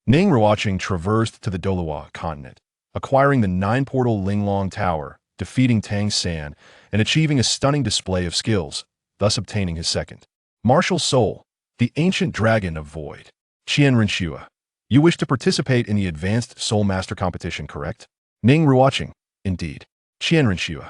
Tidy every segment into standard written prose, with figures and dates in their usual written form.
Ning Ruochen traversed to the Douluo continent, acquiring the 9-portal Linglong Tower, defeating Tang San, and achieving a stunning display of skills, thus obtaining his second martial soul, the ancient dragon of Void. Qian Renxue. You wish to participate in the Advanced Soul Master competition, correct? Ning Ruochen. Indeed. Qian Renxue.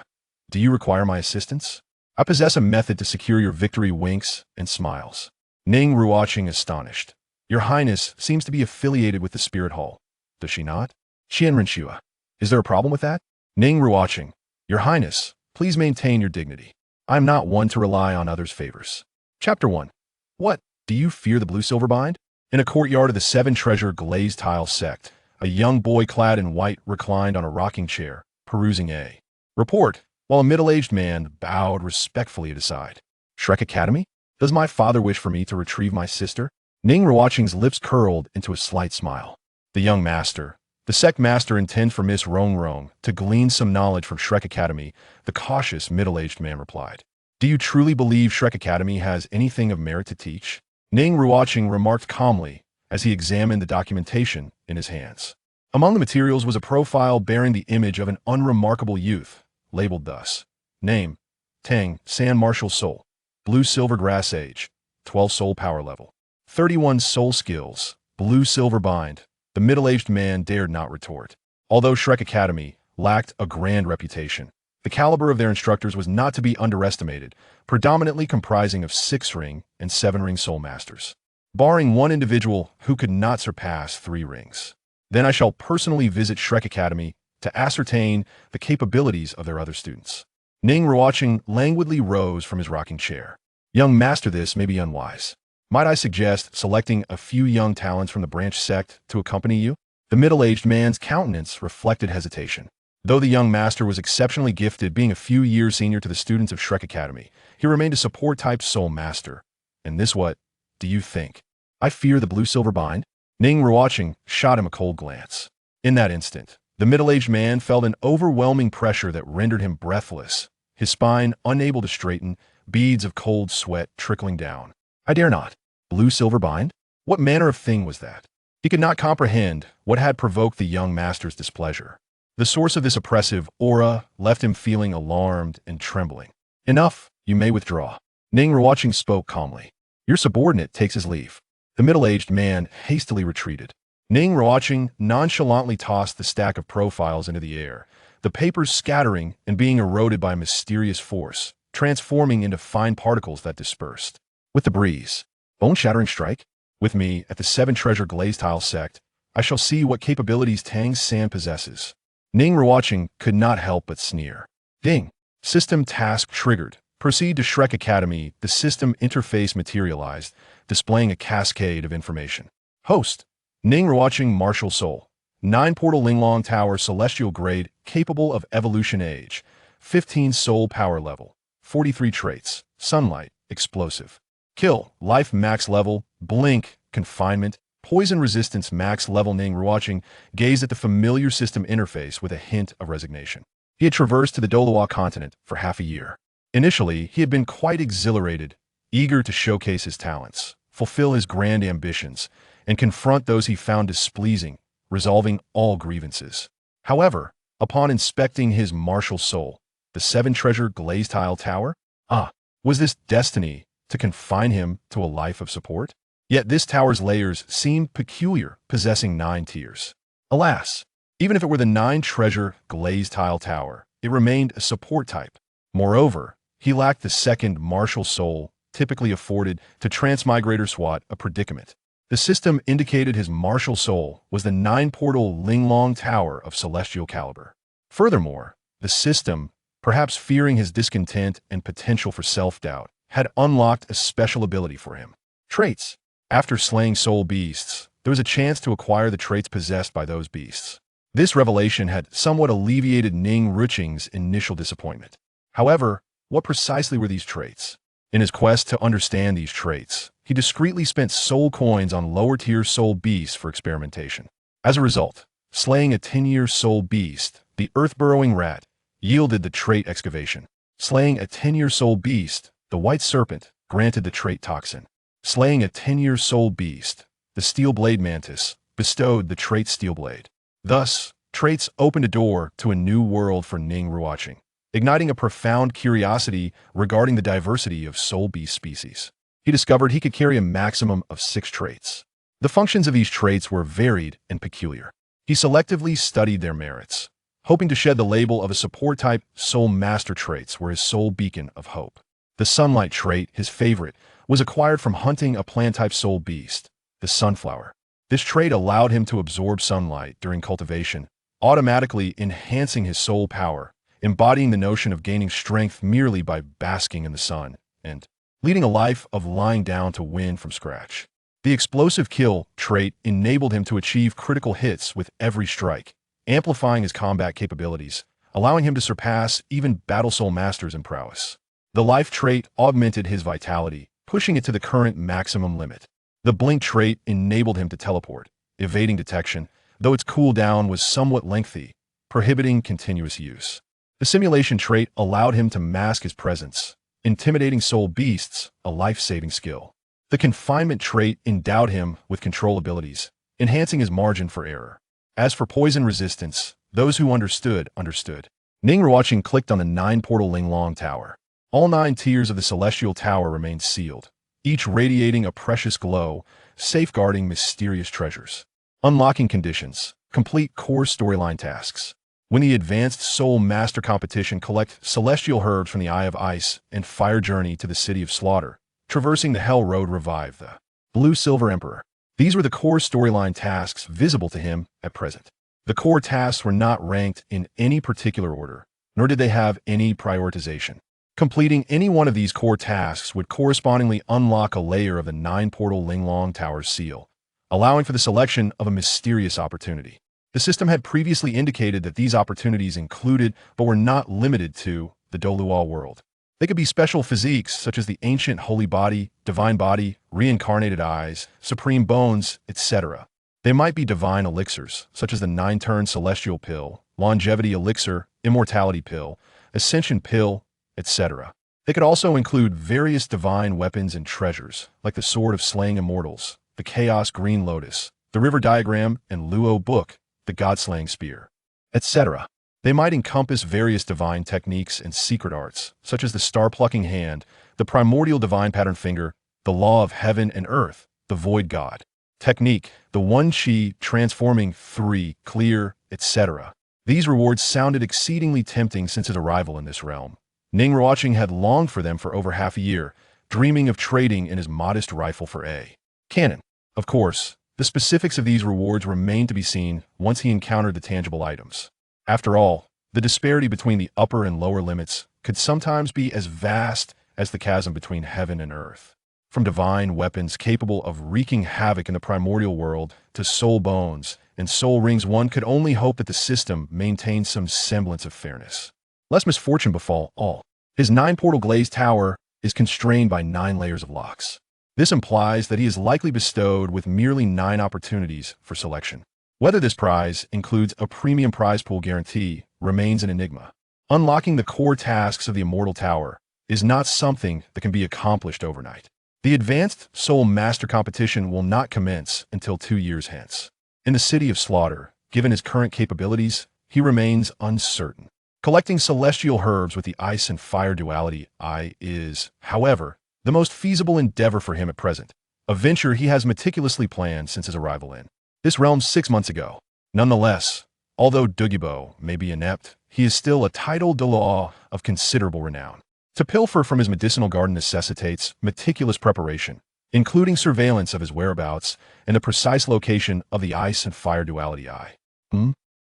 Do you require my assistance? I possess a method to secure your victory. Winks and smiles. Ning Ruochen astonished. Your Highness seems to be affiliated with the Spirit Hall. Does she not? Qian Renxue. Is there a problem with that? Ning Ruochen. Your Highness, please maintain your dignity. I am not one to rely on others' favors. Chapter 1. What? Do you fear the blue silver bind? In a courtyard of the seven-treasure glazed tile sect, a young boy clad in white reclined on a rocking chair, perusing a report, while a middle-aged man bowed respectfully aside. Shrek Academy? Does my father wish for me to retrieve my sister? Ning Ruochen's lips curled into a slight smile. The young master, the sect master, intends for Miss Ruocheng to glean some knowledge from Shrek Academy, the cautious middle-aged man replied. Do you truly believe Shrek Academy has anything of merit to teach? Ning Ruochen remarked calmly as he examined the documentation in his hands. Among the materials was a profile bearing the image of an unremarkable youth, labeled thus. Name: Tang San, martial soul, blue silver grass age, 12 soul power level, 31 soul skills, blue silver bind. The middle-aged man dared not retort. Although Shrek Academy lacked a grand reputation, the caliber of their instructors was not to be underestimated, predominantly comprising of 6-ring and 7-ring soul masters, barring one individual who could not surpass 3 rings. Then I shall personally visit Shrek Academy to ascertain the capabilities of their other students. Ning Ruochen languidly rose from his rocking chair. Young master, this may be unwise. Might I suggest selecting a few young talents from the branch sect to accompany you? The middle-aged man's countenance reflected hesitation. Though the young master was exceptionally gifted, being a few years senior to the students of Shrek Academy, he remained a support-type soul master. And this, what do you think? I fear the blue-silver bind? Ning Ruochen shot him a cold glance. In that instant, the middle-aged man felt an overwhelming pressure that rendered him breathless, his spine unable to straighten, beads of cold sweat trickling down. I dare not. Blue-silver bind? What manner of thing was that? He could not comprehend what had provoked the young master's displeasure. The source of this oppressive aura left him feeling alarmed and trembling. Enough, you may withdraw. Ning Ruochen spoke calmly. Your subordinate takes his leave. The middle-aged man hastily retreated. Ning Ruochen nonchalantly tossed the stack of profiles into the air, the papers scattering and being eroded by a mysterious force, transforming into fine particles that dispersed. With the breeze, bone-shattering strike? With me at the 7-treasure glazed tile sect, I shall see what capabilities Tang San possesses. Ning Ruochen could not help but sneer. Ding! System task triggered. Proceed to Shrek Academy. The system interface materialized, displaying a cascade of information. Host: Ning Ruochen, martial soul. 9-portal Linglong Tower, celestial grade, capable of evolution age. 15 soul power level. 43 traits. Sunlight, explosive. Kill, life max level, blink, confinement, poison resistance max level. Ning Ruochen gazed at the familiar system interface with a hint of resignation. He had traversed to the Douluo continent for half a year. Initially, he had been quite exhilarated, eager to showcase his talents, fulfill his grand ambitions, and confront those he found displeasing, resolving all grievances. However, upon inspecting his martial soul, the 7-treasure glazed tile tower, was this destiny to confine him to a life of support? Yet this tower's layers seemed peculiar, possessing 9 tiers. Alas, even if it were the 9-treasure glazed tile tower, it remained a support type. Moreover, he lacked the second martial soul typically afforded to transmigrators. What a predicament. The system indicated his martial soul was the 9-portal Linglong Tower of celestial caliber. Furthermore, the system, perhaps fearing his discontent and potential for self-doubt, had unlocked a special ability for him. Traits. After slaying soul beasts, there was a chance to acquire the traits possessed by those beasts. This revelation had somewhat alleviated Ning Ruochen's initial disappointment. However, what precisely were these traits? In his quest to understand these traits, he discreetly spent soul coins on lower-tier soul beasts for experimentation. As a result, slaying a 10-year soul beast, the earth-burrowing rat, yielded the trait excavation. Slaying a 10-year soul beast, the white serpent, granted the trait toxin. Slaying a 10-year soul beast, the steel blade mantis, bestowed the trait Steelblade. Thus, traits opened a door to a new world for Ning Ruochen, igniting a profound curiosity regarding the diversity of soul beast species. He discovered he could carry a maximum of 6 traits. The functions of each traits were varied and peculiar. He selectively studied their merits, hoping to shed the label of a support-type soul master traits were his sole beacon of hope. The sunlight trait, his favorite, was acquired from hunting a plant-type soul beast, the sunflower. This trait allowed him to absorb sunlight during cultivation, automatically enhancing his soul power, embodying the notion of gaining strength merely by basking in the sun, and leading a life of lying down to win from scratch. The explosive kill trait enabled him to achieve critical hits with every strike, amplifying his combat capabilities, allowing him to surpass even battle soul masters in prowess. The life trait augmented his vitality, pushing it to the current maximum limit. The blink trait enabled him to teleport, evading detection, though its cooldown was somewhat lengthy, prohibiting continuous use. The simulation trait allowed him to mask his presence, intimidating soul beasts, a life-saving skill. The confinement trait endowed him with control abilities, enhancing his margin for error. As for poison resistance, those who understood. Ning Ruochen clicked on the 9-portal Linglong Tower. All 9 tiers of the Celestial Tower remained sealed, each radiating a precious glow, safeguarding mysterious treasures. Unlocking conditions. Complete core storyline tasks. Win the Advanced Soul Master Competition. Collect celestial herbs from the Eye of Ice and Fire. Journey to the City of Slaughter. Traversing the Hell Road. Revive the Blue-Silver Emperor. These were the core storyline tasks visible to him at present. The core tasks were not ranked in any particular order, nor did they have any prioritization. Completing any one of these core tasks would correspondingly unlock a layer of the 9-portal Linglong Tower's seal, allowing for the selection of a mysterious opportunity. The system had previously indicated that these opportunities included, but were not limited to, the Douluo world. They could be special physiques such as the ancient holy body, divine body, reincarnated eyes, supreme bones, etc. They might be divine elixirs, such as the 9-turn celestial pill, longevity elixir, immortality pill, ascension pill, etc. They could also include various divine weapons and treasures, like the Sword of Slaying Immortals, the Chaos Green Lotus, the River Diagram, and Luo Book, the God-Slaying Spear, etc. They might encompass various divine techniques and secret arts, such as the Star-Plucking Hand, the Primordial Divine Pattern Finger, the Law of Heaven and Earth, the Void God technique, the One Chi Transforming 3, Clear, etc. These rewards sounded exceedingly tempting since his arrival in this realm. Ning Ruochen had longed for them for over half a year, dreaming of trading in his modest rifle for a cannon. Of course, the specifics of these rewards remained to be seen once he encountered the tangible items. After all, the disparity between the upper and lower limits could sometimes be as vast as the chasm between heaven and earth. From divine weapons capable of wreaking havoc in the primordial world to soul bones and soul rings, one could only hope that the system maintained some semblance of fairness. Lest misfortune befall all. His 9-portal glazed tower is constrained by 9 layers of locks. This implies that he is likely bestowed with merely 9 opportunities for selection. Whether this prize includes a premium prize pool guarantee remains an enigma. Unlocking the core tasks of the Immortal Tower is not something that can be accomplished overnight. The Advanced Soul Master Competition will not commence until 2 years hence. In the City of Slaughter, given his current capabilities, he remains uncertain. Collecting celestial herbs with the Ice and Fire duality eye is, however, the most feasible endeavor for him at present, a venture he has meticulously planned since his arrival in this realm 6 months ago. Nonetheless, although Dugu Bo may be inept, he is still a titled Douluo of considerable renown. To pilfer from his medicinal garden necessitates meticulous preparation, including surveillance of his whereabouts and the precise location of the Ice and Fire duality eye.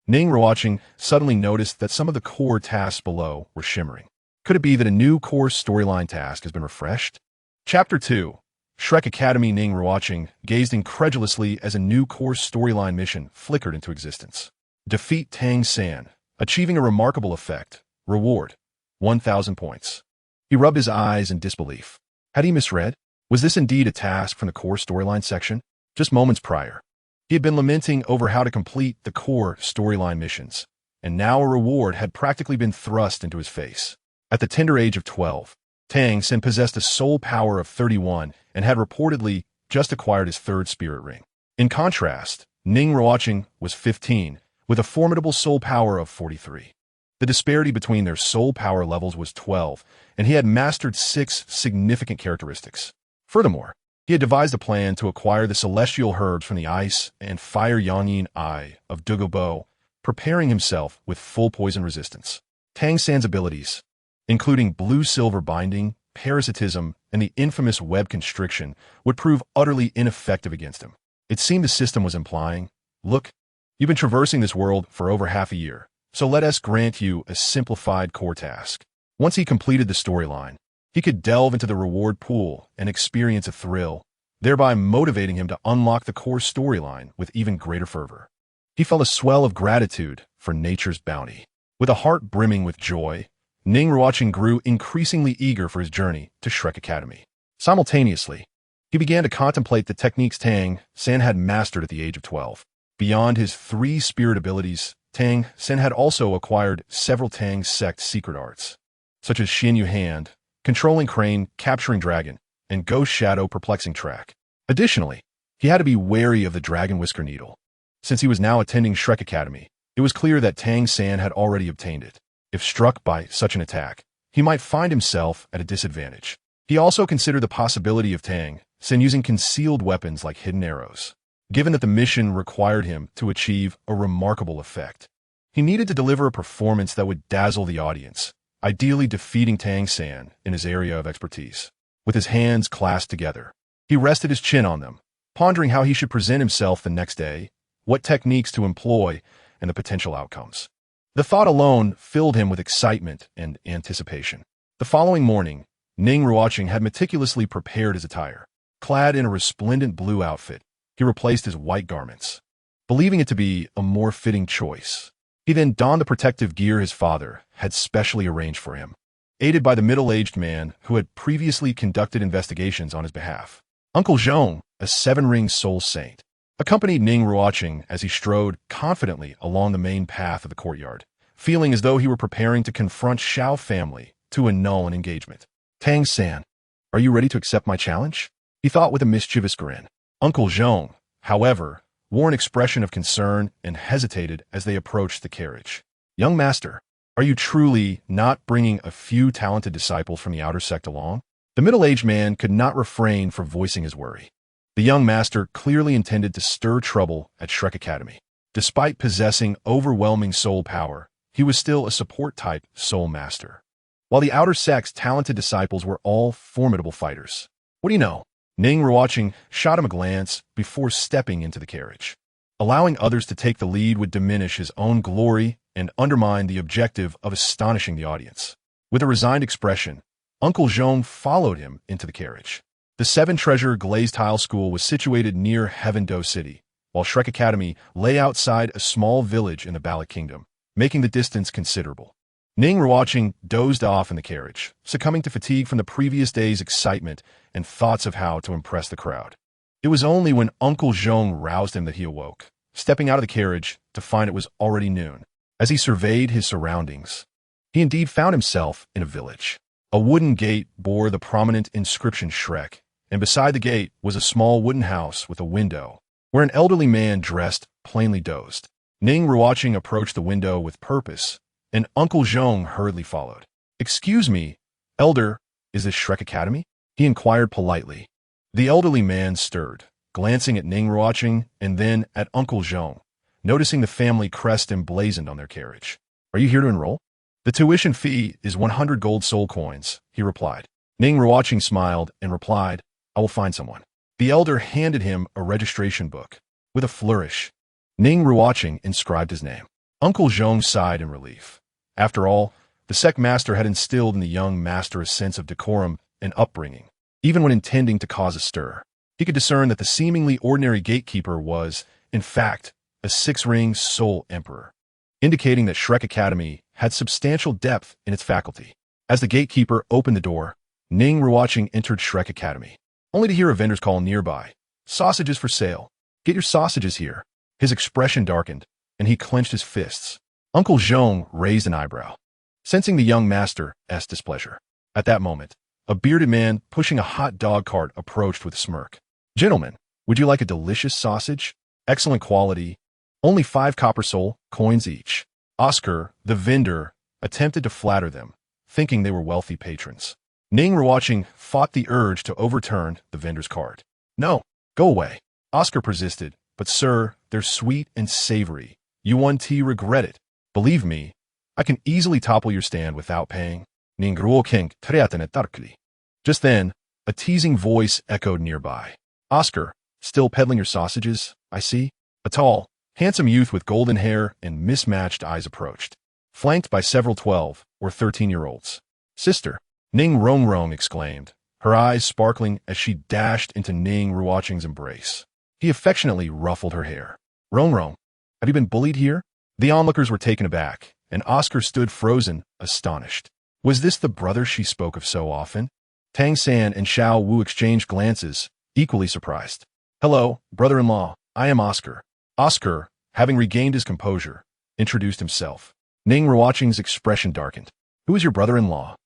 Ning Ruochen suddenly noticed that some of the core tasks below were shimmering. Could it be that a new core storyline task has been refreshed? Chapter 2. Shrek Academy. Ning Ruochen gazed incredulously as a new core storyline mission flickered into existence. Defeat Tang San, achieving a remarkable effect. Reward: 1,000 points. He rubbed his eyes in disbelief. Had he misread? Was this indeed a task from the core storyline section? Just moments prior, he had been lamenting over how to complete the core storyline missions, and now a reward had practically been thrust into his face. At the tender age of 12, Tang San possessed a soul power of 31 and had reportedly just acquired his 3rd spirit ring. In contrast, Ning Ruochen was 15, with a formidable soul power of 43. The disparity between their soul power levels was 12, and he had mastered 6 significant characteristics. Furthermore, he had devised a plan to acquire the celestial herbs from the ice and fire Yangyin Eye of Dugu Bo, preparing himself with full poison resistance. Tang San's abilities, including blue-silver binding, parasitism, and the infamous web constriction, would prove utterly ineffective against him. It seemed the system was implying, "Look, you've been traversing this world for over half a year, so let us grant you a simplified core task." Once he completed the storyline, he could delve into the reward pool and experience a thrill, thereby motivating him to unlock the core storyline with even greater fervor. He felt a swell of gratitude for nature's bounty. With a heart brimming with joy, Ning Ruochen grew increasingly eager for his journey to Shrek Academy. Simultaneously, he began to contemplate the techniques Tang San had mastered at the age of 12. Beyond his 3 spirit abilities, Tang San had also acquired several Tang sect secret arts, such as Xin Yu Hand, controlling crane, capturing dragon, and ghost shadow perplexing track. Additionally, he had to be wary of the dragon whisker needle. Since he was now attending Shrek Academy, it was clear that Tang San had already obtained it. If struck by such an attack, he might find himself at a disadvantage. He also considered the possibility of Tang San using concealed weapons like hidden arrows, given that the mission required him to achieve a remarkable effect. He needed to deliver a performance that would dazzle the audience, ideally defeating Tang San in his area of expertise. With his hands clasped together, he rested his chin on them, pondering how he should present himself the next day, what techniques to employ, and the potential outcomes. The thought alone filled him with excitement and anticipation. The following morning, Ning Ruochen had meticulously prepared his attire. Clad in a resplendent blue outfit, he replaced his white garments, believing it to be a more fitting choice. He then donned the protective gear his father had specially arranged for him, aided by the middle-aged man who had previously conducted investigations on his behalf. Uncle Zhong, a 7-ring soul saint, accompanied Ning Ruochen as he strode confidently along the main path of the courtyard, feeling as though he were preparing to confront Xiao family to annul an engagement. "Tang San, are you ready to accept my challenge?" he thought with a mischievous grin. Uncle Zhong, however, wore an expression of concern and hesitated as they approached the carriage. "Young master, are you truly not bringing a few talented disciples from the outer sect along?" The middle-aged man could not refrain from voicing his worry. The young master clearly intended to stir trouble at Shrek Academy. Despite possessing overwhelming soul power, he was still a support-type soul master, while the outer sect's talented disciples were all formidable fighters. "What do you know?" Ning Ruochen shot him a glance before stepping into the carriage. Allowing others to take the lead would diminish his own glory and undermine the objective of astonishing the audience. With a resigned expression, Uncle Zhong followed him into the carriage. The 7-treasure glazed tile school was situated near Heaven Do City, while Shrek Academy lay outside a small village in the Ballot Kingdom, making the distance considerable. Ning Ruochen dozed off in the carriage, succumbing to fatigue from the previous day's excitement and thoughts of how to impress the crowd. It was only when Uncle Zhong roused him that he awoke, stepping out of the carriage to find it was already noon. As he surveyed his surroundings, he indeed found himself in a village. A wooden gate bore the prominent inscription Shrek, and beside the gate was a small wooden house with a window, where an elderly man dressed plainly dozed. Ning Ruochen approached the window with purpose, and Uncle Zhong hurriedly followed. "Excuse me, Elder, is this Shrek Academy?" he inquired politely. The elderly man stirred, glancing at Ning Ruochen and then at Uncle Zhong, noticing the family crest emblazoned on their carriage. "Are you here to enroll?" "The tuition fee is 100 gold soul coins," he replied. Ning Ruochen smiled and replied, "I will find someone." The elder handed him a registration book. With a flourish, Ning Ruochen inscribed his name. Uncle Zhong sighed in relief. After all, the sect master had instilled in the young master a sense of decorum and upbringing, even when intending to cause a stir. He could discern that the seemingly ordinary gatekeeper was, in fact, a 6-ring soul emperor, indicating that Shrek Academy had substantial depth in its faculty. As the gatekeeper opened the door, Ning Ruochen entered Shrek Academy, only to hear a vendor's call nearby. "Sausages for sale. Get your sausages here." His expression darkened, and he clenched his fists. Uncle Zhong raised an eyebrow, sensing the young master's displeasure. At that moment, a bearded man pushing a hot dog cart approached with a smirk. "Gentlemen, would you like a delicious sausage?" Excellent quality. Only 5 copper soul coins each. Oscar, the vendor, attempted to flatter them, thinking they were wealthy patrons. Ning Ruochen fought the urge to overturn the vendor's cart. No, go away. Oscar persisted, but sir, they're sweet and savory. You won't regret it. Believe me, I can easily topple your stand without paying. Ning Ruochen treatene darkly. Just then, a teasing voice echoed nearby. Oscar, still peddling your sausages, I see. A tall, handsome youth with golden hair and mismatched eyes approached, flanked by several 12 or 13-year-olds. Sister, Ning Ruochen exclaimed, her eyes sparkling as she dashed into Ning Ruocheng's embrace. He affectionately ruffled her hair. Ruochen, have you been bullied here? The onlookers were taken aback, and Oscar stood frozen, astonished. Was this the brother she spoke of so often? Tang San and Xiao Wu exchanged glances, equally surprised. Hello, brother-in-law, I am Oscar. Oscar, having regained his composure, introduced himself. Ning Ruocheng's expression darkened. Who is your brother-in-law?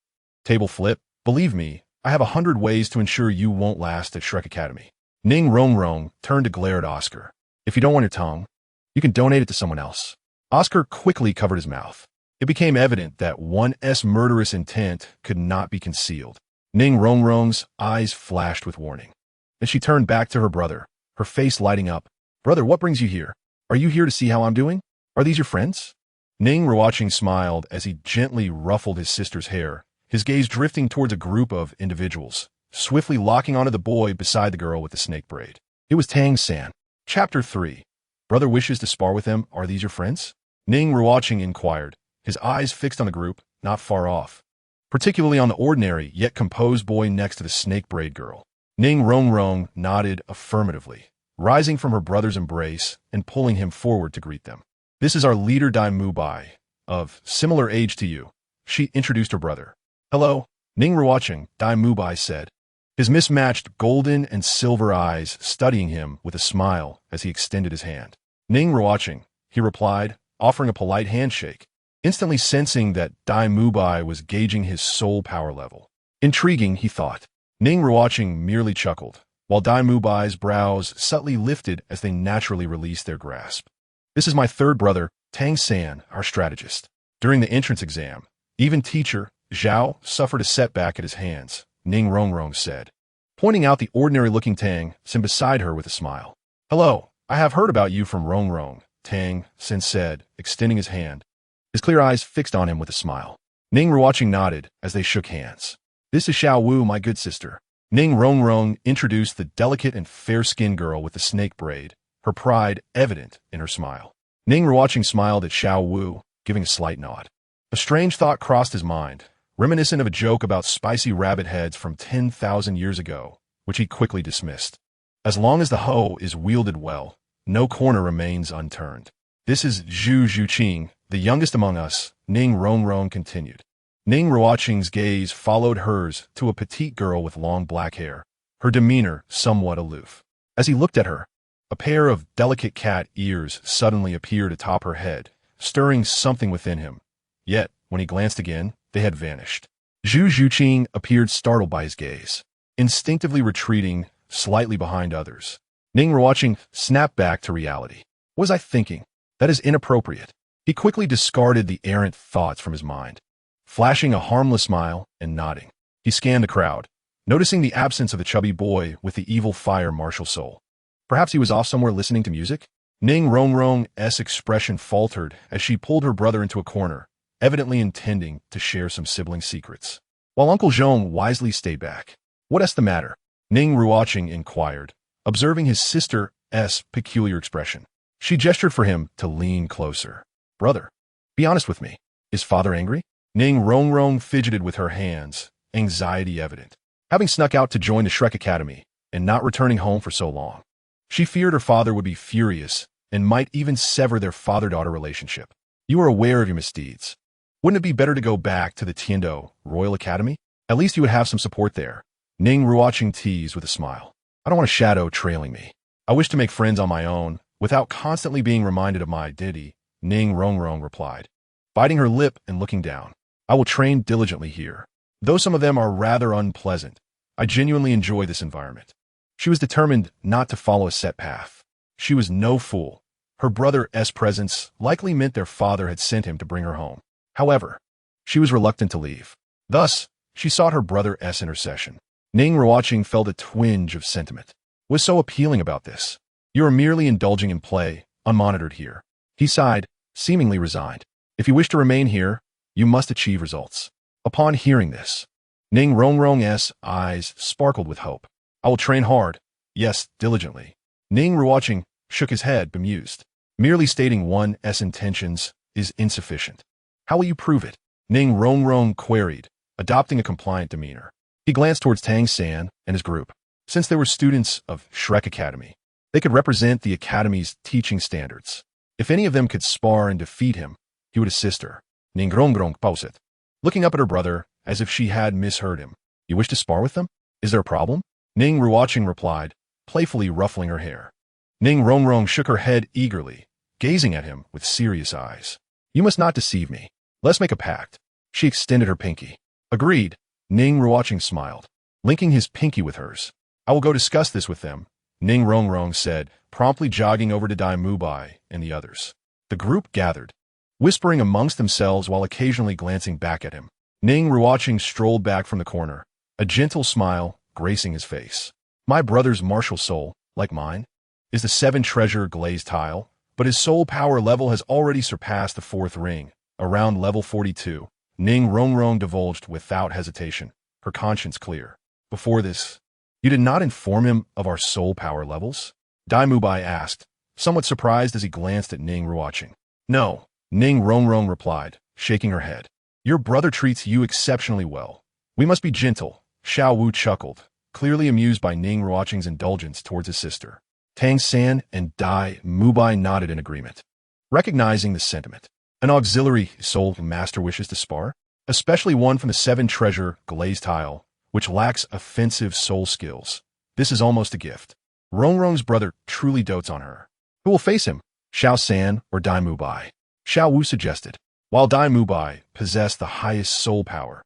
Table flip. Believe me, I have 100 ways to ensure you won't last at Shrek Academy. Ning Ruochen turned to glare at Oscar. If you don't want your tongue, you can donate it to someone else. Oscar quickly covered his mouth. It became evident that one's murderous intent could not be concealed. Ning Ruochen's eyes flashed with warning. Then she turned back to her brother, her face lighting up. Brother, what brings you here? Are you here to see how I'm doing? Are these your friends? Ning Ruochen smiled as he gently ruffled his sister's hair, his gaze drifting towards a group of individuals, swiftly locking onto the boy beside the girl with the snake braid. It was Tang San. Chapter 3. Brother wishes to spar with them. Are these your friends? Ning Ruochen inquired, his eyes fixed on the group, not far off, particularly on the ordinary yet composed boy next to the snake braid girl. Ning Ruochen nodded affirmatively, rising from her brother's embrace and pulling him forward to greet them. This is our leader Dai Mubai, of similar age to you. She introduced her brother. Hello, Ning Ruochen, Dai Mubai said, his mismatched golden and silver eyes studying him with a smile as he extended his hand. Ning Ruochen, he replied, offering a polite handshake, instantly sensing that Dai Mubai was gauging his soul power level. Intriguing, he thought. Ning Ruochen merely chuckled, while Dai Mubai's brows subtly lifted as they naturally released their grasp. This is my third brother, Tang San, our strategist. During the entrance exam, even teacher Zhao suffered a setback at his hands, Ning Ruochen said, pointing out the ordinary-looking Tang San beside her with a smile. Hello, I have heard about you from Ruochen, Tang San said, extending his hand, his clear eyes fixed on him with a smile. Ning Ruochen nodded as they shook hands. This is Xiao Wu, my good sister. Ning Ruochen introduced the delicate and fair-skinned girl with the snake braid, her pride evident in her smile. Ning Ruochen smiled at Xiao Wu, giving a slight nod. A strange thought crossed his mind, reminiscent of a joke about spicy rabbit heads from 10,000 years ago, which he quickly dismissed. As long as the hoe is wielded well, no corner remains unturned. This is Zhu Zhuqing, the youngest among us, Ning Ruochen continued. Ning Ruochen's gaze followed hers to a petite girl with long black hair, her demeanor somewhat aloof. As he looked at her, a pair of delicate cat ears suddenly appeared atop her head, stirring something within him. Yet, when he glanced again, they had vanished. Zhu Zhuqing appeared startled by his gaze, instinctively retreating slightly behind others. Ning Ruochen snapped back to reality. What was I thinking? That is inappropriate. He quickly discarded the errant thoughts from his mind, flashing a harmless smile and nodding. He scanned the crowd, noticing the absence of the chubby boy with the evil fire martial soul. Perhaps he was off somewhere listening to music? Ning Ruochen's expression faltered as she pulled her brother into a corner, evidently intending to share some sibling secrets, while Uncle Zhong wisely stayed back. What's the matter? Ning Ruochen inquired, observing his sister's peculiar expression. She gestured for him to lean closer. Brother, be honest with me. Is father angry? Ning Ruochen fidgeted with her hands, anxiety evident. Having snuck out to join the Shrek Academy and not returning home for so long, she feared her father would be furious and might even sever their father-daughter relationship. You are aware of your misdeeds. Wouldn't it be better to go back to the Tendo Royal Academy? At least you would have some support there. Ning Ruochen teased with a smile. I don't want a shadow trailing me. I wish to make friends on my own, without constantly being reminded of my identity, Ning Ruochen replied, biting her lip and looking down. I will train diligently here. Though some of them are rather unpleasant, I genuinely enjoy this environment. She was determined not to follow a set path. She was no fool. Her brother's presence likely meant their father had sent him to bring her home. However, she was reluctant to leave. Thus, she sought her brother's intercession. Ning Ruochen felt a twinge of sentiment. What's so appealing about this? You are merely indulging in play, unmonitored here. He sighed, seemingly resigned. If you wish to remain here, you must achieve results. Upon hearing this, Ning Ruocheng's eyes sparkled with hope. I will train hard. Yes, diligently. Ning Ruochen shook his head, bemused. Merely stating one's intentions is insufficient. How will you prove it? Ning Ruocheng queried, adopting a compliant demeanor. He glanced towards Tang San and his group. Since they were students of Shrek Academy, they could represent the academy's teaching standards. If any of them could spar and defeat him, he would assist her. Ning Ruocheng paused, looking up at her brother as if she had misheard him. You wish to spar with them? Is there a problem? Ning Ruochen replied, playfully ruffling her hair. Ning Ruocheng shook her head eagerly, gazing at him with serious eyes. You must not deceive me. Let's make a pact. She extended her pinky. Agreed. Ning Ruochen smiled, linking his pinky with hers. I will go discuss this with them, Ning Ruocheng said, promptly jogging over to Dai Mubai and the others. The group gathered, whispering amongst themselves while occasionally glancing back at him. Ning Ruochen strolled back from the corner, a gentle smile gracing his face. My brother's martial soul, like mine, is the 7-treasure glazed tile, but his soul power level has already surpassed the 4th ring, around level 42. Ning Ruocheng divulged without hesitation, her conscience clear. Before this, you did not inform him of our soul power levels? Dai Mubai asked, somewhat surprised as he glanced at Ning Ruochen. No, Ning Ruocheng replied, shaking her head. Your brother treats you exceptionally well. We must be gentle. Xiao Wu chuckled, clearly amused by Ning Ruochen's indulgence towards his sister. Tang San and Dai Mubai nodded in agreement, recognizing the sentiment. An auxiliary soul master wishes to spar, especially one from the 7-treasure glazed tile, which lacks offensive soul skills. This is almost a gift. Ruocheng's brother truly dotes on her. Who will face him? Xiao San or Dai Mubai? Xiao Wu suggested, while Dai Mubai possessed the highest soul power.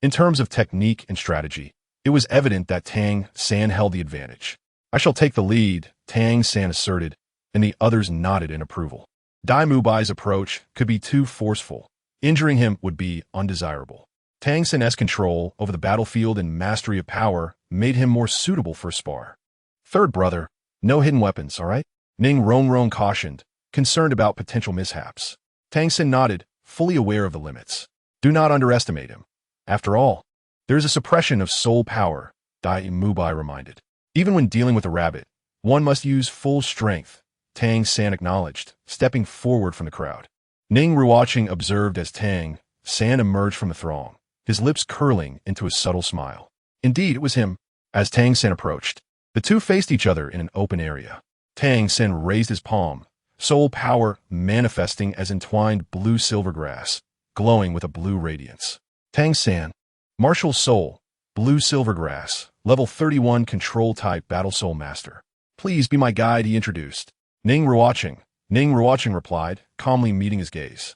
In terms of technique and strategy, it was evident that Tang San held the advantage. I shall take the lead, Tang San asserted, and the others nodded in approval. Dai Mubai's approach could be too forceful. Injuring him would be undesirable. Tang San's control over the battlefield and mastery of power made him more suitable for a spar. Third brother, no hidden weapons, all right? Ning Ruocheng cautioned, concerned about potential mishaps. Tang San nodded, fully aware of the limits. Do not underestimate him. After all, there is a suppression of soul power, Dai Mubai reminded. Even when dealing with a rabbit, one must use full strength, Tang San acknowledged, stepping forward from the crowd. Ning Ruochen observed as Tang San emerged from the throng, his lips curling into a subtle smile. Indeed, it was him. As Tang San approached, the two faced each other in an open area. Tang San raised his palm, soul power manifesting as entwined blue silver grass, glowing with a blue radiance. Tang San, martial soul, blue silver grass, level 31 control type battle soul master. Please be my guide, he introduced. Ning Ruochen replied, calmly meeting his gaze.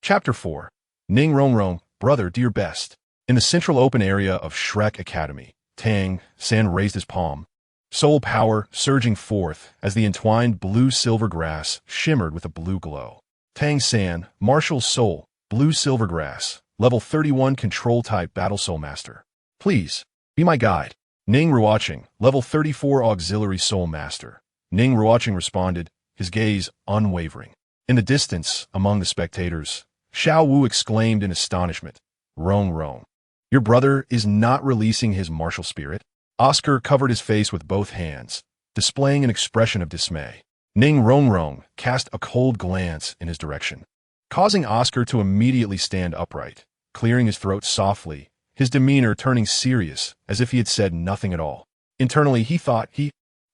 Chapter 4. Ning Ruocheng, brother, do your best. In the central open area of Shrek Academy, Tang San raised his palm, soul power surging forth as the entwined blue-silver grass shimmered with a blue glow. Tang San, martial soul, blue-silver grass, level 31 control-type battle soul master. Please, be my guide. Ning Ruocheng, level 34 auxiliary soul master. Ning Ruocheng responded, his gaze unwavering. In the distance, among the spectators, Xiao Wu exclaimed in astonishment, Ruocheng. Your brother is not releasing his martial spirit? Oscar covered his face with both hands, displaying an expression of dismay. Ning Ruocheng cast a cold glance in his direction, causing Oscar to immediately stand upright, clearing his throat softly, his demeanor turning serious as if he had said nothing at all. Internally, he thought,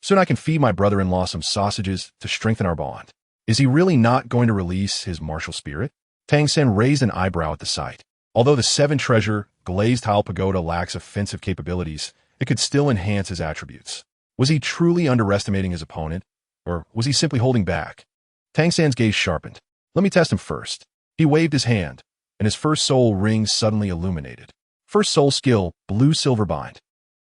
soon I can feed my brother-in-law some sausages to strengthen our bond. Is he really not going to release his martial spirit? Tang San raised an eyebrow at the sight. Although the 7-treasure glazed tile pagoda lacks offensive capabilities, it could still enhance his attributes. Was he truly underestimating his opponent, or was he simply holding back? Tang San's gaze sharpened. Let me test him first. He waved his hand, and his first soul ring suddenly illuminated. First soul skill, blue-silver bind.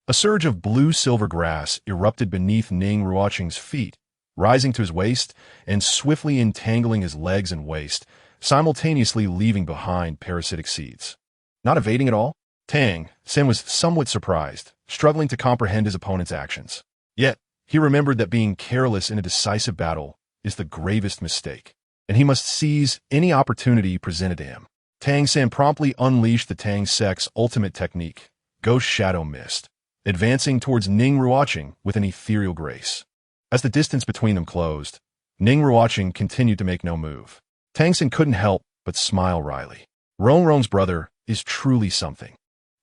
A surge of blue-silver grass erupted beneath Ning Ruocheng's feet, rising to his waist and swiftly entangling his legs and waist, simultaneously leaving behind parasitic seeds. Not evading at all? Tang San was somewhat surprised, struggling to comprehend his opponent's actions. Yet, he remembered that being careless in a decisive battle is the gravest mistake, and he must seize any opportunity presented to him. Tang San promptly unleashed the Tang sect's ultimate technique, Ghost Shadow Mist, advancing towards Ning Ruochen with an ethereal grace. As the distance between them closed, Ning Ruochen continued to make no move. Tang San couldn't help but smile wryly. Ruocheng's brother is truly something.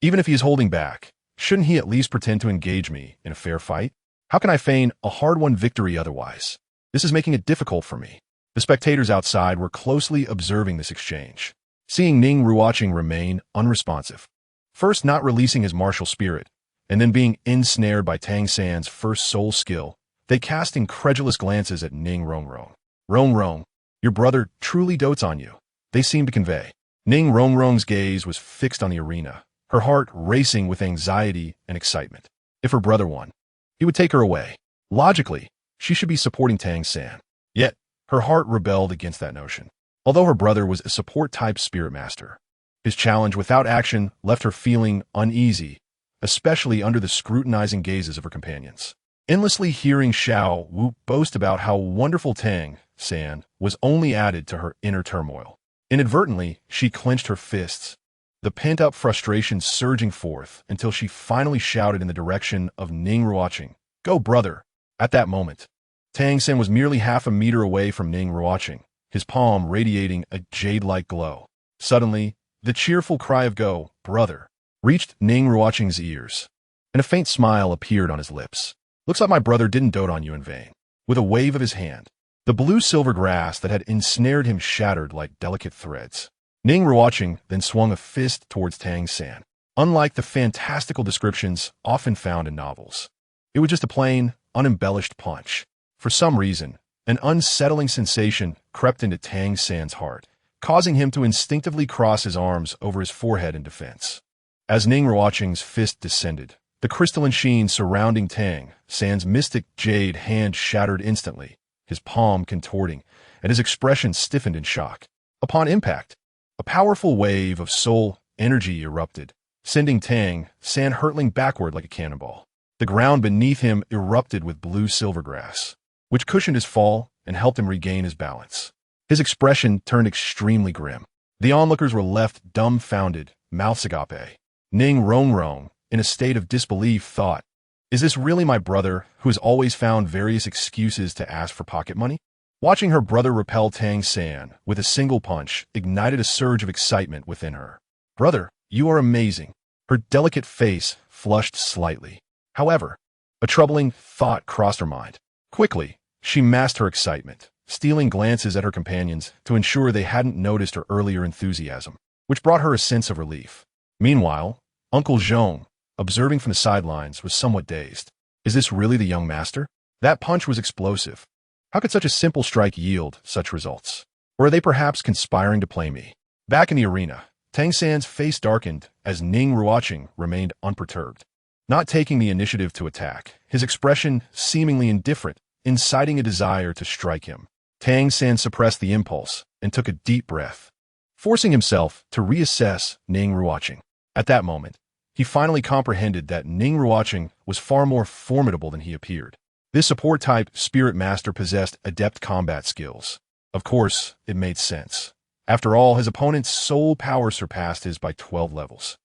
Even if he is holding back, shouldn't he at least pretend to engage me in a fair fight? How can I feign a hard-won victory otherwise? This is making it difficult for me. The spectators outside were closely observing this exchange, seeing Ning Ruochen remain unresponsive. First not releasing his martial spirit, and then being ensnared by Tang San's first soul skill, they cast incredulous glances at Ning Ruochen. Ruocheng, your brother truly dotes on you, they seemed to convey. Ning Ruocheng's gaze was fixed on the arena, her heart racing with anxiety and excitement. If her brother won, he would take her away. Logically, she should be supporting Tang San. Yet, her heart rebelled against that notion. Although her brother was a support-type spirit master, his challenge without action left her feeling uneasy, especially under the scrutinizing gazes of her companions. Endlessly hearing Xiao Wu boast about how wonderful Tang San was only added to her inner turmoil. Inadvertently, she clenched her fists, the pent-up frustration surging forth until she finally shouted in the direction of Ning Ruochen, "Go, brother!" At that moment, Tang San was merely half a meter away from Ning Ruochen, his palm radiating a jade-like glow. Suddenly, the cheerful cry of "Go, brother!" reached Ning Ruochen's ears, and a faint smile appeared on his lips. "Looks like my brother didn't dote on you in vain." With a wave of his hand, the blue-silver grass that had ensnared him shattered like delicate threads. Ning Ruochen then swung a fist towards Tang San. Unlike the fantastical descriptions often found in novels, it was just a plain, unembellished punch. For some reason, an unsettling sensation crept into Tang San's heart, causing him to instinctively cross his arms over his forehead in defense. As Ning Ruochen's fist descended, the crystalline sheen surrounding Tang San's mystic jade hand shattered instantly, his palm contorting, and his expression stiffened in shock. Upon impact, a powerful wave of soul energy erupted, sending Tang San hurtling backward like a cannonball. The ground beneath him erupted with blue-silver grass, which cushioned his fall and helped him regain his balance. His expression turned extremely grim. The onlookers were left dumbfounded, mouths agape. Ning Ruochen, in a state of disbelief, thought, "Is this really my brother, who has always found various excuses to ask for pocket money?" Watching her brother repel Tang San with a single punch ignited a surge of excitement within her. "Brother, you are amazing." Her delicate face flushed slightly. However, a troubling thought crossed her mind. Quickly, she masked her excitement, stealing glances at her companions to ensure they hadn't noticed her earlier enthusiasm, which brought her a sense of relief. Meanwhile, Uncle Zhong, observing from the sidelines, was somewhat dazed. Is this really the young master? That punch was explosive. How could such a simple strike yield such results? Or are they perhaps conspiring to play me? Back in the arena, Tang San's face darkened as Ning Ruochen remained unperturbed, not taking the initiative to attack, his expression seemingly indifferent, inciting a desire to strike him. Tang San suppressed the impulse and took a deep breath, forcing himself to reassess Ning Ruochen. At that moment, he finally comprehended that Ning Ruochen was far more formidable than he appeared. This support-type spirit master possessed adept combat skills. Of course, it made sense. After all, his opponent's soul power surpassed his by 12 levels.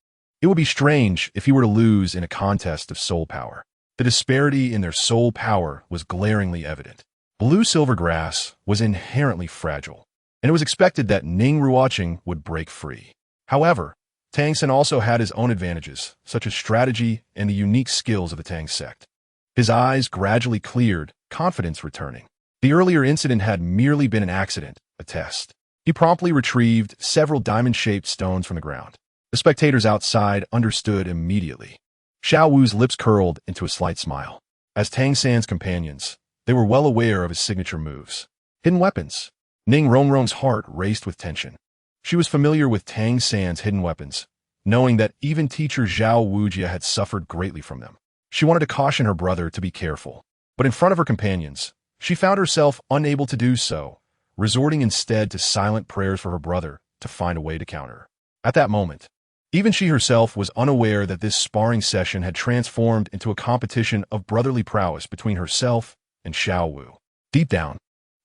It would be strange if he were to lose in a contest of soul power. The disparity in their soul power was glaringly evident. Blue-silver grass was inherently fragile, and it was expected that Ning Ruochen would break free. However, Tang San also had his own advantages, such as strategy and the unique skills of the Tang sect. His eyes gradually cleared, confidence returning. The earlier incident had merely been an accident, a test. He promptly retrieved several diamond-shaped stones from the ground. The spectators outside understood immediately. Xiao Wu's lips curled into a slight smile. As Tang San's companions, they were well aware of his signature moves. Hidden weapons. Ning Ruocheng's heart raced with tension. She was familiar with Tang San's hidden weapons, knowing that even teacher Zhao Wujia had suffered greatly from them. She wanted to caution her brother to be careful, but in front of her companions, she found herself unable to do so, resorting instead to silent prayers for her brother to find a way to counter. At that moment, even she herself was unaware that this sparring session had transformed into a competition of brotherly prowess between herself and Xiao Wu. Deep down,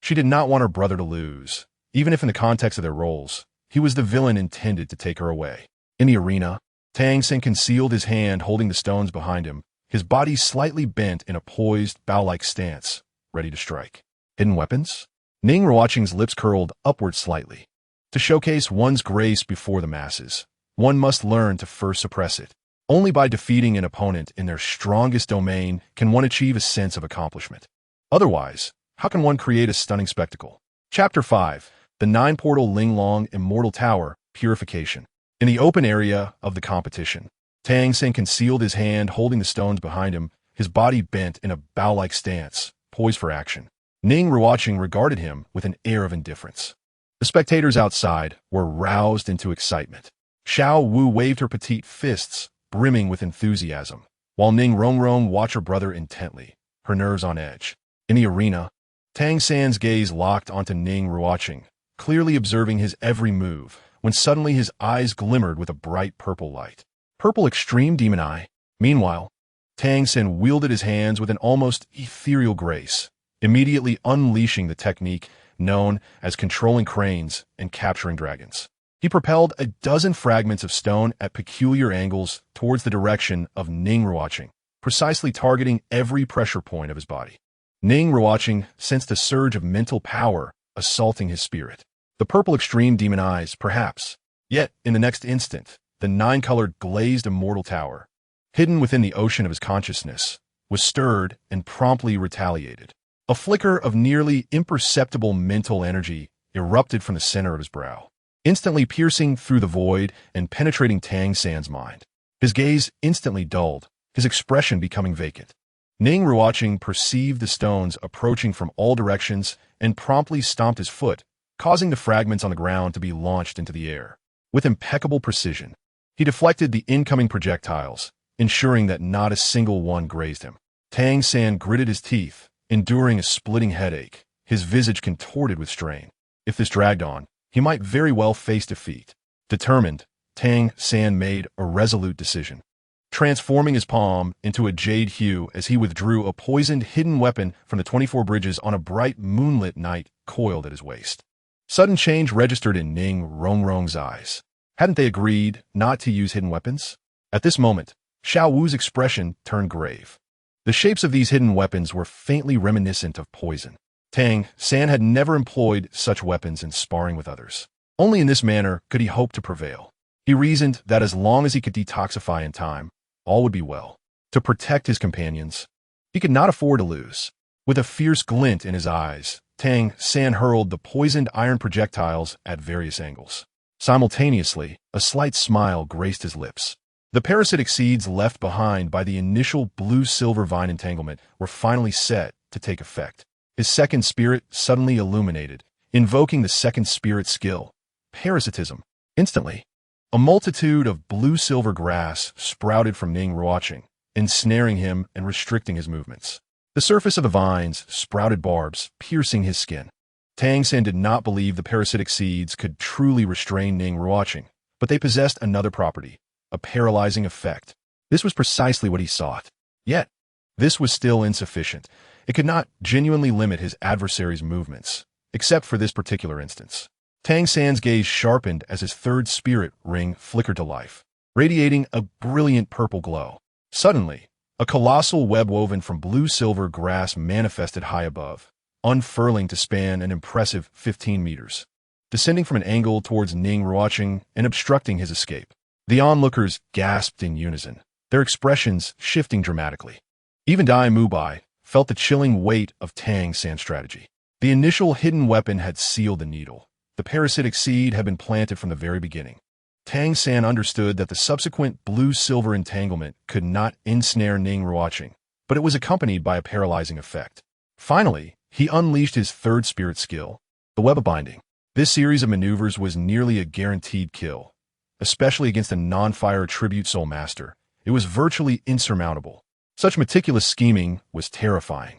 she did not want her brother to lose, even if in the context of their roles, he was the villain intended to take her away. In the arena, Tang San concealed his hand holding the stones behind him, his body slightly bent in a poised, bow-like stance, ready to strike. Hidden weapons? Ning Ruochen's lips curled upward slightly. To showcase one's grace before the masses, one must learn to first suppress it. Only by defeating an opponent in their strongest domain can one achieve a sense of accomplishment. Otherwise, how can one create a stunning spectacle? Chapter 5. The Nine-Portal Linglong Immortal Tower, Purification. In the open area of the competition, Tang San concealed his hand holding the stones behind him, his body bent in a bow-like stance, poised for action. Ning Ruochen regarded him with an air of indifference. The spectators outside were roused into excitement. Xiao Wu waved her petite fists, brimming with enthusiasm, while Ning Ruochen watched her brother intently, her nerves on edge. In the arena, Tang San's gaze locked onto Ning Ruochen, clearly observing his every move, when suddenly his eyes glimmered with a bright purple light. Purple Extreme Demon Eye. Meanwhile, Tang San wielded his hands with an almost ethereal grace, immediately unleashing the technique known as controlling cranes and capturing dragons. He propelled a dozen fragments of stone at peculiar angles towards the direction of Ning Ruochen, precisely targeting every pressure point of his body. Ning Ruochen sensed a surge of mental power assaulting his spirit. The purple extreme demon eyes, perhaps. Yet, in the next instant, the nine-colored glazed immortal tower, hidden within the ocean of his consciousness, was stirred and promptly retaliated. A flicker of nearly imperceptible mental energy erupted from the center of his brow, instantly piercing through the void and penetrating Tang San's mind. His gaze instantly dulled, his expression becoming vacant. Ning Ruochen perceived the stones approaching from all directions and promptly stomped his foot, causing the fragments on the ground to be launched into the air. With impeccable precision, he deflected the incoming projectiles, ensuring that not a single one grazed him. Tang San gritted his teeth, enduring a splitting headache, his visage contorted with strain. If this dragged on, he might very well face defeat. Determined, Tang San made a resolute decision, transforming his palm into a jade hue as he withdrew a poisoned hidden weapon from the 24 bridges on a bright moonlit night coiled at his waist. Sudden change registered in Ning Ruocheng's eyes. Hadn't they agreed not to use hidden weapons? At this moment, Xiao Wu's expression turned grave. The shapes of these hidden weapons were faintly reminiscent of poison. Tang San had never employed such weapons in sparring with others. Only in this manner could he hope to prevail. He reasoned that as long as he could detoxify in time, all would be well. To protect his companions, he could not afford to lose. With a fierce glint in his eyes, Tang San hurled the poisoned iron projectiles at various angles. Simultaneously, a slight smile graced his lips. The parasitic seeds left behind by the initial blue-silver vine entanglement were finally set to take effect. His second spirit suddenly illuminated, invoking the second spirit skill, parasitism. Instantly, a multitude of blue-silver grass sprouted from Ning Ruochen, ensnaring him and restricting his movements. The surface of the vines sprouted barbs, piercing his skin. Tang San did not believe the parasitic seeds could truly restrain Ning Ruochen, but they possessed another property, a paralyzing effect. This was precisely what he sought. Yet, this was still insufficient. It could not genuinely limit his adversary's movements, except for this particular instance. Tang San's gaze sharpened as his third spirit ring flickered to life, radiating a brilliant purple glow. Suddenly, a colossal web woven from blue-silver grass manifested high above, unfurling to span an impressive 15 meters, descending from an angle towards Ning Ruochen and obstructing his escape. The onlookers gasped in unison, their expressions shifting dramatically. Even Dai Mubai felt the chilling weight of Tang San's strategy. The initial hidden weapon had sealed the needle. The parasitic seed had been planted from the very beginning. Tang San understood that the subsequent blue-silver entanglement could not ensnare Ning Ruochen, but it was accompanied by a paralyzing effect. Finally, he unleashed his third spirit skill, the web of binding. This series of maneuvers was nearly a guaranteed kill, especially against a non-fire tribute soul master. It was virtually insurmountable. Such meticulous scheming was terrifying.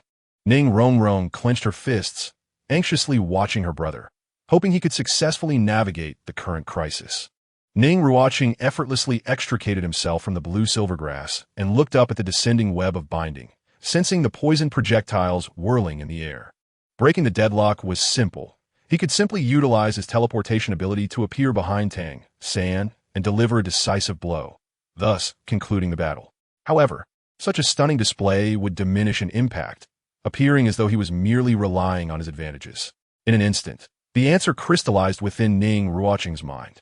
Ning Ruochen clenched her fists, anxiously watching her brother, hoping he could successfully navigate the current crisis. Ning Ruochen effortlessly extricated himself from the blue silvergrass and looked up at the descending web of binding, sensing the poison projectiles whirling in the air. Breaking the deadlock was simple. He could simply utilize his teleportation ability to appear behind Tang San and deliver a decisive blow, thus concluding the battle. However, such a stunning display would diminish in impact, appearing as though he was merely relying on his advantages. In an instant, the answer crystallized within Ning Ruochen's mind.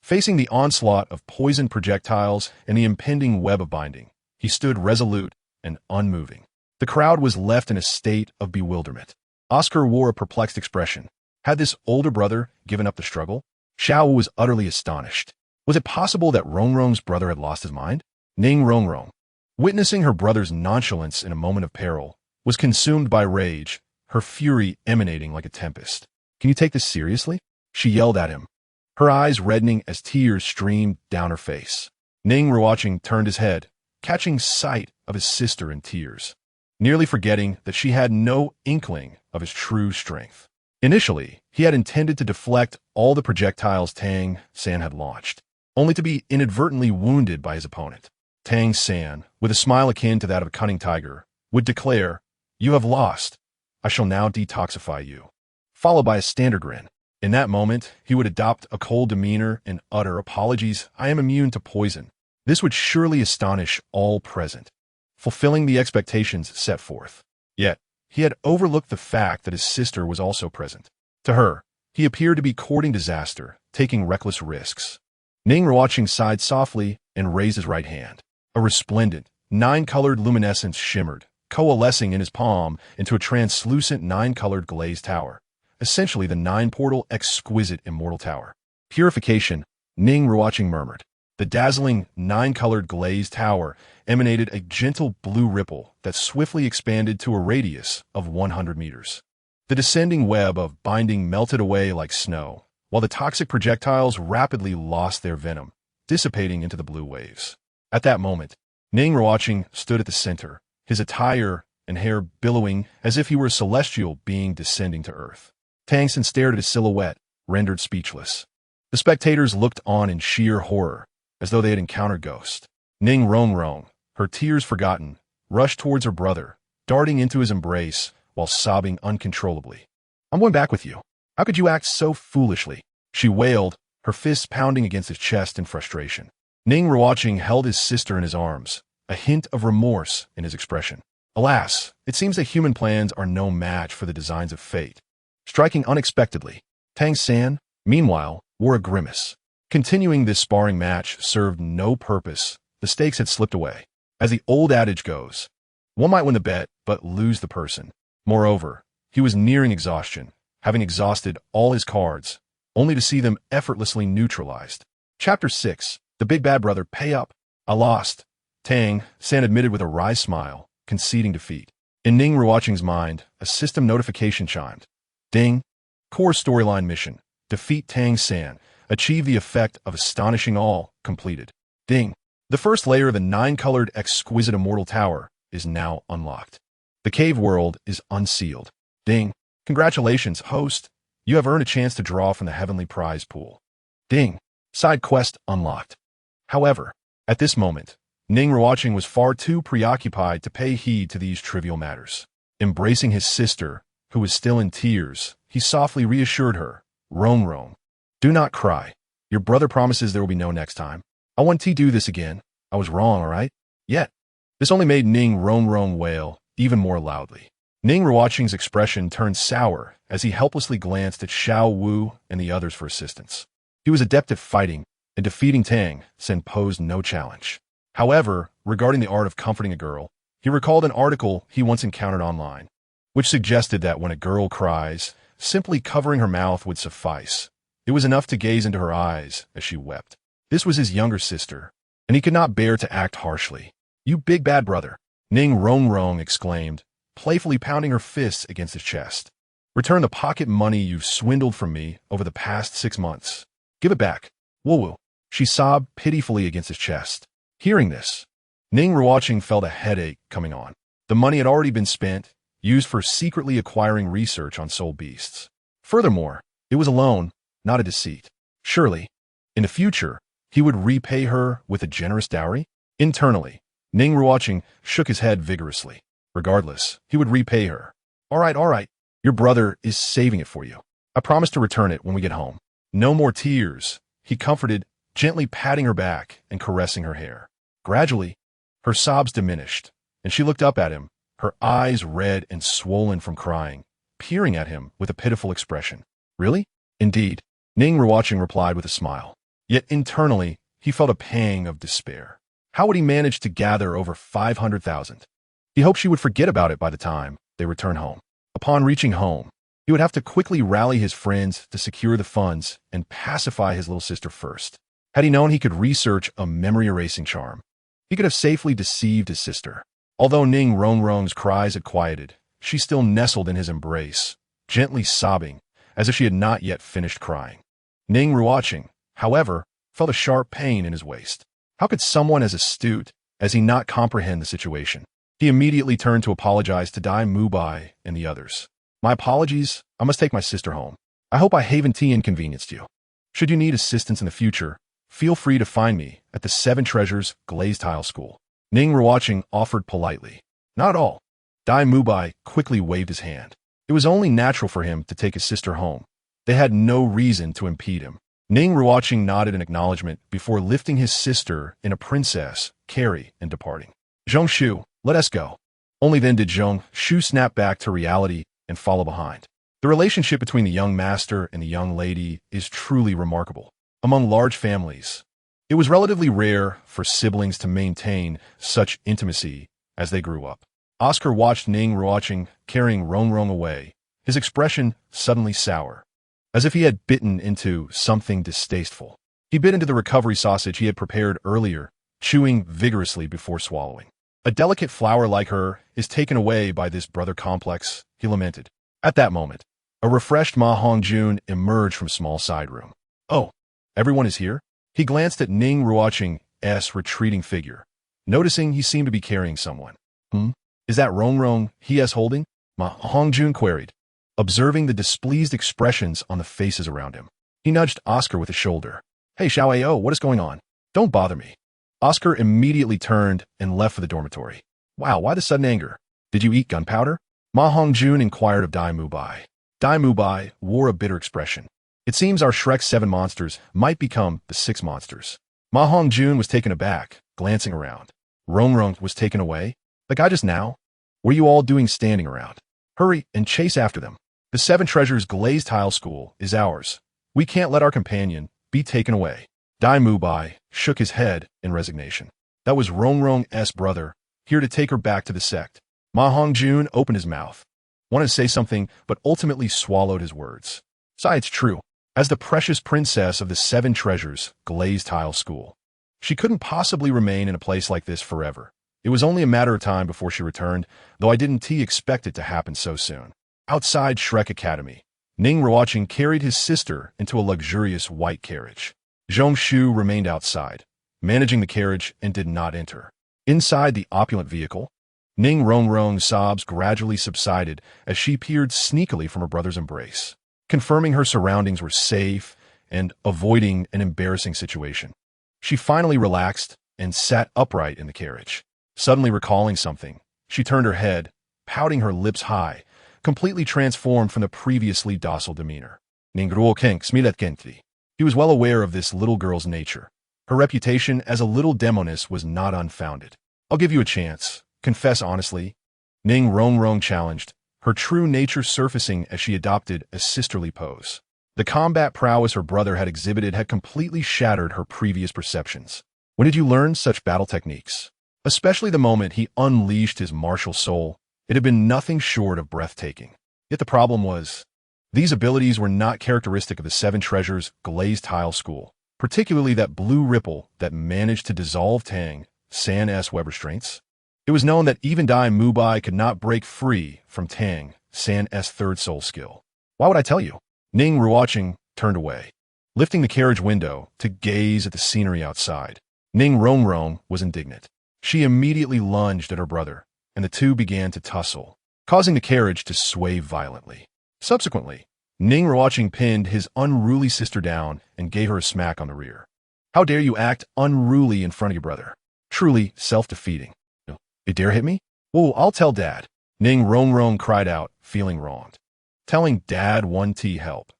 Facing the onslaught of poison projectiles and the impending web of binding, he stood resolute and unmoving. The crowd was left in a state of bewilderment. Oscar wore a perplexed expression. Had this older brother given up the struggle? Xiao Wu was utterly astonished. Was it possible that Ruocheng's brother had lost his mind? Ning Ruochen, witnessing her brother's nonchalance in a moment of peril, was consumed by rage, her fury emanating like a tempest. Can you take this seriously? She yelled at him, her eyes reddening as tears streamed down her face. Ning Ruochen turned his head, catching sight of his sister in tears, nearly forgetting that she had no inkling of his true strength. Initially, he had intended to deflect all the projectiles Tang San had launched, only to be inadvertently wounded by his opponent. Tang San, with a smile akin to that of a cunning tiger, would declare, "You have lost. I shall now detoxify you," followed by a standard grin. In that moment, he would adopt a cold demeanor and utter, "Apologies, I am immune to poison." This would surely astonish all present, fulfilling the expectations set forth. Yet, he had overlooked the fact that his sister was also present. To her, he appeared to be courting disaster, taking reckless risks. Ning Ruochen sighed softly and raised his right hand. A resplendent, nine-colored luminescence shimmered, coalescing in his palm into a translucent nine-colored glazed tower, essentially the nine-portal exquisite immortal tower. Purification, Ning Ruochen murmured. The dazzling, nine-colored glazed tower emanated a gentle blue ripple that swiftly expanded to a radius of 100 meters. The descending web of binding melted away like snow, while the toxic projectiles rapidly lost their venom, dissipating into the blue waves. At that moment, Ning Ruochen stood at the center, his attire and hair billowing as if he were a celestial being descending to earth. Tang San stared at his silhouette, rendered speechless. The spectators looked on in sheer horror, as though they had encountered ghosts. Ning Ruochen, her tears forgotten, rushed towards her brother, darting into his embrace while sobbing uncontrollably. "I'm going back with you. How could you act so foolishly?" she wailed, her fists pounding against his chest in frustration. Ning Ruochen held his sister in his arms, a hint of remorse in his expression. Alas, it seems that human plans are no match for the designs of fate. Striking unexpectedly, Tang San, meanwhile, wore a grimace. Continuing this sparring match served no purpose. The stakes had slipped away. As the old adage goes, one might win the bet, but lose the person. Moreover, he was nearing exhaustion, having exhausted all his cards, only to see them effortlessly neutralized. Chapter 6. The Big Bad Brother, Pay Up. "I lost," Tang San admitted with a wry smile, conceding defeat. In Ning Ruochen's mind, a system notification chimed. Ding. Core storyline mission. Defeat Tang San. Achieve the effect of astonishing all. Completed. Ding. The first layer of the nine-colored exquisite immortal tower is now unlocked. The cave world is unsealed. Ding. Congratulations, host. You have earned a chance to draw from the heavenly prize pool. Ding. Side quest unlocked. However, at this moment, Ning Ruochen was far too preoccupied to pay heed to these trivial matters. Embracing his sister, who was still in tears, he softly reassured her, Ruochen, do not cry. Your brother promises there will be no next time. I want to do this again. I was wrong, all right? Yet, this only made Ning Ruochen wail even more loudly. Ning Ruochen's expression turned sour as he helplessly glanced at Xiao Wu and the others for assistance. He was adept at fighting, and defeating Tang San posed no challenge. However, regarding the art of comforting a girl, he recalled an article he once encountered online, which suggested that when a girl cries, simply covering her mouth would suffice. It was enough to gaze into her eyes as she wept. This was his younger sister, and he could not bear to act harshly. You big bad brother, Ning Ruochen exclaimed, playfully pounding her fists against his chest. Return the pocket money you've swindled from me over the past 6 months. Give it back. Woo-woo. She sobbed pitifully against his chest. Hearing this, Ning Ruochen felt a headache coming on. The money had already been spent, used for secretly acquiring research on soul beasts. Furthermore, it was a loan, not a deceit. Surely, in the future, he would repay her with a generous dowry? Internally, Ning Ruochen shook his head vigorously. Regardless, he would repay her. All right. Your brother is saving it for you. I promise to return it when we get home. No more tears, he comforted, gently patting her back and caressing her hair. Gradually, her sobs diminished, and she looked up at him, her eyes red and swollen from crying, peering at him with a pitiful expression. Really? Indeed, Ning Ruochen replied with a smile. Yet internally, he felt a pang of despair. How would he manage to gather over 500,000? He hoped she would forget about it by the time they returned home. Upon reaching home, he would have to quickly rally his friends to secure the funds and pacify his little sister first. Had he known he could research a memory-erasing charm, he could have safely deceived his sister. Although Ning Ruocheng's cries had quieted, she still nestled in his embrace, gently sobbing, as if she had not yet finished crying. Ning Ruochen, however, felt a sharp pain in his waist. How could someone as astute as he not comprehend the situation? He immediately turned to apologize to Dai Mubai and the others. My apologies, I must take my sister home. I hope I haven't inconvenienced you. Should you need assistance in the future, feel free to find me at the Seven Treasures Glazed Tile School. Ning Ruochen offered politely. Not at all. Dai Mubai quickly waved his hand. It was only natural for him to take his sister home. They had no reason to impede him. Ning Ruochen nodded in acknowledgement before lifting his sister in a princess carry and departing. Zhongshu, let us go. Only then did Zhongshu snap back to reality and follow behind. The relationship between the young master and the young lady is truly remarkable. Among large families, it was relatively rare for siblings to maintain such intimacy as they grew up. Oscar watched Ning Ruochen carrying Rongrong away, his expression suddenly sour, as if he had bitten into something distasteful. He bit into the recovery sausage he had prepared earlier, chewing vigorously before swallowing. A delicate flower like her is taken away by this brother complex, he lamented. At that moment, a refreshed Ma Hongjun emerged from small side room. Oh, everyone is here? He glanced at Ning Ruocheng's retreating figure, noticing he seemed to be carrying someone. Is that Rongrong he is holding? Ma Hongjun queried, observing the displeased expressions on the faces around him. He nudged Oscar with a shoulder. Hey Xiao Ao, what is going on? Don't bother me. Oscar immediately turned and left for the dormitory. Wow, why the sudden anger? Did you eat gunpowder? Ma Hongjun inquired of Dai Mubai. Dai Mubai wore a bitter expression. It seems our Shrek's 7 monsters might become the 6 monsters. Ma Hongjun was taken aback, glancing around. Rongrong was taken away? The guy just now? What are you all doing standing around? Hurry and chase after them. The 7 Treasures Glazed Tile School is ours. We can't let our companion be taken away. Dai Mubai shook his head in resignation. That was Rongrong's brother, here to take her back to the sect. Ma Hongjun opened his mouth, wanted to say something, but ultimately swallowed his words. It's true. As the precious princess of the 7 Treasures Glazed Tile School, she couldn't possibly remain in a place like this forever. It was only a matter of time before she returned, though I didn't expect it to happen so soon. Outside Shrek Academy, Ning Ruochen carried his sister into a luxurious white carriage. Zhongshu remained outside, managing the carriage, and did not enter. Inside the opulent vehicle, Ning Ruocheng's sobs gradually subsided as she peered sneakily from her brother's embrace, confirming her surroundings were safe and avoiding an embarrassing situation. She finally relaxed and sat upright in the carriage. Suddenly recalling something, she turned her head, pouting her lips high, completely transformed from the previously docile demeanor. Ning Ruochen. He was well aware of this little girl's nature. Her reputation as a little demoness was not unfounded. I'll give you a chance. Confess honestly. Ning Ruocheng challenged, her true nature surfacing as she adopted a sisterly pose. The combat prowess her brother had exhibited had completely shattered her previous perceptions. When did you learn such battle techniques? Especially the moment he unleashed his martial soul, it had been nothing short of breathtaking. Yet the problem was, these abilities were not characteristic of the 7 Treasures Glazed Tile School, particularly that blue ripple that managed to dissolve Tang San's web restraints. It was known that even Dai Mubai could not break free from Tang San's third soul skill. Why would I tell you? Ning Ruochen turned away, lifting the carriage window to gaze at the scenery outside. Ning Ruocheng was indignant. She immediately lunged at her brother, and the two began to tussle. causing the carriage to sway violently. Subsequently, Ning Ruochen pinned his unruly sister down and gave her a smack on the rear. How dare you act unruly in front of your brother? Truly self-defeating. You dare hit me? Whoa, I'll tell Dad. Ning Ruochen cried out, feeling wronged. Telling Dad 1T help.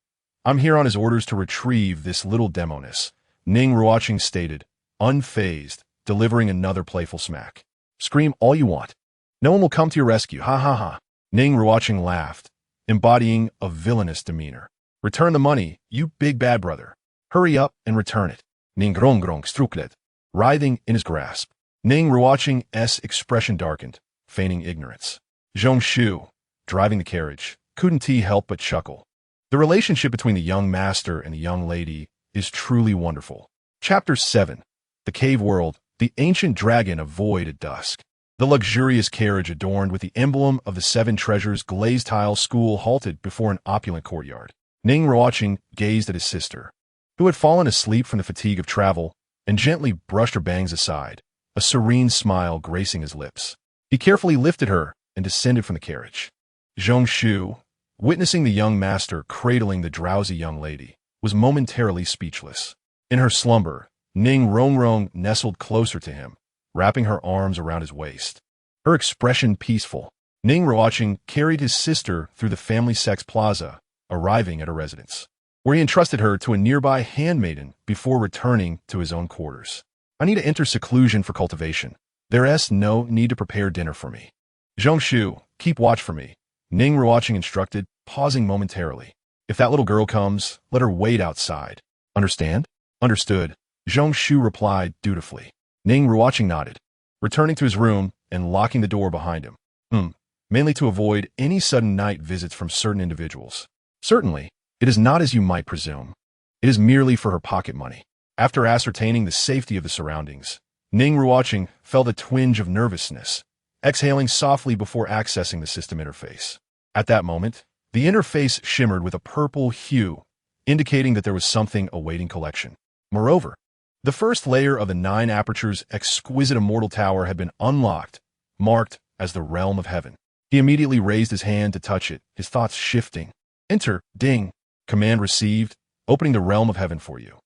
I'm here on his orders to retrieve this little demoness, Ning Ruochen stated, unfazed, delivering another playful smack. Scream all you want. No one will come to your rescue, ha ha ha. Ning Ruochen laughed, embodying a villainous demeanor. Return the money, you big bad brother. Hurry up and return it. Ning Ruochen struklet, writhing in his grasp. Ning Ruochen's expression darkened, feigning ignorance. Zhongshu, driving the carriage, couldn't he help but chuckle. The relationship between the young master and the young lady is truly wonderful. Chapter 7. The Cave World, the Ancient Dragon of Void at Dusk. The luxurious carriage adorned with the emblem of the Seven Treasures glazed tile school halted before an opulent courtyard. Ning Ruochen gazed at his sister, who had fallen asleep from the fatigue of travel, and gently brushed her bangs aside, a serene smile gracing his lips. He carefully lifted her and descended from the carriage. Zhongshu, witnessing the young master cradling the drowsy young lady, was momentarily speechless. In her slumber, Ning Ruochen nestled closer to him, wrapping her arms around his waist. Her expression peaceful. Ning Ruochen carried his sister through the family sex plaza, arriving at her residence, where he entrusted her to a nearby handmaiden before returning to his own quarters. I need to enter seclusion for cultivation. There's no need to prepare dinner for me. Zhongshu, keep watch for me, Ning Ruochen instructed, pausing momentarily. If that little girl comes, let her wait outside. Understand? Understood, Zhongshu replied dutifully. Ning Ruochen nodded, returning to his room and locking the door behind him. Mainly to avoid any sudden night visits from certain individuals. Certainly, it is not as you might presume. It is merely for her pocket money. After ascertaining the safety of the surroundings, Ning Ruochen felt a twinge of nervousness, exhaling softly before accessing the system interface. At that moment, the interface shimmered with a purple hue, indicating that there was something awaiting collection. Moreover, the first layer of the Nine-Aperture's Exquisite Immortal Tower had been unlocked, marked as the Realm of Heaven. He immediately raised his hand to touch it, his thoughts shifting. Enter, ding. Command received, opening the Realm of Heaven for you.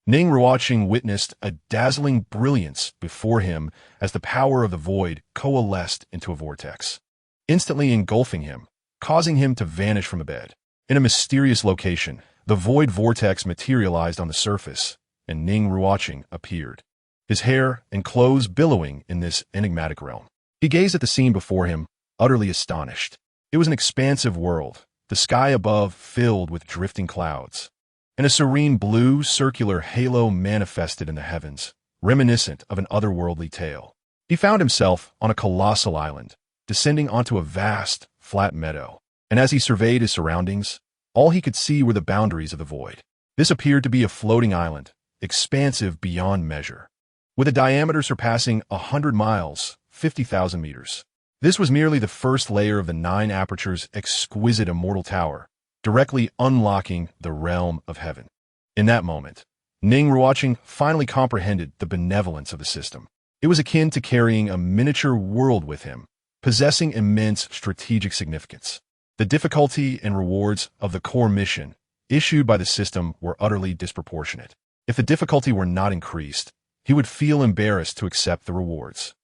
Ning Ruochen witnessed a dazzling brilliance before him as the power of the void coalesced into a vortex, instantly engulfing him, causing him to vanish from the bed. In a mysterious location, the void vortex materialized on the surface, and Ning Ruochen appeared, his hair and clothes billowing in this enigmatic realm. He gazed at the scene before him, utterly astonished. It was an expansive world, the sky above filled with drifting clouds, and a serene blue circular halo manifested in the heavens, reminiscent of an otherworldly tale. He found himself on a colossal island, descending onto a vast, flat meadow, and as he surveyed his surroundings, all he could see were the boundaries of the void. This appeared to be a floating island, expansive beyond measure, with a diameter surpassing 100 miles, 50,000 meters. This was merely the first layer of the Nine-Aperture's Exquisite Immortal Tower, directly unlocking the Realm of Heaven. In that moment, Ning Ruochen finally comprehended the benevolence of the system. It was akin to carrying a miniature world with him, possessing immense strategic significance. The difficulty and rewards of the core mission issued by the system were utterly disproportionate. If the difficulty were not increased, he would feel embarrassed to accept the rewards.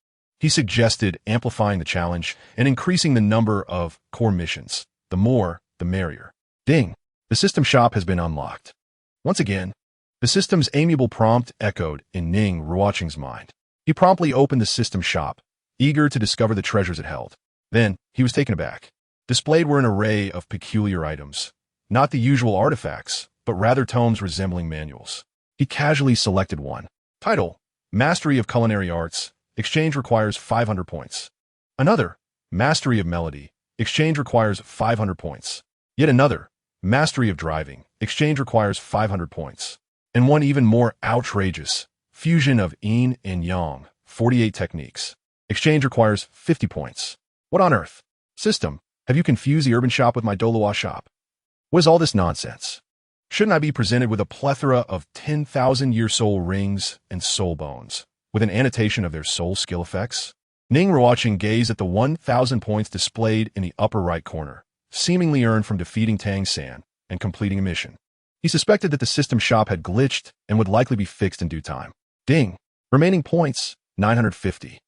He suggested amplifying the challenge and increasing the number of core missions. The more, the merrier. Ding! The system shop has been unlocked. Once again, the system's amiable prompt echoed in Ning Ruochen's mind. He promptly opened the system shop, eager to discover the treasures it held. Then, he was taken aback. Displayed were an array of peculiar items, not the usual artifacts, but rather tomes resembling manuals. He casually selected one. Title: Mastery of Culinary Arts. Exchange requires 500 points. Another: Mastery of Melody. Exchange requires 500 points. Yet another: Mastery of Driving. Exchange requires 500 points. And one even more outrageous: Fusion of Yin and Yang. 48 techniques. Exchange requires 50 points. What on earth? System, have you confused the urban shop with my Douluo shop? What is all this nonsense? Shouldn't I be presented with a plethora of 10,000-year soul rings and soul bones, with an annotation of their soul skill effects? Ning Ruochen gazed at the 1,000 points displayed in the upper right corner, seemingly earned from defeating Tang San and completing a mission. He suspected that the system shop had glitched and would likely be fixed in due time. Ding. Remaining points, 950.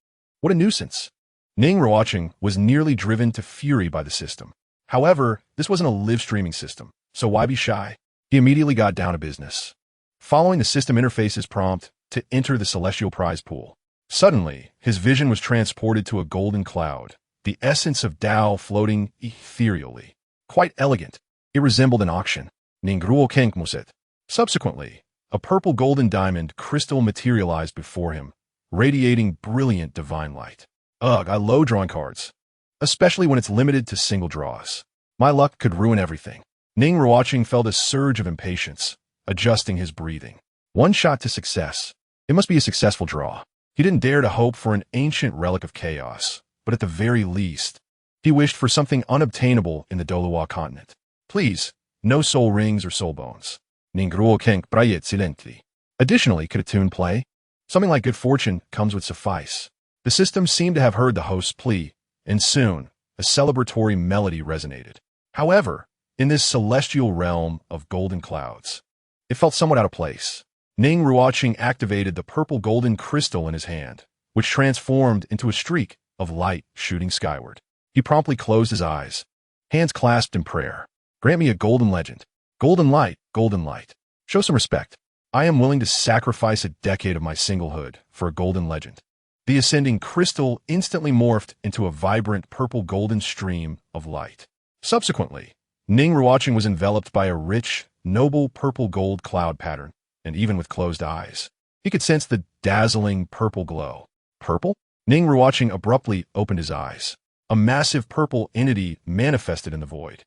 What a nuisance. Ning Ruochen was nearly driven to fury by the system. However, this wasn't a live streaming system, so why be shy? He immediately got down to business. Following the system interface's prompt to enter the celestial prize pool, suddenly, his vision was transported to a golden cloud, the essence of Tao floating ethereally. Quite elegant. It resembled an auction. Ning Ruochen muset. Subsequently, a purple golden diamond crystal materialized before him, radiating brilliant divine light. Ugh, I loathe drawing cards, especially when it's limited to single draws. My luck could ruin everything. Ning Ruochen felt a surge of impatience, adjusting his breathing. One shot to success. It must be a successful draw. He didn't dare to hope for an ancient relic of chaos, but at the very least, he wished for something unobtainable in the Douluo continent. Please, no soul rings or soul bones. Ning Ruochen brayet silently. Additionally, could a tune play? Something like good fortune comes would suffice. The system seemed to have heard the host's plea, and soon, a celebratory melody resonated. However, in this celestial realm of golden clouds, it felt somewhat out of place. Ning Ruochen activated the purple golden crystal in his hand, which transformed into a streak of light shooting skyward. He promptly closed his eyes, hands clasped in prayer. Grant me a golden legend. Golden light, golden light. Show some respect. I am willing to sacrifice a decade of my singlehood for a golden legend. The ascending crystal instantly morphed into a vibrant purple golden stream of light. Subsequently, Ning Ruochen was enveloped by a rich, noble purple gold cloud pattern, and even with closed eyes, he could sense the dazzling purple glow. Purple? Ning Ruochen abruptly opened his eyes. A massive purple entity manifested in the void.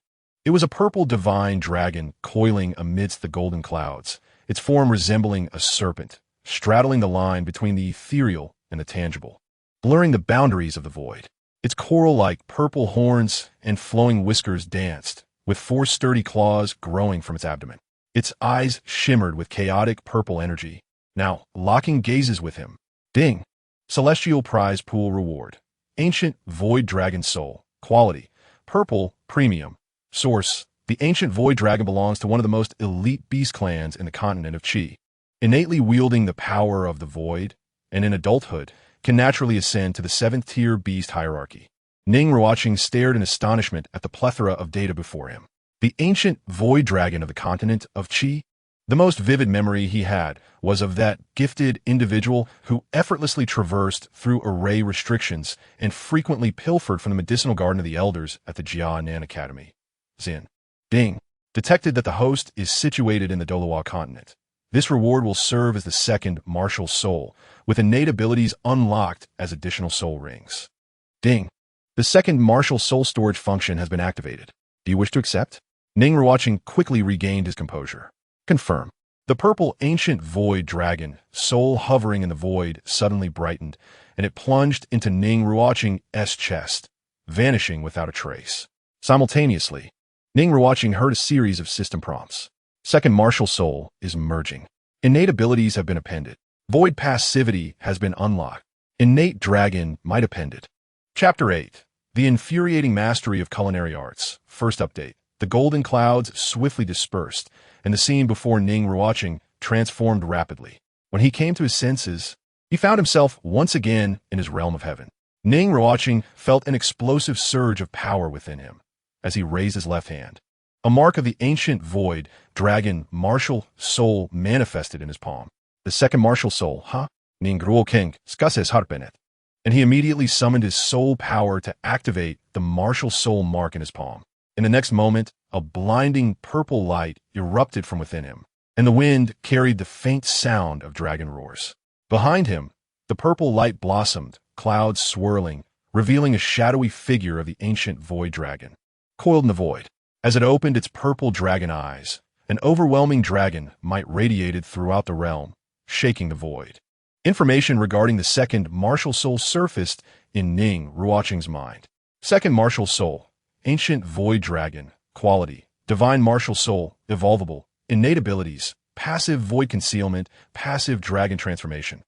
It was a purple divine dragon coiling amidst the golden clouds, its form resembling a serpent, straddling the line between the ethereal and the tangible, blurring the boundaries of the void. Its coral-like purple horns and flowing whiskers danced, with 4 sturdy claws growing from its abdomen. Its eyes shimmered with chaotic purple energy, now locking gazes with him. Ding! Celestial Prize Pool Reward. Ancient Void Dragon Soul. Quality. Purple. Premium. Source. The ancient Void Dragon belongs to one of the most elite beast clans in the continent of Qi. Innately wielding the power of the void, and in adulthood, can naturally ascend to the 7th-tier beast hierarchy. Ning Ruochen stared in astonishment at the plethora of data before him. The ancient Void Dragon of the continent of Qi. The most vivid memory he had was of that gifted individual who effortlessly traversed through array restrictions and frequently pilfered from the medicinal garden of the elders at the Jianan Academy. Xin. Ding. Detected that the host is situated in the Douluo continent. This reward will serve as the 2nd martial soul, with innate abilities unlocked as additional soul rings. Ding. The 2nd martial soul storage function has been activated. Do you wish to accept? Ning Ruochen quickly regained his composure. Confirm. The purple ancient void dragon, soul hovering in the void, suddenly brightened, and it plunged into Ning Ruochen's chest, vanishing without a trace. Simultaneously, Ning Ruochen heard a series of system prompts. 2nd martial soul is merging. Innate abilities have been appended. Void passivity has been unlocked. Innate dragon might appended. Chapter 8. The infuriating mastery of culinary arts. First update. The golden clouds swiftly dispersed, and the scene before Ning Ruochen transformed rapidly. When he came to his senses, he found himself once again in his realm of heaven. Ning Ruochen felt an explosive surge of power within him as he raised his left hand. A mark of the ancient void dragon martial soul manifested in his palm. The 2nd martial soul, Ning Ruochen, skases harpenet. And he immediately summoned his soul power to activate the martial soul mark in his palm. In the next moment, a blinding purple light erupted from within him, and the wind carried the faint sound of dragon roars. Behind him, the purple light blossomed, clouds swirling, revealing a shadowy figure of the ancient void dragon, coiled in the void. As it opened its purple dragon eyes, an overwhelming dragon might radiated throughout the realm, shaking the void. Information regarding the 2nd martial soul surfaced in Ning Ruochen's mind. 2nd martial soul. Ancient Void Dragon. Quality. Divine Martial Soul. Evolvable. Innate abilities. Passive Void Concealment. Passive Dragon Transformation.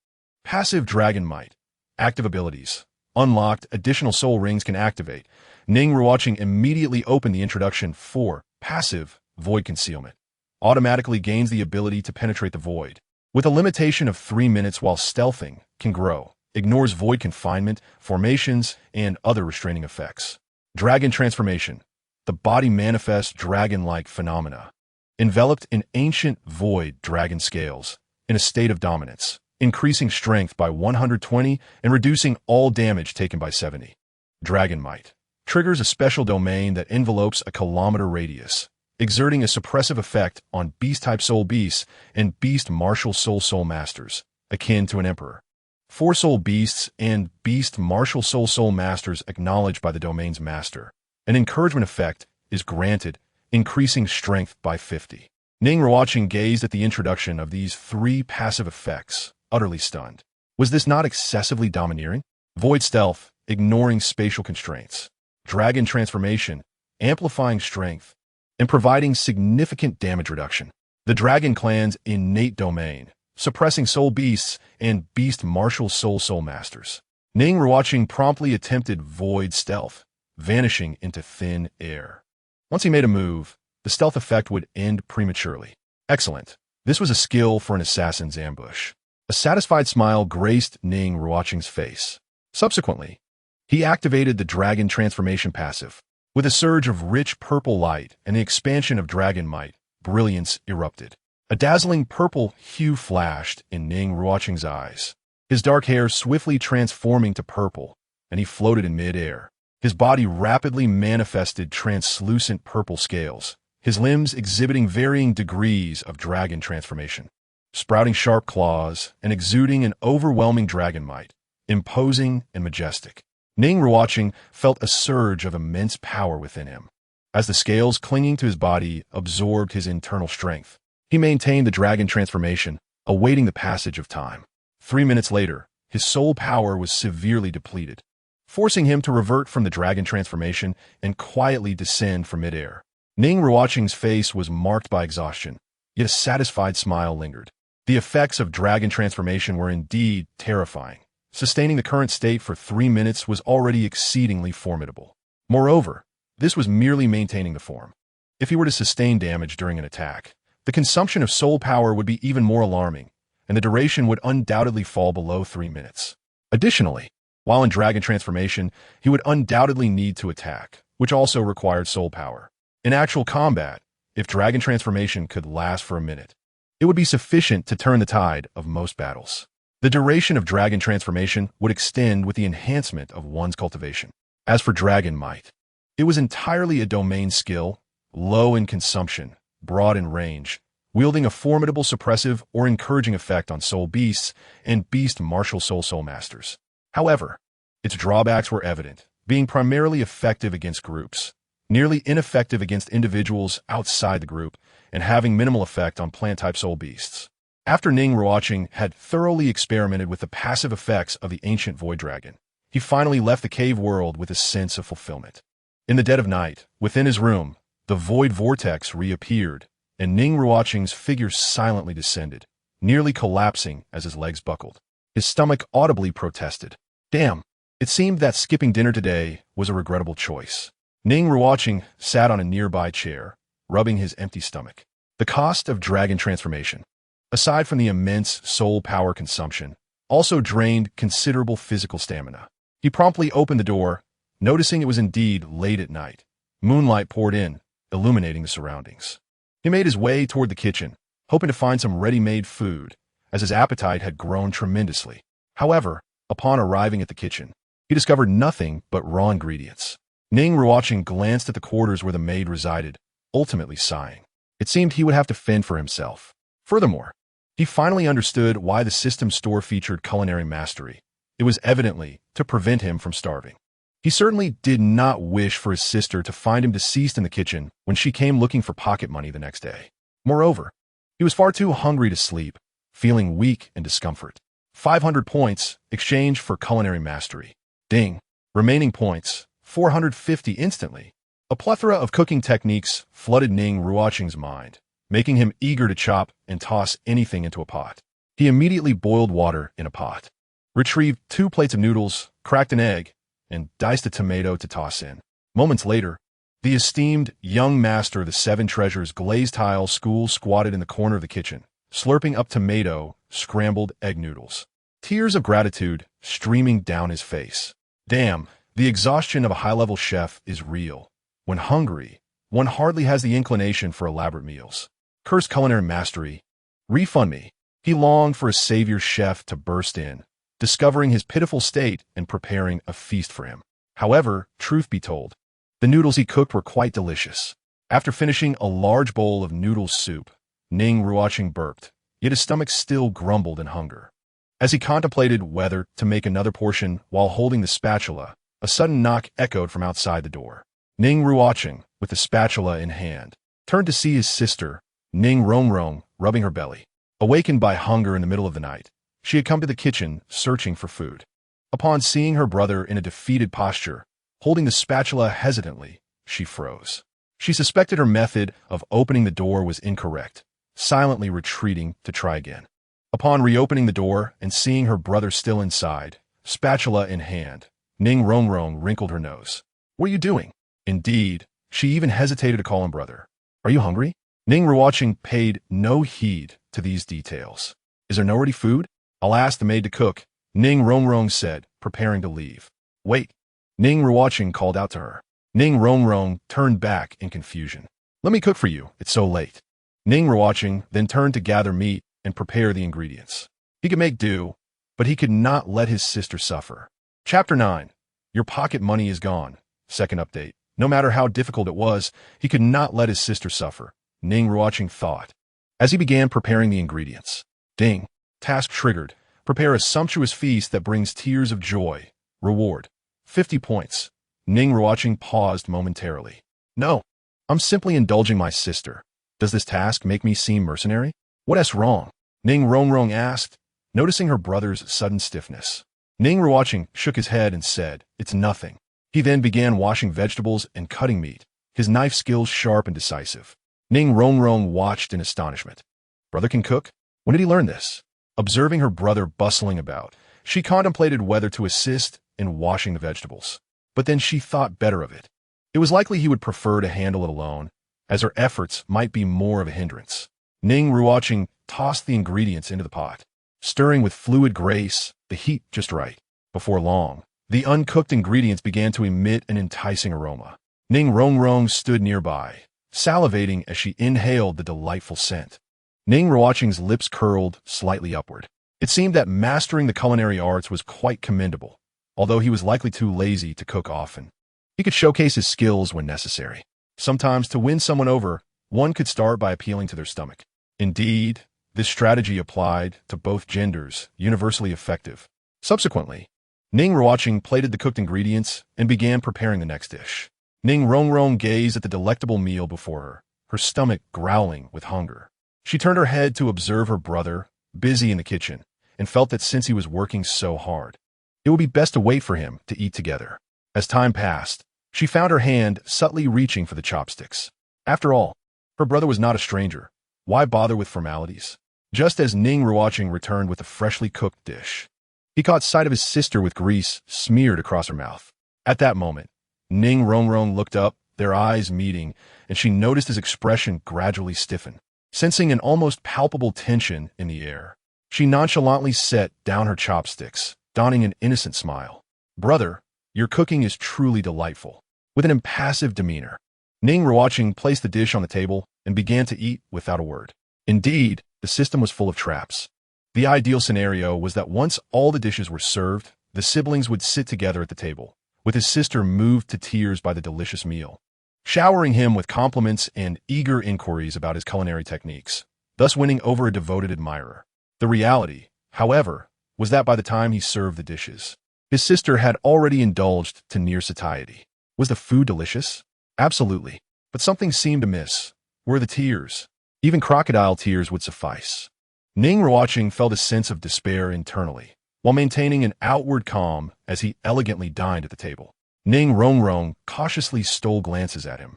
Passive Dragon Might. Active abilities. Unlocked, additional soul rings can activate. Ning Ruochen immediately opened the introduction for passive void concealment. Automatically gains the ability to penetrate the void. With a limitation of 3 minutes while stealthing, can grow. Ignores void confinement, formations, and other restraining effects. Dragon transformation. The body manifests dragon-like phenomena. Enveloped in ancient void dragon scales, in a state of dominance, increasing strength by 120 and reducing all damage taken by 70. Dragon might. Triggers a special domain that envelopes a kilometer radius, exerting a suppressive effect on beast-type soul beasts and beast martial soul masters, akin to an emperor. 4 soul beasts and beast martial soul masters acknowledged by the domain's master. An encouragement effect is granted, increasing strength by 50. Ning Ruochen gazed at the introduction of these 3 passive effects, utterly stunned. Was this not excessively domineering? Void stealth, ignoring spatial constraints. Dragon transformation, amplifying strength, and providing significant damage reduction. The Dragon Clan's innate domain, suppressing soul beasts and beast martial soul masters. Ning Ruochen promptly attempted void stealth, vanishing into thin air. Once he made a move, the stealth effect would end prematurely. Excellent. This was a skill for an assassin's ambush. A satisfied smile graced Ning Ruochen's face. Subsequently, he activated the Dragon Transformation passive. With a surge of rich purple light and the expansion of dragon might, brilliance erupted. A dazzling purple hue flashed in Ning Ruochen's eyes. His dark hair swiftly transforming to purple, and he floated in mid-air. His body rapidly manifested translucent purple scales, his limbs exhibiting varying degrees of dragon transformation. Sprouting sharp claws and exuding an overwhelming dragon might, imposing and majestic. Ning Ruochen felt a surge of immense power within him. As the scales clinging to his body absorbed his internal strength, he maintained the dragon transformation, awaiting the passage of time. 3 minutes later, his soul power was severely depleted, forcing him to revert from the dragon transformation and quietly descend from midair. Ning Ruochen's face was marked by exhaustion, yet a satisfied smile lingered. The effects of dragon transformation were indeed terrifying. Sustaining the current state for 3 minutes was already exceedingly formidable. Moreover, this was merely maintaining the form. If he were to sustain damage during an attack, the consumption of soul power would be even more alarming, and the duration would undoubtedly fall below 3 minutes. Additionally, while in dragon transformation, he would undoubtedly need to attack, which also required soul power. In actual combat, if dragon transformation could last for a minute, it would be sufficient to turn the tide of most battles. The duration of dragon transformation would extend with the enhancement of one's cultivation. As for dragon might, it was entirely a domain skill, low in consumption, broad in range, wielding a formidable suppressive or encouraging effect on soul beasts and beast martial soul masters. However, its drawbacks were evident, being primarily effective against groups, nearly ineffective against individuals outside the group, and having minimal effect on plant-type soul beasts. After Ning Ruochen had thoroughly experimented with the passive effects of the ancient void dragon, he finally left the cave world with a sense of fulfillment. In the dead of night, within his room, the void vortex reappeared, and Ning Ruochen's figure silently descended, nearly collapsing as his legs buckled. His stomach audibly protested. Damn, it seemed that skipping dinner today was a regrettable choice. Ning Ruochen sat on a nearby chair, rubbing his empty stomach. The cost of dragon transformation, aside from the immense soul power consumption, also drained considerable physical stamina. He promptly opened the door, noticing it was indeed late at night. Moonlight poured in, illuminating the surroundings. He made his way toward the kitchen, hoping to find some ready-made food, as his appetite had grown tremendously. However, upon arriving at the kitchen, he discovered nothing but raw ingredients. Ning Ruochen glanced at the quarters where the maid resided, ultimately sighing. It seemed he would have to fend for himself. Furthermore, he finally understood why the system store featured culinary mastery. It was evidently to prevent him from starving. He certainly did not wish for his sister to find him deceased in the kitchen when she came looking for pocket money the next day. Moreover, he was far too hungry to sleep, feeling weak and discomfort. 500 points exchanged for culinary mastery. Ding. Remaining points, 450 instantly. A plethora of cooking techniques flooded Ning Ruochen's mind, making him eager to chop and toss anything into a pot. He immediately boiled water in a pot, retrieved 2 plates of noodles, cracked an egg, and diced a tomato to toss in. Moments later, the esteemed young master of the 7 treasures glazed tile school squatted in the corner of the kitchen, slurping up tomato, scrambled egg noodles. Tears of gratitude streaming down his face. Damn, the exhaustion of a high-level chef is real. When hungry, one hardly has the inclination for elaborate meals. Curse culinary mastery. Refund me. He longed for a savior chef to burst in, discovering his pitiful state and preparing a feast for him. However, truth be told, the noodles he cooked were quite delicious. After finishing a large bowl of noodle soup, Ning Ruochen burped, yet his stomach still grumbled in hunger. As he contemplated whether to make another portion while holding the spatula, a sudden knock echoed from outside the door. Ning Ruochen, with the spatula in hand, turned to see his sister, Ning Ruochen, rubbing her belly. Awakened by hunger in the middle of the night, she had come to the kitchen, searching for food. Upon seeing her brother in a defeated posture, holding the spatula hesitantly, she froze. She suspected her method of opening the door was incorrect, silently retreating to try again. Upon reopening the door and seeing her brother still inside, spatula in hand, Ning Ruochen wrinkled her nose. "What are you doing?" Indeed, she even hesitated to call him brother. "Are you hungry?" Ning Ruochen paid no heed to these details. "Is there no ready food? I'll ask the maid to cook," Ning Ruochen said, preparing to leave. "Wait," Ning Ruochen called out to her. Ning Ruochen turned back in confusion. "Let me cook for you, it's so late." Ning Ruochen then turned to gather meat and prepare the ingredients. He could make do, but he could not let his sister suffer. Chapter 9. Your pocket money is gone. Second update. No matter how difficult it was, he could not let his sister suffer, Ning Ruochen thought. As he began preparing the ingredients. Ding. Task triggered. Prepare a sumptuous feast that brings tears of joy. Reward. 50 points. Ning Ruochen paused momentarily. "No. I'm simply indulging my sister. Does this task make me seem mercenary? What's wrong?" Ning Ruochen asked, noticing her brother's sudden stiffness. Ning Ruochen shook his head and said, "It's nothing." He then began washing vegetables and cutting meat, his knife skills sharp and decisive. Ning Ruochen watched in astonishment. Brother can cook? When did he learn this? Observing her brother bustling about, she contemplated whether to assist in washing the vegetables. But then she thought better of it. It was likely he would prefer to handle it alone, as her efforts might be more of a hindrance. Ning Ruochen tossed the ingredients into the pot, stirring with fluid grace, the heat just right. Before long, the uncooked ingredients began to emit an enticing aroma. Ning Ruochen stood nearby, salivating as she inhaled the delightful scent. Ning Ruochen's lips curled slightly upward. It seemed that mastering the culinary arts was quite commendable, although he was likely too lazy to cook often. He could showcase his skills when necessary. Sometimes to win someone over, one could start by appealing to their stomach. Indeed, this strategy applied to both genders, universally effective. Subsequently, Ning Ruochen plated the cooked ingredients and began preparing the next dish. Ning Ruochen gazed at the delectable meal before her stomach growling with hunger. She turned her head to observe her brother, busy in the kitchen, and felt that since he was working so hard, it would be best to wait for him to eat together. As time passed, she found her hand subtly reaching for the chopsticks. After all, her brother was not a stranger. Why bother with formalities? Just as Ning Ruochen returned with a freshly cooked dish, he caught sight of his sister with grease smeared across her mouth. At that moment, Ning Ruochen looked up, their eyes meeting, and she noticed his expression gradually stiffen. Sensing an almost palpable tension in the air, she nonchalantly set down her chopsticks, donning an innocent smile. "Brother, your cooking is truly delightful." With an impassive demeanor, Ning Ruochen placed the dish on the table and began to eat without a word. Indeed, the system was full of traps. The ideal scenario was that once all the dishes were served, the siblings would sit together at the table, with his sister moved to tears by the delicious meal, showering him with compliments and eager inquiries about his culinary techniques, thus winning over a devoted admirer. The reality, however, was that by the time he served the dishes, his sister had already indulged to near satiety. Was the food delicious? Absolutely. But something seemed amiss. Were the tears? Even crocodile tears would suffice. Ning Ruochen felt a sense of despair internally, while maintaining an outward calm as he elegantly dined at the table. Ning Ruochen cautiously stole glances at him,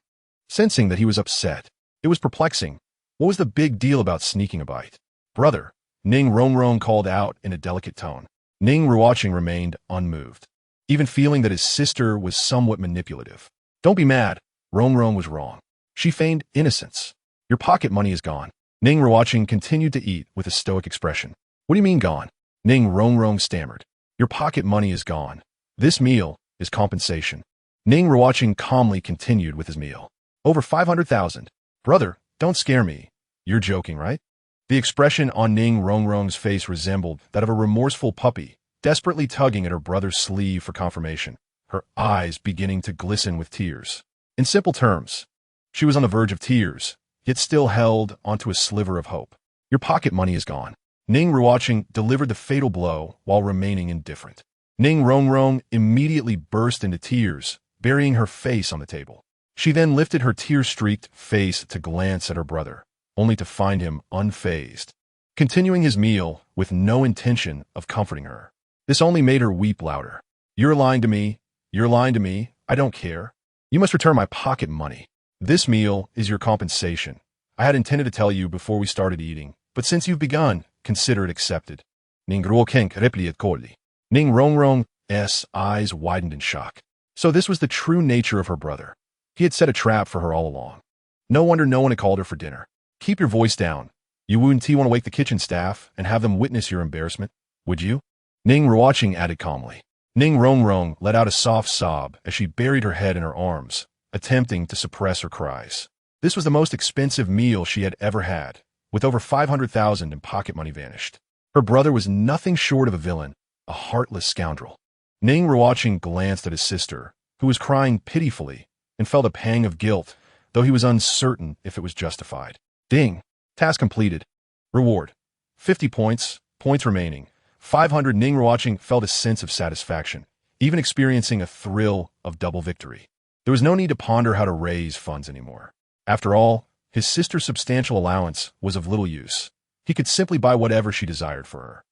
sensing that he was upset. It was perplexing. What was the big deal about sneaking a bite? "Brother," Ning Ruochen called out in a delicate tone. Ning Ruochen remained unmoved. even feeling that his sister was somewhat manipulative. Don't be mad. Ruocheng was wrong. She feigned innocence. Your pocket money is gone. Ning Ruochen continued to eat with a stoic expression. What do you mean gone? Ning Ruocheng stammered. Your pocket money is gone. This meal is compensation. Ning Ruochen calmly continued with his meal. Over 500,000. Brother, don't scare me. You're joking, right? The expression on Ning Ruocheng's face resembled that of a remorseful puppy, desperately tugging at her brother's sleeve for confirmation, her eyes beginning to glisten with tears. In simple terms, she was on the verge of tears, yet still held onto a sliver of hope. Your pocket money is gone. Ning Ruochen delivered the fatal blow while remaining indifferent. Ning Ruocheng immediately burst into tears, burying her face on the table. She then lifted her tear-streaked face to glance at her brother, only to find him unfazed, continuing his meal with no intention of comforting her. This only made her weep louder. You're lying to me. You're lying to me. I don't care. You must return my pocket money. This meal is your compensation. I had intended to tell you before we started eating, but since you've begun, consider it accepted. Ning Ruochen replied coldly. Ning Ruocheng's eyes widened in shock. So this was the true nature of her brother. He had set a trap for her all along. No wonder no one had called her for dinner. Keep your voice down. You wouldn't want to wake the kitchen staff and have them witness your embarrassment, would you? Ning Ruochen added calmly. Ning Ruocheng let out a soft sob as she buried her head in her arms, attempting to suppress her cries. This was the most expensive meal she had ever had, with over 500,000 in pocket money vanished. Her brother was nothing short of a villain, a heartless scoundrel. Ning Ruochen glanced at his sister, who was crying pitifully, and felt a pang of guilt, though he was uncertain if it was justified. Ding. Task completed. Reward. 50 points, points remaining. 500. Ning Ruochen felt a sense of satisfaction, even experiencing a thrill of double victory. There was no need to ponder how to raise funds anymore. After all, his sister's substantial allowance was of little use. He could simply buy whatever she desired for her.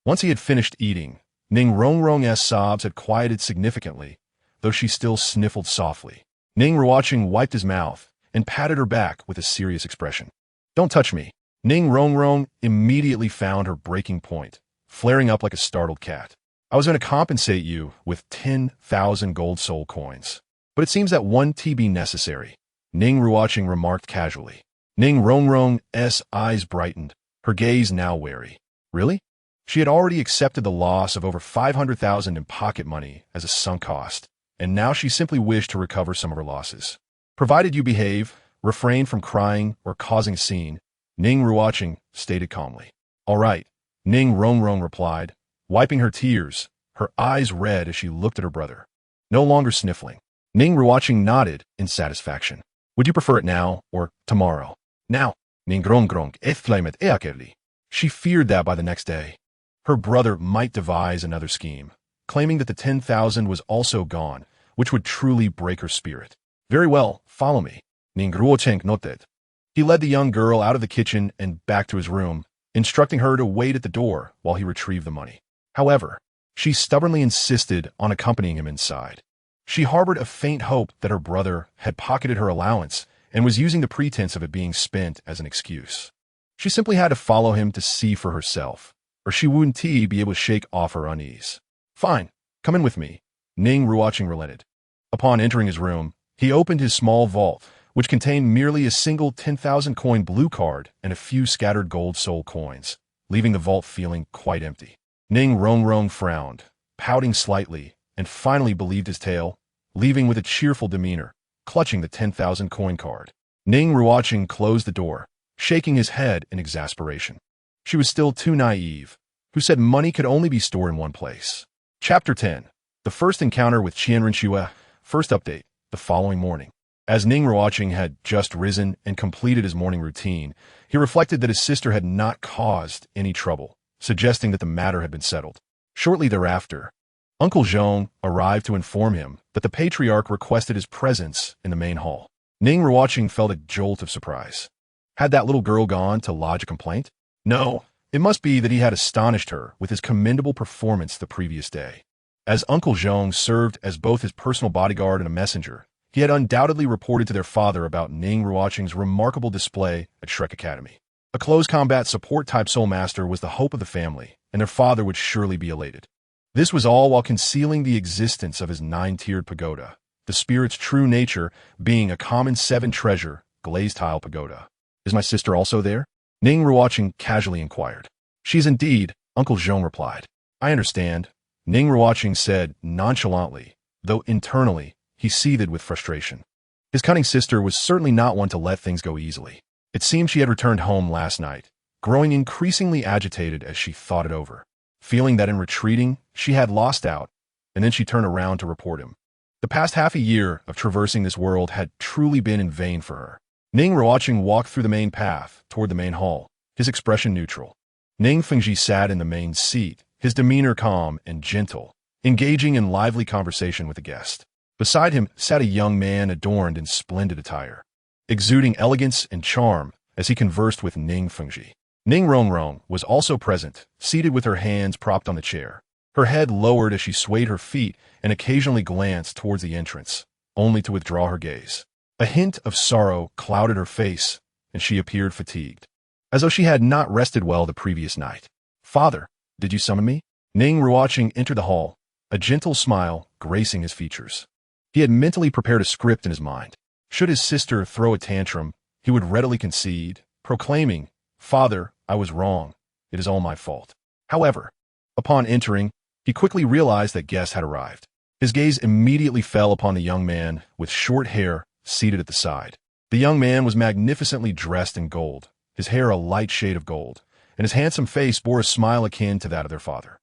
Once he had finished eating, Ning Ruocheng's sobs had quieted significantly, though she still sniffled softly. Ning Ruochen wiped his mouth and patted her back with a serious expression. Don't touch me. Ning Ruocheng immediately found her breaking point, flaring up like a startled cat. I was going to compensate you with 10,000 gold soul coins. But it seems that 1 TB necessary, Ning Ruochen remarked casually. Ning Ruocheng's eyes brightened, her gaze now wary. Really? She had already accepted the loss of over 500,000 in pocket money as a sunk cost, and now she simply wished to recover some of her losses. Provided you behave, refrain from crying or causing a scene, Ning Ruochen stated calmly. All right, Ning Ruocheng replied, wiping her tears, her eyes red as she looked at her brother. No longer sniffling. Ning Ruochen nodded in satisfaction. Would you prefer it now or tomorrow? Now. Ning Ruocheng exclaimed eagerly. She feared that by the next day, her brother might devise another scheme, claiming that the 10,000 was also gone, which would truly break her spirit. Very well, follow me. Ning Ruochen nodded. He led the young girl out of the kitchen and back to his room, instructing her to wait at the door while he retrieved the money. However, she stubbornly insisted on accompanying him inside. She harbored a faint hope that her brother had pocketed her allowance and was using the pretense of it being spent as an excuse. She simply had to follow him to see for herself, or she wouldn't be able to shake off her unease. Fine, come in with me. Ning Ruochen relented. Upon entering his room, he opened his small vault, which contained merely a single 10,000 coin blue card and a few scattered gold soul coins, leaving the vault feeling quite empty. Ning Ruocheng frowned, pouting slightly, and finally believed his tale, leaving with a cheerful demeanor, clutching the 10,000 coin card. Ning Ruochen closed the door, shaking his head in exasperation. She was still too naive, who said money could only be stored in one place. Chapter 10. The First Encounter with Qian Renxue. First update, the following morning. As Ning Ruochen had just risen and completed his morning routine, he reflected that his sister had not caused any trouble, suggesting that the matter had been settled. Shortly thereafter, Uncle Zhong arrived to inform him that the patriarch requested his presence in the main hall. Ning Ruochen felt a jolt of surprise. Had that little girl gone to lodge a complaint? No, it must be that he had astonished her with his commendable performance the previous day. As Uncle Zhong served as both his personal bodyguard and a messenger, he had undoubtedly reported to their father about Ning Ruochen's remarkable display at Shrek Academy. A close combat support-type soul master was the hope of the family, and their father would surely be elated. This was all while concealing the existence of his 9-tiered pagoda, the spirit's true nature being a common 7-treasure, glazed tile pagoda. Is my sister also there? Ning Ruochen casually inquired. She's indeed, Uncle Zhong replied. I understand, Ning Ruochen said nonchalantly, though internally, he seethed with frustration. His cunning sister was certainly not one to let things go easily. It seemed she had returned home last night, growing increasingly agitated as she thought it over, feeling that in retreating, she had lost out, and then she turned around to report him. The past half a year of traversing this world had truly been in vain for her. Ning Ruochen walked through the main path toward the main hall, his expression neutral. Ning Fengji sat in the main seat, his demeanor calm and gentle, engaging in lively conversation with the guest. Beside him sat a young man adorned in splendid attire, exuding elegance and charm as he conversed with Ning Fengji. Ning Ruochen was also present, seated with her hands propped on the chair, her head lowered as she swayed her feet and occasionally glanced towards the entrance, only to withdraw her gaze. A hint of sorrow clouded her face, and she appeared fatigued, as though she had not rested well the previous night. Father, did you summon me? Ning Ruochen entered the hall, a gentle smile gracing his features. He had mentally prepared a script in his mind. Should his sister throw a tantrum, he would readily concede, proclaiming, Father, I was wrong. It is all my fault. However, upon entering, he quickly realized that guests had arrived. His gaze immediately fell upon the young man with short hair seated at the side. The young man was magnificently dressed in gold, his hair a light shade of gold, and his handsome face bore a smile akin to that of their father.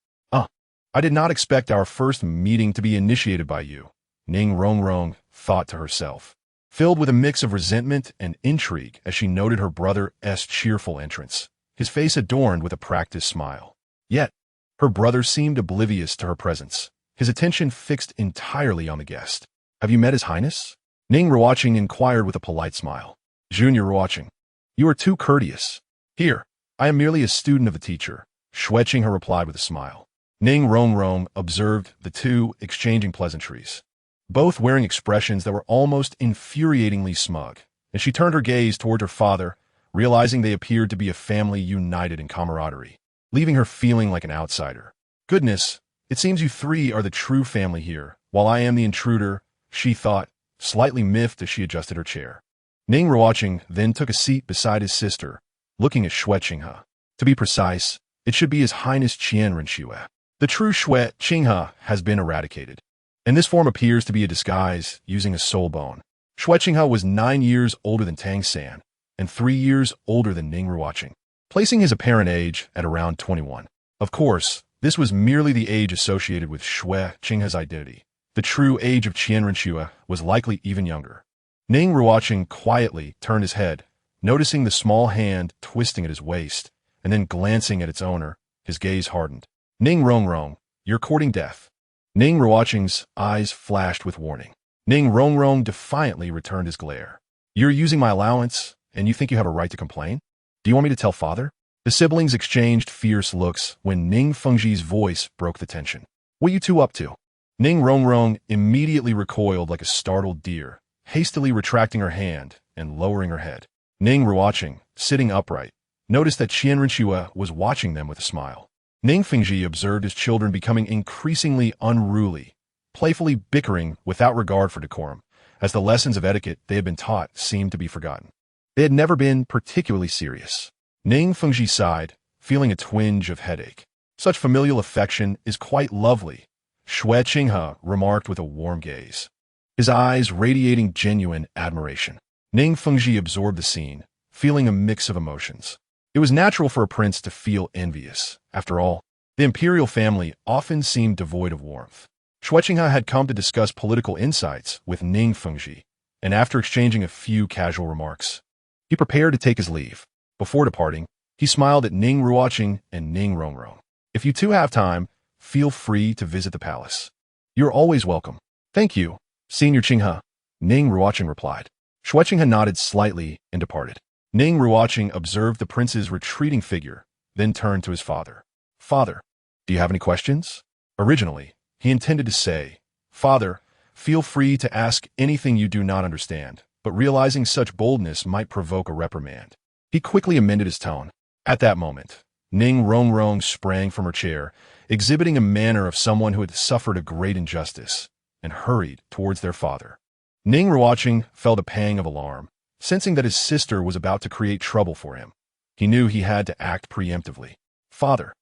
I did not expect our first meeting to be initiated by you, Ning Ruochen thought to herself, filled with a mix of resentment and intrigue as she noted her brother's cheerful entrance, his face adorned with a practiced smile. Yet, her brother seemed oblivious to her presence, his attention fixed entirely on the guest. Have you met His Highness? Ning Ruochen inquired with a polite smile. Junior Ruocheng, you are too courteous. Here, I am merely a student of the teacher, Ruocheng replied with a smile. Ning Ruochen observed the two exchanging pleasantries, both wearing expressions that were almost infuriatingly smug, and she turned her gaze toward her father, realizing they appeared to be a family united in camaraderie, leaving her feeling like an outsider. Goodness, it seems you three are the true family here, while I am the intruder, she thought, slightly miffed as she adjusted her chair. Ning Ruochen then took a seat beside his sister, looking at Ruocheng. To be precise, it should be His Highness Qian Renxue. The true Ruocheng has been eradicated, and this form appears to be a disguise using a soul bone. Ruocheng was 9 years older than Tang San, and 3 years older than Ning Ruochen, placing his apparent age at around 21. Of course, this was merely the age associated with Ruocheng's identity. The true age of Qian Renxue was likely even younger. Ning Ruochen quietly turned his head, noticing the small hand twisting at his waist, and then glancing at its owner, his gaze hardened. Ning Ruochen, you're courting death. Ning Ruochen's eyes flashed with warning. Ning Ruochen defiantly returned his glare. You're using my allowance, and you think you have a right to complain? Do you want me to tell father? The siblings exchanged fierce looks when Ning Fengji's voice broke the tension. What you two up to? Ning Ruochen immediately recoiled like a startled deer, hastily retracting her hand and lowering her head. Ning Ruochen, sitting upright, noticed that Qian Renxue was watching them with a smile. Ning Fengji observed his children becoming increasingly unruly, playfully bickering without regard for decorum, as the lessons of etiquette they had been taught seemed to be forgotten. They had never been particularly serious. Ning Fengji sighed, feeling a twinge of headache. Such familial affection is quite lovely, Ruocheng remarked with a warm gaze, his eyes radiating genuine admiration. Ning Fengji absorbed the scene, feeling a mix of emotions. It was natural for a prince to feel envious. After all, the imperial family often seemed devoid of warmth. Ruocheng had come to discuss political insights with Ning Fengji, and after exchanging a few casual remarks, he prepared to take his leave. Before departing, he smiled at Ning Ruochen and Ning Ruochen. If you two have time, feel free to visit the palace. You're always welcome. Thank you, Senior Qinghe, Ning Ruochen replied. Ruocheng nodded slightly and departed. Ning Ruochen observed the prince's retreating figure, then turned to his father. Father, do you have any questions? Originally, he intended to say, Father, feel free to ask anything you do not understand, but realizing such boldness might provoke a reprimand, he quickly amended his tone. At that moment, Ning Ruochen sprang from her chair, exhibiting a manner of someone who had suffered a great injustice, and hurried towards their father. Ning Ruochen felt a pang of alarm, sensing that his sister was about to create trouble for him. He knew he had to act preemptively. "Father,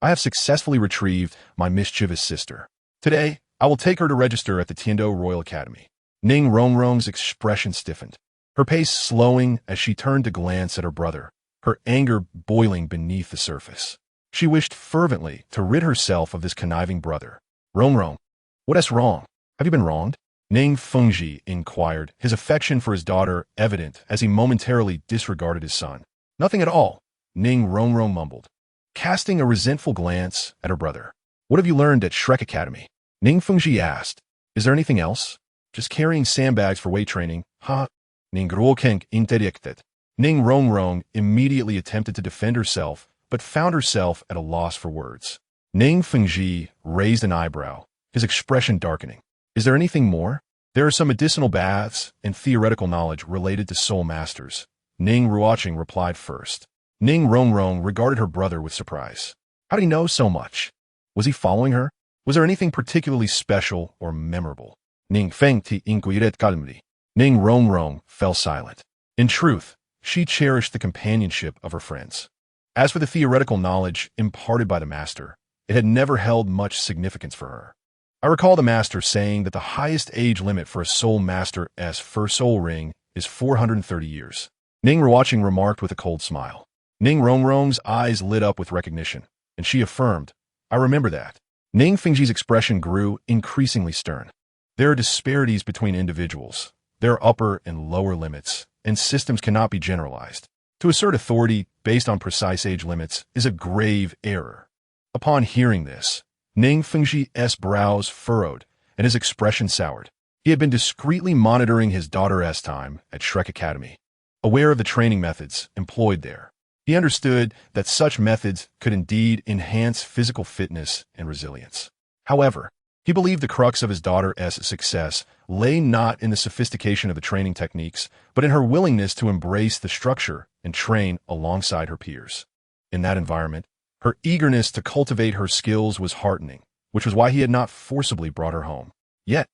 I have successfully retrieved my mischievous sister. Today, I will take her to register at the Tendo Royal Academy." Ning Ruochen's expression stiffened, her pace slowing as she turned to glance at her brother, her anger boiling beneath the surface. She wished fervently to rid herself of this conniving brother. "Ruochen, what is wrong? Have you been wronged?" Ning Fengji inquired, his affection for his daughter evident as he momentarily disregarded his son. "Nothing at all," Ning Ruochen mumbled, casting a resentful glance at her brother. "What have you learned at Shrek Academy?" Ning Fengji asked. "Is there anything else? Just carrying sandbags for weight training, huh?" Ning Ruochen interjected. Ning Ruochen immediately attempted to defend herself, but found herself at a loss for words. Ning Fengji raised an eyebrow, his expression darkening. "Is there anything more?" "There are some medicinal baths and theoretical knowledge related to soul masters," Ning Ruochen replied first. Ning Ruochen regarded her brother with surprise. How did he know so much? Was he following her? Was there anything particularly special or memorable? Ning Fengti inquired calmly. Ning Ruochen fell silent. In truth, she cherished the companionship of her friends. As for the theoretical knowledge imparted by the master, it had never held much significance for her. I recall the master saying that the highest age limit for a soul master's first soul ring is 430 years. Ning Ruochen remarked with a cold smile. Ning Ruochen's eyes lit up with recognition, and she affirmed, "I remember that." Ning Fengji's expression grew increasingly stern. There are disparities between individuals. There are upper and lower limits, and systems cannot be generalized. To assert authority based on precise age limits is a grave error. Upon hearing this, Ning Fengji's brows furrowed, and his expression soured. He had been discreetly monitoring his daughter's time at Shrek Academy, aware of the training methods employed there. He understood that such methods could indeed enhance physical fitness and resilience. However, he believed the crux of his daughter's success lay not in the sophistication of the training techniques, but in her willingness to embrace the structure and train alongside her peers. In that environment, her eagerness to cultivate her skills was heartening, which was why he had not forcibly brought her home. Yet,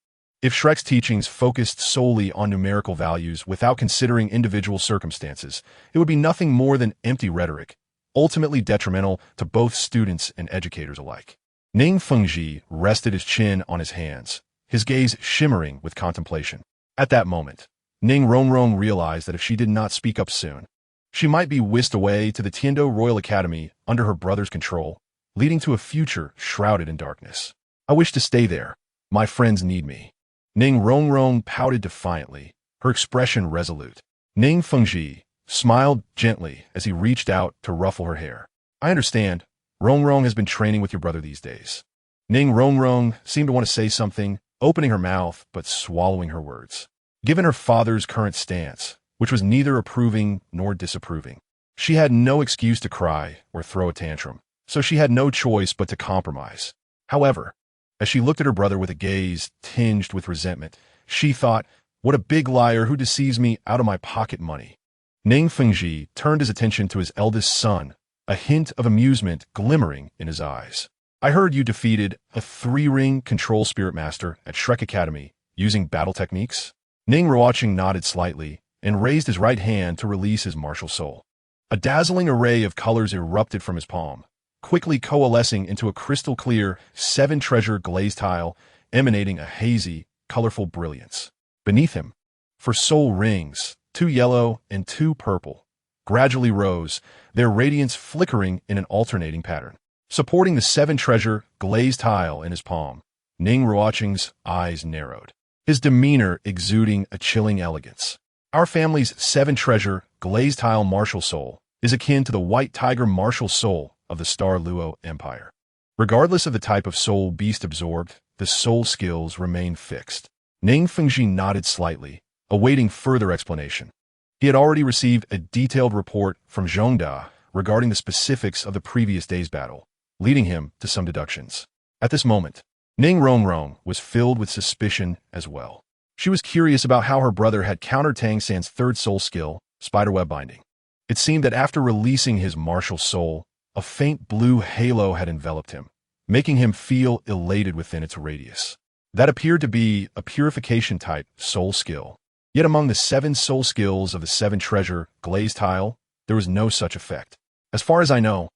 if Shrek's teachings focused solely on numerical values without considering individual circumstances, it would be nothing more than empty rhetoric, ultimately detrimental to both students and educators alike. Ning Fengji rested his chin on his hands, his gaze shimmering with contemplation. At that moment, Ning Ruochen realized that if she did not speak up soon, she might be whisked away to the Tendo Royal Academy under her brother's control, leading to a future shrouded in darkness. "I wish to stay there. My friends need me." Ning Ruochen pouted defiantly, her expression resolute. Ning Fengji smiled gently as he reached out to ruffle her hair. "I understand. Ruochen has been training with your brother these days." Ning Ruochen seemed to want to say something, opening her mouth but swallowing her words. Given her father's current stance, which was neither approving nor disapproving, she had no excuse to cry or throw a tantrum, so she had no choice but to compromise. However, as she looked at her brother with a gaze tinged with resentment, she thought, "What a big liar who deceives me out of my pocket money." Ning Fengji turned his attention to his eldest son, a hint of amusement glimmering in his eyes. "I heard you defeated a 3-ring control spirit master at Shrek Academy using battle techniques?" Ning Ruochen nodded slightly and raised his right hand to release his martial soul. A dazzling array of colors erupted from his palm, quickly coalescing into a crystal-clear 7-treasure glazed tile emanating a hazy, colorful brilliance. Beneath him, for soul rings, 2 yellow and 2 purple, gradually rose, their radiance flickering in an alternating pattern. Supporting the 7-treasure glazed tile in his palm, Ning Ruochen's eyes narrowed, his demeanor exuding a chilling elegance. "Our family's 7-treasure glazed tile martial soul is akin to the white tiger martial soul of the Star Luo Empire. Regardless of the type of soul beast absorbed, the soul skills remain fixed." Ning Fengji nodded slightly, awaiting further explanation. He had already received a detailed report from Zhongda regarding the specifics of the previous day's battle, leading him to some deductions. At this moment, Ning Ruochen was filled with suspicion as well. She was curious about how her brother had countered Tang San's 3rd soul skill, spiderweb binding. It seemed that after releasing his martial soul, a faint blue halo had enveloped him, making him feel elated within its radius. That appeared to be a purification-type soul skill. Yet among the 7 soul skills of the 7 treasure glazed tile, there was no such effect. As far as I know,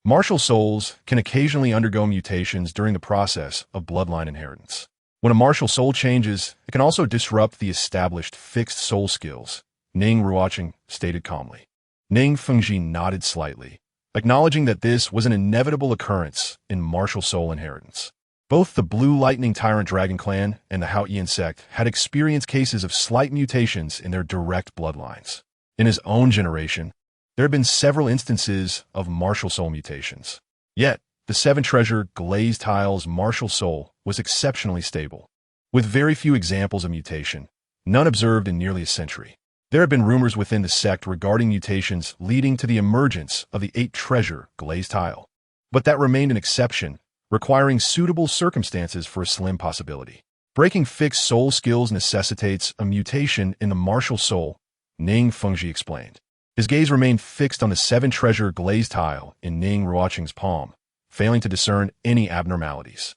martial souls can occasionally undergo mutations during the process of bloodline inheritance. When a martial soul changes, it can also disrupt the established fixed soul skills, Ning Ruochen stated calmly. Ning Fengji nodded slightly, acknowledging that this was an inevitable occurrence in martial soul inheritance. Both the Blue Lightning Tyrant Dragon clan and the Haoyan sect had experienced cases of slight mutations in their direct bloodlines. In his own generation, there had been several instances of martial soul mutations. Yet, the 7 treasure glazed tile's martial soul was exceptionally stable. With very few examples of mutation, none observed in nearly a century. There had been rumors within the sect regarding mutations leading to the emergence of the 8 treasure glazed tile. But that remained an exception, requiring suitable circumstances for a slim possibility. Breaking fixed soul skills necessitates a mutation in the martial soul, Ning Fengji explained. His gaze remained fixed on the 7 treasure glazed tile in Ning Ruocheng's palm, failing to discern any abnormalities.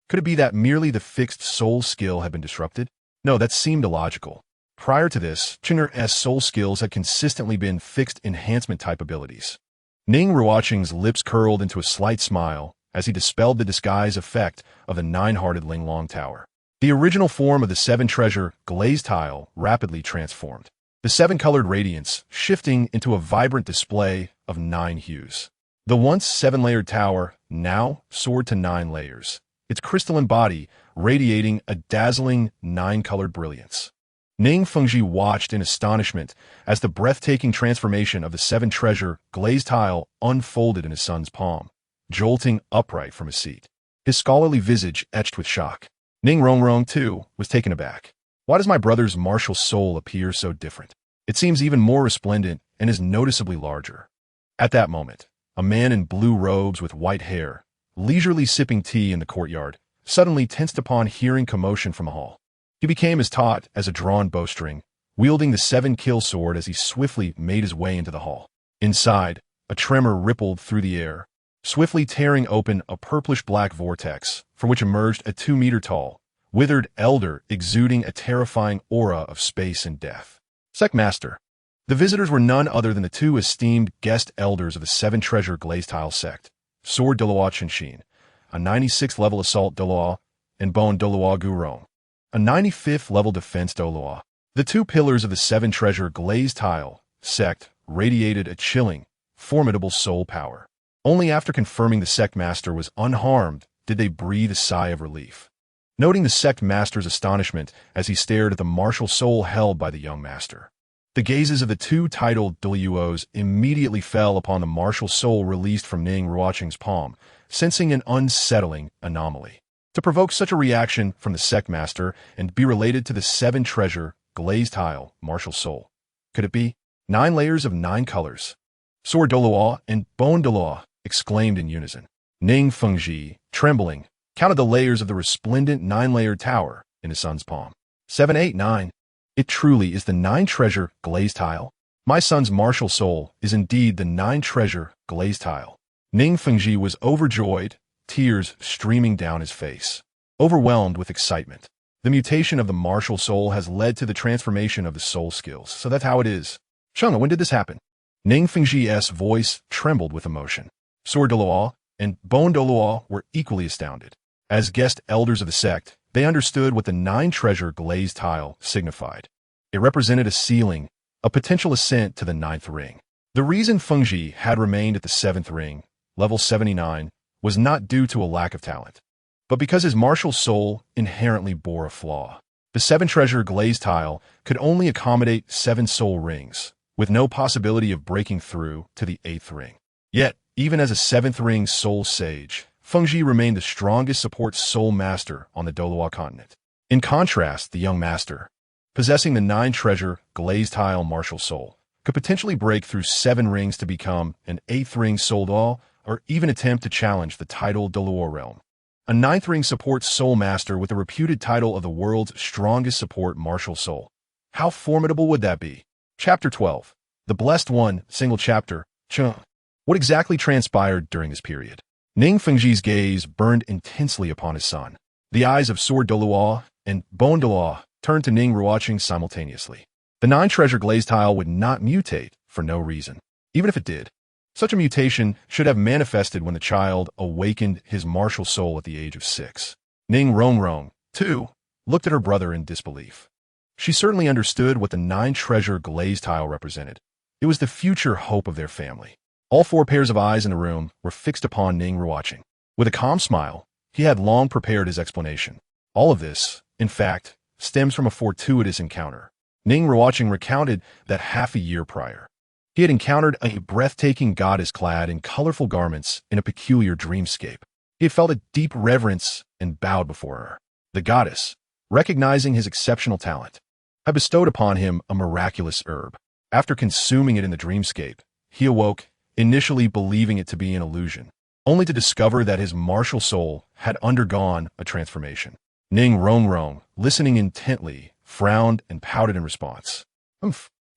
Could it be that merely the fixed soul skill had been disrupted? No, that seemed illogical. Prior to this, Chinger's soul skills had consistently been fixed enhancement-type abilities. Ning Ruocheng's lips curled into a slight smile as he dispelled the disguise effect of the 9-hearted Linglong Tower. The original form of the 7 treasure glazed tile rapidly transformed, the 7-colored radiance shifting into a vibrant display of 9 hues. The once 7-layered tower now soared to 9 layers, its crystalline body radiating a dazzling 9-colored brilliance. Ning Fengji watched in astonishment as the breathtaking transformation of the 7 treasure glazed tile unfolded in his son's palm, jolting upright from his seat, his scholarly visage etched with shock. Ning Ruocheng, too, was taken aback. Why does my brother's martial soul appear so different? It seems even more resplendent and is noticeably larger. At that moment, a man in blue robes with white hair, leisurely sipping tea in the courtyard, suddenly tensed upon hearing commotion from the hall. He became as taut as a drawn bowstring, wielding the 7-kill sword as he swiftly made his way into the hall. Inside, a tremor rippled through the air, swiftly tearing open a purplish-black vortex, from which emerged a 2-meter-tall, withered elder exuding a terrifying aura of space and death. Sect Master. The visitors were none other than the 2 esteemed guest elders of the 7 treasure glazed tile sect, Sword Douluo Chenshin, a 96th level assault Douluo, and Bone Douluo Gurong, a 95th level defense Douluo. The 2 pillars of the 7 treasure glazed tile sect radiated a chilling, formidable soul power. Only after confirming the sect master was unharmed did they breathe a sigh of relief. Noting the sect master's astonishment as he stared at the martial soul held by the young master, the gazes of the 2 titled Douluos immediately fell upon the martial soul released from Ning Ruocheng's palm, sensing an unsettling anomaly. To provoke such a reaction from the sect master and be related to the 7 treasure glazed tile martial soul. Could it be 9 layers of 9 colors? Sword Douluo and Bone Douluo exclaimed in unison. Ning Fengji, trembling, counted the layers of the resplendent 9-layered tower in his son's palm. 7, 8, 9. It truly is the 9 treasure glazed tile. My son's martial soul is indeed the 9 treasure glazed tile. Ning Fengji was overjoyed, tears streaming down his face, overwhelmed with excitement. The mutation of the martial soul has led to the transformation of the soul skills, so that's how it is. Chunga, when did this happen? Ning Fengji's voice trembled with emotion. Sword Douluo and Bone Douluo were equally astounded. As guest elders of the sect, they understood what the 9 treasure glazed tile signified. It represented a ceiling, a potential ascent to the 9th ring. The reason Fengji had remained at the 7th ring, level 79, was not due to a lack of talent, but because his martial soul inherently bore a flaw. The 7 treasure glazed tile could only accommodate 7 soul rings, with no possibility of breaking through to the 8th ring. Yet, even as a 7th ring soul sage, Fengji remained the strongest support soul master on the Douluo continent. In contrast, the young master, possessing the 9 treasure glazed tile martial soul, could potentially break through 7 rings to become an 8th ring soul doll, or even attempt to challenge the title Douluo realm. A 9th ring support soul master with the reputed title of the world's strongest support martial soul. How formidable would that be? Chapter 12. The Blessed One, single chapter, Chung. What exactly transpired during this period? Ning Fengji's gaze burned intensely upon his son. The eyes of Sword Douluo and Bone Douluo turned to Ning Ruochen simultaneously. The 9-treasure glazed tile would not mutate for no reason. Even if it did, such a mutation should have manifested when the child awakened his martial soul at the age of 6. Ning Ruochen, too, looked at her brother in disbelief. She certainly understood what the 9-treasure glazed tile represented. It was the future hope of their family. All 4 pairs of eyes in the room were fixed upon Ning Ruochen. With a calm smile, he had long prepared his explanation. All of this, in fact, stems from a fortuitous encounter. Ning Ruochen recounted that half a year prior, he had encountered a breathtaking goddess clad in colorful garments in a peculiar dreamscape. He had felt a deep reverence and bowed before her. The goddess, recognizing his exceptional talent, had bestowed upon him a miraculous herb. After consuming it in the dreamscape, he awoke, initially believing it to be an illusion, only to discover that his martial soul had undergone a transformation. Ning Ruochen, listening intently, frowned and pouted in response.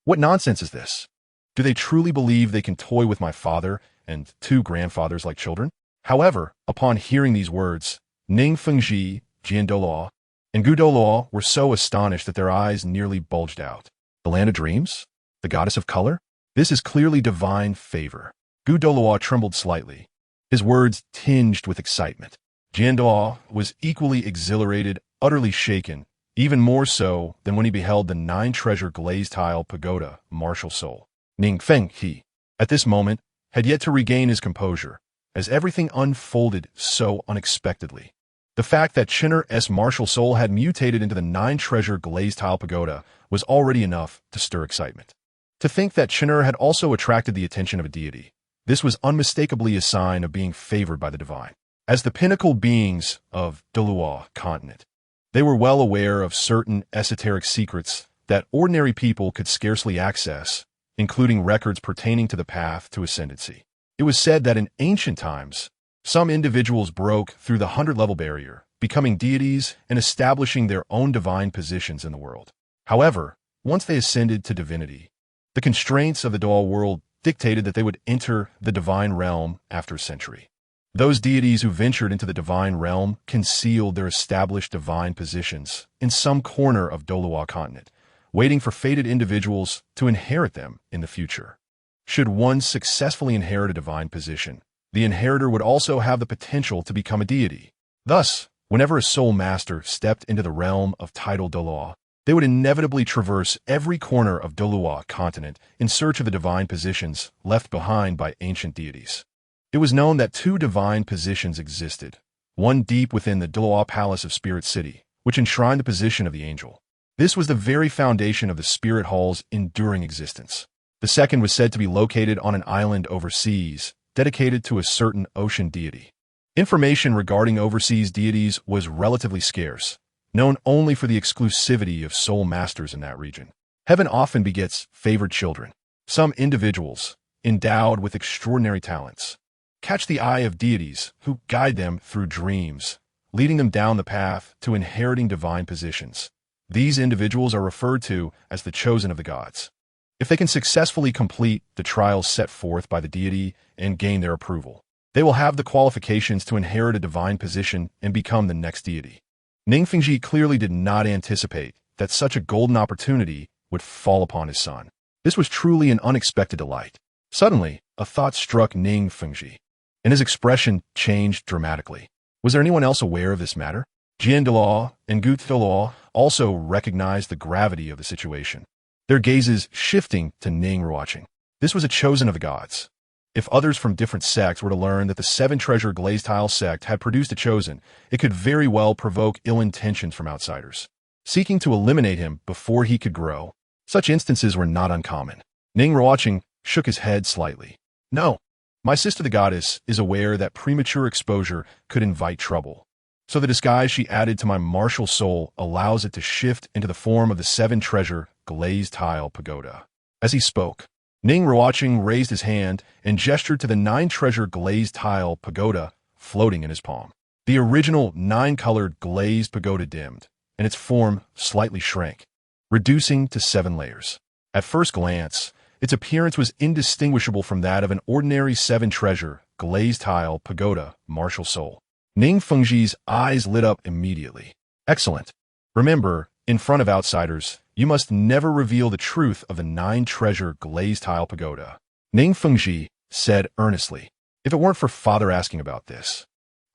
What nonsense is this? Do they truly believe they can toy with my father and 2 grandfathers like children? However, upon hearing these words, Ning Fengji, Qian Douluo, and Gu Douluo were so astonished that their eyes nearly bulged out. The land of dreams? The goddess of color? This is clearly divine favor. Gu Douluo trembled slightly, his words tinged with excitement. Qian Douluo was equally exhilarated, utterly shaken, even more so than when he beheld the 9-treasure glazed tile pagoda martial soul. Ning Fengji, at this moment, had yet to regain his composure, as everything unfolded so unexpectedly. The fact that Qinner's martial soul had mutated into the 9-treasure glazed tile pagoda was already enough to stir excitement. To think that Qinner had also attracted the attention of a deity, this was unmistakably a sign of being favored by the divine. As the pinnacle beings of Douluo continent, they were well aware of certain esoteric secrets that ordinary people could scarcely access, including records pertaining to the path to ascendancy. It was said that in ancient times, some individuals broke through the 100-level barrier, becoming deities and establishing their own divine positions in the world. However, once they ascended to divinity, the constraints of the dual world dictated that they would enter the divine realm after a century. Those deities who ventured into the divine realm concealed their established divine positions in some corner of Douluo continent, waiting for fated individuals to inherit them in the future. Should one successfully inherit a divine position, the inheritor would also have the potential to become a deity. Thus, whenever a soul master stepped into the realm of tidal Douluo, they would inevitably traverse every corner of Douluo continent in search of the divine positions left behind by ancient deities. It was known that 2 divine positions existed, one deep within the Douluo Palace of Spirit City, which enshrined the position of the angel. This was the very foundation of the Spirit Hall's enduring existence. The second was said to be located on an island overseas, dedicated to a certain ocean deity. Information regarding overseas deities was relatively scarce, known only for the exclusivity of soul masters in that region. Heaven often begets favored children. Some individuals, endowed with extraordinary talents, catch the eye of deities who guide them through dreams, leading them down the path to inheriting divine positions. These individuals are referred to as the chosen of the gods. If they can successfully complete the trials set forth by the deity and gain their approval, they will have the qualifications to inherit a divine position and become the next deity. Ning Fengji clearly did not anticipate that such a golden opportunity would fall upon his son. This was truly an unexpected delight. Suddenly, a thought struck Ning Fengji, and his expression changed dramatically. Was there anyone else aware of this matter? Qian Douluo and Gu Douluo also recognized the gravity of the situation, their gazes shifting to Ning Ruochen. This was a chosen of the gods. If others from different sects were to learn that the 7-treasure glazed tile sect had produced a chosen, it could very well provoke ill intentions from outsiders, seeking to eliminate him before he could grow. Such instances were not uncommon. Ning Ruochen shook his head slightly. No, my sister the goddess is aware that premature exposure could invite trouble. So the disguise she added to my martial soul allows it to shift into the form of the 7-treasure glazed tile pagoda. As he spoke, Ning Ruochen raised his hand and gestured to the 9-treasure glazed tile pagoda floating in his palm. The original 9-colored glazed pagoda dimmed, and its form slightly shrank, reducing to 7 layers. At first glance, Its appearance was indistinguishable from that of an ordinary seven-treasure, glazed tile, pagoda, martial soul. Ning Fengji's eyes lit up immediately. Excellent. Remember, in front of outsiders, you must never reveal the truth of the nine-treasure glazed tile pagoda. Ning Fengji said earnestly. If it weren't for father asking about this,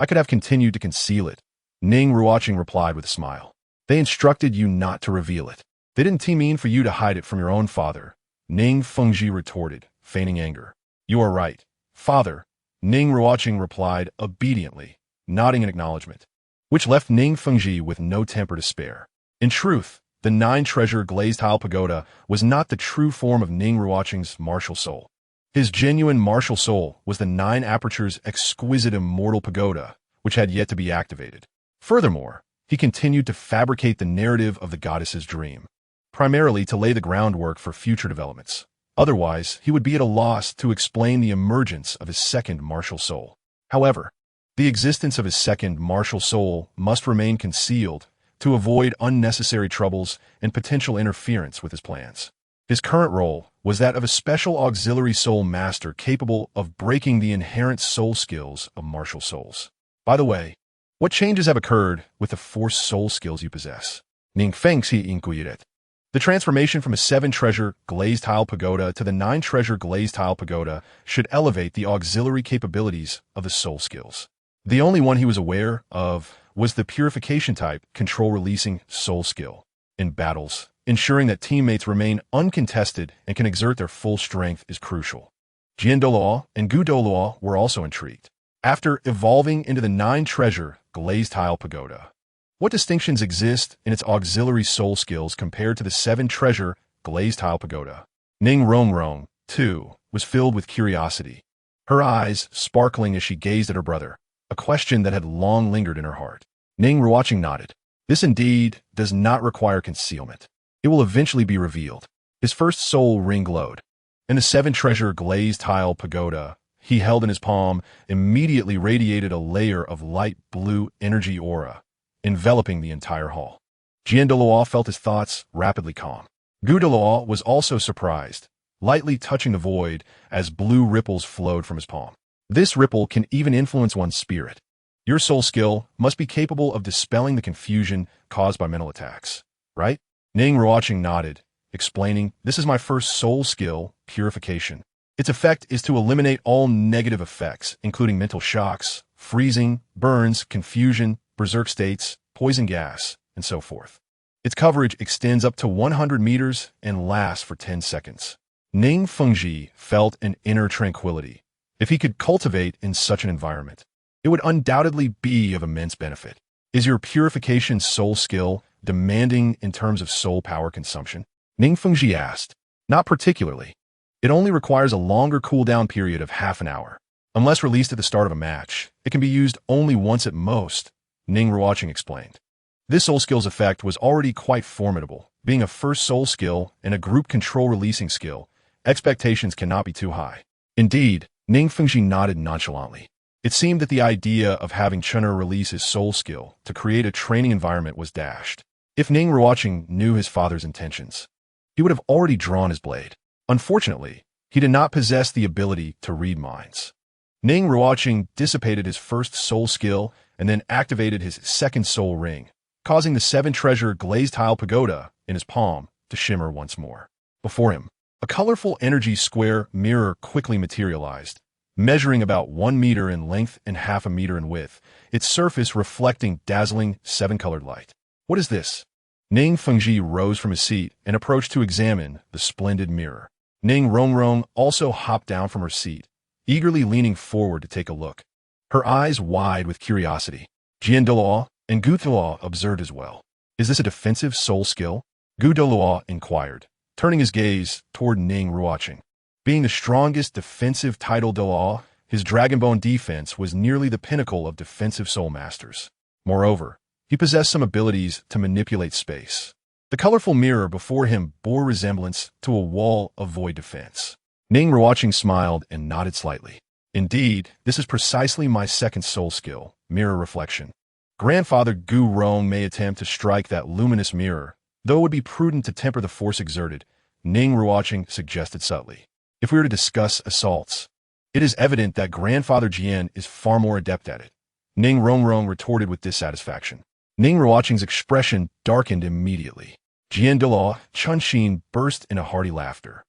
I could have continued to conceal it. Ning Ruochen replied with a smile. They instructed you not to reveal it. They didn't mean for you to hide it from your own father. Ning Fengji retorted, feigning anger. You are right, father. Ning Ruochen replied obediently, nodding in acknowledgement, which left Ning Fengji with no temper to spare. In truth, the nine-treasure glazed tile pagoda was not the true form of Ning Ruochen's martial soul. His genuine martial soul was the Nine-Aperture's Exquisite Immortal Pagoda, which had yet to be activated. Furthermore, he continued to fabricate the narrative of the goddess's dream, primarily to lay the groundwork for future developments. Otherwise, he would be at a loss to explain the emergence of his second martial soul. However, the existence of his second martial soul must remain concealed to avoid unnecessary troubles and potential interference with his plans. His current role was that of a special auxiliary soul master capable of breaking the inherent soul skills of martial souls. By the way, what changes have occurred with the 4 soul skills you possess? Ning Fengji inquired. The transformation from a 7-treasure glazed tile pagoda to the 9-treasure glazed tile pagoda should elevate the auxiliary capabilities of the soul skills. The only one he was aware of was the purification type control-releasing soul skill. In battles, ensuring that teammates remain uncontested and can exert their full strength is crucial. Duelu and Douluo were also intrigued. After evolving into the 9-treasure glazed tile pagoda, what distinctions exist in its auxiliary soul skills compared to the 7-treasure glazed tile pagoda? Ning Ruochen, too, was filled with curiosity, her eyes sparkling as she gazed at her brother, a question that had long lingered in her heart. Ning Ruochen nodded. This indeed does not require concealment. It will eventually be revealed. His first soul ring glowed, and the 7-treasure glazed tile pagoda he held in his palm immediately radiated a layer of light blue energy aura, enveloping the entire hall. Douluo felt his thoughts rapidly calm. Douluo was also surprised, lightly touching the void as blue ripples flowed from his palm. This ripple can even influence one's spirit. Your soul skill must be capable of dispelling the confusion caused by mental attacks, right? Ning Ruochen nodded, explaining, this is my first soul skill, purification. Its effect is to eliminate all negative effects, including mental shocks, freezing, burns, confusion, berserk states, poison gas, and so forth. Its coverage extends up to 100 meters and lasts for 10 seconds. Ning Fengji felt an inner tranquility. If he could cultivate in such an environment, it would undoubtedly be of immense benefit. Is your purification soul skill demanding in terms of soul power consumption? Ning Fengji asked. Not particularly. It only requires a longer cooldown period of half an hour. Unless released at the start of a match, it can be used only once at most, Ning Ruochen explained. This soul skill's effect was already quite formidable. Being a first soul skill and a group control releasing skill, expectations cannot be too high. Indeed, Ning Fengji nodded nonchalantly. It seemed that the idea of having Chun'er release his soul skill to create a training environment was dashed. If Ning Ruochen knew his father's intentions, he would have already drawn his blade. Unfortunately, he did not possess the ability to read minds. Ning Ruochen dissipated his first soul skill and then activated his second soul ring, causing the 7-treasure glazed tile pagoda in his palm to shimmer once more. Before him, a colorful energy square mirror quickly materialized, measuring about 1 meter in length and half a meter in width, its surface reflecting dazzling 7-colored light. What is this? Ning Fengji rose from his seat and approached to examine the splendid mirror. Ning Ruochen also hopped down from her seat, eagerly leaning forward to take a look, her eyes wide with curiosity. Douluo and Douluo observed as well. Is this a defensive soul skill? Douluo inquired, turning his gaze toward Ning Ruochen. Being the strongest defensive title Douluo, his Dragonbone defense was nearly the pinnacle of defensive soul masters. Moreover, he possessed some abilities to manipulate space. The colorful mirror before him bore resemblance to a wall of void defense. Ning Ruochen smiled and nodded slightly. Indeed, this is precisely my second soul skill, mirror reflection. Grandfather Gu Rong may attempt to strike that luminous mirror, though it would be prudent to temper the force exerted, Ning Ruochen suggested subtly. If we were to discuss assaults, it is evident that Grandfather Jian is far more adept at it. Ning Ruochen retorted with dissatisfaction. Ning Ruocheng's expression darkened immediately. Jian Duel Chunxin burst into hearty laughter,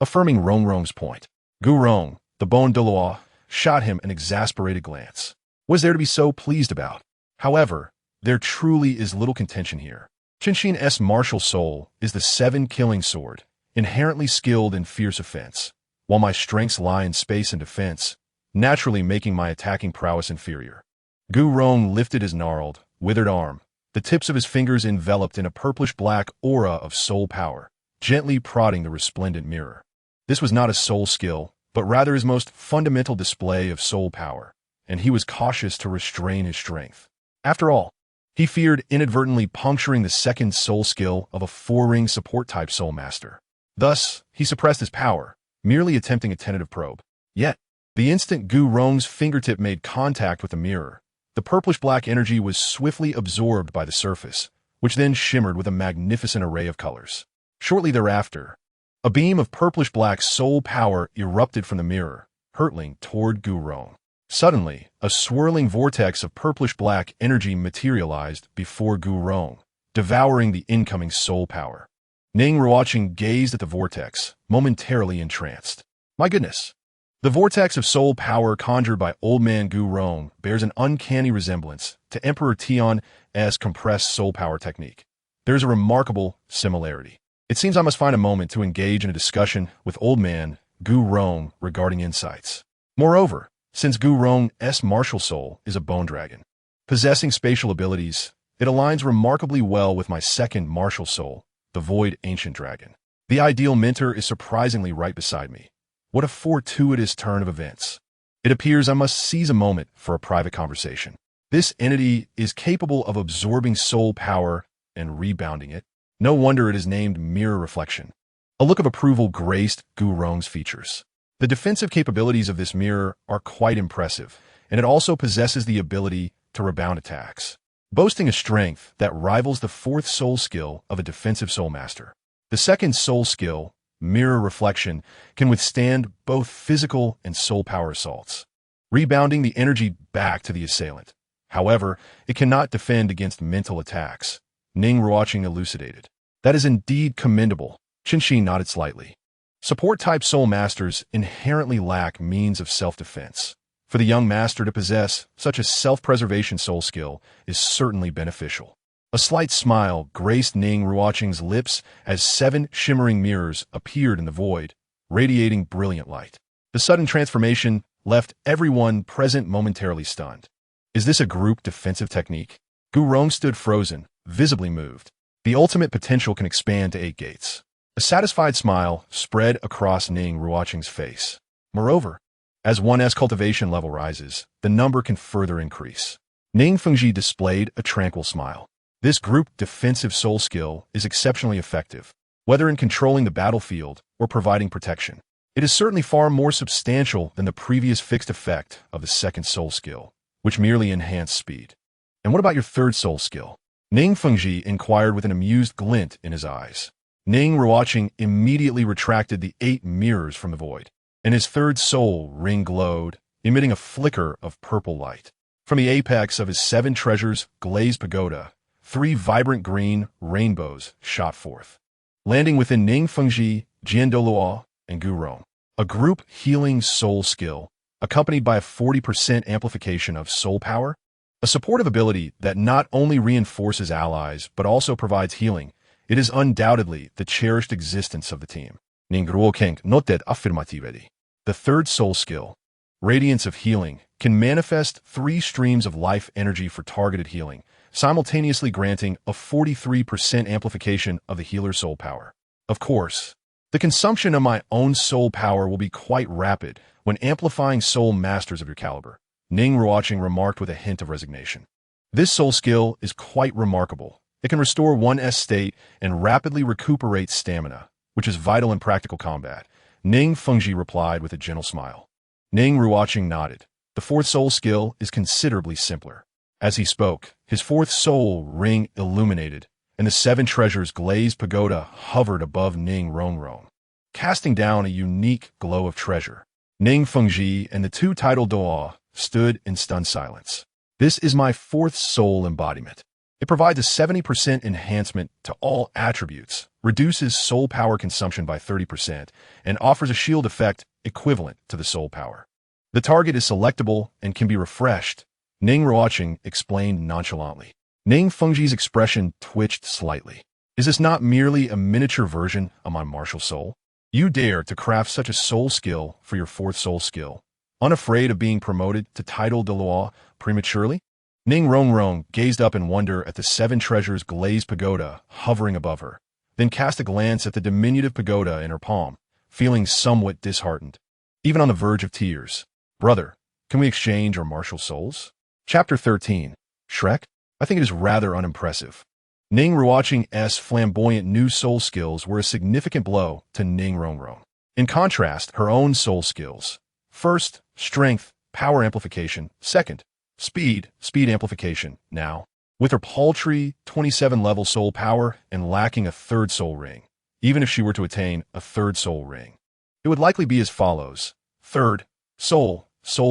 affirming Ruocheng's point. Gu Rong, the Bon Douluo, shot him an exasperated glance. What is there to be so pleased about? However, there truly is little contention here. Chunxin's martial soul is the 7 killing sword, inherently skilled in fierce offense, while my strengths lie in space and defense, naturally making my attacking prowess inferior. Gu Rong lifted his gnarled, withered arm, the tips of his fingers enveloped in a purplish-black aura of soul power, gently prodding the resplendent mirror. This was not a soul skill, but rather his most fundamental display of soul power, and he was cautious to restrain his strength. After all, he feared inadvertently puncturing the second soul skill of a 4-ring support-type soul master. Thus, he suppressed his power, merely attempting a tentative probe. Yet, the instant Gu Rong's fingertip made contact with the mirror, the purplish-black energy was swiftly absorbed by the surface, which then shimmered with a magnificent array of colors. Shortly thereafter, a beam of purplish-black soul power erupted from the mirror, hurtling toward Gu Rong. Suddenly, a swirling vortex of purplish-black energy materialized before Gu Rong, devouring the incoming soul power. Ning Ruochen gazed at the vortex, momentarily entranced. My goodness! The vortex of soul power conjured by old man Gu Rong bears an uncanny resemblance to Emperor Tian's compressed soul power technique. There is a remarkable similarity. It seems I must find a moment to engage in a discussion with old man Gu Rong regarding insights. Moreover, since Gu Rong's martial soul is a bone dragon, possessing spatial abilities, it aligns remarkably well with my second martial soul, the Void Ancient Dragon. The ideal mentor is surprisingly right beside me. What a fortuitous turn of events. It appears I must seize a moment for a private conversation. This entity is capable of absorbing soul power and rebounding it. No wonder it is named Mirror Reflection. A look of approval graced Gu Rong's features. The defensive capabilities of this mirror are quite impressive, and it also possesses the ability to rebound attacks, boasting a strength that rivals the 4th soul skill of a defensive soul master. The second soul skill, Mirror Reflection, can withstand both physical and soul power assaults, rebounding the energy back to the assailant. However, it cannot defend against mental attacks. Ning Ruochen elucidated. That is indeed commendable. Chunxin nodded slightly. Support-type soul masters inherently lack means of self-defense. For the young master to possess such a self-preservation soul skill is certainly beneficial. A slight smile graced Ning Ruochen's lips as 7 shimmering mirrors appeared in the void, radiating brilliant light. The sudden transformation left everyone present momentarily stunned. Is this a group defensive technique? Gu Rong stood frozen, visibly moved. The ultimate potential can expand to 8 gates. A satisfied smile spread across Ning Ruochen's face. Moreover, as one's cultivation level rises, the number can further increase. Ning Fengji displayed a tranquil smile. This group defensive soul skill is exceptionally effective, whether in controlling the battlefield or providing protection. It is certainly far more substantial than the previous fixed effect of the second soul skill, which merely enhanced speed. And what about your third soul skill? Ning Fengji inquired with an amused glint in his eyes. Ning Ruochen immediately retracted the 8 mirrors from the void, and his third soul ring glowed, emitting a flicker of purple light. From the apex of his 7 treasures glazed pagoda, 3 vibrant green rainbows shot forth, landing within Ning Fengji, Jian Douluo, and Gu Rong. A group healing soul skill, accompanied by a 40% amplification of soul power, a supportive ability that not only reinforces allies but also provides healing. It is undoubtedly the cherished existence of the team. Ning Ruochen noted affirmatively. The third soul skill, Radiance of Healing, can manifest 3 streams of life energy for targeted healing, simultaneously granting a 43% amplification of the healer's soul power. Of course, the consumption of my own soul power will be quite rapid when amplifying soul masters of your caliber, Ning Ruochen remarked with a hint of resignation. This soul skill is quite remarkable. It can restore one's state and rapidly recuperate stamina, which is vital in practical combat. Ning Fengji replied with a gentle smile. Ning Ruochen nodded. The 4th soul skill is considerably simpler. As he spoke, his 4th soul ring illuminated, and the 7 treasures glazed pagoda hovered above Ning Ruochen, casting down a unique glow of treasure. Ning Fengji and the 2 titled Duel stood in stunned silence. This is my 4th soul embodiment. It provides a 70% enhancement to all attributes, reduces soul power consumption by 30%, and offers a shield effect equivalent to the soul power. The target is selectable and can be refreshed, Ning Ruochen explained nonchalantly. Ning Fengji's expression twitched slightly. Is this not merely a miniature version of my martial soul? You dare to craft such a soul skill for your 4th soul skill, unafraid of being promoted to title Douluo prematurely? Ning Ruochen gazed up in wonder at the 7 treasures glazed pagoda hovering above her, then cast a glance at the diminutive pagoda in her palm, feeling somewhat disheartened, even on the verge of tears. Brother, can we exchange our martial souls? Chapter 13. Shrek? I think it is rather unimpressive. Ning Ruochen's flamboyant new soul skills were a significant blow to Ning Ruochen. In contrast, her own soul skills. First, strength, power amplification. Second, speed amplification. Now, with her paltry 27-level soul power and lacking a 3rd soul ring, even if she were to attain a 3rd soul ring, it would likely be as follows. Third, soul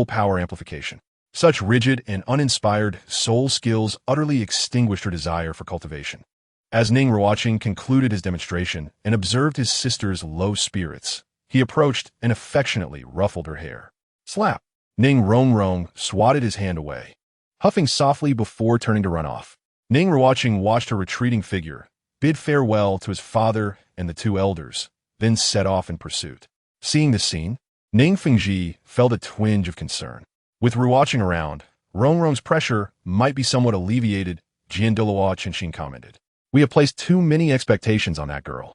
power amplification. Such rigid and uninspired soul skills utterly extinguished her desire for cultivation. As Ning Ruochen concluded his demonstration and observed his sister's low spirits, he approached and affectionately ruffled her hair. Slap! Ning Ruochen swatted his hand away, huffing softly before turning to run off. Ning Ruochen watched her retreating figure, bid farewell to his father and the 2 elders, then set off in pursuit. Seeing this scene, Ning Fengji felt a twinge of concern. With Ruocheng around, Ruochen's pressure might be somewhat alleviated, Jian Douluo commented. We have placed too many expectations on that girl.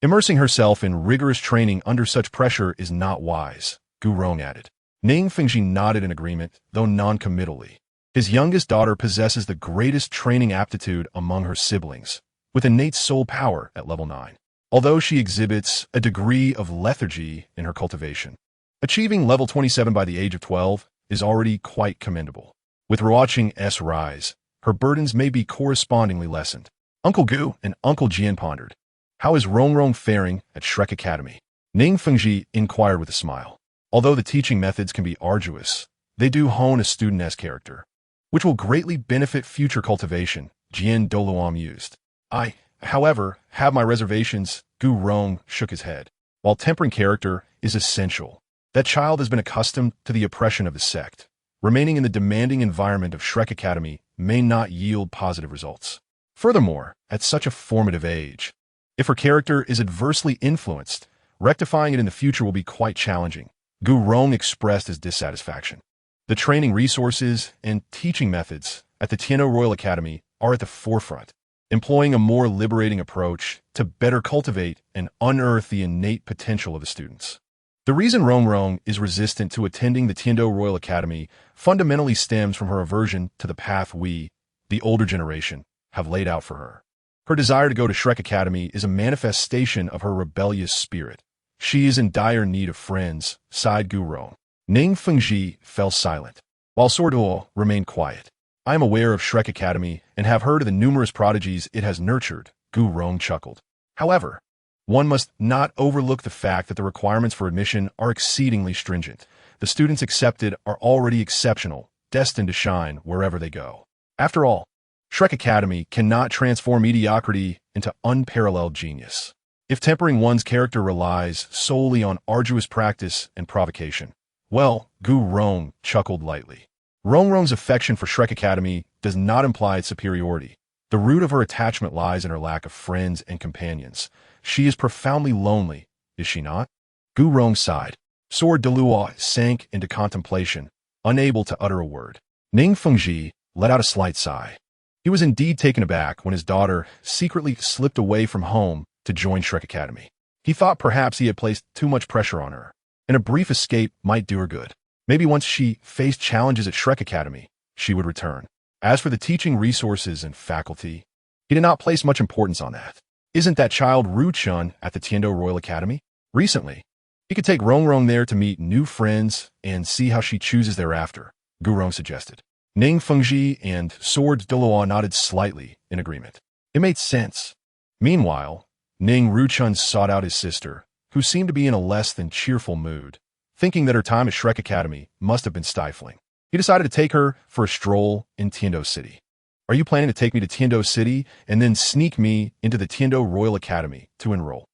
Immersing herself in rigorous training under such pressure is not wise, Gu Rong added. Ning Fengji nodded in agreement, though non-committally. His youngest daughter possesses the greatest training aptitude among her siblings, with innate soul power at level 9, although she exhibits a degree of lethargy in her cultivation. Achieving level 27 by the age of 12 is already quite commendable. With Ruocheng's rise, her burdens may be correspondingly lessened. Uncle Gu and Uncle Jian pondered. How is Ruocheng faring at Shrek Academy? Ning Fengji inquired with a smile. Although the teaching methods can be arduous, they do hone a student's character, which will greatly benefit future cultivation, Jian Douluo mused. I, however, have my reservations, Gu Rong shook his head. While tempering character is essential, that child has been accustomed to the oppression of his sect. Remaining in the demanding environment of Shrek Academy may not yield positive results. Furthermore, at such a formative age, if her character is adversely influenced, rectifying it in the future will be quite challenging. Gu Rong expressed his dissatisfaction. The training resources and teaching methods at the Tendo Royal Academy are at the forefront, employing a more liberating approach to better cultivate and unearth the innate potential of the students. The reason Ruocheng is resistant to attending the Tendo Royal Academy fundamentally stems from her aversion to the path we, the older generation, have laid out for her. Her desire to go to Shrek Academy is a manifestation of her rebellious spirit. She is in dire need of friends, sighed Gu Rong. Ning Fengji fell silent, while Sorduo remained quiet. I am aware of Shrek Academy and have heard of the numerous prodigies it has nurtured, Gu Rong chuckled. However, one must not overlook the fact that the requirements for admission are exceedingly stringent. The students accepted are already exceptional, destined to shine wherever they go. After all, Shrek Academy cannot transform mediocrity into unparalleled genius. If tempering one's character relies solely on arduous practice and provocation, well, Gu Rong chuckled lightly. Ruocheng's affection for Shrek Academy does not imply its superiority. The root of her attachment lies in her lack of friends and companions. She is profoundly lonely, is she not? Gu Rong sighed. Sword Douluo sank into contemplation, unable to utter a word. Ning Fengji let out a slight sigh. He was indeed taken aback when his daughter secretly slipped away from home to join Shrek Academy. He thought perhaps he had placed too much pressure on her, and a brief escape might do her good. Maybe once she faced challenges at Shrek Academy, she would return. As for the teaching resources and faculty, he did not place much importance on that. Isn't that child Ruocheng at the Tendo Royal Academy? Recently, he could take Ruocheng there to meet new friends and see how she chooses thereafter, Gu Rong suggested. Ning Fengji and Sword Douluo nodded slightly in agreement. It made sense. Meanwhile, Ning Ruochen sought out his sister, who seemed to be in a less than cheerful mood, thinking that her time at Shrek Academy must have been stifling. He decided to take her for a stroll in Tendo City. Are you planning to take me to Tendo City and then sneak me into the Tendo Royal Academy to enroll?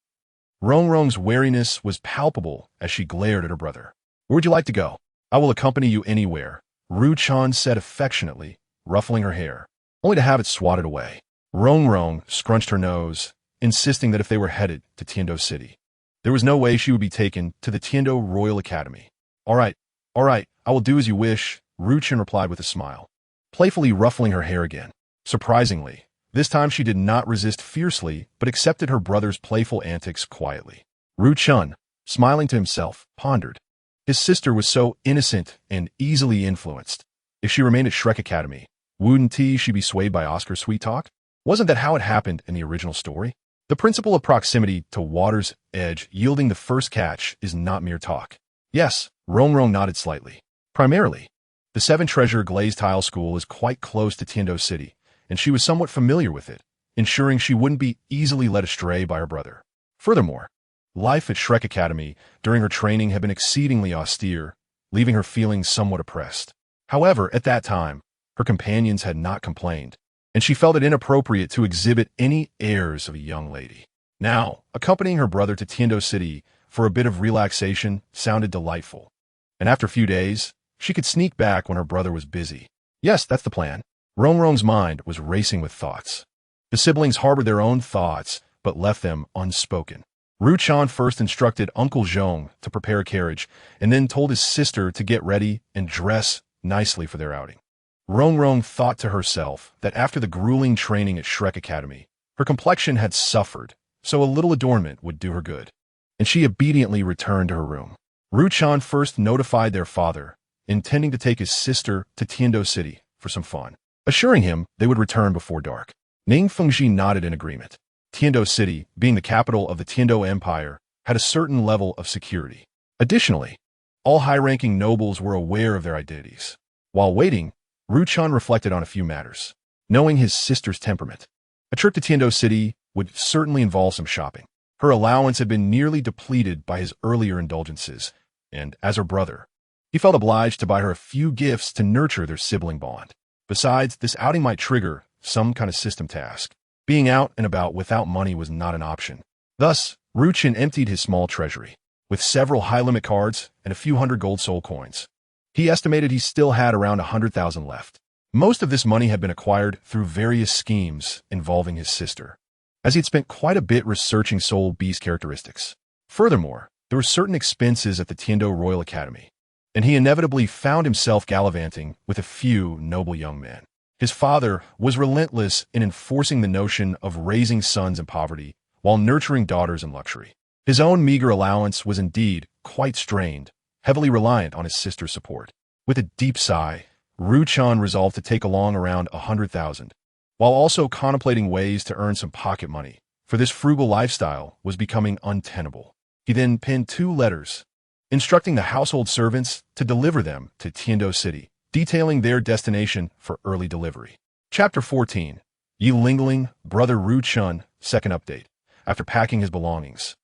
Ruocheng's wariness was palpable as she glared at her brother. Where would you like to go? I will accompany you anywhere, Ruochen said affectionately, ruffling her hair, only to have it swatted away. Ruocheng scrunched her nose, insisting that if they were headed to Tendo City, there was no way she would be taken to the Tendo Royal Academy. All right, I will do as you wish, Ruochen replied with a smile, playfully ruffling her hair again. Surprisingly, this time she did not resist fiercely, but accepted her brother's playful antics quietly. Ruochen, smiling to himself, pondered. His sister was so innocent and easily influenced. If she remained at Shrek Academy, wouldn't she be swayed by Oscar's sweet talk? Wasn't that how it happened in the original story? The principle of proximity to water's edge yielding the first catch is not mere talk. Yes, Ruocheng nodded slightly. Primarily, the Seven Treasure Glazed Tile School is quite close to Tendo City, and she was somewhat familiar with it, ensuring she wouldn't be easily led astray by her brother. Furthermore, life at Shrek Academy during her training had been exceedingly austere, leaving her feeling somewhat oppressed. However, at that time, her companions had not complained, and she felt it inappropriate to exhibit any airs of a young lady. Now, accompanying her brother to Tendo City for a bit of relaxation sounded delightful, and after a few days, she could sneak back when her brother was busy. Yes, that's the plan. Ruocheng's mind was racing with thoughts. The siblings harbored their own thoughts, but left them unspoken. Ruochen first instructed Uncle Zhong to prepare a carriage, and then told his sister to get ready and dress nicely for their outing. Ruocheng thought to herself that after the grueling training at Shrek Academy, her complexion had suffered, so a little adornment would do her good, and she obediently returned to her room. Ruochen first notified their father, intending to take his sister to Tendo City for some fun, assuring him they would return before dark. Ning Fengji nodded in agreement. Tendo City, being the capital of the Tendo Empire, had a certain level of security. Additionally, all high-ranking nobles were aware of their identities. While waiting, Ruochen reflected on a few matters. Knowing his sister's temperament, a trip to Tendo City would certainly involve some shopping. Her allowance had been nearly depleted by his earlier indulgences, and as her brother, he felt obliged to buy her a few gifts to nurture their sibling bond. Besides, this outing might trigger some kind of system task. Being out and about without money was not an option. Thus, Ruochen emptied his small treasury, with several high-limit cards and a few hundred gold soul coins. He estimated he still had around 100,000 left. Most of this money had been acquired through various schemes involving his sister, as he had spent quite a bit researching soul beast characteristics. Furthermore, there were certain expenses at the Tendo Royal Academy, and he inevitably found himself gallivanting with a few noble young men. His father was relentless in enforcing the notion of raising sons in poverty while nurturing daughters in luxury. His own meager allowance was indeed quite strained, heavily reliant on his sister's support. With a deep sigh, Ruochen resolved to take along around 100,000, while also contemplating ways to earn some pocket money, for this frugal lifestyle was becoming untenable. He then penned 2 letters, instructing the household servants to deliver them to Tendo City, detailing their destination for early delivery. Chapter 14. Ye Lingling, Brother Ruochen, Second Update. After packing his belongings,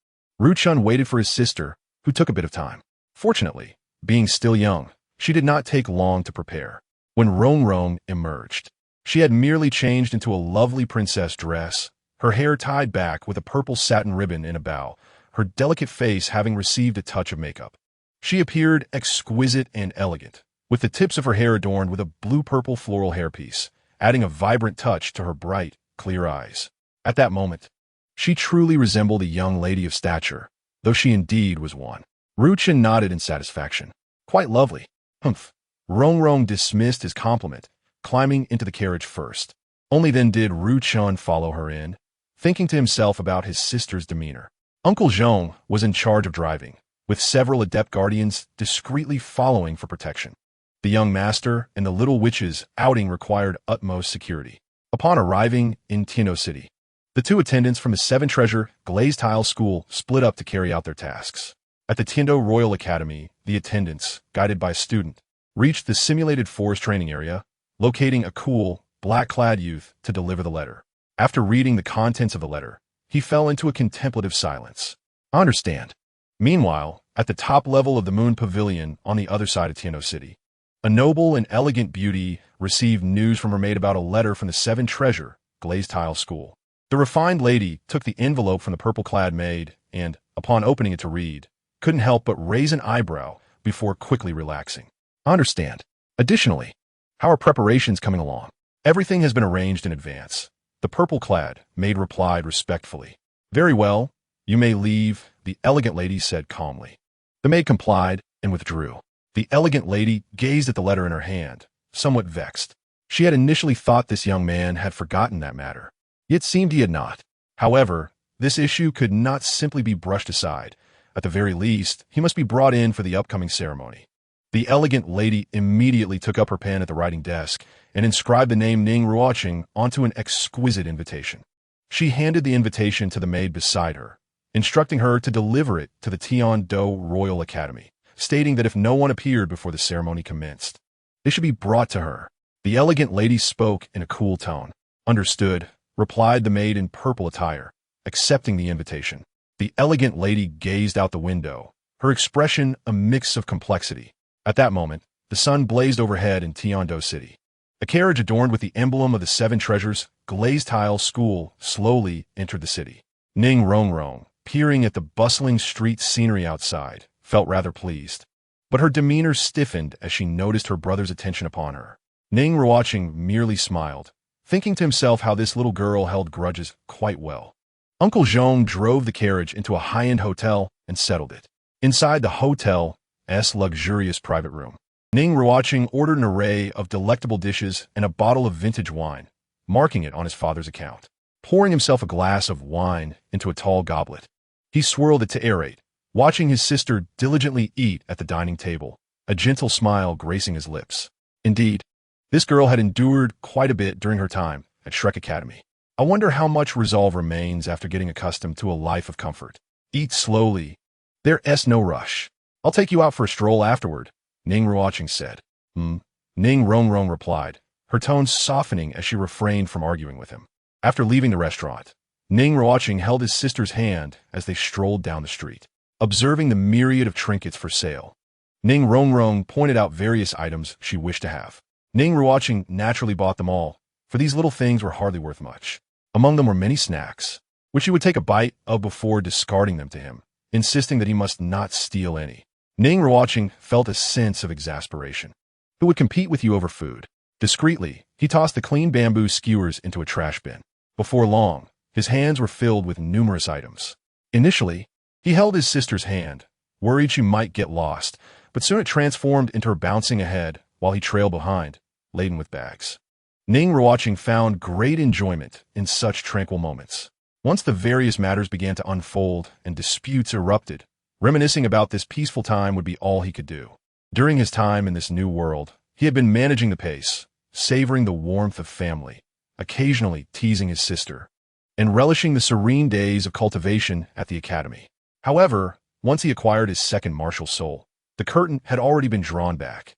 Ruochen waited for his sister, who took a bit of time. Fortunately, being still young, she did not take long to prepare. When Ruocheng emerged, she had merely changed into a lovely princess dress, her hair tied back with a purple satin ribbon in a bow, her delicate face having received a touch of makeup. She appeared exquisite and elegant, with the tips of her hair adorned with a blue-purple floral hairpiece, adding a vibrant touch to her bright, clear eyes. At that moment, she truly resembled a young lady of stature, though she indeed was one. Ruochen nodded in satisfaction. Quite lovely. Humph. Ruocheng dismissed his compliment, climbing into the carriage first. Only then did Ruochen follow her in, thinking to himself about his sister's demeanor. Uncle Zhong was in charge of driving, with several adept guardians discreetly following for protection. The young master and the little witch's outing required utmost security. Upon arriving in Tendo City, the 2 attendants from the Seven Treasure Glazed Tile School split up to carry out their tasks. At the Tendo Royal Academy, the attendants, guided by a student, reached the simulated forest training area, locating a cool, black-clad youth to deliver the letter. After reading the contents of the letter, he fell into a contemplative silence. I understand. Meanwhile, at the top level of the Moon Pavilion on the other side of Tendo City, a noble and elegant beauty received news from her maid about a letter from the Seven Treasure glazed tile school. The refined lady took the envelope from the purple-clad maid and, upon opening it to read, couldn't help but raise an eyebrow before quickly relaxing. I understand. Additionally, how are preparations coming along? Everything has been arranged in advance. The purple-clad maid replied respectfully. Very well, you may leave, the elegant lady said calmly. The maid complied and withdrew. The elegant lady gazed at the letter in her hand, somewhat vexed. She had initially thought this young man had forgotten that matter. It seemed he had not. However, this issue could not simply be brushed aside. At the very least, he must be brought in for the upcoming ceremony. The elegant lady immediately took up her pen at the writing desk and inscribed the name Ning Ruochen onto an exquisite invitation. She handed the invitation to the maid beside her, instructing her to deliver it to the Tendo Royal Academy, stating that if no one appeared before the ceremony commenced, they should be brought to her. The elegant lady spoke in a cool tone. Understood, replied the maid in purple attire, accepting the invitation. The elegant lady gazed out the window, her expression a mix of complexity. At that moment, the sun blazed overhead in Tendo City. A carriage adorned with the emblem of the Seven Treasures glazed tile school slowly entered the city. Ning Ruochen, peering at the bustling street scenery outside, felt rather pleased. But her demeanor stiffened as she noticed her brother's attention upon her. Ning Ruochen merely smiled, thinking to himself how this little girl held grudges quite well. Uncle Zhong drove the carriage into a high-end hotel and settled it. Inside the hotel's luxurious private room, Ning Ruochen ordered an array of delectable dishes and a bottle of vintage wine, marking it on his father's account. Pouring himself a glass of wine into a tall goblet, he swirled it to aerate, watching his sister diligently eat at the dining table, a gentle smile gracing his lips. Indeed, this girl had endured quite a bit during her time at Shrek Academy. I wonder how much resolve remains after getting accustomed to a life of comfort. Eat slowly. There's no rush. I'll take you out for a stroll afterward, Ning Ruochen said. Ning Ruochen replied, her tone softening as she refrained from arguing with him. After leaving the restaurant, Ning Ruochen held his sister's hand as they strolled down the street, observing the myriad of trinkets for sale. Ning Ruochen pointed out various items she wished to have. Ning Ruochen naturally bought them all, for these little things were hardly worth much. Among them were many snacks, which he would take a bite of before discarding them to him, insisting that he must not steal any. Ning Ruochen felt a sense of exasperation. Who would compete with you over food? Discreetly, he tossed the clean bamboo skewers into a trash bin. Before long, his hands were filled with numerous items. Initially, he held his sister's hand, worried she might get lost, but soon it transformed into her bouncing ahead while he trailed behind, laden with bags. Ning Ruochen found great enjoyment in such tranquil moments. Once the various matters began to unfold and disputes erupted, reminiscing about this peaceful time would be all he could do. During his time in this new world, he had been managing the pace, savoring the warmth of family, occasionally teasing his sister, and relishing the serene days of cultivation at the academy. However, once he acquired his second martial soul, the curtain had already been drawn back.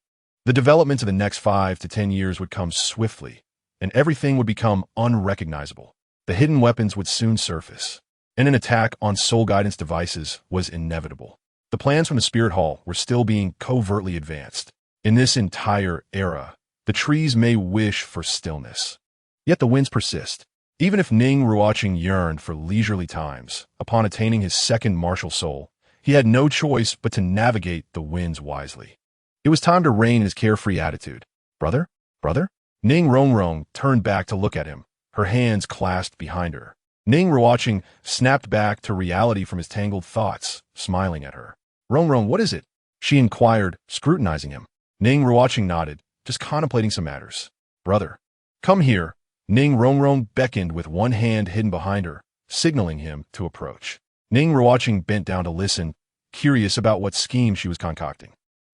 The developments of the next 5 to 10 years would come swiftly, and everything would become unrecognizable. The hidden weapons would soon surface, and an attack on soul guidance devices was inevitable. The plans from the Spirit Hall were still being covertly advanced. In this entire era, the trees may wish for stillness, yet the winds persist. Even if Ning Ruochen yearned for leisurely times, upon attaining his second martial soul, he had no choice but to navigate the winds wisely. It was time to rein in his carefree attitude. Brother? Brother? Ning Ruochen turned back to look at him, her hands clasped behind her. Ning Ruochen snapped back to reality from his tangled thoughts, smiling at her. Ruochen, what is it? She inquired, scrutinizing him. Ning Ruochen nodded, just contemplating some matters. Brother, come here. Ning Ruochen beckoned with one hand hidden behind her, signaling him to approach. Ning Ruochen bent down to listen, curious about what scheme she was concocting.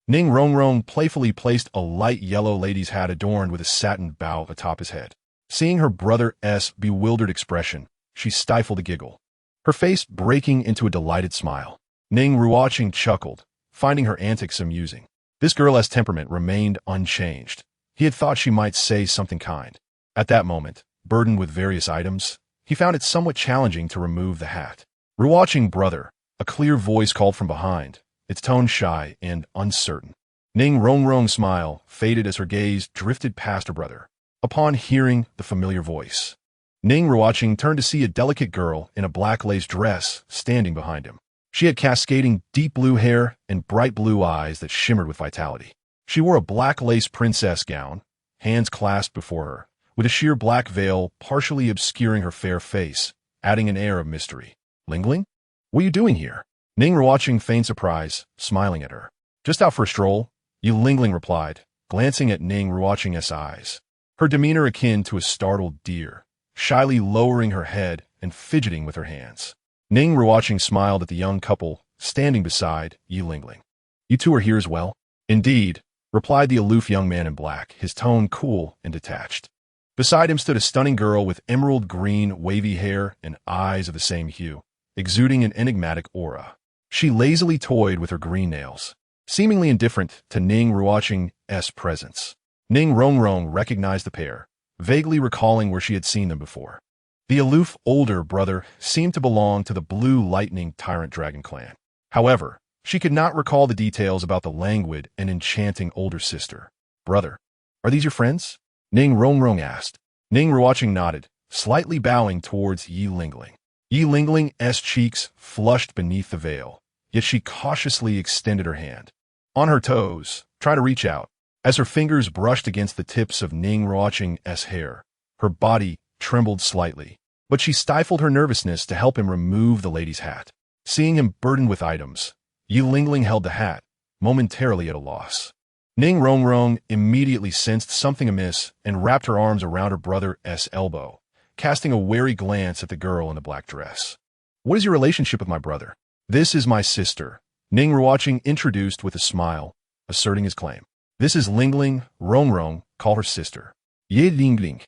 Ning Ruochen playfully placed a light yellow lady's hat adorned with a satin bow atop his head. Seeing her brother's bewildered expression, she stifled a giggle, her face breaking into a delighted smile. Ning Ruochen chuckled, finding her antics amusing. This girl's temperament remained unchanged. He had thought she might say something kind. At that moment, burdened with various items, he found it somewhat challenging to remove the hat. Ruocheng, brother, a clear voice called from behind, its tone shy and uncertain. Ning Ruocheng's smile faded as her gaze drifted past her brother. Upon hearing the familiar voice, Ning Ruocheng turned to see a delicate girl in a black lace dress standing behind him. She had cascading deep blue hair and bright blue eyes that shimmered with vitality. She wore a black lace princess gown, hands clasped before her, with a sheer black veil partially obscuring her fair face, adding an air of mystery. Lingling? What are you doing here? Ning Ruocheng feigned surprise, smiling at her. Just out for a stroll, Ye Lingling replied, glancing at Ning Ruocheng's eyes. Her demeanor akin to a startled deer, shyly lowering her head and fidgeting with her hands. Ning Ruocheng smiled at the young couple standing beside Ye Lingling. You two are here as well? Indeed, replied the aloof young man in black, his tone cool and detached. Beside him stood a stunning girl with emerald green, wavy hair and eyes of the same hue, exuding an enigmatic aura. She lazily toyed with her green nails, seemingly indifferent to Ning Ruocheng's presence. Ning Ruocheng recognized the pair, vaguely recalling where she had seen them before. The aloof older brother seemed to belong to the Blue Lightning Tyrant Dragon clan. However, she could not recall the details about the languid and enchanting older sister. Brother, are these your friends? Ning Ruocheng asked. Ning Ruocheng nodded, slightly bowing towards Ye Lingling. Ye Lingling's cheeks flushed beneath the veil, yet she cautiously extended her hand. On her toes, trying to reach out, as her fingers brushed against the tips of Ning Ruocheng's hair, her body trembled slightly, but she stifled her nervousness to help him remove the lady's hat. Seeing him burdened with items, Ye Lingling held the hat, momentarily at a loss. Ning Ruocheng immediately sensed something amiss and wrapped her arms around her brother's elbow, casting a wary glance at the girl in the black dress. What is your relationship with my brother? This is my sister, Ning Ruocheng introduced with a smile, asserting his claim. This is Lingling, Ruocheng called her sister. Ye Lingling,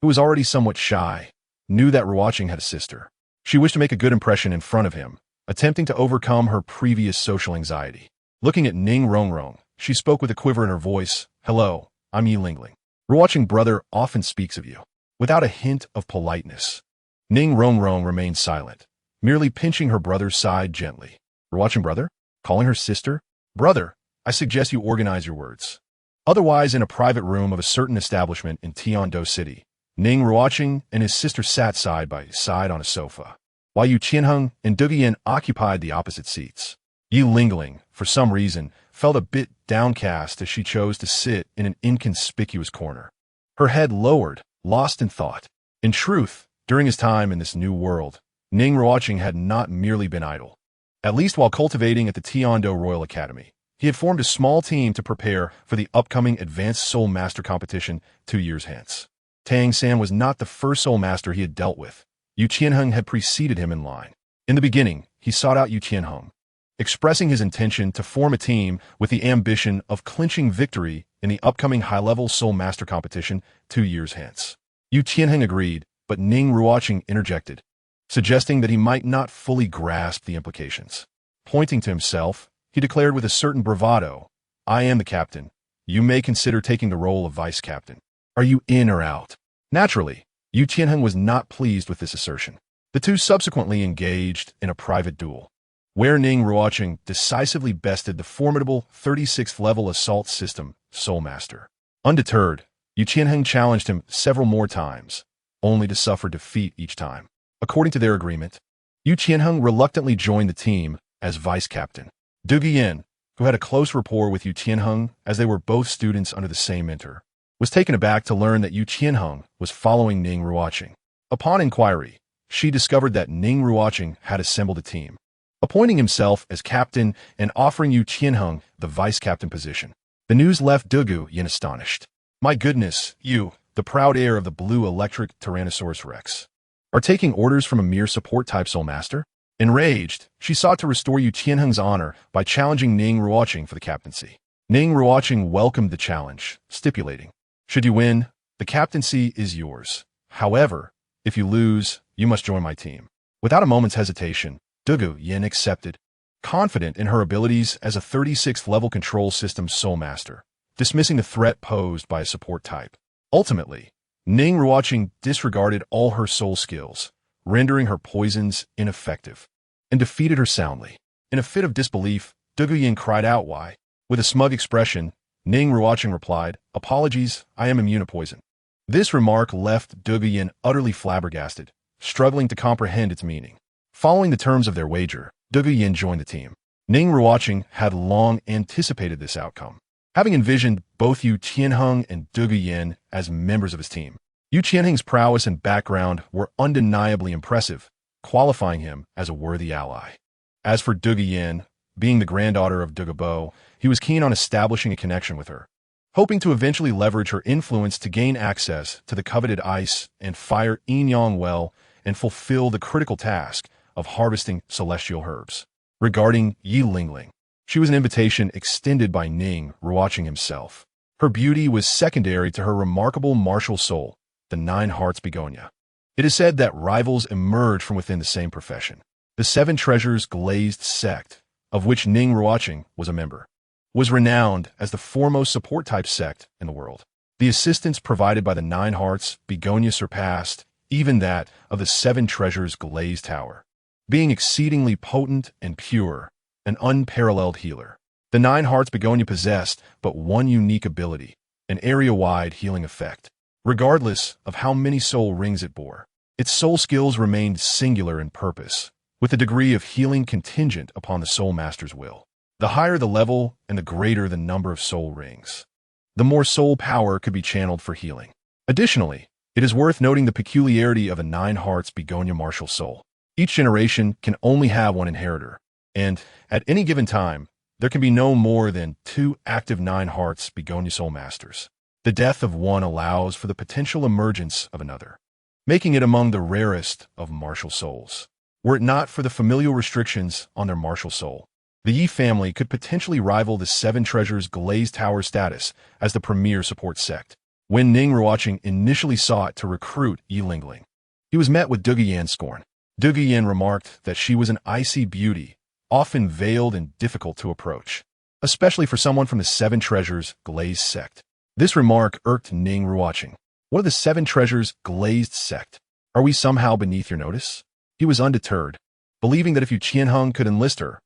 who was already somewhat shy, knew that Ruocheng had a sister. She wished to make a good impression in front of him, attempting to overcome her previous social anxiety. Looking at Ning Ruocheng, she spoke with a quiver in her voice. Hello, I'm Ye Lingling. Ruocheng brother often speaks of you. Without a hint of politeness, Ning Ruocheng remained silent, merely pinching her brother's side gently. Ruocheng brother? Calling her sister? Brother, I suggest you organize your words. Otherwise, in a private room of a certain establishment in Tendo City, Ning Ruocheng and his sister sat side by side on a sofa, while Yu Qianheng and Dugu Bo occupied the opposite seats. Ye Lingling, for some reason, felt a bit downcast as she chose to sit in an inconspicuous corner, her head lowered, lost in thought. In truth, during his time in this new world, Ning Ruocheng had not merely been idle. At least while cultivating at the Tendo Royal Academy, he had formed a small team to prepare for the upcoming Advanced Soul Master competition 2 years hence. Tang San was not the first Soul Master he had dealt with. Yu Qianheng had preceded him in line. In the beginning, he sought out Yu Qianheng, expressing his intention to form a team with the ambition of clinching victory in the upcoming high-level Soul Master competition 2 years hence. Yu Qianheng agreed, but Ning Ruocheng interjected, suggesting that he might not fully grasp the implications. Pointing to himself, he declared with a certain bravado, I am the captain. You may consider taking the role of vice-captain. Are you in or out? Naturally, Yu Qianheng was not pleased with this assertion. The two subsequently engaged in a private duel, where Ning Ruocheng decisively bested the formidable 36th level assault system Soul Master. Undeterred, Yu Qianheng challenged him several more times, only to suffer defeat each time. According to their agreement, Yu Qianheng reluctantly joined the team as vice-captain. Dugu Bo, who had a close rapport with Yu Qianheng as they were both students under the same mentor, was taken aback to learn that Yu Qianheng was following Ning Ruocheng. Upon inquiry, she discovered that Ning Ruocheng had assembled a team, appointing himself as captain and offering Yu Qianheng the vice-captain position. The news left Dugu Bo astonished. My goodness, you, the proud heir of the blue electric Tyrannosaurus Rex, are taking orders from a mere support-type Soul Master? Enraged, she sought to restore Yu Qianheng's honor by challenging Ning Ruocheng for the captaincy. Ning Ruocheng welcomed the challenge, stipulating, should you win, the captaincy is yours. However, if you lose, you must join my team. Without a moment's hesitation, Dugu Bo accepted, confident in her abilities as a 36th level control system Soul Master, dismissing the threat posed by a support type. Ultimately, Ning Ruochen disregarded all her soul skills, rendering her poisons ineffective, and defeated her soundly. In a fit of disbelief, Dugu Yin cried out, "Why?" With a smug expression, Ning Ruochen replied, "Apologies, I am immune to poison." This remark left Dugu Yin utterly flabbergasted, struggling to comprehend its meaning. Following the terms of their wager, Dugu Yin joined the team. Ning Ruochen had long anticipated this outcome, having envisioned both Yu Qianheng and Dugu Yin as members of his team. Yu Qianheng's prowess and background were undeniably impressive, qualifying him as a worthy ally. As for Dugu Yin, being the granddaughter of Dugu Bo, he was keen on establishing a connection with her, hoping to eventually leverage her influence to gain access to the coveted ice and fire Yin-Yang well and fulfill the critical task of harvesting celestial herbs. Regarding Ye Lingling, she was an invitation extended by Ning Ruochen himself. Her beauty was secondary to her remarkable martial soul, the Nine Hearts Begonia. It is said that rivals emerge from within the same profession. The Seven Treasures Glazed sect, of which Ning Ruochen was a member, was renowned as the foremost support-type sect in the world. The assistance provided by the Nine Hearts Begonia surpassed even that of the Seven Treasures Glazed Tower, being exceedingly potent and pure, an unparalleled healer. The Nine Hearts Begonia possessed but one unique ability, an area-wide healing effect. Regardless of how many soul rings it bore, its soul skills remained singular in purpose, with a degree of healing contingent upon the soul master's will. The higher the level and the greater the number of soul rings, the more soul power could be channeled for healing. Additionally, it is worth noting the peculiarity of a Nine Hearts Begonia martial soul. Each generation can only have one inheritor, and at any given time, there can be no more than 2 active Nine Hearts Begonia soul masters. The death of one allows for the potential emergence of another, making it among the rarest of martial souls. Were it not for the familial restrictions on their martial soul, the Yi family could potentially rival the Seven Treasures Glazed Tower status as the premier support sect. When Ning Ruochen initially sought to recruit Ye Lingling, he was met with Dugu Yan's scorn. Dugu Yan remarked that she was an icy beauty, often veiled and difficult to approach, especially for someone from the Seven Treasures Glazed sect. This remark irked Ning Ruochen. What of the Seven Treasures Glazed sect? Are we somehow beneath your notice? He was undeterred, believing that if Yu Qianheng could enlist her,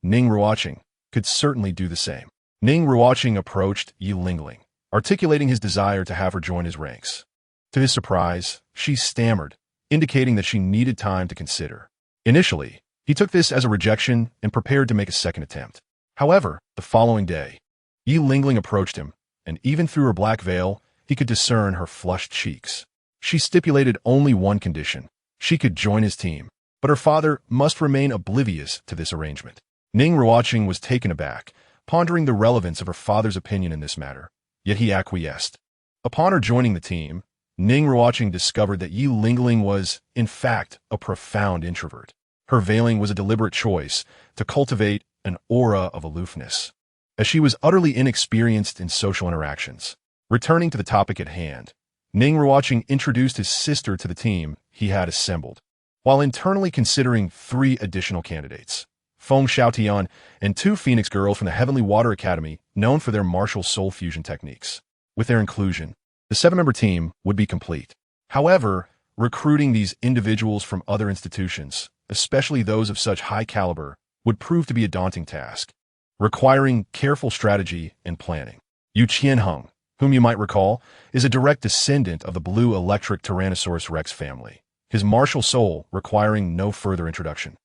Ning Ruochen could certainly do the same. Ning Ruochen approached Ye Lingling, articulating his desire to have her join his ranks. To his surprise, she stammered, indicating that she needed time to consider. Initially, he took this as a rejection and prepared to make a second attempt. However, the following day, Ye Lingling approached him, and even through her black veil, he could discern her flushed cheeks. She stipulated only one condition: she could join his team, but her father must remain oblivious to this arrangement. Ning Ruochen was taken aback, pondering the relevance of her father's opinion in this matter, yet he acquiesced. Upon her joining the team, Ning Ruochen discovered that Ye Lingling was, in fact, a profound introvert. Her veiling was a deliberate choice to cultivate an aura of aloofness, as she was utterly inexperienced in social interactions. Returning to the topic at hand, Ning Ruochen introduced his sister to the team he had assembled, while internally considering 3 additional candidates: Feng Xiaotian and 2 Phoenix girls from the Heavenly Water Academy, known for their martial soul fusion techniques. With their inclusion, the 7-member team would be complete. However, recruiting these individuals from other institutions, especially those of such high caliber, would prove to be a daunting task, requiring careful strategy and planning. Yu Qianheng, whom you might recall, is a direct descendant of the blue electric Tyrannosaurus Rex family, his martial soul requiring no further introduction.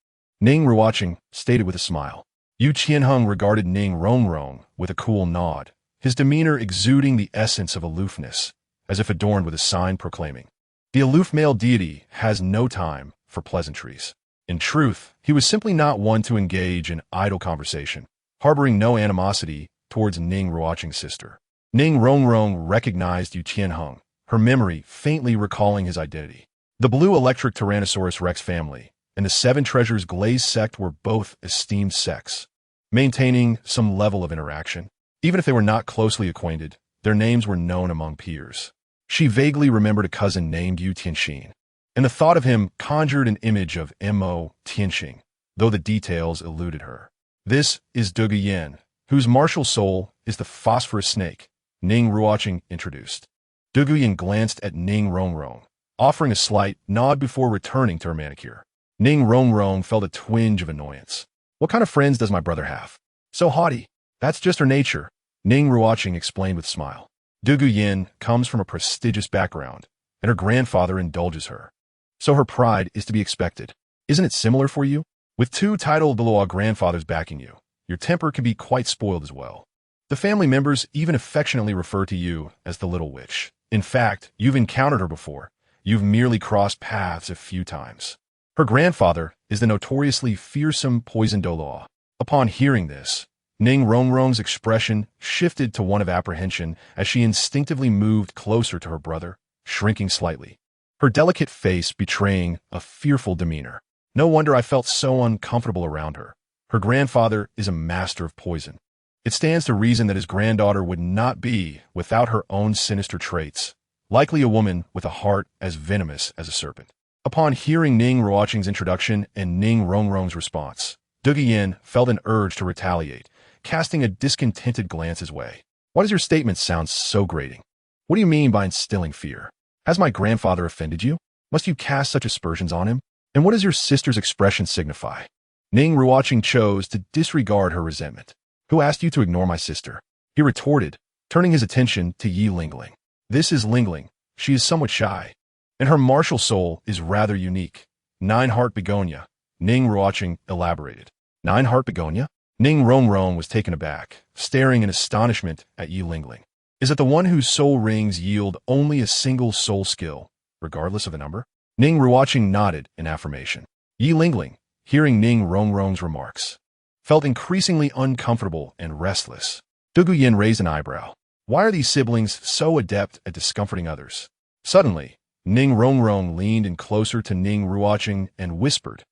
Ning Ruochen stated with a smile. Yu Qianheng regarded Ning Ruochen with a cool nod, his demeanor exuding the essence of aloofness, as if adorned with a sign proclaiming, "The aloof male deity has no time for pleasantries." In truth, he was simply not one to engage in idle conversation, harboring no animosity towards Ning Ruochen's sister. Ning Ruochen recognized Yu Qianheng, her memory faintly recalling his identity. The blue electric Tyrannosaurus Rex family and the Seven Treasures Glazed sect were both esteemed sects, maintaining some level of interaction. Even if they were not closely acquainted, their names were known among peers. She vaguely remembered a cousin named Yu Tianxin, and the thought of him conjured an image of Mo Tianxing, though the details eluded her. "This is Dugu Yin, whose martial soul is the phosphorus snake," Ning Ruochen introduced. Dugu Yin glanced at Ning Ruochen, offering a slight nod before returning to her manicure. Ning Ruochen felt a twinge of annoyance. What kind of friends does my brother have? So haughty. That's just her nature, Ning Ruochen explained with a smile. Dugu Yin comes from a prestigious background, and her grandfather indulges her. So her pride is to be expected. Isn't it similar for you? With two titled Douluo grandfathers backing you, your temper can be quite spoiled as well. The family members even affectionately refer to you as the little witch. In fact, you've encountered her before. You've merely crossed paths a few times. Her grandfather is the notoriously fearsome poison Douluo. Upon hearing this, Ning Ruochen's expression shifted to one of apprehension as she instinctively moved closer to her brother, shrinking slightly, her delicate face betraying a fearful demeanor. No wonder I felt so uncomfortable around her. Her grandfather is a master of poison. It stands to reason that his granddaughter would not be without her own sinister traits, likely a woman with a heart as venomous as a serpent. Upon hearing Ning Ruochen's introduction and Ning Ruocheng's response, Dugu Yin felt an urge to retaliate, casting a discontented glance his way. Why does your statement sound so grating? What do you mean by instilling fear? Has my grandfather offended you? Must you cast such aspersions on him? And what does your sister's expression signify? Ning Ruochen chose to disregard her resentment. Who asked you to ignore my sister? He retorted, turning his attention to Ye Lingling. This is Lingling. She is somewhat shy, and her martial soul is rather unique. Nine-Heart Begonia, Ning Ruochen elaborated. Nine-Heart Begonia? Ning Ruochen was taken aback, staring in astonishment at Ye Lingling. Is it the one whose soul rings yield only a single soul skill, regardless of the number? Ning Ruochen nodded in affirmation. Ye Lingling, hearing Ning Ruocheng's remarks, felt increasingly uncomfortable and restless. Dugu Yin raised an eyebrow. Why are these siblings so adept at discomforting others? Suddenly, Ning Ruochen leaned in closer to Ning Ruochen and whispered,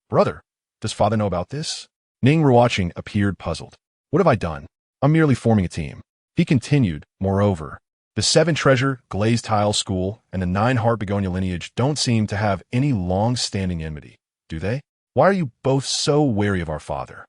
Brother, does father know about this? Ning Ruochen appeared puzzled. What have I done? I'm merely forming a team. He continued, moreover, the Seven Treasure, Glazed Tile School, and the Nine-Heart Begonia lineage don't seem to have any long-standing enmity, do they? Why are you both so wary of our father?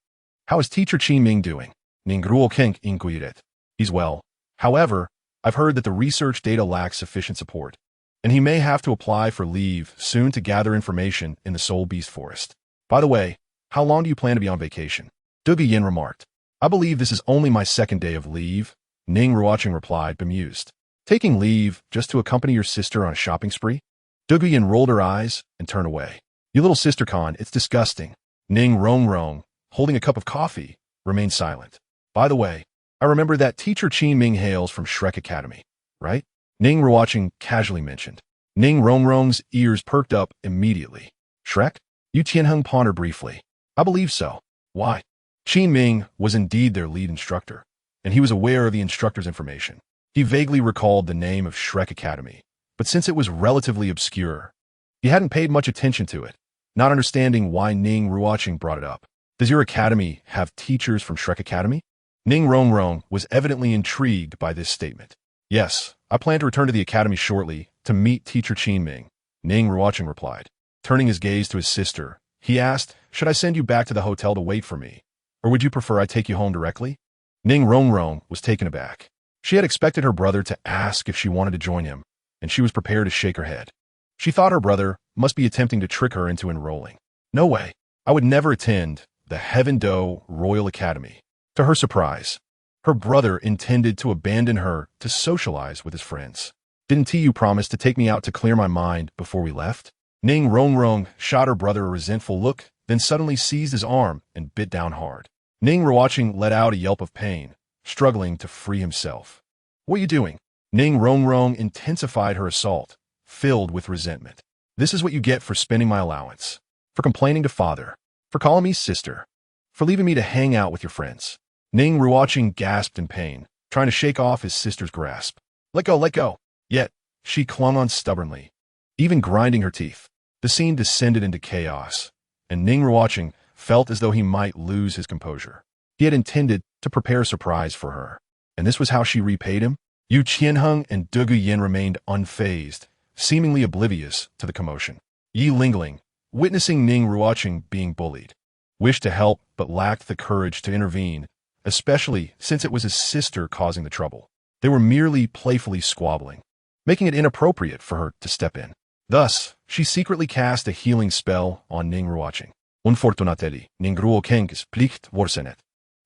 How is teacher Qian Ming doing? Ning Ruochen inquired. He's well. However, I've heard that the research data lacks sufficient support, and he may have to apply for leave soon to gather information in the Soul Beast Forest. By the way, how long do you plan to be on vacation? Dugu Yin remarked. I believe this is only my second day of leave, Ning Ruochen replied, bemused. Taking leave just to accompany your sister on a shopping spree? Dugu Yin rolled her eyes and turned away. You little sister con, it's disgusting. Ning Ruochen, holding a cup of coffee, remained silent. By the way, I remember that teacher Qian Ming hails from Shrek Academy, right? Ning Ruochen casually mentioned. Ning Ruocheng's ears perked up immediately. Shrek? Yu Tianheng pondered briefly. I believe so. Why? Qian Ming was indeed their lead instructor, and he was aware of the instructor's information. He vaguely recalled the name of Shrek Academy, but since it was relatively obscure, he hadn't paid much attention to it, not understanding why Ning Ruochen brought it up. Does your academy have teachers from Shrek Academy? Ning Ruochen was evidently intrigued by this statement. Yes, I plan to return to the academy shortly to meet teacher Qian Ming, Ning Ruochen replied. Turning his gaze to his sister, he asked, should I send you back to the hotel to wait for me, or would you prefer I take you home directly? Ning Ruochen was taken aback. She had expected her brother to ask if she wanted to join him, and she was prepared to shake her head. She thought her brother must be attempting to trick her into enrolling. No way. I would never attend the Heaven Do Royal Academy. To her surprise, her brother intended to abandon her to socialize with his friends. Didn't Tiu promise to take me out to clear my mind before we left? Ning Ruochen shot her brother a resentful look, then suddenly seized his arm and bit down hard. Ning Ruochen let out a yelp of pain, struggling to free himself. What are you doing? Ning Ruochen intensified her assault, filled with resentment. This is what you get for spending my allowance, for complaining to father, for calling me sister, for leaving me to hang out with your friends. Ning Ruochen gasped in pain, trying to shake off his sister's grasp. Let go, let go. Yet, she clung on stubbornly, even grinding her teeth. The scene descended into chaos, and Ning Ruochen felt as though he might lose his composure. He had intended to prepare a surprise for her, and this was how she repaid him? Yu Qianheng and Dugu Yin remained unfazed, seemingly oblivious to the commotion. Ye Lingling, witnessing Ning Ruochen being bullied, wished to help but lacked the courage to intervene, especially since it was his sister causing the trouble. They were merely playfully squabbling. making it inappropriate for her to step in. Thus, she secretly cast a healing spell on Ning Ruochen. Unfortunately, Ning Ruochen's plicht worsenet.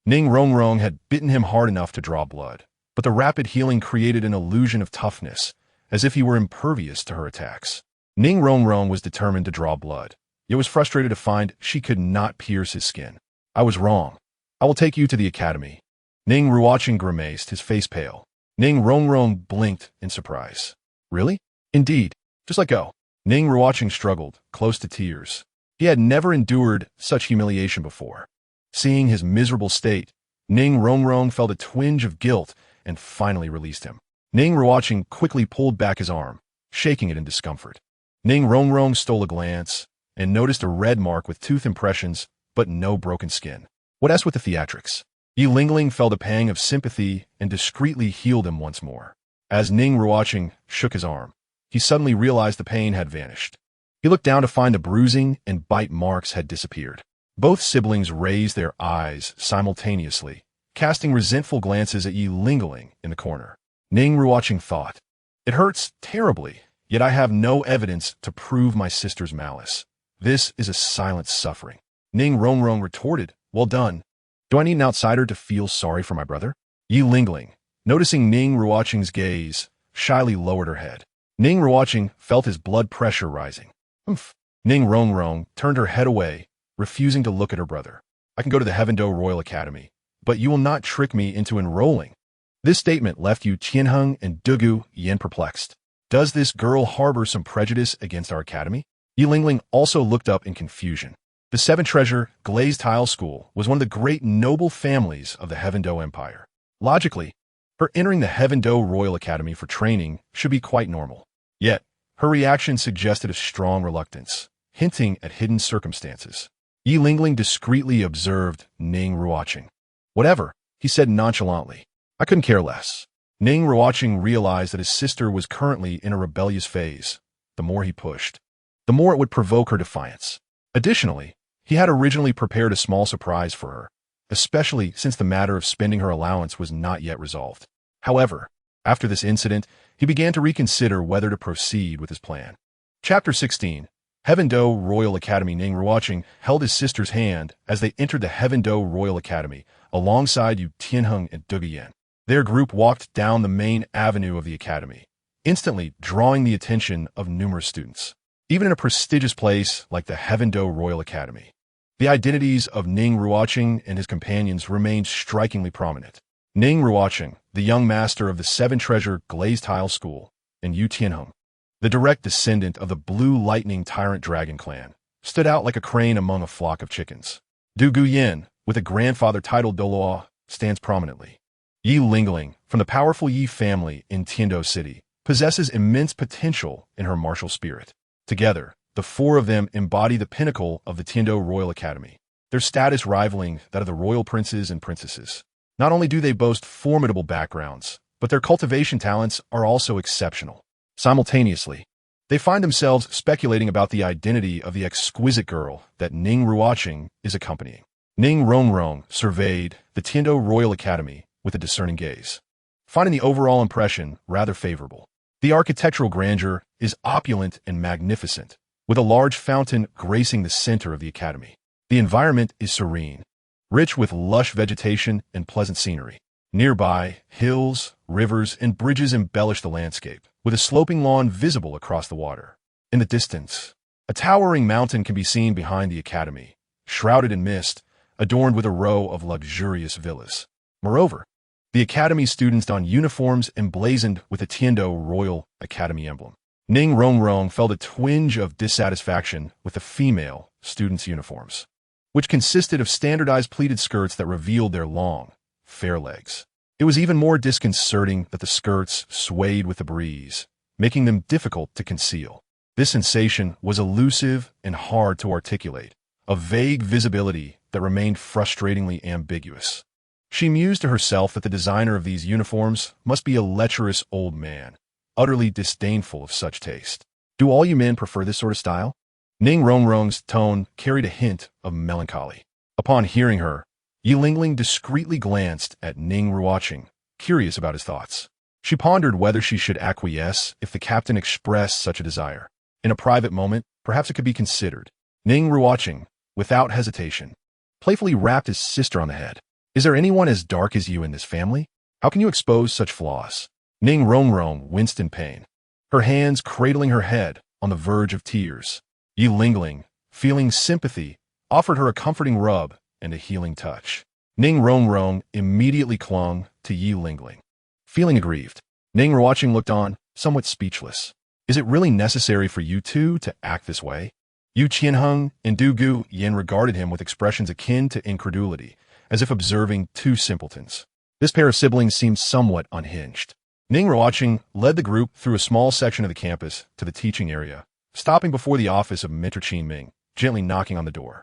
Ning Ruochen had bitten him hard enough to draw blood, but the rapid healing created an illusion of toughness, as if he were impervious to her attacks. Ning Ruochen was determined to draw blood, yet was frustrated to find she could not pierce his skin. I was wrong. I will take you to the academy. Ning Ruochen grimaced, his face pale. Ning Ruochen blinked in surprise. Really? Indeed. Just let go. Ning Ruochen struggled, close to tears. He had never endured such humiliation before. Seeing his miserable state, Ning Ruochen felt a twinge of guilt and finally released him. Ning Ruochen quickly pulled back his arm, shaking it in discomfort. Ning Ruochen stole a glance and noticed a red mark with tooth impressions, but no broken skin. What else with the theatrics? Ye Lingling felt a pang of sympathy and discreetly healed him once more. As Ning Ruochen shook his arm, he suddenly realized the pain had vanished. He looked down to find the bruising and bite marks had disappeared. Both siblings raised their eyes simultaneously, casting resentful glances at Ye Lingling in the corner. Ning Ruochen thought, "It hurts terribly, yet I have no evidence to prove my sister's malice. This is a silent suffering." Ning Ruochen retorted, "Well done. Do I need an outsider to feel sorry for my brother?" Ye Lingling, noticing Ning Ruochen's gaze, shyly lowered her head. Ning Ruochen felt his blood pressure rising. "Humph." Ning Ruochen turned her head away, refusing to look at her brother. "I can go to the Heavendo Royal Academy, but you will not trick me into enrolling." This statement left Yu Qianheng and Dugu Yin perplexed. Does this girl harbor some prejudice against our academy? Ye Lingling also looked up in confusion. The Seven Treasure Glazed Tile School was one of the great noble families of the Heavendo Empire. Logically, her entering the Heavendo Royal Academy for training should be quite normal. Yet, her reaction suggested a strong reluctance, hinting at hidden circumstances. Ye Lingling discreetly observed Ning Ruochen. "Whatever," he said nonchalantly. "I couldn't care less." Ning Ruochen realized that his sister was currently in a rebellious phase. The more he pushed, the more it would provoke her defiance. Additionally, he had originally prepared a small surprise for her, especially since the matter of spending her allowance was not yet resolved. However, after this incident, he began to reconsider whether to proceed with his plan. Chapter 16. Heavendo Royal Academy. Ning Ruochen held his sister's hand as they entered the Heavendo Royal Academy, alongside Yu Tianheng and Dugu Yin. Their group walked down the main avenue of the academy, instantly drawing the attention of numerous students. Even in a prestigious place like the Heavendo Royal Academy, the identities of Ning Ruochen and his companions remained strikingly prominent. Ning Ruochen, the young master of the Seven Treasure Glazed Tile School, and Yu Tianheng, the direct descendant of the Blue Lightning Tyrant Dragon clan, stood out like a crane among a flock of chickens. Dugu Yin, with a grandfather titled Douluo, stands prominently. Ye Lingling, from the powerful Ye family in Tendo City, possesses immense potential in her martial spirit. Together, the four of them embody the pinnacle of the Tendo Royal Academy, their status rivaling that of the royal princes and princesses. Not only do they boast formidable backgrounds, but their cultivation talents are also exceptional. Simultaneously, they find themselves speculating about the identity of the exquisite girl that Ning Ruochen is accompanying. Ning Ruochen surveyed the Tendo Royal Academy with a discerning gaze, finding the overall impression rather favorable. The architectural grandeur is opulent and magnificent, with a large fountain gracing the center of the academy. The environment is serene, rich with lush vegetation and pleasant scenery. Nearby, hills, rivers, and bridges embellish the landscape, with a sloping lawn visible across the water. In the distance, a towering mountain can be seen behind the academy, shrouded in mist, adorned with a row of luxurious villas. Moreover, the academy students don uniforms emblazoned with the Tendo Royal Academy emblem. Ning Ruochen felt a twinge of dissatisfaction with the female students' uniforms, which consisted of standardized pleated skirts that revealed their long, fair legs. It was even more disconcerting that the skirts swayed with the breeze, making them difficult to conceal. This sensation was elusive and hard to articulate, a vague visibility that remained frustratingly ambiguous. She mused to herself that the designer of these uniforms must be a lecherous old man, utterly disdainful of such taste. Do all you men prefer this sort of style? Ning Ruochen's tone carried a hint of melancholy. Upon hearing her, Ye Lingling discreetly glanced at Ning Ruochen, curious about his thoughts. She pondered whether she should acquiesce if the captain expressed such a desire. In a private moment, perhaps it could be considered. Ning Ruochen, without hesitation, playfully rapped his sister on the head. Is there anyone as dark as you in this family? How can you expose such flaws? Ning Ruochen winced in pain, her hands cradling her head on the verge of tears. Ye Lingling, feeling sympathy, offered her a comforting rub and a healing touch. Ning Ruochen immediately clung to Ye Lingling. Feeling aggrieved, Ning Ruochen looked on, somewhat speechless. Is it really necessary for you two to act this way? Yu Qianheng and Dugu Yin regarded him with expressions akin to incredulity, as if observing two simpletons. This pair of siblings seemed somewhat unhinged. Ning Ruochen led the group through a small section of the campus to the teaching area, stopping before the office of Mentor Qin Ming, gently knocking on the door.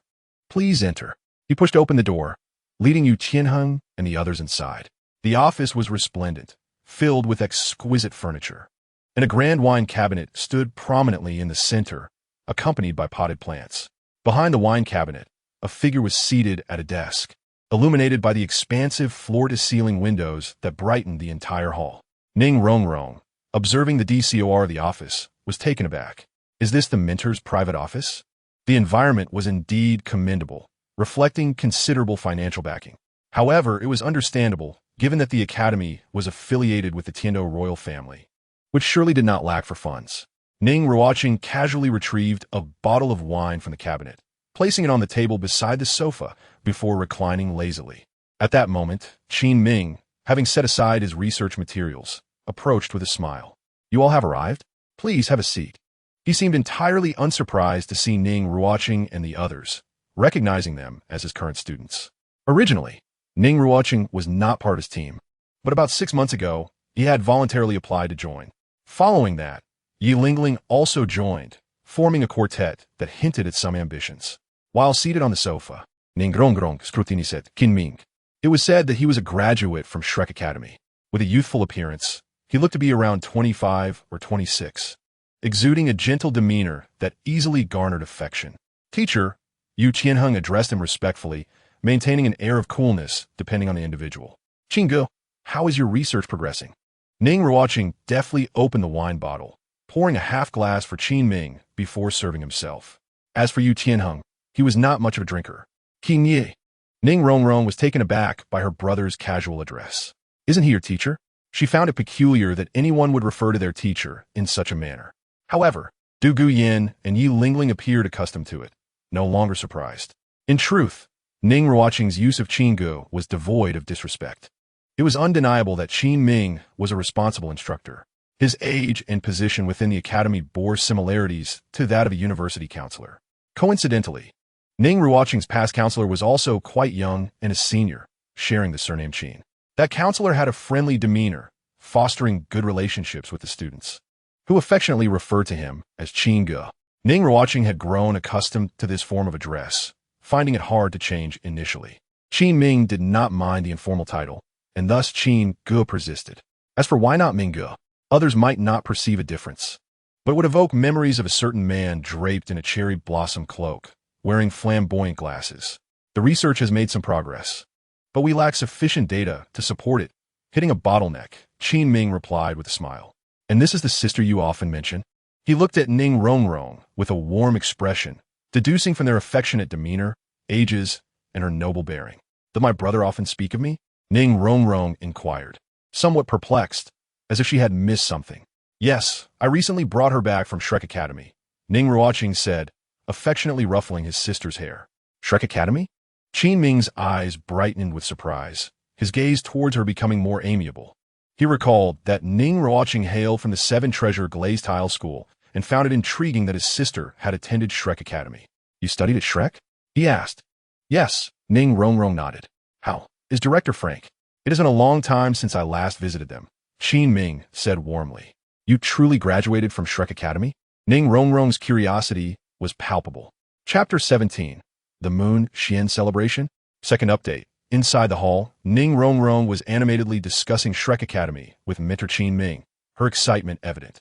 Please enter. He pushed open the door, leading Yu Qianheng and the others inside. The office was resplendent, filled with exquisite furniture, and a grand wine cabinet stood prominently in the center, accompanied by potted plants. Behind the wine cabinet, a figure was seated at a desk, illuminated by the expansive floor-to-ceiling windows that brightened the entire hall. Ning Ruochen, observing the DCOR of the office, was taken aback. Is this the mentor's private office? The environment was indeed commendable, reflecting considerable financial backing. However, it was understandable, given that the academy was affiliated with the Tendo royal family, which surely did not lack for funds. Ning Ruochen casually retrieved a bottle of wine from the cabinet, placing it on the table beside the sofa before reclining lazily. At that moment, Qin Ming, having set aside his research materials, approached with a smile. You all have arrived? Please have a seat. He seemed entirely unsurprised to see Ning Ruochen and the others, recognizing them as his current students. Originally, Ning Ruochen was not part of his team, but about 6 months ago, he had voluntarily applied to join. Following that, Ye Lingling also joined, forming a quartet that hinted at some ambitions. While seated on the sofa, Ning Ruochen scrutinized Qin Ming. It was said that he was a graduate from Shrek Academy. With a youthful appearance, he looked to be around 25 or 26, exuding a gentle demeanor that easily garnered affection. Teacher, Yu Qianheng addressed him respectfully, maintaining an air of coolness depending on the individual. Qingge, how is your research progressing? Ning Ruochen deftly opened the wine bottle, pouring a half glass for Qin Ming before serving himself. As for Yu Qianheng, he was not much of a drinker. Qin Ye. Ning Ruochen was taken aback by her brother's casual address. Isn't he your teacher? She found it peculiar that anyone would refer to their teacher in such a manner. However, Dugu Yin and Ye Lingling appeared accustomed to it, no longer surprised. In truth, Ning Ruochen's use of Qingge was devoid of disrespect. It was undeniable that Qin Ming was a responsible instructor. His age and position within the academy bore similarities to that of a university counselor. Coincidentally, Ning Ruochen's past counselor was also quite young and a senior, sharing the surname Qin. That counselor had a friendly demeanor, fostering good relationships with the students, who affectionately referred to him as Qingge. Ning Ruochen had grown accustomed to this form of address, finding it hard to change initially. Qin Ming did not mind the informal title, and thus Qingge persisted. As for why not Mingge, others might not perceive a difference, but would evoke memories of a certain man draped in a cherry blossom cloak, wearing flamboyant glasses. The research has made some progress, but we lack sufficient data to support it. Hitting a bottleneck, Qin Ming replied with a smile. And this is the sister you often mention? He looked at Ning Ruochen with a warm expression, deducing from their affectionate demeanor, ages, and her noble bearing. Does my brother often speak of me? Ning Ruochen inquired, somewhat perplexed, as if she had missed something. Yes, I recently brought her back from Shrek Academy, Ning Ruochen said, affectionately ruffling his sister's hair. Shrek Academy? Qin Ming's eyes brightened with surprise, his gaze towards her becoming more amiable. He recalled that Ning Ruochen hailed from the Seven Treasure Glazed Tile School and found it intriguing that his sister had attended Shrek Academy. You studied at Shrek? He asked. Yes, Ning Ruochen nodded. How is Director Frank? It has been a long time since I last visited them, Qin Ming said warmly. You truly graduated from Shrek Academy? Ning Ruochen's curiosity was palpable. Chapter 17. The Moon Xian Celebration? Second update. Inside the hall, Ning Ruochen was animatedly discussing Shrek Academy with Mentor Qin Ming, her excitement evident.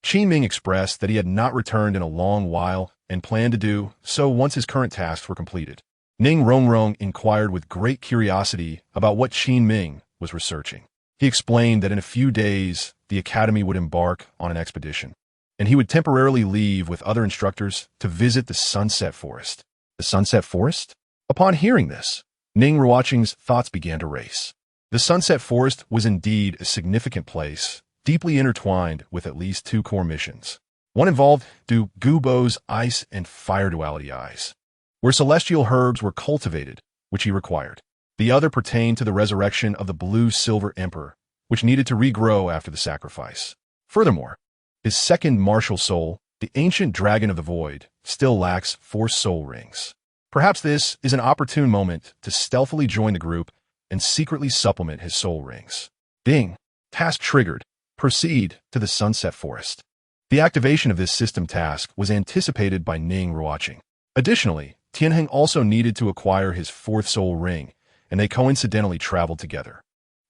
Qin Ming expressed that he had not returned in a long while and planned to do so once his current tasks were completed. Ning Ruochen inquired with great curiosity about what Qin Ming was researching. He explained that in a few days, the academy would embark on an expedition, and he would temporarily leave with other instructors to visit the Sunset Forest. The Sunset Forest? Upon hearing this, Ning Ruocheng's thoughts began to race. The Sunset Forest was indeed a significant place, deeply intertwined with at least two core missions. One involved Dugu Bo's ice and fire duality eyes, where celestial herbs were cultivated, which he required. The other pertained to the resurrection of the blue-silver emperor, which needed to regrow after the sacrifice. Furthermore, his second martial soul, the ancient dragon of the void, still lacks 4 soul rings. Perhaps this is an opportune moment to stealthily join the group and secretly supplement his soul rings. Ding! Task triggered. Proceed to the Sunset Forest. The activation of this system task was anticipated by Ning Ruocheng. Additionally, Tianheng also needed to acquire his 4th soul ring, and they coincidentally traveled together.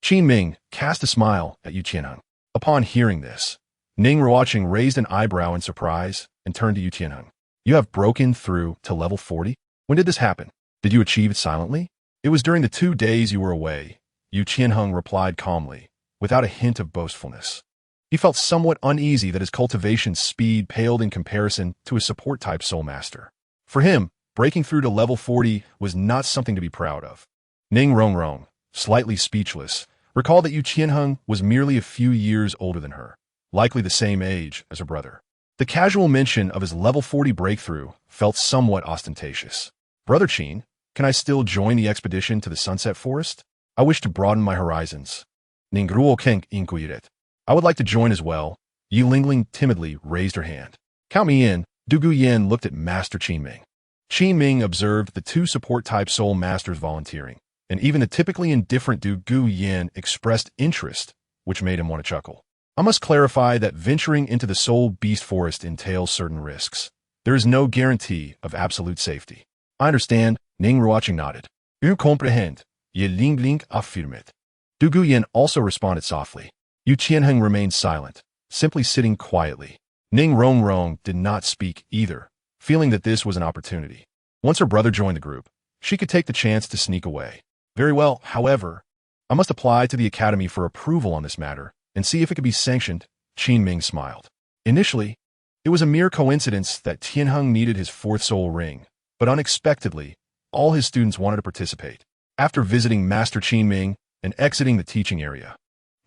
Qin Ming cast a smile at Yu Tianheng. Upon hearing this, Ning Ruocheng raised an eyebrow in surprise and turned to Yu Tianheng. You have broken through to level 40? When did this happen? Did you achieve it silently? It was during the 2 days you were away, Yu Tianheng replied calmly, without a hint of boastfulness. He felt somewhat uneasy that his cultivation speed paled in comparison to his support-type soul master. For him, breaking through to level 40 was not something to be proud of. Ning Ruocheng, slightly speechless, recalled that Yu Tianheng was merely a few years older than her, likely the same age as her brother. The casual mention of his level 40 breakthrough felt somewhat ostentatious. Brother Qin, can I still join the expedition to the Sunset Forest? I wish to broaden my horizons. Ning Ruochen inquired. I would like to join as well. Ye Lingling timidly raised her hand. Count me in. Dugu Yen looked at Master Qin Ming. Qin Ming observed the 2 support-type soul masters volunteering, and even the typically indifferent Dugu Yen expressed interest, which made him want to chuckle. I must clarify that venturing into the Soul Beast Forest entails certain risks. There is no guarantee of absolute safety. I understand, Ning Ruocheng nodded. Je comprends, Ye Lingling affirmed. Dugu Yen also responded softly. Yu Tianheng remained silent, simply sitting quietly. Ning Ruocheng did not speak either, feeling that this was an opportunity. Once her brother joined the group, she could take the chance to sneak away. Very well, however, I must apply to the academy for approval on this matter and see if it could be sanctioned. Qin Ming smiled. Initially, it was a mere coincidence that Tianheng needed his 4th soul ring, but unexpectedly, all his students wanted to participate. After visiting Master Qin Ming and exiting the teaching area,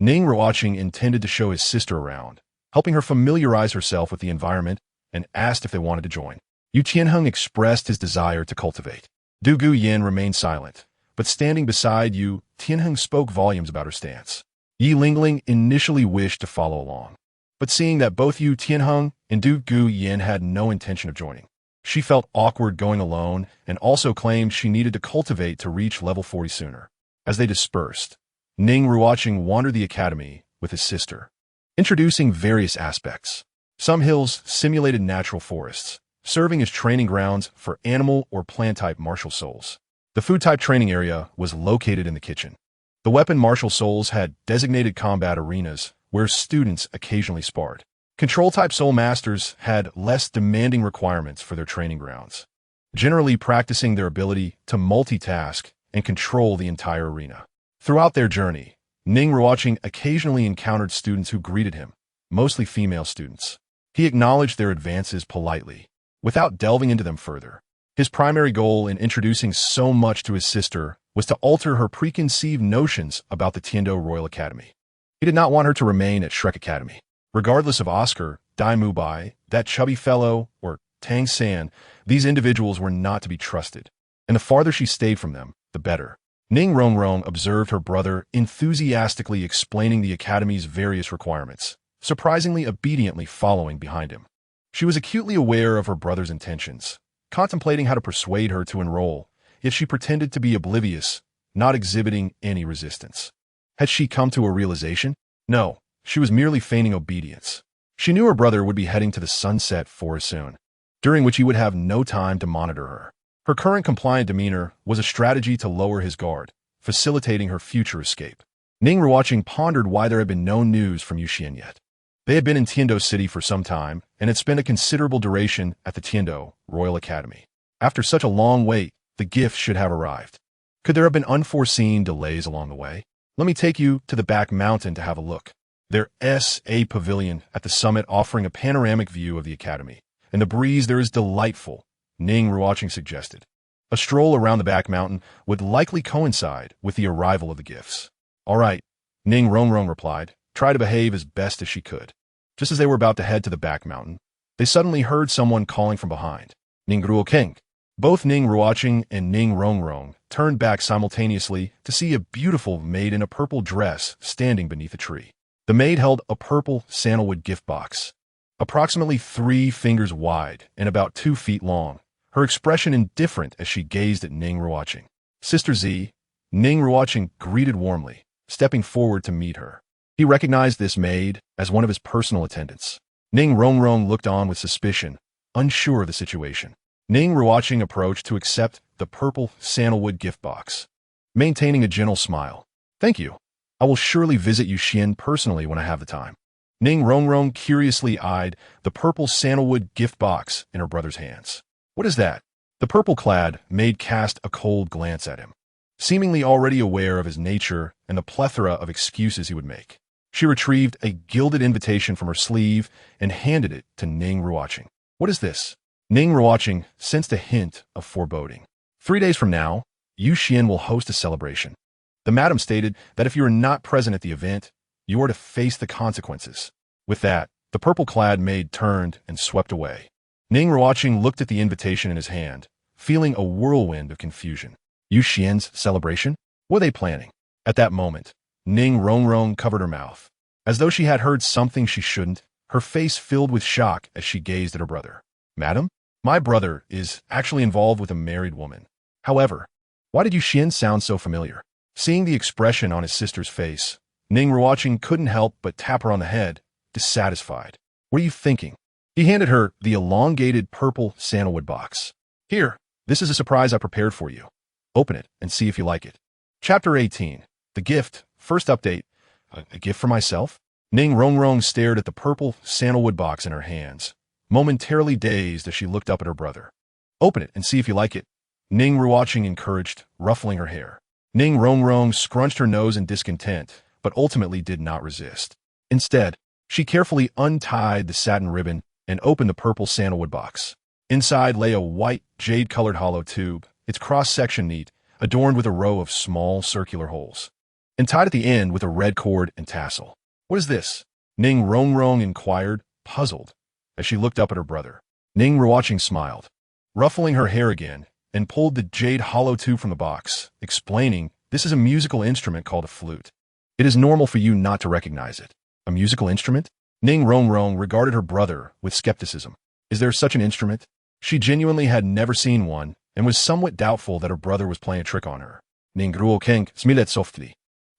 Ning Ruocheng intended to show his sister around, helping her familiarize herself with the environment, and asked if they wanted to join. Yu Tianheng expressed his desire to cultivate. Dugu Yen remained silent, but standing beside Yu Tianheng spoke volumes about her stance. Ye Lingling initially wished to follow along, but seeing that both Yu Tianheng and Dugu Yen had no intention of joining, she felt awkward going alone and also claimed she needed to cultivate to reach level 40 sooner. As they dispersed, Ning Ruocheng wandered the academy with his sister, introducing various aspects. Some hills simulated natural forests, serving as training grounds for animal or plant-type martial souls. The food-type training area was located in the kitchen. The weapon martial souls had designated combat arenas where students occasionally sparred. Control-type soul masters had less demanding requirements for their training grounds, generally practicing their ability to multitask and control the entire arena. Throughout their journey, Ning Ruocheng occasionally encountered students who greeted him, mostly female students. He acknowledged their advances politely, without delving into them further. His primary goal in introducing so much to his sister was to alter her preconceived notions about the Tendo Royal Academy. He did not want her to remain at Shrek Academy. Regardless of Oscar, Dai Mubai, that chubby fellow, or Tang San, these individuals were not to be trusted, and the farther she stayed from them, the better. Ning Ruocheng observed her brother enthusiastically explaining the academy's various requirements, surprisingly obediently following behind him. She was acutely aware of her brother's intentions, contemplating how to persuade her to enroll, yet she pretended to be oblivious, not exhibiting any resistance. Had she come to a realization? No, she was merely feigning obedience. She knew her brother would be heading to the Sunset Forest soon, during which he would have no time to monitor her. Her current compliant demeanor was a strategy to lower his guard, facilitating her future escape. Ning Ruocheng pondered why there had been no news from Yuxian yet. They had been in Tendo City for some time and had spent a considerable duration at the Tendo Royal Academy. After such a long wait, the gift should have arrived. Could there have been unforeseen delays along the way? Let me take you to the back mountain to have a look. There's a pavilion at the summit offering a panoramic view of the academy. In the breeze there is delightful, Ning Ruochen suggested. A stroll around the back mountain would likely coincide with the arrival of the gifts. All right, Ning Ruochen replied, try to behave as best as she could. Just as they were about to head to the back mountain, they suddenly heard someone calling from behind. Ning Ruochen. Both Ning Ruochen and Ning Ruochen turned back simultaneously to see a beautiful maid in a purple dress standing beneath a tree. The maid held a purple sandalwood gift box, approximately 3 fingers wide and about 2 feet long, her expression indifferent as she gazed at Ning Ruochen. Sister Z, Ning Ruochen greeted warmly, stepping forward to meet her. He recognized this maid as one of his personal attendants. Ning Ruochen looked on with suspicion, unsure of the situation. Ning Ruochen approached to accept the purple sandalwood gift box, maintaining a gentle smile. Thank you. I will surely visit you Qian personally when I have the time. Ning Ruochen curiously eyed the purple sandalwood gift box in her brother's hands. What is that? The purple-clad maid cast a cold glance at him, seemingly already aware of his nature and the plethora of excuses he would make. She retrieved a gilded invitation from her sleeve and handed it to Ning Ruochen. What is this? Ning Ruochen sensed a hint of foreboding. 3 days from now, Yu Qian will host a celebration. The madam stated that if you are not present at the event, you are to face the consequences. With that, the purple-clad maid turned and swept away. Ning Ruochen looked at the invitation in his hand, feeling a whirlwind of confusion. Yu Qian's celebration? What are they planning? At that moment, Ning Ruochen covered her mouth. As though she had heard something she shouldn't, her face filled with shock as she gazed at her brother. Madam, my brother is actually involved with a married woman. However, why did Yu Qian sound so familiar? Seeing the expression on his sister's face, Ning Ruochen couldn't help but tap her on the head, dissatisfied. What are you thinking? He handed her the elongated purple sandalwood box. Here, this is a surprise I prepared for you. Open it and see if you like it. Chapter 18. The Gift. First update. A gift for myself? Ning Ruochen stared at the purple sandalwood box in her hands, momentarily dazed as she looked up at her brother. Open it and see if you like it. Ning Ruochen encouraged, ruffling her hair. Ning Ruochen scrunched her nose in discontent, but ultimately did not resist. Instead, she carefully untied the satin ribbon and opened the purple sandalwood box. Inside lay a white, jade-colored hollow tube, its cross-section neat, adorned with a row of small circular holes, and tied at the end with a red cord and tassel. What is this? Ning Ruochen inquired, puzzled, as she looked up at her brother. Ning Ruochen smiled, ruffling her hair again, and pulled the jade hollow tube from the box, explaining, this is a musical instrument called a flute. It is normal for you not to recognize it. A musical instrument? Ning Ruochen regarded her brother with skepticism. Is there such an instrument? She genuinely had never seen one, and was somewhat doubtful that her brother was playing a trick on her. Ning Ruochen smiled softly,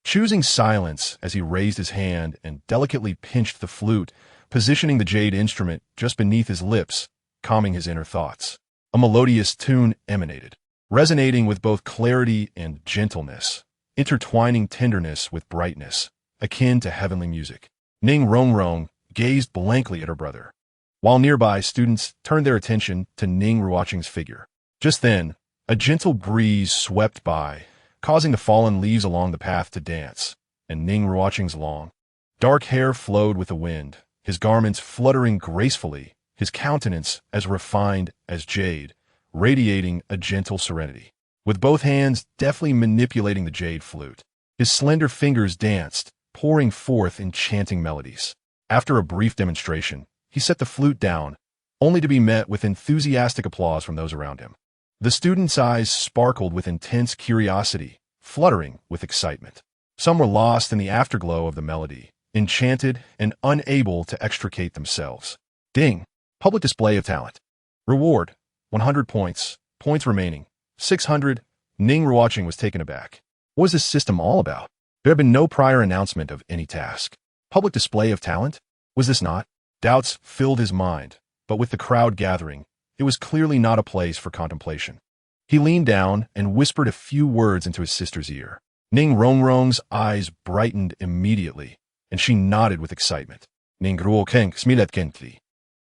choosing silence as he raised his hand and delicately pinched the flute, positioning the jade instrument just beneath his lips, calming his inner thoughts. A melodious tune emanated, resonating with both clarity and gentleness, intertwining tenderness with brightness, akin to heavenly music. Ning Ruochen gazed blankly at her brother, while nearby students turned their attention to Ning Ruochen's figure. Just then, a gentle breeze swept by, causing the fallen leaves along the path to dance, and Ning Ruochen's long, dark hair flowed with the wind, his garments fluttering gracefully, his countenance as refined as jade, radiating a gentle serenity. With both hands deftly manipulating the jade flute, his slender fingers danced, pouring forth enchanting melodies. After a brief demonstration, he set the flute down, only to be met with enthusiastic applause from those around him. The students' eyes sparkled with intense curiosity, fluttering with excitement. Some were lost in the afterglow of the melody, enchanted and unable to extricate themselves. Ding! Public display of talent. Reward, 100 points. Points remaining, 600. Ning Ruochen was taken aback. What was this system all about? There had been no prior announcement of any task. Public display of talent? Was this not? Doubts filled his mind, but with the crowd gathering, it was clearly not a place for contemplation. He leaned down and whispered a few words into his sister's ear. Ning Ruochen's eyes brightened immediately, and she nodded with excitement. Ning Ruochen smiled gently,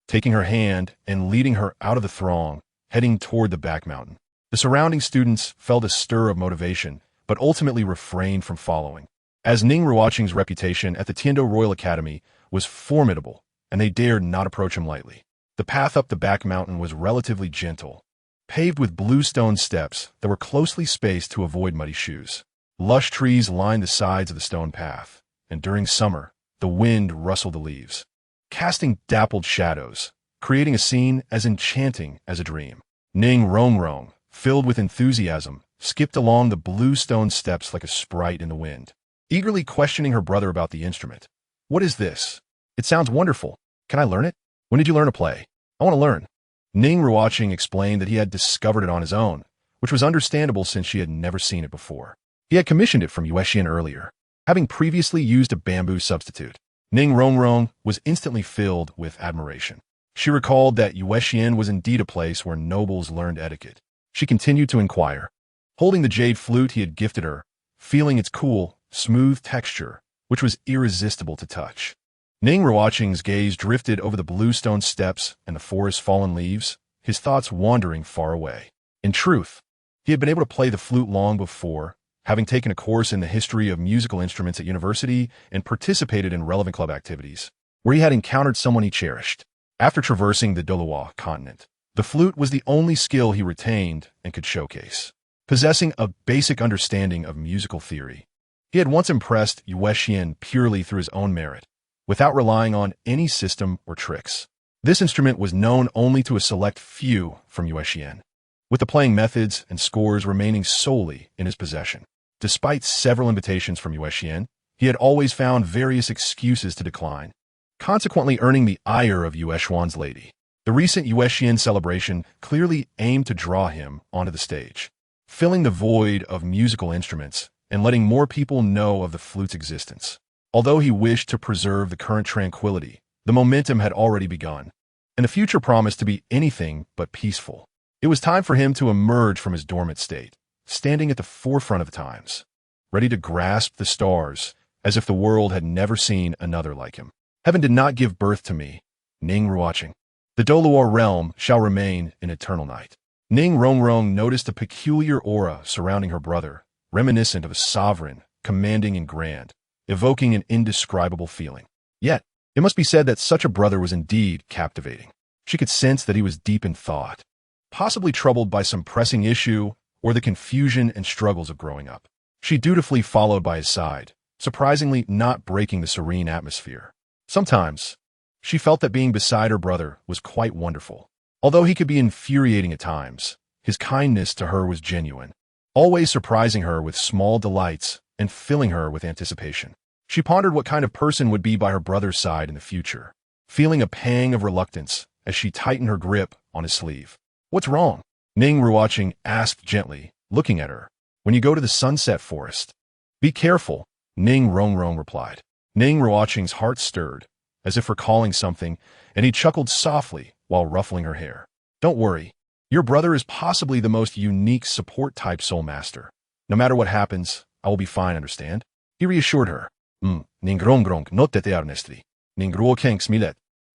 taking her hand and leading her out of the throng, heading toward the back mountain. The surrounding students felt a stir of motivation, but ultimately refrained from following. as Ning Ruocheng's reputation at the Tendo Royal Academy was formidable, and they dared not approach him lightly. The path up the back mountain was relatively gentle, paved with blue stone steps that were closely spaced to avoid muddy shoes. Lush trees lined the sides of the stone path, and during summer, the wind rustled the leaves, casting dappled shadows, creating a scene as enchanting as a dream. Ning Ruocheng, filled with enthusiasm, skipped along the blue stone steps like a sprite in the wind, eagerly questioning her brother about the instrument. "What is this? It sounds wonderful. Can I learn it? When did you learn to play? I want to learn." Ning Ruocheng explained that he had discovered it on his own, which was understandable since she had never seen it before. He had commissioned it from Ye Lingling earlier, having previously used a bamboo substitute. Ning Ruocheng was instantly filled with admiration. She recalled that Ye Lingling was indeed a place where nobles learned etiquette. She continued to inquire, holding the jade flute he had gifted her, feeling its cool, smooth texture, which was irresistible to touch. Ning Ruocheng's gaze drifted over the blue stone steps and the forest's fallen leaves, his thoughts wandering far away. In truth, he had been able to play the flute long before, having taken a course in the history of musical instruments at university and participated in relevant club activities, where he had encountered someone he cherished. After traversing the Douluo continent, the flute was the only skill he retained and could showcase. Possessing a basic understanding of musical theory, he had once impressed Ye Lingling purely through his own merit, without relying on any system or tricks. This instrument was known only to a select few from Ye Lingling, with the playing methods and scores remaining solely in his possession. Despite several invitations from Ye Lingling, he had always found various excuses to decline, consequently earning the ire of Ye Ling's lady. The recent Ye Lingling celebration clearly aimed to draw him onto the stage, filling the void of musical instruments and letting more people know of the flute's existence. Although he wished to preserve the current tranquility, the momentum had already begun, and the future promised to be anything but peaceful. It was time for him to emerge from his dormant state, standing at the forefront of the times, ready to grasp the stars as if the world had never seen another like him. "Heaven did not give birth to me, Ning Ruocheng. The Douluo realm shall remain in eternal night." Ning Ruocheng noticed a peculiar aura surrounding her brother, reminiscent of a sovereign, commanding and grand, evoking an indescribable feeling. Yet, it must be said that such a brother was indeed captivating. She could sense that he was deep in thought, possibly troubled by some pressing issue or the confusion and struggles of growing up. She dutifully followed by his side, surprisingly not breaking the serene atmosphere. Sometimes, she felt that being beside her brother was quite wonderful. Although he could be infuriating at times, his kindness to her was genuine, always surprising her with small delights and filling her with anticipation. She pondered what kind of person would be by her brother's side in the future, feeling a pang of reluctance as she tightened her grip on his sleeve. "What's wrong?" Ning Ruocheng asked gently, looking at her. "When you go to the sunset forest, be careful," Ning Ruocheng replied. Ning Ruocheng's heart stirred, as if recalling something, and he chuckled softly while ruffling her hair. "Don't worry. Your brother is possibly the most unique support-type soul master. No matter what happens, I will be fine, understand?" He reassured her. Ning Ruocheng not te arnestri. Ning Ruocheng smilet.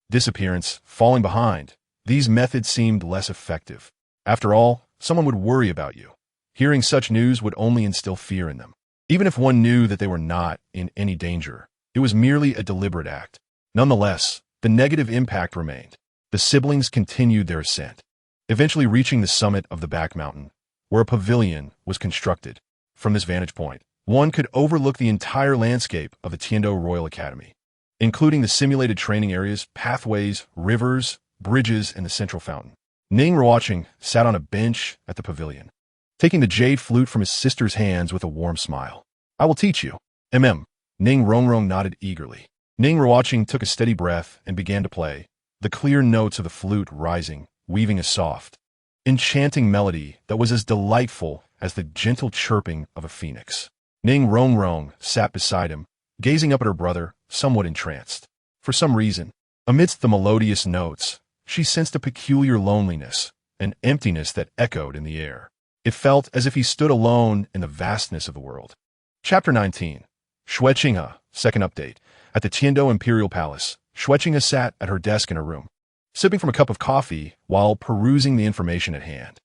Disappearance, falling behind. These methods seemed less effective. After all, someone would worry about you. Hearing such news would only instill fear in them. Even if one knew that they were not in any danger, it was merely a deliberate act. Nonetheless, the negative impact remained. The siblings continued their ascent, eventually reaching the summit of the back mountain, where a pavilion was constructed. From this vantage point, one could overlook the entire landscape of the Tendo Royal Academy, including the simulated training areas, pathways, rivers, bridges, and the central fountain. Ning Ruocheng sat on a bench at the pavilion, taking the jade flute from his sister's hands with a warm smile. "I will teach you." Ning Ruocheng nodded eagerly. Ning Ruocheng took a steady breath and began to play, the clear notes of the flute rising, weaving a soft, enchanting melody that was as delightful as the gentle chirping of a phoenix. Ning Ruocheng sat beside him, gazing up at her brother, somewhat entranced. For some reason, amidst the melodious notes, she sensed a peculiar loneliness, an emptiness that echoed in the air. It felt as if he stood alone in the vastness of the world. Chapter 19. Shueqinghe, second update. At the Tendo Imperial Palace, Shueqinghe sat at her desk in her room, sipping from a cup of coffee while perusing the information at hand.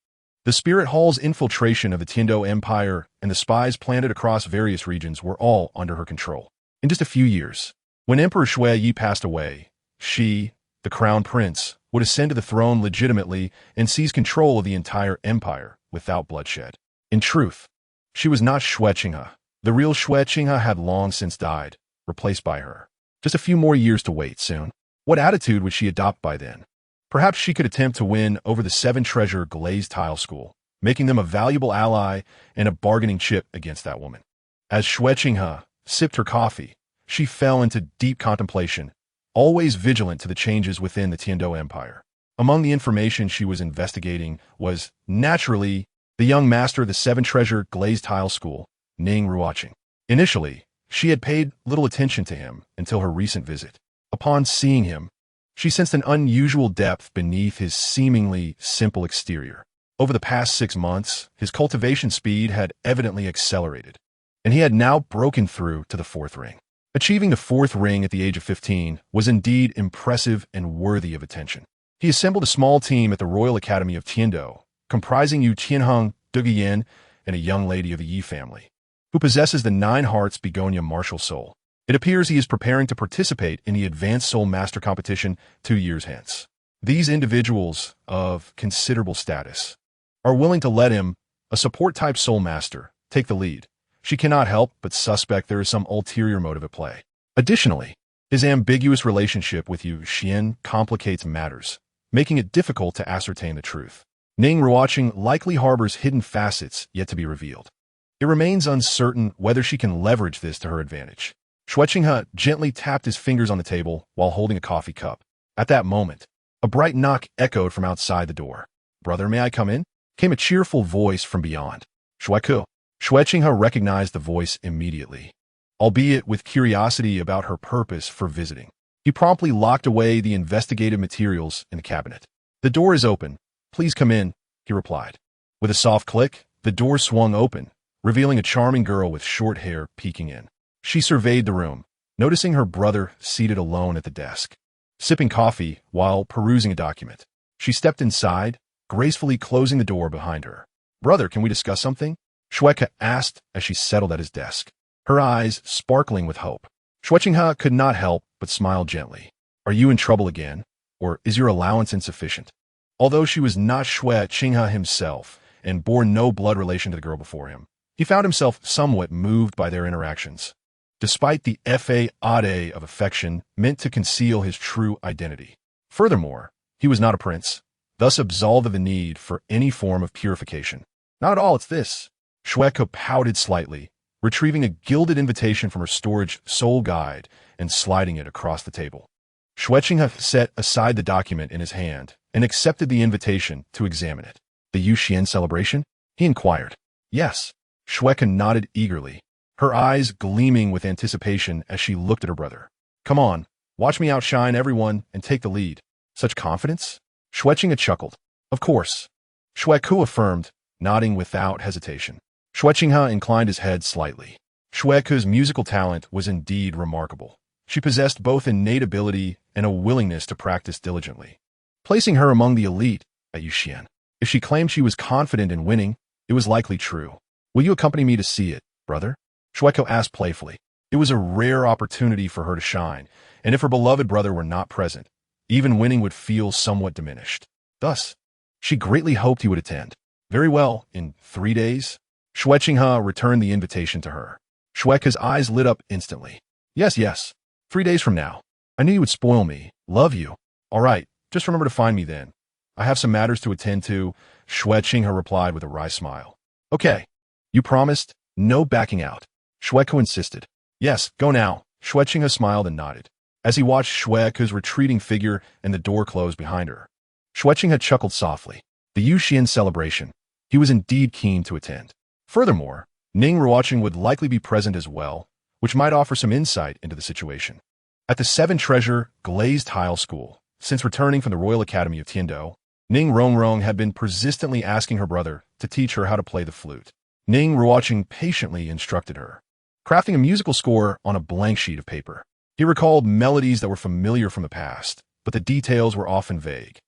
The spirit hall's infiltration of the Tendo Empire and the spies planted across various regions were all under her control. In just a few years, when Emperor Shui passed away, she, the crown prince, would ascend to the throne legitimately and seize control of the entire empire without bloodshed. In truth, she was not Ruocheng. The real Ruocheng had long since died, replaced by her. Just a few more years to wait soon. What attitude would she adopt by then? Perhaps she could attempt to win over the Seven Treasure Glazed Tile School, making them a valuable ally and a bargaining chip against that woman. As Ruocheng sipped her coffee, she fell into deep contemplation, always vigilant to the changes within the Tendo Empire. Among the information she was investigating was, naturally, the young master of the Seven Treasure Glazed Tile School, Ning Ruochen. Initially, she had paid little attention to him until her recent visit. Upon seeing him, she sensed an unusual depth beneath his seemingly simple exterior. Over the past 6 months, his cultivation speed had evidently accelerated, and he had now broken through to the 4th ring. Achieving the 4th ring at the age of 15 was indeed impressive and worthy of attention. He assembled a small team at the Royal Academy of Tendo, comprising Yu Qianheng, Dugu Yin, and a young lady of the Yi family, who possesses the 9 Hearts Begonia martial soul. It appears he is preparing to participate in the Advanced Soul Master competition 2 years hence. These individuals, of considerable status, are willing to let him, a support-type Soul Master, take the lead. She cannot help but suspect there is some ulterior motive at play. Additionally, his ambiguous relationship with Yu Xian complicates matters, making it difficult to ascertain the truth. Ning Ruochen likely harbors hidden facets yet to be revealed. It remains uncertain whether she can leverage this to her advantage. Ruocheng gently tapped his fingers on the table while holding a coffee cup. At that moment, a bright knock echoed from outside the door. "Brother, may I come in?" came a cheerful voice from beyond. "Shueku." Ruocheng recognized the voice immediately, albeit with curiosity about her purpose for visiting. He promptly locked away the investigative materials in the cabinet. "The door is open. Please come in," he replied. With a soft click, the door swung open, revealing a charming girl with short hair peeking in. She surveyed the room, noticing her brother seated alone at the desk, sipping coffee while perusing a document. She stepped inside, gracefully closing the door behind her. "Brother, can we discuss something?" Shueku asked as she settled at his desk, her eyes sparkling with hope. Ruocheng could not help but smile gently. "Are you in trouble again, or is your allowance insufficient?" Although she was not Ruocheng himself and bore no blood relation to the girl before him, he found himself somewhat moved by their interactions, despite the facade of affection meant to conceal his true identity. Furthermore, he was not a prince, thus absolved of the need for any form of purification. "Not at all, it's this." Shueku pouted slightly, retrieving a gilded invitation from her storage soul guide and sliding it across the table. Ruocheng set aside the document in his hand and accepted the invitation to examine it. "The Yu Xian celebration?" he inquired. "Yes." Shueku nodded eagerly, her eyes gleaming with anticipation as she looked at her brother. "Come on, watch me outshine everyone and take the lead." "Such confidence?" Ruocheng chuckled. "Of course." Shueku affirmed, nodding without hesitation. Ruocheng inclined his head slightly. Shueku's musical talent was indeed remarkable. She possessed both innate ability and a willingness to practice diligently, placing her among the elite at Yu Xian. If she claimed she was confident in winning, it was likely true. "Will you accompany me to see it, brother?" Shueku asked playfully. It was a rare opportunity for her to shine, and if her beloved brother were not present, even winning would feel somewhat diminished. Thus, she greatly hoped he would attend. "Very well, in 3 days?" Ruocheng returned the invitation to her. Shueku's eyes lit up instantly. Yes, 3 days from now. I knew you would spoil me. Love you." "All right, just remember to find me then. I have some matters to attend to," Ruocheng replied with a wry smile. "Okay, you promised? No backing out." Shueku insisted. "Yes, go now." Ruocheng smiled and nodded, as he watched Shueku's retreating figure and the door close behind her. Ruocheng chuckled softly. The Yu Xian celebration. He was indeed keen to attend. Furthermore, Ning Ruochen would likely be present as well, which might offer some insight into the situation. At the Seven Treasure Glazed Tile School, since returning from the Royal Academy of Tendo, Ning Ruochen had been persistently asking her brother to teach her how to play the flute. Ning Ruochen patiently instructed her, crafting a musical score on a blank sheet of paper. He recalled melodies that were familiar from the past, but the details were often vague,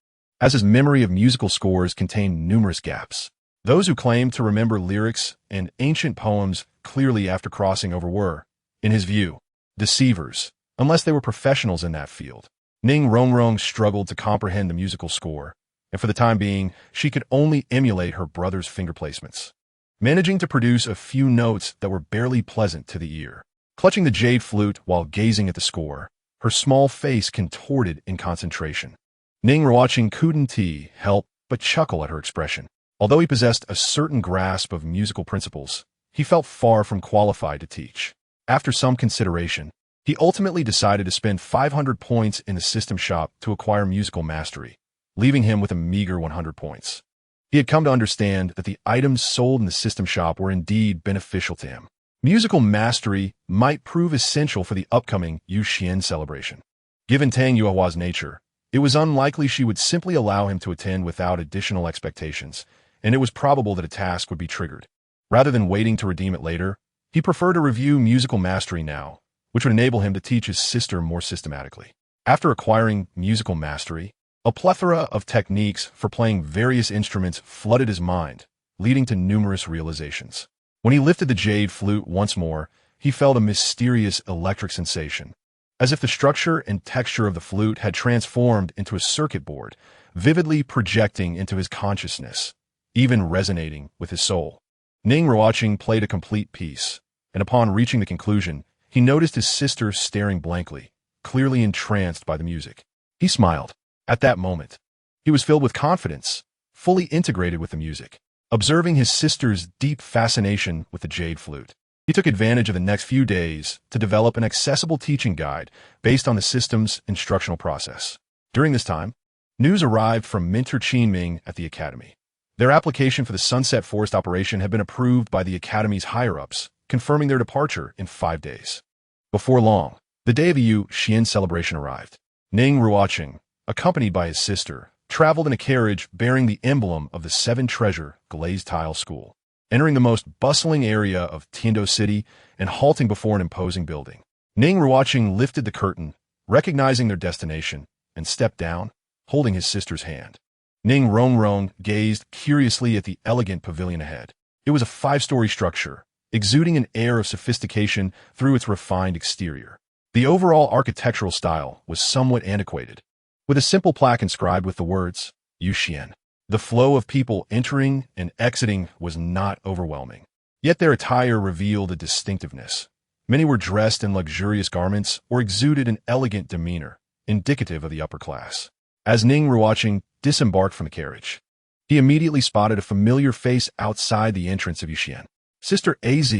as his memory of musical scores contained numerous gaps. Those who claimed to remember lyrics and ancient poems clearly after crossing over were, in his view, deceivers, unless they were professionals in that field. Ning Ruochen struggled to comprehend the musical score, and for the time being, she could only emulate her brother's finger placements, managing to produce a few notes that were barely pleasant to the ear. Clutching the jade flute while gazing at the score, her small face contorted in concentration. Ning Ruochen couldn't help but chuckle at her expression. Although he possessed a certain grasp of musical principles, he felt far from qualified to teach. After some consideration, he ultimately decided to spend 500 points in the system shop to acquire musical mastery, leaving him with a meager 100 points. He had come to understand that the items sold in the system shop were indeed beneficial to him. Musical mastery might prove essential for the upcoming Yuxian celebration. Given Tang Yuehua's nature, it was unlikely she would simply allow him to attend without additional expectations, and it was probable that a task would be triggered. Rather than waiting to redeem it later, he preferred to review musical mastery now, which would enable him to teach his sister more systematically. After acquiring musical mastery, a plethora of techniques for playing various instruments flooded his mind, leading to numerous realizations. When he lifted the jade flute once more, he felt a mysterious electric sensation, as if the structure and texture of the flute had transformed into a circuit board, vividly projecting into his consciousness, even resonating with his soul. Ning Ruochen played a complete piece, and upon reaching the conclusion, he noticed his sister staring blankly, clearly entranced by the music. He smiled. At that moment, he was filled with confidence, fully integrated with the music. Observing his sister's deep fascination with the jade flute, he took advantage of the next few days to develop an accessible teaching guide based on the system's instructional process. During this time, news arrived from Minter Qinming at the Academy. Their application for the Sunset Forest operation had been approved by the Academy's higher-ups, confirming their departure in 5 days. Before long, the day of the Yuxian celebration arrived. Ning Ruochen, accompanied by his sister, traveled in a carriage bearing the emblem of the Seven Treasure Glazed Tile School, entering the most bustling area of Tendo City and halting before an imposing building. Ning Ruochen lifted the curtain, recognizing their destination, and stepped down, holding his sister's hand. Ning Ruochen gazed curiously at the elegant pavilion ahead. It was a 5-story structure, exuding an air of sophistication through its refined exterior. The overall architectural style was somewhat antiquated, with a simple plaque inscribed with the words, Yuxian. The flow of people entering and exiting was not overwhelming, yet their attire revealed a distinctiveness. Many were dressed in luxurious garments or exuded an elegant demeanor, indicative of the upper class. As Ning Ruochen disembarked from the carriage, he immediately spotted a familiar face outside the entrance of Yuxian. Sister Az.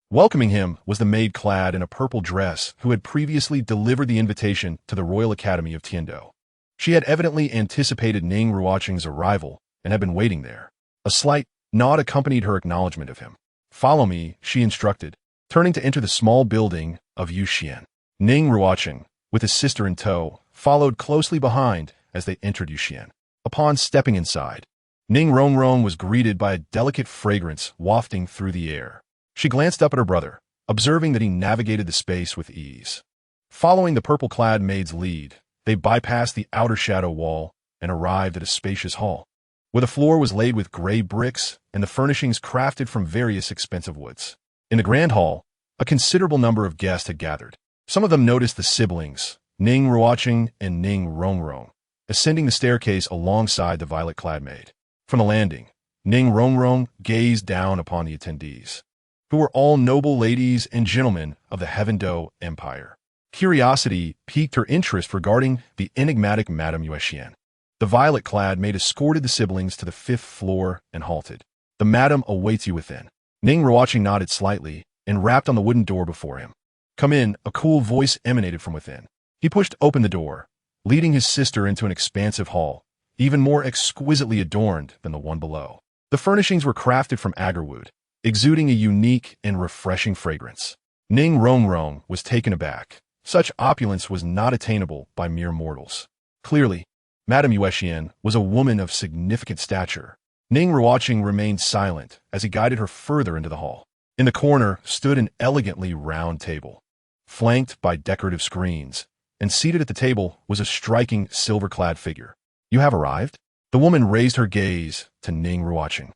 Welcoming him was the maid clad in a purple dress who had previously delivered the invitation to the Royal Academy of Tendo. She had evidently anticipated Ning Ruochen's arrival and had been waiting there. A slight nod accompanied her acknowledgement of him. "Follow me," she instructed, turning to enter the small building of Yuxian. Ning Ruochen, with his sister in tow, followed closely behind as they entered Yuxian. Upon stepping inside, Ning Ruochen was greeted by a delicate fragrance wafting through the air. She glanced up at her brother, observing that he navigated the space with ease. Following the purple-clad maid's lead, they bypassed the outer shadow wall and arrived at a spacious hall, where the floor was laid with gray bricks and the furnishings crafted from various expensive woods. In the grand hall, a considerable number of guests had gathered. Some of them noticed the siblings, Ning Ruochen and Ning Ruochen, ascending the staircase alongside the violet-clad maid. From the landing, Ning Ruochen gazed down upon the attendees, who were all noble ladies and gentlemen of the Heavendo Empire. Curiosity piqued her interest regarding the enigmatic Madame Yuxian. The violet-clad maid escorted the siblings to the 5th floor and halted. "The madam awaits you within." Ning Ruochen nodded slightly and rapped on the wooden door before him. "Come in," a cool voice emanated from within. He pushed open the door, leading his sister into an expansive hall, even more exquisitely adorned than the one below. The furnishings were crafted from agarwood, exuding a unique and refreshing fragrance. Ning Ruochen was taken aback. Such opulence was not attainable by mere mortals. Clearly, Madame Yuxian was a woman of significant stature. Ning Ruochen remained silent as he guided her further into the hall. In the corner stood an elegantly round table, flanked by decorative screens, and seated at the table was a striking silver-clad figure. "You have arrived?" The woman raised her gaze to Ning Ruochen.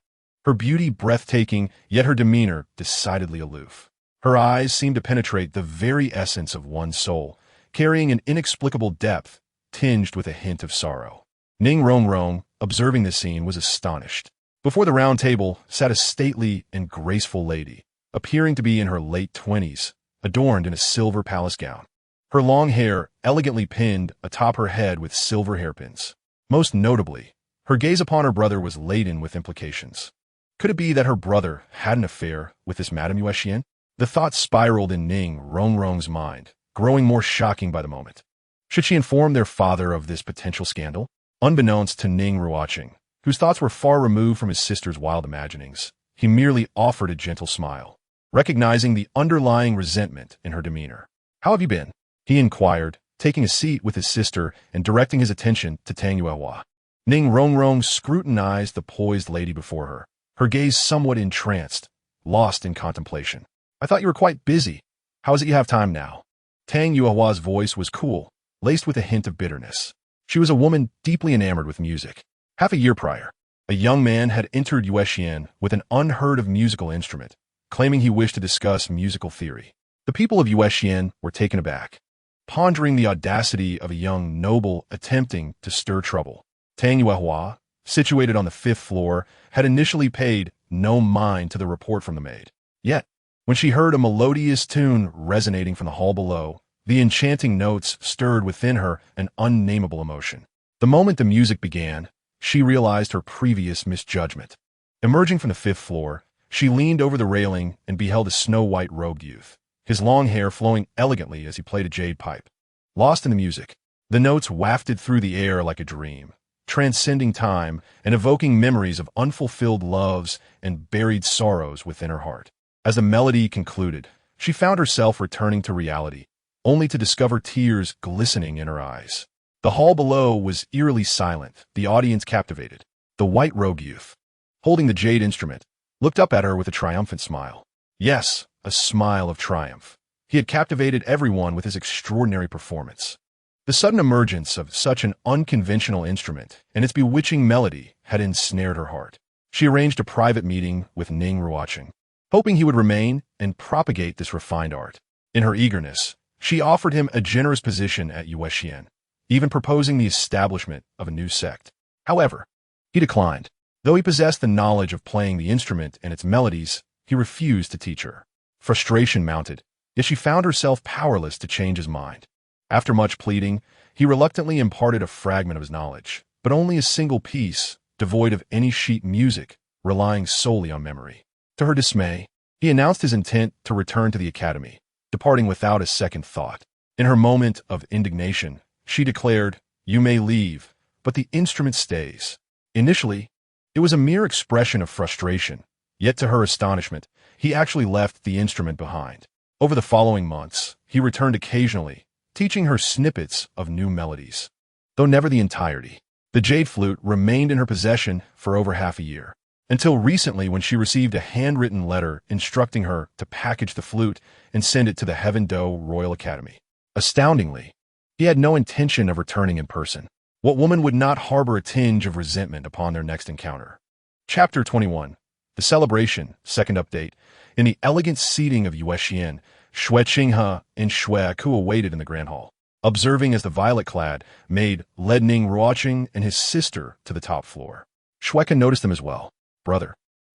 Her beauty breathtaking, yet her demeanor decidedly aloof. Her eyes seemed to penetrate the very essence of one's soul, carrying an inexplicable depth, tinged with a hint of sorrow. Ning Ruochen, observing the scene, was astonished. Before the round table sat a stately and graceful lady, appearing to be in her late 20s, adorned in a silver palace gown. Her long hair elegantly pinned atop her head with silver hairpins. Most notably, her gaze upon her brother was laden with implications. Could it be that her brother had an affair with this Madame Yuexian? The thought spiraled in Ning Ruochen's mind, growing more shocking by the moment. Should she inform their father of this potential scandal? Unbeknownst to Ning Ruochen, whose thoughts were far removed from his sister's wild imaginings, he merely offered a gentle smile, recognizing the underlying resentment in her demeanor. "How have you been?" he inquired, taking a seat with his sister and directing his attention to Tang Yuehua. Ning Ruochen scrutinized the poised lady before her, her gaze somewhat entranced, lost in contemplation. "I thought you were quite busy. How is it you have time now?" Tang Yuehua's voice was cool, laced with a hint of bitterness. She was a woman deeply enamored with music. Half a year prior, a young man had entered Yuexian with an unheard-of musical instrument, claiming he wished to discuss musical theory. The people of Yuexian were taken aback, pondering the audacity of a young noble attempting to stir trouble. Tang Yuehua, situated on the 5th floor, had initially paid no mind to the report from the maid. Yet, when she heard a melodious tune resonating from the hall below, the enchanting notes stirred within her an unnameable emotion. The moment the music began, she realized her previous misjudgment. Emerging from the 5th floor, she leaned over the railing and beheld a snow-white robed youth, his long hair flowing elegantly as he played a jade pipe. Lost in the music, the notes wafted through the air like a dream, transcending time and evoking memories of unfulfilled loves and buried sorrows within her heart. As the melody concluded, she found herself returning to reality, only to discover tears glistening in her eyes. The hall below was eerily silent, the audience captivated. The white-robed youth, holding the jade instrument, looked up at her with a triumphant smile. Yes, a smile of triumph. He had captivated everyone with his extraordinary performance. The sudden emergence of such an unconventional instrument and its bewitching melody had ensnared her heart. She arranged a private meeting with Ning Ruochen, hoping he would remain and propagate this refined art. In her eagerness, she offered him a generous position at Yuexian, even proposing the establishment of a new sect. However, he declined. Though he possessed the knowledge of playing the instrument and its melodies, he refused to teach her. Frustration mounted, yet she found herself powerless to change his mind. After much pleading, he reluctantly imparted a fragment of his knowledge, but only a single piece, devoid of any sheet music, relying solely on memory. To her dismay, he announced his intent to return to the academy, departing without a second thought. In her moment of indignation, she declared, "You may leave, but the instrument stays." Initially, it was a mere expression of frustration, yet to her astonishment, he actually left the instrument behind. Over the following months, he returned occasionally, teaching her snippets of new melodies. Though never the entirety, the jade flute remained in her possession for over half a year, until recently when she received a handwritten letter instructing her to package the flute and send it to the Heaven Do Royal Academy. Astoundingly, he had no intention of returning in person. What woman would not harbor a tinge of resentment upon their next encounter? Chapter 21. The Celebration, second update. In the elegant seating of Yuexian, Ruocheng and Shrek awaited in the grand hall. Observing as the violet-clad maid led Ning Ruochen and his sister to the top floor. Shrek noticed them as well. "Brother,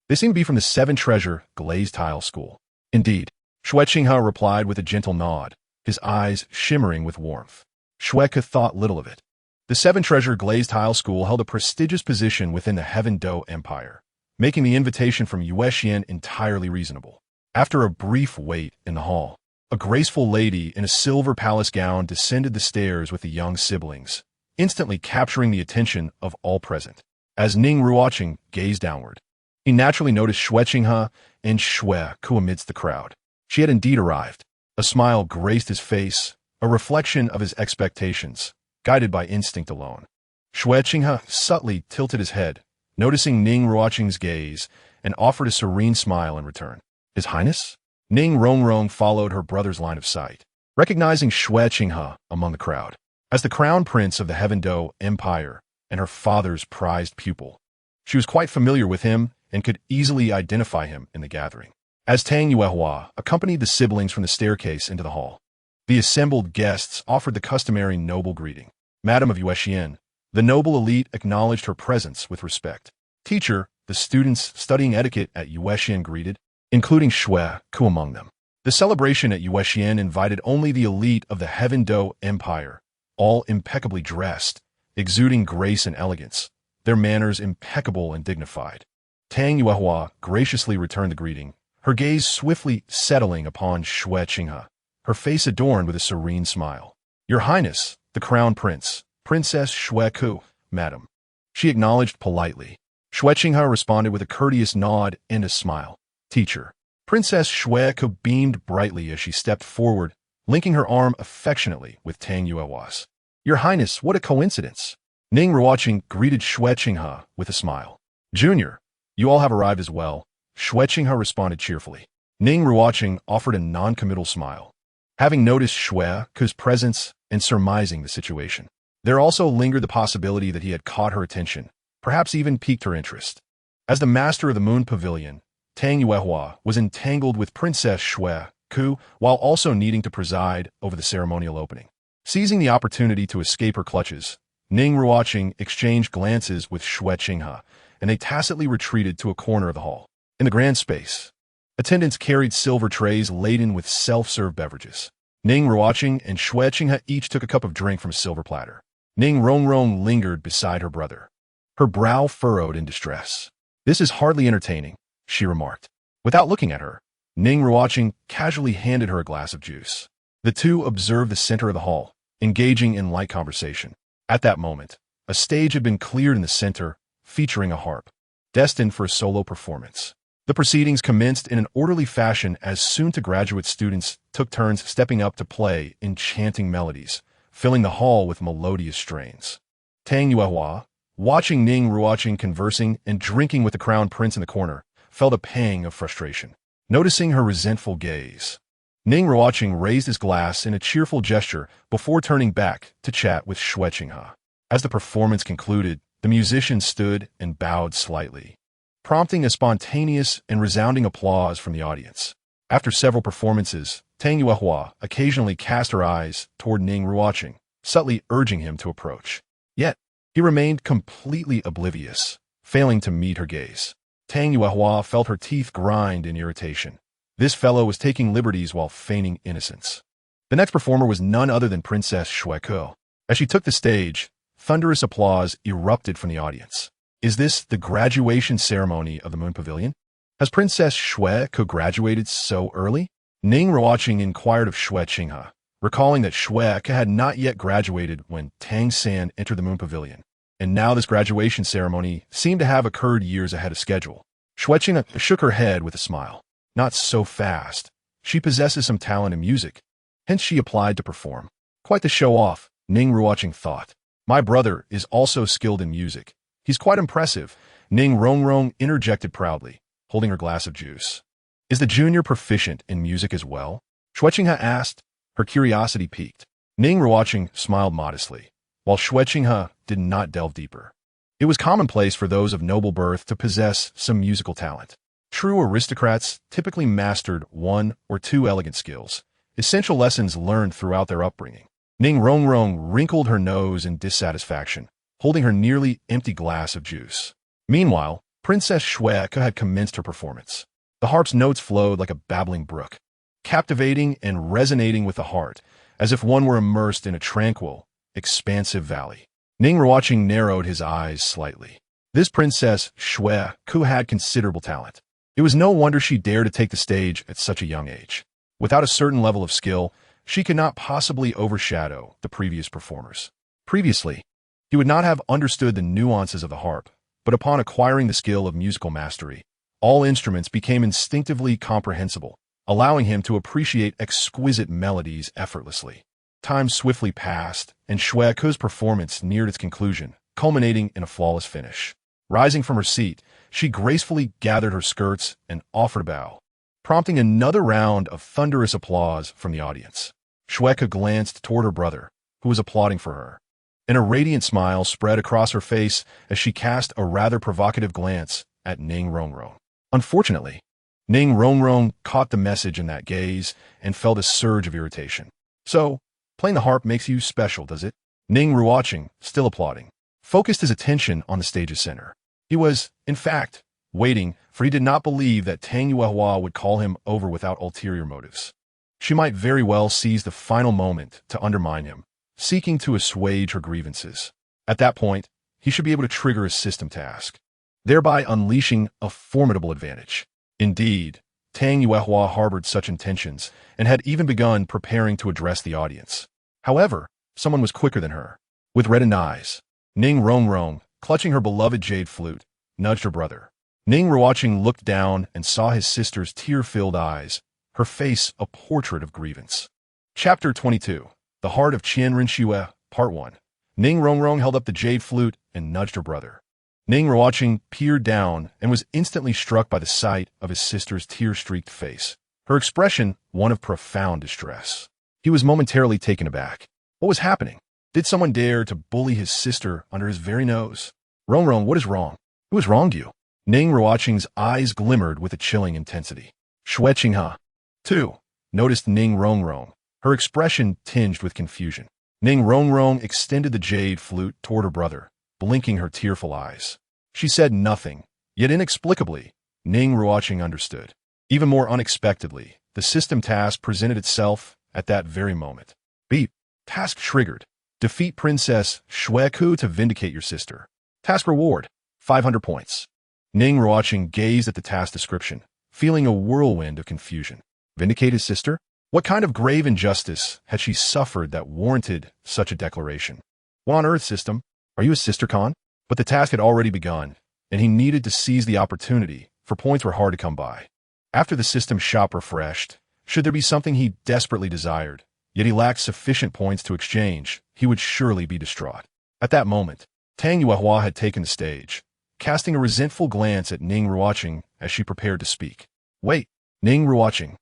they seem to be from the Seven Treasure Glazed Tile School." "Indeed," Ruocheng replied with a gentle nod, his eyes shimmering with warmth. Shrek thought little of it. The Seven Treasure Glazed Tile School held a prestigious position within the Heaven Do Empire, making the invitation from Yuexian entirely reasonable. After a brief wait in the hall, a graceful lady in a silver palace gown descended the stairs with the young siblings, instantly capturing the attention of all present. As Ning Ruochen gazed downward, he naturally noticed Ruocheng and Shrek amidst the crowd. She had indeed arrived. A smile graced his face, a reflection of his expectations, guided by instinct alone. Ruocheng subtly tilted his head, noticing Ning Ruochen's gaze, and offered a serene smile in return. "His Highness?" Ning Ruochen followed her brother's line of sight, recognizing Ruocheng among the crowd. As the crown prince of the Heaven Do Empire and her father's prized pupil, she was quite familiar with him and could easily identify him in the gathering. As Tang Yuehua accompanied the siblings from the staircase into the hall, the assembled guests offered the customary noble greeting. Madam of Yuexian, the noble elite acknowledged her presence with respect. Teacher, the students studying etiquette at Yuexian greeted, including Shui Ku among them. The celebration at Yuexian invited only the elite of the Heaven Do Empire, all impeccably dressed, exuding grace and elegance, their manners impeccable and dignified. Tang Yuehua graciously returned the greeting, her gaze swiftly settling upon Shui Qinghe, her face adorned with a serene smile. Your Highness, the Crown Prince, Princess Shui Ku, Madam. She acknowledged politely. Shui Qinghe responded with a courteous nod and a smile. Teacher. Princess Shui Ku beamed brightly as she stepped forward, linking her arm affectionately with Tang Yuehua's. Your Highness, what a coincidence. Ning Ruochen greeted Shui Qinghe with a smile. Junior, you all have arrived as well, Shui Qinghe responded cheerfully. Ning Ruochen offered a non-committal smile, having noticed Shui Ku's presence and surmising the situation. There also lingered the possibility that he had caught her attention, perhaps even piqued her interest. As the master of the Moon Pavilion, Tang Yuehua was entangled with Princess Shui Ku while also needing to preside over the ceremonial opening. Seizing the opportunity to escape her clutches, Ning Ruochen exchanged glances with Shui Qinghe, and they tacitly retreated to a corner of the hall. In the grand space, attendants carried silver trays laden with self-serve beverages. Ning Ruochen and Shui Qinghe each took a cup of drink from a silver platter. Ning Ruochen lingered beside her brother, her brow furrowed in distress. This is hardly entertaining, she remarked. Without looking at her, Ning Ruochen casually handed her a glass of juice. The two observed the center of the hall, engaging in light conversation. At that moment, a stage had been cleared in the center, featuring a harp, destined for a solo performance. The proceedings commenced in an orderly fashion as soon-to-graduate students took turns stepping up to play enchanting melodies, filling the hall with melodious strains. Tang Yuehua, watching Ning Ruochen conversing and drinking with the crown prince in the corner, felt a pang of frustration. Noticing her resentful gaze, Ning Ruochen raised his glass in a cheerful gesture before turning back to chat with Shui Qinghe. As the performance concluded, the musician stood and bowed slightly, prompting a spontaneous and resounding applause from the audience. After several performances, Tang Yuehua occasionally cast her eyes toward Ning Ruochen, subtly urging him to approach. Yet, he remained completely oblivious, failing to meet her gaze. Tang Yuehua felt her teeth grind in irritation. This fellow was taking liberties while feigning innocence. The next performer was none other than Princess Shui Ku. As she took the stage, thunderous applause erupted from the audience. Is this the graduation ceremony of the Moon Pavilion? Has Princess Shui Ku graduated so early? Ning Ruochen inquired of Shui Qinghe, recalling that Shui Ku had not yet graduated when Tang San entered the Moon Pavilion, and now this graduation ceremony seemed to have occurred years ahead of schedule. Shui Qinghe shook her head with a smile. Not so fast. She possesses some talent in music, hence she applied to perform. Quite the show-off, Ning Ruochen thought. My brother is also skilled in music. He's quite impressive, Ning Ruochen interjected proudly, holding her glass of juice. Is the junior proficient in music as well? Shui Qinghe asked, her curiosity piqued. Ning Ruochen smiled modestly, while Shui Qinghe did not delve deeper. It was commonplace for those of noble birth to possess some musical talent. True aristocrats typically mastered one or two elegant skills, essential lessons learned throughout their upbringing. Ning Ruochen wrinkled her nose in dissatisfaction, holding her nearly empty glass of juice. Meanwhile, Princess Shui Ku had commenced her performance. The harp's notes flowed like a babbling brook, captivating and resonating with the heart, as if one were immersed in a tranquil, expansive valley. Ning Ruochen narrowed his eyes slightly. This Princess Shui Ku had considerable talent. It was no wonder she dared to take the stage at such a young age. Without a certain level of skill, she could not possibly overshadow the previous performers. Previously, he would not have understood the nuances of the harp, but upon acquiring the skill of musical mastery, all instruments became instinctively comprehensible, allowing him to appreciate exquisite melodies effortlessly. Time swiftly passed, and Shui Ku's performance neared its conclusion, culminating in a flawless finish. Rising from her seat, she gracefully gathered her skirts and offered a bow, prompting another round of thunderous applause from the audience. Shui Ku glanced toward her brother, who was applauding for her, and a radiant smile spread across her face as she cast a rather provocative glance at Ning Ruochen. Unfortunately, Ning Ruochen caught the message in that gaze and felt a surge of irritation. So, playing the harp makes you special, does it? Ning Ruochen, still applauding, focused his attention on the stage's center. He was, in fact, waiting, for he did not believe that Tang Yuehua would call him over without ulterior motives. She might very well seize the final moment to undermine him, seeking to assuage her grievances. At that point, he should be able to trigger a system task, thereby unleashing a formidable advantage. Indeed, Tang Yuehua harbored such intentions and had even begun preparing to address the audience. However, someone was quicker than her. With reddened eyes, Ning Ruochen, clutching her beloved jade flute, nudged her brother. Ning Ruochen looked down and saw his sister's tear-filled eyes, her face a portrait of grievance. Chapter 22. The Heart of Qian Renxue, Part 1. Ning Ruochen held up the jade flute and nudged her brother. Ning Ruochen peered down and was instantly struck by the sight of his sister's tear-streaked face, her expression one of profound distress. He was momentarily taken aback. What was happening? Did someone dare to bully his sister under his very nose? Ruochen, what is wrong? Who has wronged you? Ning Ruochen's eyes glimmered with a chilling intensity. Ruocheng, too, noticed Ning Ruochen, her expression tinged with confusion. Ning Ruochen extended the jade flute toward her brother, blinking her tearful eyes. She said nothing, yet inexplicably, Ning Ruochen understood. Even more unexpectedly, the system task presented itself at that very moment. Beep. Task triggered. Defeat Princess Shrek to vindicate your sister. Task reward, 500 points. Ning Ruochen gazed at the task description, feeling a whirlwind of confusion. Vindicate his sister? What kind of grave injustice had she suffered that warranted such a declaration? What on earth, system? Are you his sister, Khan? But the task had already begun, and he needed to seize the opportunity, for points were hard to come by. After the system shop refreshed, should there be something he desperately desired, yet he lacked sufficient points to exchange, he would surely be distraught. At that moment, Tang Yuehua had taken the stage, casting a resentful glance at Ning Ruochen as she prepared to speak. Wait, Ning Ruochen,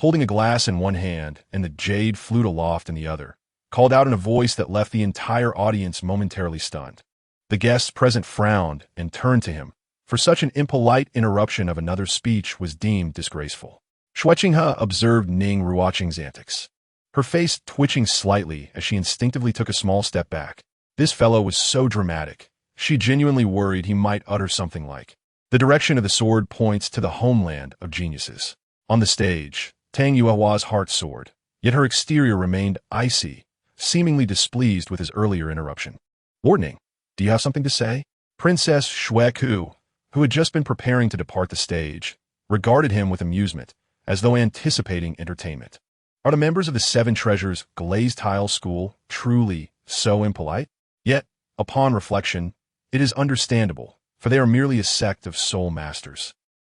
holding a glass in one hand and the jade flute aloft in the other, called out in a voice that left the entire audience momentarily stunned. The guests present frowned and turned to him, for such an impolite interruption of another's speech was deemed disgraceful. Ruocheng observed Ning Ruochen's antics, her face twitching slightly as she instinctively took a small step back. This fellow was so dramatic, she genuinely worried he might utter something like, "The direction of the sword points to the homeland of geniuses." On the stage, Tang Yuehua's heart soared, yet her exterior remained icy, seemingly displeased with his earlier interruption. Lord Ning, do you have something to say? Princess Shrek, who had just been preparing to depart the stage, regarded him with amusement, as though anticipating entertainment. Are the members of the Seven Treasures Glazed Tile School truly so impolite? Yet, upon reflection, it is understandable, for they are merely a sect of soul masters.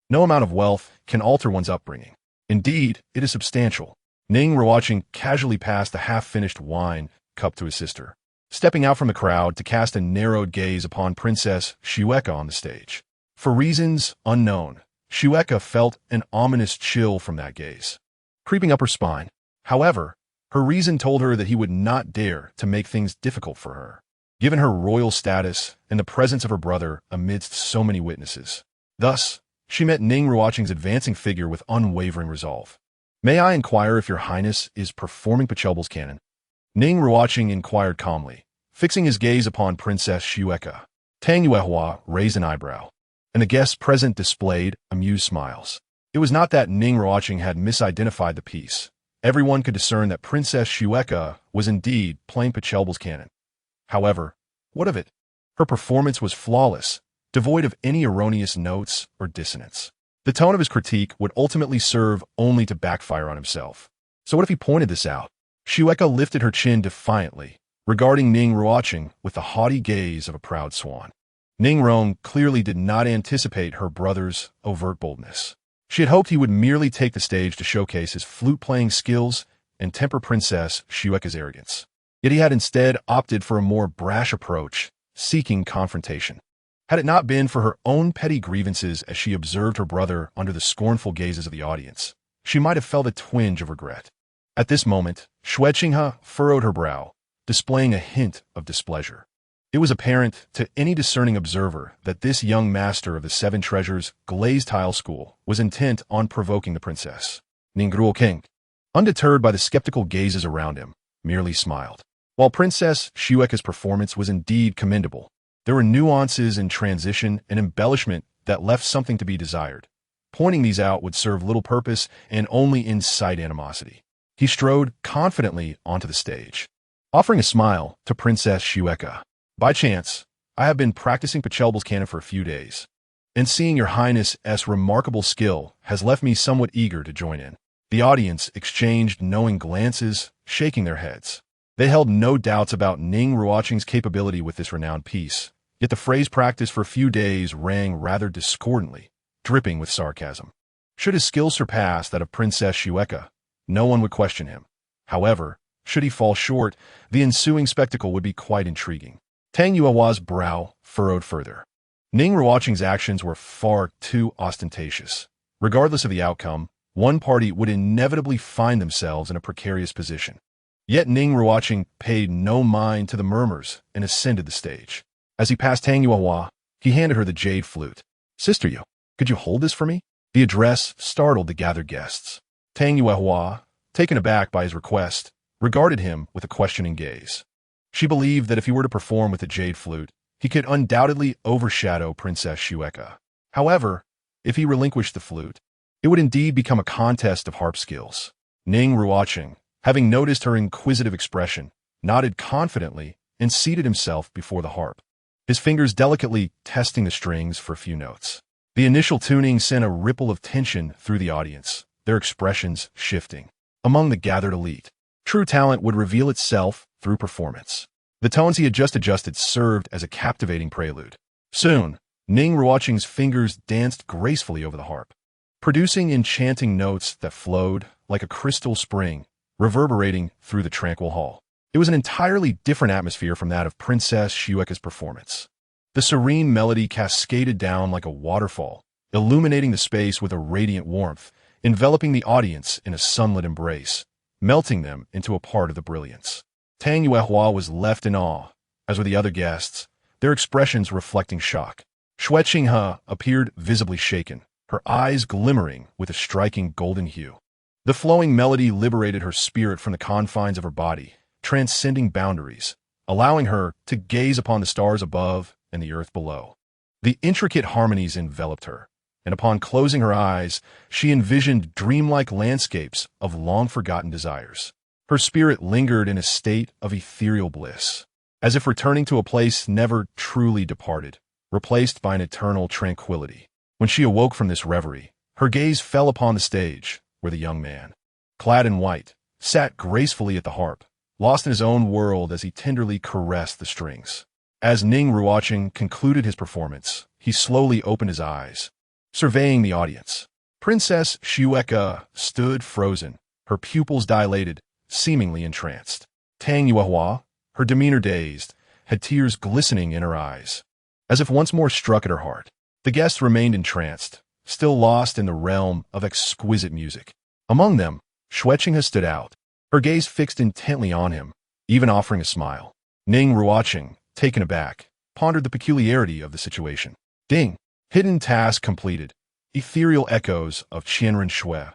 No amount of wealth can alter one's upbringing. Indeed, it is substantial. Ning Ruochen casually passed the half-finished wine cup to his sister, stepping out from the crowd to cast a narrowed gaze upon Princess Shrek on the stage. For reasons unknown, Shrek felt an ominous chill from that gaze, creeping up her spine. However, her reason told her that he would not dare to make things difficult for her, given her royal status and the presence of her brother amidst so many witnesses. Thus, she met Ning Ruochen's advancing figure with unwavering resolve. May I inquire if your highness is performing Pachelbel's canon? Ning Ruochen inquired calmly, fixing his gaze upon Princess Shrek. Tang Yuehua raised an eyebrow, and the guests present displayed amused smiles. It was not that Ning Ruochen had misidentified the piece. Everyone could discern that Princess Shrek was indeed playing Pachelbel's canon. However, what of it? Her performance was flawless, devoid of any erroneous notes or dissonance. The tone of his critique would ultimately serve only to backfire on himself. So what if he pointed this out? Shrek lifted her chin defiantly, regarding Ning Ruochen with the haughty gaze of a proud swan. Ning Ruochen clearly did not anticipate her brother's overt boldness. She had hoped he would merely take the stage to showcase his flute-playing skills and temper Princess Shrek's arrogance. Yet he had instead opted for a more brash approach, seeking confrontation. Had it not been for her own petty grievances as she observed her brother under the scornful gazes of the audience, she might have felt a twinge of regret. At this moment, Ruocheng furrowed her brow, displaying a hint of displeasure. It was apparent to any discerning observer that this young master of the Seven Treasures glazed tile school was intent on provoking the princess. Ning Ruocheng, undeterred by the skeptical gazes around him, merely smiled. While Princess Shueka's performance was indeed commendable, there were nuances in transition and embellishment that left something to be desired. Pointing these out would serve little purpose and only incite animosity. He strode confidently onto the stage, offering a smile to Princess Shueka. By chance, I have been practicing Pachelbel's canon for a few days, and seeing your highness's remarkable skill has left me somewhat eager to join in. The audience exchanged knowing glances, shaking their heads. They held no doubts about Ning Ruocheng's capability with this renowned piece, yet the phrase practiced for a few days rang rather discordantly, dripping with sarcasm. Should his skill surpass that of Princess Shueka, no one would question him. However, should he fall short, the ensuing spectacle would be quite intriguing. Tang Yuehua's brow furrowed further. Ning Ruocheng's actions were far too ostentatious. Regardless of the outcome, one party would inevitably find themselves in a precarious position. Yet Ning Ruocheng paid no mind to the murmurs and ascended the stage. As he passed Tang Yuehua, he handed her the jade flute. "Sister Yu, could you hold this for me?" The address startled the gathered guests. Tang Yuehua, taken aback by his request, regarded him with a questioning gaze. She believed that if he were to perform with the jade flute, he could undoubtedly overshadow Princess Shueka. However, if he relinquished the flute, it would indeed become a contest of harp skills. Ning Ruocheng, having noticed her inquisitive expression, nodded confidently and seated himself before the harp, his fingers delicately testing the strings for a few notes. The initial tuning sent a ripple of tension through the audience, their expressions shifting. Among the gathered elite, true talent would reveal itself through performance. The tones he had just adjusted served as a captivating prelude. Soon, Ning Ruocheng's fingers danced gracefully over the harp, producing enchanting notes that flowed like a crystal spring, reverberating through the tranquil hall. It was an entirely different atmosphere from that of Princess Shueka's performance. The serene melody cascaded down like a waterfall, illuminating the space with a radiant warmth, enveloping the audience in a sunlit embrace, melting them into a part of the brilliance. Tang Yuehua was left in awe, as were the other guests, their expressions reflecting shock. Ruocheng appeared visibly shaken, her eyes glimmering with a striking golden hue. The flowing melody liberated her spirit from the confines of her body, transcending boundaries, allowing her to gaze upon the stars above and the earth below. The intricate harmonies enveloped her, and upon closing her eyes, she envisioned dreamlike landscapes of long-forgotten desires. Her spirit lingered in a state of ethereal bliss, as if returning to a place never truly departed, replaced by an eternal tranquility. When she awoke from this reverie, her gaze fell upon the stage, where the young man, clad in white, sat gracefully at the harp, lost in his own world as he tenderly caressed the strings. As Ning Ruocheng concluded his performance, he slowly opened his eyes, surveying the audience. Princess Shueka stood frozen, her pupils dilated, seemingly entranced. Tang Yuehua, her demeanor dazed, had tears glistening in her eyes, as if once more struck at her heart. The guests remained entranced, still lost in the realm of exquisite music. Among them, Ruocheng stood out, her gaze fixed intently on him, even offering a smile. Ning Ruocheng, taken aback, pondered the peculiarity of the situation. Ding! Hidden task completed. Ethereal echoes of Qian Renxue.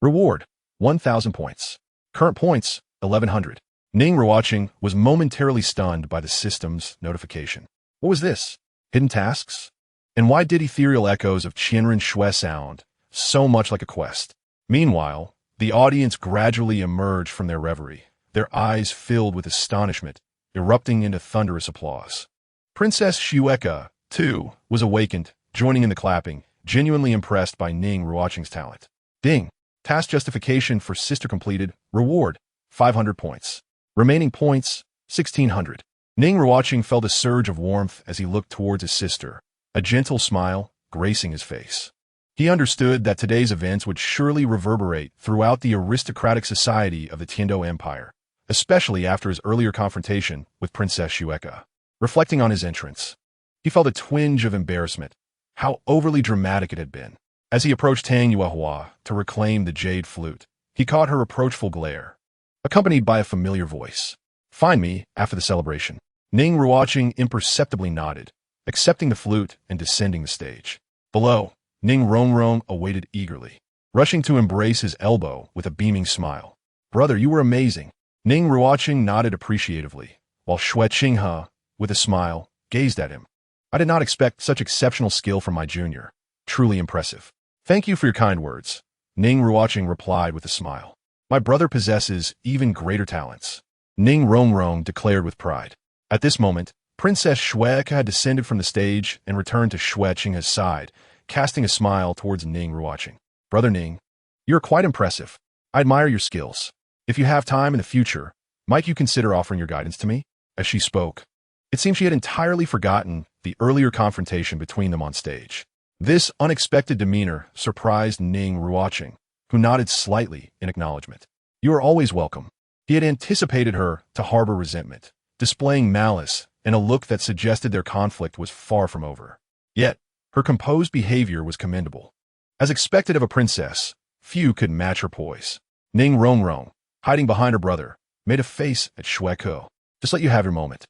Reward, 1,000 points. Current points, 1,100. Ning Ruocheng was momentarily stunned by the system's notification. What was this? Hidden tasks? And why did ethereal echoes of Qian Renxue sound so much like a quest? Meanwhile, the audience gradually emerged from their reverie, their eyes filled with astonishment, erupting into thunderous applause. Princess Shueka, too, was awakened, joining in the clapping, genuinely impressed by Ning Ruocheng's talent. Ding! Task justification for sister completed. Reward, 500 points. Remaining points, 1,600. Ning Ruocheng felt a surge of warmth as he looked towards his sister, a gentle smile gracing his face. He understood that today's events would surely reverberate throughout the aristocratic society of the Tendo Empire, especially after his earlier confrontation with Princess Shueka. Reflecting on his entrance, he felt a twinge of embarrassment. How overly dramatic it had been. As he approached Tang Yuehua to reclaim the jade flute, he caught her reproachful glare, accompanied by a familiar voice. "Find me after the celebration." Ning Ruochen imperceptibly nodded, accepting the flute and descending the stage. Below, Ning Ruochen awaited eagerly, rushing to embrace his elbow with a beaming smile. Brother, you were amazing. Ning Ruochen nodded appreciatively, while Xue Qinghe, with a smile, gazed at him. I did not expect such exceptional skill from my junior. Truly impressive. Thank you for your kind words, Ning Ruochen replied with a smile. My brother possesses even greater talents, Ning Ruochen declared with pride. At this moment, Princess Shrek had descended from the stage and returned to Xue Qinghe's side, casting a smile towards Ning Ruochen. Brother Ning, you're quite impressive. I admire your skills. If you have time in the future, might you consider offering your guidance to me? As she spoke, it seemed she had entirely forgotten the earlier confrontation between them on stage. This unexpected demeanor surprised Ning Ruochen, who nodded slightly in acknowledgement. You are always welcome. He had anticipated her to harbor resentment, displaying malice and a look that suggested their conflict was far from over. Yet, her composed behavior was commendable. As expected of a princess, few could match her poise. Ning Ruochen, hiding behind her brother, made a face at Xue Ke. Just let you have your moment.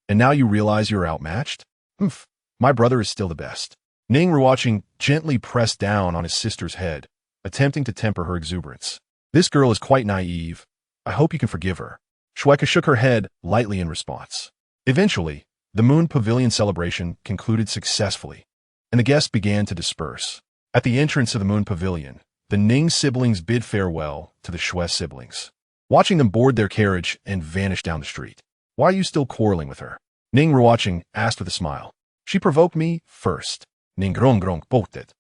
And now you realize you are outmatched? Humph, my brother is still the best. Ning Ruochen gently pressed down on his sister's head, attempting to temper her exuberance. This girl is quite naive. I hope you can forgive her. Xue Ke shook her head lightly in response. Eventually, the Moon Pavilion celebration concluded successfully, and the guests began to disperse. At the entrance of the Moon Pavilion, the Ning siblings bid farewell to the Xue siblings, watching them board their carriage and vanish down the street. Why are you still quarreling with her? Ning Ruochen asked with a smile. She provoked me first, Ning Ruochen bolted,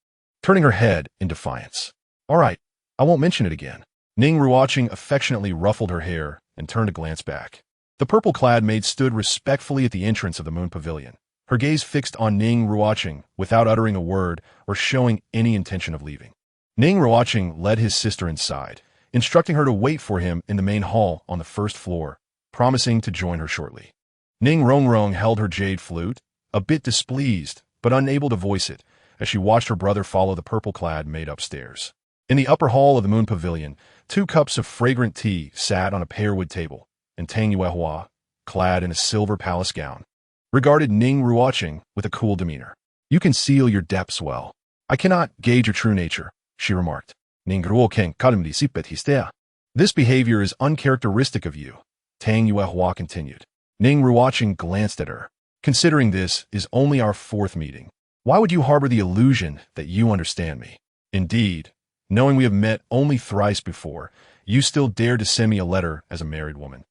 turning her head in defiance. All right, I won't mention it again. Ning Ruochen affectionately ruffled her hair and turned to glance back. The purple-clad maid stood respectfully at the entrance of the Moon Pavilion, her gaze fixed on Ning Ruochen without uttering a word or showing any intention of leaving. Ning Ruochen led his sister inside, instructing her to wait for him in the main hall on the first floor, promising to join her shortly. Ning Ruochen held her jade flute, a bit displeased but unable to voice it, as she watched her brother follow the purple-clad maid upstairs. In the upper hall of the Moon Pavilion, 2 cups of fragrant tea sat on a pearwood table, and Tang Yuehua, clad in a silver palace gown, regarded Ning Ruochen with a cool demeanor. You conceal your depths well. I cannot gauge your true nature, she remarked. Ning Ruochen kalimdi sipet histea. This behavior is uncharacteristic of you, Tang Yuehua continued. Ning Ruochen glanced at her. Considering this is only our 4th meeting, why would you harbor the illusion that you understand me? Indeed, knowing we have met only thrice before, you still dare to send me a letter as a married woman.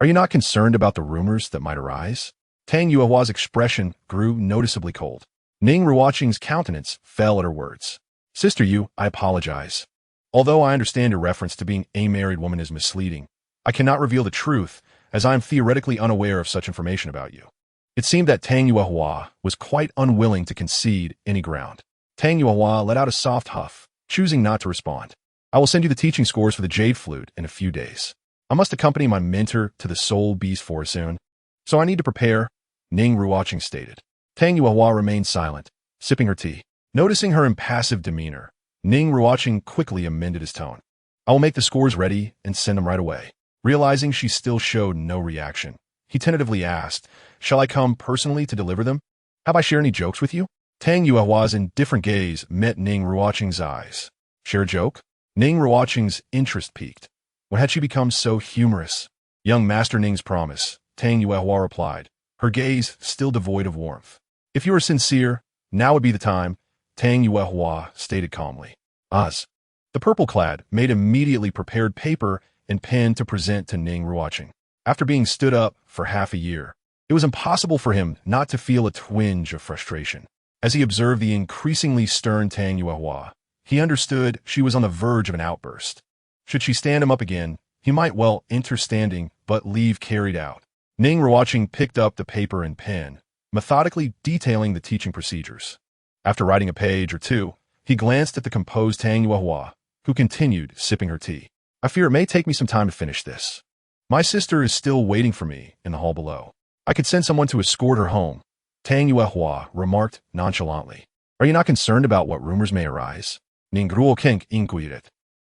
Are you not concerned about the rumors that might arise? Tang Yuehua's expression grew noticeably cold. Ning Ruochen's countenance fell at her words. Sister Yu, I apologize. Although I understand your reference to being a married woman is misleading, I cannot reveal the truth, as I am theoretically unaware of such information about you. It seemed that Tang Yuehua was quite unwilling to concede any ground. Tang Yuehua let out a soft huff, choosing not to respond. I will send you the teaching scores for the jade flute in a few days. I must accompany my mentor to the Soul Beast Forest soon, so I need to prepare, Ning Ruochen stated. Tang Yuehua remained silent, sipping her tea. Noticing her impassive demeanor, Ning Ruochen quickly amended his tone. I will make the scores ready and send them right away. Realizing she still showed no reaction, he tentatively asked, shall I come personally to deliver them? Have I shared any jokes with you? Tang Yuehua's indifferent gaze met Ning Ruochen's eyes. Share a joke? Ning Ruochen's interest piqued. When had she become so humorous? Young Master Ning's promise, Tang Yuehua replied, her gaze still devoid of warmth. If you are sincere, now would be the time, Tang Yuehua stated calmly. Oz. The purple-clad maid immediately prepared paper and pen to present to Ning Ruochen. After being stood up for half a year, it was impossible for him not to feel a twinge of frustration. As he observed the increasingly stern Tang Yuehua, he understood she was on the verge of an outburst. Should she stand him up again, he might well enter standing but leave carried out. Ning Ruochen picked up the paper and pen, methodically detailing the teaching procedures. After writing a page or two, he glanced at the composed Tang Yuehua, who continued sipping her tea. I fear it may take me some time to finish this. My sister is still waiting for me in the hall below. I could send someone to escort her home, Tang Yuehua remarked nonchalantly. Are you not concerned about what rumors may arise? Ning Ruochen inquired.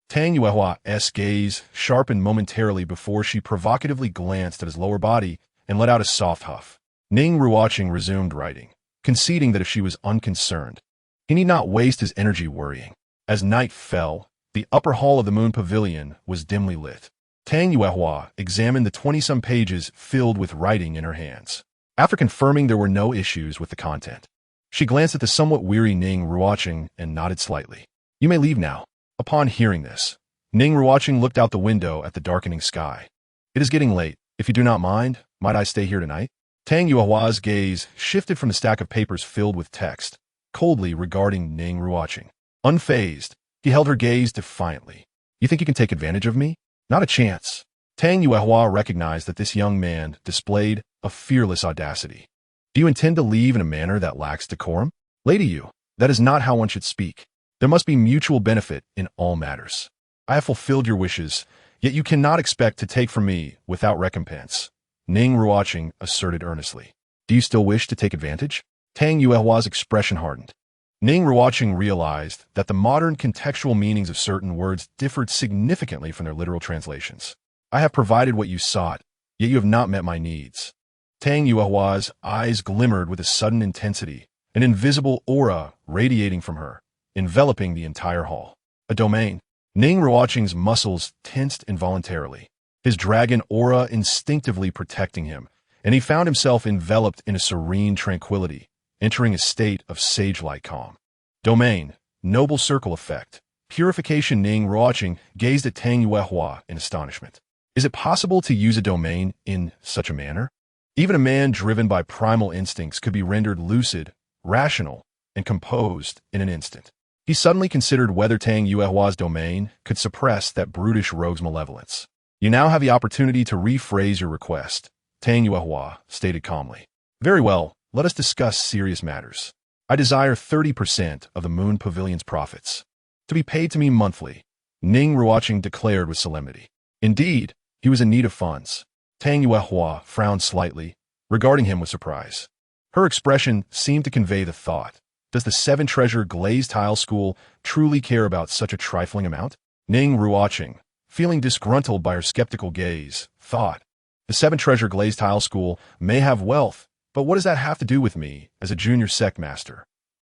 Tang Yuehua's gaze sharpened momentarily before she provocatively glanced at his lower body and let out a soft huff. Ning Ruochen resumed writing, conceding that if she was unconcerned, he need not waste his energy worrying. As night fell, the upper hall of the Moon Pavilion was dimly lit. Tang Yuehua examined the 20-some pages filled with writing in her hands. After confirming there were no issues with the content, she glanced at the somewhat weary Ning Ruochen and nodded slightly. You may leave now. Upon hearing this, Ning Ruochen looked out the window at the darkening sky. It is getting late. If you do not mind, might I stay here tonight? Tang Yuehua's gaze shifted from the stack of papers filled with text, coldly regarding Ning Ruochen. Unfazed, he held her gaze defiantly. You think you can take advantage of me? Not a chance. Tang Yuehua recognized that this young man displayed a fearless audacity. Do you intend to leave in a manner that lacks decorum? Lady Yu, that is not how one should speak. There must be mutual benefit in all matters. I have fulfilled your wishes, yet you cannot expect to take from me without recompense. Ning Ruochen asserted earnestly. Do you still wish to take advantage? Tang Yuehua's expression hardened. Ning Ruochen realized that the modern contextual meanings of certain words differed significantly from their literal translations. I have provided what you sought, yet you have not met my needs. Tang Yuehua's eyes glimmered with a sudden intensity, an invisible aura radiating from her, enveloping the entire hall. A domain. Ning Ruochen's muscles tensed involuntarily, his dragon aura instinctively protecting him, and he found himself enveloped in a serene tranquility, entering a state of sage-like calm. Domain, noble circle effect. Purification. Ning Ruochen gazed at Tang Yuehua in astonishment. Is it possible to use a domain in such a manner? Even a man driven by primal instincts could be rendered lucid, rational, and composed in an instant. He suddenly considered whether Tang Yuehua's domain could suppress that brutish rogue's malevolence. You now have the opportunity to rephrase your request, Tang Yuehua stated calmly. Very well, let us discuss serious matters. I desire 30% of the Moon Pavilion's profits, to be paid to me monthly, Ning Ruochen declared with solemnity. Indeed, he was in need of funds. Tang Yuehua frowned slightly, regarding him with surprise. Her expression seemed to convey the thought. Does the seven-treasure glazed tile school truly care about such a trifling amount? Ning Ruochen, feeling disgruntled by her skeptical gaze, thought, the seven-treasure glazed tile school may have wealth, but what does that have to do with me as a junior sect master?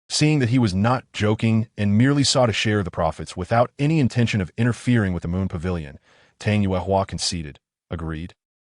Seeing that he was not joking and merely sought a share of the profits without any intention of interfering with the Moon Pavilion, Tang Yuehua conceded, agreed.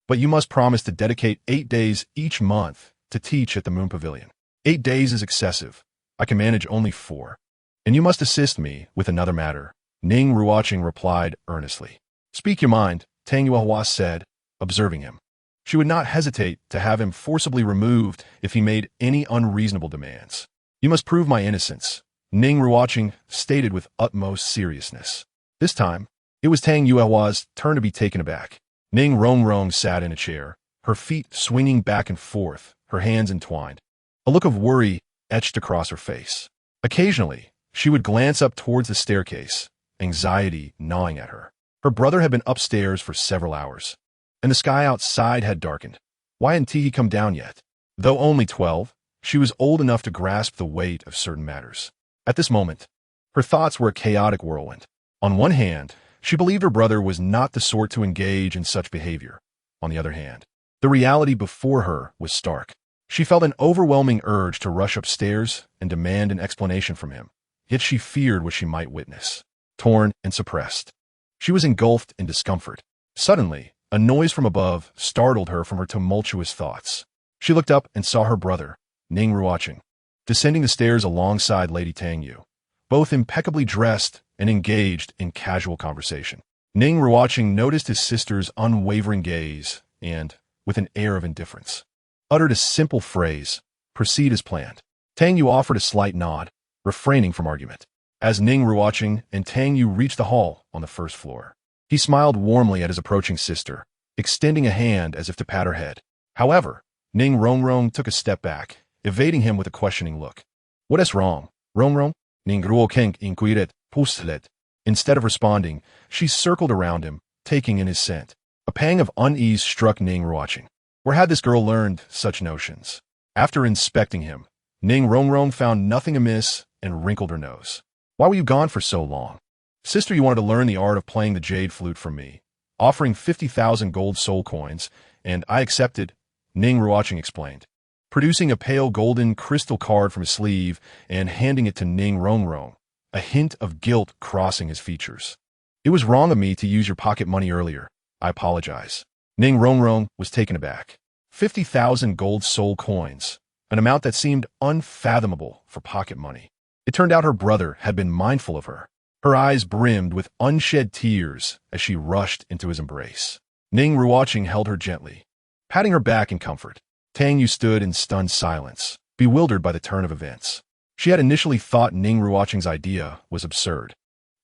But you must promise to dedicate 8 days each month to teach at the Moon Pavilion. 8 days is excessive. I can manage only 4. And you must assist me with another matter, Ning Ruochen replied earnestly. Speak your mind, Tang Yuehua said, observing him. She would not hesitate to have him forcibly removed if he made any unreasonable demands. You must prove my innocence, Ning Ruochen stated with utmost seriousness. This time, it was Tang Yuehua's turn to be taken aback. Ning Ruochen sat in a chair, her feet swinging back and forth, her hands entwined. A look of worry etched across her face. Occasionally, she would glance up towards the staircase, anxiety gnawing at her. Her brother had been upstairs for several hours, and the sky outside had darkened. Why hadn't he come down yet? Though only 12, she was old enough to grasp the weight of certain matters. At this moment, her thoughts were a chaotic whirlwind. On one hand, she believed her brother was not the sort to engage in such behavior. On the other hand, the reality before her was stark. She felt an overwhelming urge to rush upstairs and demand an explanation from him, yet she feared what she might witness. Torn and suppressed, she was engulfed in discomfort. Suddenly, a noise from above startled her from her tumultuous thoughts. She looked up and saw her brother, Ning Ruochen, descending the stairs alongside Lady Tang Yu, both impeccably dressed and engaged in casual conversation. Ning Ruochen noticed his sister's unwavering gaze and, with an air of indifference, uttered a simple phrase, proceed as planned. Tang Yu offered a slight nod, refraining from argument. As Ning Ruochen and Tang Yu reached the hall on the first floor, he smiled warmly at his approaching sister, extending a hand as if to pat her head. However, Ning Ruochen took a step back, evading him with a questioning look. What is wrong, Ruochen? Ning Ruochen inquired, postlet. Instead of responding, she circled around him, taking in his scent. A pang of unease struck Ning Ruochen. Where had this girl learned such notions? After inspecting him, Ning Ruochen found nothing amiss and wrinkled her nose. Why were you gone for so long? Sister, you wanted to learn the art of playing the jade flute from me, offering 50,000 gold soul coins, and I accepted, Ning Ruochen explained. producing a pale golden crystal card from his sleeve and handing it to Ning Ruochen, a hint of guilt crossing his features. "It was wrong of me to use your pocket money earlier. I apologize." Ning Ruochen was taken aback. 50,000 gold soul coins, an amount that seemed unfathomable for pocket money. It turned out her brother had been mindful of her. Her eyes brimmed with unshed tears as she rushed into his embrace. Ning Ruochen held her gently, patting her back in comfort. Tang Yu stood in stunned silence, bewildered by the turn of events. She had initially thought Ning Ruochen's idea was absurd,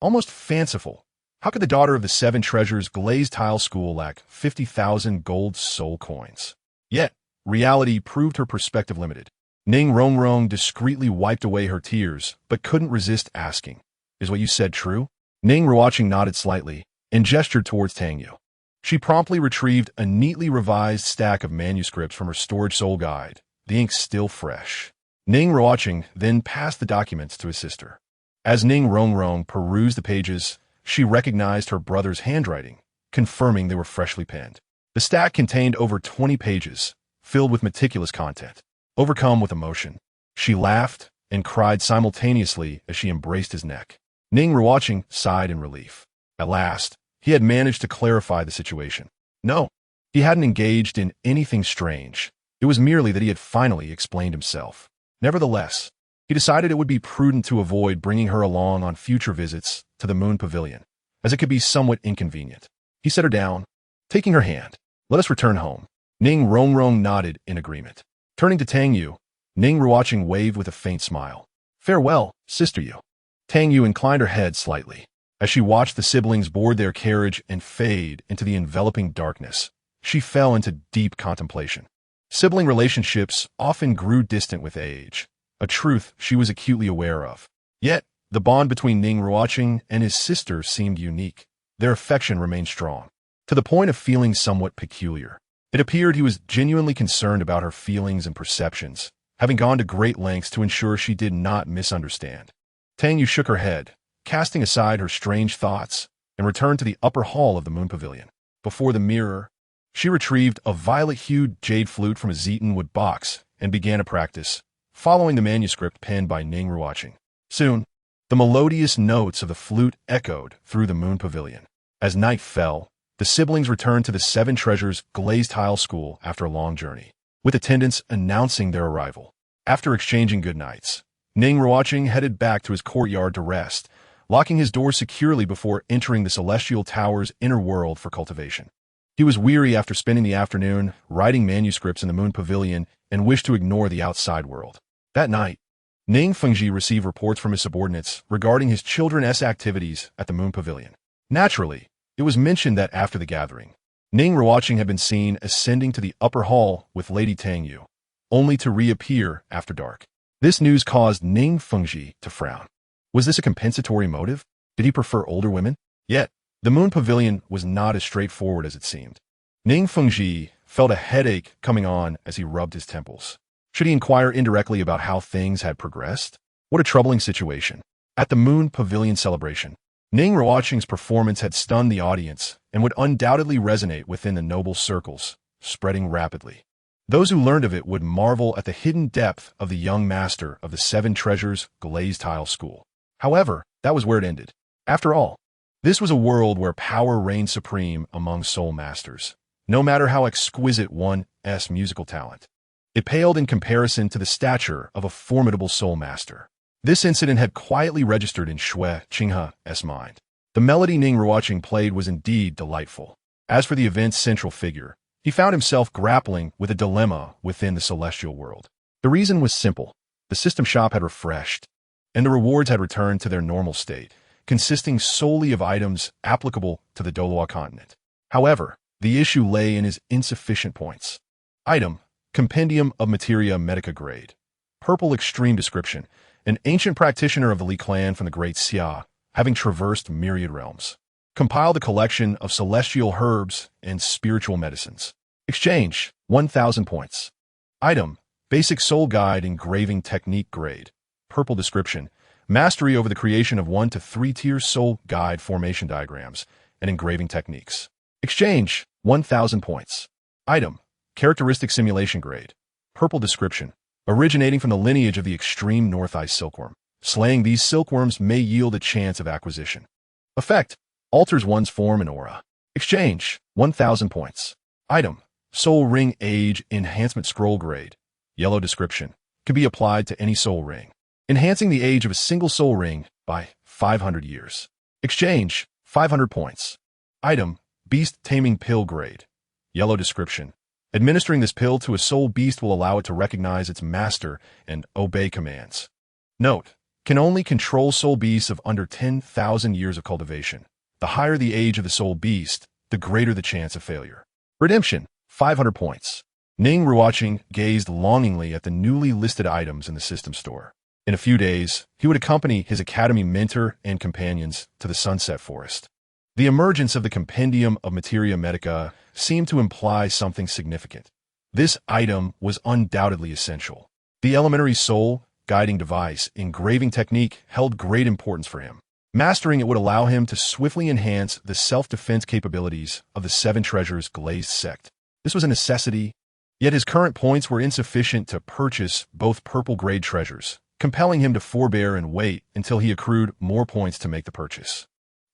almost fanciful. How could the daughter of the Seven Treasures glazed tile school lack 50,000 gold soul coins? Yet, reality proved her perspective limited. Ning Ruochen discreetly wiped away her tears, but couldn't resist asking, "Is what you said true?" Ning Ruochen nodded slightly and gestured towards Tang Yu. She promptly retrieved a neatly revised stack of manuscripts from her storage soul guide, the ink still fresh. Ning Ruochen then passed the documents to his sister. As Ning Ruochen perused the pages, she recognized her brother's handwriting, confirming they were freshly penned. The stack contained over 20 pages, filled with meticulous content. Overcome with emotion, she laughed and cried simultaneously as she embraced his neck. Ning Ruochen sighed in relief. At last, he had managed to clarify the situation. No, he hadn't engaged in anything strange. It was merely that he had finally explained himself. Nevertheless, he decided it would be prudent to avoid bringing her along on future visits to the Moon Pavilion, as it could be somewhat inconvenient. He set her down, taking her hand. "Let us return home." Ning Ruochen nodded in agreement. Turning to Tang Yu, Ning Ruochen waved with a faint smile. "Farewell, Sister Yu." Tang Yu inclined her head slightly. As she watched the siblings board their carriage and fade into the enveloping darkness, she fell into deep contemplation. Sibling relationships often grew distant with age, a truth she was acutely aware of. Yet, the bond between Ning Ruochen and his sister seemed unique. Their affection remained strong, to the point of feeling somewhat peculiar. It appeared he was genuinely concerned about her feelings and perceptions, having gone to great lengths to ensure she did not misunderstand. Tang Yu shook her head, casting aside her strange thoughts, and returned to the upper hall of the Moon Pavilion. Before the mirror, she retrieved a violet-hued jade flute from a zeton wood box and began a practice, following the manuscript penned by Ning Ruochen. Soon, the melodious notes of the flute echoed through the Moon Pavilion. As night fell, the siblings returned to the Seven Treasures glazed tile school after a long journey, with attendants announcing their arrival. After exchanging goodnights, Ning Ruochen headed back to his courtyard to rest, locking his door securely before entering the Celestial Tower's inner world for cultivation. He was weary after spending the afternoon writing manuscripts in the Moon Pavilion and wished to ignore the outside world. That night, Ning Fengji received reports from his subordinates regarding his children's activities at the Moon Pavilion. Naturally, it was mentioned that after the gathering, Ning Ruochen had been seen ascending to the upper hall with Lady Tang Yu, only to reappear after dark. This news caused Ning Fengji to frown. Was this a compensatory motive? Did he prefer older women? Yet, the Moon Pavilion was not as straightforward as it seemed. Ning Fengji felt a headache coming on as he rubbed his temples. Should he inquire indirectly about how things had progressed? What a troubling situation. At the Moon Pavilion celebration, Ning Ruochen's performance had stunned the audience and would undoubtedly resonate within the noble circles, spreading rapidly. Those who learned of it would marvel at the hidden depth of the young master of the Seven Treasures glazed tile school. However, that was where it ended. After all, this was a world where power reigned supreme among soul masters, no matter how exquisite one's musical talent. It paled in comparison to the stature of a formidable soul master. This incident had quietly registered in Ruocheng's mind. The melody Ning Ruochen played was indeed delightful. As for the event's central figure, he found himself grappling with a dilemma within the celestial world. The reason was simple. The system shop had refreshed, and the rewards had returned to their normal state, consisting solely of items applicable to the Douluo continent. However, the issue lay in his insufficient points. Item: Compendium of Materia Medica Grade. Purple Extreme Description. An ancient practitioner of the Li clan from the Great Xia, having traversed myriad realms. Compiled a collection of celestial herbs and spiritual medicines. Exchange: 1,000 points. Item: Basic Soul Guide Engraving Technique Grade. Purple Description. Mastery over the creation of 1 to 3 tier soul guide formation diagrams and engraving techniques. Exchange: 1,000 points. Item: Characteristic Simulation Grade. Purple description. Originating from the lineage of the extreme North Ice silkworm. Slaying these silkworms may yield a chance of acquisition. Effect. Alters one's form and aura. Exchange. 1,000 points. Item. Soul Ring Age Enhancement Scroll Grade. Yellow description. Can be applied to any soul ring. Enhancing the age of a single soul ring by 500 years. Exchange. 500 points. Item. Beast Taming Pill Grade. Yellow description. Administering this pill to a soul beast will allow it to recognize its master and obey commands. Note. Can only control soul beasts of under 10,000 years of cultivation. The higher the age of the soul beast, the greater the chance of failure. Redemption. 500 points. Ning Ruochen gazed longingly at the newly listed items in the system store. In a few days, he would accompany his academy mentor and companions to the Sunset Forest. The emergence of the Compendium of Materia Medica seemed to imply something significant. This item was undoubtedly essential. The elementary soul guiding device engraving technique held great importance for him. Mastering it would allow him to swiftly enhance the self-defense capabilities of the Seven Treasures Glazed Sect. This was a necessity, yet his current points were insufficient to purchase both purple-grade treasures, compelling him to forbear and wait until he accrued more points to make the purchase.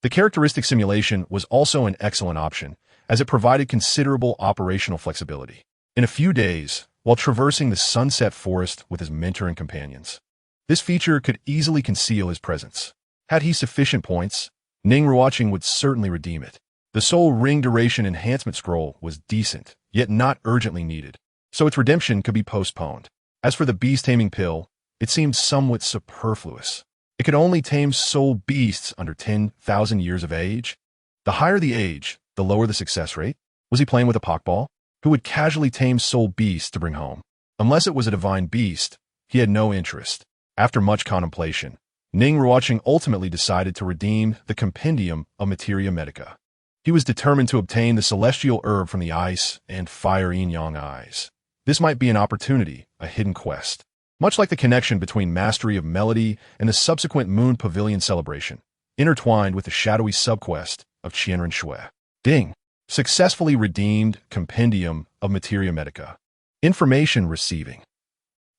The characteristic simulation was also an excellent option, as it provided considerable operational flexibility. In a few days, while traversing the Sunset Forest with his mentor and companions, this feature could easily conceal his presence. Had he sufficient points, Ning Ruochen would certainly redeem it. The Soul Ring Duration Enhancement Scroll was decent, yet not urgently needed, so its redemption could be postponed. As for the Beast Taming Pill, it seemed somewhat superfluous. It could only tame soul beasts under 10,000 years of age. The higher the age, the lower the success rate. Was he playing with a Pokeball? Who would casually tame soul beasts to bring home? Unless it was a divine beast, he had no interest. After much contemplation, Ning Ruochen ultimately decided to redeem the Compendium of Materia Medica. He was determined to obtain the celestial herb from the Ice and Fire Yin-Yang Eyes. This might be an opportunity, a hidden quest. Much like the connection between mastery of melody and the subsequent Moon Pavilion celebration, intertwined with the shadowy subquest of Qian Renxue. Ding! Successfully redeemed Compendium of Materia Medica. Information receiving.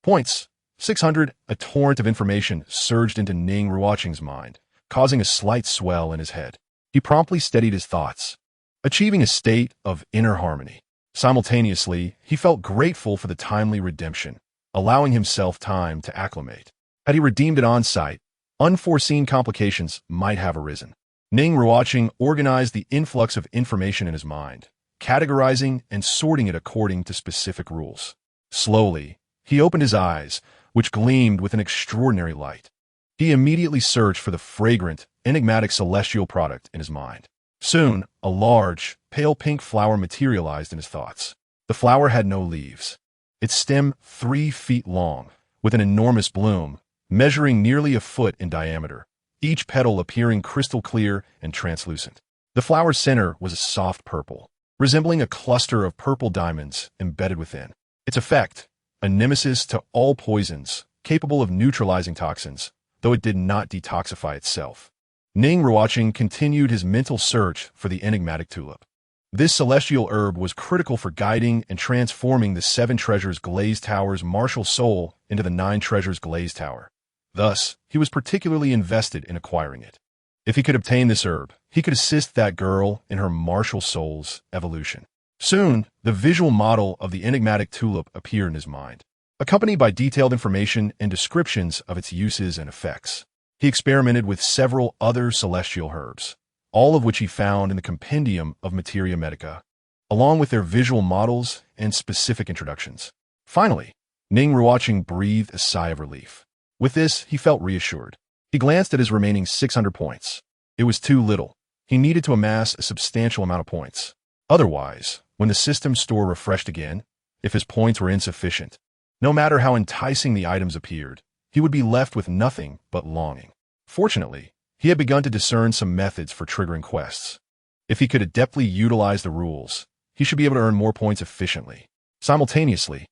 Points. 600. A torrent of information surged into Ning Ruochen's mind, causing a slight swell in his head. He promptly steadied his thoughts, achieving a state of inner harmony. Simultaneously, he felt grateful for the timely redemption, allowing himself time to acclimate. Had he redeemed it on-site, unforeseen complications might have arisen. Ning Ruochen organized the influx of information in his mind, categorizing and sorting it according to specific rules. Slowly, he opened his eyes, which gleamed with an extraordinary light. He immediately searched for the fragrant, enigmatic celestial product in his mind. Soon, a large, pale pink flower materialized in his thoughts. The flower had no leaves. Its stem 3 feet long, with an enormous bloom, measuring nearly a foot in diameter, each petal appearing crystal clear and translucent. The flower's center was a soft purple, resembling a cluster of purple diamonds embedded within. Its effect, a nemesis to all poisons, capable of neutralizing toxins, though it did not detoxify itself. Ning Ruochen continued his mental search for the enigmatic tulip. This celestial herb was critical for guiding and transforming the 7 Treasures Glazed Tower's martial soul into the 9 Treasures Glazed Tower. Thus, he was particularly invested in acquiring it. If he could obtain this herb, he could assist that girl in her martial soul's evolution. Soon, the visual model of the enigmatic tulip appeared in his mind, accompanied by detailed information and descriptions of its uses and effects. He experimented with several other celestial herbs, all of which he found in the Compendium of Materia Medica, along with their visual models and specific introductions. Finally, Ning Ruochen breathed a sigh of relief. With this, he felt reassured. He glanced at his remaining 600 points. It was too little. He needed to amass a substantial amount of points. Otherwise, when the system store refreshed again, if his points were insufficient, no matter how enticing the items appeared, he would be left with nothing but longing. Fortunately, he had begun to discern some methods for triggering quests. If he could adeptly utilize the rules, he should be able to earn more points efficiently. Simultaneously,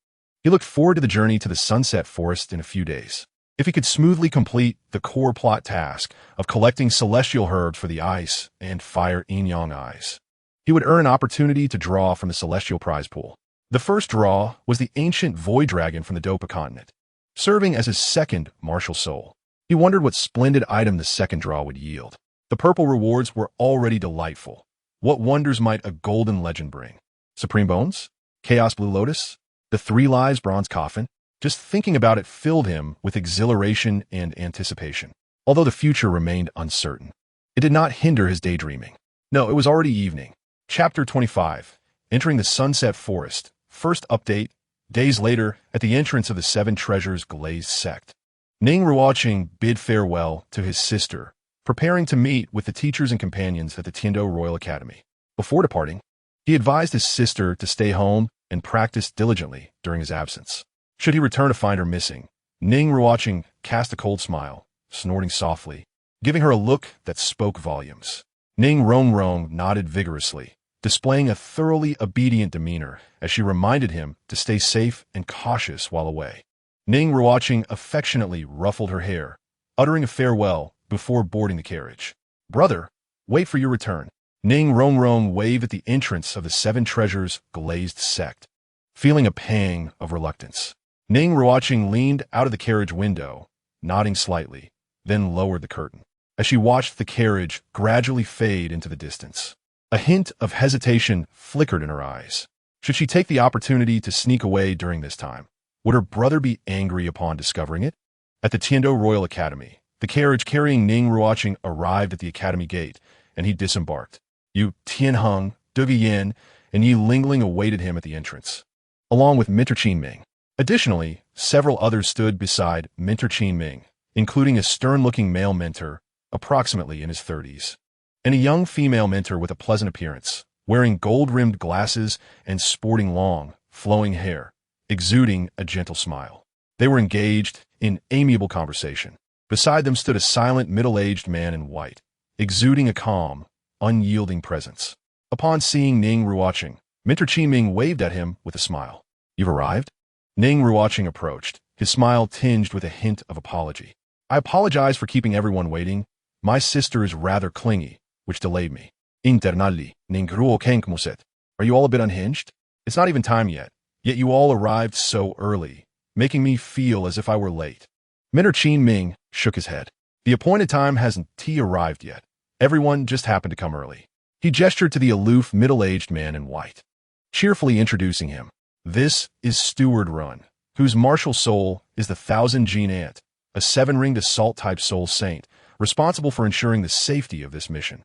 he looked forward to the journey to the Sunset Forest in a few days. If he could smoothly complete the core plot task of collecting celestial herbs for the Ice and Fire Yin-Yang Eyes, he would earn an opportunity to draw from the celestial prize pool. The first draw was the ancient Void Dragon from the Dopa continent, serving as his second martial soul. He wondered what splendid item the second draw would yield. The purple rewards were already delightful. What wonders might a golden legend bring? Supreme Bones? Chaos Blue Lotus? The Three Lives Bronze Coffin? Just thinking about it filled him with exhilaration and anticipation. Although the future remained uncertain, it did not hinder his daydreaming. No, it was already evening. Chapter 25. Entering the Sunset Forest. First update. Days later, at the entrance of the Seven Treasures Glazed Sect, Ning Ruochen bid farewell to his sister, preparing to meet with the teachers and companions at the Tendo Royal Academy. Before departing, he advised his sister to stay home and practice diligently during his absence. Should he return to find her missing, Ning Ruochen cast a cold smile, snorting softly, giving her a look that spoke volumes. Ning Ruochen nodded vigorously, displaying a thoroughly obedient demeanor as she reminded him to stay safe and cautious while away. Ning Ruochen affectionately ruffled her hair, uttering a farewell before boarding the carriage. "Brother, wait for your return." Ning Ruochen waved at the entrance of the Seven Treasures Glazed Sect, feeling a pang of reluctance. Ning Ruochen leaned out of the carriage window, nodding slightly, then lowered the curtain, as she watched the carriage gradually fade into the distance. A hint of hesitation flickered in her eyes. Should she take the opportunity to sneak away during this time? Would her brother be angry upon discovering it? At the Tendo Royal Academy, the carriage carrying Ning Ruochen arrived at the academy gate, and he disembarked. Yu Tianheng, Dugu Yin, and Ye Lingling awaited him at the entrance, along with Mentor Qin Ming. Additionally, several others stood beside Mentor Qin Ming, including a stern-looking male mentor, approximately in his 30s, and a young female mentor with a pleasant appearance, wearing gold-rimmed glasses and sporting long, flowing hair, exuding a gentle smile. They were engaged in amiable conversation. Beside them stood a silent, middle-aged man in white, exuding a calm, unyielding presence. Upon seeing Ning Ruochen, Mentor Qin Ming waved at him with a smile. "You've arrived?" Ning Ruochen approached, his smile tinged with a hint of apology. "I apologize for keeping everyone waiting. My sister is rather clingy, which delayed me." "Internally, Ning Ruochen muset. Are you all a bit unhinged? It's not even time yet you all arrived so early, making me feel as if I were late." Mentor Qin Ming shook his head. "The appointed time hasn't arrived yet. Everyone just happened to come early." He gestured to the aloof, middle-aged man in white, cheerfully introducing him. "This is Steward Run, whose martial soul is the Thousand Gene Ant, a seven-ringed assault-type soul saint, responsible for ensuring the safety of this mission."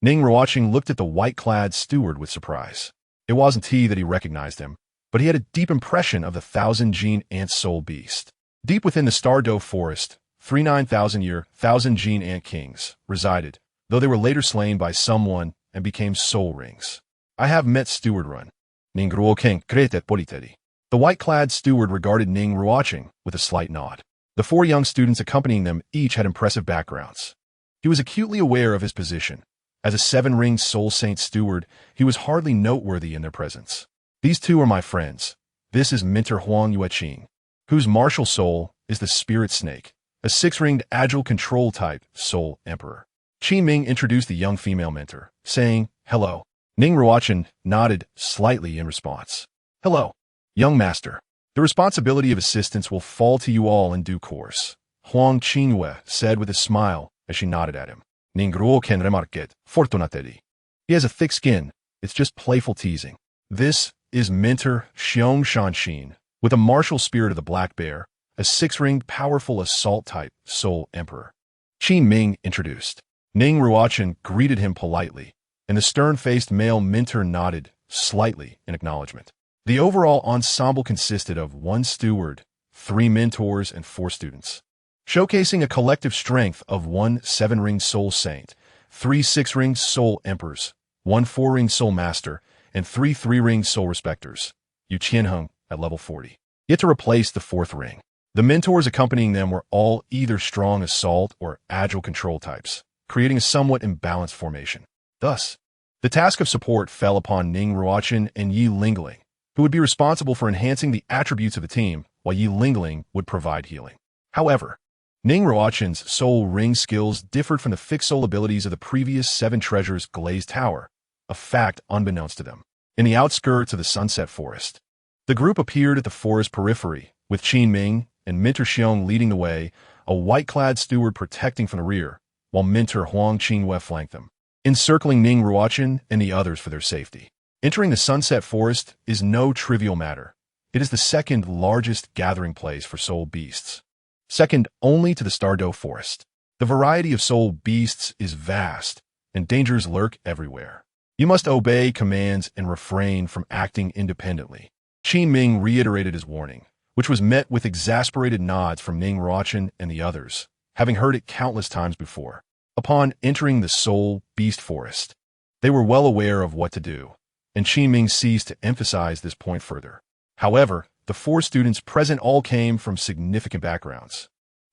Ning Ruochen looked at the white-clad steward with surprise. It wasn't that he recognized him, but he had a deep impression of the Thousand Gene Ant soul beast. Deep within the Stardoe Forest, 39,000-year Thousand Gene Ant Kings resided, though they were later slain by someone and became soul rings. "I have met Steward Run." Ning Ruochen kretet politeri. The white-clad steward regarded Ning Ruochen with a slight nod. The four young students accompanying them each had impressive backgrounds. He was acutely aware of his position. As a seven-ringed soul saint steward, he was hardly noteworthy in their presence. "These two are my friends. This is Mentor Huang Yueqing, whose martial soul is the Spirit Snake, a six-ringed agile control-type soul emperor." Qin Ming introduced the young female mentor, saying, "Hello." Ning Ruochen nodded slightly in response. "Hello, young master. The responsibility of assistance will fall to you all in due course," Huang Qingyue said with a smile as she nodded at him. Ning Ruochen remarquet, "Fortunateri. He has a thick skin. It's just playful teasing." "This is Mentor Xiong Shanshin, with a martial spirit of the Black Bear, a six-ringed, powerful assault-type soul emperor," Qin Ming introduced. Ning Ruochen greeted him politely, and the stern-faced male mentor nodded slightly in acknowledgement. The overall ensemble consisted of one steward, three mentors, and four students, showcasing a collective strength of one seven-ringed soul saint, three six-ringed soul emperors, one four-ringed soul master, and three three-ringed soul respecters, Yu Qianheng at level 40. Yet to replace the fourth ring. The mentors accompanying them were all either strong assault or agile control types, creating a somewhat imbalanced formation. Thus, the task of support fell upon Ning Ruochen and Ye Lingling, who would be responsible for enhancing the attributes of the team, while Ye Lingling would provide healing. However, Ning Ruochen's soul ring skills differed from the fixed soul abilities of the previous Seven Treasures Glazed Tower, a fact unbeknownst to them. in the outskirts of the Sunset Forest. The group appeared at the forest periphery, with Qin Ming and Minter Xiong leading the way, a white-clad steward protecting from the rear, while Minter Huang Qinhue flanked them, encircling Ning Ruochen and the others for their safety. Entering the Sunset Forest is no trivial matter. It is the second largest gathering place for soul beasts, second only to the Stardow Forest. The variety of soul beasts is vast, and dangers lurk everywhere. You must obey commands and refrain from acting independently. Qin Ming reiterated his warning, which was met with exasperated nods from Ning Ruochen and the others, having heard it countless times before. Upon entering the Soul Beast Forest, they were well aware of what to do, and Qin Ming ceased to emphasize this point further. However, the 4 students present all came from significant backgrounds,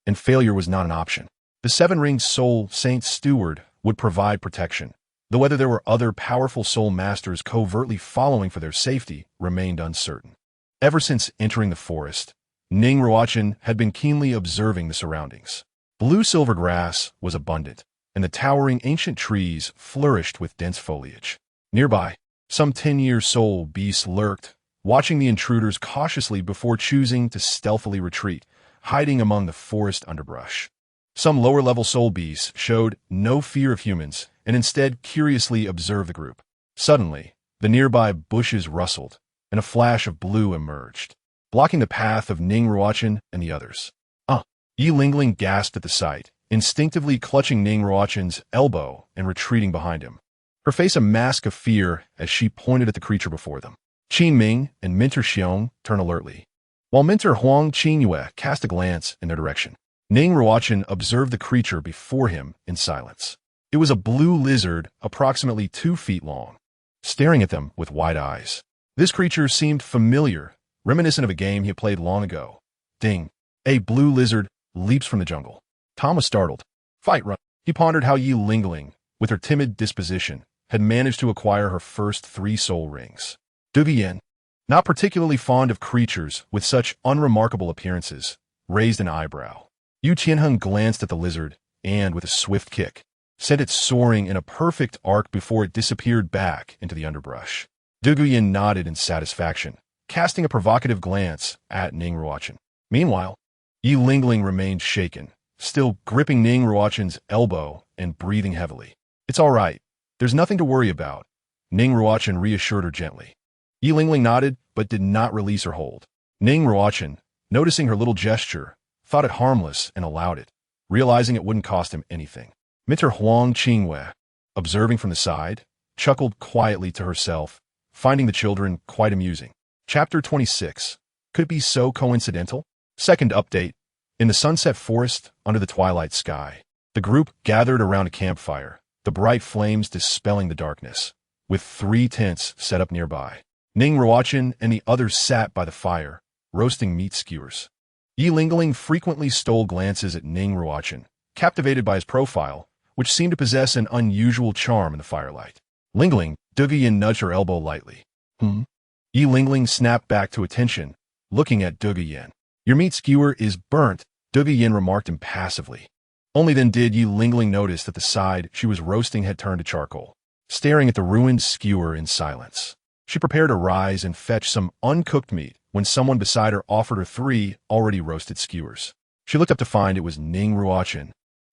and failure was not an option. The 7-ringed Soul Saint Steward would provide protection, though whether there were other powerful soul masters covertly following for their safety remained uncertain. Ever since entering the forest, Ning Ruochen had been keenly observing the surroundings. Blue-silver grass was abundant, and the towering ancient trees flourished with dense foliage. Nearby, some 10-year soul beasts lurked, watching the intruders cautiously before choosing to stealthily retreat, hiding among the forest underbrush. Some lower-level soul beasts showed no fear of humans and instead curiously observed the group. Suddenly, the nearby bushes rustled, and a flash of blue emerged, blocking the path of Ning Ruochen and the others. Ye Lingling gasped at the sight, instinctively clutching Ning Ruochen's elbow and retreating behind him, her face a mask of fear as she pointed at the creature before them. Qin Ming and Minter Xiong turned alertly, while Minter Huang Qinhue cast a glance in their direction. Ning Ruochen observed the creature before him in silence. It was a blue lizard approximately 2 feet long, staring at them with wide eyes. This creature seemed familiar, reminiscent of a game he had played long ago. Ding! A blue lizard leaps from the jungle. Tom was startled. Fight run. He pondered how Ye Lingling, with her timid disposition, had managed to acquire her first 3 soul rings. Dugu Bo, not particularly fond of creatures with such unremarkable appearances, raised an eyebrow. Yu Qianheng glanced at the lizard and, with a swift kick, sent it soaring in a perfect arc before it disappeared back into the underbrush. Dugu Bo nodded in satisfaction, casting a provocative glance at Ning Ruochen. Meanwhile, Ye Lingling remained shaken, still gripping Ning Ruochen's elbow and breathing heavily. It's all right. There's nothing to worry about, Ning Ruochen reassured her gently. Ye Lingling nodded, but did not release her hold. Ning Ruochen, noticing her little gesture, thought it harmless and allowed it, realizing it wouldn't cost him anything. Minter Huang Qinhue, observing from the side, chuckled quietly to herself, finding the children quite amusing. Chapter 26. Could it be so coincidental? Second update. In the Sunset Forest, under the twilight sky, the group gathered around a campfire, the bright flames dispelling the darkness, with 3 tents set up nearby. Ning Ruochen and the others sat by the fire, roasting meat skewers. Ye Lingling frequently stole glances at Ning Ruochen, captivated by his profile, which seemed to possess an unusual charm in the firelight. Lingling, Dugu Bo nudged her elbow lightly. Ye Lingling snapped back to attention, looking at Dugu Bo. Your meat skewer is burnt, Dugu Bo remarked impassively. Only then did Ye Lingling notice that the side she was roasting had turned to charcoal. Staring at the ruined skewer in silence, she prepared to rise and fetch some uncooked meat when someone beside her offered her 3 already roasted skewers. She looked up to find it was Ning Ruochen,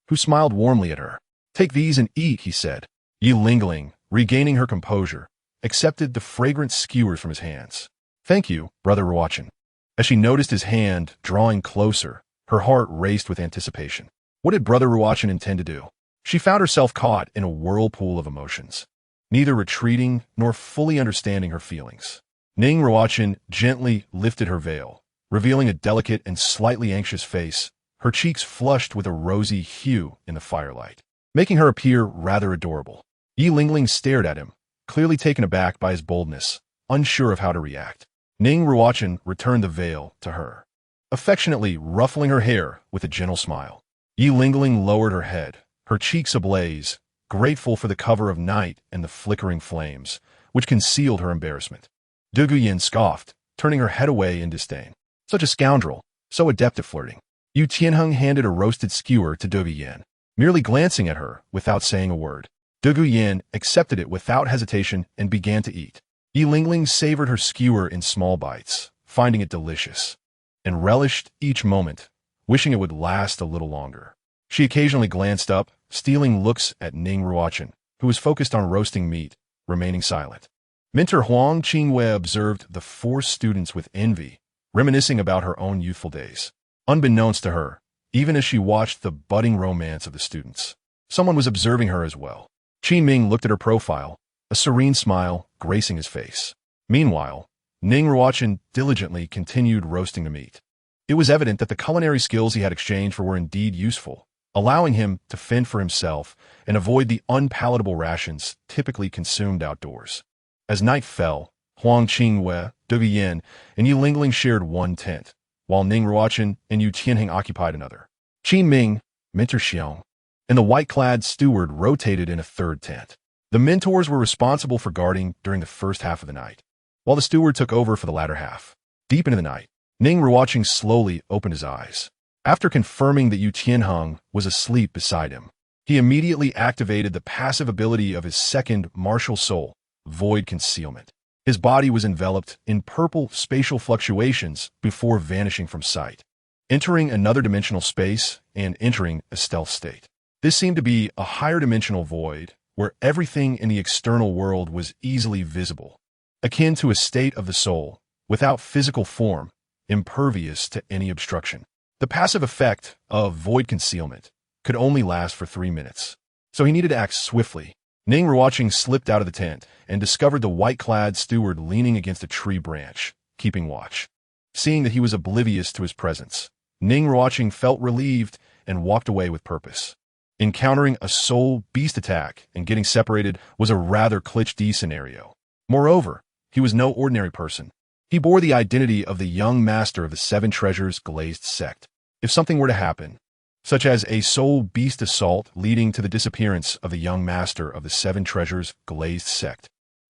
who smiled warmly at her. Take these and eat, he said. Ye Lingling, regaining her composure, accepted the fragrant skewers from his hands. Thank you, Brother Ruochen. As she noticed his hand drawing closer, her heart raced with anticipation. What did Brother Ruochen intend to do? She found herself caught in a whirlpool of emotions, neither retreating nor fully understanding her feelings. Ning Ruochen gently lifted her veil, revealing a delicate and slightly anxious face, her cheeks flushed with a rosy hue in the firelight, making her appear rather adorable. Ye Lingling stared at him, clearly taken aback by his boldness, unsure of how to react. Ning Ruochen returned the veil to her, affectionately ruffling her hair with a gentle smile. Ye Lingling lowered her head, her cheeks ablaze, grateful for the cover of night and the flickering flames, which concealed her embarrassment. Dugu Bo scoffed, turning her head away in disdain. Such a scoundrel, so adept at flirting. Yu Qianheng handed a roasted skewer to Dugu Bo, merely glancing at her without saying a word. Dugu Bo accepted it without hesitation and began to eat. Ye Lingling savored her skewer in small bites, finding it delicious, and relished each moment, wishing it would last a little longer. She occasionally glanced up, stealing looks at Ning Ruochen, who was focused on roasting meat, remaining silent. Mentor Huang Qinwei observed the 4 students with envy, reminiscing about her own youthful days. Unbeknownst to her, even as she watched the budding romance of the students, someone was observing her as well. Qin Ming looked at her profile, a serene smile gracing his face. Meanwhile, Ning Ruochen diligently continued roasting the meat. It was evident that the culinary skills he had exchanged for were indeed useful, allowing him to fend for himself and avoid the unpalatable rations typically consumed outdoors. As night fell, Huang Qinwei, Dugu Yin, and Ye Lingling shared one tent, while Ning Ruochen and Yu Tianheng occupied another. Qin Ming, Mentor Xiong, and the white-clad steward rotated in a third tent. The mentors were responsible for guarding during the first half of the night, while the steward took over for the latter half. Deep into the night, Ning Ruochen slowly opened his eyes. After confirming that Yu Tianheng was asleep beside him, he immediately activated the passive ability of his second martial soul, Void Concealment. His body was enveloped in purple spatial fluctuations before vanishing from sight, entering another dimensional space and entering a stealth state. This seemed to be a higher dimensional void where everything in the external world was easily visible, akin to a state of the soul, without physical form, impervious to any obstruction. The passive effect of Void Concealment could only last for 3 minutes, so he needed to act swiftly. Ning Ruochen slipped out of the tent and discovered the white-clad steward leaning against a tree branch, keeping watch. Seeing that he was oblivious to his presence, Ning Ruochen felt relieved and walked away with purpose. Encountering a soul beast attack and getting separated was a rather Glitch-D scenario. Moreover, he was no ordinary person. He bore the identity of the young master of the 7 Treasures Glazed Sect. If something were to happen, such as a soul beast assault leading to the disappearance of the young master of the 7 Treasures Glazed Sect,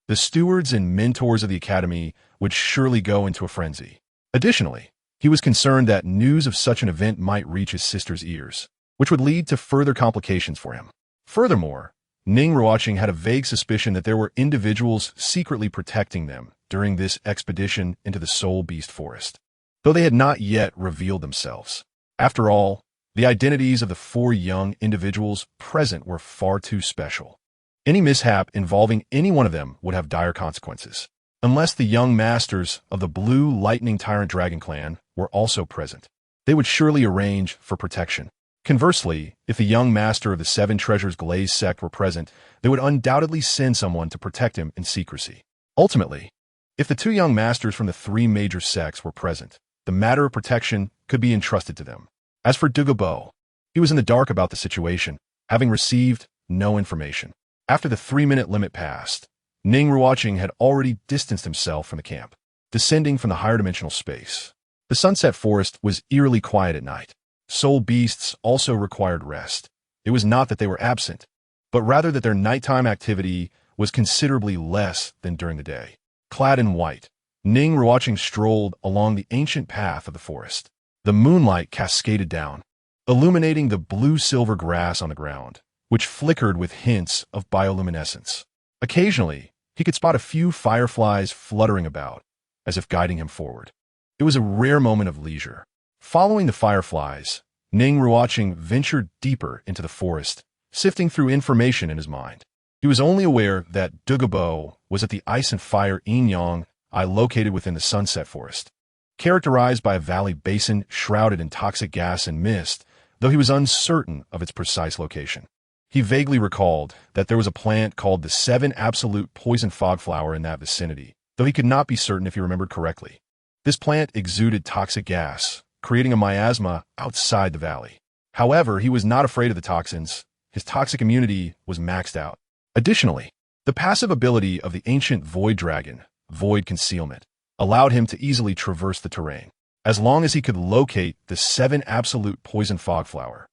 the stewards and mentors of the academy would surely go into a frenzy. Additionally, he was concerned that news of such an event might reach his sister's ears, which would lead to further complications for him. Furthermore, Ning Ruochen had a vague suspicion that there were individuals secretly protecting them during this expedition into the Soul Beast Forest, though they had not yet revealed themselves. After all, the identities of the 4 young individuals present were far too special. Any mishap involving any one of them would have dire consequences. Unless the young masters of the Blue Lightning Tyrant Dragon clan were also present, they would surely arrange for protection. Conversely, if the young master of the 7 Treasures Glazed Sect were present, they would undoubtedly send someone to protect him in secrecy. Ultimately, if the 2 young masters from the 3 major sects were present, the matter of protection could be entrusted to them. As for Dugu Bo, he was in the dark about the situation, having received no information. After the 3-minute limit passed, Ning Ruochen had already distanced himself from the camp, descending from the higher dimensional space. The Sunset Forest was eerily quiet at night. Soul beasts also required rest. It was not that they were absent, but rather that their nighttime activity was considerably less than during the day. Clad in white, Ning Ruochen strolled along the ancient path of the forest. The moonlight cascaded down, illuminating the blue-silver grass on the ground, which flickered with hints of bioluminescence. Occasionally, he could spot a few fireflies fluttering about, as if guiding him forward. It was a rare moment of leisure. Following the fireflies, Ning Ruochen ventured deeper into the forest, sifting through information in his mind. He was only aware that Dugu Bo was at the Ice and Fire Yin-Yang located within the Sunset Forest, characterized by a valley basin shrouded in toxic gas and mist, though he was uncertain of its precise location. He vaguely recalled that there was a plant called the 7 Absolute Poison Fogflower in that vicinity, though he could not be certain if he remembered correctly. This plant exuded toxic gas, creating a miasma outside the valley. However, he was not afraid of the toxins. His toxic immunity was maxed out. Additionally, the passive ability of the ancient Void Dragon, Void Concealment, allowed him to easily traverse the terrain. As long as he could locate the 7 Absolute Poison Fogflower,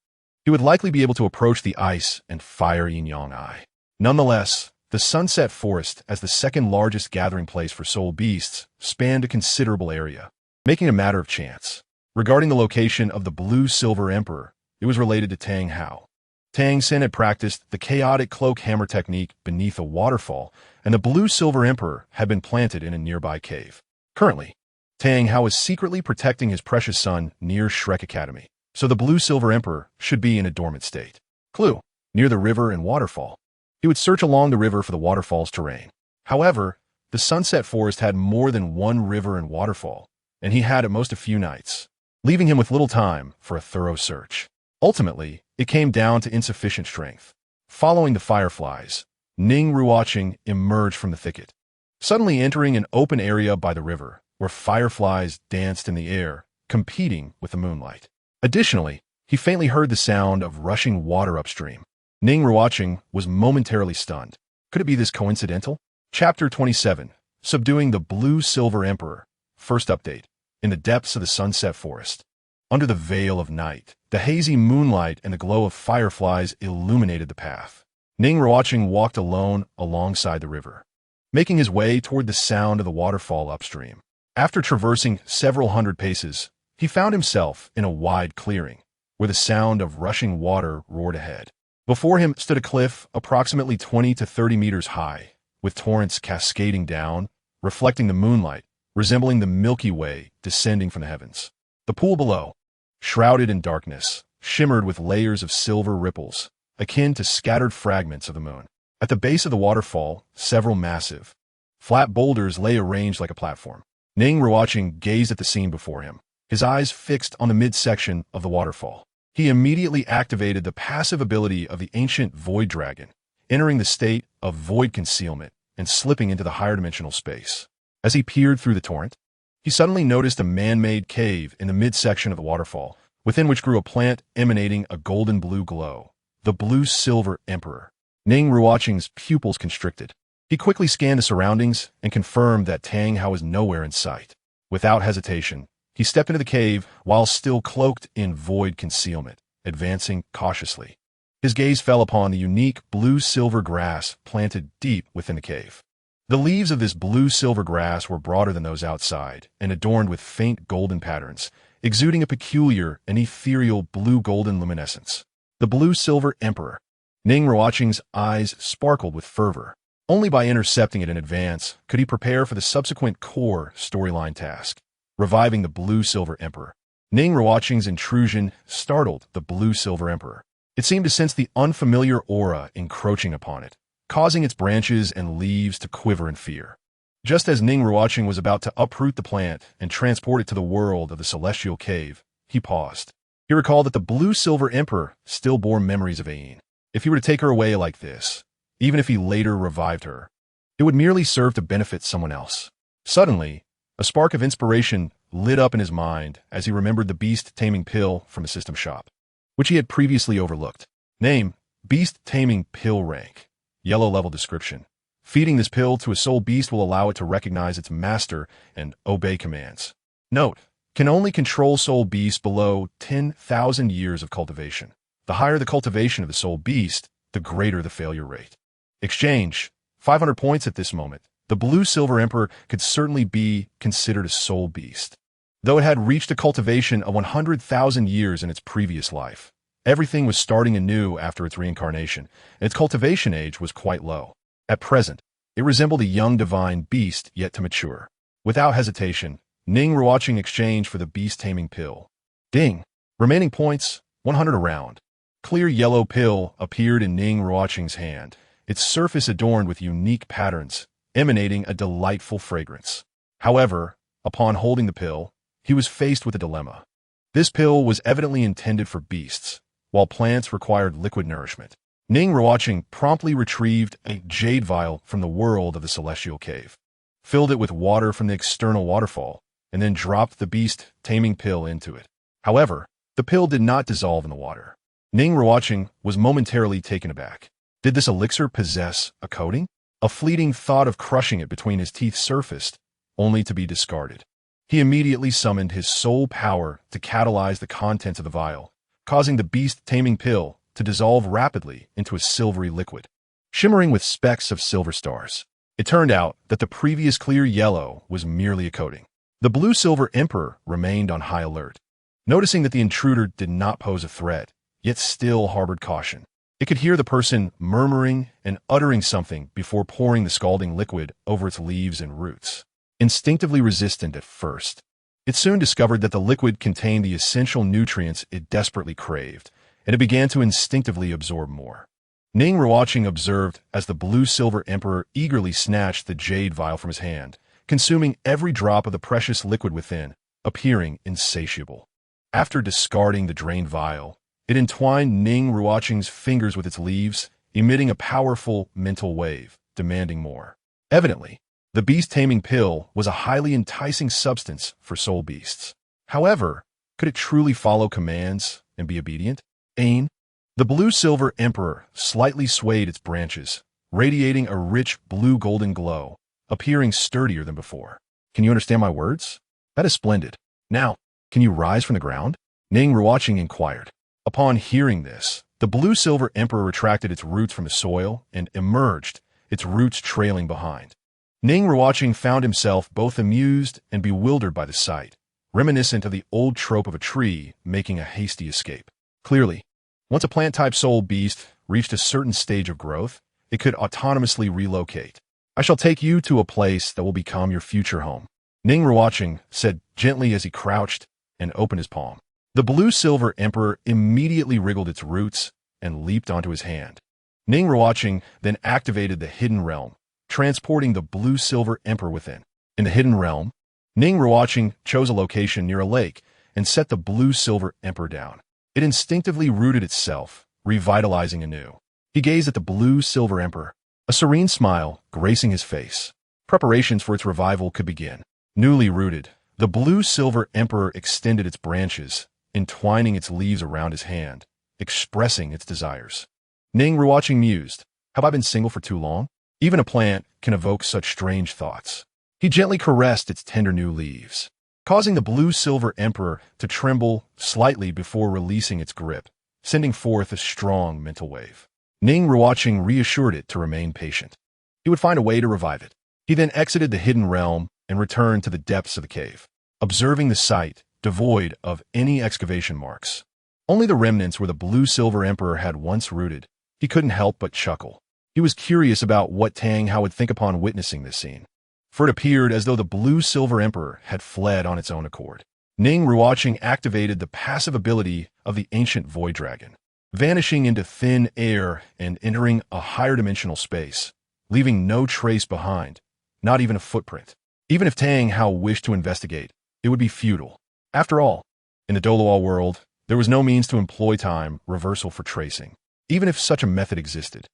he would likely be able to approach the Ice and Fire Yin-Yang Eye. Nonetheless, the Sunset Forest, as the second largest gathering place for soul beasts, spanned a considerable area, making it a matter of chance. Regarding the location of the Blue-Silver Emperor, it was related to Tang Hao. Tang San had practiced the chaotic cloak hammer technique beneath a waterfall, and the blue-silver emperor had been planted in a nearby cave. Currently, Tang Hao is secretly protecting his precious son near Shrek Academy, so the blue-silver emperor should be in a dormant state. Clue: near the river and waterfall. He would search along the river for the waterfall's terrain. However, the Sunset Forest had more than one river and waterfall, and he had at most a few nights, leaving him with little time for a thorough search. Ultimately, it came down to insufficient strength. Following the fireflies, Ning Ruochen emerged from the thicket, suddenly entering an open area by the river, where fireflies danced in the air, competing with the moonlight. Additionally, he faintly heard the sound of rushing water upstream. Ning Ruochen was momentarily stunned. Could it be this coincidental? Chapter 27, Subduing the Blue-Silver Emperor. First update. In the depths of the Sunset Forest, under the veil of night, the hazy moonlight and the glow of fireflies illuminated the path. Ning Ruochen walked alone alongside the river, making his way toward the sound of the waterfall upstream. After traversing several hundred paces, he found himself in a wide clearing, where the sound of rushing water roared ahead. Before him stood a cliff approximately 20 to 30 meters high, with torrents cascading down, reflecting the moonlight, resembling the Milky Way descending from the heavens. The pool below, shrouded in darkness, shimmered with layers of silver ripples, akin to scattered fragments of the moon. At the base of the waterfall, several massive, flat boulders lay arranged like a platform. Ning Ruochen gazed at the scene before him, his eyes fixed on the midsection of the waterfall. He immediately activated the passive ability of the ancient Void Dragon, entering the state of void concealment and slipping into the higher dimensional space. As he peered through the torrent, he suddenly noticed a man-made cave in the midsection of the waterfall, within which grew a plant emanating a golden blue glow, the blue-silver emperor. Ning Ruochen's pupils constricted. He quickly scanned the surroundings and confirmed that Tang Hao was nowhere in sight. Without hesitation, he stepped into the cave while still cloaked in void concealment, advancing cautiously. His gaze fell upon the unique blue-silver grass planted deep within the cave. The leaves of this blue-silver grass were broader than those outside and adorned with faint golden patterns, exuding a peculiar and ethereal blue-golden luminescence. The blue-silver emperor. Ning Ruochen's eyes sparkled with fervor. Only by intercepting it in advance could he prepare for the subsequent core storyline task, reviving the blue-silver emperor. Ning Ruochen's intrusion startled the blue-silver emperor. It seemed to sense the unfamiliar aura encroaching upon it, causing its branches and leaves to quiver in fear. Just as Ning Ruochen was about to uproot the plant and transport it to the world of the celestial cave, he paused. He recalled that the blue-silver emperor still bore memories of Ayin. If he were to take her away like this, even if he later revived her, it would merely serve to benefit someone else. Suddenly, a spark of inspiration lit up in his mind as he remembered the beast-taming pill from the system shop, which he had previously overlooked. Name: Beast-Taming Pill Rank. Yellow level description. Feeding this pill to a soul beast will allow it to recognize its master and obey commands. Note: can only control soul beasts below 10,000 years of cultivation. The higher the cultivation of the soul beast, the greater the failure rate. Exchange: 500 points at this moment. The blue-silver emperor could certainly be considered a soul beast, though it had reached a cultivation of 100,000 years in its previous life. Everything was starting anew after its reincarnation, and its cultivation age was quite low. At present, it resembled a young divine beast yet to mature. Without hesitation, Ning Ruochen exchanged for the beast-taming pill. Ding! Remaining points, 100 around. Clear yellow pill appeared in Ning Ruochen's hand, its surface adorned with unique patterns, emanating a delightful fragrance. However, upon holding the pill, he was faced with a dilemma. This pill was evidently intended for beasts, while plants required liquid nourishment. Ning Ruochen promptly retrieved a jade vial from the world of the celestial cave, filled it with water from the external waterfall, and then dropped the beast-taming pill into it. However, the pill did not dissolve in the water. Ning Ruochen was momentarily taken aback. Did this elixir possess a coating? A fleeting thought of crushing it between his teeth surfaced, only to be discarded. He immediately summoned his soul power to catalyze the contents of the vial, causing the beast-taming pill to dissolve rapidly into a silvery liquid, shimmering with specks of silver stars. It turned out that the previous clear yellow was merely a coating. The blue-silver emperor remained on high alert, noticing that the intruder did not pose a threat, yet still harbored caution. It could hear the person murmuring and uttering something before pouring the scalding liquid over its leaves and roots. Instinctively resistant at first, it soon discovered that the liquid contained the essential nutrients it desperately craved, and it began to instinctively absorb more. Ning Ruochen observed as the blue-silver emperor eagerly snatched the jade vial from his hand, consuming every drop of the precious liquid within, appearing insatiable. After discarding the drained vial, it entwined Ning Ruochen's fingers with its leaves, emitting a powerful mental wave, demanding more. Evidently, the beast-taming pill was a highly enticing substance for soul beasts. However, could it truly follow commands and be obedient? Ain? The blue-silver emperor slightly swayed its branches, radiating a rich blue-golden glow, appearing sturdier than before. Can you understand my words? That is splendid. Now, can you rise from the ground? Ning Ruochen inquired. Upon hearing this, the blue-silver emperor retracted its roots from the soil and emerged, its roots trailing behind. Ning Ruochen found himself both amused and bewildered by the sight, reminiscent of the old trope of a tree making a hasty escape. Clearly, once a plant-type soul beast reached a certain stage of growth, it could autonomously relocate. I shall take you to a place that will become your future home, Ning Ruochen said gently as he crouched and opened his palm. The blue-silver emperor immediately wriggled its roots and leaped onto his hand. Ning Ruochen then activated the hidden realm, transporting the blue-silver emperor within. In the hidden realm, Ning Ruochen chose a location near a lake and set the blue-silver emperor down. It instinctively rooted itself, revitalizing anew. He gazed at the blue-silver emperor, a serene smile gracing his face. Preparations for its revival could begin. Newly rooted, the blue-silver emperor extended its branches, entwining its leaves around his hand, expressing its desires. Ning Ruochen mused, have I been single for too long? Even a plant can evoke such strange thoughts. He gently caressed its tender new leaves, causing the blue-silver emperor to tremble slightly before releasing its grip, sending forth a strong mental wave. Ning Ruochen reassured it to remain patient. He would find a way to revive it. He then exited the hidden realm and returned to the depths of the cave, observing the site devoid of any excavation marks. Only the remnants where the blue-silver emperor had once rooted. He couldn't help but chuckle. He was curious about what Tang Hao would think upon witnessing this scene, for it appeared as though the blue-silver emperor had fled on its own accord. Ning Ruochen activated the passive ability of the ancient Void Dragon, vanishing into thin air and entering a higher dimensional space, leaving no trace behind, not even a footprint. Even if Tang Hao wished to investigate, it would be futile. After all, in the Douluo world, there was no means to employ time reversal for tracing. Even if such a method existed,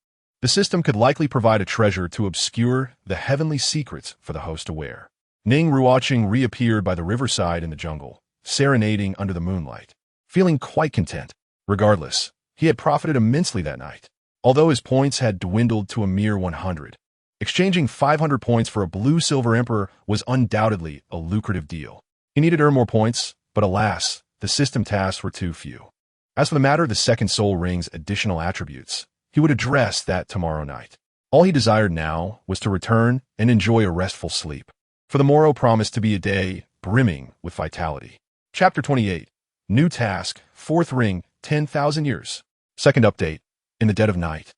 the system could likely provide a treasure to obscure the heavenly secrets for the host aware. Ning Ruochen reappeared by the riverside in the jungle, serenading under the moonlight, feeling quite content. Regardless, he had profited immensely that night, although his points had dwindled to a mere 100. Exchanging 500 points for a blue-silver emperor was undoubtedly a lucrative deal. He needed to earn more points, but alas, the system tasks were too few. As for the matter of the second soul ring's additional attributes, he would address that tomorrow night. All he desired now was to return and enjoy a restful sleep, for the morrow promised to be a day brimming with vitality. Chapter 28. New task, fourth ring, 10,000 years. Second update. In the dead of night,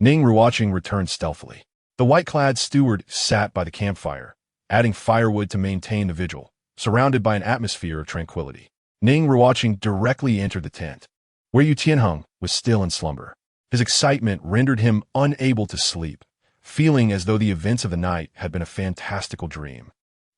Ning Ruochen returned stealthily. The white-clad steward sat by the campfire, adding firewood to maintain the vigil, surrounded by an atmosphere of tranquility. Ning Ruochen directly entered the tent, where Yu Tianheng was still in slumber. His excitement rendered him unable to sleep, feeling as though the events of the night had been a fantastical dream,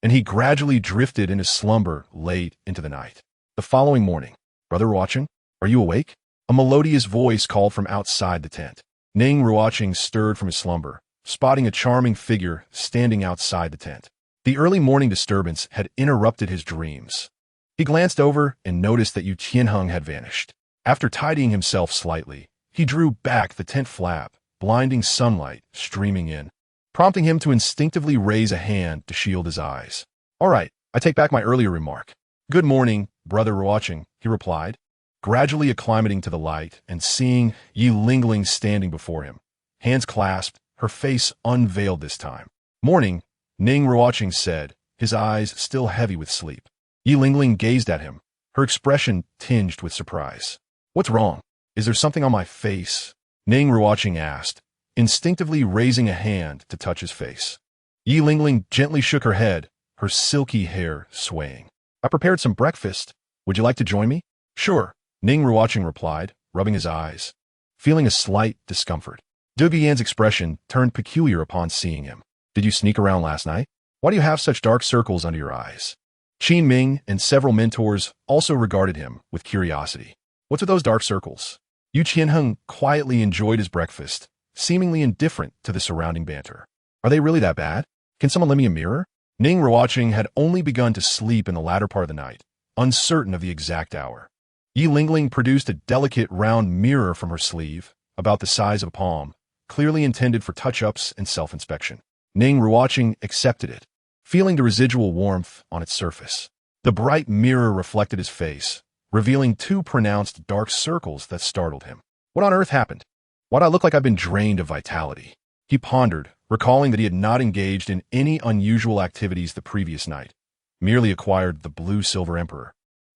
and he gradually drifted into slumber late into the night. The following morning, Brother Ruocheng, are you awake? A melodious voice called from outside the tent. Ning Ruochen stirred from his slumber, spotting a charming figure standing outside the tent. The early morning disturbance had interrupted his dreams. He glanced over and noticed that Yu Tianheng had vanished. After tidying himself slightly, he drew back the tent flap, blinding sunlight streaming in, prompting him to instinctively raise a hand to shield his eyes. All right, I take back my earlier remark. Good morning, Brother Ruocheng, he replied, gradually acclimating to the light and seeing Ye Lingling standing before him, hands clasped, her face unveiled this time. Morning, Ning Ruochen said, his eyes still heavy with sleep. Ye Lingling gazed at him, her expression tinged with surprise. What's wrong? Is there something on my face? Ning Ruochen asked, instinctively raising a hand to touch his face. Ye Lingling gently shook her head, her silky hair swaying. I prepared some breakfast. Would you like to join me? Sure, Ning Ruochen replied, rubbing his eyes, feeling a slight discomfort. Dugu Yan's expression turned peculiar upon seeing him. Did you sneak around last night? Why do you have such dark circles under your eyes? Qin Ming and several mentors also regarded him with curiosity. What's with those dark circles? Yu Qianheng quietly enjoyed his breakfast, seemingly indifferent to the surrounding banter. Are they really that bad? Can someone lend me a mirror? Ning Ruochen had only begun to sleep in the latter part of the night, uncertain of the exact hour. Ye Lingling produced a delicate round mirror from her sleeve, about the size of a palm, clearly intended for touch-ups and self-inspection. Ning Ruochen accepted it, feeling the residual warmth on its surface. The bright mirror reflected his face, revealing two pronounced dark circles that startled him. What on earth happened? Why'd I look like I've been drained of vitality? He pondered, recalling that he had not engaged in any unusual activities the previous night, merely acquired the Blue-Silver Emperor,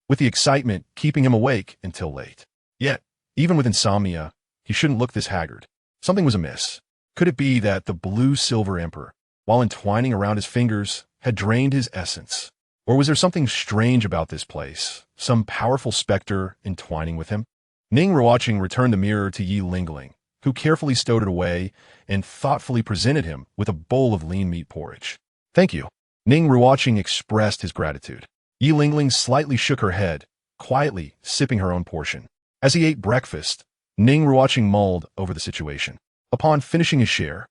with the excitement keeping him awake until late. Yet, even with insomnia, he shouldn't look this haggard. Something was amiss. Could it be that the Blue-Silver Emperor, while entwining around his fingers, had drained his essence? Or was there something strange about this place, some powerful specter entwining with him? Ning Ruochen returned the mirror to Ye Lingling, who carefully stowed it away and thoughtfully presented him with a bowl of lean meat porridge. Thank you. Ning Ruochen expressed his gratitude. Ye Lingling slightly shook her head, quietly sipping her own portion. As he ate breakfast, Ning Ruochen mulled over the situation. Upon finishing his share,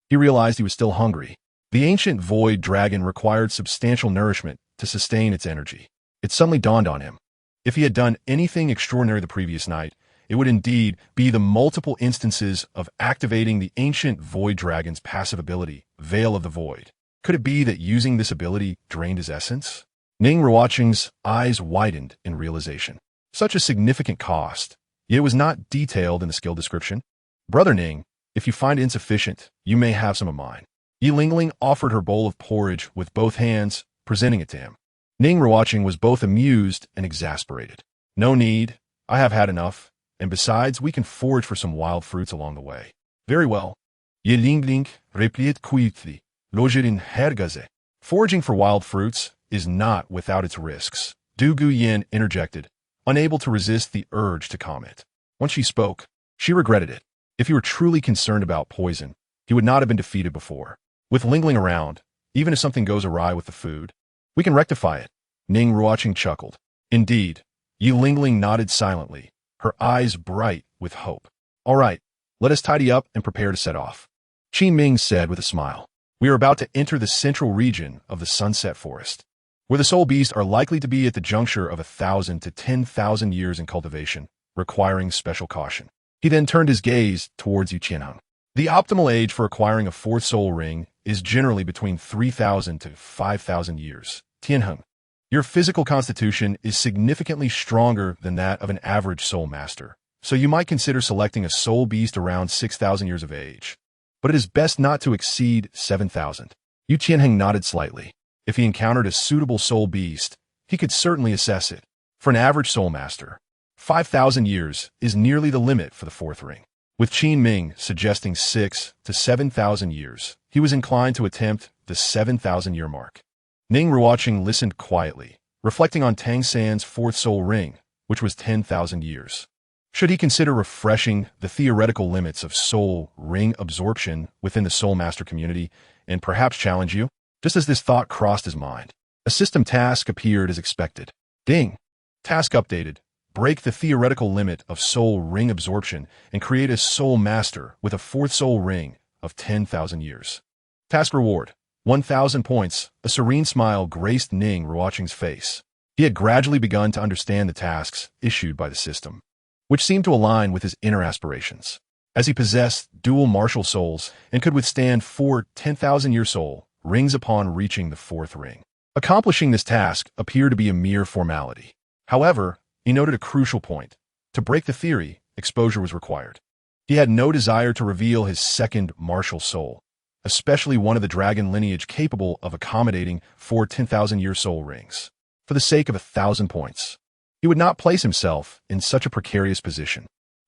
he realized he was still hungry. The ancient Void Dragon required substantial nourishment to sustain its energy. It suddenly dawned on him. If he had done anything extraordinary the previous night, it would indeed be the multiple instances of activating the ancient Void Dragon's passive ability, Veil of the Void. Could it be that using this ability drained his essence? Ning Ruochen's eyes widened in realization. Such a significant cost, yet it was not detailed in the skill description. Brother Ning, if you find it insufficient, you may have some of mine. Ye Lingling offered her bowl of porridge with both hands, presenting it to him. Ning Ruochen was both amused and exasperated. No need, I have had enough, and besides, we can forage for some wild fruits along the way. Very well. Ye Lingling replied quickly, loged in hergaze. Foraging for wild fruits is not without its risks, Dugu Yan interjected, unable to resist the urge to comment. Once she spoke, she regretted it. If he were truly concerned about poison, he would not have been defeated before. With Lingling around, even if something goes awry with the food, we can rectify it. Ning Ruochen chuckled. Indeed, Ye Lingling nodded silently, her eyes bright with hope. All right, let us tidy up and prepare to set off. Qin Ming said with a smile. We are about to enter the central region of the Sunset Forest, where the soul beasts are likely to be at the juncture of 1,000 to 10,000 years in cultivation, requiring special caution. He then turned his gaze towards Yu Qianheng. The optimal age for acquiring a fourth soul ring is generally between 3,000 to 5,000 years. Tianheng, your physical constitution is significantly stronger than that of an average soul master, so you might consider selecting a soul beast around 6,000 years of age. But it is best not to exceed 7,000. Yu Qianheng nodded slightly. If he encountered a suitable soul beast, he could certainly assess it. For an average soul master, 5,000 years is nearly the limit for the fourth ring. With Qin Ming suggesting 6 to 7,000 years, he was inclined to attempt the 7,000-year mark. Ning Ruochen listened quietly, reflecting on Tang San's fourth soul ring, which was 10,000 years. Should he consider refreshing the theoretical limits of soul ring absorption within the soul master community and perhaps challenge you? Just as this thought crossed his mind, a system task appeared as expected. Ding! Task updated. Break the theoretical limit of soul ring absorption and create a soul master with a fourth soul ring of 10,000 years. Task reward, 1,000 points. A serene smile graced Ning Ruochen's face. He had gradually begun to understand the tasks issued by the system, which seemed to align with his inner aspirations. As he possessed dual martial souls and could withstand 4 10,000-year soul rings upon reaching the fourth ring. Accomplishing this task appeared to be a mere formality. However, he noted a crucial point. To break the theory, exposure was required. He had no desire to reveal his second martial soul, especially one of the dragon lineage capable of accommodating 4 10,000-year soul rings. For the sake of 1,000 points, he would not place himself in such a precarious position.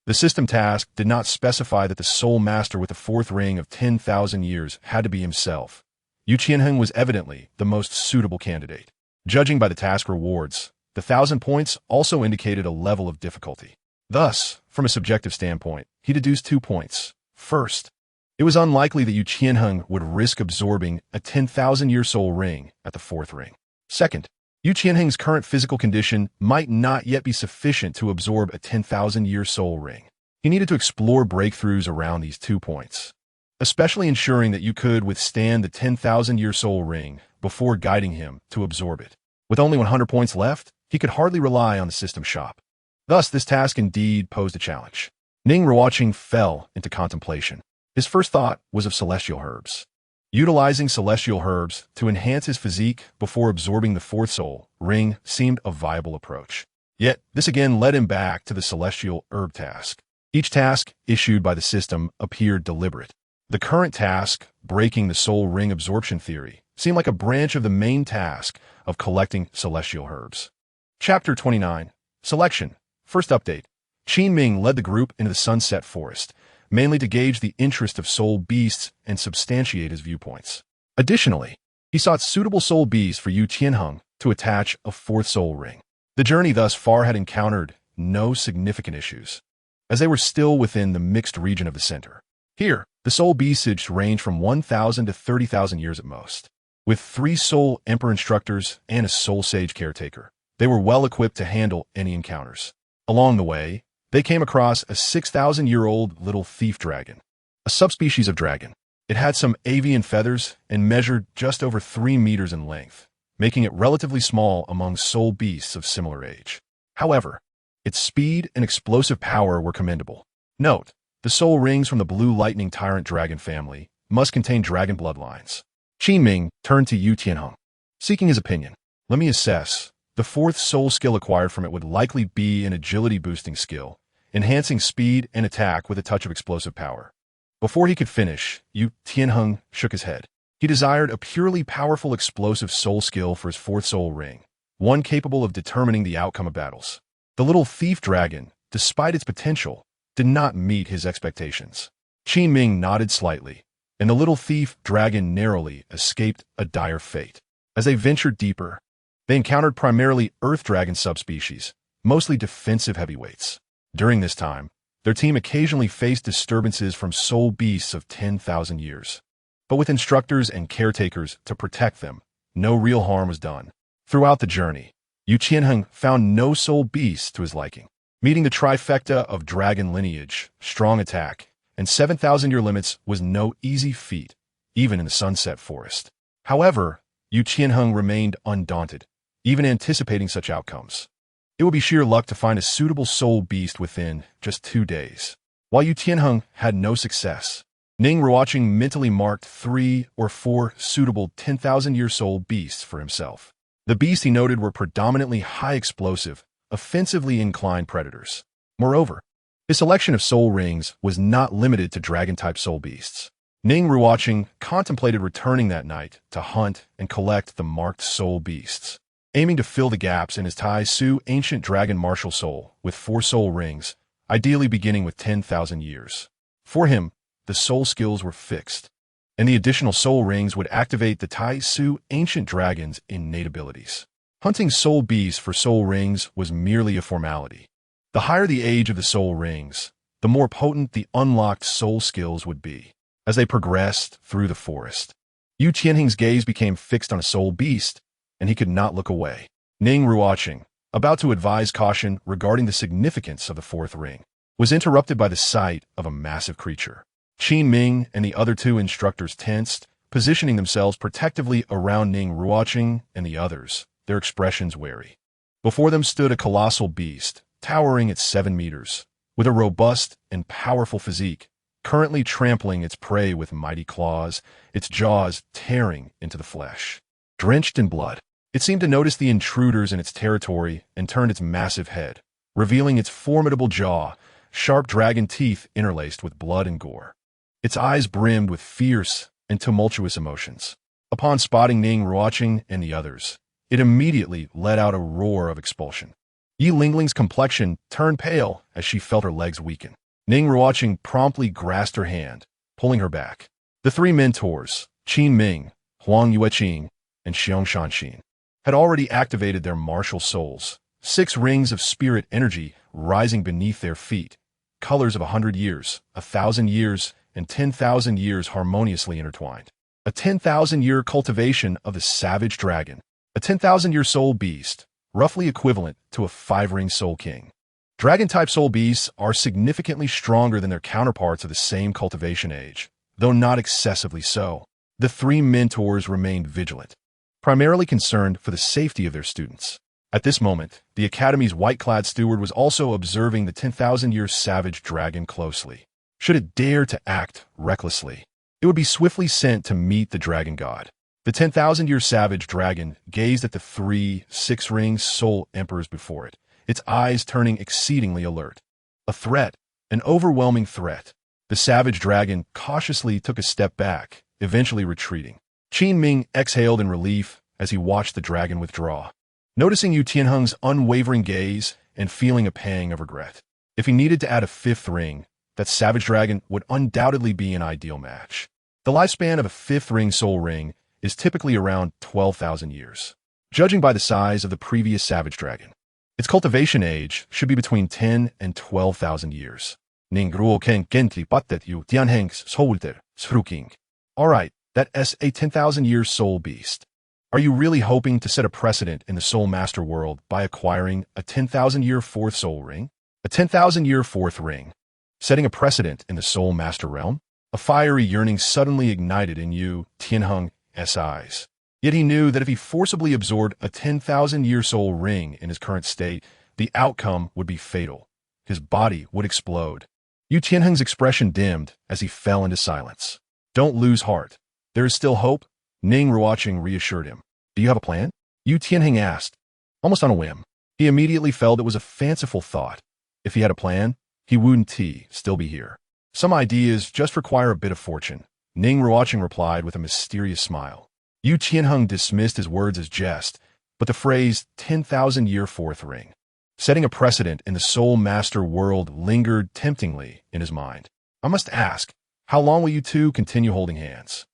The system task did not specify that the sole master with the fourth ring of 10,000 years had to be himself. Yu Qianheng was evidently the most suitable candidate. Judging by the task rewards, the 1,000 points also indicated a level of difficulty. Thus, from a subjective standpoint, he deduced 2 points. First, it was unlikely that Yu Qianheng would risk absorbing a 10,000-year soul ring at the fourth ring. Second, Yu Qianheng's current physical condition might not yet be sufficient to absorb a 10,000-year soul ring. He needed to explore breakthroughs around these 2 points, especially ensuring that you could withstand the 10,000-year soul ring before guiding him to absorb it. With only 100 points left, he could hardly rely on the system shop. Thus, this task indeed posed a challenge. Ning Ruochen fell into contemplation. His first thought was of celestial herbs. Utilizing celestial herbs to enhance his physique before absorbing the fourth soul ring seemed a viable approach. Yet, this again led him back to the celestial herb task. Each task issued by the system appeared deliberate. The current task, breaking the soul ring absorption theory, seemed like a branch of the main task of collecting celestial herbs. Chapter 29. Selection. First update. Qin Ming led the group into the Sunset Forest, mainly to gauge the interest of soul beasts and substantiate his viewpoints. Additionally, he sought suitable soul beasts for Yu Qianheng to attach a fourth soul ring. The journey thus far had encountered no significant issues, as they were still within the mixed region of the center. Here, the soul beasts range from 1,000 to 30,000 years at most. With 3 soul emperor instructors and a soul sage caretaker, they were well equipped to handle any encounters. Along the way, they came across a 6,000-year-old little thief dragon, a subspecies of dragon. It had some avian feathers and measured just over 3 meters in length, making it relatively small among soul beasts of similar age. However, its speed and explosive power were commendable. Note, the soul rings from the blue lightning tyrant dragon family must contain dragon bloodlines. Qin Ming turned to Yu Qianheng, seeking his opinion. Let me assess. The fourth soul skill acquired from it would likely be an agility-boosting skill, enhancing speed and attack with a touch of explosive power. Before he could finish, Yu Qianheng shook his head. He desired a purely powerful explosive soul skill for his fourth soul ring, one capable of determining the outcome of battles. The little thief dragon, despite its potential, did not meet his expectations. Qin Ming nodded slightly, and the little thief dragon narrowly escaped a dire fate. As they ventured deeper, they encountered primarily earth dragon subspecies, mostly defensive heavyweights. During this time, their team occasionally faced disturbances from soul beasts of 10,000 years. But with instructors and caretakers to protect them, no real harm was done. Throughout the journey, Yu Qianheng found no soul beasts to his liking. Meeting the trifecta of dragon lineage, strong attack, and 7,000-year limits was no easy feat, even in the Sunset Forest. However, Yu Qianheng remained undaunted, even anticipating such outcomes. It would be sheer luck to find a suitable soul beast within just 2 days. While Yu Qianheng had no success, Ning Ruochen mentally marked 3 or 4 suitable 10,000-year soul beasts for himself. The beasts he noted were predominantly high-explosive, offensively inclined predators. Moreover, his selection of soul rings was not limited to dragon-type soul beasts. Ning Ruochen contemplated returning that night to hunt and collect the marked soul beasts, aiming to fill the gaps in his Tai Su ancient dragon martial soul with 4 soul rings, ideally beginning with 10,000 years. For him, the soul skills were fixed, and the additional soul rings would activate the Tai Su ancient dragon's innate abilities. Hunting soul beasts for soul rings was merely a formality. The higher the age of the soul rings, the more potent the unlocked soul skills would be. As they progressed through the forest, Yu Qianheng's gaze became fixed on a soul beast, and he could not look away. Ning Ruochen, about to advise caution regarding the significance of the fourth ring, was interrupted by the sight of a massive creature. Qin Ming and the other 2 instructors tensed, positioning themselves protectively around Ning Ruochen and the others, their expressions wary. Before them stood a colossal beast, towering at 7 meters, with a robust and powerful physique, currently trampling its prey with mighty claws, its jaws tearing into the flesh. Drenched in blood, it seemed to notice the intruders in its territory and turned its massive head, revealing its formidable jaw, sharp dragon teeth interlaced with blood and gore. Its eyes brimmed with fierce and tumultuous emotions. Upon spotting Ning Ruochen and the others, it immediately let out a roar of expulsion. Ye Lingling's complexion turned pale as she felt her legs weaken. Ning Ruochen promptly grasped her hand, pulling her back. The three mentors, Qin Ming, Huang Yueqing, and Xiong Shanxin, had already activated their martial souls, 6 rings of spirit energy rising beneath their feet, colors of 100 years, 1,000 years, and 10,000 years harmoniously intertwined. A 10,000-year cultivation of the savage dragon, a 10,000-year soul beast, roughly equivalent to a 5-ring soul king. Dragon-type soul beasts are significantly stronger than their counterparts of the same cultivation age, though not excessively so. The 3 mentors remained vigilant, primarily concerned for the safety of their students. At this moment, the Academy's white-clad steward was also observing the 10,000-year savage dragon closely. Should it dare to act recklessly, it would be swiftly sent to meet the dragon god. The 10,000-year savage dragon gazed at the 3 6-ring soul emperors before it, its eyes turning exceedingly alert. A threat, an overwhelming threat. The savage dragon cautiously took a step back, eventually retreating. Qin Ming exhaled in relief as he watched the dragon withdraw, noticing Yu Tianheng's unwavering gaze and feeling a pang of regret. If he needed to add a 5th ring, that savage dragon would undoubtedly be an ideal match. The lifespan of a 5th ring soul ring is typically around 12,000 years, judging by the size of the previous savage dragon. Its cultivation age should be between 10 and 12,000 years. Ning Ruochen gently patted Yu Tianheng's shoulder, Shrek. Alright, that's a 10,000-year soul beast. Are you really hoping to set a precedent in the Soul Master world by acquiring a 10,000-year 4th soul ring? A 10,000-year 4th ring? Setting a precedent in the Soul Master realm? A fiery yearning suddenly ignited in Yu Tianheng's eyes. Yet he knew that if he forcibly absorbed a 10,000-year soul ring in his current state, the outcome would be fatal. His body would explode. Yu Tianheng's expression dimmed as he fell into silence. Don't lose heart. There is still hope, Ning Ruochen reassured him. Do you have a plan? Yu Tianheng asked, almost on a whim. He immediately felt it was a fanciful thought. If he had a plan, he wouldn't still be here. Some ideas just require a bit of fortune, Ning Ruochen replied with a mysterious smile. Yu Tianheng dismissed his words as jest, but the phrase 10,000-year 4th ring, setting a precedent in the Soul Master world, lingered temptingly in his mind. I must ask, how long will you two continue holding hands?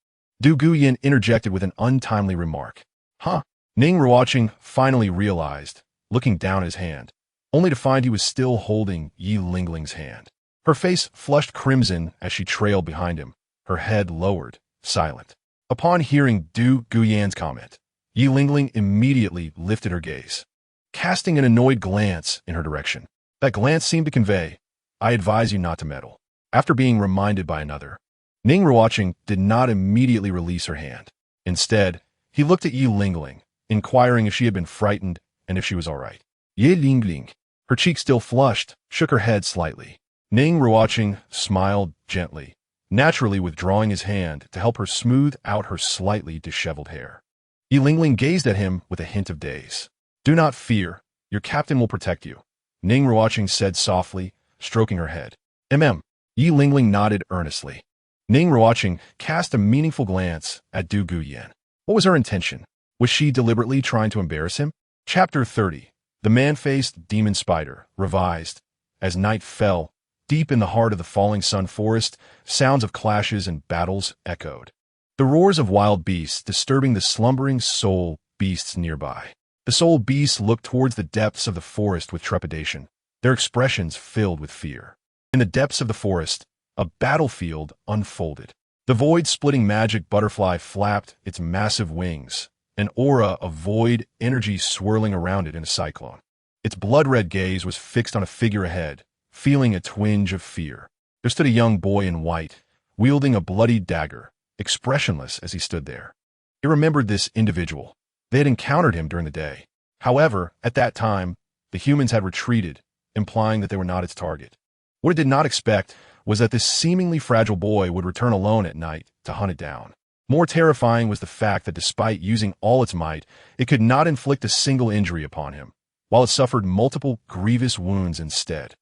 Dugu Yin interjected with an untimely remark. Huh? Ning Ruochen finally realized, looking down at his hand, only to find he was still holding Ye Lingling's hand. Her face flushed crimson as she trailed behind him, her head lowered, silent. Upon hearing Dugu Yan's comment, Ye Lingling immediately lifted her gaze, casting an annoyed glance in her direction. That glance seemed to convey, I advise you not to meddle. After being reminded by another, Ning Ruochen did not immediately release her hand. Instead, he looked at Ye Lingling, inquiring if she had been frightened and if she was all right. Ye Lingling, her cheek still flushed, shook her head slightly. Ning Ruochen smiled gently, naturally withdrawing his hand to help her smooth out her slightly disheveled hair. Ye Lingling gazed at him with a hint of daze. Do not fear, your captain will protect you, Ning Ruochen said softly, stroking her head. Ye Lingling nodded earnestly. Ning Ruochen cast a meaningful glance at Dugu Yan. What was her intention? Was she deliberately trying to embarrass him? Chapter 30. The Man-Faced Demon Spider, revised. As night fell, deep in the heart of the falling sun forest, sounds of clashes and battles echoed. The roars of wild beasts disturbing the slumbering soul beasts nearby. The soul beasts looked towards the depths of the forest with trepidation, their expressions filled with fear. In the depths of the forest, a battlefield unfolded. The void-splitting magic butterfly flapped its massive wings, an aura of void energy swirling around it in a cyclone. Its blood-red gaze was fixed on a figure ahead, feeling a twinge of fear. There stood a young boy in white, wielding a bloody dagger, expressionless as he stood there. He remembered this individual. They had encountered him during the day. However, at that time, the humans had retreated, implying that they were not its target. What it did not expect was that this seemingly fragile boy would return alone at night to hunt it down. More terrifying was the fact that despite using all its might, it could not inflict a single injury upon him, while it suffered multiple grievous wounds instead.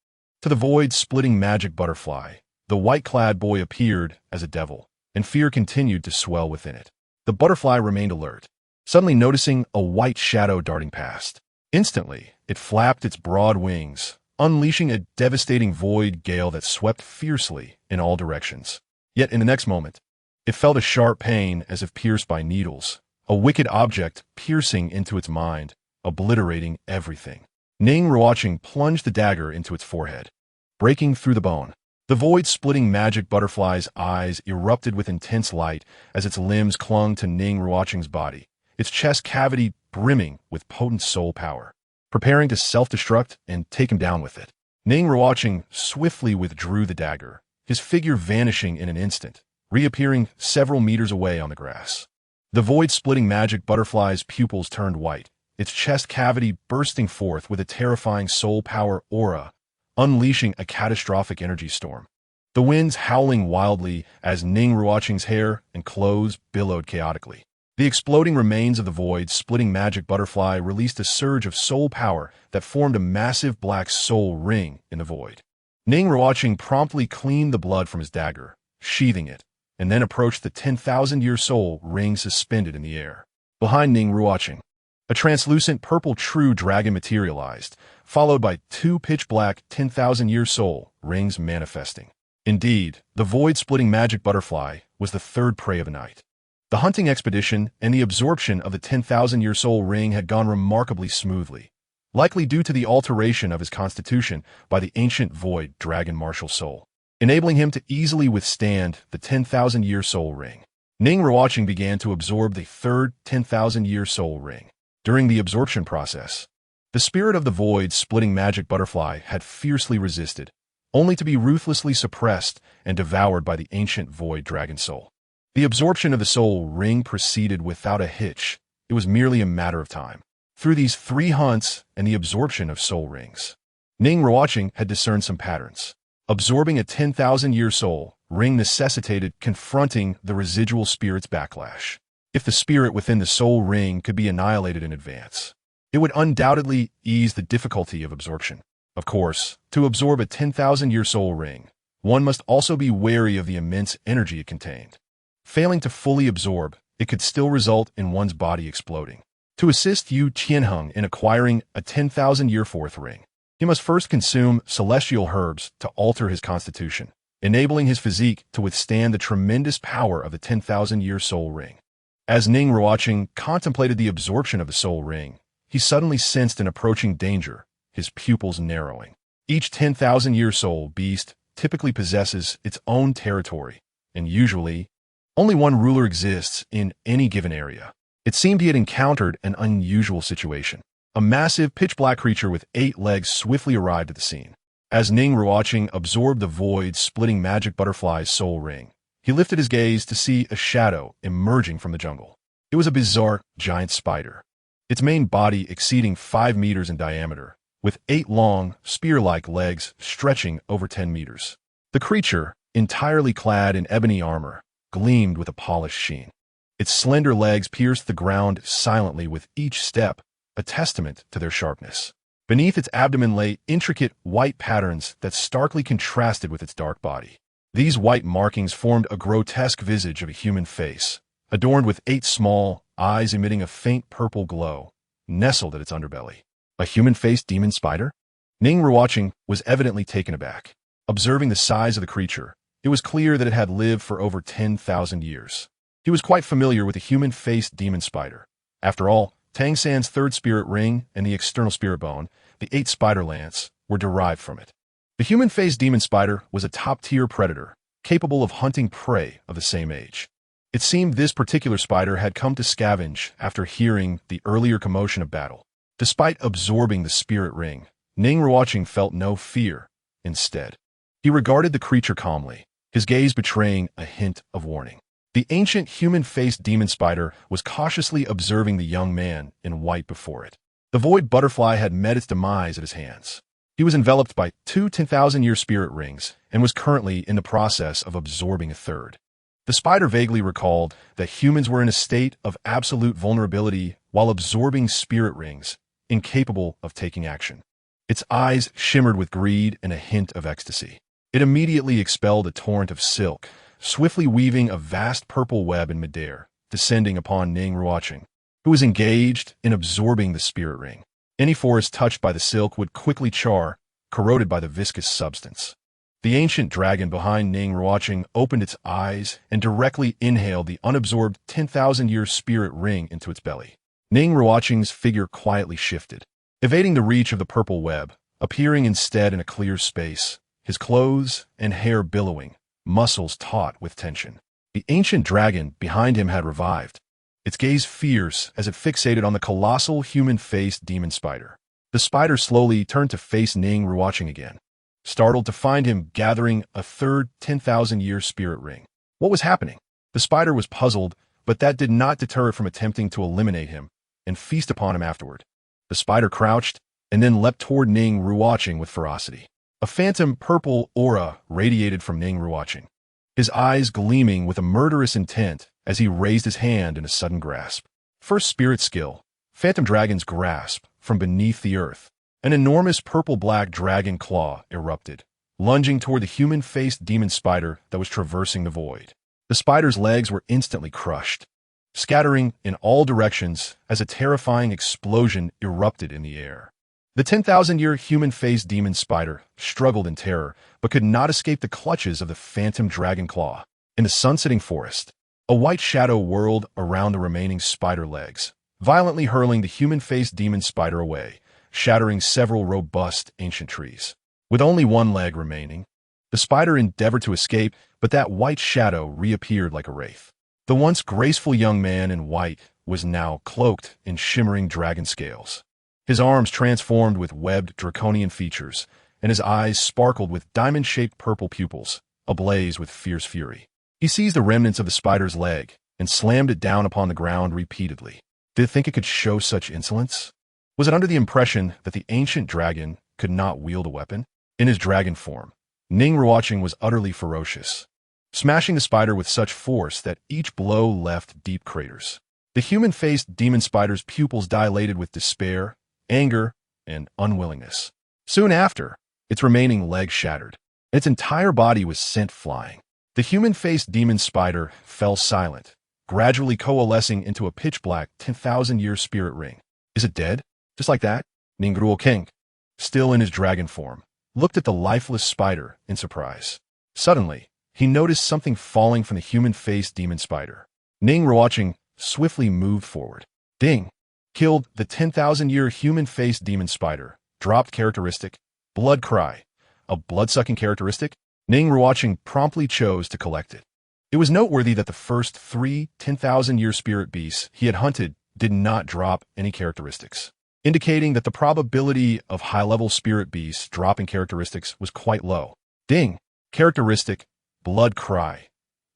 To the void-splitting magic butterfly, the white-clad boy appeared as a devil, and fear continued to swell within it. The butterfly remained alert, suddenly noticing a white shadow darting past. Instantly, it flapped its broad wings, unleashing a devastating void gale that swept fiercely in all directions. Yet in the next moment, it felt a sharp pain as if pierced by needles, a wicked object piercing into its mind, obliterating everything. Ning Ruochen plunged the dagger into its forehead, breaking through the bone. The void-splitting magic butterfly's eyes erupted with intense light as its limbs clung to Ning Ruocheng's body, its chest cavity brimming with potent soul power, preparing to self-destruct and take him down with it. Ning Ruocheng swiftly withdrew the dagger, his figure vanishing in an instant, reappearing several meters away on the grass. The void-splitting magic butterfly's pupils turned white, its chest cavity bursting forth with a terrifying soul power aura, unleashing a catastrophic energy storm. The winds howling wildly as Ning Ruocheng's hair and clothes billowed chaotically. The exploding remains of the void-splitting magic butterfly released a surge of soul power that formed a massive black soul ring in the void. Ning Ruocheng promptly cleaned the blood from his dagger, sheathing it, and then approached the 10,000-year soul ring suspended in the air. Behind Ning Ruocheng, a translucent purple true dragon materialized, followed by two pitch-black 10,000-year soul rings manifesting. Indeed, the void-splitting magic butterfly was the third prey of the night. The hunting expedition and the absorption of the 10,000-year soul ring had gone remarkably smoothly, likely due to the alteration of his constitution by the ancient void dragon martial soul, enabling him to easily withstand the 10,000-year soul ring. Ning Ruocheng began to absorb the third 10,000-year soul ring. During the absorption process, the spirit of the void-splitting magic butterfly had fiercely resisted, only to be ruthlessly suppressed and devoured by the ancient void dragon soul. The absorption of the soul ring proceeded without a hitch. It was merely a matter of time. Through these 3 hunts and the absorption of soul rings, Ning Ruocheng had discerned some patterns. Absorbing a 10,000-year soul ring necessitated confronting the residual spirit's backlash. If the spirit within the soul ring could be annihilated in advance, it would undoubtedly ease the difficulty of absorption. Of course, to absorb a 10,000-year soul ring, one must also be wary of the immense energy it contained. Failing to fully absorb, it could still result in one's body exploding. To assist Yu Qianheng in acquiring a 10,000-year fourth ring, he must first consume celestial herbs to alter his constitution, enabling his physique to withstand the tremendous power of the 10,000-year soul ring. As Ning Ruocheng contemplated the absorption of the soul ring, he suddenly sensed an approaching danger, his pupils narrowing. Each 10,000-year soul beast typically possesses its own territory, and usually, only one ruler exists in any given area. It seemed he had encountered an unusual situation. A massive pitch-black creature with 8 legs swiftly arrived at the scene. As Ning Ruocheng absorbed the void-splitting magic butterfly's soul ring, he lifted his gaze to see a shadow emerging from the jungle. It was a bizarre, giant spider, its main body exceeding 5 meters in diameter, with 8 long, spear-like legs stretching over 10 meters. The creature, entirely clad in ebony armor, gleamed with a polished sheen. Its slender legs pierced the ground silently with each step, a testament to their sharpness. Beneath its abdomen lay intricate white patterns that starkly contrasted with its dark body. These white markings formed a grotesque visage of a human face, adorned with 8 small eyes emitting a faint purple glow, nestled at its underbelly. A human-faced demon spider? Ning Ruocheng was evidently taken aback. Observing the size of the creature, it was clear that it had lived for over 10,000 years. He was quite familiar with the human-faced demon spider. After all, Tang San's third spirit ring and the external spirit bone, the 8 spider lance, were derived from it. The human-faced demon spider was a top-tier predator, capable of hunting prey of the same age. It seemed this particular spider had come to scavenge after hearing the earlier commotion of battle. Despite absorbing the spirit ring, Ning Ruocheng felt no fear. Instead, he regarded the creature calmly, his gaze betraying a hint of warning. The ancient human-faced demon spider was cautiously observing the young man in white before it. The void butterfly had met its demise at his hands. He was enveloped by 2 10,000-year spirit rings and was currently in the process of absorbing a third. The spider vaguely recalled that humans were in a state of absolute vulnerability while absorbing spirit rings, incapable of taking action. Its eyes shimmered with greed and a hint of ecstasy. It immediately expelled a torrent of silk, swiftly weaving a vast purple web in midair, descending upon Ning Ruocheng, who was engaged in absorbing the spirit ring. Any forest touched by the silk would quickly char, corroded by the viscous substance. The ancient dragon behind Ning Ruochen opened its eyes and directly inhaled the unabsorbed 10,000-year spirit ring into its belly. Ning Ruochen's figure quietly shifted, evading the reach of the purple web, appearing instead in a clear space, his clothes and hair billowing, muscles taut with tension. The ancient dragon behind him had revived, its gaze fierce as it fixated on the colossal human-faced demon spider. The spider slowly turned to face Ning Ruochen again, startled to find him gathering a third 10,000-year spirit ring. What was happening? The spider was puzzled, but that did not deter it from attempting to eliminate him and feast upon him afterward. The spider crouched and then leapt toward Ning Ruochen with ferocity. A phantom purple aura radiated from Ning Ruochen, his eyes gleaming with a murderous intent as he raised his hand in a sudden grasp. First spirit skill, Phantom Dragon's Grasp. From beneath the earth, an enormous purple-black dragon claw erupted, lunging toward the human-faced demon spider that was traversing the void. The spider's legs were instantly crushed, scattering in all directions as a terrifying explosion erupted in the air. The 10,000-year human-faced demon spider struggled in terror, but could not escape the clutches of the phantom dragon claw. In the sun-setting forest, a white shadow whirled around the remaining spider legs, violently hurling the human-faced demon spider away, shattering several robust ancient trees. With only one leg remaining, the spider endeavored to escape, but that white shadow reappeared like a wraith. The once graceful young man in white was now cloaked in shimmering dragon scales. His arms transformed with webbed draconian features, and his eyes sparkled with diamond-shaped purple pupils, ablaze with fierce fury. He seized the remnants of the spider's leg and slammed it down upon the ground repeatedly. Did it think it could show such insolence? Was it under the impression that the ancient dragon could not wield a weapon? In his dragon form, Ning Ruochen was utterly ferocious, smashing the spider with such force that each blow left deep craters. The human-faced demon spider's pupils dilated with despair, anger, and unwillingness. Soon after, its remaining leg shattered, and its entire body was sent flying. The human-faced demon spider fell silent, gradually coalescing into a pitch-black 10,000-year spirit ring. Is it dead? Just like that? Ning Ruochen, still in his dragon form, looked at the lifeless spider in surprise. Suddenly, he noticed something falling from the human-faced demon spider. Ning Ruochen swiftly moved forward. Ding! Killed the 10,000-year human-faced demon spider. Dropped characteristic. Blood Cry. A blood-sucking characteristic? Ning Ruochen promptly chose to collect it. It was noteworthy that the first 3 10,000-year spirit beasts he had hunted did not drop any characteristics, indicating that the probability of high-level spirit beasts dropping characteristics was quite low. Ding! Characteristic, Blood Cry.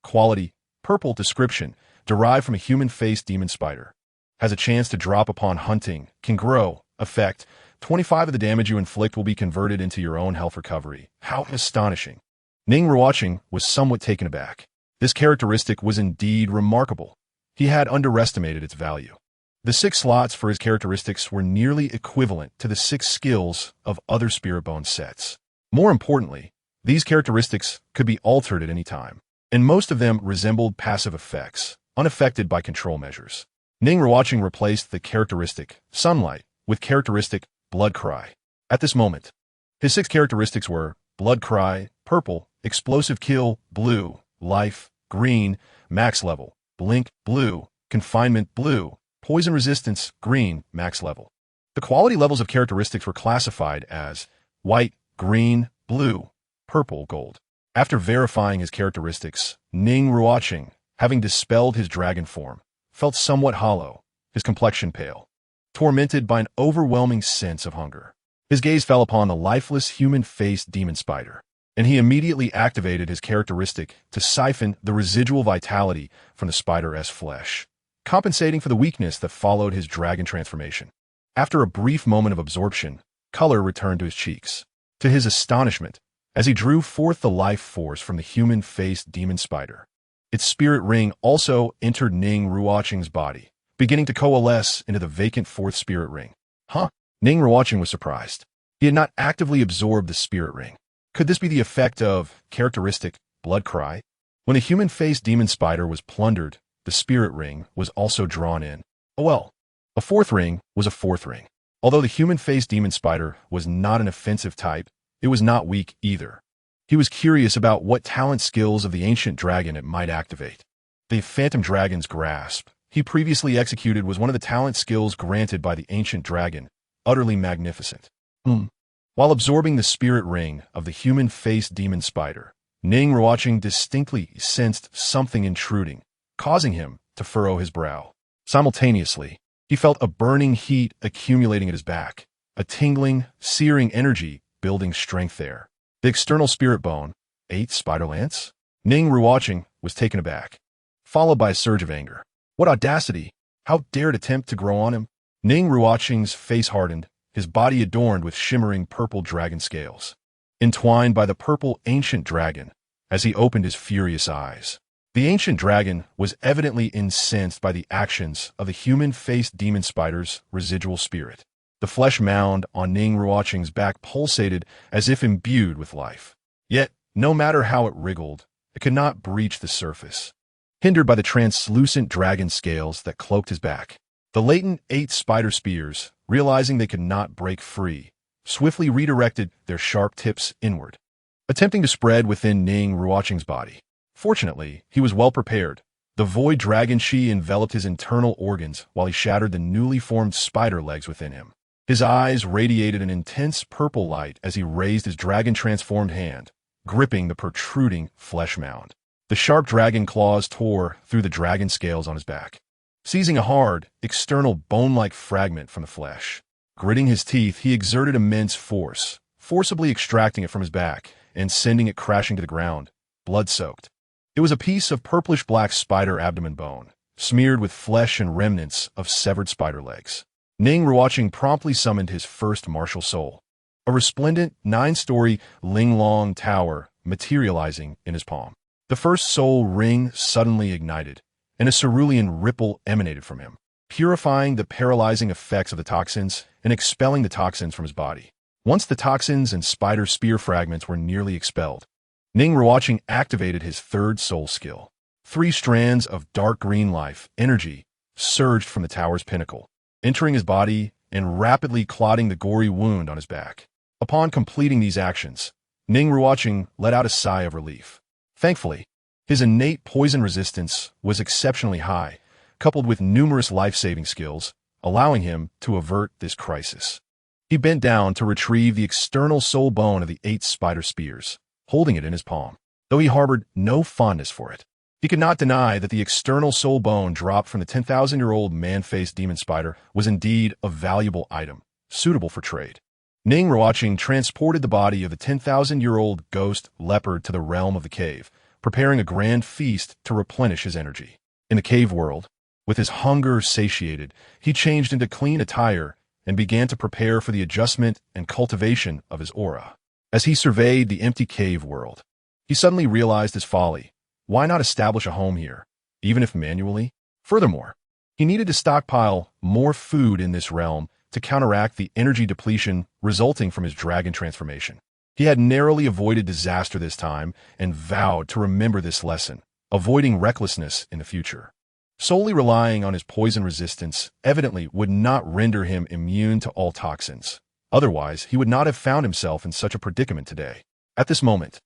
Quality, purple. Description, derived from a human-faced demon spider. Has a chance to drop upon hunting, can grow. Effect, 25 of the damage you inflict will be converted into your own health recovery. How astonishing. Ning Ruochen was somewhat taken aback. This characteristic was indeed remarkable. He had underestimated its value. The 6 slots for his characteristics were nearly equivalent to the 6 skills of other Spirit Bone sets. More importantly, these characteristics could be altered at any time, and most of them resembled passive effects, unaffected by control measures. Ning Ruochen replaced the characteristic Sunlight with characteristic Blood Cry. At this moment, his 6 characteristics were Blood Cry, purple, explosive kill, blue, life, green, max level, blink, blue, confinement, blue, poison resistance, green, max level. The quality levels of characteristics were classified as white, green, blue, purple, gold. After verifying his characteristics, Ning Ruochen, having dispelled his dragon form, felt somewhat hollow, his complexion pale, tormented by an overwhelming sense of hunger. His gaze fell upon the lifeless human-faced demon spider, and he immediately activated his characteristic to siphon the residual vitality from the spider's flesh, compensating for the weakness that followed his dragon transformation. After a brief moment of absorption, color returned to his cheeks. To his astonishment, as he drew forth the life force from the human-faced demon spider, its spirit ring also entered Ning Ruochen's body, beginning to coalesce into the vacant 4th spirit ring. Huh? Ning Ruochen was surprised. He had not actively absorbed the spirit ring. Could this be the effect of characteristic Blood Cry? When the human-faced demon spider was plundered, the spirit ring was also drawn in. Oh well, a 4th ring was a 4th ring. Although the human-faced demon spider was not an offensive type, it was not weak either. He was curious about what talent skills of the ancient dragon it might activate. The Phantom Dragon's Grasp he previously executed was one of the talent skills granted by the ancient dragon, utterly magnificent. While absorbing the spirit ring of the human-faced demon spider, Ning Ruochen distinctly sensed something intruding, causing him to furrow his brow. Simultaneously, he felt a burning heat accumulating at his back, a tingling, searing energy building strength there. The external spirit bone, 8 spider lance? Ning Ruochen was taken aback, followed by a surge of anger. What audacity! How dared attempt to grow on him? Ning Ruochen's face hardened, his body adorned with shimmering purple dragon scales, entwined by the purple ancient dragon, as he opened his furious eyes. The ancient dragon was evidently incensed by the actions of the human-faced demon spider's residual spirit. The flesh mound on Ning Ruochen's back pulsated as if imbued with life. Yet, no matter how it wriggled, it could not breach the surface, hindered by the translucent dragon scales that cloaked his back. The latent 8 spider spears, realizing they could not break free, swiftly redirected their sharp tips inward, attempting to spread within Ning Ruochen's body. Fortunately, he was well prepared. The Void Dragon Shi enveloped his internal organs while he shattered the newly formed spider legs within him. His eyes radiated an intense purple light as he raised his dragon-transformed hand, gripping the protruding flesh mound. The sharp dragon claws tore through the dragon scales on his back, seizing a hard, external bone-like fragment from the flesh. Gritting his teeth, he exerted immense force, forcibly extracting it from his back and sending it crashing to the ground, blood-soaked. It was a piece of purplish-black spider abdomen bone, smeared with flesh and remnants of severed spider legs. Ning Ruochen promptly summoned his first martial soul, a resplendent 9-story Linglong tower materializing in his palm. The first soul ring suddenly ignited, and a cerulean ripple emanated from him, purifying the paralyzing effects of the toxins and expelling the toxins from his body. Once the toxins and spider spear fragments were nearly expelled, Ning Ruochen activated his third soul skill. 3 strands of dark green life energy surged from the tower's pinnacle, entering his body and rapidly clotting the gory wound on his back. Upon completing these actions, Ning Ruochen let out a sigh of relief. Thankfully, his innate poison resistance was exceptionally high, coupled with numerous life-saving skills, allowing him to avert this crisis. He bent down to retrieve the external soul bone of the 8 spider spears, holding it in his palm. Though he harbored no fondness for it, he could not deny that the external soul bone dropped from the 10,000-year-old man-faced demon spider was indeed a valuable item, suitable for trade. Ning Ruochen transported the body of the 10,000-year-old ghost leopard to the realm of the cave, preparing a grand feast to replenish his energy. In the cave world, with his hunger satiated, he changed into clean attire and began to prepare for the adjustment and cultivation of his aura. As he surveyed the empty cave world, he suddenly realized his folly. Why not establish a home here, even if manually? Furthermore, he needed to stockpile more food in this realm to counteract the energy depletion resulting from his dragon transformation. He had narrowly avoided disaster this time and vowed to remember this lesson, avoiding recklessness in the future. Solely relying on his poison resistance evidently would not render him immune to all toxins. Otherwise, he would not have found himself in such a predicament today. At this moment,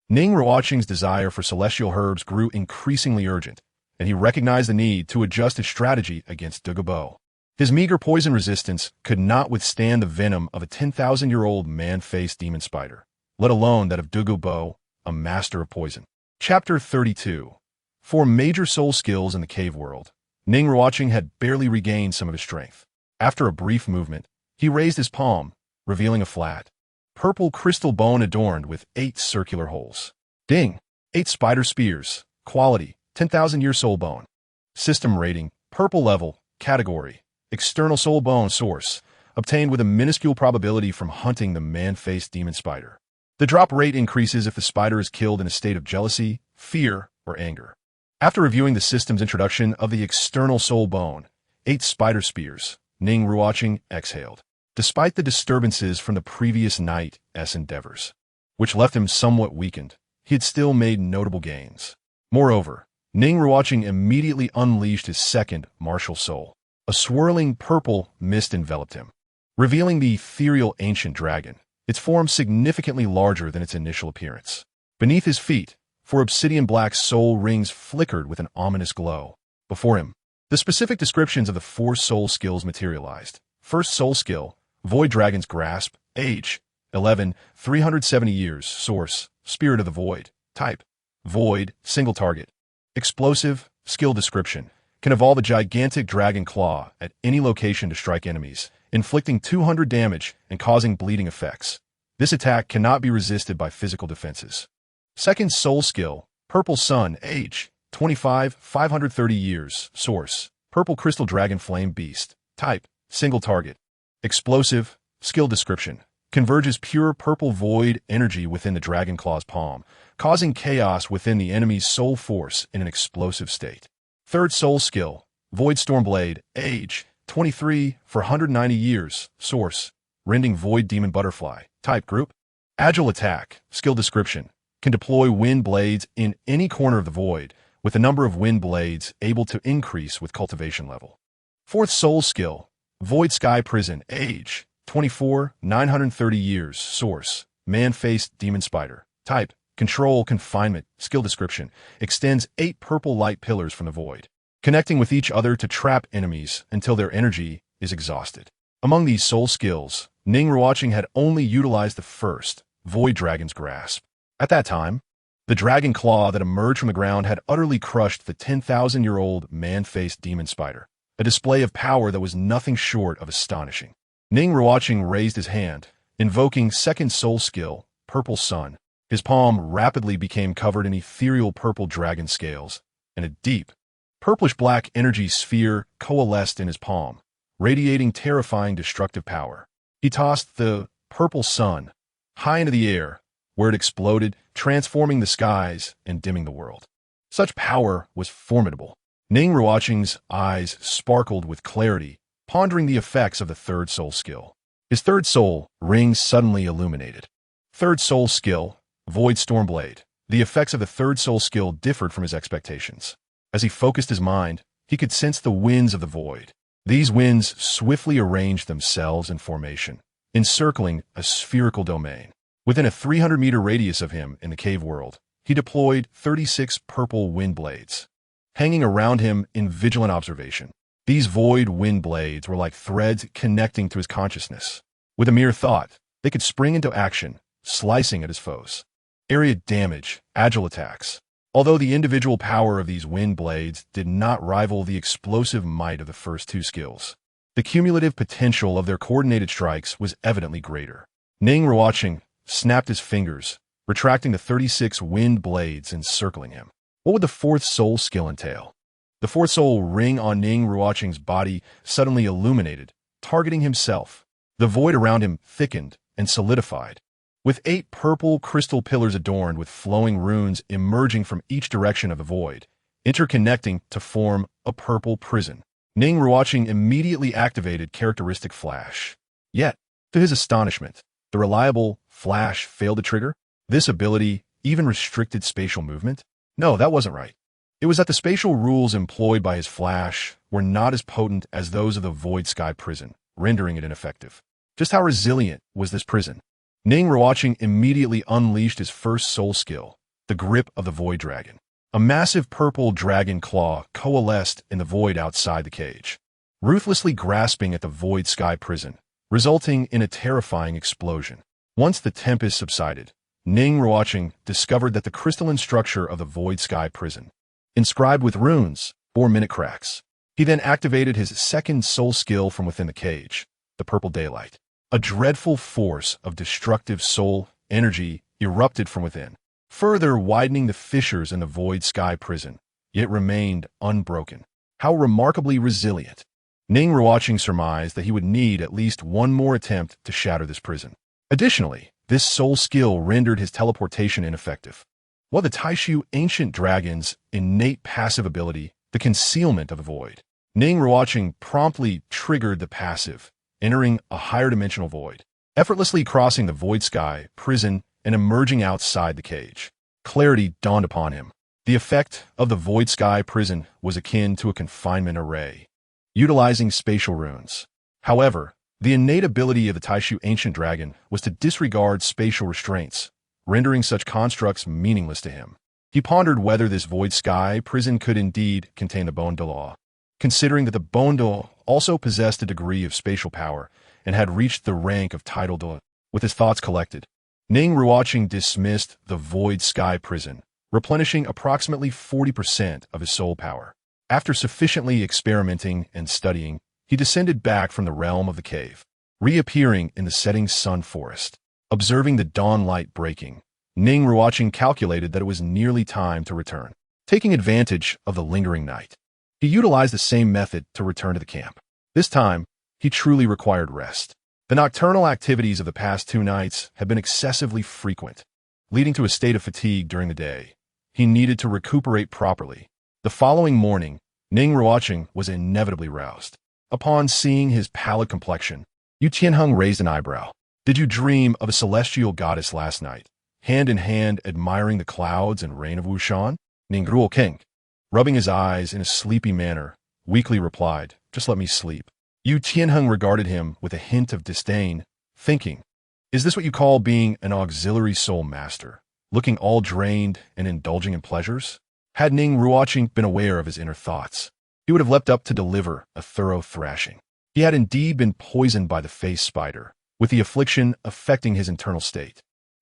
Ning Ruochen's desire for celestial herbs grew increasingly urgent, and he recognized the need to adjust his strategy against Dugu Bo. His meager poison resistance could not withstand the venom of a 10,000-year-old man-faced demon spider, let alone that of Dugu Bo, a master of poison. Chapter 32. 4 major soul skills in the cave world. Ning Ruochen had barely regained some of his strength. After a brief movement, he raised his palm, revealing a flat, purple crystal bone adorned with 8 circular holes. Ding! 8 spider spears. Quality, 10,000-year soul bone. System rating, purple level. Category, external soul bone source, obtained with a minuscule probability from hunting the man-faced demon spider. The drop rate increases if the spider is killed in a state of jealousy, fear, or anger. After reviewing the system's introduction of the external soul bone, 8 spider spears, Ning Ruochen exhaled. Despite the disturbances from the previous night's endeavors, which left him somewhat weakened, he had still made notable gains. Moreover, Ning Ruochen immediately unleashed his second martial soul. A swirling purple mist enveloped him, revealing the ethereal ancient dragon, its form significantly larger than its initial appearance. Beneath his feet, four obsidian-black soul rings flickered with an ominous glow. Before him, the specific descriptions of the four soul skills materialized. First soul skill, Void Dragon's Grasp, Age, 11, 370 years, Source, Spirit of the Void, Type, Void, Single Target. Explosive, Skill Description, can evolve a gigantic dragon claw at any location to strike enemies, inflicting 200 damage and causing bleeding effects. This attack cannot be resisted by physical defenses. Second soul skill, Purple Sun, Age, 25, 530 years, Source, Purple Crystal Dragon Flame Beast, Type, Single Target. Explosive, Skill Description, converges pure purple void energy within the dragon claw's palm, causing chaos within the enemy's soul force in an explosive state. Third soul skill, Void Stormblade, Age, 23, for 190 years, Source, Rending Void Demon Butterfly, Type Group. Agile Attack, Skill Description, can deploy wind blades in any corner of the void, with the number of wind blades able to increase with cultivation level. Fourth soul skill, Void Sky Prison, Age, 24, 930 years, Source, Man-Faced Demon Spider, Type, Control Confinement, Skill Description, extends 8 purple light pillars from the void, connecting with each other to trap enemies until their energy is exhausted. Among these soul skills, Ning Ruochen had only utilized the first, Void Dragon's Grasp. At that time, the dragon claw that emerged from the ground had utterly crushed the 10,000-year-old man-faced demon spider, a display of power that was nothing short of astonishing. Ning Ruochen raised his hand, invoking second soul skill, Purple Sun. His palm rapidly became covered in ethereal purple dragon scales, and a deep, purplish-black energy sphere coalesced in his palm, radiating terrifying destructive power. He tossed the Purple Sun high into the air, where it exploded, transforming the skies and dimming the world. Such power was formidable. Ning Ruochen's eyes sparkled with clarity, pondering the effects of the third soul skill. His third soul rings suddenly illuminated. Third soul skill, Void Stormblade. The effects of the third soul skill differed from his expectations. As he focused his mind, he could sense the winds of the void. These winds swiftly arranged themselves in formation, encircling a spherical domain. Within a 300-meter radius of him in the cave world, he deployed 36 purple wind blades, hanging around him in vigilant observation. These void wind blades were like threads connecting to his consciousness. With a mere thought, they could spring into action, slicing at his foes. Area damage, agile attacks. Although the individual power of these wind blades did not rival the explosive might of the first two skills, the cumulative potential of their coordinated strikes was evidently greater. Ning Ruochen snapped his fingers, retracting the 36 wind blades encircling him. What would the fourth soul skill entail? The fourth soul ring on Ning Ruochen's body suddenly illuminated, targeting himself. The void around him thickened and solidified, with 8 purple crystal pillars adorned with flowing runes emerging from each direction of the void, interconnecting to form a purple prison. Ning Ruochen immediately activated characteristic Flash. Yet, to his astonishment, the reliable Flash failed to trigger. This ability even restricted spatial movement? No, that wasn't right. It was that the spatial rules employed by his Flash were not as potent as those of the Void Sky Prison, rendering it ineffective. Just how resilient was this prison? Ning Ruochen immediately unleashed his first soul skill, the Grip of the Void Dragon. A massive purple dragon claw coalesced in the void outside the cage, ruthlessly grasping at the Void Sky Prison, resulting in a terrifying explosion. Once the tempest subsided, Ning Ruochen discovered that the crystalline structure of the Void Sky Prison, inscribed with runes, bore minute cracks. He then activated his second soul skill from within the cage, the Purple Daylight. A dreadful force of destructive soul energy erupted from within, further widening the fissures in the Void Sky Prison, yet remained unbroken. How remarkably resilient! Ning Ruochen surmised that he would need at least one more attempt to shatter this prison. Additionally, this soul skill rendered his teleportation ineffective. While the Taishu Ancient Dragon's innate passive ability, the Concealment of the Void, Ning Ruochen promptly triggered the passive, entering a higher dimensional void, effortlessly crossing the Void Sky Prison and emerging outside the cage. Clarity dawned upon him. The effect of the Void Sky Prison was akin to a confinement array, utilizing spatial runes. However, The innate ability of the Taishu ancient dragon was to disregard spatial restraints, rendering such constructs meaningless to him. He pondered whether this void sky prison could indeed contain the Douluo, considering that the Douluo also possessed a degree of spatial power and had reached the rank of tidal duel. With his thoughts collected, Ning Ruochen dismissed the void sky prison, replenishing approximately 40% of his soul power. After sufficiently experimenting and studying, he descended back from the realm of the cave, reappearing in the setting sun forest. Observing the dawn light breaking, Ning Ruochen calculated that it was nearly time to return. Taking advantage of the lingering night, he utilized the same method to return to the camp. This time, he truly required rest. The nocturnal activities of the past 2 nights had been excessively frequent, leading to a state of fatigue during the day. He needed to recuperate properly. The following morning, Ning Ruochen was inevitably roused. Upon seeing his pallid complexion, Yu Tianheng raised an eyebrow. Did you dream of a celestial goddess last night, hand in hand admiring the clouds and rain of Wuxian? Ning Ruochen, rubbing his eyes in a sleepy manner, weakly replied, just let me sleep. Yu Tianheng regarded him with a hint of disdain, thinking, is this what you call being an auxiliary soul master, looking all drained and indulging in pleasures? Had Ning Ruochen been aware of his inner thoughts, he would have leapt up to deliver a thorough thrashing. He had indeed been poisoned by the face spider, with the affliction affecting his internal state,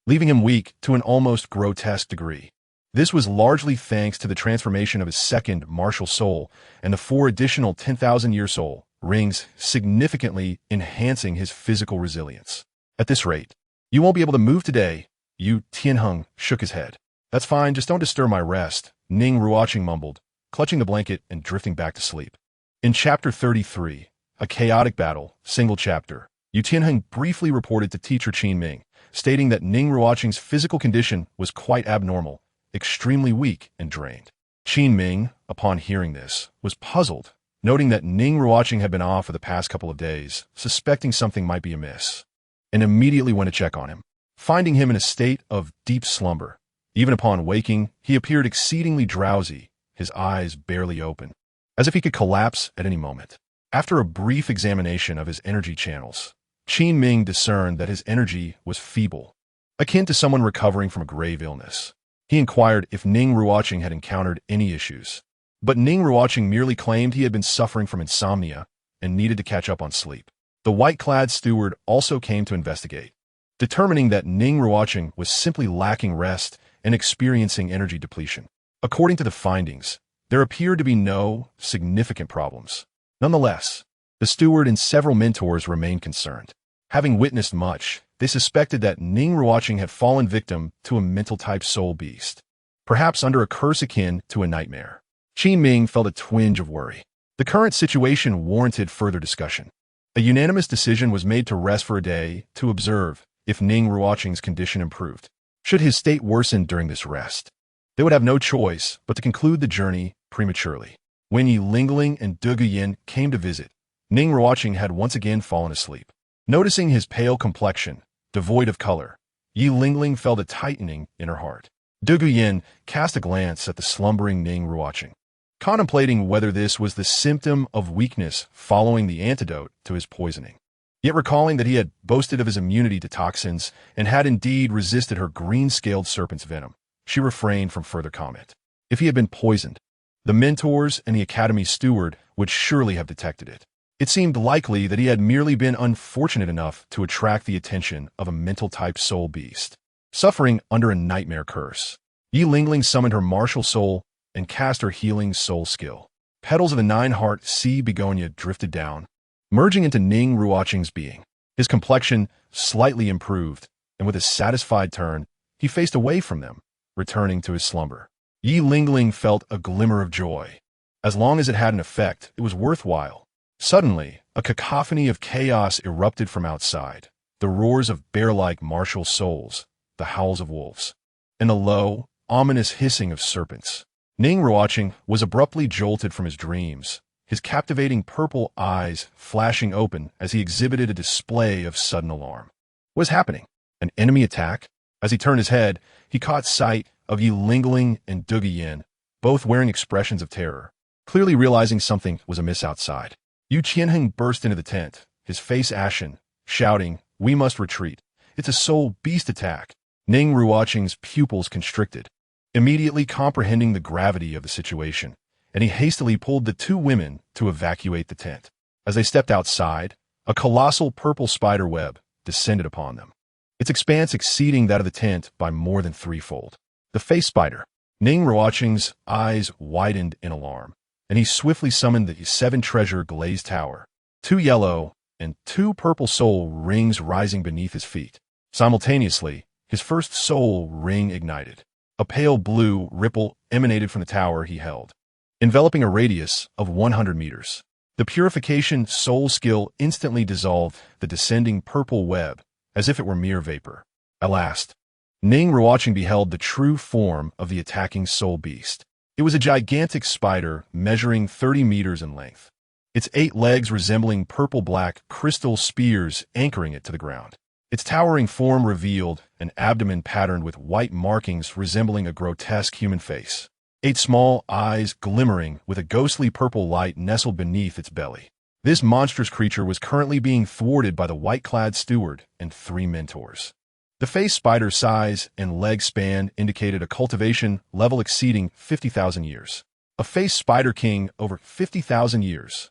leaving him weak to an almost grotesque degree. This was largely thanks to the transformation of his second martial soul and the 4 additional 10,000-year soul rings, significantly enhancing his physical resilience. At this rate, you won't be able to move today. Yu Tianheng shook his head. That's fine, just don't disturb my rest, Ning Ruochen mumbled, clutching the blanket and drifting back to sleep. In Chapter 33, A Chaotic Battle, single chapter, Yu Tianheng briefly reported to teacher Qin Ming, stating that Ning Ruochen's physical condition was quite abnormal, extremely weak and drained. Qin Ming, upon hearing this, was puzzled, noting that Ning Ruochen had been off for the past couple of days, suspecting something might be amiss, and immediately went to check on him. Finding him in a state of deep slumber, even upon waking, he appeared exceedingly drowsy, his eyes barely open, as if he could collapse at any moment. After a brief examination of his energy channels, Qin Ming discerned that his energy was feeble, akin to someone recovering from a grave illness. He inquired if Ning Ruochen had encountered any issues, but Ning Ruochen merely claimed he had been suffering from insomnia and needed to catch up on sleep. The white-clad steward also came to investigate, determining that Ning Ruochen was simply lacking rest and experiencing energy depletion. According to the findings, there appeared to be no significant problems. Nonetheless, the steward and several mentors remained concerned. Having witnessed much, they suspected that Ning Ruochen had fallen victim to a mental-type soul beast, perhaps under a curse akin to a nightmare. Qin Ming felt a twinge of worry. The current situation warranted further discussion. A unanimous decision was made to rest for a day to observe if Ning Ruochen's condition improved. Should his state worsen during this rest, they would have no choice but to conclude the journey prematurely. When Ye Lingling and Dugu Bo came to visit, Ning Ruochen had once again fallen asleep. Noticing his pale complexion, devoid of color, Ye Lingling felt a tightening in her heart. Dugu Bo cast a glance at the slumbering Ning Ruochen, contemplating whether this was the symptom of weakness following the antidote to his poisoning. Yet recalling that he had boasted of his immunity to toxins and had indeed resisted her green-scaled serpent's venom, she refrained from further comment. If he had been poisoned, the mentors and the academy steward would surely have detected it. It seemed likely that he had merely been unfortunate enough to attract the attention of a mental-type soul beast, suffering under a nightmare curse. Ye Lingling summoned her martial soul and cast her healing soul skill. Petals of the 9-heart sea begonia drifted down, merging into Ning Ruochen's being. His complexion slightly improved, and with a satisfied turn, he faced away from them, returning to his slumber. Ye Lingling felt a glimmer of joy. As long as it had an effect, it was worthwhile. Suddenly, a cacophony of chaos erupted from outside, the roars of bear-like martial souls, the howls of wolves, and the low, ominous hissing of serpents. Ning Ruochen was abruptly jolted from his dreams, his captivating purple eyes flashing open as he exhibited a display of sudden alarm. What was happening? An enemy attack? As he turned his head, he caught sight of Ye Lingling and Dugu Bo, both wearing expressions of terror, clearly realizing something was amiss outside. Yu Tianheng burst into the tent, his face ashen, shouting, "We must retreat. It's a soul beast attack." Ning Ruocheng's pupils constricted, immediately comprehending the gravity of the situation, and he hastily pulled the two women to evacuate the tent. As they stepped outside, a colossal purple spider web descended upon them, its expanse exceeding that of the tent by more than threefold. The face spider. Ning Ruocheng's eyes widened in alarm, and he swiftly summoned the 7-treasure glazed tower, 2 yellow and 2 purple soul rings rising beneath his feet. Simultaneously, his first soul ring ignited. A pale blue ripple emanated from the tower he held, enveloping a radius of 100 meters. The purification soul skill instantly dissolved the descending purple web as if it were mere vapor. At last, Ning Ruocheng beheld the true form of the attacking soul beast. It was a gigantic spider measuring 30 meters in length, its 8 legs resembling purple-black crystal spears anchoring it to the ground. Its towering form revealed an abdomen patterned with white markings resembling a grotesque human face. 8 small eyes glimmering with a ghostly purple light nestled beneath its belly. This monstrous creature was currently being thwarted by the white-clad steward and 3 mentors. The face spider's size and leg span indicated a cultivation level exceeding 50,000 years. A face spider king over 50,000 years.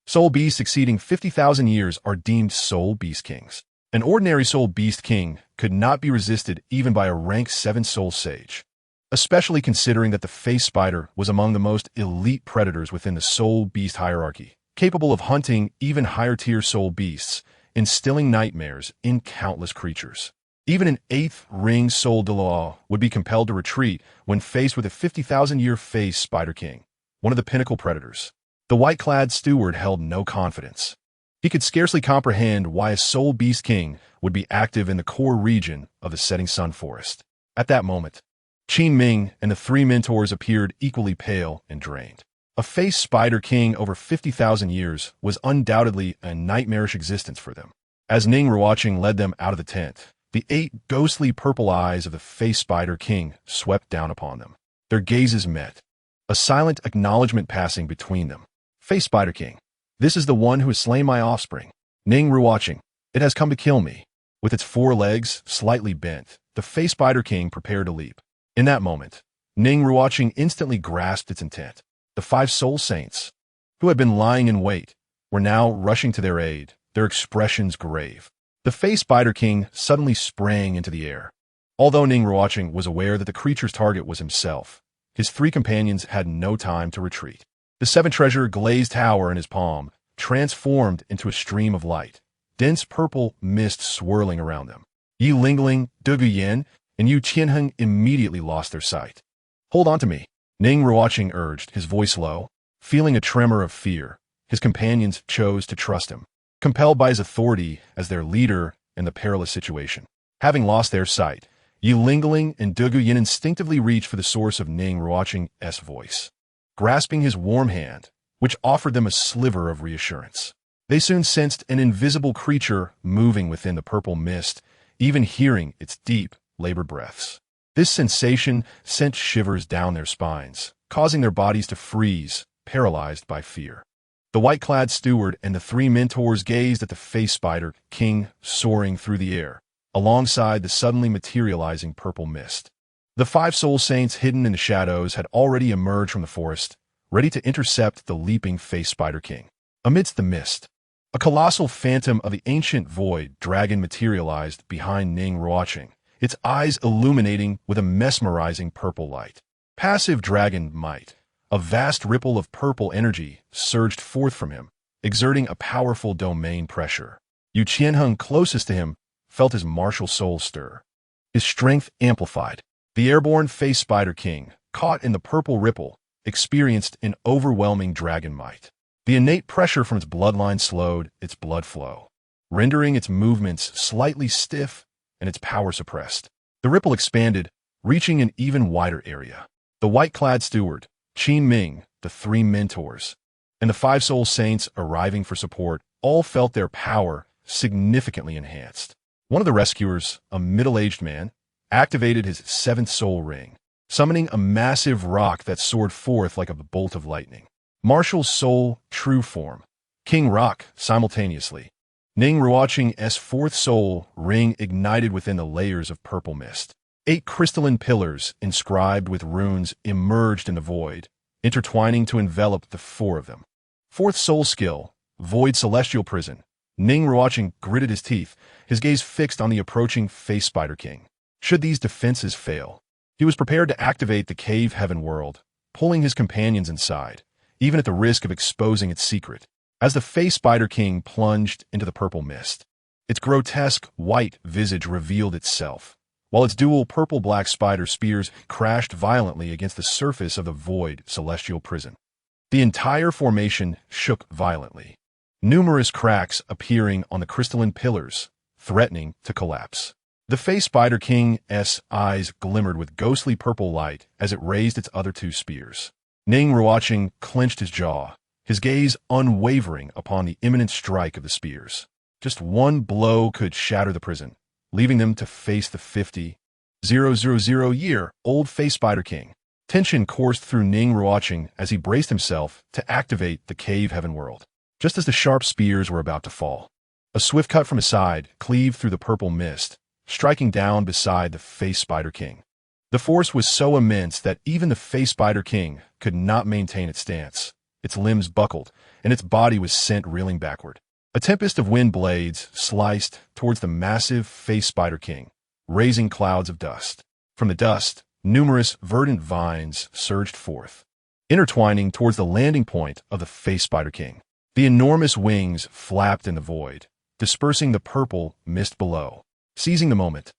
Soul beasts exceeding 50,000 years are deemed soul beast kings. An ordinary soul beast king could not be resisted even by a rank 7 soul sage, especially considering that the face spider was among the most elite predators within the soul beast hierarchy, capable of hunting even higher-tier soul beasts, instilling nightmares in countless creatures. Even an 8th ring soul Douluo would be compelled to retreat when faced with a 50,000-year face spider king, one of the pinnacle predators. The white-clad steward held no confidence. He could scarcely comprehend why a soul beast king would be active in the core region of the setting sun forest. At that moment, Qin Ming and the 3 mentors appeared equally pale and drained. A face spider king over 50,000 years was undoubtedly a nightmarish existence for them. As Ning Ruocheng led them out of the tent, the 8 ghostly purple eyes of the face spider king swept down upon them. Their gazes met, a silent acknowledgement passing between them. Face spider king, this is the one who has slain my offspring. Ning Ruocheng, it has come to kill me. With its 4 legs slightly bent, the face spider king prepared to leap. In that moment, Ning Ruocheng instantly grasped its intent. The 5 soul saints, who had been lying in wait, were now rushing to their aid, their expressions grave. The face spider king suddenly sprang into the air. Although Ning Ruocheng was aware that the creature's target was himself, his 3 companions had no time to retreat. The 7-treasure glazed tower in his palm transformed into a stream of light, dense purple mist swirling around them. Ye Lingling, Dugu Bo, and Yu Qianheng immediately lost their sight. "Hold on to me," Ning Ruocheng urged, his voice low. Feeling a tremor of fear, his companions chose to trust him, compelled by his authority as their leader in the perilous situation. Having lost their sight, Ye Lingling and Dugu Bo instinctively reached for the source of Ning Ruocheng's voice, grasping his warm hand, which offered them a sliver of reassurance. They soon sensed an invisible creature moving within the purple mist, even hearing its deep, labored breaths. This sensation sent shivers down their spines, causing their bodies to freeze, paralyzed by fear. The white-clad steward and the 3 mentors gazed at the face spider king soaring through the air, alongside the suddenly materializing purple mist. The 5 soul saints hidden in the shadows had already emerged from the forest, ready to intercept the leaping face spider king. Amidst the mist, a colossal phantom of the ancient Void Dragon materialized behind Ning Ruocheng, its eyes illuminating with a mesmerizing purple light. Passive dragon might. A vast ripple of purple energy surged forth from him, exerting a powerful domain pressure. Yu Qianheng, closest to him, felt his martial soul stir. His strength amplified. The airborne face spider king, caught in the purple ripple, experienced an overwhelming dragon might. The innate pressure from its bloodline slowed its blood flow, rendering its movements slightly stiff and its power suppressed. The ripple expanded, reaching an even wider area. The white-clad steward, Qin Ming, the 3 mentors, and the 5 soul saints arriving for support all felt their power significantly enhanced. One of the rescuers, a middle-aged man, activated his 7th soul ring, summoning a massive rock that soared forth like a bolt of lightning. Martial soul, true form, King Rock, simultaneously. Ning Ruocheng's fourth soul ring ignited within the layers of purple mist. 8 crystalline pillars inscribed with runes emerged in the void, intertwining to envelop the 4 of them. Fourth soul skill, Void Celestial Prison. Ning Ruocheng gritted his teeth, his gaze fixed on the approaching Face Spider King. Should these defenses fail, he was prepared to activate the Cave Heaven World, pulling his companions inside, even at the risk of exposing its secret. As the Face Spider King plunged into the purple mist, its grotesque white visage revealed itself, while its dual purple-black spider spears crashed violently against the surface of the Void Celestial Prison. The entire formation shook violently, numerous cracks appearing on the crystalline pillars, threatening to collapse. The Face Spider King's eyes glimmered with ghostly purple light as it raised its other 2 spears. Ning Ruocheng clenched his jaw, his gaze unwavering upon the imminent strike of the spears. Just one blow could shatter the prison, leaving them to face the 50,000-year-old Face Spider King. Tension coursed through Ning Ruocheng as he braced himself to activate the Cave Heaven World. Just as the sharp spears were about to fall, a swift cut from his side cleaved through the purple mist, striking down beside the Face Spider King. The force was so immense that even the Face Spider King could not maintain its stance. Its limbs buckled, and its body was sent reeling backward. A tempest of wind blades sliced towards the massive Face Spider King, raising clouds of dust. From the dust, numerous verdant vines surged forth, intertwining towards the landing point of the Face Spider King. The enormous wings flapped in the void, dispersing the purple mist below. Seizing the moment,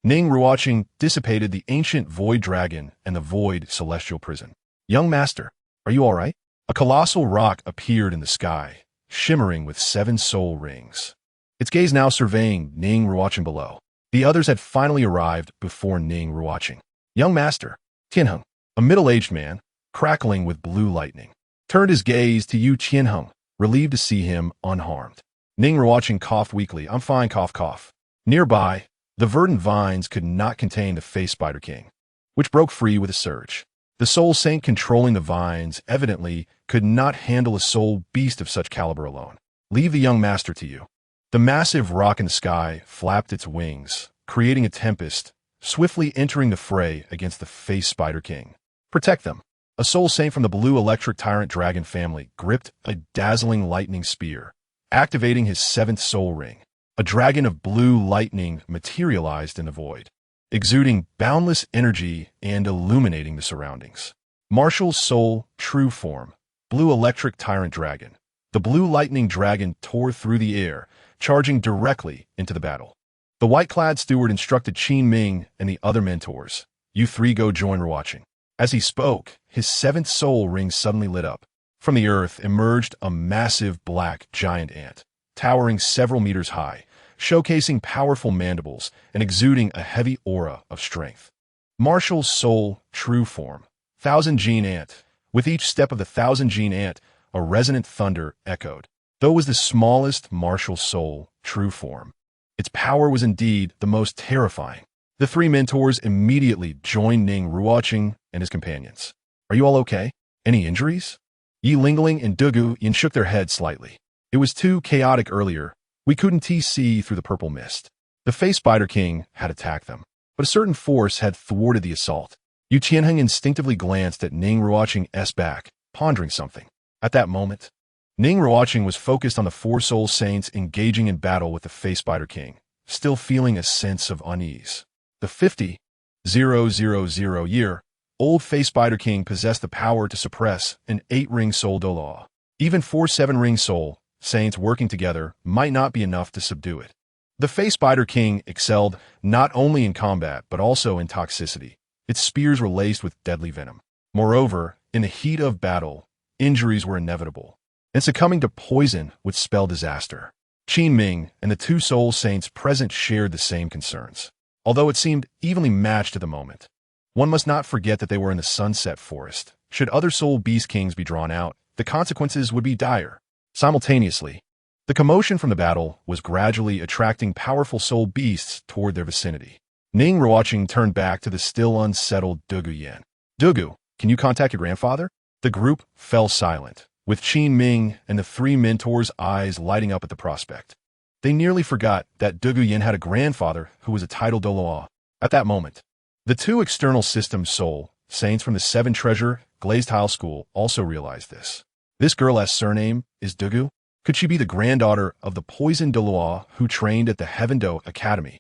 Ning Ruocheng dissipated the ancient Void Dragon and the Void Celestial Prison. "Young master, are you all right?" A colossal rock appeared in the sky, shimmering with 7 soul rings. Its gaze now surveying Ning Ruocheng below. The others had finally arrived before Ning Ruocheng. "Young master," Tianheng, a middle-aged man, crackling with blue lightning, turned his gaze to Yu Tianheng, relieved to see him unharmed. Ning Ruocheng coughed weakly. "I'm fine, cough, cough." Nearby, the verdant vines could not contain the Face Spider King, which broke free with a surge. The soul saint controlling the vines evidently could not handle a soul beast of such caliber alone. "Leave the young master to you." The massive rock in the sky flapped its wings, creating a tempest, swiftly entering the fray against the Face Spider King. "Protect them." A soul saint from the blue electric tyrant dragon family gripped a dazzling lightning spear, activating his 7th soul ring. A dragon of blue lightning materialized in the void, exuding boundless energy and illuminating the surroundings. Martial Soul True Form, Blue Electric Tyrant Dragon. The blue lightning dragon tore through the air, charging directly into the battle. The white-clad steward instructed Qin Ming and the other mentors, "You 3 go join Ruocheng." As he spoke, his 7th soul ring suddenly lit up. From the earth emerged a massive black giant ant, towering several meters high, showcasing powerful mandibles and exuding a heavy aura of strength. Martial Soul True Form, Thousand Gene Ant. With each step of the Thousand Gene Ant, a resonant thunder echoed. Though it was the smallest martial soul true form, its power was indeed the most terrifying. The 3 mentors immediately joined Ning Ruocheng and his companions. "Are you all okay? Any injuries?" Ye Lingling and Dugu Yin shook their heads slightly. "It was too chaotic earlier. We couldn't see through the purple mist." The Face Spider King had attacked them, but a certain force had thwarted the assault. Yu Tianheng instinctively glanced at Ning Ruocheng's back, pondering something. At that moment, Ning Ruocheng was focused on the 4 soul saints engaging in battle with the Face Spider King, still feeling a sense of unease. The 50,000-year-old Face Spider King possessed the power to suppress an 8-ring soul Douluo. Even 4 7-ring soul saints working together might not be enough to subdue it. The Face Spider King excelled not only in combat but also in toxicity. Its spears were laced with deadly venom. Moreover, in the heat of battle, injuries were inevitable, and succumbing to poison would spell disaster. Qin Ming and the 2 soul saints present shared the same concerns, although it seemed evenly matched at the moment. One must not forget that they were in the Sunset Forest. Should other soul beast kings be drawn out, the consequences would be dire. Simultaneously, the commotion from the battle was gradually attracting powerful soul beasts toward their vicinity. Ning Ruocheng turned back to the still unsettled Dugu Yin. "Dugu, can you contact your grandfather?" The group fell silent, with Qin Ming and the 3 mentors' eyes lighting up at the prospect. They nearly forgot that Dugu Yin had a grandfather who was a titled Douluo. At that moment, the two external system soul saints from the Seven Treasure Glazed Tile School also realized this. This girl's surname is Dugu. Could she be the granddaughter of the poisoned Douluo who trained at the Heavendo Academy?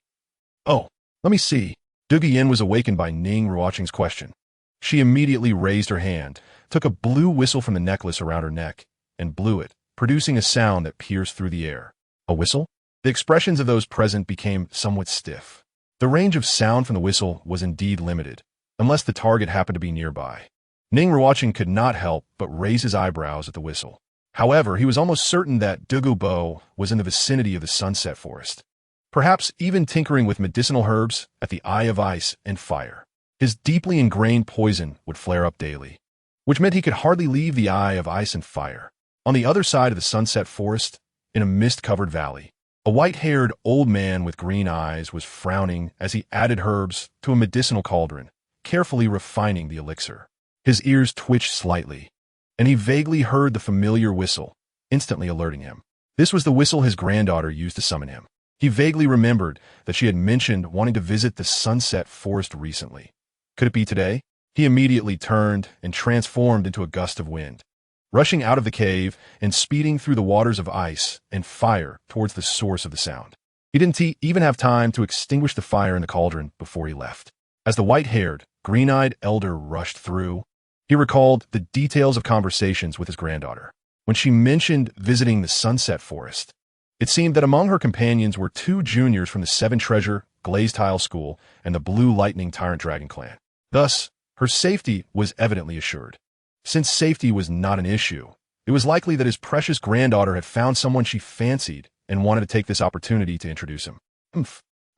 Oh, let me see. Dugu Yin was awakened by Ning Ruochen's question. She immediately raised her hand, took a blue whistle from the necklace around her neck, and blew it, producing a sound that pierced through the air. A whistle? The expressions of those present became somewhat stiff. The range of sound from the whistle was indeed limited, unless the target happened to be nearby. Ning Ruochen could not help but raise his eyebrows at the whistle. However, he was almost certain that Dugu Bo was in the vicinity of the Sunset Forest, perhaps even tinkering with medicinal herbs at the Eye of Ice and Fire. His deeply ingrained poison would flare up daily, which meant he could hardly leave the Eye of Ice and Fire. On the other side of the Sunset Forest, in a mist-covered valley, a white-haired old man with green eyes was frowning as he added herbs to a medicinal cauldron, carefully refining the elixir. His ears twitched slightly, and he vaguely heard the familiar whistle, instantly alerting him. This was the whistle his granddaughter used to summon him. He vaguely remembered that she had mentioned wanting to visit the Sunset Forest recently. Could it be today? He immediately turned and transformed into a gust of wind, rushing out of the cave and speeding through the waters of ice and fire towards the source of the sound. He didn't even have time to extinguish the fire in the cauldron before he left. As the white-haired, green-eyed elder rushed through, he recalled the details of conversations with his granddaughter. When she mentioned visiting the Sunset Forest, it seemed that among her companions were two juniors from the Seven Treasure Glazed Tile School and the Blue Lightning Tyrant Dragon clan. Thus, her safety was evidently assured. Since safety was not an issue, it was likely that his precious granddaughter had found someone she fancied and wanted to take this opportunity to introduce him.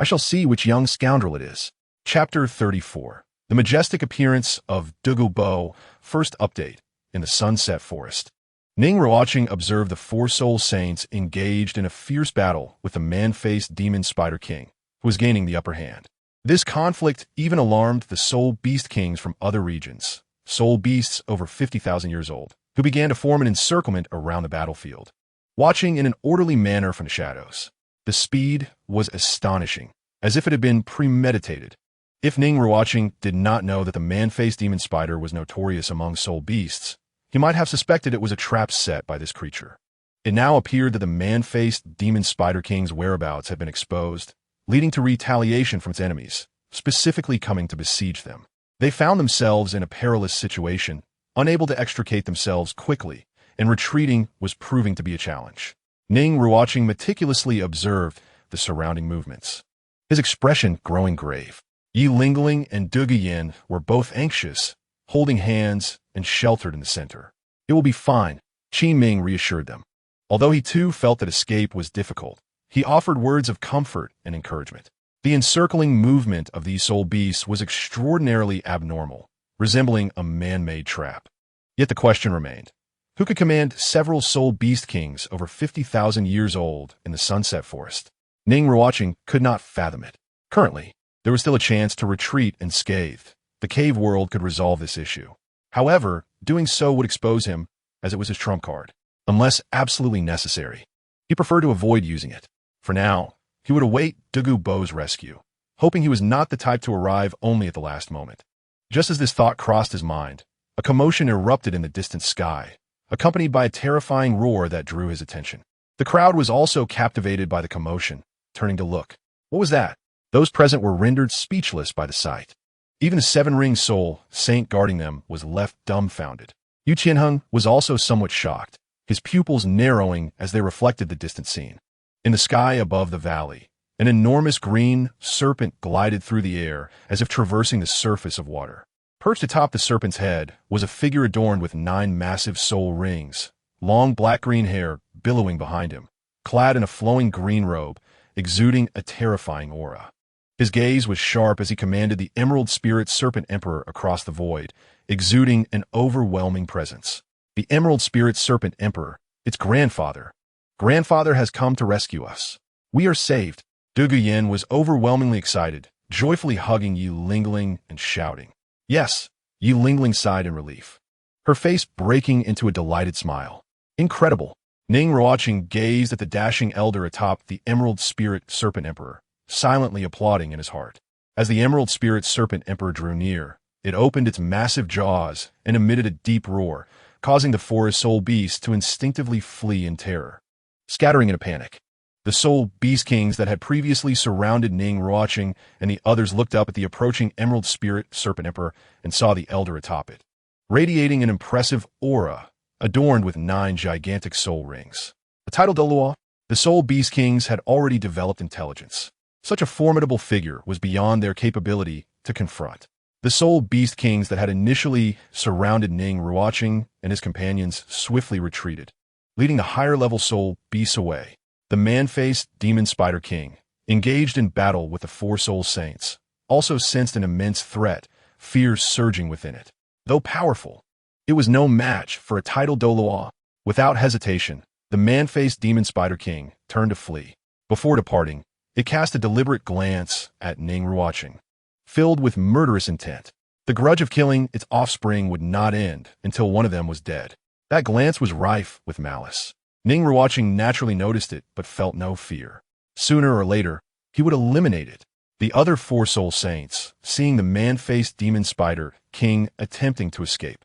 I shall see which young scoundrel it is. Chapter 34. The majestic appearance of Dugu Bo, first update, in the Sunset Forest. Ning Ruochen observed the four soul saints engaged in a fierce battle with the man-faced demon Spider King, who was gaining the upper hand. This conflict even alarmed the soul beast kings from other regions, soul beasts over 50,000 years old, who began to form an encirclement around the battlefield, watching in an orderly manner from the shadows. The speed was astonishing, as if it had been premeditated. If Ning Ruochen did not know that the man-faced demon spider was notorious among soul beasts, he might have suspected it was a trap set by this creature. It now appeared that the man-faced demon spider king's whereabouts had been exposed, leading to retaliation from its enemies, specifically coming to besiege them. They found themselves in a perilous situation, unable to extricate themselves quickly, and retreating was proving to be a challenge. Ning Ruochen meticulously observed the surrounding movements, his expression growing grave. Ye Lingling and Dugu Yin were both anxious, holding hands and sheltered in the center. It will be fine, Qi Ming reassured them. Although he too felt that escape was difficult, he offered words of comfort and encouragement. The encircling movement of these soul beasts was extraordinarily abnormal, resembling a man-made trap. Yet the question remained, who could command several soul beast kings over 50,000 years old in the Sunset Forest? Ning Ruochen could not fathom it. Currently, there was still a chance to retreat unscathed. The cave world could resolve this issue. However, doing so would expose him, as it was his trump card. Unless absolutely necessary, he preferred to avoid using it. For now, he would await Dugu Bo's rescue, hoping he was not the type to arrive only at the last moment. Just as this thought crossed his mind, a commotion erupted in the distant sky, accompanied by a terrifying roar that drew his attention. The crowd was also captivated by the commotion, turning to look. What was that? Those present were rendered speechless by the sight. Even the seven-ring soul, saint guarding them, was left dumbfounded. Yu Qianheng was also somewhat shocked, his pupils narrowing as they reflected the distant scene. In the sky above the valley, an enormous green serpent glided through the air as if traversing the surface of water. Perched atop the serpent's head was a figure adorned with 9 massive soul rings, long black-green hair billowing behind him, clad in a flowing green robe, exuding a terrifying aura. His gaze was sharp as he commanded the Emerald Spirit Serpent Emperor across the void, exuding an overwhelming presence. The Emerald Spirit Serpent Emperor, its grandfather. Grandfather has come to rescue us. We are saved. Dugu Yin was overwhelmingly excited, joyfully hugging Ye Lingling and shouting. Yes, Ye Lingling sighed in relief, her face breaking into a delighted smile. Incredible. Ning Ruochen gazed at the dashing elder atop the Emerald Spirit Serpent Emperor, silently applauding in his heart. As the Emerald Spirit Serpent Emperor drew near, it opened its massive jaws and emitted a deep roar, causing the forest soul beast to instinctively flee in terror. Scattering in a panic, the soul beast kings that had previously surrounded Ning Ruochen and the others looked up at the approaching Emerald Spirit Serpent Emperor and saw the elder atop it, radiating an impressive aura, adorned with 9 gigantic soul rings. The title Douluo, the soul beast kings had already developed intelligence. Such a formidable figure was beyond their capability to confront. The soul beast kings that had initially surrounded Ning Ruochen and his companions swiftly retreated, leading the higher-level soul beasts away. The man-faced demon spider king, engaged in battle with the 4 soul saints, also sensed an immense threat, fear surging within it. Though powerful, it was no match for a title Douluo. Without hesitation, the man-faced demon spider king turned to flee. Before departing, it cast a deliberate glance at Ning Ruochen, filled with murderous intent. The grudge of killing its offspring would not end until one of them was dead. That glance was rife with malice. Ning Ruochen naturally noticed it, but felt no fear. Sooner or later, he would eliminate it. The other 4 soul saints, seeing the man-faced demon spider king attempting to escape,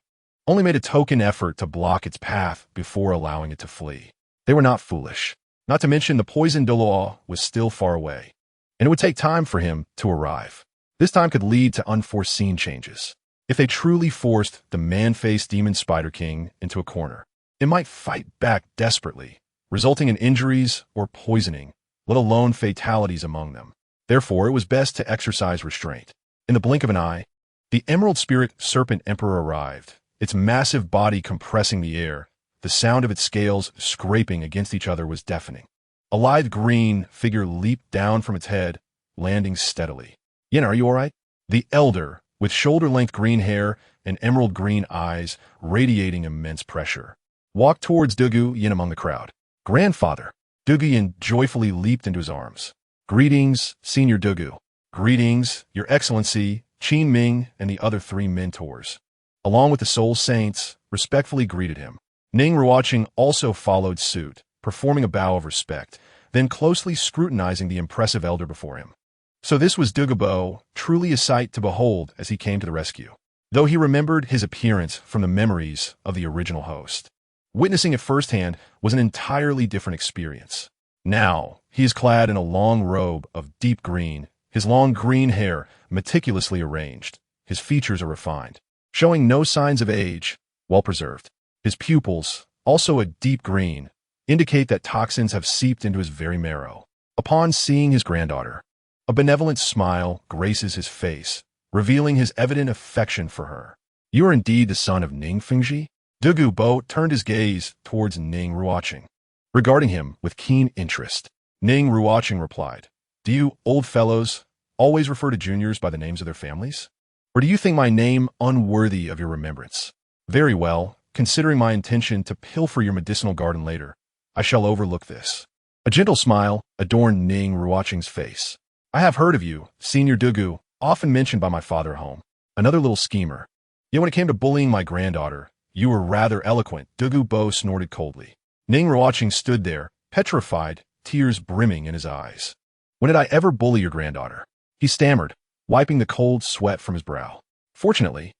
only made a token effort to block its path before allowing it to flee. They were not foolish. Not to mention the poisoned Douluo was still far away, and it would take time for him to arrive. This time could lead to unforeseen changes. If they truly forced the man-faced demon spider king into a corner, it might fight back desperately, resulting in injuries or poisoning, let alone fatalities among them. Therefore, it was best to exercise restraint. In the blink of an eye, the Emerald Spirit Serpent Emperor arrived, its massive body compressing the air. The sound of its scales scraping against each other was deafening. A lithe green figure leaped down from its head, landing steadily. Yin, are you all right? The elder, with shoulder-length green hair and emerald green eyes radiating immense pressure, walked towards Dugu Yin among the crowd. Grandfather! Dugu Yin joyfully leaped into his arms. Greetings, Senior Dugu. Greetings, Your Excellency, Qin Ming and the other 3 mentors, along with the soul saints, respectfully greeted him. Ning Ruochen also followed suit, performing a bow of respect, then closely scrutinizing the impressive elder before him. So this was Dugu Bo, truly a sight to behold as he came to the rescue, though he remembered his appearance from the memories of the original host. Witnessing it firsthand was an entirely different experience. Now, he is clad in a long robe of deep green, his long green hair meticulously arranged. His features are refined, showing no signs of age, well preserved. His pupils, also a deep green, indicate that toxins have seeped into his very marrow. Upon seeing his granddaughter, a benevolent smile graces his face, revealing his evident affection for her. You are indeed the son of Ning Fengji? Dugu Bo turned his gaze towards Ning Ruochen, regarding him with keen interest. Ning Ruochen replied, Do you, old fellows, always refer to juniors by the names of their families? Or do you think my name unworthy of your remembrance? Very well, considering my intention to pilfer your medicinal garden later, I shall overlook this. A gentle smile adorned Ning Ruochen's face. I have heard of you, Senior Dugu, often mentioned by my father at home. Another little schemer. Yet when it came to bullying my granddaughter, you were rather eloquent. Dugu Bo snorted coldly. Ning Ruochen stood there, petrified, tears brimming in his eyes. When did I ever bully your granddaughter? He stammered, wiping the cold sweat from his brow. Fortunately,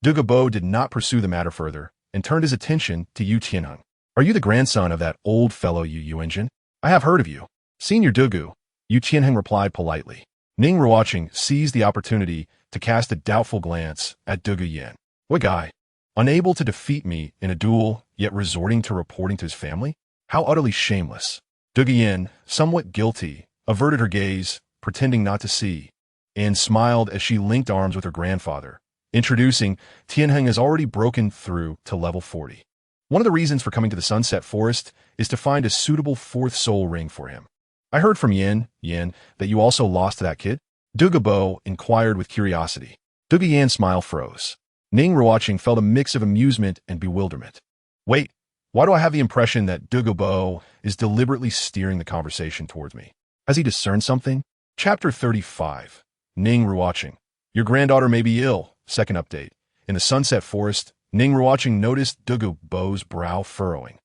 Dugu Bo did not pursue the matter further and turned his attention to Yu Tianheng. Are you the grandson of that old fellow Yu Yuanjin? I have heard of you. Senior Dugu, Yu Tianheng replied politely. Ning Ruochen seized the opportunity to cast a doubtful glance at Dugu Yin. What guy? Unable to defeat me in a duel, yet resorting to reporting to his family? How utterly shameless. Dugu Yin, somewhat guilty, averted her gaze, pretending not to see, and smiled as she linked arms with her grandfather. Introducing, Tianheng has already broken through to level 40. One of the reasons for coming to the Sunset Forest is to find a suitable 4th soul ring for him. I heard from Yin, that you also lost to that kid? Dugu Bo inquired with curiosity. Dugu Yin's smile froze. Ning Ruochen felt a mix of amusement and bewilderment. Wait, why do I have the impression that Dugu Bo is deliberately steering the conversation towards me? Has he discerned something? Chapter 35. Ning Ruochen. Your granddaughter may be ill. Second update. In the Sunset Forest, Ning Ruochen noticed Dugu Bo's brow furrowing.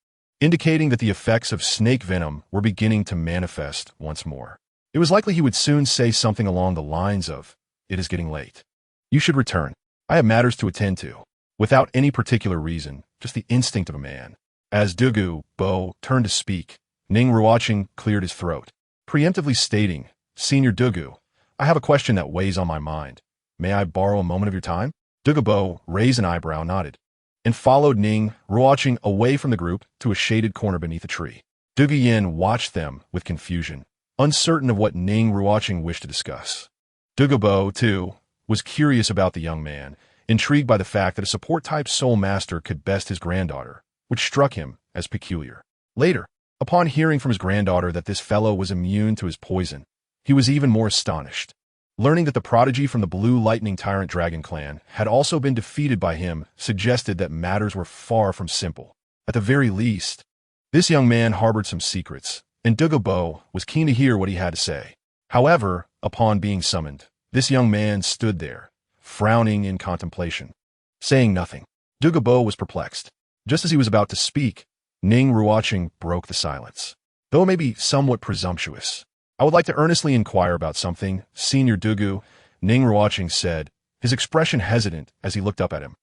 indicating that the effects of snake venom were beginning to manifest once more. It was likely he would soon say something along the lines of, "It is getting late. You should return. I have matters to attend to." Without any particular reason, just the instinct of a man. As Dugu Bo turned to speak, Ning Ruochen cleared his throat, preemptively stating, "Senior Dugu, I have a question that weighs on my mind. May I borrow a moment of your time?" Dugu Bo raised an eyebrow, nodded, and followed Ning Ruochen away from the group to a shaded corner beneath a tree. Dugu Yin watched them with confusion, uncertain of what Ning Ruochen wished to discuss. Dugu Bo, too, was curious about the young man, intrigued by the fact that a support-type soul master could best his granddaughter, which struck him as peculiar. Later, upon hearing from his granddaughter that this fellow was immune to his poison, he was even more astonished. Learning that the prodigy from the Blue Lightning Tyrant Dragon clan had also been defeated by him suggested that matters were far from simple. At the very least, this young man harbored some secrets, and Dugu Bo was keen to hear what he had to say. However, upon being summoned, this young man stood there, frowning in contemplation, saying nothing. Dugu Bo was perplexed. Just as he was about to speak, Ning Ruochen broke the silence. Though it may be somewhat presumptuous, "I would like to earnestly inquire about something, Senior Dugu," Ning Ruochen said, his expression hesitant as he looked up at him.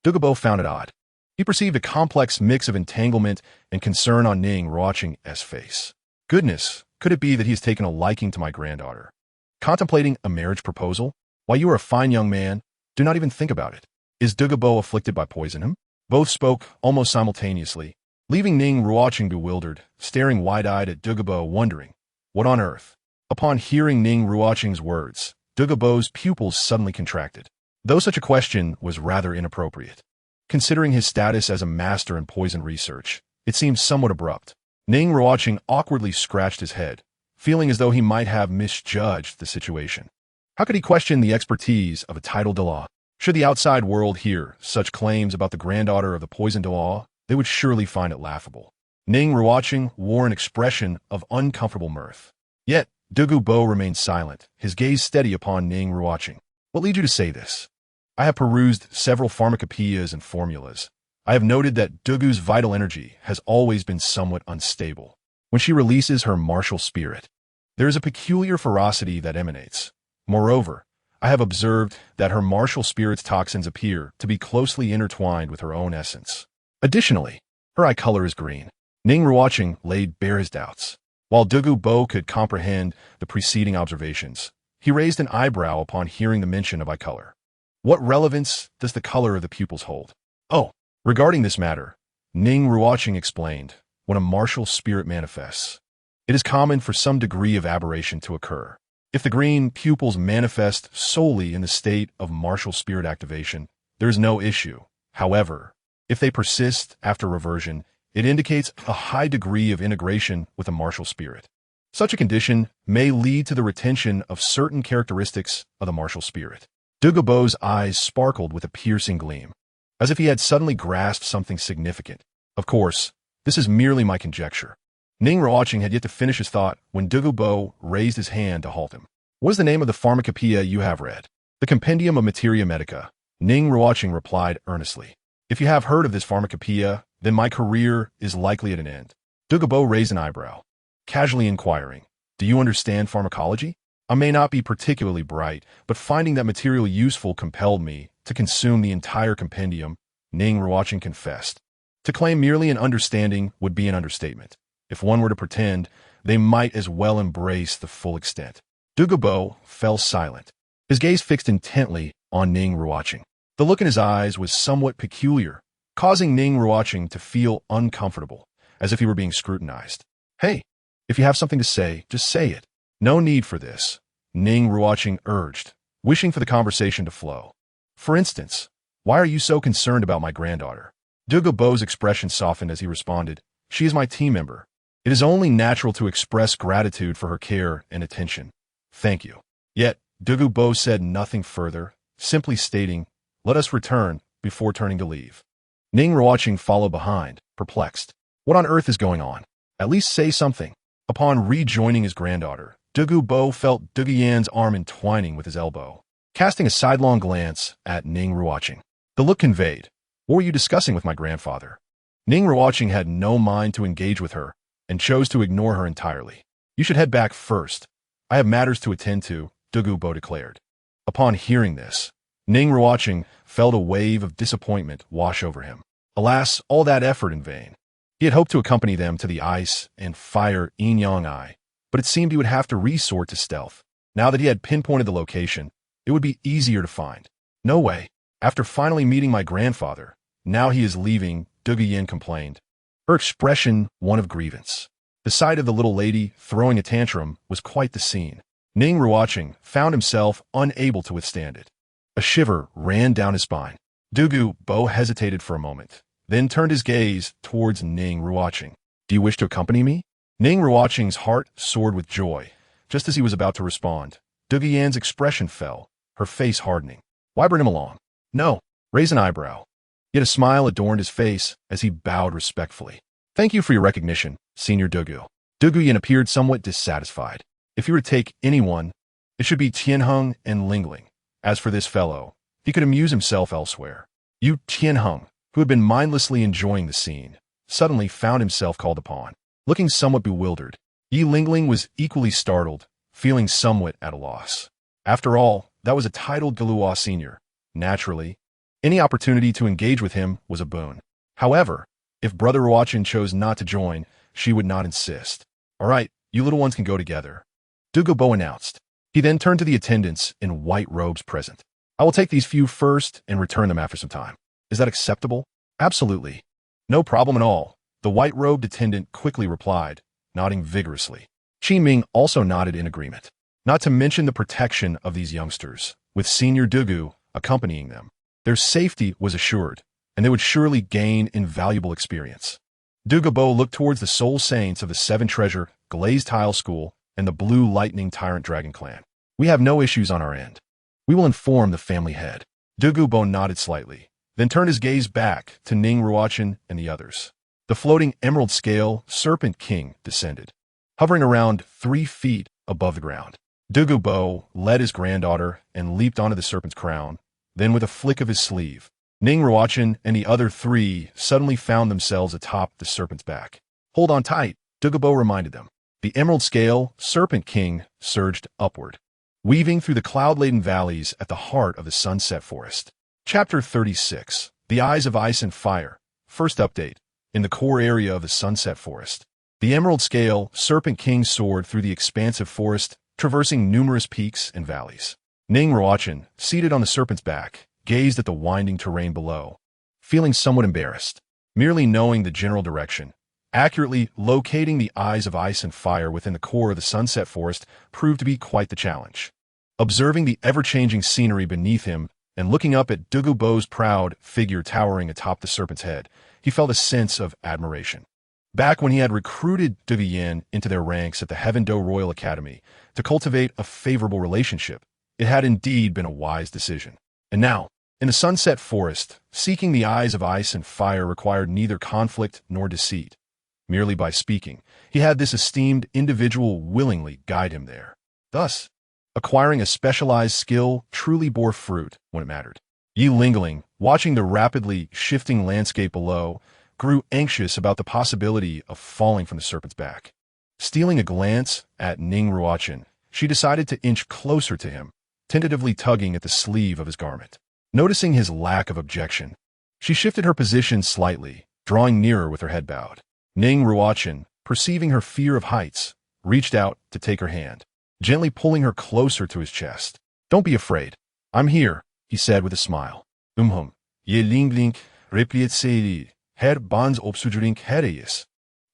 Dugu Bo found it odd. He perceived a complex mix of entanglement and concern on Ning Ruochen's face. Goodness, could it be that he has taken a liking to my granddaughter? Contemplating a marriage proposal? Why, you are a fine young man. Do not even think about it. Is Dugu Bo afflicted by poison? Both spoke almost simultaneously, leaving Ning Ruochen bewildered, staring wide-eyed at Dugu Bo, wondering, what on earth? Upon hearing Ning Ruochen's words, Dugu Bo's pupils suddenly contracted. Though such a question was rather inappropriate, considering his status as a master in poison research, it seemed somewhat abrupt. Ning Ruochen awkwardly scratched his head, feeling as though he might have misjudged the situation. How could he question the expertise of a title Douluo? Should the outside world hear such claims about the granddaughter of the poisoned Douluo, they would surely find it laughable. Ning Ruochen wore an expression of uncomfortable mirth. Yet, Dugu Bo remained silent, his gaze steady upon Ning Ruochen. "What leads you to say this?" "I have perused several pharmacopoeias and formulas. I have noted that Dugu's vital energy has always been somewhat unstable. When she releases her martial spirit, there is a peculiar ferocity that emanates. Moreover, I have observed that her martial spirit's toxins appear to be closely intertwined with her own essence. Additionally, her eye color is green." Ning Ruochen laid bare his doubts. While Dugu Bo could comprehend the preceding observations, he raised an eyebrow upon hearing the mention of eye color. What relevance does the color of the pupils hold? "Oh, regarding this matter," Ning Ruochen explained, "when a martial spirit manifests, it is common for some degree of aberration to occur. If the green pupils manifest solely in the state of martial spirit activation, there is no issue. However, if they persist after reversion, it indicates a high degree of integration with a martial spirit. Such a condition may lead to the retention of certain characteristics of the martial spirit." Dugu Bo's eyes sparkled with a piercing gleam, as if he had suddenly grasped something significant. "Of course, this is merely my conjecture." Ning Ruochen had yet to finish his thought when Dugu Bo raised his hand to halt him. "What is the name of the pharmacopoeia you have read?" "The Compendium of Materia Medica," Ning Ruochen replied earnestly. "If you have heard of this pharmacopoeia, then my career is likely at an end." Dugu Bo raised an eyebrow, casually inquiring, "Do you understand pharmacology?" "I may not be particularly bright, but finding that material useful compelled me to consume the entire compendium," Ning Ruochen confessed. To claim merely an understanding would be an understatement. If one were to pretend, they might as well embrace the full extent. Dugu Bo fell silent, his gaze fixed intently on Ning Ruochen. The look in his eyes was somewhat peculiar, causing Ning Ruochen to feel uncomfortable, as if he were being scrutinized. "Hey, if you have something to say, just say it." "No need for this," Ning Ruochen urged, wishing for the conversation to flow. "For instance, why are you so concerned about my granddaughter?" Dugu Bo's expression softened as he responded, "She is my team member. It is only natural to express gratitude for her care and attention. Thank you." Yet, Dugu Bo said nothing further, simply stating, "Let us return," before turning to leave. Ning Ruochen followed behind, perplexed. What on earth is going on? At least say something. Upon rejoining his granddaughter, Dugu Bo felt Dugu Yan's arm entwining with his elbow. Casting a sidelong glance at Ning Ruochen, the look conveyed, "What were you discussing with my grandfather?" Ning Ruochen had no mind to engage with her and chose to ignore her entirely. You should head back first. I have matters to attend to, Dugu Bo declared. Upon hearing this, Ning Ruochen felt a wave of disappointment wash over him. Alas, all that effort in vain. He had hoped to accompany them to the ice and fire Yin-Yang Eye, but it seemed he would have to resort to stealth. Now that he had pinpointed the location, it would be easier to find. No way. After finally meeting my grandfather, now he is leaving, Dugu Yin complained, her expression one of grievance. The sight of the little lady throwing a tantrum was quite the scene. Ning Ruochen found himself unable to withstand it. A shiver ran down his spine. Dugu Bo hesitated for a moment, then turned his gaze towards Ning Ruochen. Do you wish to accompany me? Ning Ruochen's heart soared with joy. Just as he was about to respond, Dugu Yan's expression fell, her face hardening. Why bring him along? No. Raise an eyebrow. Yet a smile adorned his face as he bowed respectfully. Thank you for your recognition, Senior Dugu. Dugu Yan appeared somewhat dissatisfied. If he were to take anyone, it should be Tianheng and Lingling. As for this fellow, he could amuse himself elsewhere. Tianheng, who had been mindlessly enjoying the scene, suddenly found himself called upon. Looking somewhat bewildered, Ye Lingling was equally startled, feeling somewhat at a loss. After all, that was a titled Douluo senior. Naturally, any opportunity to engage with him was a boon. However, if Brother Ruochen chose not to join, she would not insist. All right, you little ones can go together, Dugu Bo announced. He then turned to the attendants in white robes present. I will take these few first and return them after some time. Is that acceptable? Absolutely. No problem at all, the white-robed attendant quickly replied, nodding vigorously. Qi Ming also nodded in agreement. Not to mention the protection of these youngsters, with Senior Dugu accompanying them. Their safety was assured, and they would surely gain invaluable experience. Dugu Bo looked towards the soul saints of the Seven Treasure, Glazed Tile School, and the Blue Lightning Tyrant Dragon Clan. We have no issues on our end. We will inform the family head. Dugu Bo nodded slightly, then turned his gaze back to Ning Ruochen and the others. The floating emerald scale Serpent King descended, hovering around 3 feet above the ground. Dugu Bo led his granddaughter and leaped onto the serpent's crown. Then with a flick of his sleeve, Ning Ruochen and the other 3 suddenly found themselves atop the serpent's back. Hold on tight, Dugu Bo reminded them. The emerald scale Serpent King surged upward, weaving through the cloud-laden valleys at the heart of the Sunset Forest. Chapter 36, The Eyes of Ice and Fire. First update. In the core area of the Sunset Forest, the emerald scale Serpent King soared through the expansive forest, traversing numerous peaks and valleys. Ning Ruochen, seated on the serpent's back, gazed at the winding terrain below, feeling somewhat embarrassed. Merely knowing the general direction, accurately locating the eyes of ice and fire within the core of the Sunset Forest proved to be quite the challenge. Observing the ever-changing scenery beneath him and looking up at Dugu Bo's proud figure towering atop the serpent's head, he felt a sense of admiration. Back when he had recruited Dugu Yin into their ranks at the Heaven Do Royal Academy to cultivate a favorable relationship, it had indeed been a wise decision. And now, in the Sunset Forest, seeking the eyes of ice and fire required neither conflict nor deceit. Merely by speaking, he had this esteemed individual willingly guide him there. Thus, acquiring a specialized skill truly bore fruit when it mattered. Ye Lingling, watching the rapidly shifting landscape below, grew anxious about the possibility of falling from the serpent's back. Stealing a glance at Ning Ruochen, she decided to inch closer to him, tentatively tugging at the sleeve of his garment. Noticing his lack of objection, she shifted her position slightly, drawing nearer with her head bowed. Ning Ruochen, perceiving her fear of heights, reached out to take her hand, gently pulling her closer to his chest. Don't be afraid. I'm here, he said with a smile. Ye Lingling, replied Seili, her bonds obsudrink hereis.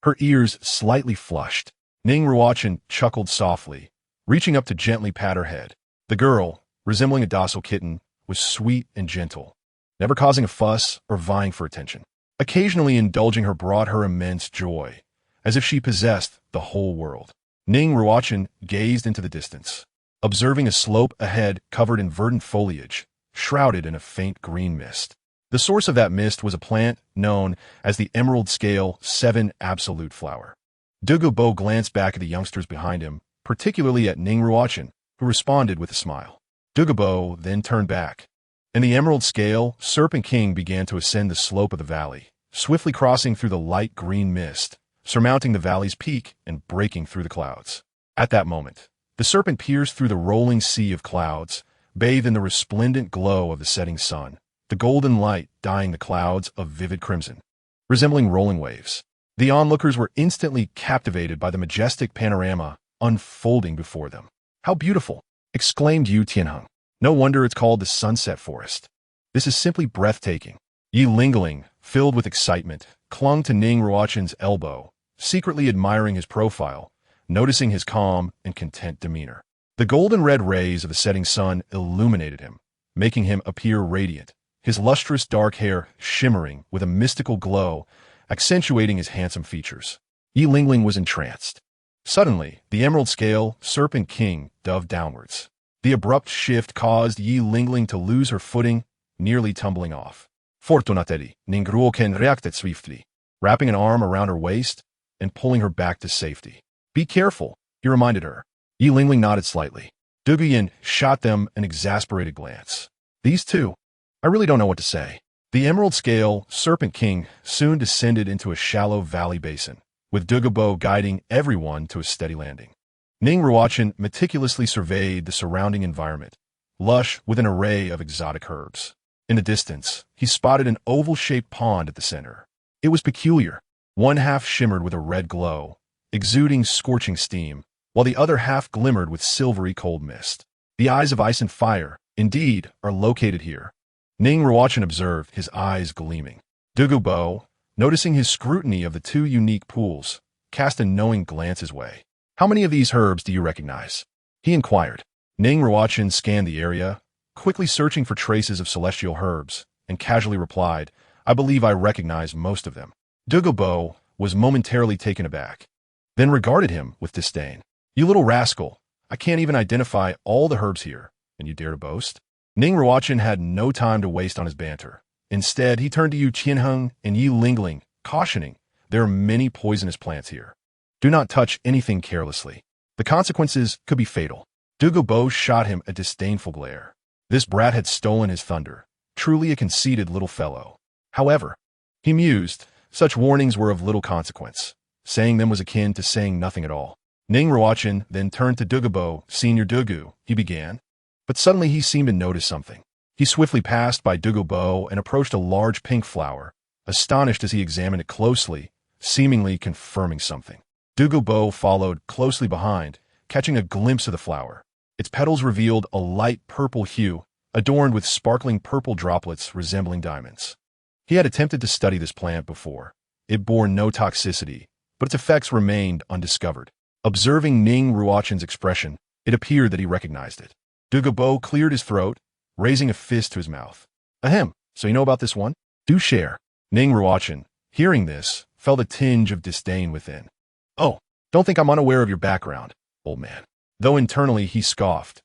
Her ears slightly flushed. Ning Ruochen chuckled softly, reaching up to gently pat her head. The girl, resembling a docile kitten, was sweet and gentle, never causing a fuss or vying for attention. Occasionally indulging her brought her immense joy, as if she possessed the whole world. Ning Ruochen gazed into the distance, observing a slope ahead covered in verdant foliage, shrouded in a faint green mist. The source of that mist was a plant known as the Emerald Scale 7 Absolute Flower. Dugu Bo glanced back at the youngsters behind him, particularly at Ning Ruochen, who responded with a smile. Dugu Bo then turned back, and the Emerald Scale Serpent King began to ascend the slope of the valley, swiftly crossing through the light green mist, surmounting the valley's peak and breaking through the clouds. At that moment, the serpent pierced through the rolling sea of clouds, bathed in the resplendent glow of the setting sun, the golden light dyeing the clouds of vivid crimson, resembling rolling waves. The onlookers were instantly captivated by the majestic panorama unfolding before them. "How beautiful!" exclaimed Yu Tianheng. "No wonder it's called the Sunset Forest. This is simply breathtaking." Ye Lingling, filled with excitement, clung to Ning Ruochen's elbow, secretly admiring his profile, noticing his calm and content demeanor. The golden-red rays of the setting sun illuminated him, making him appear radiant, his lustrous dark hair shimmering with a mystical glow, accentuating his handsome features. Ye Lingling was entranced. Suddenly, the emerald scale Serpent King dove downwards. The abrupt shift caused Ye Lingling to lose her footing, nearly tumbling off. Fortunately, Ning Ruochen reacted swiftly, wrapping an arm around her waist and pulling her back to safety. "Be careful," he reminded her. Ye Lingling nodded slightly. Dugu Bo shot them an exasperated glance. "These two? I really don't know what to say." The emerald scale Serpent King soon descended into a shallow valley basin, with Dugu Bo guiding everyone to a steady landing. Ning Ruochen meticulously surveyed the surrounding environment, lush with an array of exotic herbs. In the distance, he spotted an oval-shaped pond at the center. It was peculiar. One half shimmered with a red glow, exuding scorching steam, while the other half glimmered with silvery cold mist. "The eyes of ice and fire, indeed, are located here," Ning Ruochen observed, his eyes gleaming. Dugu Bo, noticing his scrutiny of the two unique pools, cast a knowing glance his way. "How many of these herbs do you recognize?" he inquired. Ning Ruochen scanned the area, quickly searching for traces of celestial herbs, and casually replied, "I believe I recognize most of them." Dugu Bo was momentarily taken aback, then regarded him with disdain. "You little rascal, I can't even identify all the herbs here, and you dare to boast?" Ning Ruochen had no time to waste on his banter. Instead, he turned to Yu Tianheng and Ye Lingling, cautioning, "There are many poisonous plants here. Do not touch anything carelessly. The consequences could be fatal." Dugu Bo shot him a disdainful glare. This brat had stolen his thunder. Truly a conceited little fellow. However, he mused, such warnings were of little consequence. Saying them was akin to saying nothing at all. Ning Ruochen then turned to Dugu Bo. "Senior Dugu," he began. But suddenly he seemed to notice something. He swiftly passed by Dugu Bo and approached a large pink flower, astonished as he examined it closely, seemingly confirming something. Dugu Bo followed closely behind, catching a glimpse of the flower. Its petals revealed a light purple hue, adorned with sparkling purple droplets resembling diamonds. He had attempted to study this plant before. It bore no toxicity, but its effects remained undiscovered. Observing Ning Ruochen's expression, it appeared that he recognized it. Dugu Bo cleared his throat, raising a fist to his mouth. "Ahem, so you know about this one? Do share." Ning Ruochen, hearing this, felt a tinge of disdain within. "Oh, don't think I'm unaware of your background, old man." Though internally he scoffed,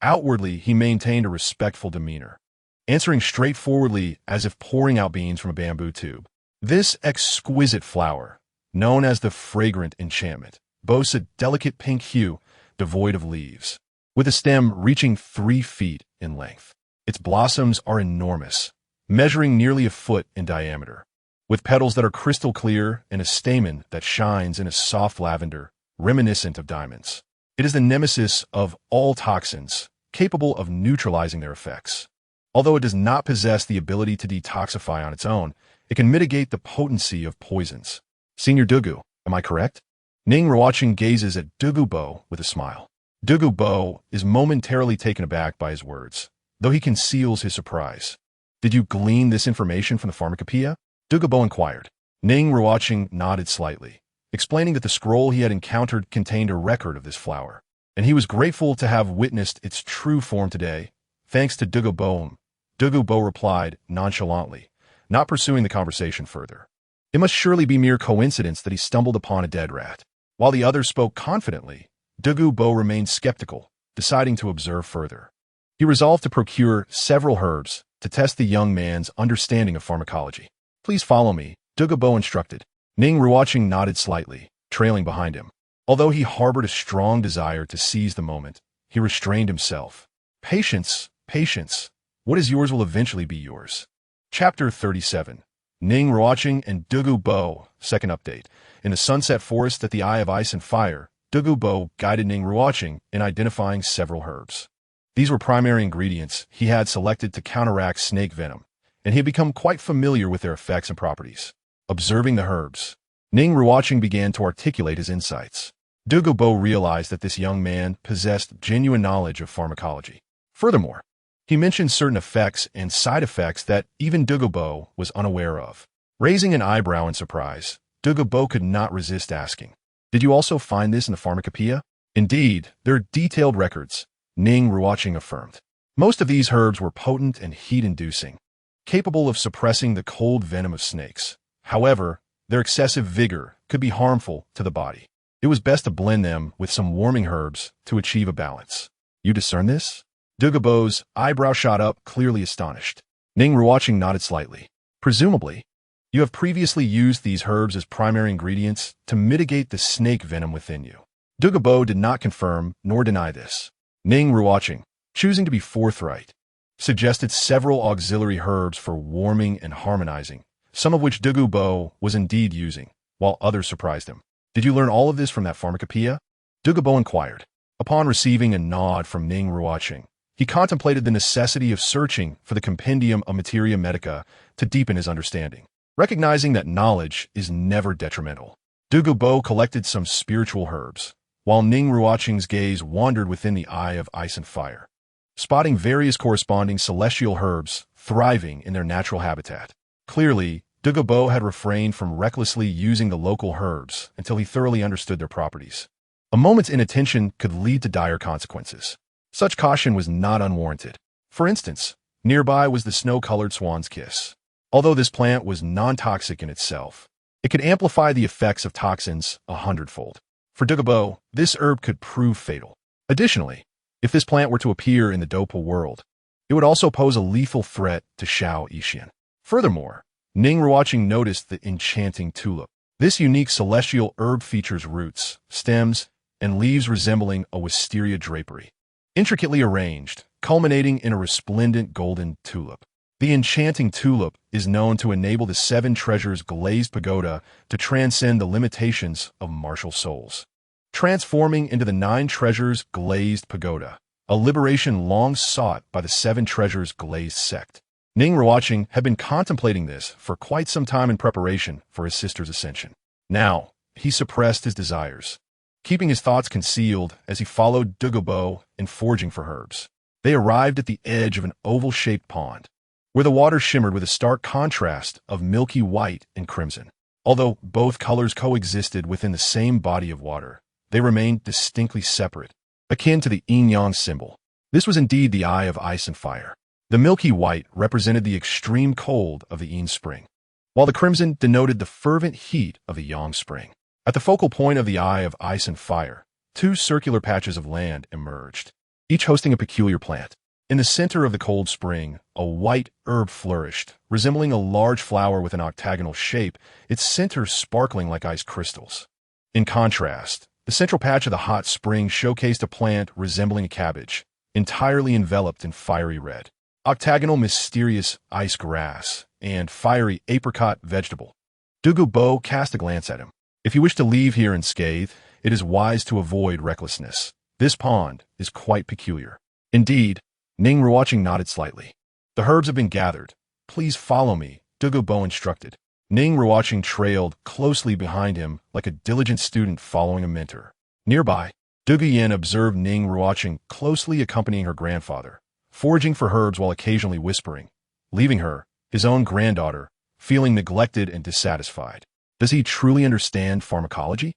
outwardly he maintained a respectful demeanor, answering straightforwardly as if pouring out beans from a bamboo tube. "This exquisite flower, known as the fragrant enchantment, boasts a delicate pink hue, devoid of leaves, with a stem reaching 3 feet in length. Its blossoms are enormous, measuring nearly a foot in diameter, with petals that are crystal clear and a stamen that shines in a soft lavender, reminiscent of diamonds. It is the nemesis of all toxins, capable of neutralizing their effects. Although it does not possess the ability to detoxify on its own, it can mitigate the potency of poisons. Senior Dugu, am I correct?" Ning Ruochen gazes at Dugu Bo with a smile. Dugu Bo is momentarily taken aback by his words, though he conceals his surprise. "Did you glean this information from the pharmacopoeia?" Dugu Bo inquired. Ning Ruochen nodded slightly, explaining that the scroll he had encountered contained a record of this flower, and he was grateful to have witnessed its true form today, thanks to Dugu Bo. Dugu Bo replied nonchalantly, not pursuing the conversation further. It must surely be mere coincidence that he stumbled upon a dead rat. While the others spoke confidently, Dugu Bo remained skeptical, deciding to observe further. He resolved to procure several herbs to test the young man's understanding of pharmacology. "Please follow me," Dugu Bo instructed. Ning Ruochen nodded slightly, trailing behind him. Although he harbored a strong desire to seize the moment, he restrained himself. "Patience, patience. What is yours will eventually be yours." Chapter 37. Ning Ruochen and Dugu Bo, second update. In the sunset forest at the Eye of Ice and Fire, Dugu Bo guided Ning Ruochen in identifying several herbs. These were primary ingredients he had selected to counteract snake venom, and he had become quite familiar with their effects and properties. Observing the herbs, Ning Ruochen began to articulate his insights. Dugu Bo realized that this young man possessed genuine knowledge of pharmacology. Furthermore, he mentioned certain effects and side effects that even Dugu Bo was unaware of. Raising an eyebrow in surprise, Dugu Bo could not resist asking, "Did you also find this in the pharmacopoeia?" "Indeed, there are detailed records," Ning Ruochen affirmed. Most of these herbs were potent and heat-inducing, capable of suppressing the cold venom of snakes. However, their excessive vigor could be harmful to the body. It was best to blend them with some warming herbs to achieve a balance. "You discern this?" Dugu Bo's eyebrow shot up, clearly astonished. Ning Ruochen nodded slightly. "Presumably, you have previously used these herbs as primary ingredients to mitigate the snake venom within you." Dugu Bo did not confirm nor deny this. Ning Ruochen, choosing to be forthright, suggested several auxiliary herbs for warming and harmonizing, some of which Dugu Bo was indeed using, while others surprised him. "Did you learn all of this from that pharmacopoeia?" Dugu Bo inquired. Upon receiving a nod from Ning Ruochen, he contemplated the necessity of searching for the compendium of materia medica to deepen his understanding. Recognizing that knowledge is never detrimental, Dugu Bo collected some spiritual herbs, while Ning Ruochen's gaze wandered within the Eye of Ice and Fire, spotting various corresponding celestial herbs thriving in their natural habitat. Clearly, Dugu Bo had refrained from recklessly using the local herbs until he thoroughly understood their properties. A moment's inattention could lead to dire consequences. Such caution was not unwarranted. For instance, nearby was the snow-colored swan's kiss. Although this plant was non-toxic in itself, it could amplify the effects of toxins 100-fold. For Dugu Bo, this herb could prove fatal. Additionally, if this plant were to appear in the Douluo world, it would also pose a lethal threat to Shao Yixian. Furthermore, Ning Ruochen noticed the enchanting tulip. This unique celestial herb features roots, stems, and leaves resembling a wisteria drapery, intricately arranged, culminating in a resplendent golden tulip. The enchanting tulip is known to enable the seven treasures glazed pagoda to transcend the limitations of martial souls, transforming into the nine treasures glazed pagoda, a liberation long sought by the seven treasures glazed sect. Ning Ruochen had been contemplating this for quite some time in preparation for his sister's ascension. Now, he suppressed his desires, keeping his thoughts concealed as he followed Dugu Bo in foraging for herbs. They arrived at the edge of an oval-shaped pond, where the water shimmered with a stark contrast of milky white and crimson. Although both colors coexisted within the same body of water, they remained distinctly separate, akin to the yin-yang symbol. This was indeed the Eye of Ice and Fire. The milky white represented the extreme cold of the yin spring, while the crimson denoted the fervent heat of the yang spring. At the focal point of the Eye of Ice and Fire, two circular patches of land emerged, each hosting a peculiar plant. In the center of the cold spring, a white herb flourished, resembling a large flower with an octagonal shape, its center sparkling like ice crystals. In contrast, the central patch of the hot spring showcased a plant resembling a cabbage, entirely enveloped in fiery red. Octagonal mysterious ice grass, and fiery apricot vegetable. Dugu Bo cast a glance at him. "If you wish to leave here unscathed, it is wise to avoid recklessness. This pond is quite peculiar." "Indeed," Ning Ruochen nodded slightly. "The herbs have been gathered. Please follow me," Dugu Bo instructed. Ning Ruochen trailed closely behind him like a diligent student following a mentor. Nearby, Dugu Yin observed Ning Ruochen closely accompanying her grandfather, foraging for herbs while occasionally whispering, leaving her, his own granddaughter, feeling neglected and dissatisfied. Does he truly understand pharmacology?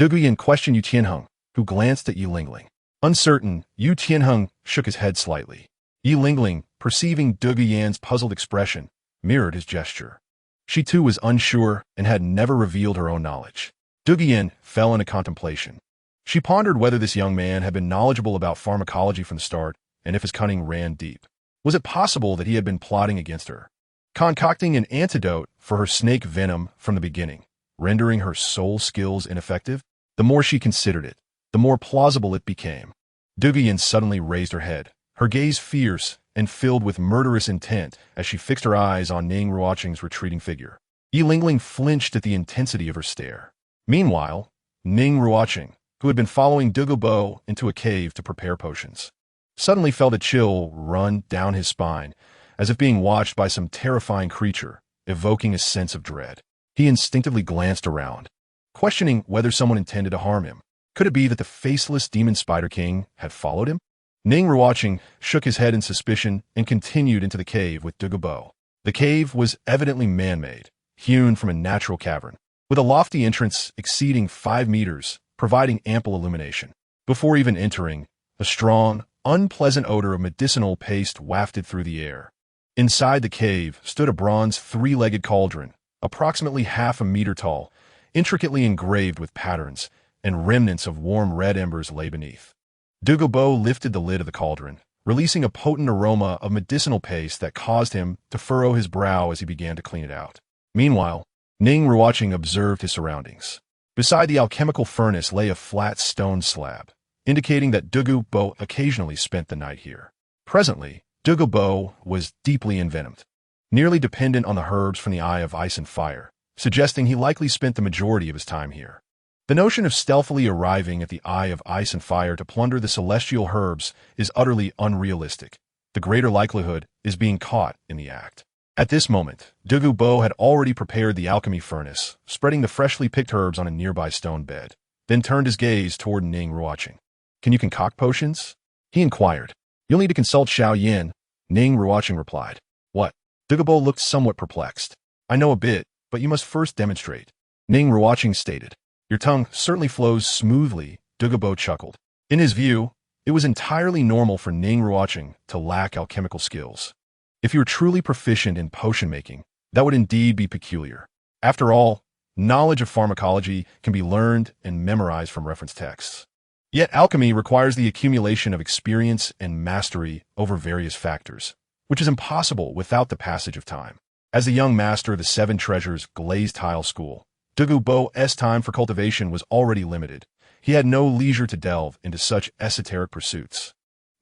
Dugu Yin questioned Yu Tianheng, who glanced at Ye Lingling. Uncertain, Yu Tianheng shook his head slightly. Ye Lingling, perceiving Dugu Yan's puzzled expression, mirrored his gesture. She too was unsure and had never revealed her own knowledge. Dugu Yin fell into contemplation. She pondered whether this young man had been knowledgeable about pharmacology from the start, and if his cunning ran deep. Was it possible that he had been plotting against her, concocting an antidote for her snake venom from the beginning, rendering her soul skills ineffective? The more she considered it, the more plausible it became. Dugu Yin suddenly raised her head, her gaze fierce and filled with murderous intent as she fixed her eyes on Ning Ruochen's retreating figure. Ye Lingling flinched at the intensity of her stare. Meanwhile, Ning Ruochen, who had been following Dugu Bo into a cave to prepare potions, suddenly felt a chill run down his spine, as if being watched by some terrifying creature, evoking a sense of dread. He instinctively glanced around, questioning whether someone intended to harm him. Could it be that the faceless demon Spider King had followed him? Ning Ruochen shook his head in suspicion and continued into the cave with Dugu Bo. The cave was evidently man-made, hewn from a natural cavern, with a lofty entrance exceeding 5 meters, providing ample illumination. Before even entering, a strong, unpleasant odor of medicinal paste wafted through the air. Inside the cave stood a bronze 3-legged cauldron, approximately half a meter tall, intricately engraved with patterns, and remnants of warm red embers lay beneath. Dugu Bo lifted the lid of the cauldron, releasing a potent aroma of medicinal paste that caused him to furrow his brow as he began to clean it out. Meanwhile, Ning Ruochen observed his surroundings. Beside the alchemical furnace lay a flat stone slab, indicating that Dugu Bo occasionally spent the night here. Presently, Dugu Bo was deeply envenomed, nearly dependent on the herbs from the Eye of Ice and Fire, suggesting he likely spent the majority of his time here. The notion of stealthily arriving at the Eye of Ice and Fire to plunder the celestial herbs is utterly unrealistic. The greater likelihood is being caught in the act. At this moment, Dugu Bo had already prepared the alchemy furnace, spreading the freshly picked herbs on a nearby stone bed, then turned his gaze toward Ning Ruochen. "Can you concoct potions?" he inquired. "You'll need to consult Xiao Yin," Ning Ruochen replied. "What?" Dugu Bo looked somewhat perplexed. "I know a bit, but you must first demonstrate," Ning Ruochen stated. "Your tongue certainly flows smoothly," Dugu Bo chuckled. In his view, it was entirely normal for Ning Ruochen to lack alchemical skills. If you were truly proficient in potion making, that would indeed be peculiar. After all, knowledge of pharmacology can be learned and memorized from reference texts. Yet alchemy requires the accumulation of experience and mastery over various factors, which is impossible without the passage of time. As the young master of the 7 Treasures glazed tile school, Dugu Bo's time for cultivation was already limited. He had no leisure to delve into such esoteric pursuits.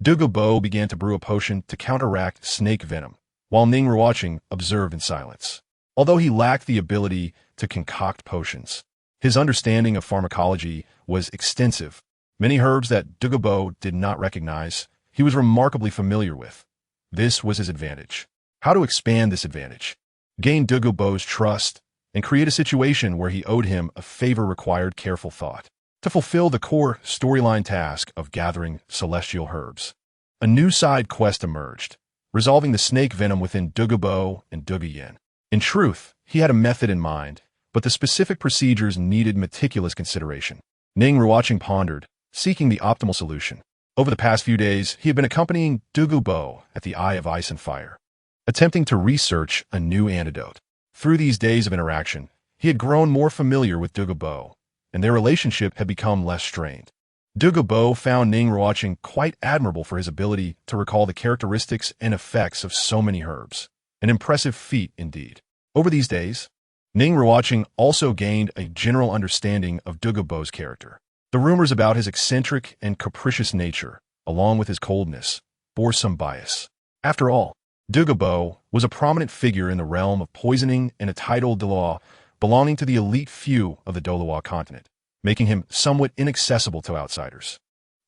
Dugu Bo began to brew a potion to counteract snake venom, while Ning Ruochen observed in silence. Although he lacked the ability to concoct potions, his understanding of pharmacology was extensive. Many herbs that Dugu Bo did not recognize, he was remarkably familiar with. This was his advantage. How to expand this advantage? Gain Dugu Bo's trust and create a situation where he owed him a favor required careful thought. To fulfill the core storyline task of gathering celestial herbs, a new side quest emerged, resolving the snake venom within Dugu Bo and Dugu Yin. In truth, he had a method in mind, but the specific procedures needed meticulous consideration. Ning Ruochen pondered, seeking the optimal solution. Over the past few days, he had been accompanying Dugu Bo at the Eye of Ice and Fire, attempting to research a new antidote. Through these days of interaction, he had grown more familiar with Dugu Bo, and their relationship had become less strained. Dugu Bo found Ning Ruochen quite admirable for his ability to recall the characteristics and effects of so many herbs. An impressive feat indeed. Over these days, Ning Ruochen also gained a general understanding of Dugu Bo's character. The rumors about his eccentric and capricious nature, along with his coldness, bore some bias. After all, Dugu Bo was a prominent figure in the realm of poisoning and a title Douluo belonging to the elite few of the Douluo continent, making him somewhat inaccessible to outsiders.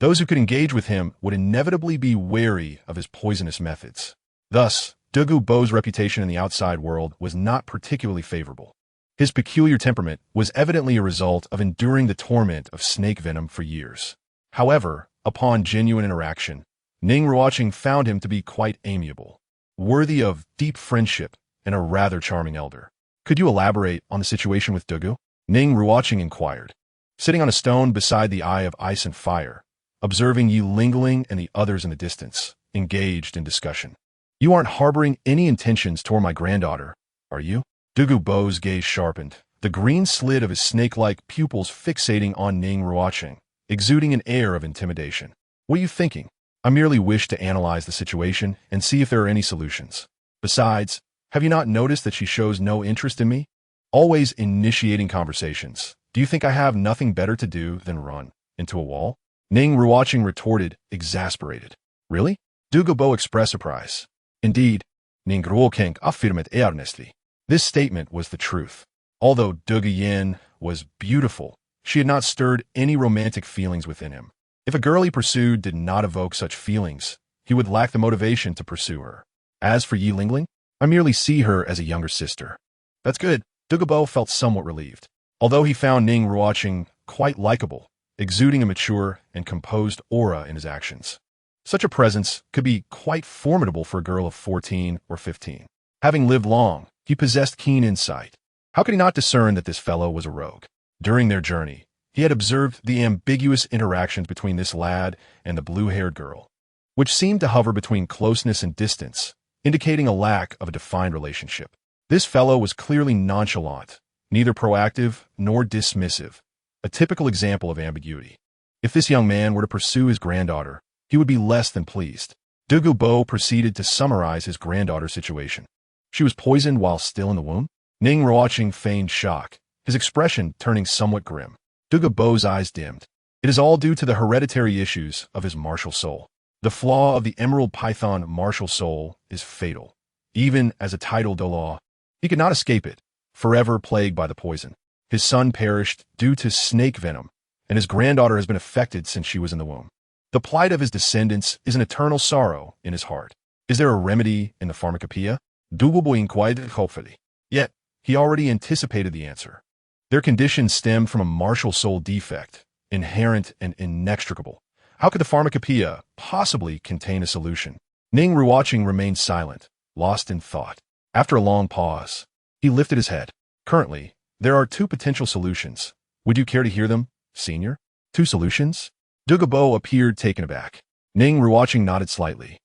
Those who could engage with him would inevitably be wary of his poisonous methods. Thus, Dugu Bo's reputation in the outside world was not particularly favorable. His peculiar temperament was evidently a result of enduring the torment of snake venom for years. However, upon genuine interaction, Ning Ruochen found him to be quite amiable, worthy of deep friendship and a rather charming elder. "Could you elaborate on the situation with Dugu?" Ning Ruochen inquired. Sitting on a stone beside the Eye of Ice and Fire, observing Ye Lingling and the others in the distance, engaged in discussion. "You aren't harboring any intentions toward my granddaughter, are you?" Dugu Bo's gaze sharpened, the green slit of his snake-like pupils fixating on Ning Ruochen, exuding an air of intimidation. "What are you thinking?" "I merely wish to analyze the situation and see if there are any solutions. Besides, have you not noticed that she shows no interest in me? Always initiating conversations. Do you think I have nothing better to do than run into a wall?" Ning Ruochen retorted, exasperated. "Really?" Dugu Bo expressed surprise. "Indeed, Ning Ruochen affirmed earnestly. This statement was the truth. Although Dugu Yin was beautiful, she had not stirred any romantic feelings within him. If a girl he pursued did not evoke such feelings, he would lack the motivation to pursue her. As for Ye Lingling, I merely see her as a younger sister. That's good. Dugu Bo felt somewhat relieved. Although he found Ning Ruochen quite likable, exuding a mature and composed aura in his actions. Such a presence could be quite formidable for a girl of 14 or 15. Having lived long, he possessed keen insight. How could he not discern that this fellow was a rogue? During their journey, he had observed the ambiguous interactions between this lad and the blue-haired girl, which seemed to hover between closeness and distance, indicating a lack of a defined relationship. This fellow was clearly nonchalant, neither proactive nor dismissive, a typical example of ambiguity. If this young man were to pursue his granddaughter, he would be less than pleased. Dugu Bo proceeded to summarize his granddaughter's situation. She was poisoned while still in the womb. Ning Ruochen feigned shock, his expression turning somewhat grim. Dugu Bo's eyes dimmed. It is all due to the hereditary issues of his martial soul. The flaw of the Emerald Python martial soul is fatal. Even as a titled Douluo, he could not escape it, forever plagued by the poison. His son perished due to snake venom, and his granddaughter has been affected since she was in the womb. The plight of his descendants is an eternal sorrow in his heart. Is there a remedy in the pharmacopoeia? Dugu Bo inquired hopefully. Yet, he already anticipated the answer. Their condition stemmed from a martial soul defect, inherent and inextricable. How could the pharmacopoeia possibly contain a solution? Ning Ruochen remained silent, lost in thought. After a long pause, he lifted his head. Currently, there are 2 potential solutions. Would you care to hear them, senior? 2 solutions? Dugu Bo appeared taken aback. Ning Ruochen nodded slightly,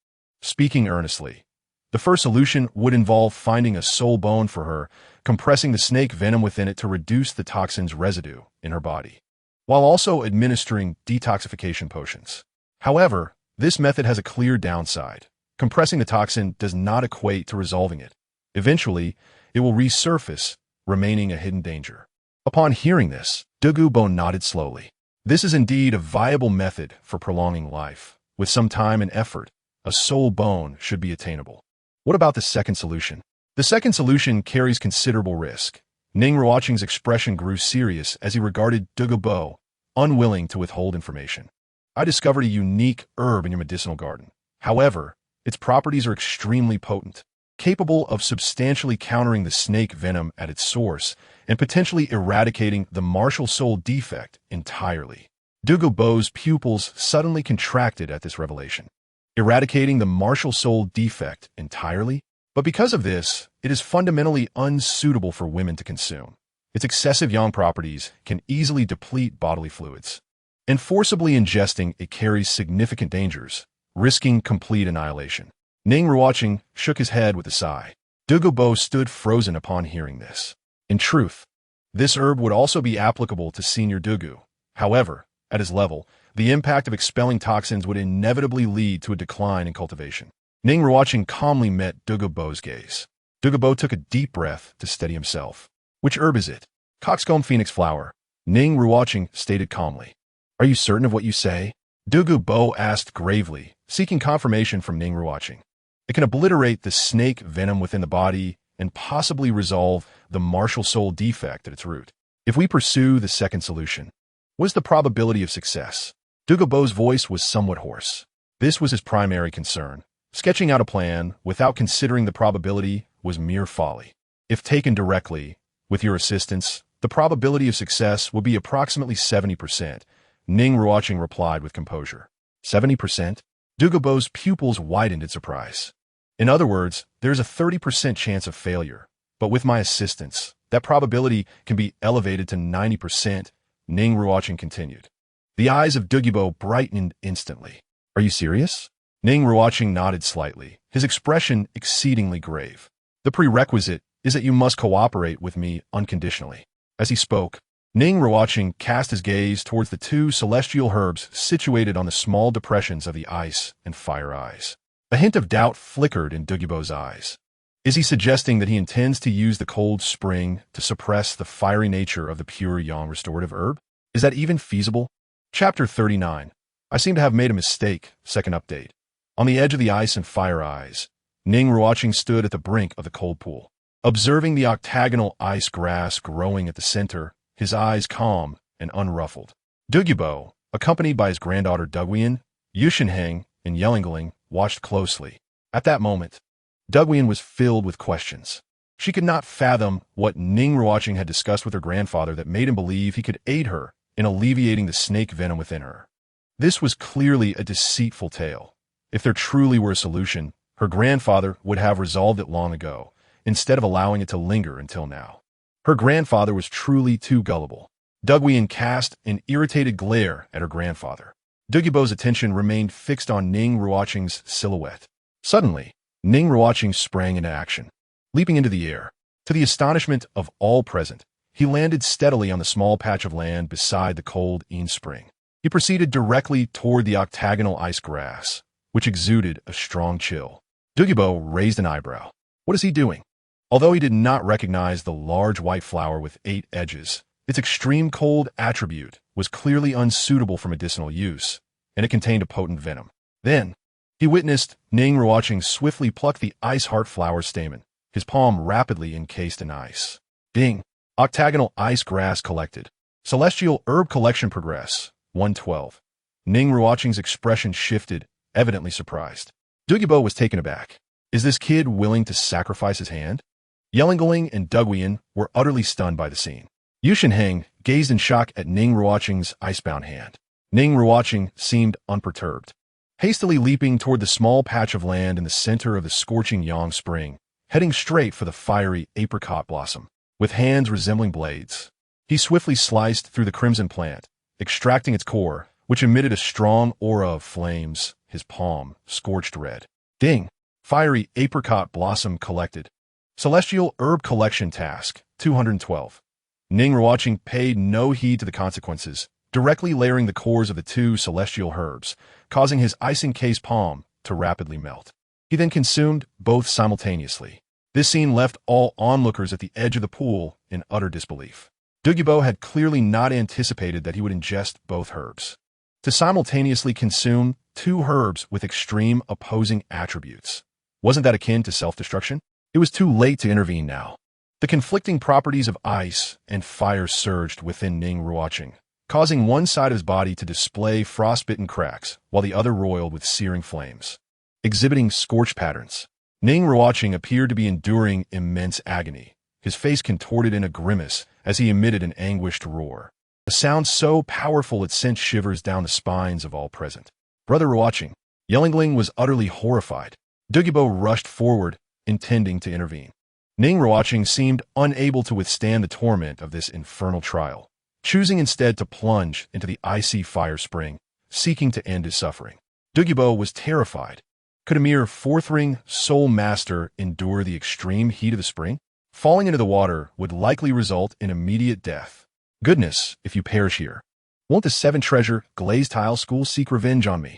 speaking earnestly. The first solution would involve finding a soul bone for her, compressing the snake venom within it to reduce the toxin's residue in her body, while also administering detoxification potions. However, this method has a clear downside. Compressing the toxin does not equate to resolving it. Eventually, it will resurface, remaining a hidden danger. Upon hearing this, Dugu Bo nodded slowly. This is indeed a viable method for prolonging life. With some time and effort, a soul bone should be attainable. What about the second solution? The second solution carries considerable risk. Ning Ruochen's expression grew serious as he regarded Dugu Bo, unwilling to withhold information. I discovered a unique herb in your medicinal garden. However, its properties are extremely potent, capable of substantially countering the snake venom at its source and potentially eradicating the martial soul defect entirely. Dugu Bo's pupils suddenly contracted at this revelation. Eradicating the martial soul defect entirely? But because of this, it is fundamentally unsuitable for women to consume. Its excessive yang properties can easily deplete bodily fluids. And forcibly ingesting it carries significant dangers, risking complete annihilation. Ning Ruochen shook his head with a sigh. Dugu Bo stood frozen upon hearing this. In truth, this herb would also be applicable to Senior Dugu. However, at his level, the impact of expelling toxins would inevitably lead to a decline in cultivation. Ning Ruochen calmly met Dugu Bo's gaze. Dugu Bo took a deep breath to steady himself. Which herb is it? Coxcomb phoenix flower. Ning Ruochen stated calmly. Are you certain of what you say? Dugu Bo asked gravely, seeking confirmation from Ning Ruochen. It can obliterate the snake venom within the body and possibly resolve the martial soul defect at its root. If we pursue the second solution, what is the probability of success? Dugu Bo's voice was somewhat hoarse. This was his primary concern. Sketching out a plan without considering the probability was mere folly. If taken directly, with your assistance, the probability of success would be approximately 70%, Ning Ruochen replied with composure. 70%? Dugu Bo's pupils widened in surprise. In other words, there's a 30% chance of failure, but with my assistance, that probability can be elevated to 90%, Ning Ruochen continued. The eyes of Dugu Bo brightened instantly. Are you serious? Ning Ruochen nodded slightly, his expression exceedingly grave. The prerequisite is that you must cooperate with me unconditionally. As he spoke, Ning Ruochen cast his gaze towards the 2 celestial herbs situated on the small depressions of the ice and fire eyes. A hint of doubt flickered in Dugu Bo's eyes. Is he suggesting that he intends to use the cold spring to suppress the fiery nature of the pure yang restorative herb? Is that even feasible? Chapter 39. I seem to have made a mistake. Second update. On the edge of the ice and fire eyes, Ning Ruochen stood at the brink of the cold pool. Observing the octagonal ice grass growing at the center, his eyes calm and unruffled. Dugu Bo, accompanied by his granddaughter Duguian, Yusheng, and Ye Lingling, watched closely. At that moment, Duguian was filled with questions. She could not fathom what Ning Ruochen had discussed with her grandfather that made him believe he could aid her in alleviating the snake venom within her. This was clearly a deceitful tale. If there truly were a solution, her grandfather would have resolved it long ago, instead of allowing it to linger until now. Her grandfather was truly too gullible. Duguian cast an irritated glare at her grandfather. Dugu Bo's attention remained fixed on Ning Ruochen's silhouette. Suddenly, Ning Ruochen sprang into action. Leaping into the air, to the astonishment of all present, he landed steadily on the small patch of land beside the cold Yin spring. He proceeded directly toward the octagonal ice grass, which exuded a strong chill. Dugu Bo raised an eyebrow. What is he doing? Although he did not recognize the large white flower with 8 edges, its extreme cold attribute was clearly unsuitable for medicinal use, and it contained a potent venom. Then, he witnessed Ning Ruochen swiftly pluck the ice heart flower stamen, his palm rapidly encased in ice. Ding! Octagonal ice grass collected. Celestial herb collection progress. 112. Ning Ruochen's expression shifted, evidently surprised. Dugu Bo was taken aback. Is this kid willing to sacrifice his hand? Ye Lingling and Duguian were utterly stunned by the scene. Yusheng gazed in shock at Ning Ruochen's icebound hand. Ning Ruochen seemed unperturbed. Hastily leaping toward the small patch of land in the center of the scorching Yang spring, heading straight for the fiery apricot blossom. With hands resembling blades, he swiftly sliced through the crimson plant, extracting its core, which emitted a strong aura of flames, his palm scorched red. Ding! Fiery apricot blossom collected. Celestial herb collection task, 212. Ning Ruochen paid no heed to the consequences, directly layering the cores of the 2 celestial herbs, causing his ice-encased palm to rapidly melt. He then consumed both simultaneously. This scene left all onlookers at the edge of the pool in utter disbelief. Dugu Bo had clearly not anticipated that he would ingest both herbs. To simultaneously consume 2 herbs with extreme opposing attributes. Wasn't that akin to self-destruction? It was too late to intervene now. The conflicting properties of ice and fire surged within Ning Ruochen, causing one side of his body to display frostbitten cracks, while the other roiled with searing flames. Exhibiting scorch patterns, Ning Ruochen appeared to be enduring immense agony, his face contorted in a grimace as he emitted an anguished roar. A sound so powerful it sent shivers down the spines of all present. Brother Ruocheng, Ye Lingling was utterly horrified. Dugu Bo rushed forward, intending to intervene. Ning Ruochen seemed unable to withstand the torment of this infernal trial, choosing instead to plunge into the icy fire spring, seeking to end his suffering. Dugu Bo was terrified. Could a mere 4th-ring soul master endure the extreme heat of the spring? Falling into the water would likely result in immediate death. Goodness, if you perish here. Won't the 7-treasure glazed tile school seek revenge on me?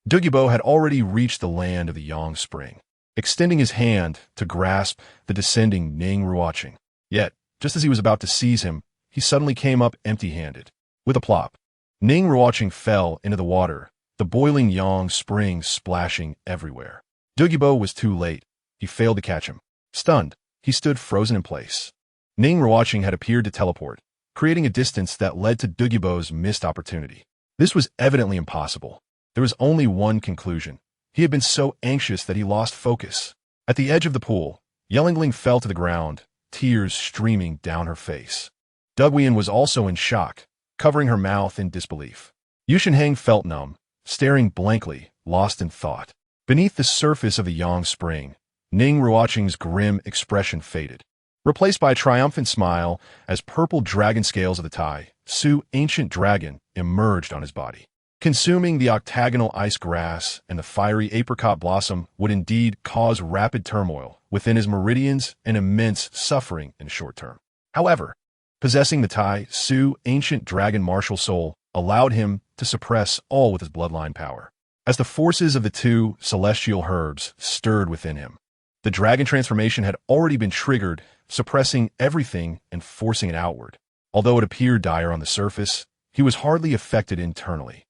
Dugu Bo had already reached the land of the Yang spring, extending his hand to grasp the descending Ning Ruochen. Yet, just as he was about to seize him, he suddenly came up empty-handed. With a plop, Ning Ruochen fell into the water, the boiling Yang spring splashing everywhere. Dugu Bo was too late. He failed to catch him. Stunned, he stood frozen in place. Ning Ruochen had appeared to teleport, creating a distance that led to Dugu Bo's missed opportunity. This was evidently impossible. There was only one conclusion. He had been so anxious that he lost focus. At the edge of the pool, Ye Lingling fell to the ground, tears streaming down her face. Duguian was also in shock, covering her mouth in disbelief. Yusheng felt numb, staring blankly, lost in thought. Beneath the surface of the Yang spring, Ning Ruochen's grim expression faded, replaced by a triumphant smile as purple dragon scales of the Tai Su ancient dragon emerged on his body. Consuming the octagonal ice grass and the fiery apricot blossom would indeed cause rapid turmoil within his meridians and immense suffering in the short term. However, possessing the Tai Su ancient dragon martial soul allowed him to suppress all with his bloodline power. As the forces of the 2 celestial herbs stirred within him, the dragon transformation had already been triggered, suppressing everything and forcing it outward. Although it appeared dire on the surface, he was hardly affected internally.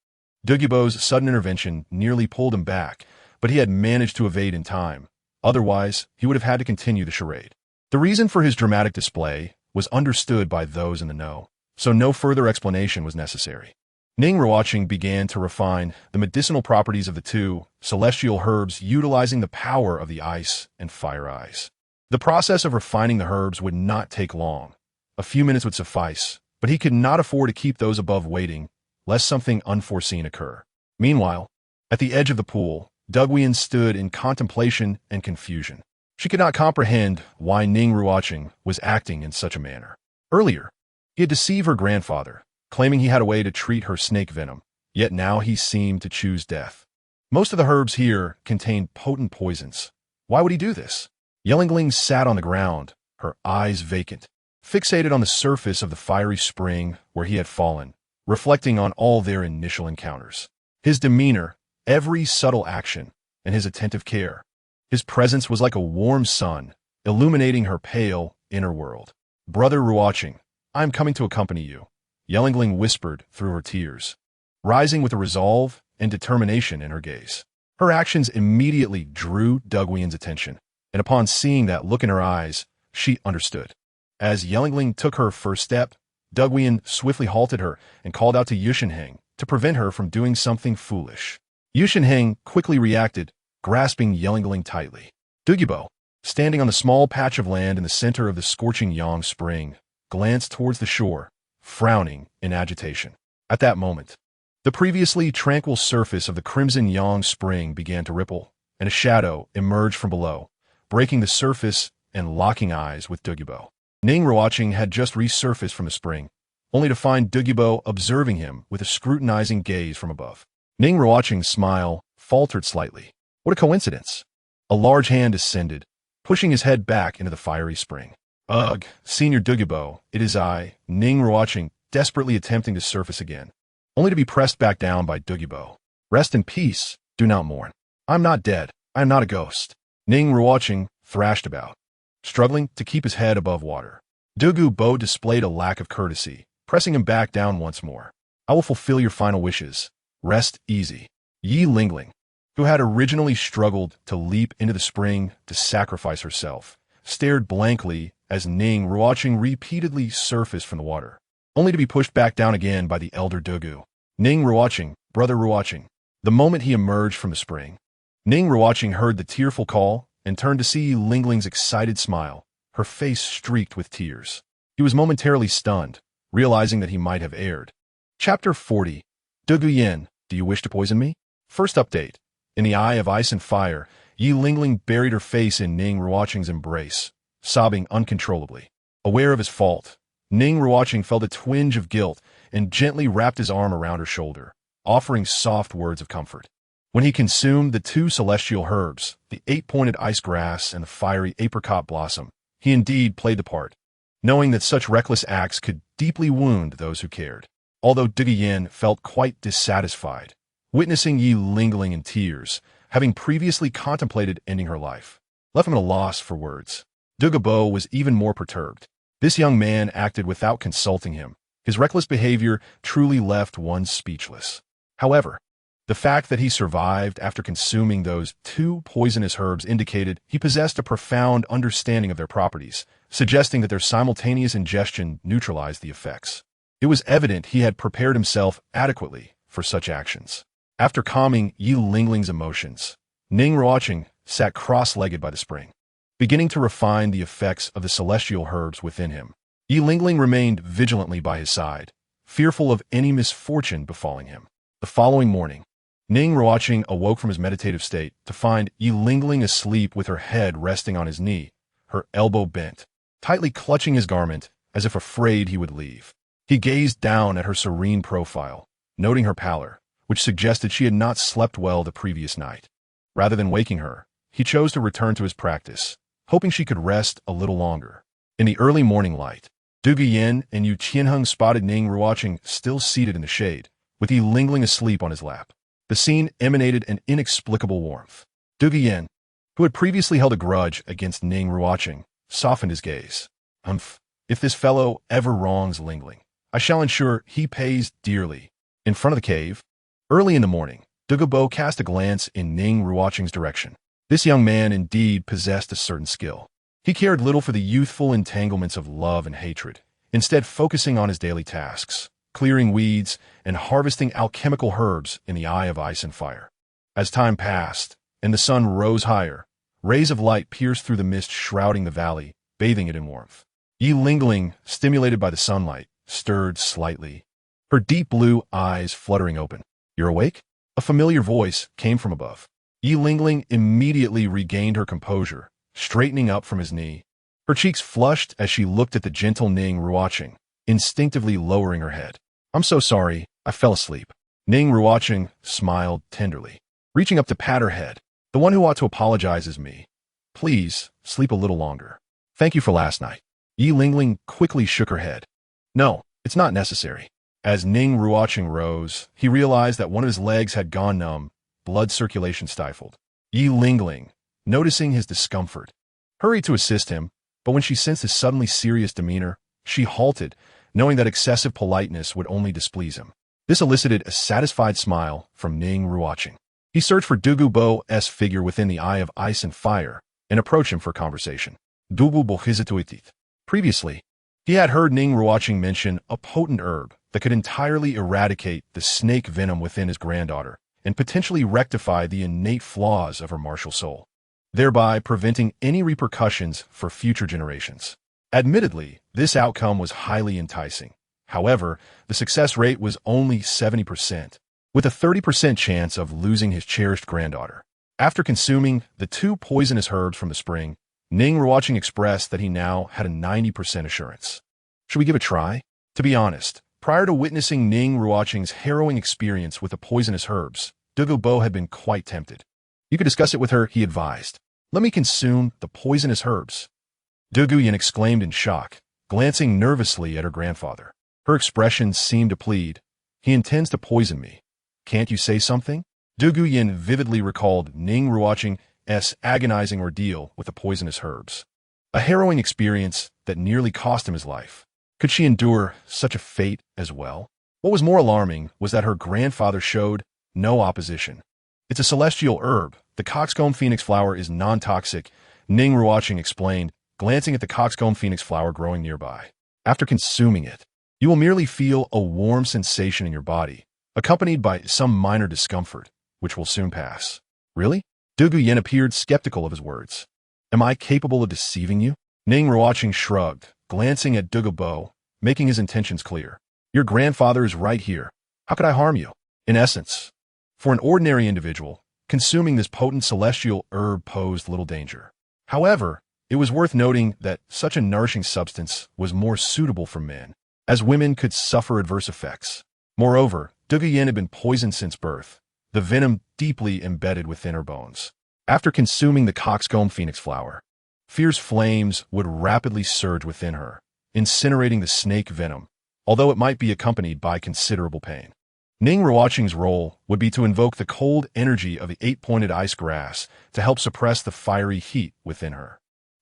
Dugu Bo's sudden intervention nearly pulled him back, but he had managed to evade in time. Otherwise, he would have had to continue the charade. The reason for his dramatic display was understood by those in the know, so no further explanation was necessary. Ning Ruochen began to refine the medicinal properties of the two celestial herbs utilizing the power of the ice and fire eyes. The process of refining the herbs would not take long. A few minutes would suffice, but he could not afford to keep those above waiting, lest something unforeseen occur. Meanwhile, at the edge of the pool, Duguian stood in contemplation and confusion. She could not comprehend why Ning Ruochen was acting in such a manner. Earlier, he had deceived her grandfather, claiming he had a way to treat her snake venom, yet now he seemed to choose death. Most of the herbs here contained potent poisons. Why would he do this? Ye Lingling sat on the ground, her eyes vacant, fixated on the surface of the fiery spring where he had fallen, reflecting on all their initial encounters. His demeanor, every subtle action, and his attentive care. His presence was like a warm sun, illuminating her pale, inner world. "Brother Ruocheng, I am coming to accompany you," Ye Lingling whispered through her tears, rising with a resolve and determination in her gaze. Her actions immediately drew Duguian's attention, and upon seeing that look in her eyes, she understood. As Ye Lingling took her first step, Duguian swiftly halted her and called out to Ruocheng to prevent her from doing something foolish. Ruocheng quickly reacted, grasping Ye Lingling tightly. Dugu Bo, standing on the small patch of land in the center of the scorching Yang spring, glanced towards the shore, frowning in agitation. At that moment, the previously tranquil surface of the crimson Yang spring began to ripple, and a shadow emerged from below, breaking the surface and locking eyes with Dugu Bo. Ning Ruochen had just resurfaced from the spring, only to find Dugu Bo observing him with a scrutinizing gaze from above. Ning Ruochen's smile faltered slightly. What a coincidence! A large hand descended, pushing his head back into the fiery spring. "Ugh, Senior Dugu Bo, it is I, Ning Ruochen, desperately attempting to surface again, only to be pressed back down by Dugu Bo. Rest in peace, do not mourn. I am not dead, I am not a ghost." Ning Ruochen thrashed about, struggling to keep his head above water. Dugu Bo displayed a lack of courtesy, pressing him back down once more. "I will fulfill your final wishes. Rest easy." Ye Lingling, who had originally struggled to leap into the spring to sacrifice herself, stared blankly as Ning Ruochen repeatedly surfaced from the water, only to be pushed back down again by the elder Dugu. "Ning Ruochen, Brother Ruocheng." The moment he emerged from the spring, Ning Ruochen heard the tearful call and turned to see Ye Lingling's excited smile, her face streaked with tears. He was momentarily stunned, realizing that he might have erred. Chapter 40. Duguian, do you wish to poison me? First update. In the eye of ice and fire, Ye Lingling buried her face in Ning Ruocheng's embrace, sobbing uncontrollably. Aware of his fault, Ning Ruocheng felt a twinge of guilt and gently wrapped his arm around her shoulder, offering soft words of comfort. When he consumed the two celestial herbs, the 8-pointed ice grass and the fiery apricot blossom, he indeed played the part, knowing that such reckless acts could deeply wound those who cared. Although Duguian felt quite dissatisfied, witnessing Ye Lingling in tears, having previously contemplated ending her life, left him at a loss for words. Dugu Bo was even more perturbed. This young man acted without consulting him. His reckless behavior truly left one speechless. However, the fact that he survived after consuming those two poisonous herbs indicated he possessed a profound understanding of their properties, suggesting that their simultaneous ingestion neutralized the effects. It was evident he had prepared himself adequately for such actions. After calming Ye Lingling's emotions, Ning Ruochen sat cross-legged by the spring, beginning to refine the effects of the celestial herbs within him. Ye Lingling remained vigilantly by his side, fearful of any misfortune befalling him. The following morning, Ning Ruochen awoke from his meditative state to find Ye Lingling asleep with her head resting on his knee, her elbow bent, tightly clutching his garment as if afraid he would leave. He gazed down at her serene profile, noting her pallor, which suggested she had not slept well the previous night. Rather than waking her, he chose to return to his practice, hoping she could rest a little longer. In the early morning light, Duguian and Yu Qianheng spotted Ning Ruochen still seated in the shade, with Ye Lingling asleep on his lap. The scene emanated an inexplicable warmth. Duguian, who had previously held a grudge against Ning Ruochen, softened his gaze. If this fellow ever wrongs Lingling, I shall ensure he pays dearly." In front of the cave, early in the morning, Dugu Bo cast a glance in Ning Ruochen's direction. This young man indeed possessed a certain skill. He cared little for the youthful entanglements of love and hatred, instead focusing on his daily tasks, clearing weeds and harvesting alchemical herbs in the eye of ice and fire. As time passed, and the sun rose higher, rays of light pierced through the mist shrouding the valley, bathing it in warmth. Ye Lingling, stimulated by the sunlight, stirred slightly, her deep blue eyes fluttering open. "You're awake?" A familiar voice came from above. Ye Lingling immediately regained her composure, straightening up from his knee. Her cheeks flushed as she looked at the gentle Ning Ruocheng, instinctively lowering her head. "I'm so sorry, I fell asleep." Ning Ruocheng smiled tenderly, reaching up to pat her head. "The one who ought to apologize is me. Please, sleep a little longer. Thank you for last night." Ye Lingling quickly shook her head. "No, it's not necessary." As Ning Ruocheng rose, he realized that one of his legs had gone numb, blood circulation stifled. Ye Lingling, noticing his discomfort, hurried to assist him, but when she sensed his suddenly serious demeanor, she halted, knowing that excessive politeness would only displease him. This elicited a satisfied smile from Ning Ruocheng. He searched for Dugu Bo's figure within the eye of ice and fire and approached him for conversation. Dugu Bo hesitated. Previously, he had heard Ning Ruocheng mention a potent herb that could entirely eradicate the snake venom within his granddaughter and potentially rectify the innate flaws of her martial soul, thereby preventing any repercussions for future generations. Admittedly, this outcome was highly enticing. However, the success rate was only 70%, with a 30% chance of losing his cherished granddaughter. After consuming the 2 poisonous herbs from the spring, Ning Ruocheng expressed that he now had a 90% assurance. "Should we give a try?" To be honest, prior to witnessing Ning Ruocheng's harrowing experience with the poisonous herbs, Dugu Bo had been quite tempted. "You could discuss it with her," he advised. "Let me consume the poisonous herbs." Dugu Yin exclaimed in shock, glancing nervously at her grandfather. Her expression seemed to plead. "He intends to poison me. Can't you say something?" Dugu Yin vividly recalled Ning Ruocheng's agonizing ordeal with the poisonous herbs, a harrowing experience that nearly cost him his life. Could she endure such a fate as well? What was more alarming was that her grandfather showed no opposition. "It's a celestial herb. The coxcomb phoenix flower is non-toxic," Ning Ruocheng explained, glancing at the coxcomb phoenix flower growing nearby. "After consuming it, you will merely feel a warm sensation in your body, accompanied by some minor discomfort, which will soon pass." "Really?" Dugu Yin appeared skeptical of his words. "Am I capable of deceiving you?" Ning Ruocheng shrugged, glancing at Dugu Bo, making his intentions clear. "Your grandfather is right here. How could I harm you?" In essence, for an ordinary individual, consuming this potent celestial herb posed little danger. However, it was worth noting that such a nourishing substance was more suitable for men, as women could suffer adverse effects. Moreover, Dugu Yin had been poisoned since birth, the venom deeply embedded within her bones. After consuming the coxcomb phoenix flower, fierce flames would rapidly surge within her, incinerating the snake venom, although it might be accompanied by considerable pain. Ning Ruocheng's role would be to invoke the cold energy of the 8-pointed ice grass to help suppress the fiery heat within her.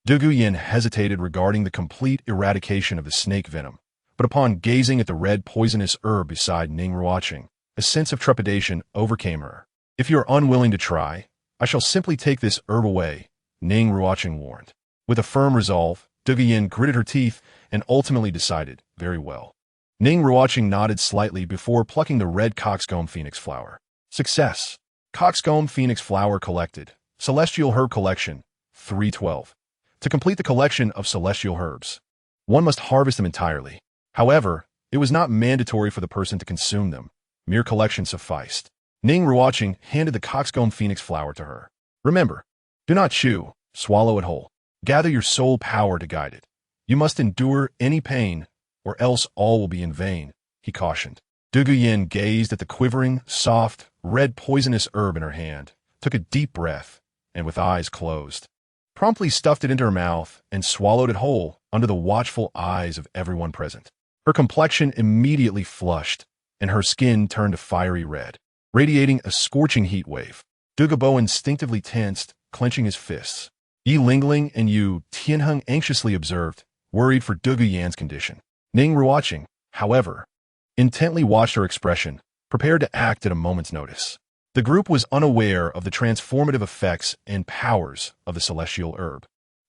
Dugu Yin hesitated regarding the complete eradication of the snake venom, but upon gazing at the red poisonous herb beside Ning Ruocheng, a sense of trepidation overcame her. "If you are unwilling to try, I shall simply take this herb away," Ning Ruocheng warned. With a firm resolve, Dugu Yin gritted her teeth and ultimately decided, "Very well." Ning Ruocheng nodded slightly before plucking the red coxcomb phoenix flower. Success. Coxcomb phoenix flower collected. Celestial herb collection, 312. To complete the collection of celestial herbs, one must harvest them entirely. However, it was not mandatory for the person to consume them. Mere collection sufficed. Ning Ruocheng handed the coxcomb phoenix flower to her. "Remember, do not chew, swallow it whole. Gather your soul power to guide it. You must endure any pain, or else all will be in vain," he cautioned. Dugu Yin gazed at the quivering, soft, red poisonous herb in her hand, took a deep breath, and with eyes closed, promptly stuffed it into her mouth and swallowed it whole under the watchful eyes of everyone present. Her complexion immediately flushed, and her skin turned a fiery red, radiating a scorching heat wave. Dugu Bo instinctively tensed, clenching his fists. Ye Lingling and Yu Tianheng anxiously observed, worried for Dugu Yan's condition. Ning Ruocheng, however, intently watched her expression, prepared to act at a moment's notice. The group was unaware of the transformative effects and powers of the celestial herb.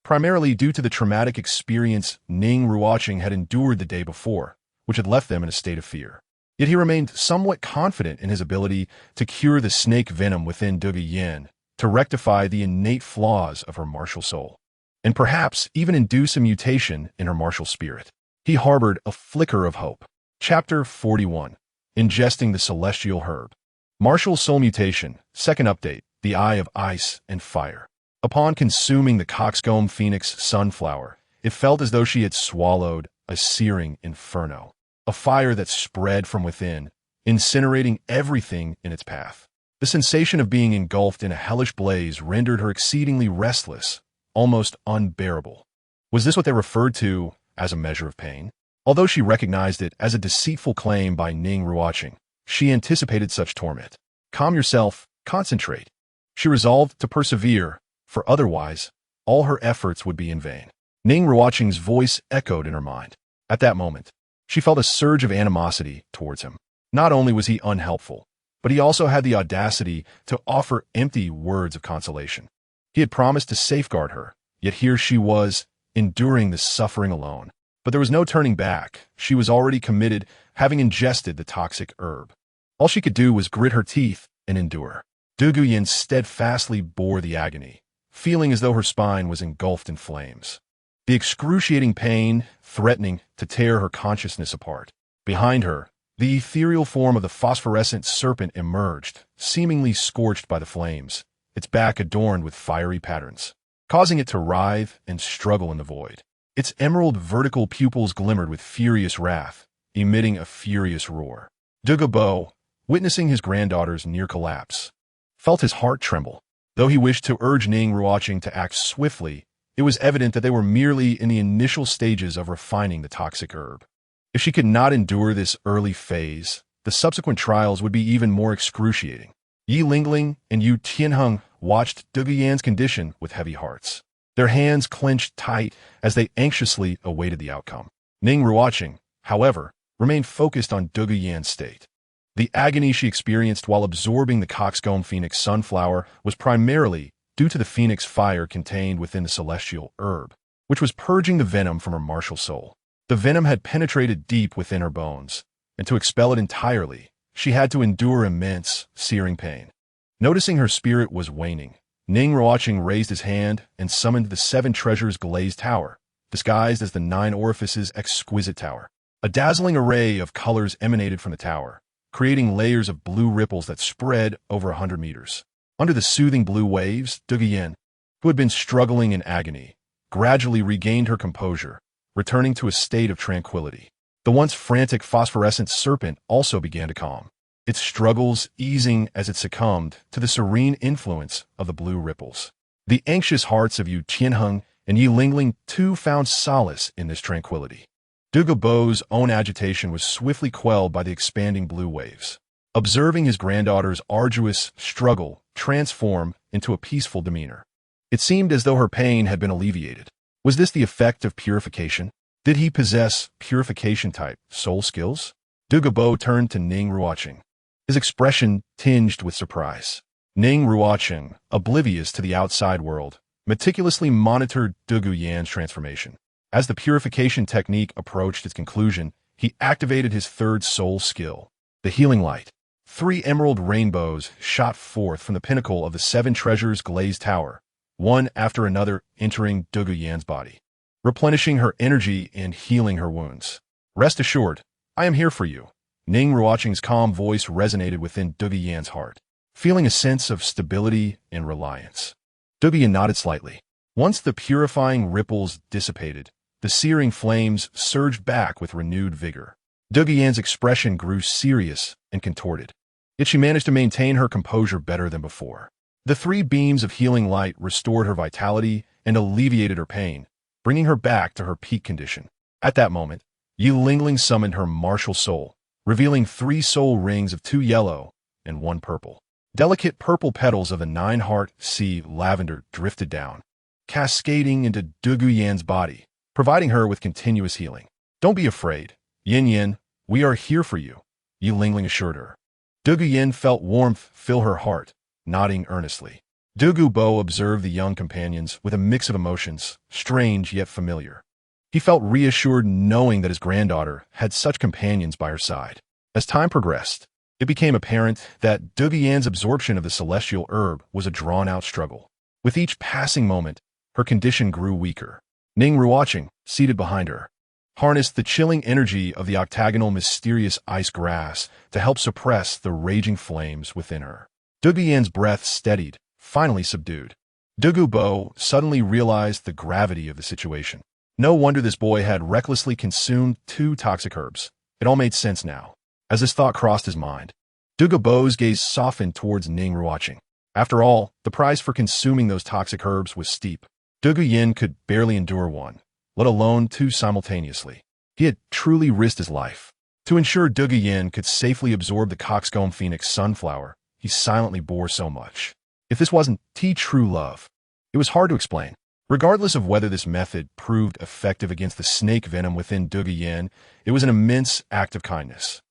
primarily due to the traumatic experience Ning Ruochen had endured the day before, which had left them in a state of fear. Yet he remained somewhat confident in his ability to cure the snake venom within Dugu, to rectify the innate flaws of her martial soul, and perhaps even induce a mutation in her martial spirit. He harbored a flicker of hope. Chapter 41. Ingesting the Celestial Herb. Martial Soul Mutation, second update, the Eye of Ice and Fire. Upon consuming the coxcomb phoenix sunflower, it felt as though she had swallowed a searing inferno, a fire that spread from within, incinerating everything in its path. The sensation of being engulfed in a hellish blaze rendered her exceedingly restless, almost unbearable. Was this what they referred to as a measure of pain? Although she recognized it as a deceitful claim by Ning Ruochen, she anticipated such torment. Calm yourself, concentrate. She resolved to persevere, for otherwise, all her efforts would be in vain. Ning Ruochen's voice echoed in her mind. At that moment, she felt a surge of animosity towards him. Not only was he unhelpful, but he also had the audacity to offer empty words of consolation. He had promised to safeguard her, yet here she was, enduring this suffering alone. But there was no turning back. She was already committed, having ingested the toxic herb. All she could do was grit her teeth and endure. Dugu steadfastly bore the agony, feeling as though her spine was engulfed in flames. The excruciating pain threatening to tear her consciousness apart. Behind her, the ethereal form of the phosphorescent serpent emerged, seemingly scorched by the flames, its back adorned with fiery patterns, causing it to writhe and struggle in the void. Its emerald vertical pupils glimmered with furious wrath, emitting a furious roar. Dugu Bo, witnessing his granddaughter's near collapse, felt his heart tremble. Though he wished to urge Ning Ruochen to act swiftly, it was evident that they were merely in the initial stages of refining the toxic herb. If she could not endure this early phase, the subsequent trials would be even more excruciating. Ye Lingling and Yu Tianheng watched Dugu condition with heavy hearts. Their hands clenched tight as they anxiously awaited the outcome. Ning Ruochen, however, remained focused on Dugu state. The agony she experienced while absorbing the coxcomb phoenix sunflower was primarily due to the phoenix fire contained within the celestial herb, which was purging the venom from her martial soul. The venom had penetrated deep within her bones, and to expel it entirely, she had to endure immense, searing pain. Noticing her spirit was waning, Ning Ruochen raised his hand and summoned the 7 treasures glazed tower, disguised as the 9 orifices exquisite tower. A dazzling array of colors emanated from the tower, creating layers of blue ripples that spread over 100 meters. Under the soothing blue waves, Dugu, who had been struggling in agony, gradually regained her composure, returning to a state of tranquility. The once frantic phosphorescent serpent also began to calm, its struggles easing as it succumbed to the serene influence of the blue ripples. The anxious hearts of Yu Tianheng and Ye Lingling too found solace in this tranquility. Dugu Bo's own agitation was swiftly quelled by the expanding blue waves. Observing his granddaughter's arduous struggle transform into a peaceful demeanor, it seemed as though her pain had been alleviated. Was this the effect of purification? Did he possess purification-type soul skills? Dugu Bo turned to Ning Ruochen, his expression tinged with surprise. Ning Ruochen, oblivious to the outside world, meticulously monitored Dugu transformation. As the purification technique approached its conclusion, he activated his 3rd soul skill, the healing light. 3 emerald rainbows shot forth from the pinnacle of the 7 treasures glazed tower, one after another entering Dugu body, replenishing her energy and healing her wounds. Rest assured, I am here for you. Ning Ruochen's calm voice resonated within Dugu heart, feeling a sense of stability and reliance. Dugu nodded slightly. Once the purifying ripples dissipated, the searing flames surged back with renewed vigor. Dugu expression grew serious and contorted, yet she managed to maintain her composure better than before. The 3 beams of healing light restored her vitality and alleviated her pain, bringing her back to her peak condition. At that moment, Ye Lingling summoned her martial soul, revealing 3 soul rings of 2 yellow and 1 purple. Delicate purple petals of the 9-heart sea lavender drifted down, cascading into Dugu body, providing her with continuous healing. Don't be afraid, Yin, we are here for you, Ye Lingling assured her. Dugu felt warmth fill her heart, nodding earnestly. Dugu Bo observed the young companions with a mix of emotions, strange yet familiar. He felt reassured knowing that his granddaughter had such companions by her side. As time progressed, it became apparent that Dugu Yan's absorption of the celestial herb was a drawn-out struggle. With each passing moment, her condition grew weaker. Ning Ruochen, seated behind her, harnessed the chilling energy of the octagonal mysterious ice grass to help suppress the raging flames within her. Dugu Yan's breath steadied, finally subdued. Dugu Bo suddenly realized the gravity of the situation. No wonder this boy had recklessly consumed 2 toxic herbs. It all made sense now. As this thought crossed his mind, Dugu Bo's gaze softened towards Ning Ruochen. After all, the price for consuming those toxic herbs was steep. Dugu Yin could barely endure one, let alone 2 simultaneously. He had truly risked his life. To ensure Dugu Yin could safely absorb the coxcomb phoenix sunflower, he silently bore so much. If this wasn't true love, it was hard to explain. Regardless of whether this method proved effective against the snake venom within Dugu Yin, it was an immense act of kindness.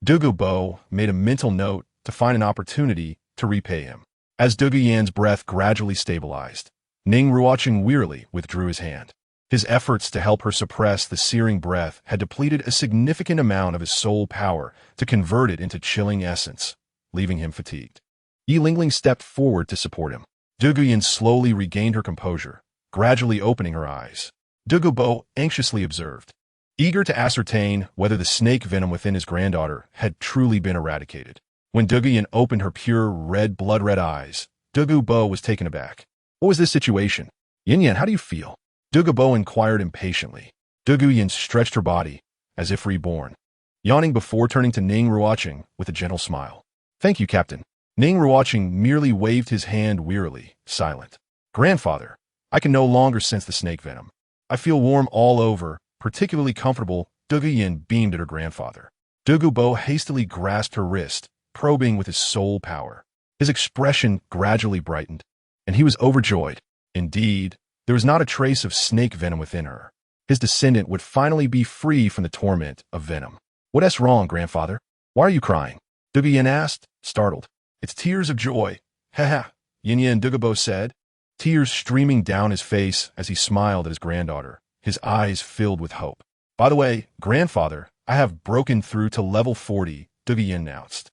Dugu Bo made a mental note to find an opportunity to repay him. As Dugu Yan's breath gradually stabilized, Ning Ruochen wearily withdrew his hand. His efforts to help her suppress the searing breath had depleted a significant amount of his soul power to convert it into chilling essence, leaving him fatigued. Ye Lingling stepped forward to support him. Dugu Yin slowly regained her composure, gradually opening her eyes. Dugu Bo anxiously observed, eager to ascertain whether the snake venom within his granddaughter had truly been eradicated. When Dugu Yin opened her pure blood-red eyes, Dugu Bo was taken aback. What was this situation? Yin Yan, how do you feel? Dugu Bo inquired impatiently. Dugu Yin stretched her body, as if reborn, yawning before turning to Ning Ruochen with a gentle smile. Thank you, Captain. Ning Ruochen merely waved his hand wearily, silent. Grandfather, I can no longer sense the snake venom. I feel warm all over, particularly comfortable. Dugu Yin beamed at her grandfather. Dugu Bo hastily grasped her wrist, probing with his soul power. His expression gradually brightened, and he was overjoyed. Indeed, there was not a trace of snake venom within her. His descendant would finally be free from the torment of venom. What's wrong, grandfather? Why are you crying? Dugu Yin asked, startled. It's tears of joy. Haha, Yin Yan, Dugu Bo said, tears streaming down his face as he smiled at his granddaughter, his eyes filled with hope. By the way, grandfather, I have broken through to level 40, Dugu Yin announced.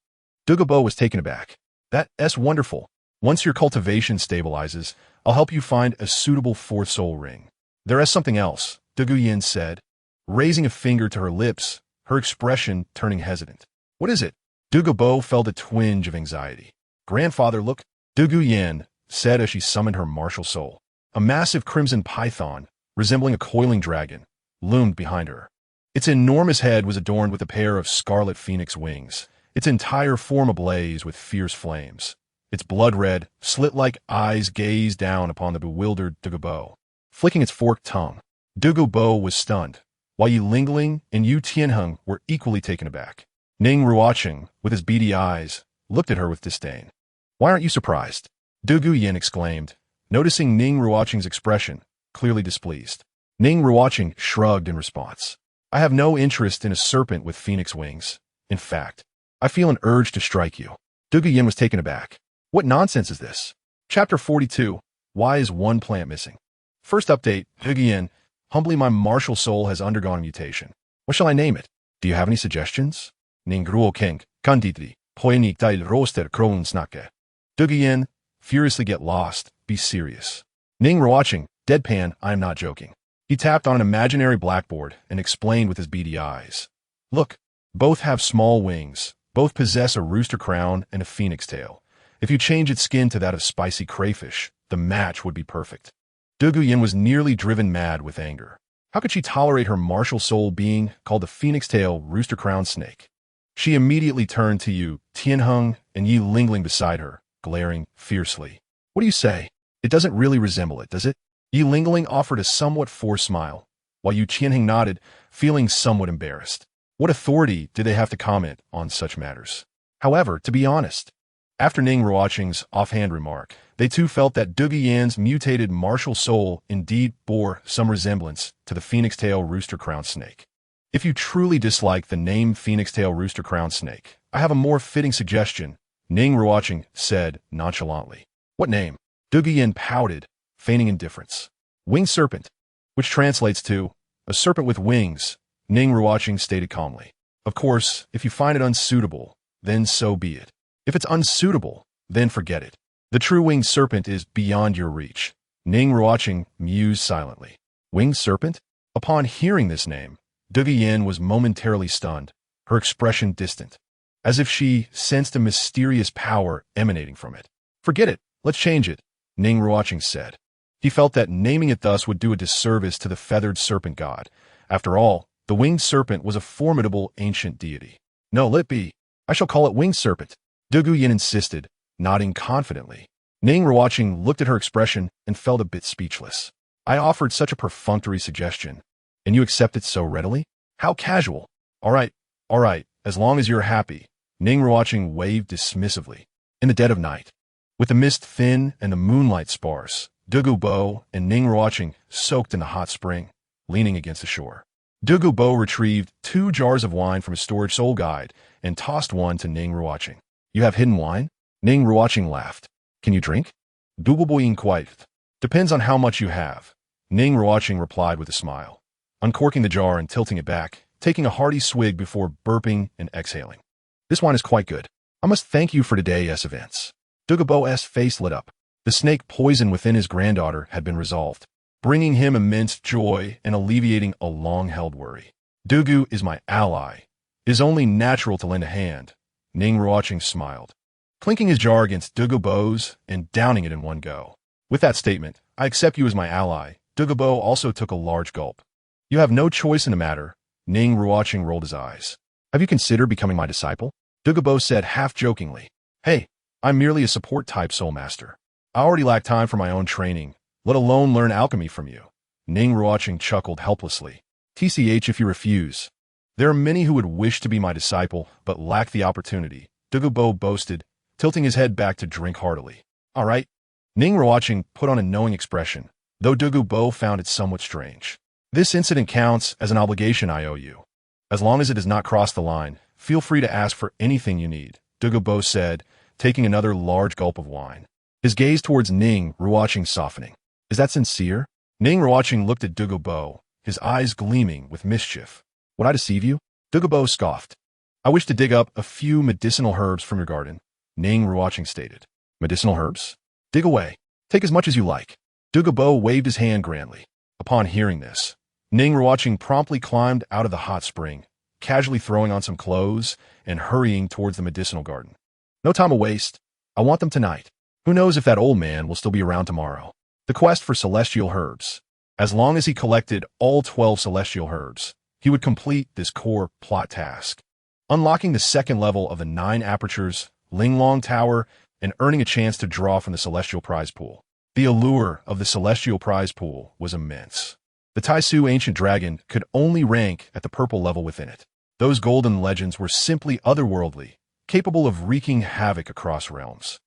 Dugu Bo was taken aback. That's wonderful. Once your cultivation stabilizes, I'll help you find a suitable 4th soul ring. There is something else, Dugu Yin said, raising a finger to her lips, her expression turning hesitant. What is it? Dugu Bo felt a twinge of anxiety. Grandfather, look, Dugu Yin said as she summoned her martial soul. A massive crimson python, resembling a coiling dragon, loomed behind her. Its enormous head was adorned with a pair of scarlet phoenix wings, its entire form ablaze with fierce flames. Its blood-red, slit-like eyes gazed down upon the bewildered Dugu Bo, flicking its forked tongue. Dugu Bo was stunned, while Ye Lingling and Yu Tianheng were equally taken aback. Ning Ruochen, with his beady eyes, looked at her with disdain. Why aren't you surprised? Dugu Yin exclaimed, noticing Ning Ruochen's expression, clearly displeased. Ning Ruochen shrugged in response. I have no interest in a serpent with phoenix wings. In fact, I feel an urge to strike you. Dugu Yin was taken aback. What nonsense is this? Chapter 42. Why is one plant missing? First update, Dugu Yin. Humbly, my martial soul has undergone a mutation. What shall I name it? Do you have any suggestions? Ning Ruochen, Kanditri, Poenik Dai Roster Kronsnake. Dugu Yin, furiously get lost, be serious. Ning Ruochen, deadpan, I am not joking. He tapped on an imaginary blackboard and explained with his beady eyes. Look, both have small wings, both possess a rooster crown and a phoenix tail. If you change its skin to that of spicy crayfish, the match would be perfect. Dugu Yin was nearly driven mad with anger. How could she tolerate her martial soul being called the phoenix tail rooster crown snake? She immediately turned to Yu Tianheng and Ye Lingling beside her, glaring fiercely. What do you say? It doesn't really resemble it, does it? Ye Lingling offered a somewhat forced smile, while Yu Tianheng nodded, feeling somewhat embarrassed. What authority did they have to comment on such matters? However, to be honest, after Ning Ruochen's offhand remark, they too felt that Dugu Yan's mutated martial soul indeed bore some resemblance to the phoenix tail rooster crown snake. If you truly dislike the name phoenix tail rooster crown snake, I have a more fitting suggestion, Ning Ruochen said nonchalantly. What name? Dugu Yin pouted, feigning indifference. Winged serpent, which translates to a serpent with wings, Ning Ruochen stated calmly. Of course, if you find it unsuitable, then so be it. If it's unsuitable, then forget it. The true winged serpent is beyond your reach. Ning Ruochen mused silently. Winged serpent? Upon hearing this name, Dugu Yin was momentarily stunned, her expression distant, as if she sensed a mysterious power emanating from it. Forget it, let's change it, Ning Ruochen said. He felt that naming it thus would do a disservice to the feathered serpent god. After all, the winged serpent was a formidable ancient deity. No, let it be. I shall call it winged serpent, Dugu Yin insisted, nodding confidently. Ning Ruochen looked at her expression and felt a bit speechless. I offered such a perfunctory suggestion, and you accept it so readily? How casual. All right, as long as you're happy, Ning Ruochen waved dismissively. In the dead of night, with the mist thin and the moonlight sparse, Dugu Bo and Ning Ruochen soaked in the hot spring, leaning against the shore. Dugu Bo retrieved 2 jars of wine from his storage soul guide and tossed one to Ning Ruochen. You have hidden wine? Ning Ruochen laughed. Can you drink? Dugu Bo inquired. Depends on how much you have, Ning Ruochen replied with a smile, uncorking the jar and tilting it back, taking a hearty swig before burping and exhaling. This wine is quite good. I must thank you for today's events. Dugu Bo's face lit up. The snake poison within his granddaughter had been resolved, bringing him immense joy and alleviating a long-held worry. Dugu is my ally. It is only natural to lend a hand, Ning Ruochen smiled, clinking his jar against Dugu Bo's and downing it in one go. With that statement, I accept you as my ally. Dugu Bo also took a large gulp. You have no choice in the matter, Ning Ruochen rolled his eyes. Have you considered becoming my disciple? Dugu Bo said half-jokingly. Hey, I'm merely a support-type soul master. I already lack time for my own training, let alone learn alchemy from you. Ning Ruochen chuckled helplessly. TCH if you refuse. There are many who would wish to be my disciple, but lack the opportunity, Dugu Bo boasted, tilting his head back to drink heartily. All right. Ning Ruochen put on a knowing expression, though Dugu Bo found it somewhat strange. This incident counts as an obligation I owe you. As long as it does not cross the line, feel free to ask for anything you need, Dugu Bo said, taking another large gulp of wine. His gaze towards Ning Ruochen softening. Is that sincere? Ning Ruochen looked at Dugu Bo, his eyes gleaming with mischief. Would I deceive you? Dugu Bo scoffed. I wish to dig up a few medicinal herbs from your garden, Ning Ruochen stated. Medicinal herbs? Dig away. Take as much as you like. Dugu Bo waved his hand grandly. Upon hearing this, Ning Ruochen promptly climbed out of the hot spring, casually throwing on some clothes and hurrying towards the medicinal garden. No time to waste. I want them tonight. Who knows if that old man will still be around tomorrow? The quest for celestial herbs. As long as he collected all 12 celestial herbs, he would complete this core plot task, unlocking the second level of the 9 apertures, Linglong Tower, and earning a chance to draw from the celestial prize pool. The allure of the celestial prize pool was immense. The Taisu ancient dragon could only rank at the purple level within it. Those golden legends were simply otherworldly, capable of wreaking havoc across realms.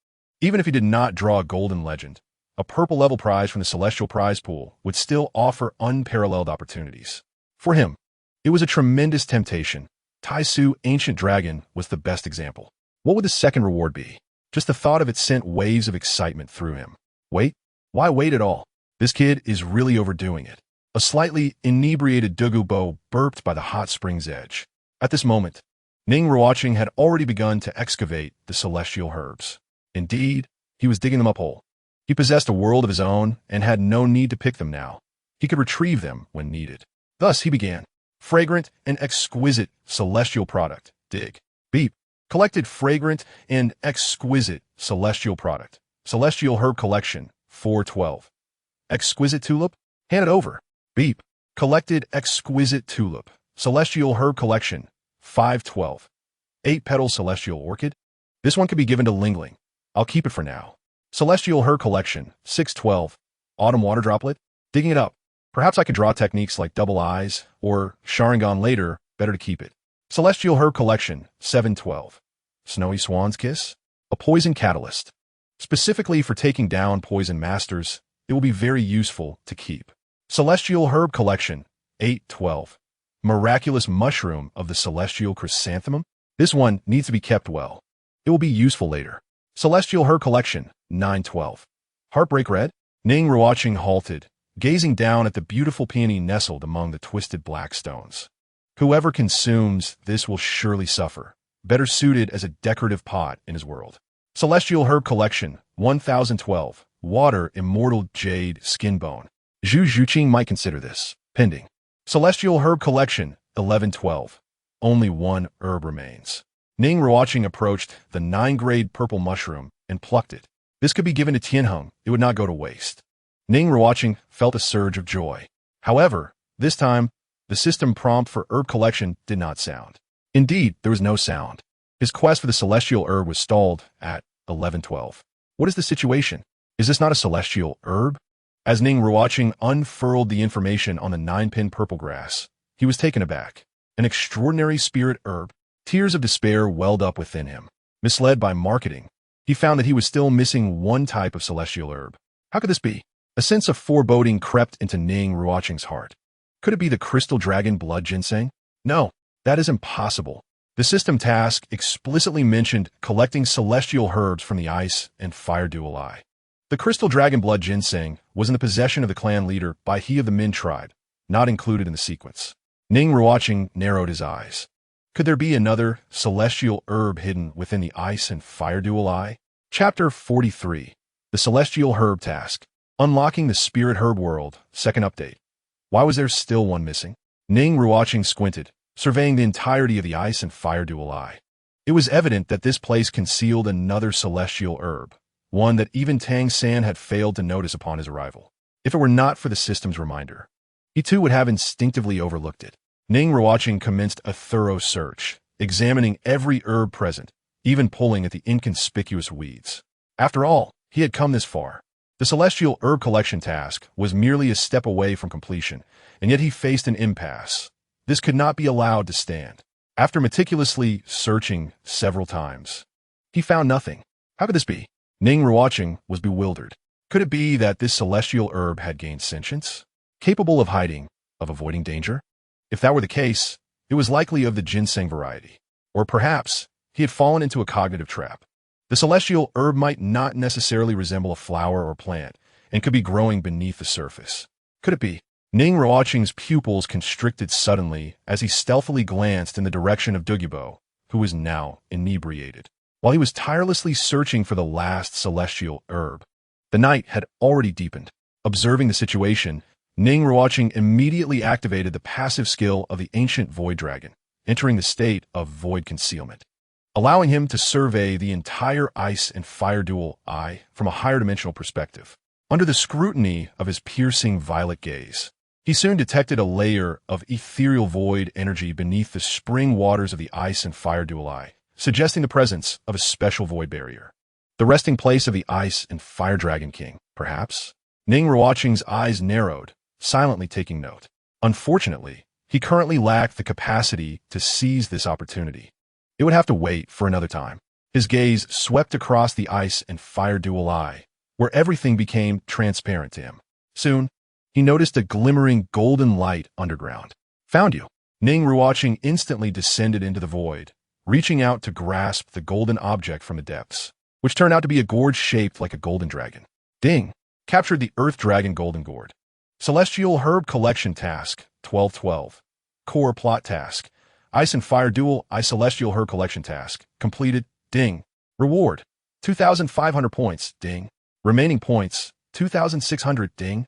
Even if he did not draw a golden legend, a purple level prize from the celestial prize pool would still offer unparalleled opportunities. For him, it was a tremendous temptation. Taisu ancient dragon was the best example. What would the second reward be? Just the thought of it sent waves of excitement through him. Wait? Why wait at all? This kid is really overdoing it. A slightly inebriated Dugu Bo burped by the hot spring's edge. At this moment, Ning Ruochen had already begun to excavate the celestial herbs. Indeed, he was digging them up whole. He possessed a world of his own and had no need to pick them now. He could retrieve them when needed. Thus he began. Fragrant and exquisite celestial product. Dig. Beep. Collected fragrant and exquisite celestial product. Celestial herb collection. 412. Exquisite tulip? Hand it over. Beep. Collected exquisite tulip. Celestial herb collection. 512. 8-petal celestial orchid? This one could be given to Lingling. I'll keep it for now. Celestial herb collection. 612. Autumn water droplet? Digging it up. Perhaps I could draw techniques like double eyes, or Sharingan later, better to keep it. Celestial herb collection. 712. Snowy swan's kiss? A poison catalyst. Specifically for taking down poison masters, it will be very useful to keep. Celestial herb collection. 812. Miraculous mushroom of the celestial chrysanthemum? This one needs to be kept well. It will be useful later. Celestial herb collection. 912. Heartbreak red? Ning Ruochen halted, gazing down at the beautiful peony nestled among the twisted black stones. Whoever consumes this will surely suffer, better suited as a decorative pot in his world. Celestial Herb Collection, 1012, Water Immortal Jade Skinbone. Zhu Zhuqing might consider this. Pending. Celestial Herb Collection, 1112. Only one herb remains. Ning Ruochen approached the 9-grade purple mushroom and plucked it. This could be given to Tianheng, it would not go to waste. Ning Ruochen felt a surge of joy. However, this time, the system prompt for herb collection did not sound. Indeed, there was no sound. His quest for the celestial herb was stalled at 1112. What is the situation? Is this not a celestial herb? As Ning Ruochen unfurled the information on the 9-pin purple grass, he was taken aback. An extraordinary spirit herb. Tears of despair welled up within him. Misled by marketing, he found that he was still missing one type of celestial herb. How could this be? A sense of foreboding crept into Ning Ruochen's heart. Could it be the crystal dragon blood ginseng? No, that is impossible. The system task explicitly mentioned collecting celestial herbs from the ice and fire duel eye. The crystal dragon blood ginseng was in the possession of the clan leader by he of the Min tribe, not included in the sequence. Ning Ruochen narrowed his eyes. Could there be another celestial herb hidden within the ice and fire duel eye? Chapter 43. The Celestial Herb Task. Unlocking the Spirit Herb World. Second update. Why was there still one missing? Ning Ruochen squinted, surveying the entirety of the ice and fire duel eye. It was evident that this place concealed another celestial herb, one that even Tang San had failed to notice upon his arrival. If it were not for the system's reminder, he too would have instinctively overlooked it. Ning Ruochen commenced a thorough search, examining every herb present, even pulling at the inconspicuous weeds. After all, he had come this far. The celestial herb collection task was merely a step away from completion, and yet he faced an impasse. This could not be allowed to stand. After meticulously searching several times, he found nothing. How could this be? Ning Ruochen was bewildered. Could it be that this celestial herb had gained sentience? Capable of hiding, of avoiding danger? If that were the case, it was likely of the ginseng variety. Or perhaps, he had fallen into a cognitive trap. The celestial herb might not necessarily resemble a flower or plant, and could be growing beneath the surface. Could it be? Ning Ruochen's pupils constricted suddenly as he stealthily glanced in the direction of Dugu Bo, who was now inebriated. While he was tirelessly searching for the last celestial herb, the night had already deepened. Observing the situation, Ning Ruochen immediately activated the passive skill of the ancient Void Dragon, entering the state of void concealment, allowing him to survey the entire ice and fire duel eye from a higher dimensional perspective. Under the scrutiny of his piercing violet gaze, he soon detected a layer of ethereal void energy beneath the spring waters of the ice and fire duel eye, suggesting the presence of a special void barrier. The resting place of the ice and fire dragon king, perhaps? Ning Ruochen's eyes narrowed, silently taking note. Unfortunately, he currently lacked the capacity to seize this opportunity. It would have to wait for another time. His gaze swept across the ice and fire duel eye, where everything became transparent to him. Soon, he noticed a glimmering golden light underground. Found you. Ning Ruochen instantly descended into the void, reaching out to grasp the golden object from the depths, which turned out to be a gourd shaped like a golden dragon. Ding! Captured the Earth Dragon Golden Gourd. Celestial Herb Collection Task, 1212. Core Plot Task. Ice and Fire Duel, Ice Celestial Herb Collection Task. Completed. Ding. Reward. 2,500 points. Ding. Remaining points. 2,600. Ding.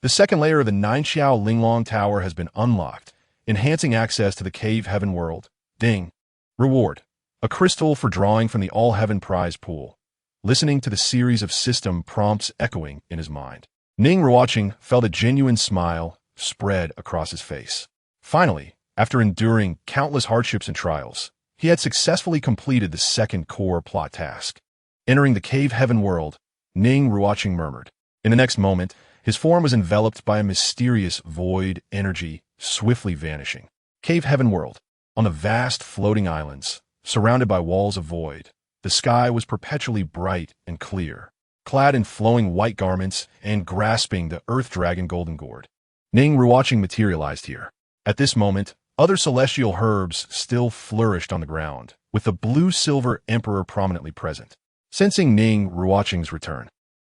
The second layer of the Nine-Xiao Linglong Tower has been unlocked, enhancing access to the Cave Heaven World. Ding. Reward. A crystal for drawing from the All-Heaven Prize Pool. Listening to the series of system prompts echoing in his mind, Ning Ruochen felt a genuine smile spread across his face. Finally, after enduring countless hardships and trials, he had successfully completed the second core plot task. Entering the Cave Heaven World, Ning Ruochen murmured. In the next moment, his form was enveloped by a mysterious void energy, swiftly vanishing. Cave Heaven World. On the vast floating islands, surrounded by walls of void, the sky was perpetually bright and clear, clad in flowing white garments and grasping the Earth Dragon Golden Gourd. Ning Ruochen materialized here. At this moment, other celestial herbs still flourished on the ground, with the blue-silver emperor prominently present. Sensing Ning Ruochen's return,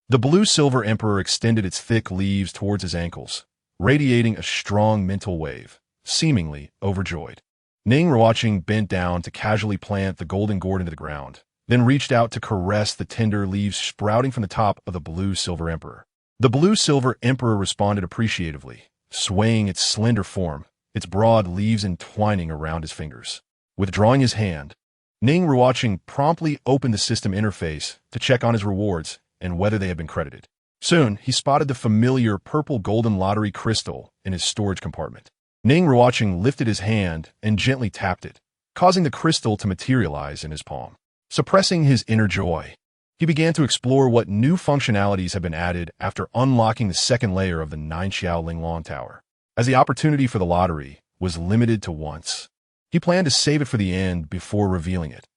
The blue-silver emperor extended its thick leaves towards his ankles, radiating a strong mental wave, seemingly overjoyed. Ning Ruochen bent down to casually plant the golden gourd into the ground, then reached out to caress the tender leaves sprouting from the top of the blue-silver emperor. The blue-silver emperor responded appreciatively, swaying its slender form, its broad leaves entwining around his fingers. Withdrawing his hand, Ning Ruochen promptly opened the system interface to check on his rewards and whether they had been credited. Soon, he spotted the familiar purple golden lottery crystal in his storage compartment. Ning Ruochen lifted his hand and gently tapped it, causing the crystal to materialize in his palm. Suppressing his inner joy, he began to explore what new functionalities had been added after unlocking the second layer of the Ye Lingling tower. As the opportunity for the lottery was limited to once, he planned to save it for the end before revealing it,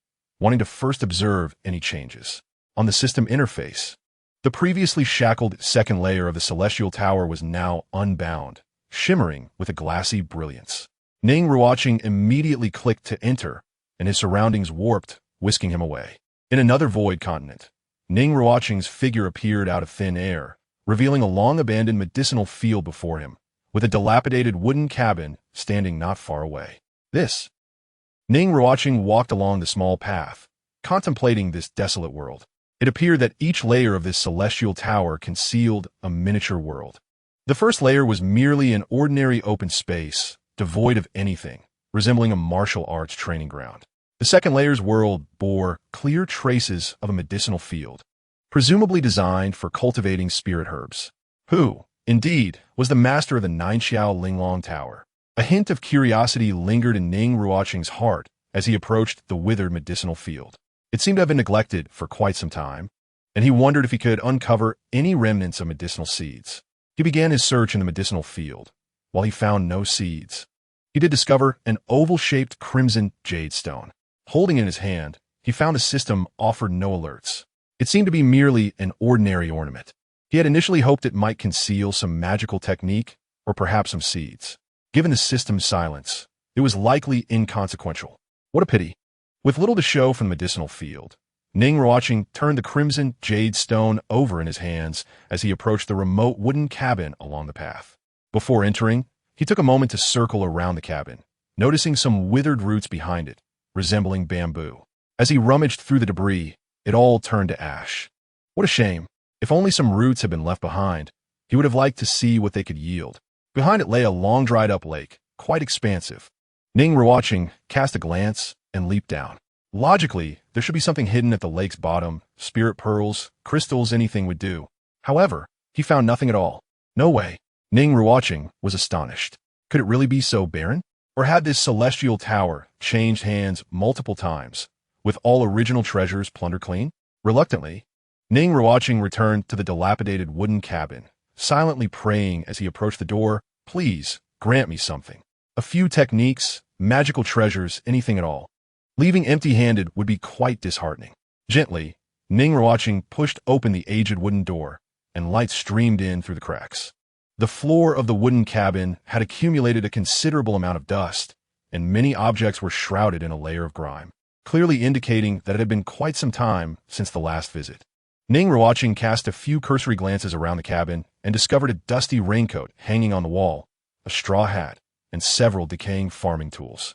wanting to first observe any changes. On the system interface, the previously shackled second layer of the celestial tower was now unbound, shimmering with a glassy brilliance. Ning Ruochen immediately clicked to enter, and his surroundings warped, whisking him away. In another void continent, Ning Ruochen's figure appeared out of thin air, revealing a long-abandoned medicinal field before him, with a dilapidated wooden cabin standing not far away. Ning Ruochen walked along the small path, contemplating this desolate world. It appeared that each layer of this celestial tower concealed a miniature world. The first layer was merely an ordinary open space, devoid of anything, resembling a martial arts training ground. The second layer's world bore clear traces of a medicinal field, presumably designed for cultivating spirit herbs. Who, indeed, was the master of the Nine-Aperture Tower? A hint of curiosity lingered in Ning Ruochen's heart as he approached the withered medicinal field. It seemed to have been neglected for quite some time, and he wondered if he could uncover any remnants of medicinal seeds. He began his search in the medicinal field. While he found no seeds, he did discover an oval-shaped crimson jade stone. Holding it in his hand, he found the system offered no alerts. It seemed to be merely an ordinary ornament. He had initially hoped it might conceal some magical technique or perhaps some seeds. Given the system's silence, it was likely inconsequential. What a pity. With little to show from the medicinal field, Ning Ruochen turned the crimson jade stone over in his hands as he approached the remote wooden cabin along the path. Before entering, he took a moment to circle around the cabin, noticing some withered roots behind it, resembling bamboo. As he rummaged through the debris, it all turned to ash. What a shame. If only some roots had been left behind, he would have liked to see what they could yield. Behind it lay a long dried-up lake, quite expansive. Ning Ruochen cast a glance and leaped down. Logically, there should be something hidden at the lake's bottom, spirit pearls, crystals, anything would do. However, he found nothing at all. No way. Ning Ruochen was astonished. Could it really be so barren? Or had this celestial tower changed hands multiple times, with all original treasures plundered clean? Reluctantly, Ning Ruochen returned to the dilapidated wooden cabin, silently praying as he approached the door, "Please, grant me something. A few techniques, magical treasures, anything at all." Leaving empty-handed would be quite disheartening. Gently, Ning Ruochen pushed open the aged wooden door, and light streamed in through the cracks. The floor of the wooden cabin had accumulated a considerable amount of dust, and many objects were shrouded in a layer of grime, clearly indicating that it had been quite some time since the last visit. Ning Ruochen cast a few cursory glances around the cabin and discovered a dusty raincoat hanging on the wall, a straw hat, and several decaying farming tools.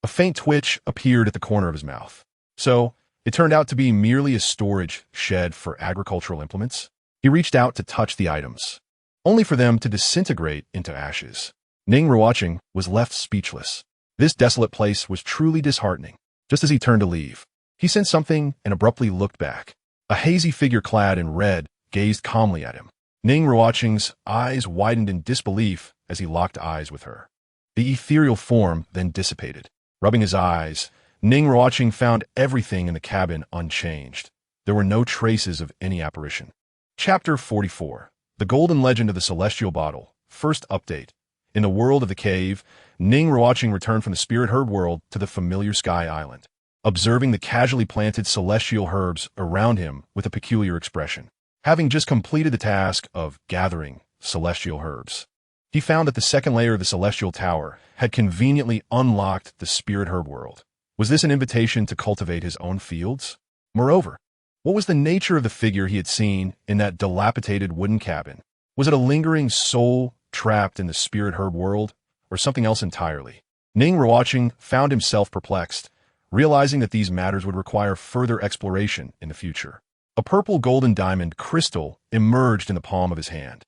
A faint twitch appeared at the corner of his mouth. So, it turned out to be merely a storage shed for agricultural implements. He reached out to touch the items, only for them to disintegrate into ashes. Ning Ruochen was left speechless. This desolate place was truly disheartening. Just as he turned to leave, he sensed something and abruptly looked back. A hazy figure clad in red gazed calmly at him. Ning Ruochen's eyes widened in disbelief as he locked eyes with her. The ethereal form then dissipated. Rubbing his eyes, Ning Ruochen found everything in the cabin unchanged. There were no traces of any apparition. Chapter 44. The Golden Legend of the Celestial Bottle. First update. In the world of the cave, Ning Ruochen returned from the spirit herb world to the familiar Sky Island, observing the casually planted celestial herbs around him with a peculiar expression. Having just completed the task of gathering celestial herbs, he found that the second layer of the celestial tower had conveniently unlocked the spirit herb world. Was this an invitation to cultivate his own fields? Moreover, What was the nature of the figure he had seen in that dilapidated wooden cabin? Was it a lingering soul trapped in the spirit herb world, or something else entirely? Ning Ruochen found himself perplexed, realizing that these matters would require further exploration in the future. A purple golden diamond crystal emerged in the palm of his hand,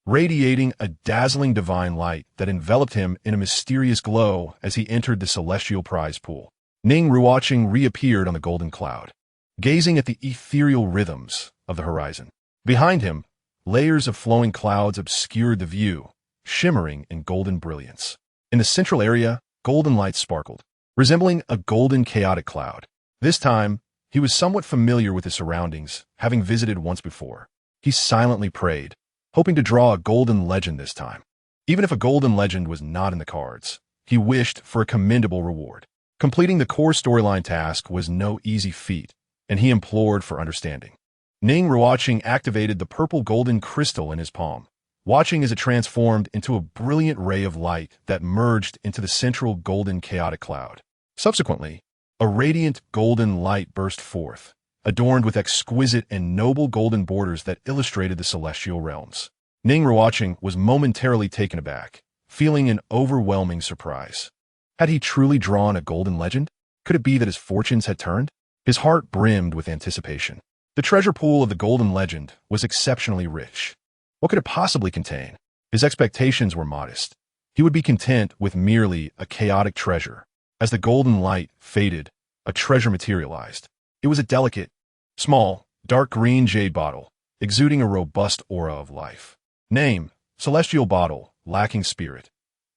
radiating a dazzling divine light that enveloped him in a mysterious glow as he entered the celestial prize pool. Ning Ruochen reappeared on the golden cloud, gazing at the ethereal rhythms of the horizon. Behind him, layers of flowing clouds obscured the view, shimmering in golden brilliance. In the central area, golden light sparkled, resembling a golden chaotic cloud. This time, he was somewhat familiar with his surroundings, having visited once before. He silently prayed, hoping to draw a golden legend this time. Even if a golden legend was not in the cards, he wished for a commendable reward. Completing the core storyline task was no easy feat, and he implored for understanding. Ning Ruochen activated the purple golden crystal in his palm, watching as it transformed into a brilliant ray of light that merged into the central golden chaotic cloud. Subsequently, a radiant golden light burst forth, adorned with exquisite and noble golden borders that illustrated the celestial realms. Ning Ruochen was momentarily taken aback, feeling an overwhelming surprise. Had he truly drawn a golden legend? Could it be that his fortunes had turned? His heart brimmed with anticipation. The treasure pool of the golden legend was exceptionally rich. What could it possibly contain? His expectations were modest. He would be content with merely a chaotic treasure. As the golden light faded, a treasure materialized. It was a delicate, small, dark green jade bottle, exuding a robust aura of life. Name: Celestial Bottle, lacking spirit.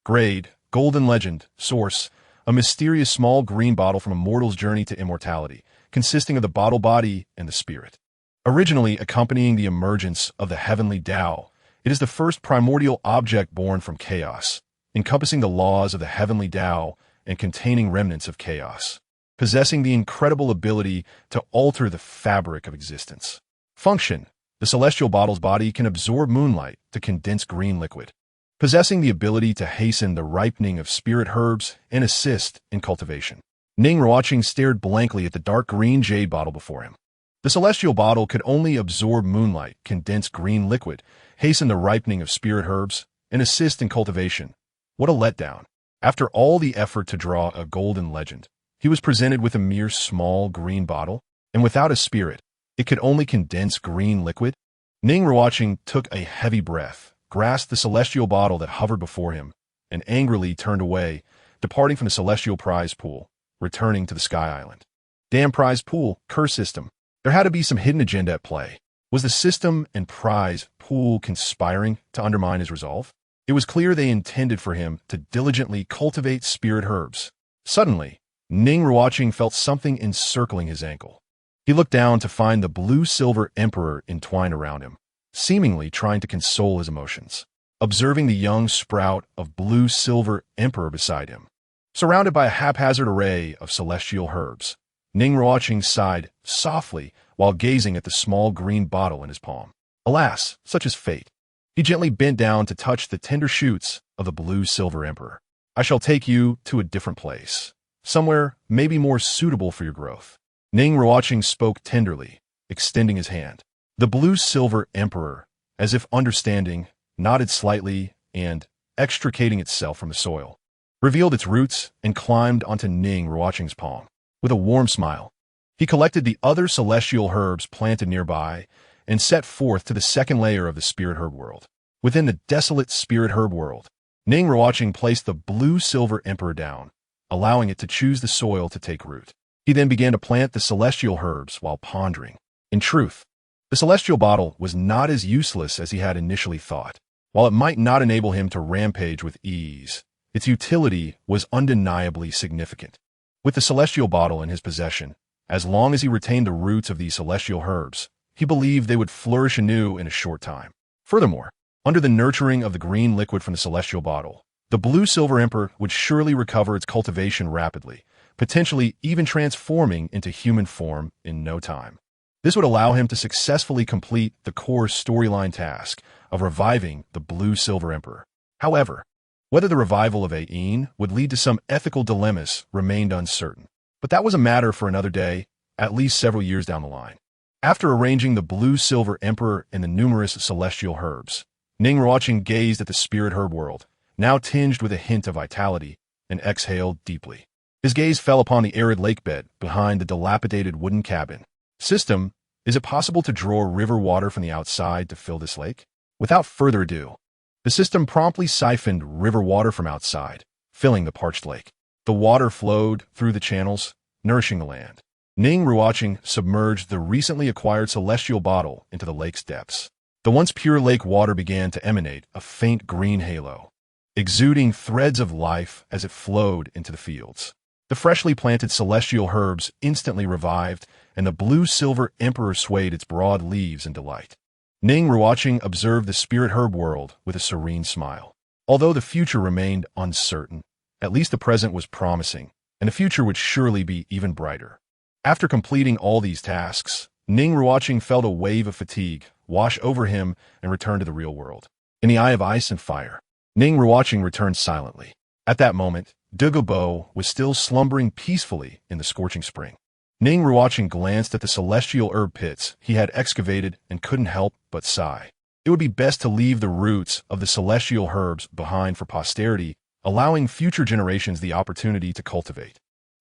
Grade: Golden Legend. Source: a mysterious small green bottle from a mortal's journey to immortality, consisting of the bottle body and the spirit. Originally accompanying the emergence of the heavenly Tao, it is the first primordial object born from chaos, encompassing the laws of the heavenly Tao and containing remnants of chaos, possessing the incredible ability to alter the fabric of existence. Function: the celestial bottle's body can absorb moonlight to condense green liquid, possessing the ability to hasten the ripening of spirit herbs and assist in cultivation. Ning Ruochen stared blankly at the dark green jade bottle before him. The celestial bottle could only absorb moonlight, condense green liquid, hasten the ripening of spirit herbs, and assist in cultivation. What a letdown. After all the effort to draw a golden legend, he was presented with a mere small green bottle, and without a spirit, it could only condense green liquid. Ning Ruochen took a heavy breath, grasped the celestial bottle that hovered before him, and angrily turned away, departing from the celestial prize pool, returning to the Sky Island. Damn prize pool, curse system. There had to be some hidden agenda at play. Was the system and prize pool conspiring to undermine his resolve? It was clear they intended for him to diligently cultivate spirit herbs. Suddenly, Ning Ruochen felt something encircling his ankle. He looked down to find the blue-silver emperor entwined around him, seemingly trying to console his emotions. Observing the young sprout of blue-silver emperor beside him, surrounded by a haphazard array of celestial herbs, Ning Ruochen sighed softly while gazing at the small green bottle in his palm. Alas, such is fate. He gently bent down to touch the tender shoots of the blue-silver emperor. I shall take you to a different place, somewhere maybe more suitable for your growth. Ning Ruochen spoke tenderly, extending his hand. The blue-silver emperor, as if understanding, nodded slightly and, extricating itself from the soil, revealed its roots and climbed onto Ning Ruochen's palm. With a warm smile, he collected the other celestial herbs planted nearby and set forth to the second layer of the spirit herb world. Within the desolate spirit herb world, Ning Ruochen placed the blue-silver emperor down, allowing it to choose the soil to take root. He then began to plant the celestial herbs while pondering. In truth, the celestial bottle was not as useless as he had initially thought. While it might not enable him to rampage with ease, its utility was undeniably significant. With the celestial bottle in his possession, as long as he retained the roots of these celestial herbs, he believed they would flourish anew in a short time. Furthermore, under the nurturing of the green liquid from the celestial bottle, the blue-silver emperor would surely recover its cultivation rapidly, potentially even transforming into human form in no time. This would allow him to successfully complete the core storyline task of reviving the blue-silver emperor. However, whether the revival of Ain would lead to some ethical dilemmas remained uncertain. But that was a matter for another day, at least several years down the line. After arranging the blue-silver emperor and the numerous celestial herbs, Ning Ruochen gazed at the spirit herb world, now tinged with a hint of vitality, and exhaled deeply. His gaze fell upon the arid lake bed behind the dilapidated wooden cabin. System, is it possible to draw river water from the outside to fill this lake? Without further ado, the system promptly siphoned river water from outside, filling the parched lake. The water flowed through the channels, nourishing the land. Ning Ruochen submerged the recently acquired celestial bottle into the lake's depths. The once pure lake water began to emanate a faint green halo, exuding threads of life as it flowed into the fields. The freshly planted celestial herbs instantly revived, and the blue-silver emperor swayed its broad leaves in delight. Ning Ruochen observed the spirit herb world with a serene smile. Although the future remained uncertain, at least the present was promising, and the future would surely be even brighter. After completing all these tasks, Ning Ruochen felt a wave of fatigue wash over him and returned to the real world. In the eye of ice and fire, Ning Ruochen returned silently. At that moment, Dugu Bo was still slumbering peacefully in the scorching spring. Ning Ruochen glanced at the celestial herb pits he had excavated and couldn't help but sigh. It would be best to leave the roots of the celestial herbs behind for posterity, allowing future generations the opportunity to cultivate.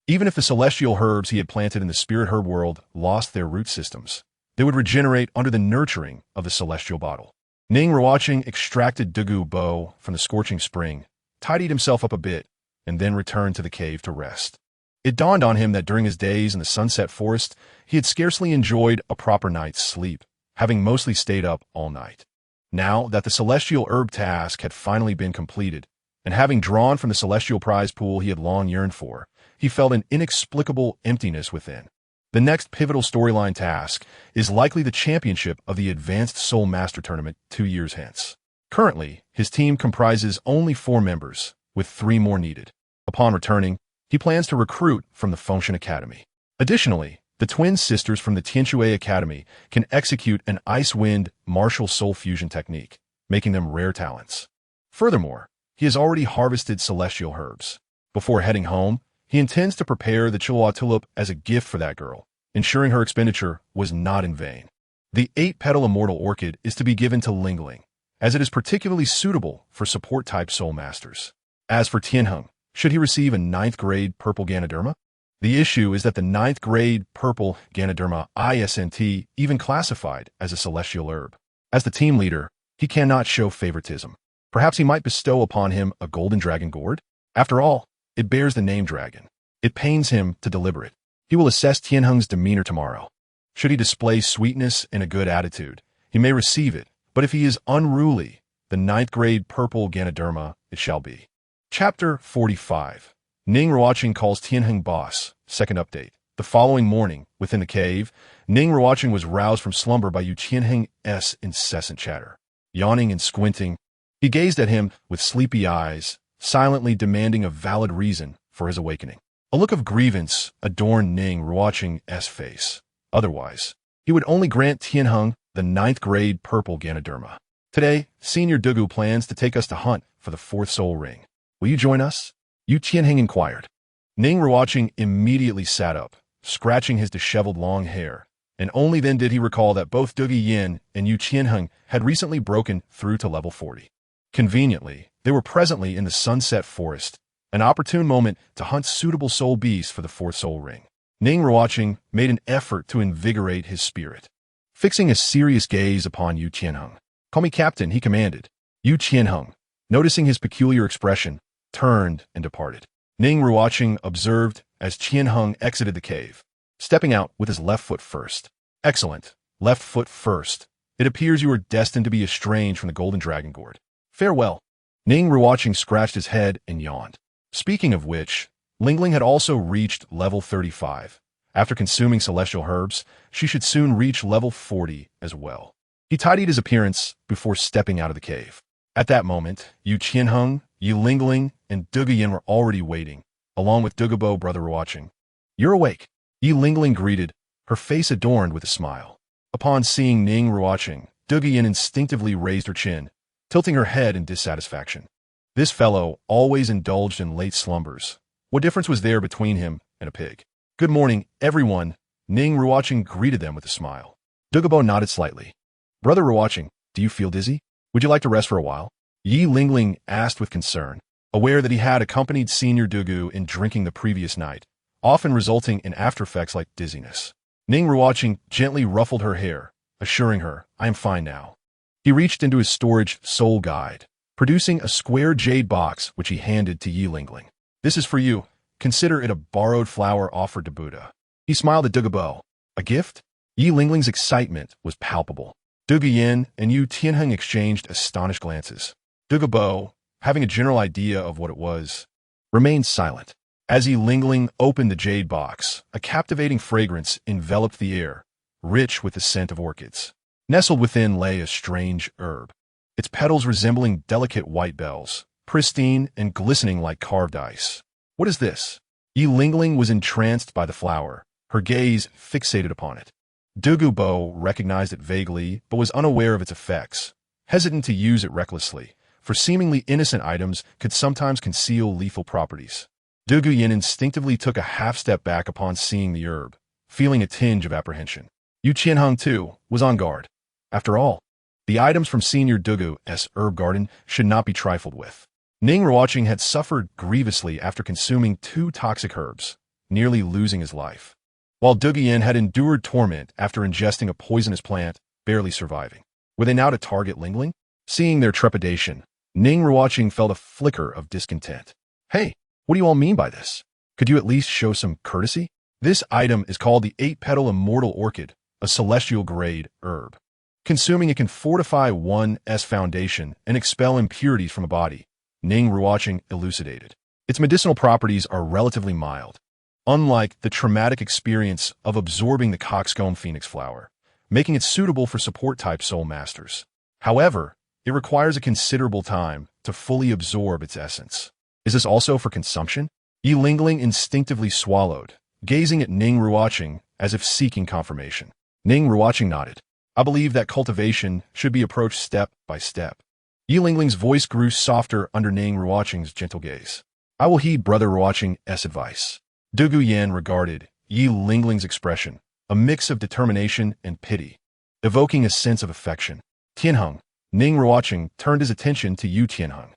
Even if the celestial herbs he had planted in the spirit herb world lost their root systems, they would regenerate under the nurturing of the celestial bottle. Ning Ruochen extracted Dugu Bo from the scorching spring, tidied himself up a bit, and then returned to the cave to rest. It dawned on him that during his days in the sunset forest, he had scarcely enjoyed a proper night's sleep, having mostly stayed up all night. Now that the celestial herb task had finally been completed, and having drawn from the celestial prize pool he had long yearned for, he felt an inexplicable emptiness within. The next pivotal storyline task is likely the championship of the Advanced Soul Master Tournament 2 years hence. Currently, his team comprises only 4 members, with 3 more needed. Upon returning, he plans to recruit from the Fengshan Academy. Additionally, the twin sisters from the Tianxue Academy can execute an Ice-Wind martial soul fusion technique, making them rare talents. Furthermore, he has already harvested celestial herbs. Before heading home, he intends to prepare the Chilwa tulip as a gift for that girl, ensuring her expenditure was not in vain. The 8-petal immortal orchid is to be given to Lingling, as it is particularly suitable for support-type soul masters. As for Tianheng, should he receive a 9th grade purple Ganoderma? The issue is that the 9th grade purple Ganoderma isn't even classified as a celestial herb. As the team leader, he cannot show favoritism. Perhaps he might bestow upon him a golden dragon gourd? After all, it bears the name dragon. It pains him to deliver it. He will assess Tianheng's demeanor tomorrow. Should he display sweetness and a good attitude, he may receive it, but if he is unruly, the 9th grade purple Ganoderma it shall be. Chapter 45. Ning Ruochen calls Tianheng boss. Second update. The following morning, within the cave, Ning Ruochen was roused from slumber by Tianheng's incessant chatter. Yawning and squinting, he gazed at him with sleepy eyes, silently demanding a valid reason for his awakening. A look of grievance adorned Ning Ruocheng's face. Otherwise, he would only grant Tianheng the 9th grade purple Ganoderma. Today, Senior Dugu plans to take us to hunt for the 4th soul ring. Will you join us? Tianheng inquired. Ning Ruochen immediately sat up, scratching his disheveled long hair, and only then did he recall that both Dugu Yin and Tianheng had recently broken through to level 40. Conveniently, they were presently in the sunset forest, an opportune moment to hunt suitable soul beasts for the 4th soul ring. Ning Ruochen made an effort to invigorate his spirit. Fixing a serious gaze upon Tianheng. Call me captain, he commanded. Tianheng, noticing his peculiar expression, turned and departed. Ning Ruochen observed as Tianheng exited the cave, stepping out with his left foot first. Excellent. Left foot first. It appears you are destined to be estranged from the golden dragon gourd. Farewell. Ning Ruochen scratched his head and yawned. Speaking of which, Lingling had also reached level 35. After consuming celestial herbs, she should soon reach level 40 as well. He tidied his appearance before stepping out of the cave. At that moment, Tianheng, Ye Lingling, and Dugu Yin were already waiting, along with Dugu Bo brother Ruocheng. You're awake, Ye Lingling greeted, her face adorned with a smile. Upon seeing Ning Ruochen, Dugu Yin instinctively raised her chin, tilting her head in dissatisfaction. This fellow always indulged in late slumbers. What difference was there between him and a pig? Good morning, everyone. Ning Ruochen greeted them with a smile. Dugu Bo nodded slightly. Brother Ruocheng, do you feel dizzy? Would you like to rest for a while? Ye Lingling asked with concern, aware that he had accompanied Senior Dugu in drinking the previous night, often resulting in aftereffects like dizziness. Ning Ruochen gently ruffled her hair, assuring her, I am fine now. He reached into his storage soul guide, producing a square jade box which he handed to Ye Lingling. This is for you. Consider it a borrowed flower offered to Buddha. He smiled at Dugu Bo. A gift? Ye Lingling's excitement was palpable. Dugu Yin and Yu Tianheng exchanged astonished glances. Dugu Bo, having a general idea of what it was, remained silent. As Ye Lingling opened the jade box, a captivating fragrance enveloped the air, rich with the scent of orchids. Nestled within lay a strange herb, its petals resembling delicate white bells, pristine and glistening like carved ice. What is this? Ye Lingling was entranced by the flower, her gaze fixated upon it. Dugu Bo recognized it vaguely, but was unaware of its effects, hesitant to use it recklessly, for seemingly innocent items could sometimes conceal lethal properties. Dugu Yin instinctively took a half-step back upon seeing the herb, feeling a tinge of apprehension. Yu Qianheng, too, was on guard. After all, the items from Senior Dugu's herb garden should not be trifled with. Ning Ruochen had suffered grievously after consuming 2 toxic herbs, nearly losing his life, while Dugu Yin had endured torment after ingesting a poisonous plant, barely surviving. Were they now to target Lingling? Seeing their trepidation, Ning Ruochen felt a flicker of discontent. Hey, what do you all mean by this? Could you at least show some courtesy? This item is called the 8-petal Immortal Orchid, a celestial-grade herb. Consuming it can fortify one's foundation and expel impurities from a body, Ning Ruochen elucidated. Its medicinal properties are relatively mild, unlike the traumatic experience of absorbing the coxcomb phoenix flower, making it suitable for support-type soul masters. However, it requires a considerable time to fully absorb its essence. Is this also for consumption? Ye Lingling instinctively swallowed, gazing at Ning Ruochen as if seeking confirmation. Ning Ruochen nodded. I believe that cultivation should be approached step by step. Ye Lingling's voice grew softer under Ning Ruochen's gentle gaze. I will heed Brother Ruocheng's advice. Dugu Yin regarded Ye Lingling's expression, a mix of determination and pity, evoking a sense of affection. Tianheng, Ning Ruochen turned his attention to Yu Tianheng.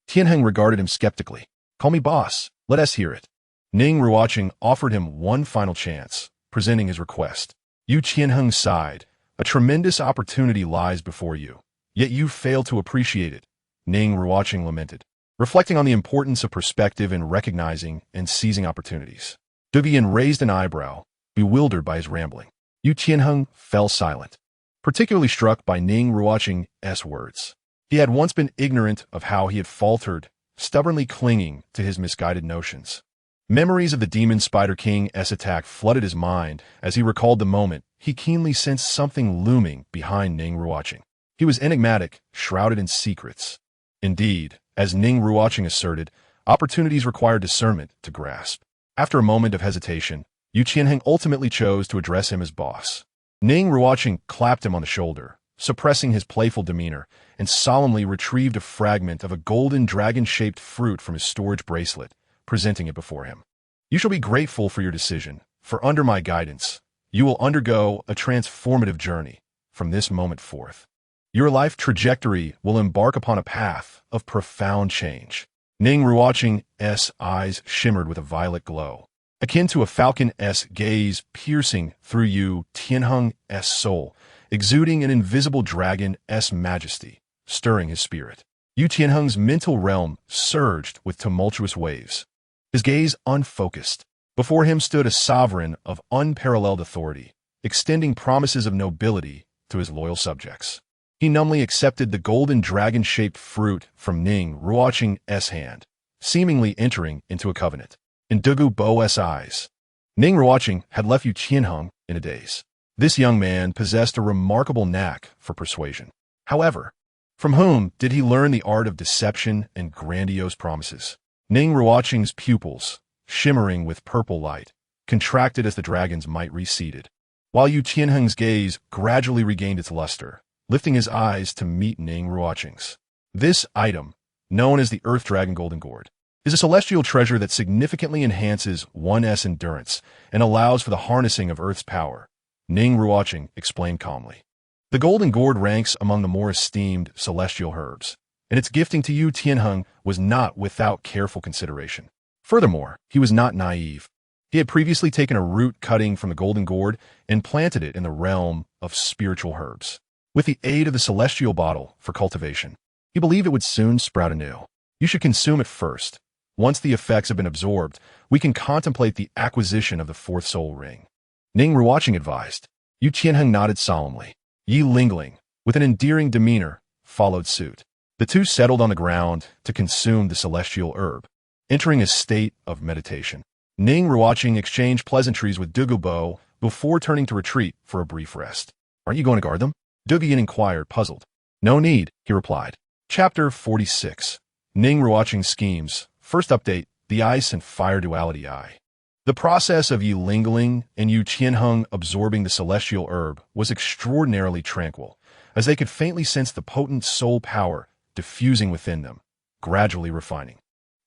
Tianheng regarded him skeptically. Call me boss, let us hear it. Ning Ruochen offered him one final chance, presenting his request. Yu Tianheng sighed. A tremendous opportunity lies before you, yet you fail to appreciate it, Ning Ruochen lamented, reflecting on the importance of perspective in recognizing and seizing opportunities. Dugu Yin raised an eyebrow, bewildered by his rambling. Yu Tianheng fell silent, particularly struck by Ning Ruochen's words. He had once been ignorant of how he had faltered, stubbornly clinging to his misguided notions. Memories of the Demon Spider King's attack flooded his mind as he recalled the moment. He keenly sensed something looming behind Ning Ruochen. He was enigmatic, shrouded in secrets. Indeed, as Ning Ruochen asserted, opportunities require discernment to grasp. After a moment of hesitation, Yu Qianheng ultimately chose to address him as boss. Ning Ruochen clapped him on the shoulder, suppressing his playful demeanor, and solemnly retrieved a fragment of a golden dragon-shaped fruit from his storage bracelet, presenting it before him. You shall be grateful for your decision, for under my guidance, you will undergo a transformative journey from this moment forth. Your life trajectory will embark upon a path of profound change. Ning Ruochen's eyes shimmered with a violet glow, akin to a falcon's gaze piercing through Yu Tianheng's soul, exuding an invisible dragon's majesty, stirring his spirit. Yu Tianheng's mental realm surged with tumultuous waves, his gaze unfocused. Before him stood a sovereign of unparalleled authority, extending promises of nobility to his loyal subjects. He numbly accepted the golden dragon-shaped fruit from Ning Ruochen's hand, seemingly entering into a covenant. In Dugu Bo's eyes, Ning Ruochen had left Yu Qianheng in a daze. This young man possessed a remarkable knack for persuasion. However, from whom did he learn the art of deception and grandiose promises? Ning Ruochen's pupils, shimmering with purple light, contracted as the dragon's might receded, while Yu Qianheng's gaze gradually regained its luster, lifting his eyes to meet Ning Ruochen's. This item, known as the Earth Dragon Golden Gourd, is a celestial treasure that significantly enhances one's endurance and allows for the harnessing of Earth's power, Ning Ruochen explained calmly. The golden gourd ranks among the more esteemed celestial herbs, and its gifting to Yu Tianheng was not without careful consideration. Furthermore, he was not naive. He had previously taken a root cutting from the golden gourd and planted it in the realm of spiritual herbs. With the aid of the celestial bottle for cultivation, he believed it would soon sprout anew. You should consume it first. Once the effects have been absorbed, we can contemplate the acquisition of the fourth soul ring. Ning Ruochen advised. Yu Tianheng nodded solemnly. Ye Lingling, with an endearing demeanor, followed suit. The two settled on the ground to consume the celestial herb, entering a state of meditation. Ning Ruochen exchanged pleasantries with Dugu Bo before turning to retreat for a brief rest. Aren't you going to guard them? Dugu inquired, puzzled. No need, he replied. Chapter 46. Ning Ruochen's schemes. First update, the ice and fire duality eye. The process of Ye Lingling and Yu Tianheng absorbing the celestial herb was extraordinarily tranquil, as they could faintly sense the potent soul power diffusing within them, gradually refining.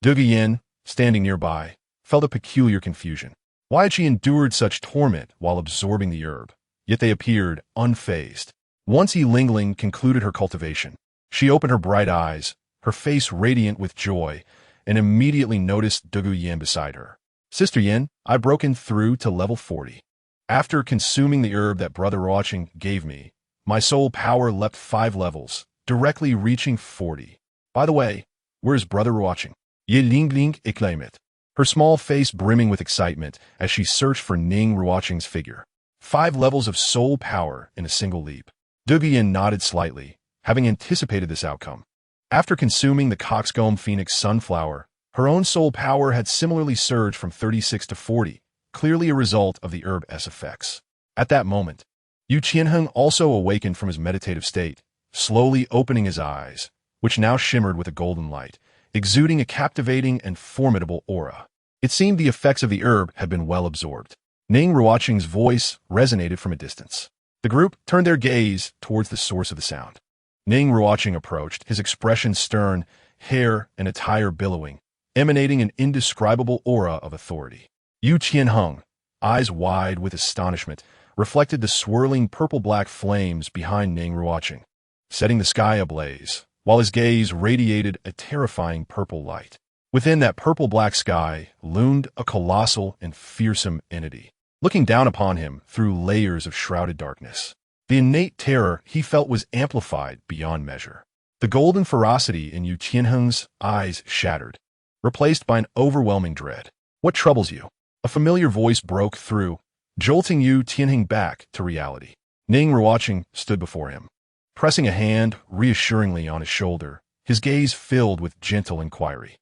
Dugu Yin, standing nearby, felt a peculiar confusion. Why had she endured such torment while absorbing the herb? Yet they appeared unfazed. Once Ye Lingling concluded her cultivation, she opened her bright eyes, her face radiant with joy, and immediately noticed Dugu Yin beside her. Sister Yin, I've broken through to level 40. After consuming the herb that Brother Ruocheng gave me, my soul power leapt 5 levels, directly reaching 40. By the way, where's Brother Ruocheng? Ye Lingling exclaimed, her small face brimming with excitement as she searched for Ning Ruocheng's figure. 5 levels of soul power in a single leap. Dugu Yin nodded slightly, having anticipated this outcome. After consuming the coxcomb phoenix sunflower, her own soul power had similarly surged from 36 to 40, clearly a result of the herb's effects. At that moment, Yu Tianheng also awakened from his meditative state, slowly opening his eyes, which now shimmered with a golden light, exuding a captivating and formidable aura. It seemed the effects of the herb had been well absorbed. Ning Ruocheng's voice resonated from a distance. The group turned their gaze towards the source of the sound. Ning Ruocheng approached, his expression stern, hair and attire billowing, emanating an indescribable aura of authority. Yu Tianheng, eyes wide with astonishment, reflected the swirling purple-black flames behind Ning Ruocheng, setting the sky ablaze, while his gaze radiated a terrifying purple light. Within that purple-black sky loomed a colossal and fearsome entity, looking down upon him through layers of shrouded darkness. The innate terror he felt was amplified beyond measure. The golden ferocity in Yu Tianheng's eyes shattered, replaced by an overwhelming dread. What troubles you? A familiar voice broke through, jolting Yu Tianheng back to reality. Ning Ruocheng stood before him, pressing a hand reassuringly on his shoulder, his gaze filled with gentle inquiry.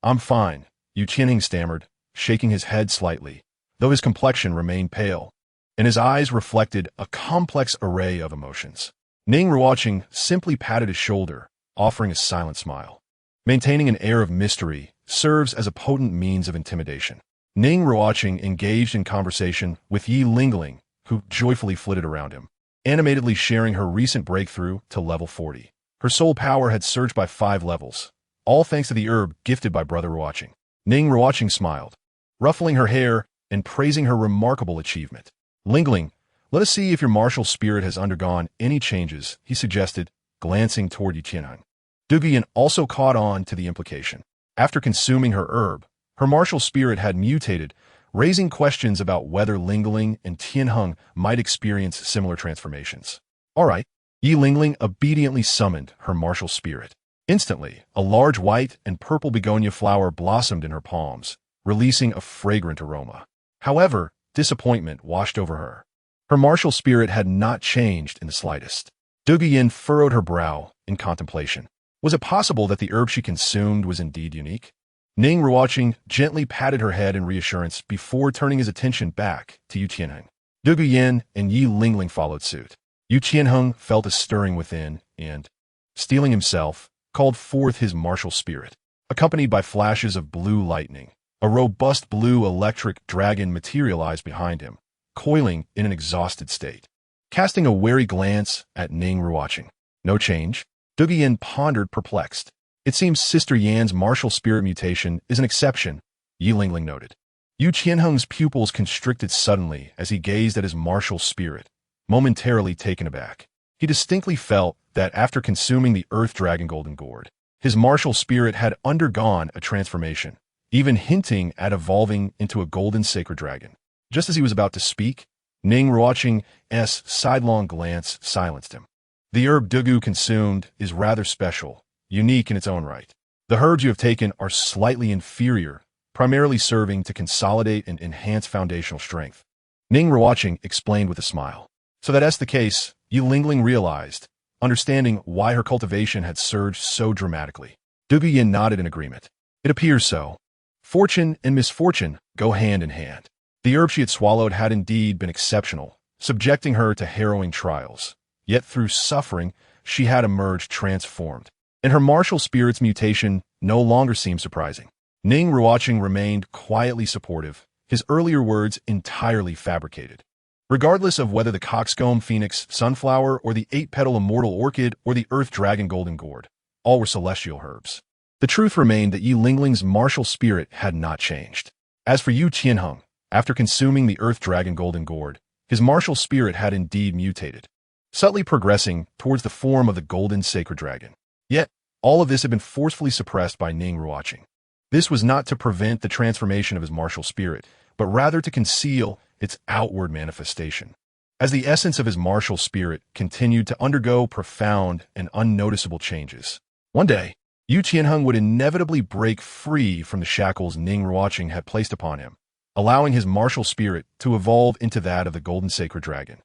I'm fine, Yu Tianheng stammered, shaking his head slightly, though his complexion remained pale, and his eyes reflected a complex array of emotions. Ning Ruocheng simply patted his shoulder, offering a silent smile. Maintaining an air of mystery serves as a potent means of intimidation. Ning Ruocheng engaged in conversation with Ye Lingling, who joyfully flitted around him, animatedly sharing her recent breakthrough to level 40. Her soul power had surged by 5 levels, all thanks to the herb gifted by Brother Ruocheng. Ning Ruocheng smiled, ruffling her hair and praising her remarkable achievement. Lingling, let us see if your martial spirit has undergone any changes, he suggested, glancing toward Yu Tianheng. Dugu Yin also caught on to the implication. After consuming her herb, her martial spirit had mutated, raising questions about whether Lingling and Tianheng might experience similar transformations. All right, Ye Lingling obediently summoned her martial spirit. Instantly, a large white and purple begonia flower blossomed in her palms, releasing a fragrant aroma. However, disappointment washed over her. Her martial spirit had not changed in the slightest. Dugu Yin furrowed her brow in contemplation. Was it possible that the herb she consumed was indeed unique? Ning Ruocheng gently patted her head in reassurance before turning his attention back to Yu Tianheng. Dugu Yin and Ye Lingling followed suit. Yu Tianheng felt a stirring within and, steeling himself, called forth his martial spirit. Accompanied by flashes of blue lightning, a robust blue electric dragon materialized behind him, coiling in an exhausted state. Casting a wary glance at Ning Ruocheng. No change? Dugu Yin pondered, perplexed. It seems Sister Yan's martial spirit mutation is an exception, Ye Lingling noted. Yu Qianheng's pupils constricted suddenly as he gazed at his martial spirit, momentarily taken aback. He distinctly felt that after consuming the Earth Dragon Golden Gourd, his martial spirit had undergone a transformation, even hinting at evolving into a golden sacred dragon. Just as he was about to speak, Ning Ruochen's sidelong glance silenced him. The herb Dugu consumed is rather special, unique in its own right. The herbs you have taken are slightly inferior, primarily serving to consolidate and enhance foundational strength. Ning Ruochen explained with a smile. So that's the case, Ye Lingling realized, understanding why her cultivation had surged so dramatically. Dugu Yin nodded in agreement. It appears so. Fortune and misfortune go hand in hand. The herb she had swallowed had indeed been exceptional, subjecting her to harrowing trials. Yet through suffering, she had emerged transformed. And her martial spirit's mutation no longer seemed surprising. Ning Ruochen remained quietly supportive, his earlier words entirely fabricated. Regardless of whether the coxcomb phoenix sunflower or the 8-petal immortal orchid or the earth dragon golden gourd, all were celestial herbs. The truth remained that Ye Lingling's martial spirit had not changed. As for Yu Qianheng, after consuming the earth dragon golden gourd, his martial spirit had indeed mutated, subtly progressing towards the form of the golden sacred dragon. Yet, all of this had been forcefully suppressed by Ning Ruochen. This was not to prevent the transformation of his martial spirit, but rather to conceal its outward manifestation. As the essence of his martial spirit continued to undergo profound and unnoticeable changes, one day, Yu Qianheng would inevitably break free from the shackles Ning Ruochen had placed upon him, allowing his martial spirit to evolve into that of the golden sacred dragon.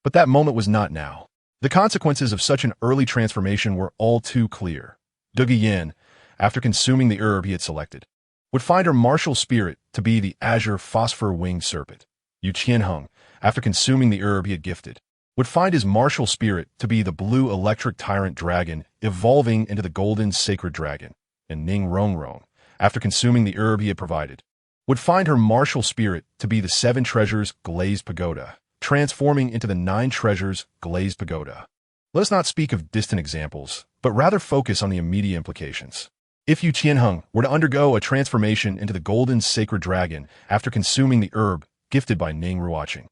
But that moment was not now. The consequences of such an early transformation were all too clear. Dugu Yin, after consuming the herb he had selected, would find her martial spirit to be the azure phosphor-winged serpent. Yu Qianheng, after consuming the herb he had gifted, would find his martial spirit to be the blue electric tyrant dragon evolving into the golden sacred dragon. And Ning Ruochen, after consuming the herb he had provided, would find her martial spirit to be the 7 treasures glazed pagoda, transforming into the 9 treasures glazed pagoda. Let us not speak of distant examples, but rather focus on the immediate implications. If Yu Qianheng were to undergo a transformation into the golden sacred dragon after consuming the herb gifted by Ning Ruochen,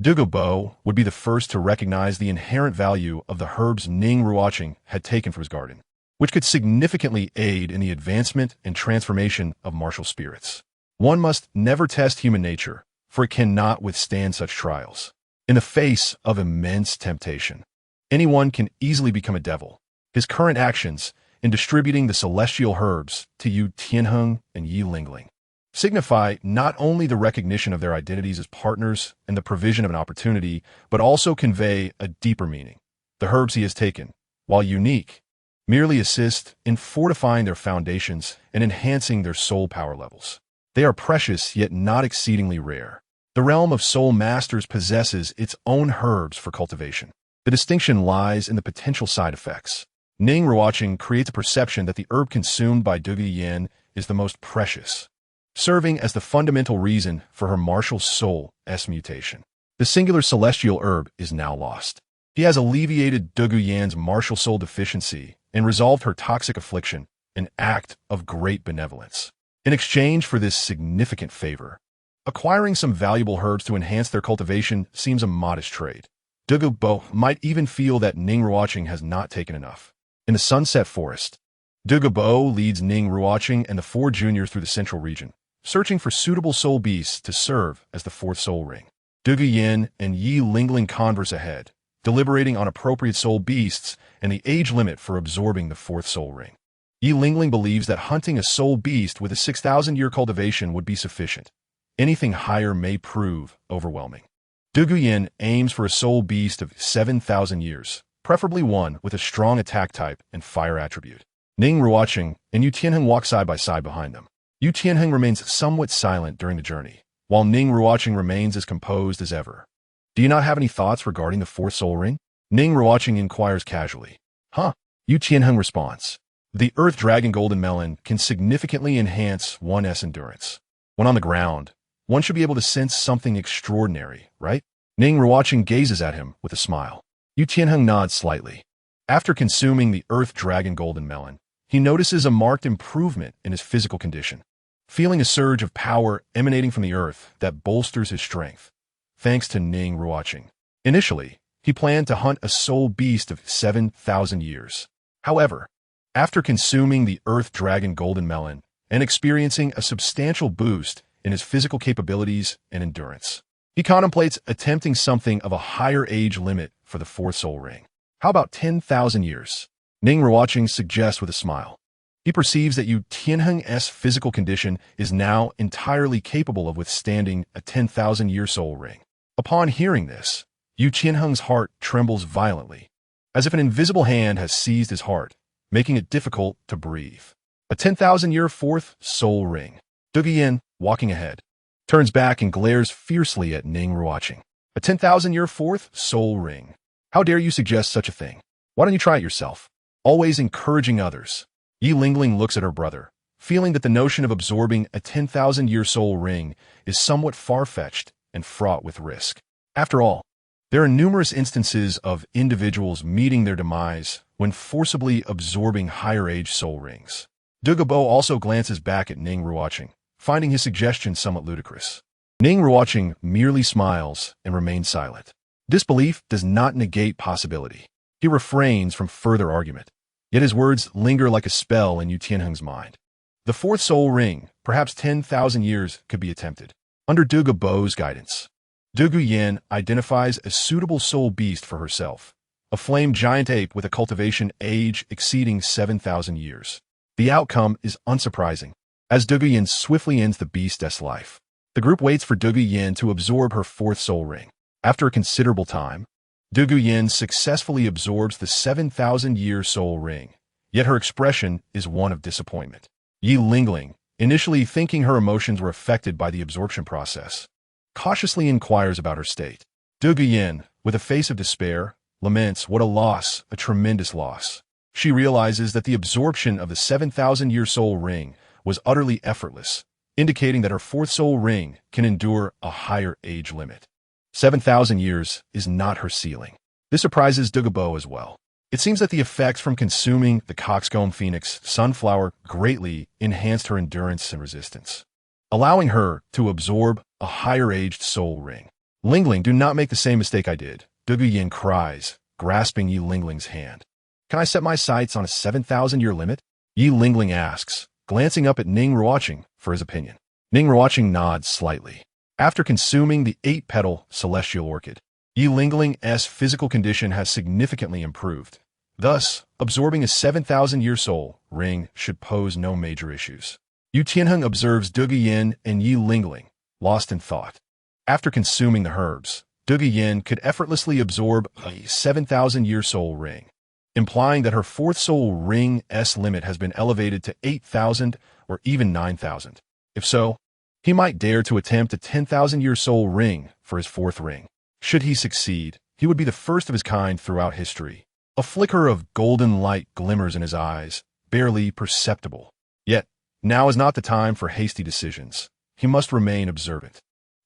Dugu Bo would be the first to recognize the inherent value of the herbs Ning Ruochen had taken from his garden, which could significantly aid in the advancement and transformation of martial spirits. One must never test human nature, for it cannot withstand such trials. In the face of immense temptation, anyone can easily become a devil. His current actions in distributing the celestial herbs to Yu Qianheng and Ye Lingling signify not only the recognition of their identities as partners and the provision of an opportunity, but also convey a deeper meaning. The herbs he has taken, while unique, merely assist in fortifying their foundations and enhancing their soul power levels. They are precious yet not exceedingly rare. The realm of soul masters possesses its own herbs for cultivation. The distinction lies in the potential side effects. Ning Ruochen creates a perception that the herb consumed by Dugu Yin is the most precious, serving as the fundamental reason for her martial soul's mutation. The singular celestial herb is now lost. He has alleviated Dugu Yan's martial soul deficiency and resolved her toxic affliction, an act of great benevolence. In exchange for this significant favor, acquiring some valuable herbs to enhance their cultivation seems a modest trade. Dugu Bo might even feel that Ning Ruochen has not taken enough. In the Sunset Forest, Dugu Bo leads Ning Ruochen and the 4 juniors through the central region, searching for suitable soul beasts to serve as the 4th soul ring. Dugu Yin and Ye Lingling converse ahead, deliberating on appropriate soul beasts and the age limit for absorbing the 4th soul ring. Ye Lingling believes that hunting a soul beast with a 6,000-year cultivation would be sufficient. Anything higher may prove overwhelming. Dugu Yin aims for a soul beast of 7,000 years, preferably one with a strong attack type and fire attribute. Ning Ruochen and Yu Qianheng walk side by side behind them. Yu Qianheng remains somewhat silent during the journey, while Ning Ruochen remains as composed as ever. Do you not have any thoughts regarding the 4th soul ring? Ning Ruochen inquires casually. Huh? Yu Qianheng responds. The Earth Dragon Golden Melon can significantly enhance one's endurance. When on the ground, one should be able to sense something extraordinary, right? Ning Ruochen gazes at him with a smile. Yu Qianheng nods slightly. After consuming the Earth Dragon Golden Melon, he notices a marked improvement in his physical condition. feeling a surge of power emanating from the earth that bolsters his strength, thanks to Ning Ruochen. Initially, he planned to hunt a soul beast of 7,000 years. However, after consuming the Earth Dragon Golden Melon and experiencing a substantial boost in his physical capabilities and endurance, he contemplates attempting something of a higher age limit for the fourth soul ring. How about 10,000 years? Ning Ruochen suggests with a smile. He perceives that Ye Ling's physical condition is now entirely capable of withstanding a 10,000-year soul ring. Upon hearing this, Ye Ling's heart trembles violently, as if an invisible hand has seized his heart, making it difficult to breathe. A 10,000-year fourth soul ring. Dugu Bo, walking ahead, turns back and glares fiercely at Ning Ruochen. A 10,000-year fourth soul ring. How dare you suggest such a thing? Why don't you try it yourself? Always encouraging others. Ye Lingling looks at her brother, feeling that the notion of absorbing a 10,000-year soul ring is somewhat far-fetched and fraught with risk. After all, there are numerous instances of individuals meeting their demise when forcibly absorbing higher-age soul rings. Dugu Bo also glances back at Ning Ruochen, finding his suggestion somewhat ludicrous. Ning Ruochen merely smiles and remains silent. Disbelief does not negate possibility. He refrains from further argument, yet his words linger like a spell in Ye Ling's mind. The fourth soul ring, perhaps 10,000 years, could be attempted. Under Dugu Bo's guidance, Dugu Bo identifies a suitable soul beast for herself, a flame giant ape with a cultivation age exceeding 7,000 years. The outcome is unsurprising, as Dugu Bo swiftly ends the beast's life. The group waits for Dugu Bo to absorb her fourth soul ring. After a considerable time, Dugu Bo successfully absorbs the 7,000-year soul ring, yet her expression is one of disappointment. Ye Lingling, initially thinking her emotions were affected by the absorption process, cautiously inquires about her state. Dugu Bo, with a face of despair, laments what a loss, a tremendous loss. She realizes that the absorption of the 7,000-year soul ring was utterly effortless, indicating that her fourth soul ring can endure a higher age limit. 7,000 years is not her ceiling. This surprises Dugu Bo as well. It seems that the effects from consuming the coxcomb phoenix sunflower greatly enhanced her endurance and resistance, allowing her to absorb a higher-aged soul ring. Lingling, do not make the same mistake I did, Dugu Bo cries, grasping Ye Lingling's hand. Can I set my sights on a 7,000-year limit? Ye Lingling asks, glancing up at Ning Ruochen for his opinion. Ning Ruochen nods slightly. After consuming the 8-petal celestial orchid, Ye Lingling's physical condition has significantly improved. Thus, absorbing a 7,000-year soul ring should pose no major issues. Ye Ling observes Dugu Bo and Ye Lingling, lost in thought. After consuming the herbs, Dugu Bo could effortlessly absorb a 7,000-year soul ring, implying that her fourth soul ring's limit has been elevated to 8,000 or even 9,000. If so, he might dare to attempt a 10,000-year soul ring for his fourth ring. Should he succeed, he would be the first of his kind throughout history. A flicker of golden light glimmers in his eyes, barely perceptible. Yet, now is not the time for hasty decisions. He must remain observant.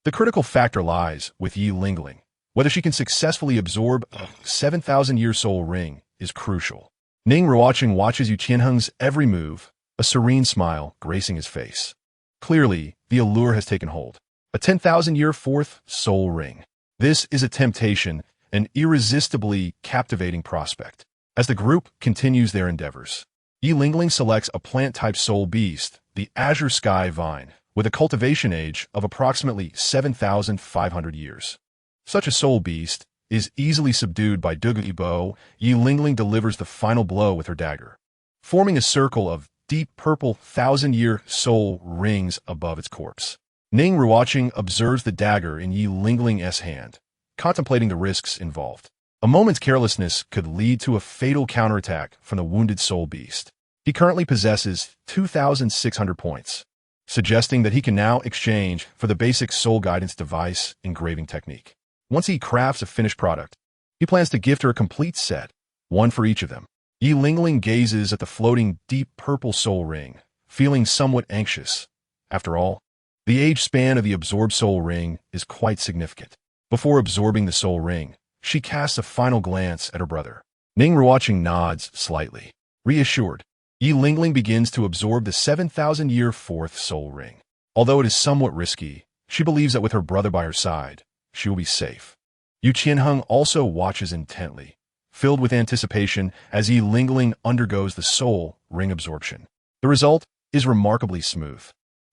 The critical factor lies with Ye Lingling. Whether she can successfully absorb a 7,000-year soul ring is crucial. Ning Ruochen watches Ye Ling's every move, a serene smile gracing his face. Clearly, the allure has taken hold. A 10,000-year fourth soul ring. This is a temptation, an irresistibly captivating prospect. As the group continues their endeavors, Ye Lingling selects a plant-type soul beast, the azure sky vine, with a cultivation age of approximately 7,500 years. Such a soul beast is easily subdued by Dugu Bo. Ye Lingling delivers the final blow with her dagger, forming a circle of deep purple 1,000-year soul rings above its corpse. Ning Ruochen observes the dagger in Ye Lingling's hand, contemplating the risks involved. A moment's carelessness could lead to a fatal counterattack from the wounded soul beast. He currently possesses 2,600 points, suggesting that he can now exchange for the basic soul guidance device engraving technique. Once he crafts a finished product, he plans to gift her a complete set, one for each of them. Ye Lingling gazes at the floating deep purple soul ring, feeling somewhat anxious. After all, the age span of the absorbed soul ring is quite significant. Before absorbing the soul ring, she casts a final glance at her brother. Ning Ruochen nods slightly. Reassured, Ye Lingling begins to absorb the 7,000-year fourth soul ring. Although it is somewhat risky, she believes that with her brother by her side, she will be safe. Yu Qianheng also watches intently, filled with anticipation as Ye Lingling undergoes the soul ring absorption. The result is remarkably smooth.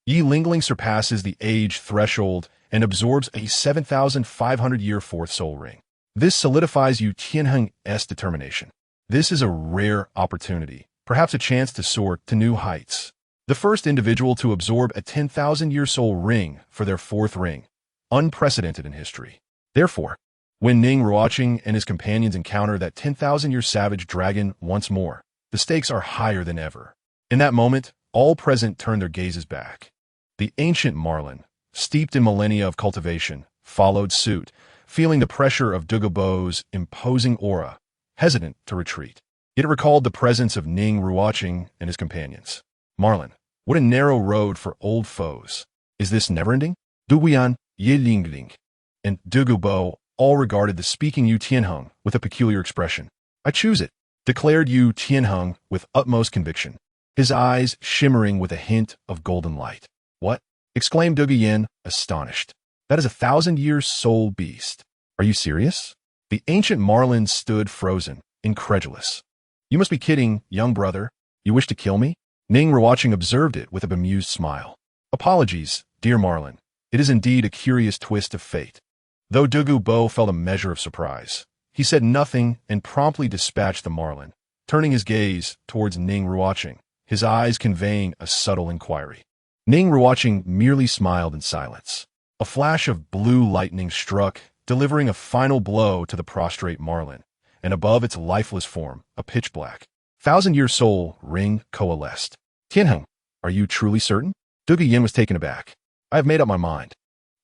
Ye Lingling surpasses the age threshold and absorbs a 7,500-year fourth soul ring. This solidifies Yu Qianheng's determination. This is a rare opportunity, perhaps a chance to soar to new heights. The first individual to absorb a 10,000-year soul ring for their fourth ring, unprecedented in history. Therefore, when Ning Ruochen and his companions encounter that 10,000-year savage dragon once more, the stakes are higher than ever. In that moment, all present turn their gazes back. The ancient Marlin, steeped in millennia of cultivation, followed suit, feeling the pressure of Dugu Bo's imposing aura, hesitant to retreat. It recalled the presence of Ning Ruochen and his companions. Marlin, what a narrow road for old foes. Is this never-ending? Duguyan, Ye Lingling, and Dugu Bo all regarded the speaking Yu Qianheng with a peculiar expression. I choose it, declared Yu Qianheng with utmost conviction, his eyes shimmering with a hint of golden light. What? Exclaimed Dugu Yin, astonished. That is a 1,000-year soul beast. Are you serious? The ancient Marlin stood frozen, incredulous. You must be kidding, young brother. You wish to kill me? Ning Ruochen observed it with a bemused smile. Apologies, dear Marlin. It is indeed a curious twist of fate. Though Dugu Bo felt a measure of surprise, he said nothing and promptly dispatched the Marlin, turning his gaze towards Ning Ruochen, his eyes conveying a subtle inquiry. Ning Ruochen merely smiled in silence. A flash of blue lightning struck, delivering a final blow to the prostrate Marlin, and above its lifeless form, a pitch-black, 1,000-year soul ring coalesced. Qianheng, are you truly certain? Dugu Yin was taken aback. I have made up my mind.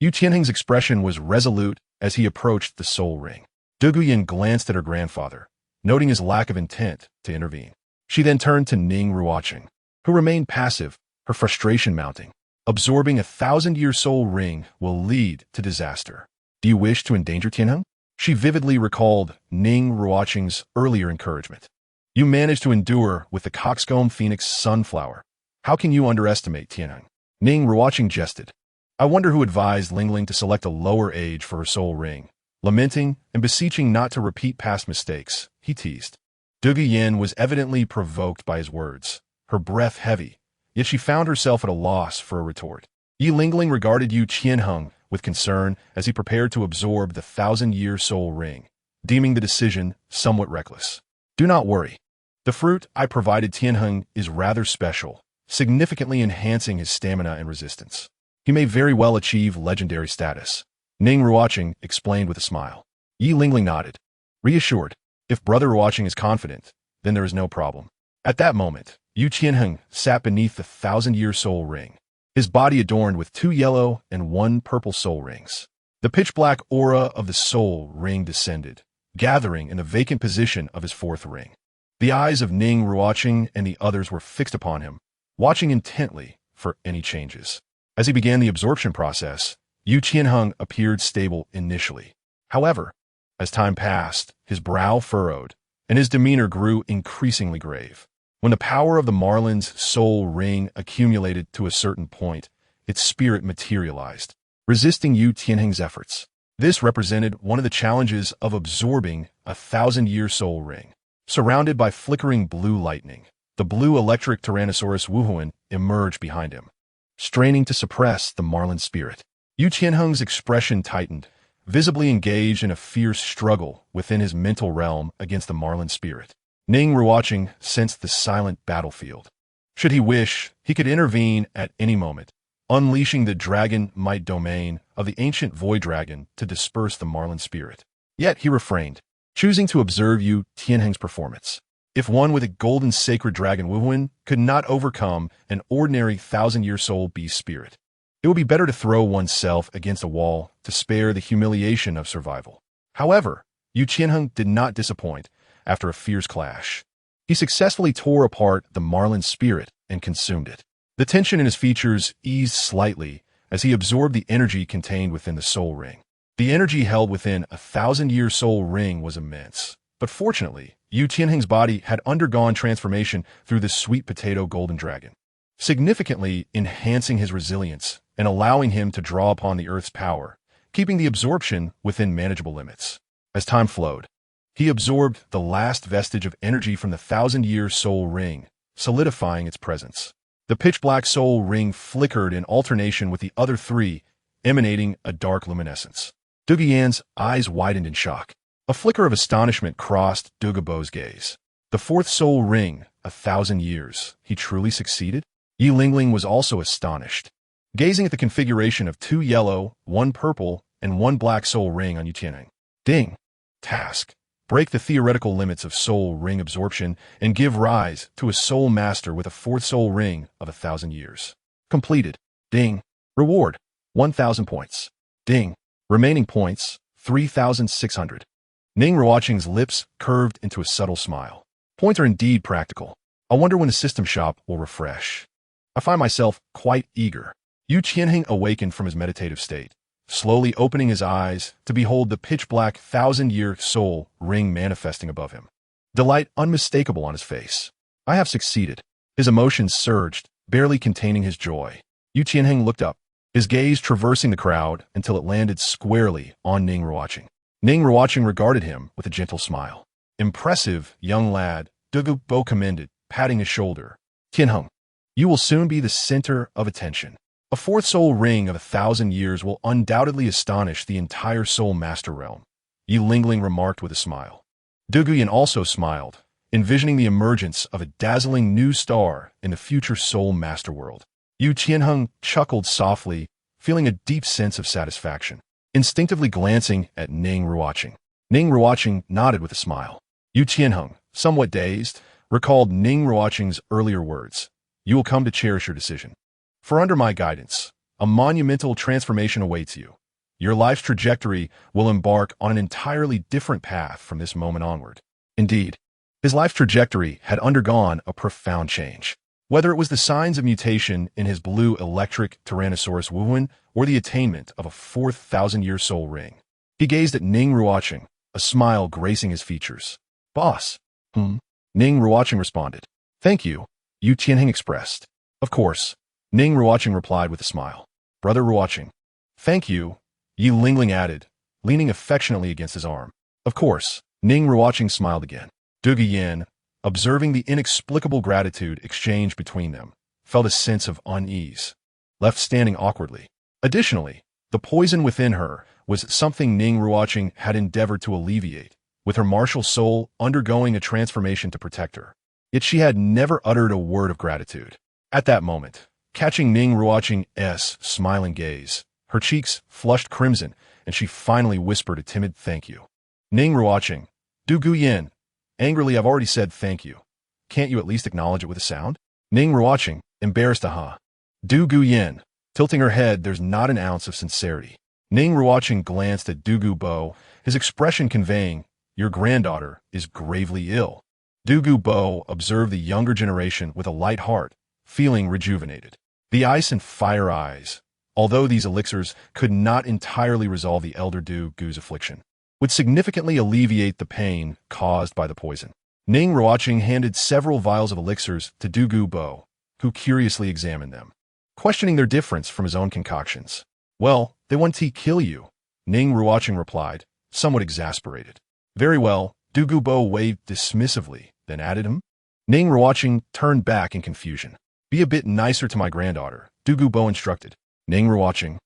Yu Qianheng's expression was resolute as he approached the soul ring. Dugu Yin glanced at her grandfather, noting his lack of intent to intervene. She then turned to Ning Ruochen, who remained passive, her frustration mounting. Absorbing a 1,000-year soul ring will lead to disaster. Do you wish to endanger Qianheng? She vividly recalled Ning Ruochen's earlier encouragement. You managed to endure with the coxcomb phoenix sunflower. How can you underestimate Qianheng? Ning Ruochen jested. I wonder who advised Lingling to select a lower age for her soul ring. Lamenting and beseeching not to repeat past mistakes, he teased. Dugu Yin was evidently provoked by his words, her breath heavy, yet she found herself at a loss for a retort. Ye Lingling regarded Yu Qianheng with concern as he prepared to absorb the 1,000-year soul ring, deeming the decision somewhat reckless. Do not worry. The fruit I provided Qianheng is rather special, significantly enhancing his stamina and resistance. He may very well achieve legendary status. Ning Ruochen explained with a smile. Ye Lingling nodded. Reassured, if Brother Ruocheng is confident, then there is no problem. At that moment, Yu Qianheng sat beneath the 1,000-year soul ring, his body adorned with 2 yellow and 1 purple soul rings. The pitch-black aura of the soul ring descended, gathering in the vacant position of his 4th ring. The eyes of Ning Ruochen and the others were fixed upon him, watching intently for any changes. As he began the absorption process, Yu Qianheng appeared stable initially. However, as time passed, his brow furrowed, and his demeanor grew increasingly grave. When the power of the Marlin's soul ring accumulated to a certain point, its spirit materialized, resisting Yu Qianheng's efforts. This represented one of the challenges of absorbing a 1,000-year soul ring. Surrounded by flickering blue lightning, the blue electric Tyrannosaurus Wuhuan emerged behind him, straining to suppress the Marlin spirit. Yu Qianheng's expression tightened, visibly engaged in a fierce struggle within his mental realm against the Marlin spirit. Ning Ruochen sensed the silent battlefield. Should he wish, he could intervene at any moment, unleashing the dragon might domain of the ancient Void Dragon to disperse the Marlin spirit. Yet he refrained, choosing to observe Yu Qianheng's performance. If one with a golden sacred dragon Wuhuan could not overcome an ordinary 1,000-year soul beast spirit, it would be better to throw oneself against a wall to spare the humiliation of survival. However, Yu Qianheng did not disappoint after a fierce clash. He successfully tore apart the Marlin spirit and consumed it. The tension in his features eased slightly as he absorbed the energy contained within the soul ring. The energy held within a 1,000-year soul ring was immense, But fortunately, Yu Qianheng's body had undergone transformation through the sweet potato golden dragon, significantly enhancing his resilience and allowing him to draw upon the Earth's power, keeping the absorption within manageable limits. As time flowed, he absorbed the last vestige of energy from the 1,000-year soul ring, solidifying its presence. The pitch-black soul ring flickered in alternation with the other three, emanating a dark luminescence. Dugu Yan's eyes widened in shock. A flicker of astonishment crossed Dugu Bo's gaze. The fourth soul ring, 1,000 years. He truly succeeded? Ye Lingling was also astonished, gazing at the configuration of 2 yellow, 1 purple, and 1 black soul ring on Yu Qianheng. Ding! Task. Break the theoretical limits of soul ring absorption and give rise to a soul master with a 4th soul ring of 1,000 years. Completed. Ding. Reward. 1,000 points. Ding. Remaining points, 3,600. Ning Ruocheng's lips curved into a subtle smile. Points are indeed practical. I wonder when the system shop will refresh. I find myself quite eager. Yu Qianheng awakened from his meditative state, slowly opening his eyes to behold the pitch-black 1,000-year soul ring manifesting above him. Delight unmistakable on his face. I have succeeded. His emotions surged, barely containing his joy. Yu Qianheng looked up, his gaze traversing the crowd until it landed squarely on Ning Ruochen. Ning Ruochen regarded him with a gentle smile. Impressive, young lad, Dugu Bo commended, patting his shoulder. Qianheng, you will soon be the center of attention. A 4th soul ring of 1,000 years will undoubtedly astonish the entire soul master realm, Ye Lingling remarked with a smile. Dugu Yan also smiled, envisioning the emergence of a dazzling new star in the future soul master world. Yu Qianheng chuckled softly, feeling a deep sense of satisfaction, instinctively glancing at Ning Ruochen. Ning Ruochen nodded with a smile. Yu Qianheng, somewhat dazed, recalled Ning Ruochen's earlier words. You will come to cherish your decision. For under my guidance, a monumental transformation awaits you. Your life's trajectory will embark on an entirely different path from this moment onward. Indeed, his life's trajectory had undergone a profound change. Whether it was the signs of mutation in his blue electric Tyrannosaurus Wuwen or the attainment of a 4th 1,000-year soul ring, he gazed at Ning Ruochen, a smile gracing his features. Boss. Ning Ruochen responded. Thank you, Yu Qianheng expressed. Of course. Ning Ruochen replied with a smile. Brother Ruocheng. Thank you, Ye Lingling added, leaning affectionately against his arm. Of course, Ning Ruocheng smiled again. Dugu Yan, observing the inexplicable gratitude exchanged between them, felt a sense of unease, left standing awkwardly. Additionally, the poison within her was something Ning Ruocheng had endeavored to alleviate, with her martial soul undergoing a transformation to protect her. Yet she had never uttered a word of gratitude. At that moment, catching Ning Ruocheng's smiling gaze, her cheeks flushed crimson, and she finally whispered a timid thank you. Ning Ruocheng, Dugu Yan, angrily I've already said thank you. Can't you at least acknowledge it with a sound? Ning Ruocheng, embarrassed Dugu Yan, tilting her head, there's not an ounce of sincerity. Ning Ruocheng glanced at Dugu Bo, his expression conveying, your granddaughter is gravely ill. Dugu Bo observed the younger generation with a light heart, feeling rejuvenated. The ice and fire eyes, although these elixirs could not entirely resolve the elder Dugu's affliction, would significantly alleviate the pain caused by the poison. Ning Ruocheng handed several vials of elixirs to Dugu Bo, who curiously examined them, questioning their difference from his own concoctions. Well, they want to kill you, Ning Ruocheng replied, somewhat exasperated. Very well, Dugu Bo waved dismissively, then added him. Ning Ruocheng turned back in confusion. Be a bit nicer to my granddaughter, Dugu Bo instructed. Ning Ruocheng.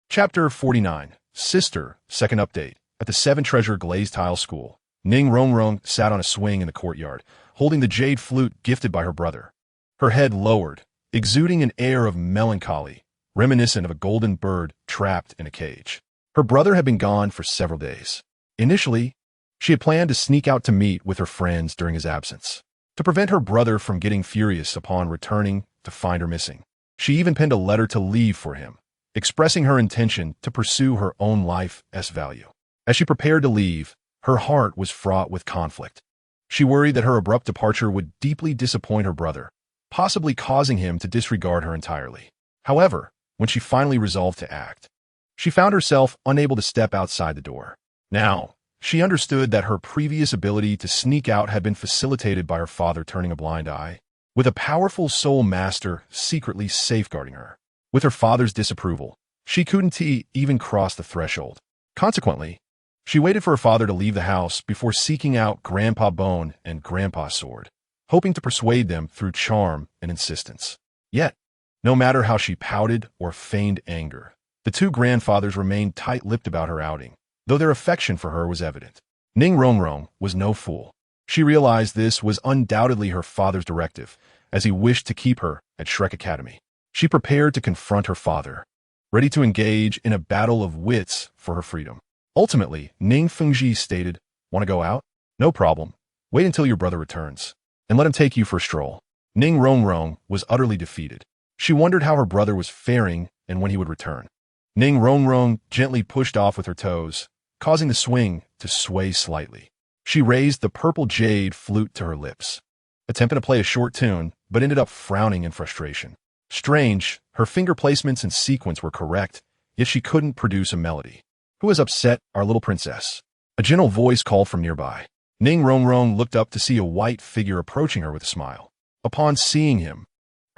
Chapter 49, Sister, Second Update. At the 7-Treasure Glazed Tile School, Ning Ruocheng sat on a swing in the courtyard, holding the jade flute gifted by her brother. Her head lowered, exuding an air of melancholy, reminiscent of a golden bird trapped in a cage. Her brother had been gone for several days. Initially, she had planned to sneak out to meet with her friends during his absence, to prevent her brother from getting furious upon returning to find her missing. She even penned a letter to leave for him, expressing her intention to pursue her own life's value. As she prepared to leave, her heart was fraught with conflict. She worried that her abrupt departure would deeply disappoint her brother, possibly causing him to disregard her entirely. However, when she finally resolved to act, she found herself unable to step outside the door. Now, She understood that her previous ability to sneak out had been facilitated by her father turning a blind eye, with a powerful soul master secretly safeguarding her. With her father's disapproval, she couldn't even cross the threshold. Consequently, she waited for her father to leave the house before seeking out Grandpa Bone and Grandpa Sword, hoping to persuade them through charm and insistence. Yet, no matter how she pouted or feigned anger, the two grandfathers remained tight-lipped about her outing, though their affection for her was evident. Ning Ruochen was no fool. She realized this was undoubtedly her father's directive, as he wished to keep her at Shrek Academy. She prepared to confront her father, ready to engage in a battle of wits for her freedom. Ultimately, Ning Fengji stated, "Want to go out? No problem. Wait until your brother returns, and let him take you for a stroll." Ning Ruochen was utterly defeated. She wondered how her brother was faring and when he would return. Ning Ruochen gently pushed off with her toes, causing the swing to sway slightly. She raised the purple jade flute to her lips, attempting to play a short tune, but ended up frowning in frustration. Strange, her finger placements and sequence were correct, yet she couldn't produce a melody. "Who has upset our little princess?" A gentle voice called from nearby. Ning Ruochen looked up to see a white figure approaching her with a smile. Upon seeing him,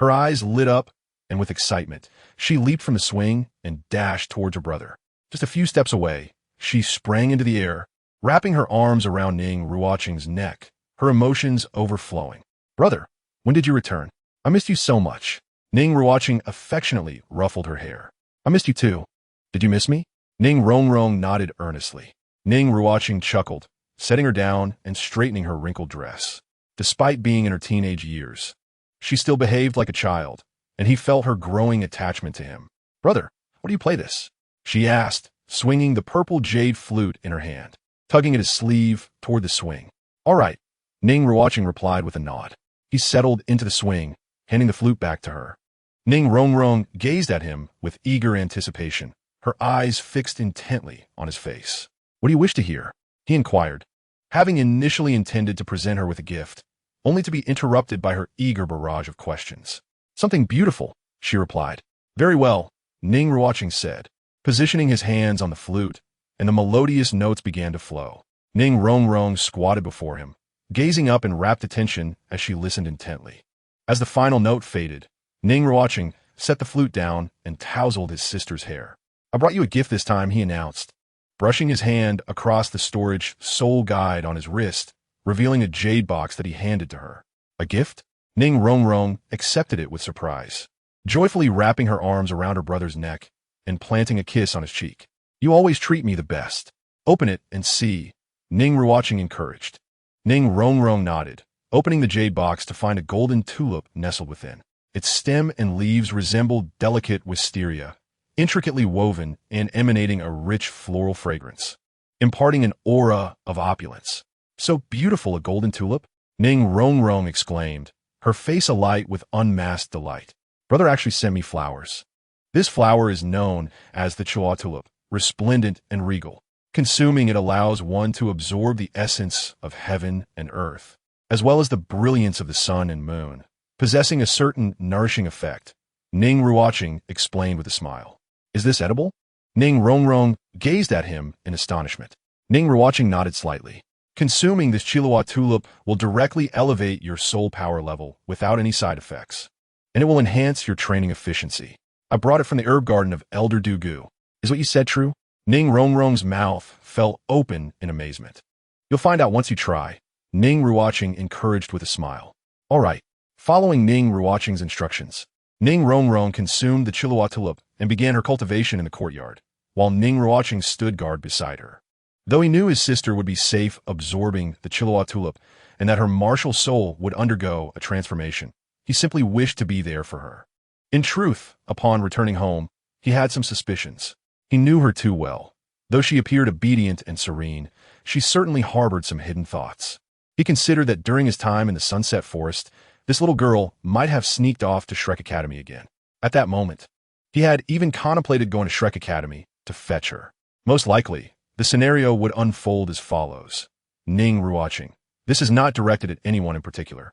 her eyes lit up, and with excitement, she leaped from the swing and dashed towards her brother. Just a few steps away, she sprang into the air, wrapping her arms around Ning Ruochen's neck, her emotions overflowing. "Brother, when did you return? I missed you so much." Ning Ruochen affectionately ruffled her hair. "I missed you too. Did you miss me?" Ning Ruochen nodded earnestly. Ning Ruochen chuckled, setting her down and straightening her wrinkled dress. Despite being in her teenage years, she still behaved like a child, and he felt her growing attachment to him. "Brother, why do you play this?" she asked, swinging the purple jade flute in her hand, tugging at his sleeve toward the swing. "All right," Ning Ruochen replied with a nod. He settled into the swing, handing the flute back to her. Ning Ruochen gazed at him with eager anticipation, her eyes fixed intently on his face. "What do you wish to hear?" he inquired, having initially intended to present her with a gift, only to be interrupted by her eager barrage of questions. "Something beautiful," she replied. "Very well," Ning Ruochen said, positioning his hands on the flute, and the melodious notes began to flow. Ning Ruochen squatted before him, gazing up in rapt attention as she listened intently. As the final note faded, Ning Ruochen set the flute down and tousled his sister's hair. "I brought you a gift this time," he announced, brushing his hand across the storage soul guide on his wrist, revealing a jade box that he handed to her. "A gift?" Ning Ruochen accepted it with surprise, joyfully wrapping her arms around her brother's neck and planting a kiss on his cheek. "You always treat me the best. Open it and see," Ning Ruochen encouraged. Ning Ruochen nodded, opening the jade box to find a golden tulip nestled within. Its stem and leaves resembled delicate wisteria, intricately woven and emanating a rich floral fragrance, imparting an aura of opulence. "So beautiful a golden tulip?" Ning Ruochen exclaimed, her face alight with unmasked delight. "Brother actually sent me flowers. This flower is known as the Chua tulip, resplendent and regal. Consuming it allows one to absorb the essence of heaven and earth, as well as the brilliance of the sun and moon, possessing a certain nourishing effect," Ning Ruochen explained with a smile. "Is this edible?" Ning Ruochen gazed at him in astonishment. Ning Ruochen nodded slightly. "Consuming this Chua tulip will directly elevate your soul power level without any side effects, and it will enhance your training efficiency. I brought it from the herb garden of Elder Dugu. Is what you said true?" Ning Ruochen's mouth fell open in amazement. "You'll find out once you try," Ning Ruochen encouraged with a smile. "All right." Following Ning Ruochen's instructions, Ning Ruochen consumed the Chua tulip and began her cultivation in the courtyard, while Ning Ruochen stood guard beside her. Though he knew his sister would be safe absorbing the Chua tulip and that her martial soul would undergo a transformation, he simply wished to be there for her. In truth, upon returning home, he had some suspicions. He knew her too well. Though she appeared obedient and serene, she certainly harbored some hidden thoughts. He considered that during his time in the Sunset Forest, this little girl might have sneaked off to Shrek Academy again. At that moment, he had even contemplated going to Shrek Academy to fetch her. Most likely, the scenario would unfold as follows. Ning Ruochen, this is not directed at anyone in particular,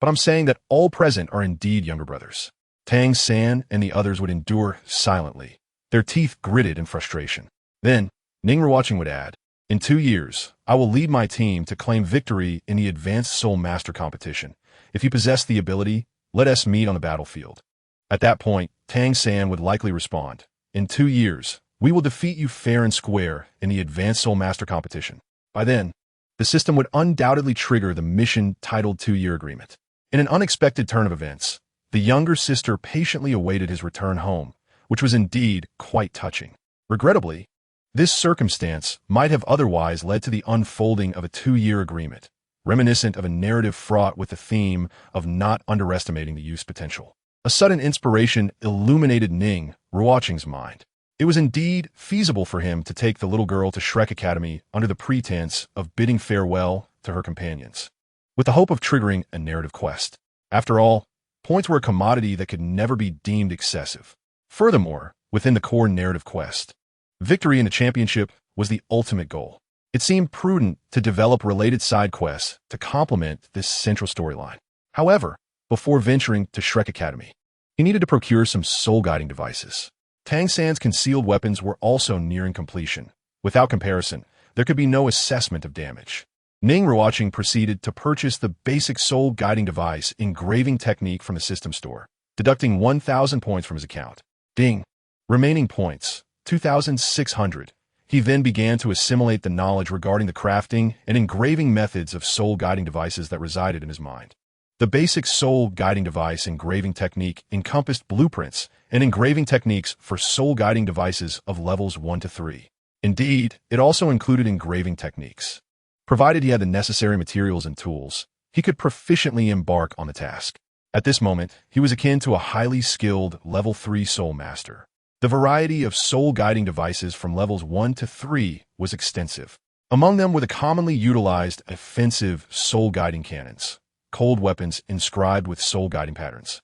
but I'm saying that all present are indeed younger brothers. Tang San and the others would endure silently, their teeth gritted in frustration. Then, Ning Ruochen would add, In 2 years, I will lead my team to claim victory in the Advanced Soul Master competition. If you possess the ability, let us meet on the battlefield. At that point, Tang San would likely respond, in 2 years, we will defeat you fair and square in the Advanced Soul Master competition. By then, the system would undoubtedly trigger the mission-titled 2-year agreement. In an unexpected turn of events, the younger sister patiently awaited his return home, which was indeed quite touching. Regrettably, this circumstance might have otherwise led to the unfolding of a 2-year agreement, reminiscent of a narrative fraught with the theme of not underestimating the youth's potential. A sudden inspiration illuminated Ning Ruochen's mind. It was indeed feasible for him to take the little girl to Shrek Academy under the pretense of bidding farewell to her companions, with the hope of triggering a narrative quest. After all, points were a commodity that could never be deemed excessive. Furthermore, within the core narrative quest, victory in the championship was the ultimate goal. It seemed prudent to develop related side quests to complement this central storyline. However, before venturing to Shrek Academy, he needed to procure some soul-guiding devices. Tang San's concealed weapons were also nearing completion. Without comparison, there could be no assessment of damage. Ning Ruochen proceeded to purchase the basic soul-guiding device engraving technique from the system store, deducting 1,000 points from his account. Ding. Remaining points, 2,600. He then began to assimilate the knowledge regarding the crafting and engraving methods of soul-guiding devices that resided in his mind. The basic soul-guiding device engraving technique encompassed blueprints and engraving techniques for soul-guiding devices of levels 1 to 3. Indeed, it also included engraving techniques. Provided he had the necessary materials and tools, he could proficiently embark on the task. At this moment, he was akin to a highly skilled level 3 soul master. The variety of soul-guiding devices from levels 1 to 3 was extensive. Among them were the commonly utilized offensive soul-guiding cannons, cold weapons inscribed with soul-guiding patterns,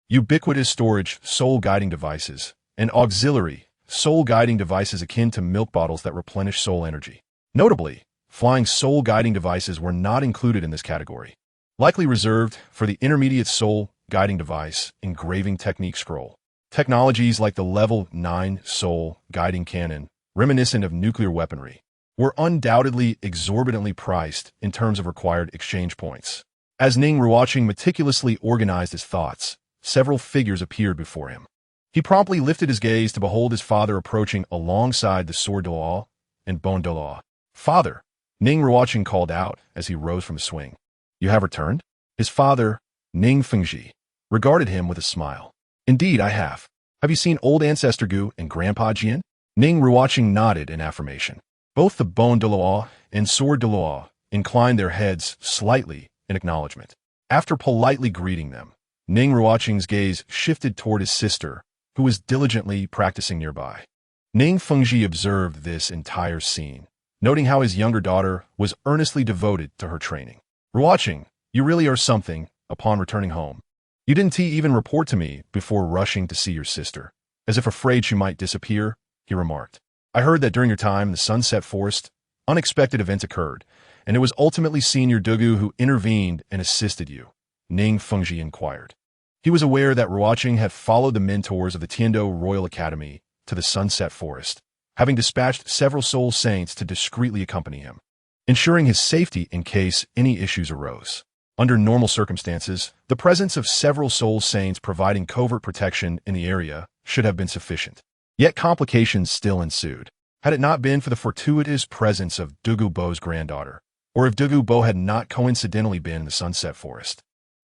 ubiquitous storage soul-guiding devices, and auxiliary soul-guiding devices akin to milk bottles that replenish soul energy. Notably, flying soul-guiding devices were not included in this category, likely reserved for the intermediate soul-guiding device engraving technique scroll. Technologies like the level 9 soul-guiding cannon, reminiscent of nuclear weaponry, were undoubtedly exorbitantly priced in terms of required exchange points. As Ning Ruochen meticulously organized his thoughts, several figures appeared before him. He promptly lifted his gaze to behold his father approaching alongside the sword Duel and bone Duel. "Father," Ning Ruochen called out as he rose from his swing. "You have returned?" His father, Ning Fengji, regarded him with a smile. "Indeed, I have. Have you seen old ancestor Gu and Grandpa Jian?" Ning Ruochen nodded in affirmation. Both the bone Duel and sword Duel inclined their heads slightly in acknowledgement. After politely greeting them, Ning Ruochen's gaze shifted toward his sister, who was diligently practicing nearby. Ning Fengji observed this entire scene, noting how his younger daughter was earnestly devoted to her training. "Ruocheng, you really are something," upon returning home. "You didn't even report to me before rushing to see your sister, as if afraid she might disappear," he remarked. "I heard that during your time in the Sunset Forest, unexpected events occurred, and it was ultimately Senior Dugu who intervened and assisted you," Ning Fengji inquired. He was aware that Ruocheng had followed the mentors of the Tendo Royal Academy to the Sunset Forest, having dispatched several soul saints to discreetly accompany him, ensuring his safety in case any issues arose. Under normal circumstances, the presence of several soul saints providing covert protection in the area should have been sufficient. Yet complications still ensued. Had it not been for the fortuitous presence of Dugu Bo's granddaughter, or if Dugu Bo had not coincidentally been in the Sunset Forest,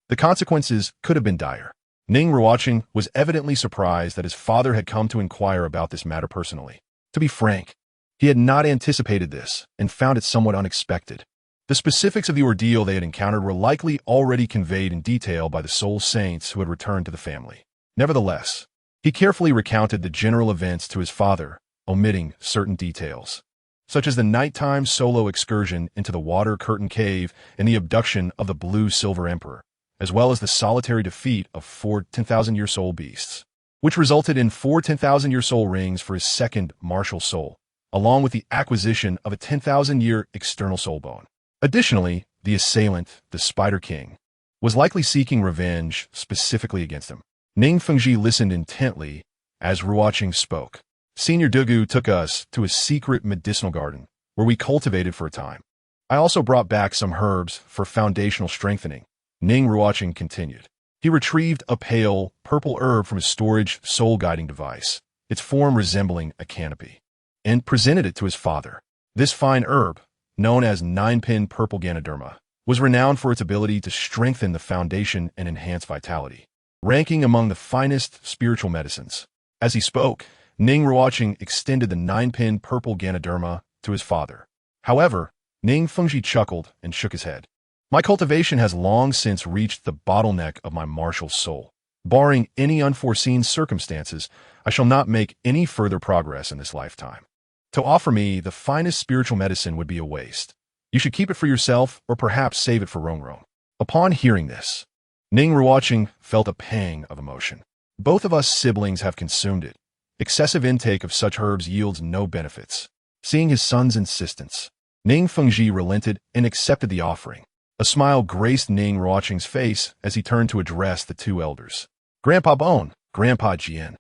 the consequences could have been dire. Ning Ruochen was evidently surprised that his father had come to inquire about this matter personally. To be frank, he had not anticipated this and found it somewhat unexpected. The specifics of the ordeal they had encountered were likely already conveyed in detail by the soul saints who had returned to the family. Nevertheless, he carefully recounted the general events to his father, omitting certain details, such as the nighttime solo excursion into the Water Curtain Cave and the abduction of the Blue Silver Emperor, as well as the solitary defeat of 4 10,000-year soul beasts, which resulted in 4 10,000-year soul rings for his second martial soul, along with the acquisition of a 10,000-year external soul bone. Additionally, the assailant, the Spider King, was likely seeking revenge specifically against him. Ning Fengji listened intently as Ruocheng spoke. "Senior Dugu took us to a secret medicinal garden, where we cultivated for a time. I also brought back some herbs for foundational strengthening. Ning Ruochen continued. He retrieved a pale, purple herb from his storage soul-guiding device, its form resembling a canopy, and presented it to his father. This fine herb, known as nine-pin purple Ganoderma, was renowned for its ability to strengthen the foundation and enhance vitality, ranking among the finest spiritual medicines. As he spoke, Ning Ruochen extended the nine-pin purple Ganoderma to his father. However, Ning Fengji chuckled and shook his head. My cultivation has long since reached the bottleneck of my martial soul. Barring any unforeseen circumstances, I shall not make any further progress in this lifetime. To offer me the finest spiritual medicine would be a waste. You should keep it for yourself or perhaps save it for Ruocheng. Upon hearing this, Ning Ruochen felt a pang of emotion. Both of us siblings have consumed it. Excessive intake of such herbs yields no benefits. Seeing his son's insistence, Ning Fengji relented and accepted the offering. A smile graced Ning Ruochen's face as he turned to address the two elders. Grandpa Bone, Grandpa Jian,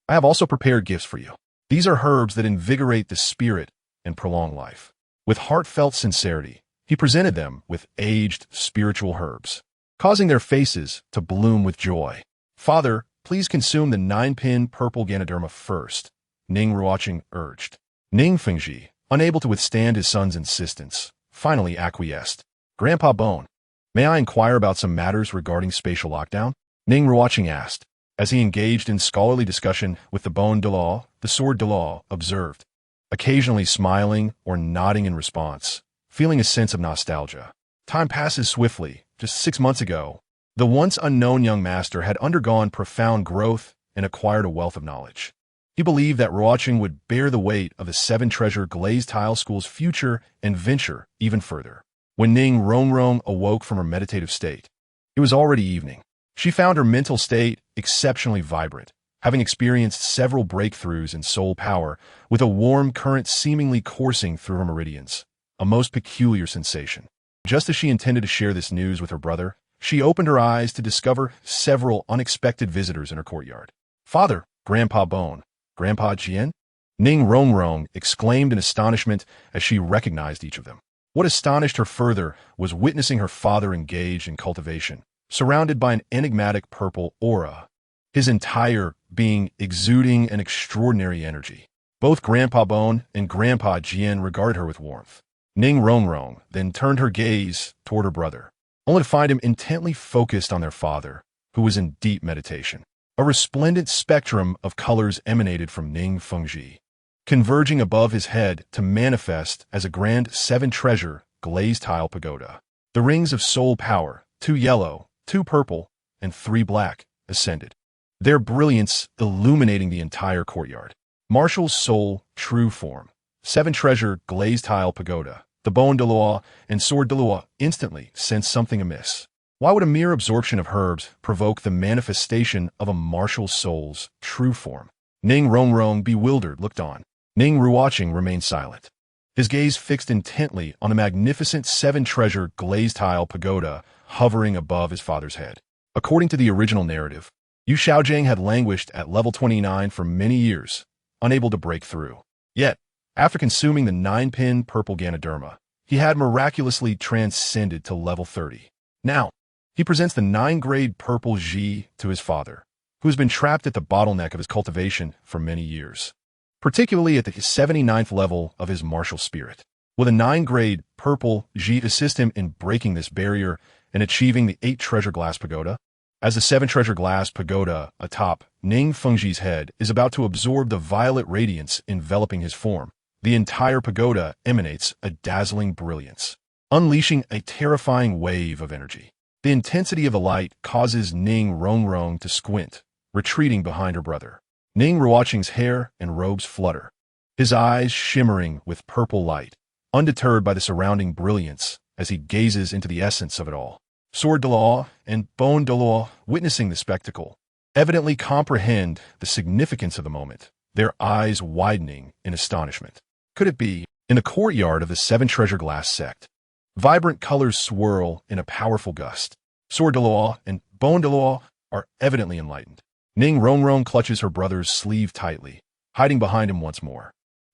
I have also prepared gifts for you. These are herbs that invigorate the spirit and prolong life. With heartfelt sincerity, he presented them with aged spiritual herbs, causing their faces to bloom with joy. Father, please consume the nine-pin purple Ganoderma first, Ning Ruochen urged. Ning Fengji, unable to withstand his son's insistence, finally acquiesced. Grandpa Bone, may I inquire about some matters regarding spatial lockdown? Ning Ruochen asked. As he engaged in scholarly discussion with the Bone Duel, the Sword Duel observed, occasionally smiling or nodding in response, feeling a sense of nostalgia. Time passes swiftly. Just 6 months ago, the once unknown young master had undergone profound growth and acquired a wealth of knowledge. He believed that Ruocheng would bear the weight of the seven-treasure glazed tile school's future and venture even further. When Ning Ruochen awoke from her meditative state, it was already evening. She found her mental state exceptionally vibrant, having experienced several breakthroughs in soul power with a warm current seemingly coursing through her meridians, a most peculiar sensation. Just as she intended to share this news with her brother, she opened her eyes to discover several unexpected visitors in her courtyard. Father, Grandpa Bone, Grandpa Jian? Ning Ruochen exclaimed in astonishment as she recognized each of them. What astonished her further was witnessing her father engaged in cultivation, surrounded by an enigmatic purple aura, his entire being exuding an extraordinary energy. Both Grandpa Bone and Grandpa Jian regarded her with warmth. Ning Ruochen then turned her gaze toward her brother, only to find him intently focused on their father, who was in deep meditation. A resplendent spectrum of colors emanated from Ning Fengji, converging above his head to manifest as a grand seven-treasure glazed tile pagoda. The rings of soul power, 2 yellow, 2 purple, and 3 black, ascended, their brilliance illuminating the entire courtyard. Martial's soul, true form, 7-treasure glazed tile pagoda. The Bone Duel and Sword Duel instantly sensed something amiss. Why would a mere absorption of herbs provoke the manifestation of a martial soul's true form? Ning Ruochen, bewildered, looked on. Ning Ruochen remained silent, his gaze fixed intently on the magnificent 7-treasure glazed tile pagoda hovering above his father's head. According to the original narrative, Yu Xiaojing had languished at level 29 for many years, unable to break through. Yet, after consuming the 9-pin purple Ganoderma, he had miraculously transcended to level 30. Now, he presents the 9-grade purple Ji to his father, who has been trapped at the bottleneck of his cultivation for many years, particularly at the 79th level of his martial spirit. Will the 9-grade purple Ji assist him in breaking this barrier and achieving the 8-treasure glass pagoda? As the 7-treasure glass pagoda atop Ning Fengji's head is about to absorb the violet radiance enveloping his form, the entire pagoda emanates a dazzling brilliance, unleashing a terrifying wave of energy. The intensity of the light causes Ning Ruochen to squint, retreating behind her brother. Ning Ruochen's hair and robes flutter, his eyes shimmering with purple light, undeterred by the surrounding brilliance as he gazes into the essence of it all. Sword Duel and Bone Duel, witnessing the spectacle, evidently comprehend the significance of the moment, their eyes widening in astonishment. Could it be? In the courtyard of the 7-treasure glass sect, vibrant colors swirl in a powerful gust. Sword Duel and Bone Duel are evidently enlightened. Ning Ruochen clutches her brother's sleeve tightly, hiding behind him once more.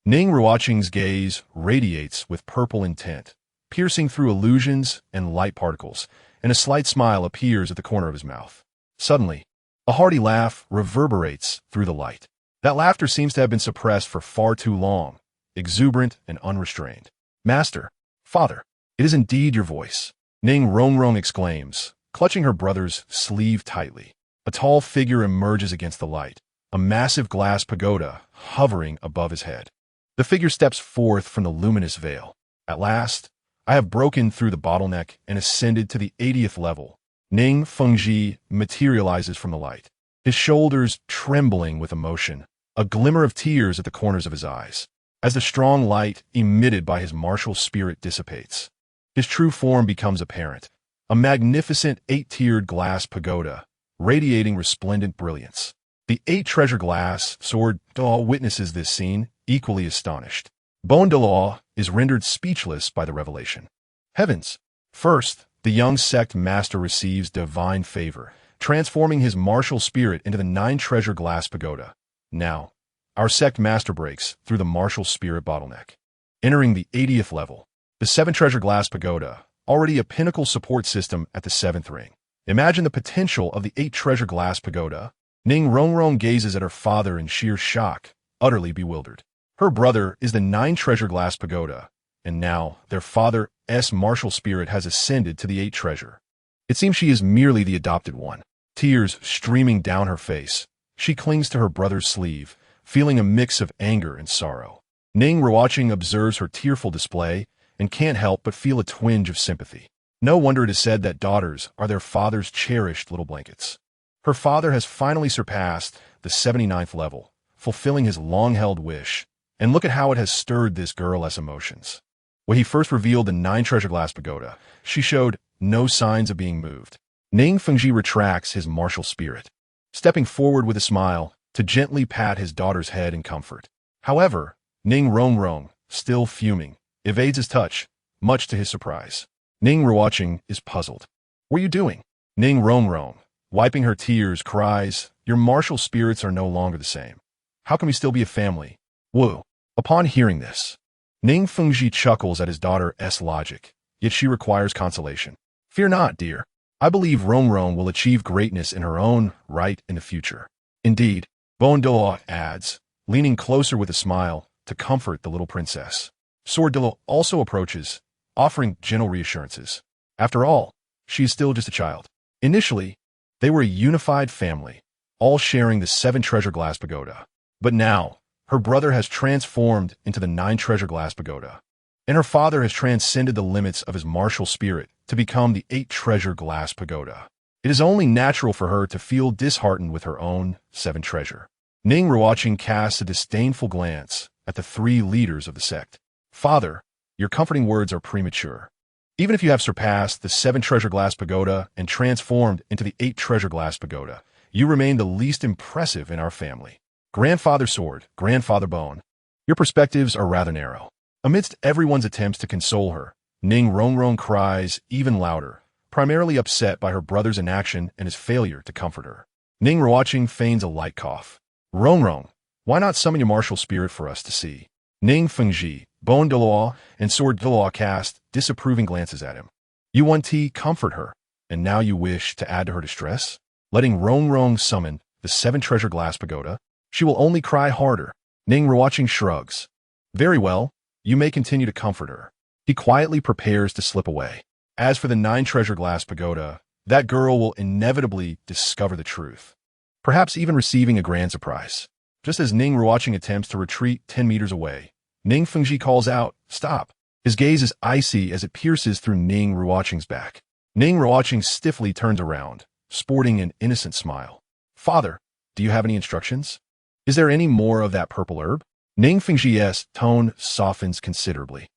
Ning Ruocheng's gaze radiates with purple intent, piercing through illusions and light particles, and a slight smile appears at the corner of his mouth. Suddenly, a hearty laugh reverberates through the light. That laughter seems to have been suppressed for far too long, exuberant and unrestrained. Master, father, it is indeed your voice, Ning Ruochen exclaims, clutching her brother's sleeve tightly. A tall figure emerges against the light, a massive glass pagoda hovering above his head. The figure steps forth from the luminous veil. At last, I have broken through the bottleneck and ascended to the 80th level. Ning Fengji materializes from the light, his shoulders trembling with emotion, a glimmer of tears at the corners of his eyes. As the strong light emitted by his martial spirit dissipates, his true form becomes apparent, a magnificent 8-tiered glass pagoda, radiating resplendent brilliance. The 8 treasure glass sword Duel witnesses this scene, equally astonished. Duel is rendered speechless by the revelation. Heavens! First, the young sect master receives divine favor, transforming his martial spirit into the 9 treasure glass pagoda. Now, our sect master breaks through the martial spirit bottleneck. Entering the 80th level, the 7 treasure glass pagoda, already a pinnacle support system at the 7th ring. Imagine the potential of the 8 treasure glass pagoda. Ning Ruochen gazes at her father in sheer shock, utterly bewildered. Her brother is the 9 treasure glass pagoda, and now their father's martial spirit has ascended to the 8 treasure. It seems she is merely the adopted one. Tears streaming down her face, she clings to her brother's sleeve, feeling a mix of anger and sorrow. Ning Ruochen observes her tearful display and can't help but feel a twinge of sympathy. No wonder it is said that daughters are their father's cherished little blankets. Her father has finally surpassed the 79th level, fulfilling his long-held wish, and look at how it has stirred this girl's emotions. When he first revealed the 9 treasure glass pagoda, she showed no signs of being moved. Ning Fengji retracts his martial spirit, stepping forward with a smile to gently pat his daughter's head in comfort. However, Ning Ruochen, still fuming, evades his touch, much to his surprise. Ning Ruochen is puzzled. What are you doing? Ning Ruochen, wiping her tears, cries, your martial spirits are no longer the same. How can we still be a family? Woo. Upon hearing this, Ning Fengji chuckles at his daughter's logic, yet she requires consolation. Fear not, dear. I believe Ruochen will achieve greatness in her own right in the future. Indeed, Duel adds, leaning closer with a smile to comfort the little princess. Sword Duel also approaches, offering gentle reassurances. After all, she is still just a child. Initially, they were a unified family, all sharing the 7 treasure glass pagoda. But now, her brother has transformed into the 9 treasure glass pagoda, and her father has transcended the limits of his martial spirit to become the 8 treasure glass pagoda. It is only natural for her to feel disheartened with her own 7 treasure. Ning Ruochen casts a disdainful glance at the 3 leaders of the sect. Father, your comforting words are premature. Even if you have surpassed the 7 treasure glass pagoda and transformed into the 8 treasure glass pagoda, you remain the least impressive in our family. Grandfather Sword, Grandfather Bone, your perspectives are rather narrow. Amidst everyone's attempts to console her, Ning Ruochen cries even louder, primarily upset by her brother's inaction and his failure to comfort her. Ning Ruochen feigns a light cough. Ruochen, why not summon your martial spirit for us to see? Ning Fengji, Bone Duel, and Sword Duel cast disapproving glances at him. You want to comfort her, and now you wish to add to her distress? Letting Ruochen summon the 7 treasure glass pagoda, she will only cry harder. Ning Ruochen shrugs. Very well, you may continue to comfort her. He quietly prepares to slip away. As for the 9 treasure glass pagoda, that girl will inevitably discover the truth, perhaps even receiving a grand surprise. Just as Ning Ruochen attempts to retreat 10 meters away, Ning Fengji calls out, stop. His gaze is icy as it pierces through Ning Ruochen's back. Ning Ruochen stiffly turns around, sporting an innocent smile. Father, do you have any instructions? Is there any more of that purple herb? Ning Fengji's tone softens considerably.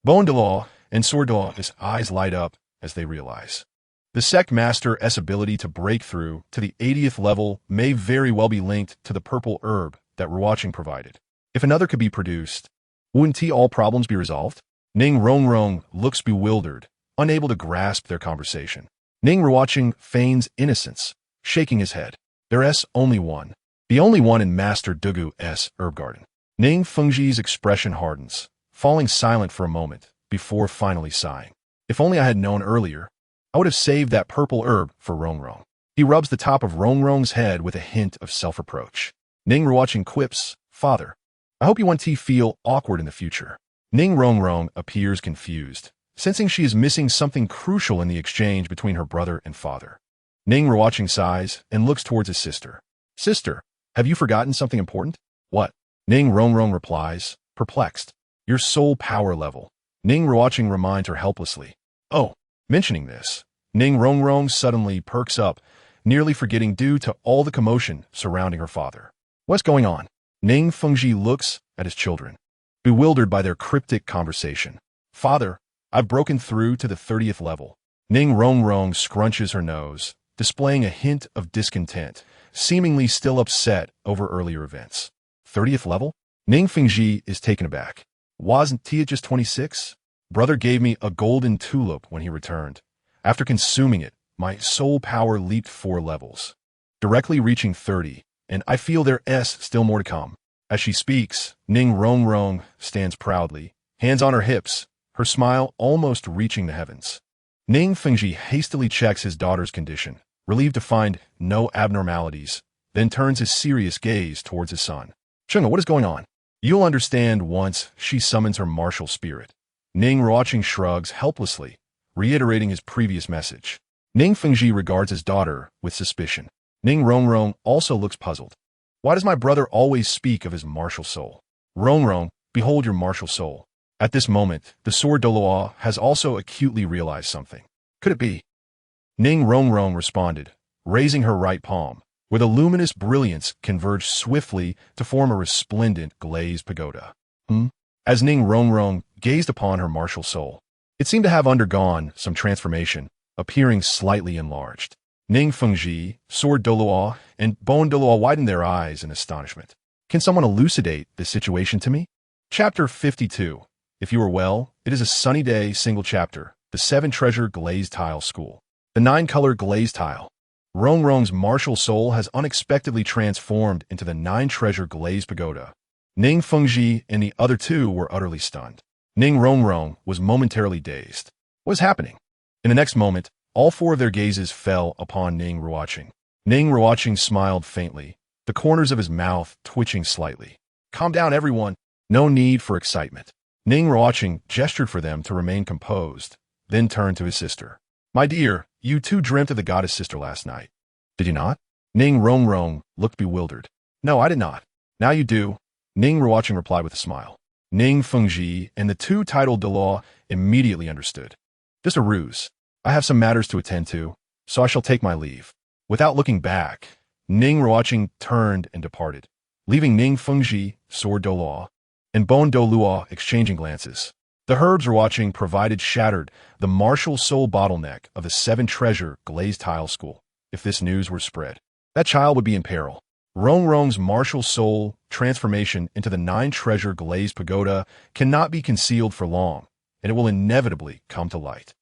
Bone Duel and Sword Duel, his eyes light up as they realize. The sect master's ability to break through to the 80th level may very well be linked to the purple herb that Ruocheng provided. If another could be produced, wouldn't all problems be resolved? Ning Ruochen looks bewildered, unable to grasp their conversation. Ning Ruochen feigns innocence, shaking his head. There's only one. The only one in Master Dugu's herb garden. Ning Fengji's expression hardens, falling silent for a moment, before finally sighing. If only I had known earlier, I would have saved that purple herb for Ruocheng. He rubs the top of Ruocheng's head with a hint of self-reproach. Ning Ruochen quips, Father, I hope you won't feel awkward in the future. Ning Ruocheng appears confused, sensing she is missing something crucial in the exchange between her brother and father. Ning Ruochen sighs and looks towards his sister. Sister, have you forgotten something important? What? Ning Ruocheng replies, perplexed. Your soul power level. Ning Ruochen reminds her helplessly. Oh, mentioning this, Ning Ruocheng suddenly perks up, nearly forgetting due to all the commotion surrounding her father. What's going on? Ning Fengji looks at his children, bewildered by their cryptic conversation. Father, I've broken through to the 30th level. Ning Ruocheng scrunches her nose, displaying a hint of discontent, seemingly still upset over earlier events. 30th level? Ning Fengji is taken aback. Wasn't Tia just 26? Brother gave me a golden tulip when he returned. After consuming it, my soul power leaped 4 levels, directly reaching 30, and I feel there's still more to come. As she speaks, Ning Ruocheng stands proudly, hands on her hips, her smile almost reaching the heavens. Ning Fengji hastily checks his daughter's condition, relieved to find no abnormalities, then turns his serious gaze towards his son. Chunga, what is going on? You'll understand once she summons her martial spirit. Ning Ruochen shrugs helplessly, reiterating his previous message. Ning Fengji regards his daughter with suspicion. Ning Ruocheng also looks puzzled. Why does my brother always speak of his martial soul? Ruocheng, behold your martial soul. At this moment, the sword Douluo has also acutely realized something. Could it be? Ning Ruocheng responded, raising her right palm, where the luminous brilliance converged swiftly to form a resplendent glazed pagoda. As Ning Ruocheng gazed upon her martial soul, it seemed to have undergone some transformation, appearing slightly enlarged. Ning Fengji, sword Douluo, and bone Douluo widened their eyes in astonishment. Can someone elucidate this situation to me? Chapter 52. If you are well, it is a sunny day, single chapter, the 7-treasure glazed tile school. The 9-color glazed tile. Ruocheng's martial soul has unexpectedly transformed into the 9-treasure glazed pagoda. Ning Fengji and the other two were utterly stunned. Ning Ruocheng was momentarily dazed. What is happening? In the next moment, all 4 of their gazes fell upon Ning Ruochen. Ning Ruochen smiled faintly, the corners of his mouth twitching slightly. Calm down, everyone. No need for excitement. Ning Ruochen gestured for them to remain composed, then turned to his sister. My dear, you two dreamt of the goddess sister last night. Did you not? Ning Ruocheng looked bewildered. No, I did not. Now you do. Ning Ruochen replied with a smile. Ning Fengji and the 2 titled Douluo immediately understood. Just a ruse. I have some matters to attend to, so I shall take my leave. Without looking back, Ning Ruochen turned and departed, leaving Ning Fengji, sword Douluo, and Bone Douluo exchanging glances. The herbs Ruocheng provided shattered the martial soul bottleneck of the 7-treasure glazed tile school. If this news were spread, that child would be in peril. Ruocheng's martial soul transformation into the 9-treasure glazed pagoda cannot be concealed for long, and it will inevitably come to light.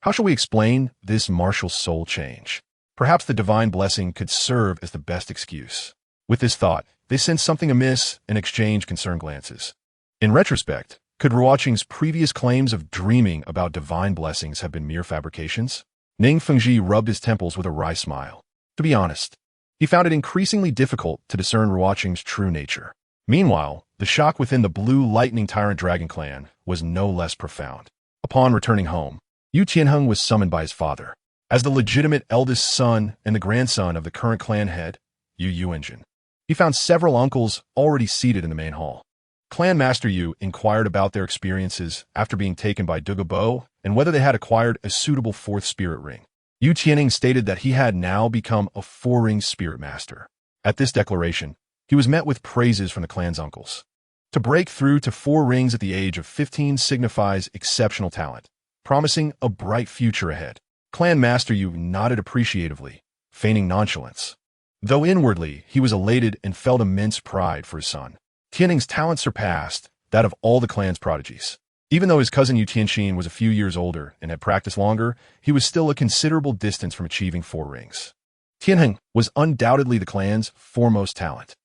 How shall we explain this martial soul change? Perhaps the divine blessing could serve as the best excuse. With this thought, they sensed something amiss and exchanged concerned glances. In retrospect, could Ruocheng's previous claims of dreaming about divine blessings have been mere fabrications? Ning Fengji rubbed his temples with a wry smile. To be honest, he found it increasingly difficult to discern Ruocheng's true nature. Meanwhile, the shock within the Blue Lightning Tyrant Dragon clan was no less profound. Upon returning home, Yu Tianheng was summoned by his father. As the legitimate eldest son and the grandson of the current clan head, Yu Yuanjin, he found several uncles already seated in the main hall. Clan Master Yu inquired about their experiences after being taken by Dugu Bo and whether they had acquired a suitable 4th spirit ring. Yu Tianheng stated that he had now become a 4-ring spirit master. At this declaration, he was met with praises from the clan's uncles. To break through to 4 rings at the age of 15 signifies exceptional talent, promising a bright future ahead. Clan Master Yu nodded appreciatively, feigning nonchalance, though inwardly he was elated and felt immense pride for his son. Tianheng's talent surpassed that of all the clan's prodigies. Even though his cousin Yu Tianxin was a few years older and had practiced longer, he was still a considerable distance from achieving 4 rings. Tianheng was undoubtedly the clan's foremost talent.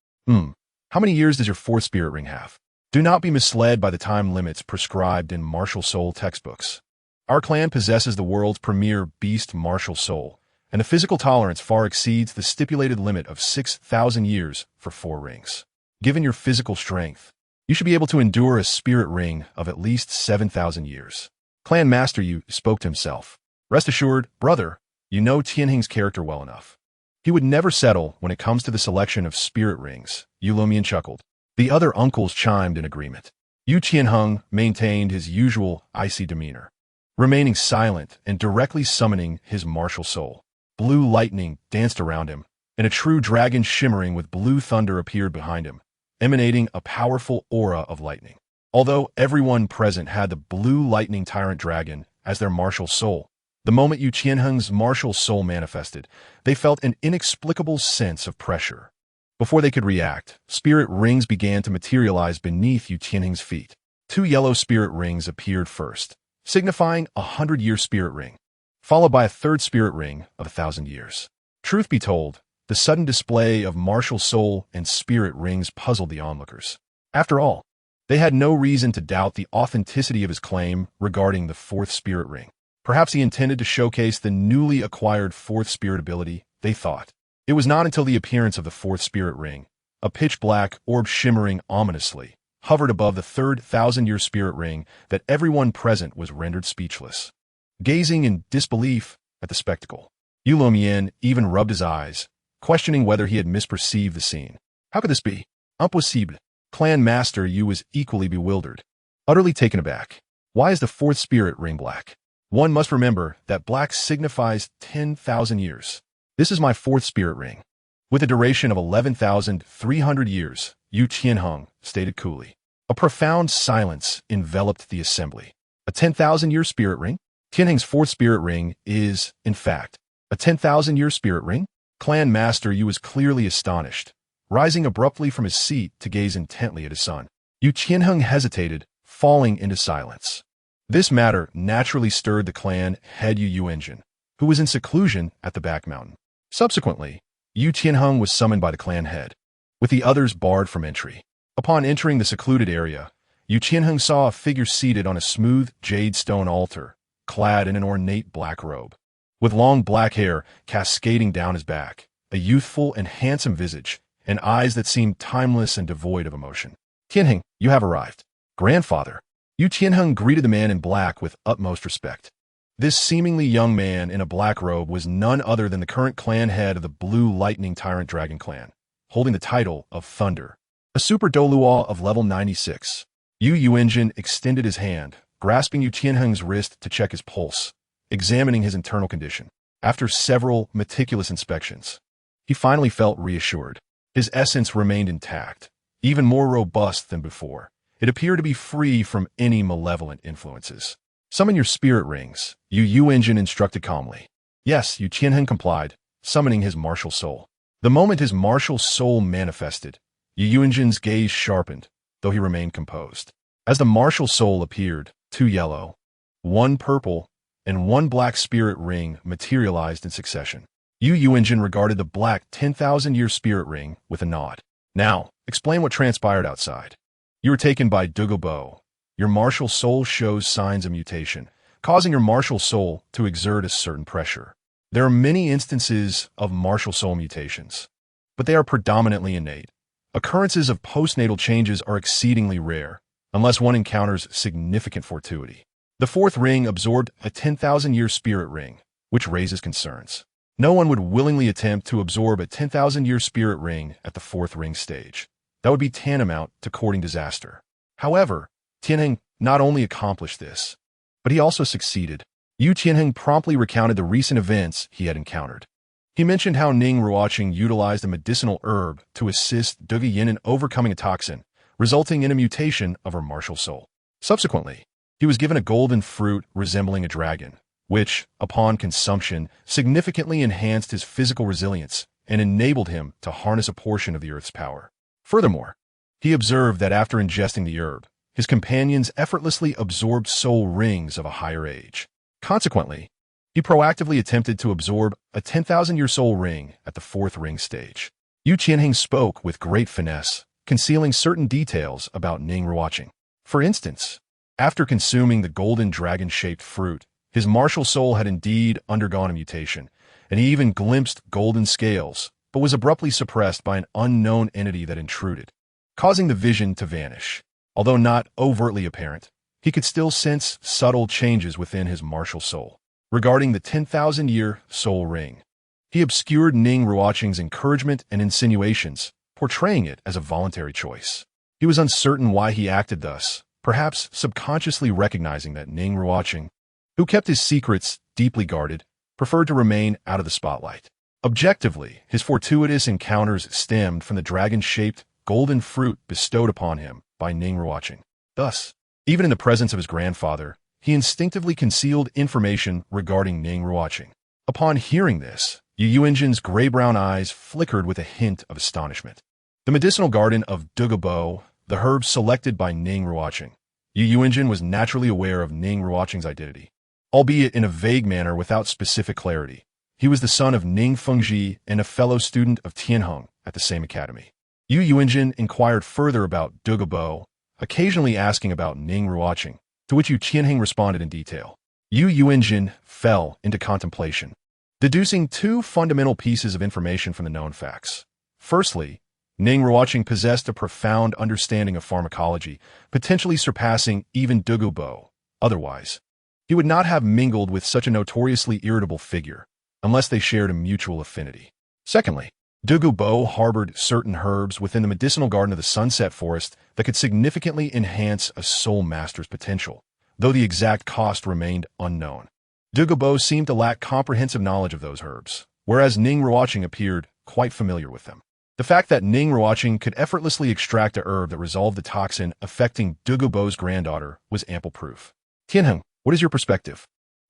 How many years does your fourth spirit ring have? Do not be misled by the time limits prescribed in martial soul textbooks. Our clan possesses the world's premier beast martial soul, and the physical tolerance far exceeds the stipulated limit of 6,000 years for 4 rings. Given your physical strength, you should be able to endure a spirit ring of at least 7,000 years. Clan Master Yu spoke to himself. Rest assured, brother, you know Tianheng's character well enough. He would never settle when it comes to the selection of spirit rings. Ye Lingling chuckled. The other uncles chimed in agreement. Yu Tianheng maintained his usual icy demeanor, remaining silent and directly summoning his martial soul. Blue lightning danced around him, and a true dragon shimmering with blue thunder appeared behind him, emanating a powerful aura of lightning. Although everyone present had the blue lightning tyrant dragon as their martial soul, the moment Yu Tianheng's martial soul manifested, they felt an inexplicable sense of pressure. Before they could react, spirit rings began to materialize beneath Yu Tianheng's feet. 2 yellow spirit rings appeared first, signifying a 100-year spirit ring, followed by a 3rd spirit ring of 1,000 years. Truth be told, the sudden display of martial soul and spirit rings puzzled the onlookers. After all, they had no reason to doubt the authenticity of his claim regarding the 4th spirit ring. Perhaps he intended to showcase the newly acquired 4th spirit ability, they thought. It was not until the appearance of the 4th spirit ring, a pitch-black orb shimmering ominously, hovered above the 3rd 1,000-year spirit ring, that everyone present was rendered speechless. Gazing in disbelief at the spectacle, Yu Lingling even rubbed his eyes, questioning whether he had misperceived the scene. How could this be? Impossible. Clan Master Yu was equally bewildered, utterly taken aback. Why is the 4th spirit ring black? One must remember that black signifies 10,000 years. This is my 4th spirit ring. With a duration of 11,300 years, Yu Tianheng stated coolly. A profound silence enveloped the assembly. A 10,000-year spirit ring? Tianheng's 4th spirit ring is, in fact, a 10,000-year spirit ring? Clan Master Yu was clearly astonished, rising abruptly from his seat to gaze intently at his son. Yu Tianheng hesitated, falling into silence. This matter naturally stirred the clan head Yu Engine, who was in seclusion at the back mountain. Subsequently, Yu Tianheng was summoned by the clan head, with the others barred from entry. Upon entering the secluded area, Yu Tianheng saw a figure seated on a smooth jade stone altar, clad in an ornate black robe. With long black hair cascading down his back, a youthful and handsome visage, and eyes that seemed timeless and devoid of emotion. Tianheng, you have arrived. Grandfather. Yu Tianheng greeted the man in black with utmost respect. This seemingly young man in a black robe was none other than the current clan head of the Blue Lightning Tyrant Dragon clan, holding the title of Thunder, a super Douluo of level 96. Yu Engine extended his hand, grasping Yu Tianheng's wrist to check his pulse, examining his internal condition. After several meticulous inspections, he finally felt reassured. His essence remained intact, even more robust than before. It appeared to be free from any malevolent influences. Summon your spirit rings, Yu Engine instructed calmly. Yes, Yu Tianheng complied, summoning his martial soul. The moment his martial soul manifested, Yu Engine's gaze sharpened, though he remained composed. As the martial soul appeared, 2 yellow, 1 purple, and 1 black spirit ring materialized in succession. Yu Engine regarded the black 10,000-year spirit ring with a nod. Now, explain what transpired outside. You were taken by Dugu Bo. Your martial soul shows signs of mutation, causing your martial soul to exert a certain pressure. There are many instances of martial soul mutations, but they are predominantly innate. Occurrences of postnatal changes are exceedingly rare, unless one encounters significant fortuity. The 4th ring absorbed a 10,000-year spirit ring, which raises concerns. No one would willingly attempt to absorb a 10,000-year spirit ring at the 4th ring stage. That would be tantamount to courting disaster. However, Tianheng not only accomplished this, but he also succeeded. Yu Tianheng promptly recounted the recent events he had encountered. He mentioned how Ning Ruochen utilized a medicinal herb to assist Dugu Yin in overcoming a toxin, resulting in a mutation of her martial soul. Subsequently, he was given a golden fruit resembling a dragon, which, upon consumption, significantly enhanced his physical resilience and enabled him to harness a portion of the Earth's power. Furthermore, he observed that after ingesting the herb, his companions effortlessly absorbed soul rings of a higher age. Consequently, he proactively attempted to absorb a 10,000-year soul ring at the 4th ring stage. Yu Tianheng spoke with great finesse, concealing certain details about Ning Ruochen. For instance, after consuming the golden dragon-shaped fruit, his martial soul had indeed undergone a mutation, and he even glimpsed golden scales, but was abruptly suppressed by an unknown entity that intruded, causing the vision to vanish. Although not overtly apparent, he could still sense subtle changes within his martial soul. Regarding the 10,000-year soul ring, he obscured Ning Ruochen's encouragement and insinuations, portraying it as a voluntary choice. He was uncertain why he acted thus, perhaps subconsciously recognizing that Ning Ruochen, who kept his secrets deeply guarded, preferred to remain out of the spotlight. Objectively, his fortuitous encounters stemmed from the dragon-shaped golden fruit bestowed upon him by Ning Ruochen. Thus, even in the presence of his grandfather, he instinctively concealed information regarding Ning Ruochen. Upon hearing this, Ye Linglin's gray-brown eyes flickered with a hint of astonishment. The medicinal garden of Dugu Bo, the herb selected by Ning Ruochen. Ye Lingling was naturally aware of Ning Ruochen's identity, albeit in a vague manner without specific clarity. He was the son of Ning Fengji and a fellow student of Tianheng at the same academy. Ye Lingling inquired further about Dugu Bo, occasionally asking about Ning Ruochen, to which Tianheng responded in detail. Ye Lingling fell into contemplation, deducing two fundamental pieces of information from the known facts. Firstly, Ning Ruochen possessed a profound understanding of pharmacology, potentially surpassing even Dugu Bo. Otherwise, he would not have mingled with such a notoriously irritable figure, unless they shared a mutual affinity. Secondly, Dugu Bo harbored certain herbs within the medicinal garden of the Sunset Forest that could significantly enhance a soul master's potential, though the exact cost remained unknown. Dugu Bo seemed to lack comprehensive knowledge of those herbs, whereas Ning Ruochen appeared quite familiar with them. The fact that Ning Ruochen could effortlessly extract a herb that resolved the toxin affecting Dugu Bo's granddaughter was ample proof. Tianheng, what is your perspective?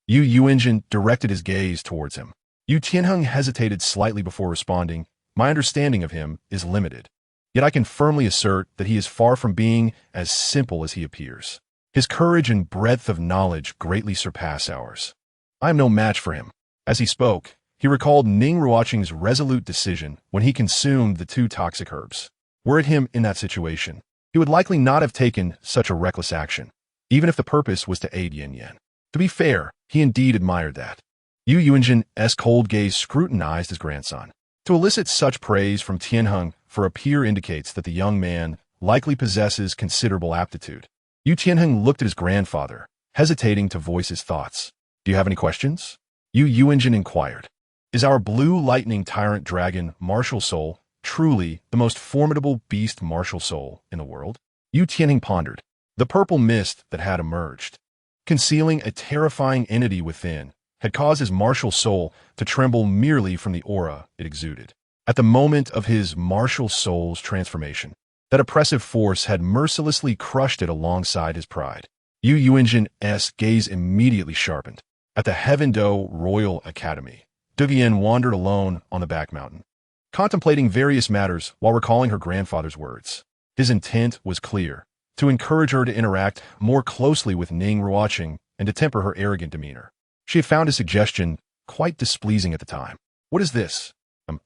Ye Lingling directed his gaze towards him. Tianheng hesitated slightly before responding. My understanding of him is limited, yet I can firmly assert that he is far from being as simple as he appears. His courage and breadth of knowledge greatly surpass ours. I am no match for him. As he spoke, he recalled Ning Ruochen's resolute decision when he consumed the two toxic herbs. Were it him in that situation, he would likely not have taken such a reckless action, even if the purpose was to aid Yin Yan. To be fair, he indeed admired that. Ye Linglin's cold gaze scrutinized his grandson. To elicit such praise from Tianheng for a peer indicates that the young man likely possesses considerable aptitude. Tianheng looked at his grandfather, hesitating to voice his thoughts. Do you have any questions? Ye Lingling inquired. Is our blue lightning tyrant dragon martial soul truly the most formidable beast martial soul in the world? Tianheng pondered. The purple mist that had emerged, concealing a terrifying entity within, had caused his martial soul to tremble merely from the aura it exuded. At the moment of his martial soul's transformation, that oppressive force had mercilessly crushed it alongside his pride. Ye Linglin's gaze immediately sharpened. At the Tendo Royal Academy, Dugu Bo wandered alone on the back mountain, contemplating various matters while recalling her grandfather's words. His intent was clear, to encourage her to interact more closely with Ning Ruochen and to temper her arrogant demeanor. She had found his suggestion quite displeasing at the time. What is this?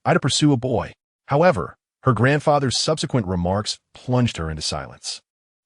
I to pursue a boy. However, her grandfather's subsequent remarks plunged her into silence.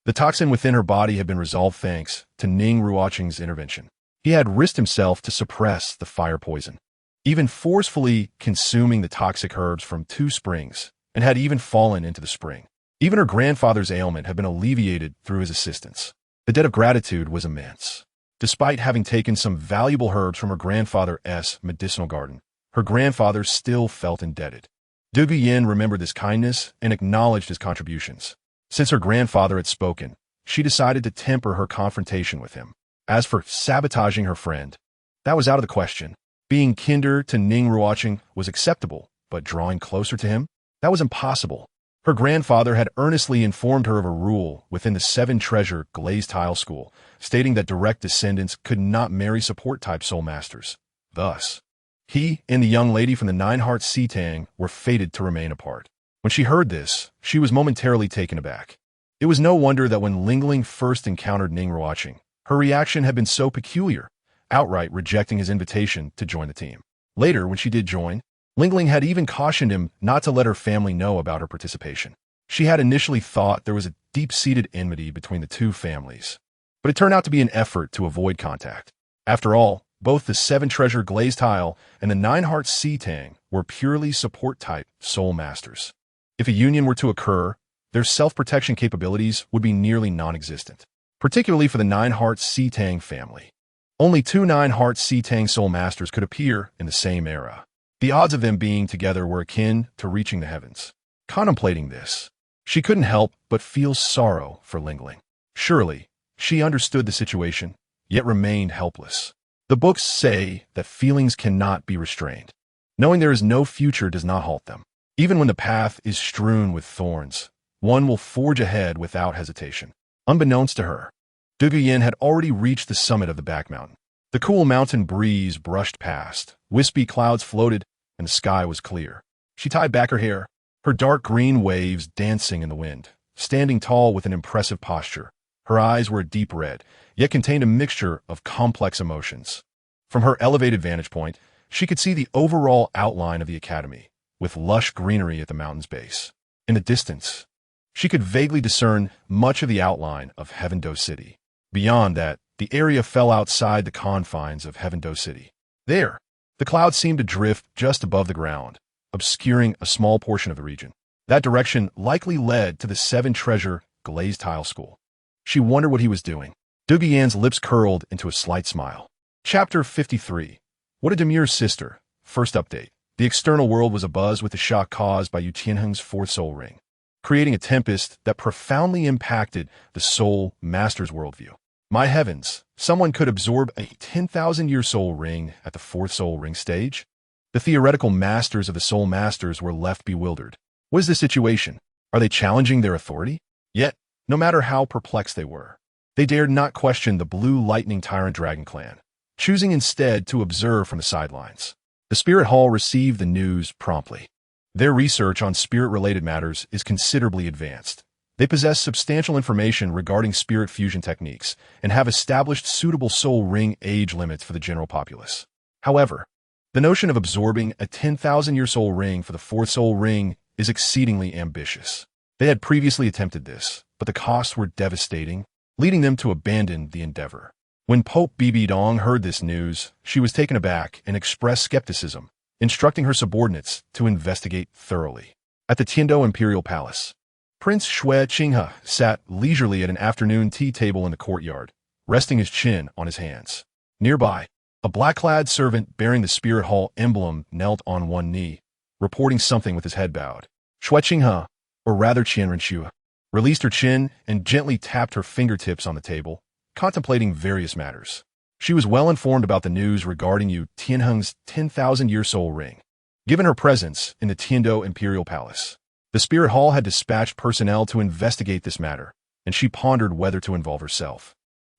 The toxin within her body had been resolved thanks to Ning Ruochen's intervention. He had risked himself to suppress the fire poison, even forcefully consuming the toxic herbs from two springs, and had even fallen into the spring. Even her grandfather's ailment had been alleviated through his assistance. The debt of gratitude was immense. Despite having taken some valuable herbs from her grandfather's medicinal garden, her grandfather still felt indebted. Dugu Bo remembered this kindness and acknowledged his contributions. Since her grandfather had spoken, she decided to temper her confrontation with him. As for sabotaging her friend, that was out of the question. Being kinder to Ning Ruochen was acceptable, but drawing closer to him? That was impossible. Her grandfather had earnestly informed her of a rule within the seven-treasure glazed tile school, stating that direct descendants could not marry support-type soul masters. Thus, he and the young lady from the Nine-Heart Sea Tang were fated to remain apart. When she heard this, she was momentarily taken aback. It was no wonder that when Lingling first encountered Ning Ruochen, her reaction had been so peculiar, outright rejecting his invitation to join the team. Later, when she did join, Lingling had even cautioned him not to let her family know about her participation. She had initially thought there was a deep-seated enmity between the two families, but it turned out to be an effort to avoid contact. After all, both the Seven Treasure Glazed Tile and the Nine Hearts Sea Tang were purely support-type soul masters. If a union were to occur, their self-protection capabilities would be nearly non-existent, particularly for the Nine Hearts Sea Tang family. Only two Nine Hearts Sea Tang soul masters could appear in the same era. The odds of them being together were akin to reaching the heavens. Contemplating this, she couldn't help but feel sorrow for Lingling. Surely, she understood the situation, yet remained helpless. The books say that feelings cannot be restrained. Knowing there is no future does not halt them. Even when the path is strewn with thorns, one will forge ahead without hesitation. Unbeknownst to her, Dugu Bo had already reached the summit of the back mountain. The cool mountain breeze brushed past, wispy clouds floated, and the sky was clear. She tied back her hair, her dark green waves dancing in the wind, standing tall with an impressive posture. Her eyes were a deep red, yet contained a mixture of complex emotions. From her elevated vantage point, she could see the overall outline of the academy, with lush greenery at the mountain's base. In the distance, she could vaguely discern much of the outline of Heaven-Do City. Beyond that, the area fell outside the confines of Heaven-Do City. There, the clouds seemed to drift just above the ground, obscuring a small portion of the region. That direction likely led to the Seven Treasure Glazed Tile School. She wondered what he was doing. Dugu Yan's lips curled into a slight smile. Chapter 53. What a demure sister. First update. The external world was abuzz with the shock caused by Yu Tianheng's fourth soul ring, creating a tempest that profoundly impacted the soul master's worldview. My heavens, someone could absorb a 10,000-year soul ring at the fourth soul ring stage? The theoretical masters of the soul masters were left bewildered. What is the situation? Are they challenging their authority? Yet, no matter how perplexed they were, they dared not question the Blue Lightning Tyrant Dragon clan, choosing instead to observe from the sidelines. The Spirit Hall received the news promptly. Their research on spirit-related matters is considerably advanced. They possess substantial information regarding spirit fusion techniques and have established suitable soul ring age limits for the general populace. However, the notion of absorbing a 10,000-year soul ring for the fourth soul ring is exceedingly ambitious. They had previously attempted this, but the costs were devastating, leading them to abandon the endeavor. When Pope Bibi Dong heard this news, she was taken aback and expressed skepticism, instructing her subordinates to investigate thoroughly. At the Tendo Imperial Palace, Prince Xue Qinghe sat leisurely at an afternoon tea table in the courtyard, resting his chin on his hands. Nearby, a black-clad servant bearing the Spirit Hall emblem knelt on one knee, reporting something with his head bowed. Xue Qinghe, or rather Qian Renxue, released her chin and gently tapped her fingertips on the table, contemplating various matters. She was well informed about the news regarding Yu Tianheng's 10,000-year soul ring. Given her presence in the Tendo Imperial Palace, the Spirit Hall had dispatched personnel to investigate this matter, and she pondered whether to involve herself.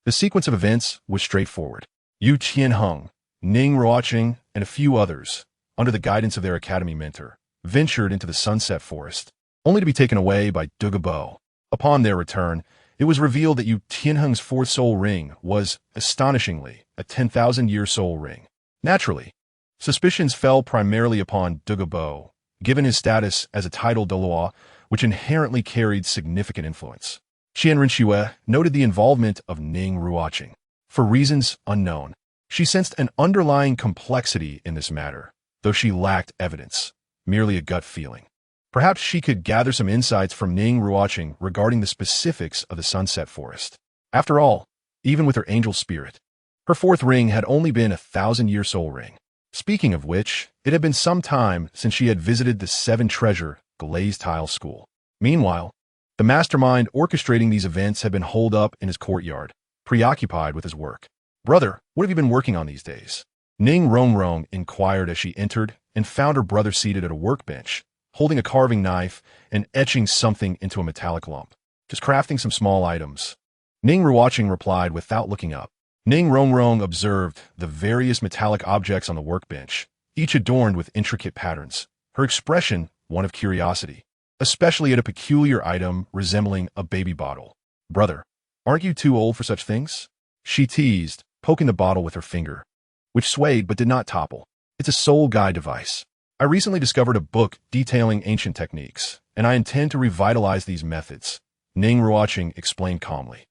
The sequence of events was straightforward. Yu Tianheng, Ning Ruochen, and a few others, under the guidance of their academy mentor, ventured into the Sunset Forest, only to be taken away by Dugu Bo. Upon their return, it was revealed that Yu Tianheng's fourth soul ring was, astonishingly, a 10,000-year soul ring. Naturally, suspicions fell primarily upon Dugu Bo, given his status as a titled Douluo, which inherently carried significant influence. Qian Renxue noted the involvement of Ning Ruochen. For reasons unknown, she sensed an underlying complexity in this matter, though she lacked evidence, merely a gut feeling. Perhaps she could gather some insights from Ning Ruochen regarding the specifics of the Sunset Forest. After all, even with her angel spirit, her fourth ring had only been a 1,000-year soul ring. Speaking of which, it had been some time since she had visited the Seven Treasure Glazed Tile School. Meanwhile, the mastermind orchestrating these events had been holed up in his courtyard, preoccupied with his work. "Brother, what have you been working on these days?" Ning Ruochen inquired as she entered and found her brother seated at a workbench, holding a carving knife and etching something into a metallic lump. "Just crafting some small items." Ning Ruochen replied without looking up. Ning Ruochen observed the various metallic objects on the workbench, each adorned with intricate patterns, her expression one of curiosity, especially at a peculiar item resembling a baby bottle. "Brother, aren't you too old for such things?" she teased, poking the bottle with her finger, which swayed but did not topple. "It's a soul guide device. I recently discovered a book detailing ancient techniques, and I intend to revitalize these methods, Ning Ruochen explained calmly.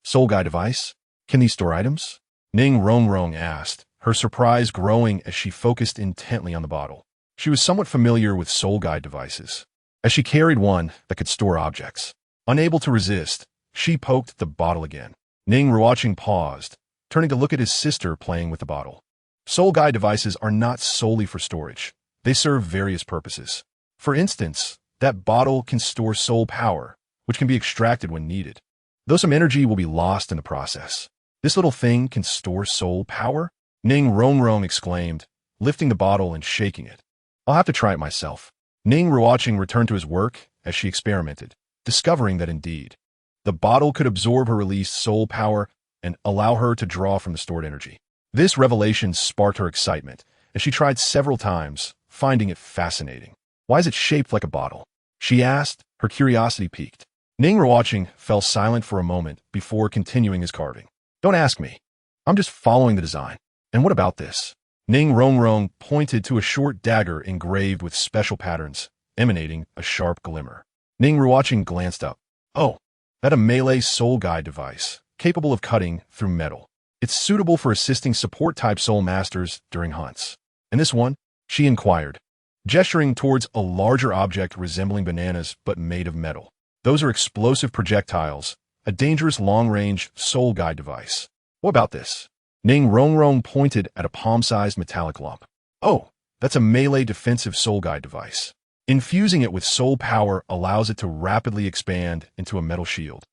Soul Guide device? Can these store items? Ning Ruochen asked, her surprise growing as she focused intently on the bottle. She was somewhat familiar with soul guide devices, as she carried one that could store objects. Unable to resist, she poked the bottle again. Ning Ruochen paused, turning to look at his sister playing with the bottle. Soul guide devices are not solely for storage. They serve various purposes. For instance, that bottle can store soul power, which can be extracted when needed, though some energy will be lost in the process. This little thing can store soul power? Ning Ruochen exclaimed, lifting the bottle and shaking it. I'll have to try it myself. Ning Ruochen returned to his work as she experimented, discovering that indeed, the bottle could absorb her released soul power and allow her to draw from the stored energy. This revelation sparked her excitement, as she tried several times, finding it fascinating. Why is it shaped like a bottle? She asked, her curiosity piqued. Ning Ruochen fell silent for a moment before continuing his carving. Don't ask me. I'm just following the design. And what about this? Ning Ruochen pointed to a short dagger engraved with special patterns, emanating a sharp glimmer. Ning Ruochen glanced up. Oh, that a melee soul guide device, capable of cutting through metal. It's suitable for assisting support-type soul masters during hunts. And this one? She inquired, gesturing towards a larger object resembling bananas but made of metal. Those are explosive projectiles, a dangerous long-range soul guide device. What about this? Ning Ruochen pointed at a palm-sized metallic lump. Oh, that's a melee defensive soul guide device. Infusing it with soul power allows it to rapidly expand into a metal shield.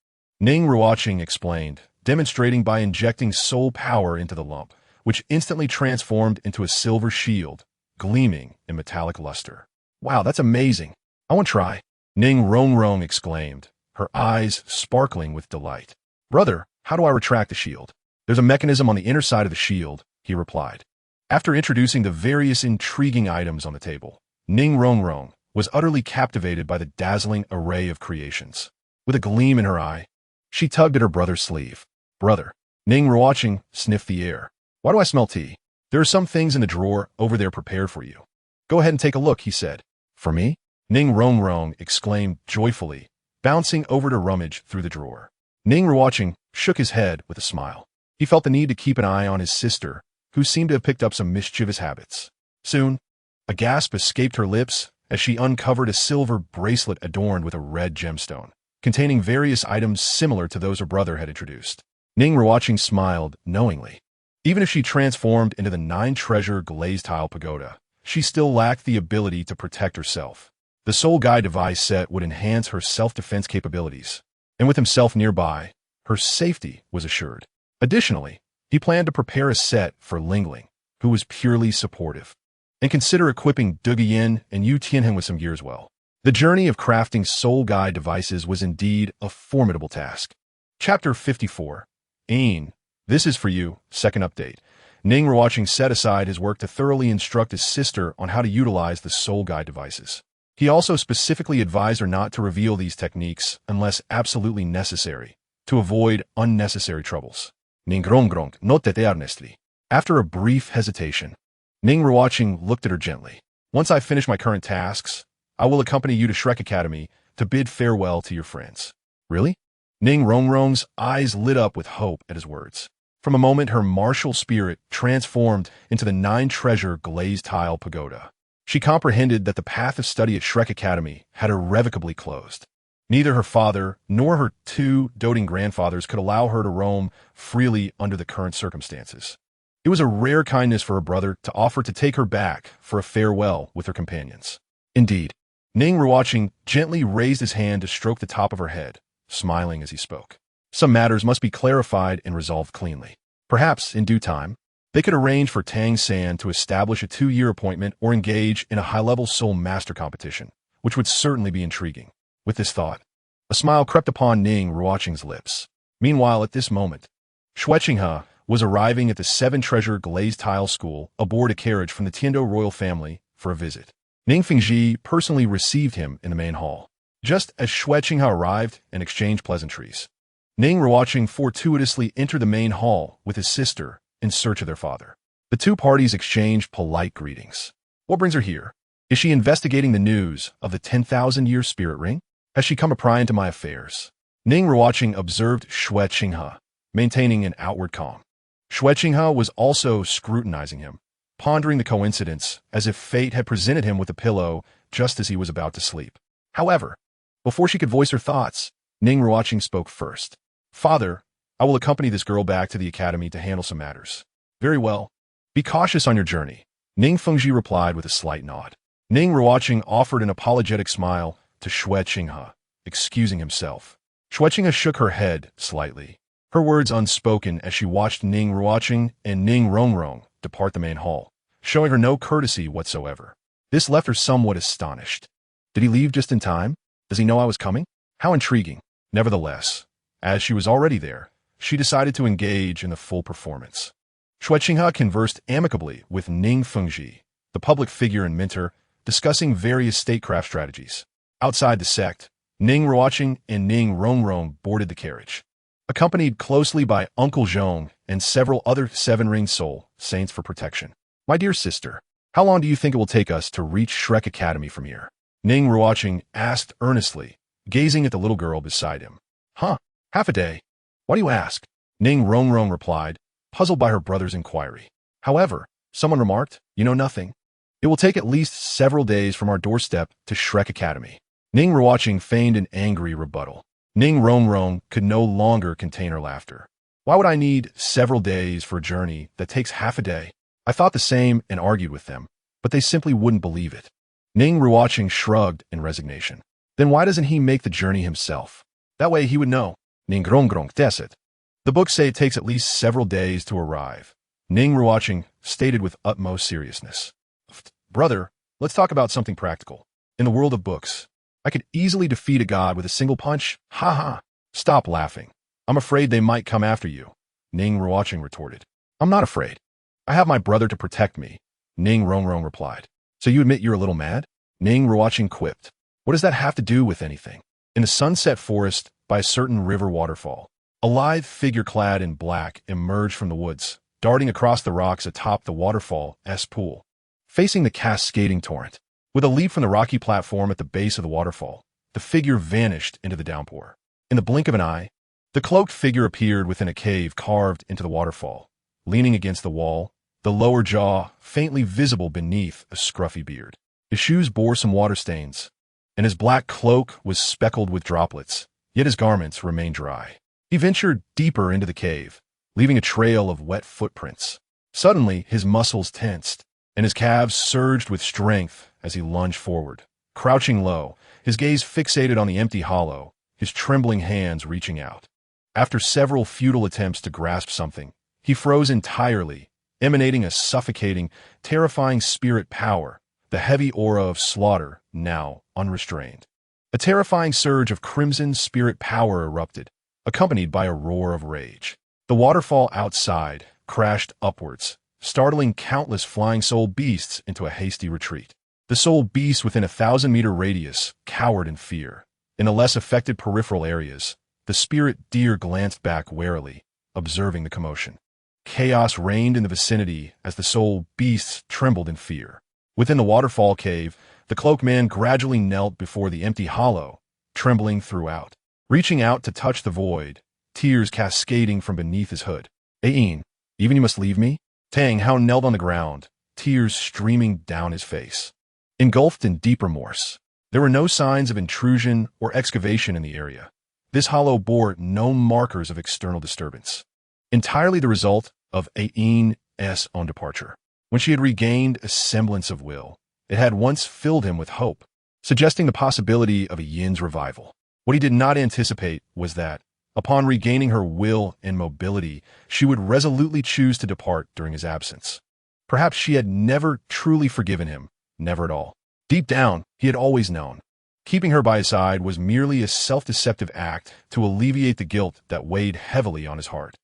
Ning Ruochen explained, demonstrating by injecting soul power into the lump, which instantly transformed into a silver shield, gleaming in metallic luster. Wow, that's amazing. I want to try. Ning Ruochen exclaimed, her eyes sparkling with delight. Brother, how do I retract the shield? There's a mechanism on the inner side of the shield, he replied. After introducing the various intriguing items on the table, Ning Ruochen was utterly captivated by the dazzling array of creations. With a gleam in her eye, she tugged at her brother's sleeve. Brother, Ning Ruochen sniffed the air. Why do I smell tea? There are some things in the drawer over there prepared for you. Go ahead and take a look, he said. For me? Ning Ruochen exclaimed joyfully, bouncing over to rummage through the drawer. Ning Ruochen shook his head with a smile. He felt the need to keep an eye on his sister, who seemed to have picked up some mischievous habits. Soon, a gasp escaped her lips as she uncovered a silver bracelet adorned with a red gemstone, containing various items similar to those her brother had introduced. Ning Ruochen smiled knowingly. Even if she transformed into the 9-treasure glazed tile pagoda, she still lacked the ability to protect herself. The soul guide device set would enhance her self-defense capabilities, and with himself nearby, her safety was assured. Additionally, he planned to prepare a set for Lingling, who was purely supportive, and consider equipping Dugu Bo and Ye Lingling with some gear as well. The journey of crafting soul guide devices was indeed a formidable task. Chapter 54. Ain, this is for you, second update. Ning Ruochen set aside his work to thoroughly instruct his sister on how to utilize the soul guide devices. He also specifically advised her not to reveal these techniques unless absolutely necessary, to avoid unnecessary troubles. Ning Ruochen noted earnestly. After a brief hesitation, Ning Ruochen looked at her gently. Once I finish my current tasks, I will accompany you to Shrek Academy to bid farewell to your friends. Really? Ning Ruochen's eyes lit up with hope at his words. From a moment, her martial spirit transformed into the 9-treasure glazed tile pagoda. She comprehended that the path of study at Shrek Academy had irrevocably closed. Neither her father nor her 2 doting grandfathers could allow her to roam freely under the current circumstances. It was a rare kindness for her brother to offer to take her back for a farewell with her companions. Indeed, Ning Ruochen gently raised his hand to stroke the top of her head, smiling as he spoke. Some matters must be clarified and resolved cleanly. Perhaps, in due time, they could arrange for Tang San to establish a 2-year appointment or engage in a high-level soul master competition, which would certainly be intriguing. With this thought, a smile crept upon Ning Ruochen's lips. Meanwhile, at this moment, Ruocheng was arriving at the 7-treasure glazed tile school aboard a carriage from the Tendo royal family for a visit. Ning Fengji personally received him in the main hall. Just as Ruocheng arrived and exchanged pleasantries, Ning Ruochen fortuitously entered the main hall with his sister in search of their father. The 2 parties exchanged polite greetings. What brings her here? Is she investigating the news of the 10,000-year spirit ring? Has she come a pry into my affairs? Ning Ruochen observed Ruocheng, maintaining an outward calm. Ruocheng was also scrutinizing him, pondering the coincidence as if fate had presented him with a pillow just as he was about to sleep. However, before she could voice her thoughts, Ning Ruochen spoke first. Father, I will accompany this girl back to the academy to handle some matters. Very well. Be cautious on your journey, Ning Fengji replied with a slight nod. Ning Ruochen offered an apologetic smile to Ruocheng, excusing himself. Ruocheng shook her head slightly, her words unspoken as she watched Ning Ruochen and Ning Ruochen depart the main hall, showing her no courtesy whatsoever. This left her somewhat astonished. Did he leave just in time? Does he know I was coming? How intriguing. Nevertheless, as she was already there, she decided to engage in the full performance. Ruocheng conversed amicably with Ning Fengji, the public figure and mentor, discussing various statecraft strategies. Outside the sect, Ning Ruochen and Ning Ruochen boarded the carriage, accompanied closely by Uncle Zhong and several other seven-ring soul saints for protection. My dear sister, how long do you think it will take us to reach Shrek Academy from here? Ning Ruochen asked earnestly, gazing at the little girl beside him. Half a day. Why do you ask? Ning Ruochen replied, puzzled by her brother's inquiry. However, someone remarked, you know nothing. It will take at least several days from our doorstep to Shrek Academy. Ning Ruochen feigned an angry rebuttal. Ning Ruochen could no longer contain her laughter. Why would I need several days for a journey that takes half a day? I thought the same and argued with them, but they simply wouldn't believe it. Ning Ruochen shrugged in resignation. Then why doesn't he make the journey himself? That way he would know. Ning Ruochen does it. The books say it takes at least several days to arrive. Ning Ruochen stated with utmost seriousness. Brother, let's talk about something practical. In the world of books, I could easily defeat a god with a single punch. Ha ha. Stop laughing. I'm afraid they might come after you, Ning Ruochen retorted. I'm not afraid. I have my brother to protect me, Ning Ruochen replied. So you admit you're a little mad? Ning Ruochen quipped. What does that have to do with anything? In the sunset forest, by a certain river waterfall, a lithe figure clad in black emerged from the woods, darting across the rocks atop the waterfall's pool, facing the cascading torrent. With a leap from the rocky platform at the base of the waterfall, the figure vanished into the downpour. In the blink of an eye, the cloaked figure appeared within a cave carved into the waterfall, leaning against the wall, the lower jaw faintly visible beneath a scruffy beard. His shoes bore some water stains, and his black cloak was speckled with droplets, yet his garments remained dry. He ventured deeper into the cave, leaving a trail of wet footprints. Suddenly, his muscles tensed, and his calves surged with strength as he lunged forward. Crouching low, his gaze fixated on the empty hollow, his trembling hands reaching out. After several futile attempts to grasp something, he froze entirely, emanating a suffocating, terrifying spirit power, the heavy aura of slaughter now unrestrained. A terrifying surge of crimson spirit power erupted, accompanied by a roar of rage. The waterfall outside crashed upwards, startling countless flying soul beasts into a hasty retreat. The soul beasts within a 1,000-meter radius cowered in fear. In the less affected peripheral areas, the spirit deer glanced back warily, observing the commotion. Chaos reigned in the vicinity as the soul beasts trembled in fear. Within the waterfall cave, the cloaked man gradually knelt before the empty hollow, trembling throughout. Reaching out to touch the void, tears cascading from beneath his hood. Ain, even you must leave me? Tang Hao knelt on the ground, tears streaming down his face. Engulfed in deep remorse, there were no signs of intrusion or excavation in the area. This hollow bore no markers of external disturbance. Entirely the result of Ain's own departure. When she had regained a semblance of will, it had once filled him with hope, suggesting the possibility of a Yin's revival. What he did not anticipate was that, upon regaining her will and mobility, she would resolutely choose to depart during his absence. Perhaps she had never truly forgiven him, never at all. Deep down, he had always known. Keeping her by his side was merely a self-deceptive act to alleviate the guilt that weighed heavily on his heart.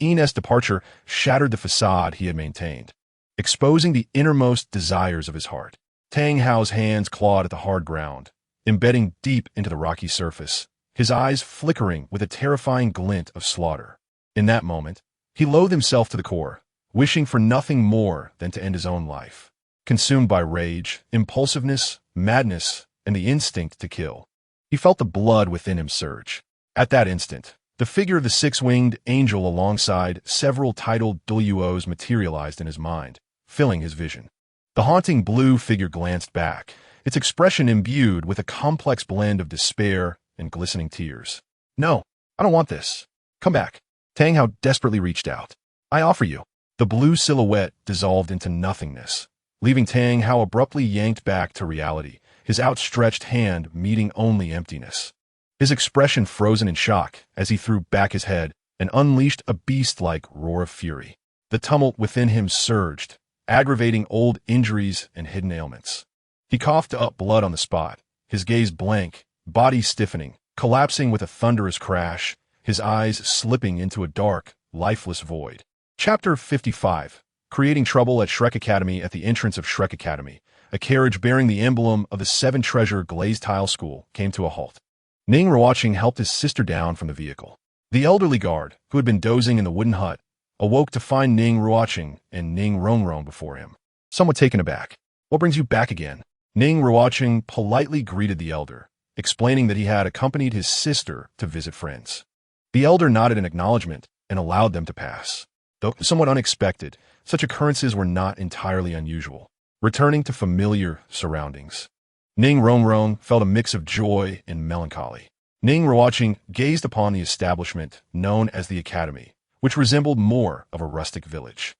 Ain's departure shattered the facade he had maintained, exposing the innermost desires of his heart. Tang Hao's hands clawed at the hard ground, embedding deep into the rocky surface, his eyes flickering with a terrifying glint of slaughter. In that moment, he loathed himself to the core, wishing for nothing more than to end his own life. consumed by rage, impulsiveness, madness, and the instinct to kill. He felt the blood within him surge. At that instant, the figure of the six-winged angel alongside several titled Douluos materialized in his mind, filling his vision. The haunting blue figure glanced back, its expression imbued with a complex blend of despair and glistening tears. "No, I don't want this. Come back." Tang Hao desperately reached out. "I offer you." The blue silhouette dissolved into nothingness, leaving Tang Hao abruptly yanked back to reality, his outstretched hand meeting only emptiness. His expression frozen in shock as he threw back his head and unleashed a beast-like roar of fury. The tumult within him surged, aggravating old injuries and hidden ailments. He coughed up blood on the spot, his gaze blank, body stiffening, collapsing with a thunderous crash, his eyes slipping into a dark, lifeless void. Chapter 55. Creating trouble at Shrek Academy. At the entrance of Shrek Academy, a carriage bearing the emblem of the seven-treasure glazed tile school came to a halt. Ning Ruochen helped his sister down from the vehicle. The elderly guard, who had been dozing in the wooden hut, awoke to find Ning Ruochen and Ning Ruochen before him. Somewhat taken aback. "What brings you back again?" Ning Ruochen politely greeted the elder, explaining that he had accompanied his sister to visit friends. The elder nodded in acknowledgement and allowed them to pass. Though somewhat unexpected, such occurrences were not entirely unusual, returning to familiar surroundings. Ning Ruochen felt a mix of joy and melancholy. Ning Ruochen gazed upon the establishment known as the Academy, which resembled more of a rustic village.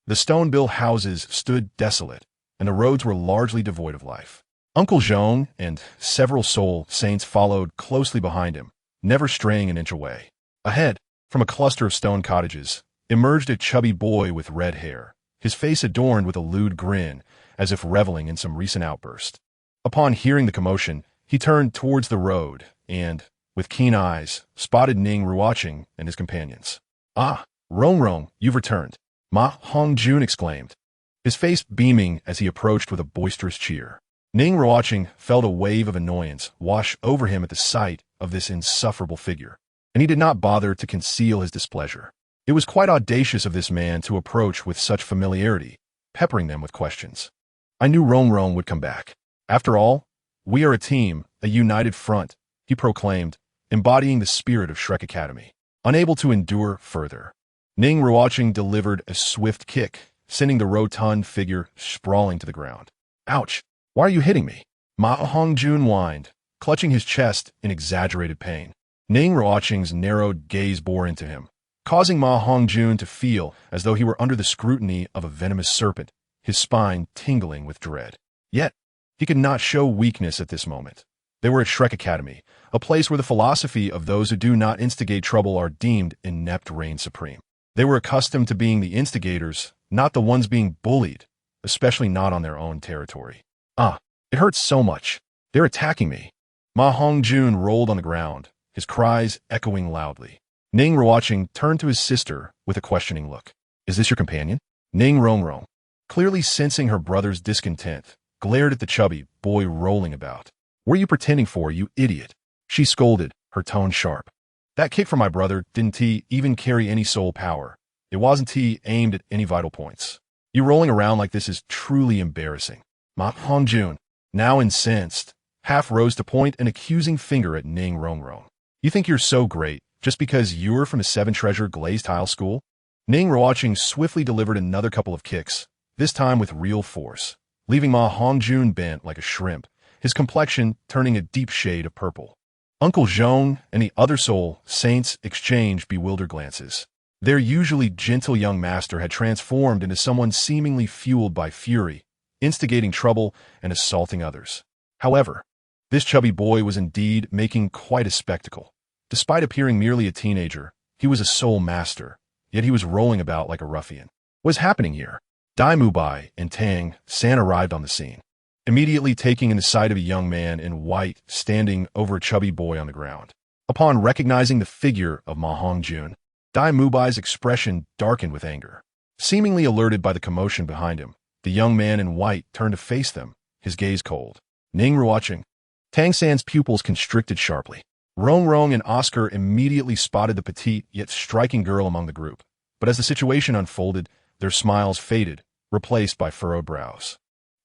The stone-built houses stood desolate, and the roads were largely devoid of life. Uncle Zhong and several soul saints followed closely behind him, never straying an inch away. Ahead, from a cluster of stone cottages, emerged a chubby boy with red hair, his face adorned with a lewd grin, as if reveling in some recent outburst. Upon hearing the commotion, he turned towards the road and, with keen eyes, spotted Ning Ruochen and his companions. "Ah, Ruochen, you've returned," Ma Hongjun exclaimed, his face beaming as he approached with a boisterous cheer. Ning Ruochen felt a wave of annoyance wash over him at the sight of this insufferable figure, and he did not bother to conceal his displeasure. It was quite audacious of this man to approach with such familiarity, peppering them with questions. "I knew Ruochen would come back. After all, we are a team, a united front," he proclaimed, embodying the spirit of Shrek Academy. Unable to endure further, Ning Ruochen delivered a swift kick, sending the rotund figure sprawling to the ground. "Ouch! Why are you hitting me?" Ma Hongjun whined, clutching his chest in exaggerated pain. Ning Ruochen's narrowed gaze bore into him, causing Ma Hongjun to feel as though he were under the scrutiny of a venomous serpent, his spine tingling with dread. Yet, he could not show weakness at this moment. They were at Shrek Academy, a place where the philosophy of those who do not instigate trouble are deemed inept reign supreme. They were accustomed to being the instigators, not the ones being bullied, especially not on their own territory. "Ah, it hurts so much. They're attacking me." Ma Hongjun rolled on the ground, his cries echoing loudly. Ning Ruochen turned to his sister with a questioning look. "Is this your companion?" Ning Ruochen, clearly sensing her brother's discontent, glared at the chubby boy rolling about. "What are you pretending for, you idiot?" she scolded, her tone sharp. "That kick from my brother didn't even carry any soul power. It wasn't aimed at any vital points. You rolling around like this is truly embarrassing." Ma Hongjun, now incensed, half rose to point an accusing finger at Ning Ruochen. "You think you're so great just because you're from the seven-treasure glazed tile school?" Ning Ruochen swiftly delivered another couple of kicks, this time with real force, leaving Ma Hongjun bent like a shrimp, his complexion turning a deep shade of purple. Uncle Zhong and the other soul saints exchanged bewildered glances. Their usually gentle young master had transformed into someone seemingly fueled by fury, instigating trouble and assaulting others. However, this chubby boy was indeed making quite a spectacle. Despite appearing merely a teenager, he was a soul master, yet he was rolling about like a ruffian. What was happening here? Dai Mubai and Tang San arrived on the scene, immediately taking in the sight of a young man in white standing over a chubby boy on the ground. Upon recognizing the figure of Ma Hongjun, Dai Mubai's expression darkened with anger. Seemingly alerted by the commotion behind him, the young man in white turned to face them, his gaze cold. Ning Ruochen. Tang San's pupils constricted sharply. Ruochen and Oscar immediately spotted the petite yet striking girl among the group, but as the situation unfolded, their smiles faded, replaced by furrowed brows.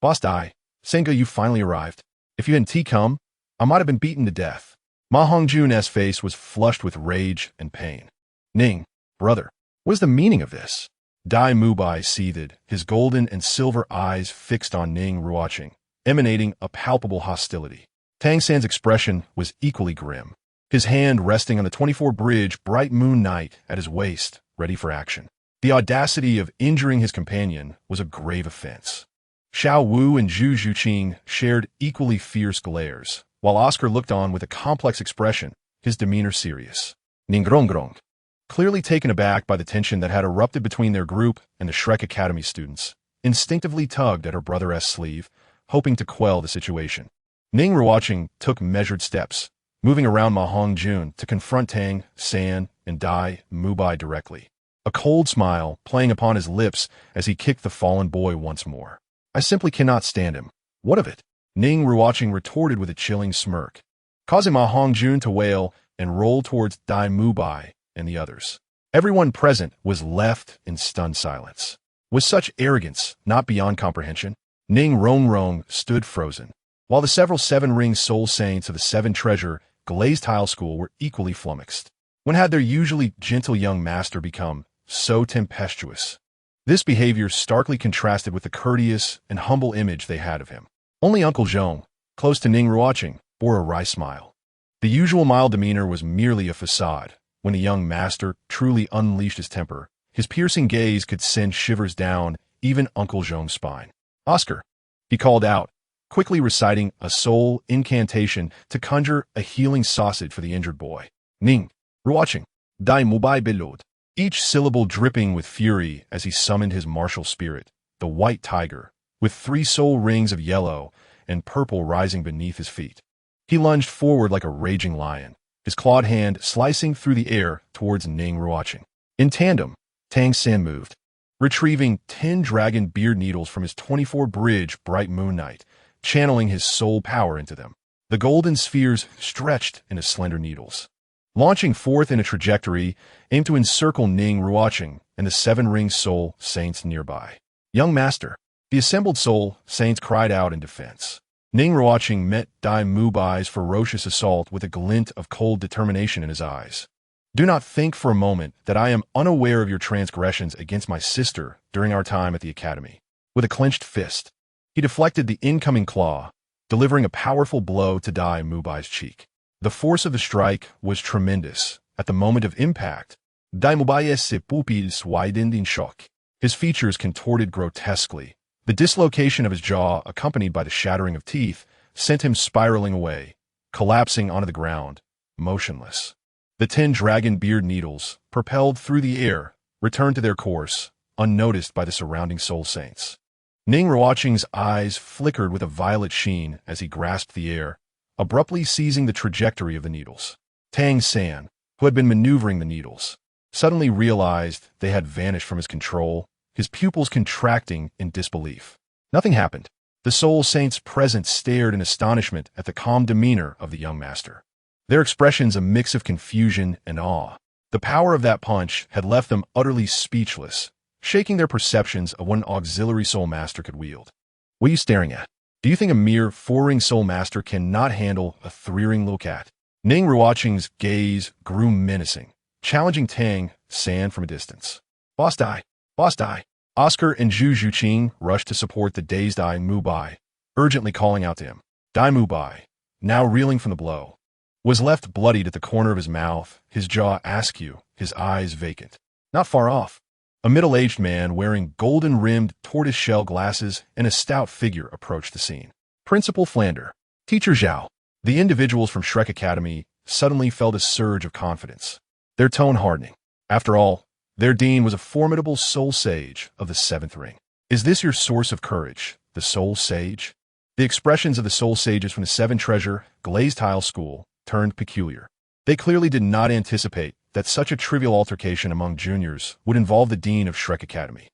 Boss Dai, Senga, you finally arrived. If you hadn't come, I might have been beaten to death. Ma Hongjun's face was flushed with rage and pain. Ning, brother, what is the meaning of this? Dai Mubai seethed, his golden and silver eyes fixed on Ning Ruocheng, emanating a palpable hostility. Tang San's expression was equally grim, his hand resting on the 24-bridge bright moon knight at his waist, ready for action. The audacity of injuring his companion was a grave offense. Xiao Wu and Zhu Zhuqing shared equally fierce glares, while Oscar looked on with a complex expression, his demeanor serious. Ning Ruocheng, clearly taken aback by the tension that had erupted between their group and the Shrek Academy students, instinctively tugged at her brother's sleeve, hoping to quell the situation. Ning Ruocheng took measured steps, moving around Ma Hongjun to confront Tang San and Dai Mubai directly, a cold smile playing upon his lips as he kicked the fallen boy once more. I simply cannot stand him. What of it? Ning Ruocheng retorted with a chilling smirk, causing Ma Hongjun to wail and roll towards Dai Mubai and the others. Everyone present was left in stunned silence. Was such arrogance not beyond comprehension? Ning Ruocheng stood frozen, while the several seven-ring soul saints of the Seven Treasure Glazed Tile School were equally flummoxed. When had their usually gentle young master become so tempestuous? This behavior starkly contrasted with the courteous and humble image they had of him. Only Uncle Zhong, close to Ning Ruocheng, bore a wry smile. The usual mild demeanor was merely a facade. When the young master truly unleashed his temper, his piercing gaze could send shivers down even Uncle Zhong's spine. Oscar, he called out, quickly reciting a soul incantation to conjure a healing sausage for the injured boy. Ning Ruocheng, Dai Mubai Belod, each syllable dripping with fury as he summoned his martial spirit, the white tiger, with 3 soul rings of yellow and purple rising beneath his feet. He lunged forward like a raging lion, his clawed hand slicing through the air towards Ning Ruocheng. In tandem, Tang San moved, retrieving 10 dragon beard needles from his 24-bridge bright moon knight, channeling his soul power into them. The golden spheres stretched into slender needles, launching forth in a trajectory aimed to encircle Ning Ruocheng and the 7-ring soul saints nearby. Young master, the assembled soul saints cried out in defense. Ning Ruocheng met Dai Mubai's ferocious assault with a glint of cold determination in his eyes. Do not think for a moment that I am unaware of your transgressions against my sister during our time at the academy. With a clenched fist, he deflected the incoming claw, delivering a powerful blow to Dai Mubai's cheek. The force of the strike was tremendous. At the moment of impact, Dai Mubai's pupils widened in shock. His features contorted grotesquely. The dislocation of his jaw, accompanied by the shattering of teeth, sent him spiraling away, collapsing onto the ground, motionless. The 10 dragon beard needles, propelled through the air, returned to their course, unnoticed by the surrounding soul saints. Ning Ruocheng's eyes flickered with a violet sheen as he grasped the air, abruptly seizing the trajectory of the needles. Tang San, who had been maneuvering the needles, suddenly realized they had vanished from his control, his pupils contracting in disbelief. Nothing happened. The soul saints present stared in astonishment at the calm demeanor of the young master, their expressions a mix of confusion and awe. The power of that punch had left them utterly speechless, shaking their perceptions of what an auxiliary soul master could wield. What are you staring at? Do you think a mere 4-ring soul master cannot handle a 3-ring little cat? Ning Ruocheng's gaze grew menacing, challenging Tang San from a distance. Boss Dai! Boss Dai! Oscar and Zhu Zhuqing rushed to support the dazed Dai Mubai, urgently calling out to him. Dai Mubai, now reeling from the blow, was left bloodied at the corner of his mouth, his jaw askew, his eyes vacant. Not far off, a middle-aged man wearing golden-rimmed tortoise-shell glasses and a stout figure approached the scene. Principal Flander, Teacher Zhao. The individuals from Shrek Academy suddenly felt a surge of confidence, their tone hardening. After all, their dean was a formidable soul sage of the 7th ring. Is this your source of courage, the soul sage? The expressions of the soul sages from the 7 Treasure Glazed Tile School turned peculiar. They clearly did not anticipate that such a trivial altercation among juniors would involve the dean of Shrek Academy.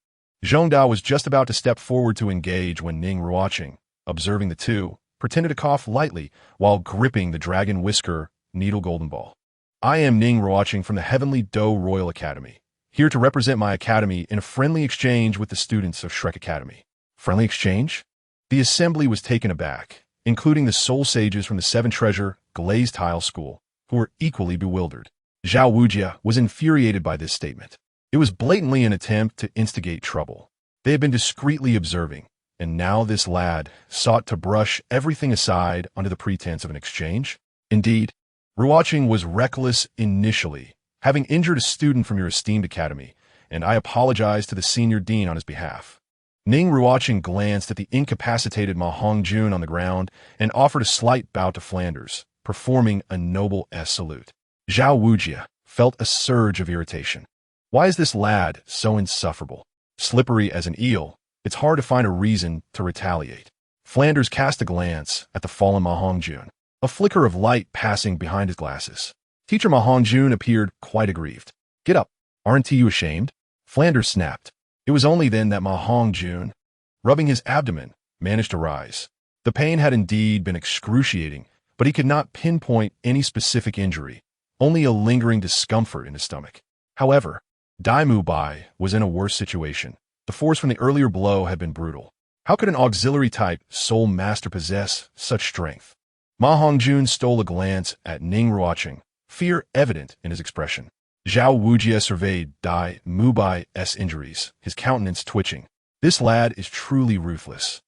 Zhongda was just about to step forward to engage when Ning Ruocheng, observing the two, pretended to cough lightly while gripping the dragon whisker needle golden ball. I am Ning Ruocheng from the Heavenly Do Royal Academy, here to represent my academy in a friendly exchange with the students of Shrek Academy. Friendly exchange? The assembly was taken aback, including the soul sages from the Seven Treasure Glazed Tile School, who were equally bewildered. Zhao Wujia was infuriated by this statement. It was blatantly an attempt to instigate trouble. They had been discreetly observing, and now this lad sought to brush everything aside under the pretense of an exchange. Indeed, Ruocheng was reckless initially, having injured a student from your esteemed academy, and I apologize to the senior dean on his behalf. Ning Ruochen glanced at the incapacitated Ma Hongjun on the ground and offered a slight bow to Flanders, performing a noble salute. Zhao Wujia felt a surge of irritation. Why is this lad so insufferable? Slippery as an eel, it's hard to find a reason to retaliate. Flanders cast a glance at the fallen Ma Hongjun, a flicker of light passing behind his glasses. Teacher Ma Hongjun appeared quite aggrieved. Get up, aren't you ashamed? Flanders snapped. It was only then that Ma Hongjun, rubbing his abdomen, managed to rise. The pain had indeed been excruciating, but he could not pinpoint any specific injury, only a lingering discomfort in his stomach. However, Dai Mu Bai was in a worse situation. The force from the earlier blow had been brutal. How could an auxiliary-type soul master possess such strength? Ma Hongjun stole a glance at Ning Ruochen, fear evident in his expression. Zhao Wujia surveyed Dai Mu Bai's injuries, his countenance twitching. This lad is truly ruthless.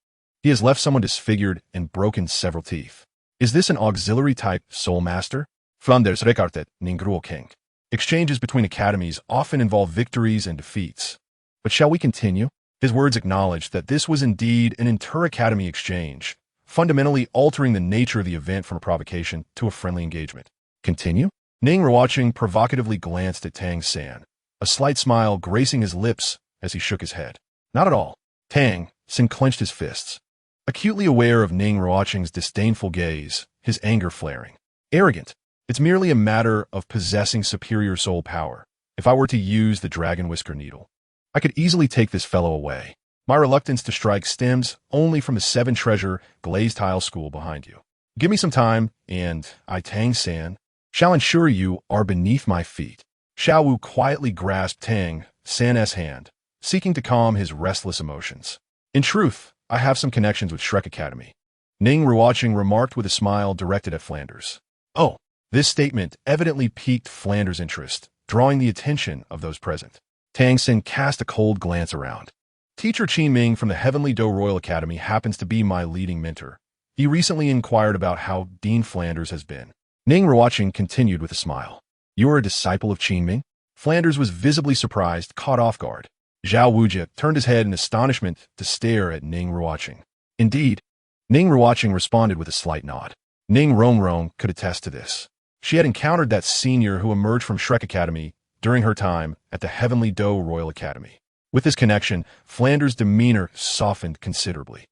He has left someone disfigured and broken several teeth. Is this an auxiliary-type soul master? Flanders Recruitment, Ning Ruochen. Exchanges between academies often involve victories and defeats. But shall we continue? His words acknowledged that this was indeed an inter-academy exchange, fundamentally altering the nature of the event from a provocation to a friendly engagement. Continue? Ning Ruochen provocatively glanced at Tang San, a slight smile gracing his lips as he shook his head. Not at all. Tang San clenched his fists, acutely aware of Ning Ruochen's disdainful gaze, his anger flaring. Arrogant. It's merely a matter of possessing superior soul power. If I were to use the dragon whisker needle, I could easily take this fellow away. My reluctance to strike stems only from the Seven Treasure Glazed Tile School behind you. Give me some time, and I, Tang San, shall ensure you are beneath my feet. Xiao Wu quietly grasped Tang San's hand, seeking to calm his restless emotions. In truth, I have some connections with Shrek Academy. Ning Ruochen remarked with a smile directed at Flanders. Oh, this statement evidently piqued Flanders' interest, drawing the attention of those present. Tang San cast a cold glance around. Teacher Qin Ming from the Heavenly Do Royal Academy happens to be my leading mentor. He recently inquired about how Dean Flanders has been. Ning Ruochen continued with a smile. You are a disciple of Qin Ming? Flanders was visibly surprised, caught off guard. Zhao Wujia turned his head in astonishment to stare at Ning Ruochen. Indeed, Ning Ruochen responded with a slight nod. Ning Ruochen could attest to this. She had encountered that senior who emerged from Shrek Academy during her time at the Heavenly Do Royal Academy. With this connection, Flanders' demeanor softened considerably.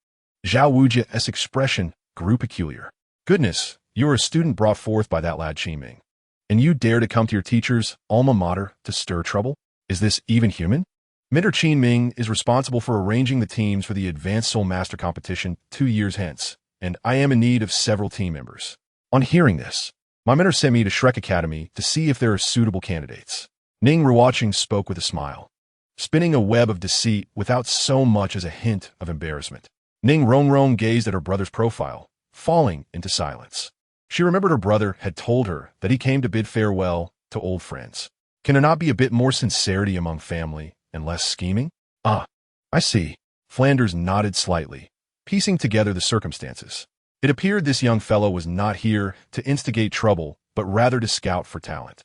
Zhao Wujia's expression grew peculiar. Goodness, you are a student brought forth by that lad Qin Ming, and you dare to come to your teacher's alma mater to stir trouble? Is this even human? Mentor Qin Ming is responsible for arranging the teams for the Advanced Soul Master competition 2 years hence, and I am in need of several team members. On hearing this, my mentor sent me to Shrek Academy to see if there are suitable candidates. Ning Ruochen spoke with a smile, spinning a web of deceit without so much as a hint of embarrassment. Ning Ruochen gazed at her brother's profile, falling into silence. She remembered her brother had told her that he came to bid farewell to old friends. Can there not be a bit more sincerity among family and less scheming? Ah, I see. Flanders nodded slightly, piecing together the circumstances. It appeared this young fellow was not here to instigate trouble, but rather to scout for talent.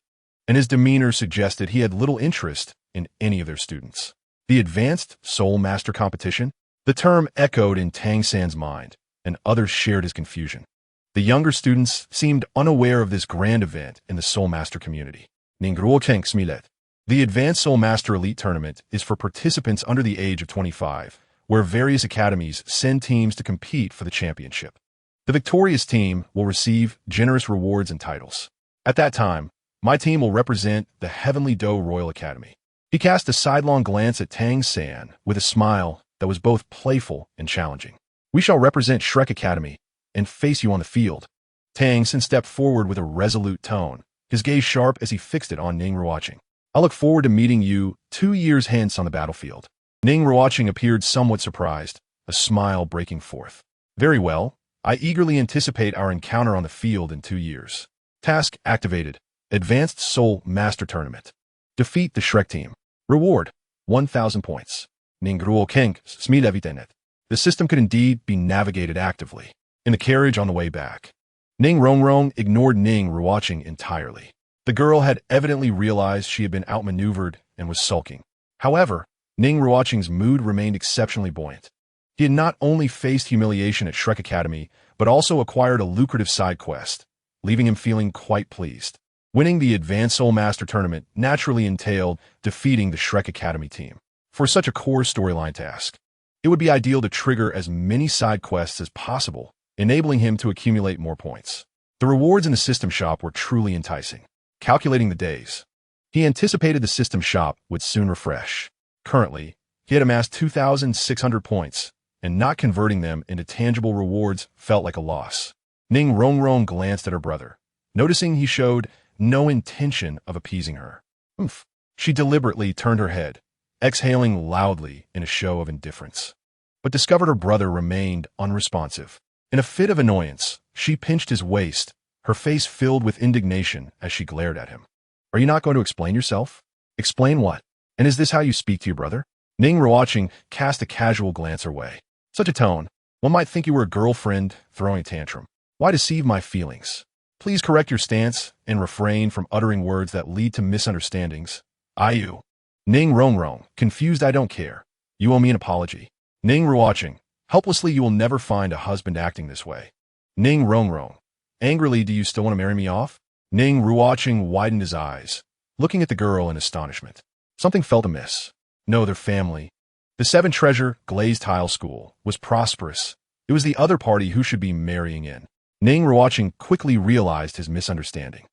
And his demeanor suggested he had little interest in any of their students. The Advanced Soul Master competition? The term echoed in Tang San's mind, and others shared his confusion. The younger students seemed unaware of this grand event in the Soul Master community. Ning Ruochen Smilet. The Advanced Soul Master Elite Tournament is for participants under the age of 25, where various academies send teams to compete for the championship. The victorious team will receive generous rewards and titles. At that time, my team will represent the Heavenly Do Royal Academy. He cast a sidelong glance at Tang San with a smile that was both playful and challenging. We shall represent Shrek Academy and face you on the field. Tang San stepped forward with a resolute tone, his gaze sharp as he fixed it on Ning Ruochen. I look forward to meeting you 2 years hence on the battlefield. Ning Ruochen appeared somewhat surprised, a smile breaking forth. Very well. I eagerly anticipate our encounter on the field in 2 years. Task activated. Advanced Soul Master Tournament. Defeat the Shrek team. Reward, 1,000 points. Ning Ruocheng, smilevitenet. The system could indeed be navigated actively. In the carriage on the way back, Ning Ruochen ignored Ning Ruochen entirely. The girl had evidently realized she had been outmaneuvered and was sulking. However, Ning Ruochen's mood remained exceptionally buoyant. He had not only faced humiliation at Shrek Academy, but also acquired a lucrative side quest, leaving him feeling quite pleased. Winning the Advanced Soul Master Tournament naturally entailed defeating the Shrek Academy team. For such a core storyline task, it would be ideal to trigger as many side quests as possible, enabling him to accumulate more points. The rewards in the system shop were truly enticing. Calculating the days, he anticipated the system shop would soon refresh. Currently, he had amassed 2,600 points, and not converting them into tangible rewards felt like a loss. Ning Ruochen glanced at her brother, noticing he showed no intention of appeasing her. Oomph. She deliberately turned her head, exhaling loudly in a show of indifference, but discovered her brother remained unresponsive. In a fit of annoyance, she pinched his waist, her face filled with indignation as she glared at him. Are you not going to explain yourself? Explain what? And is this how you speak to your brother? Ning Ruochen cast a casual glance her way. Such a tone, one might think you were a girlfriend throwing a tantrum. Why deceive my feelings? Please correct your stance and refrain from uttering words that lead to misunderstandings. You. Ning Ruochen, confused. I don't care. You owe me an apology. Ning Ruochen, helplessly. You will never find a husband acting this way. Ning Ruochen, angrily. Do you still want to marry me off? Ning Ruochen widened his eyes, looking at the girl in astonishment. Something felt amiss. No, their family. The Seven Treasure Glazed Tile School was prosperous. It was the other party who should be marrying in. Ning Ruochen quickly realized his misunderstanding.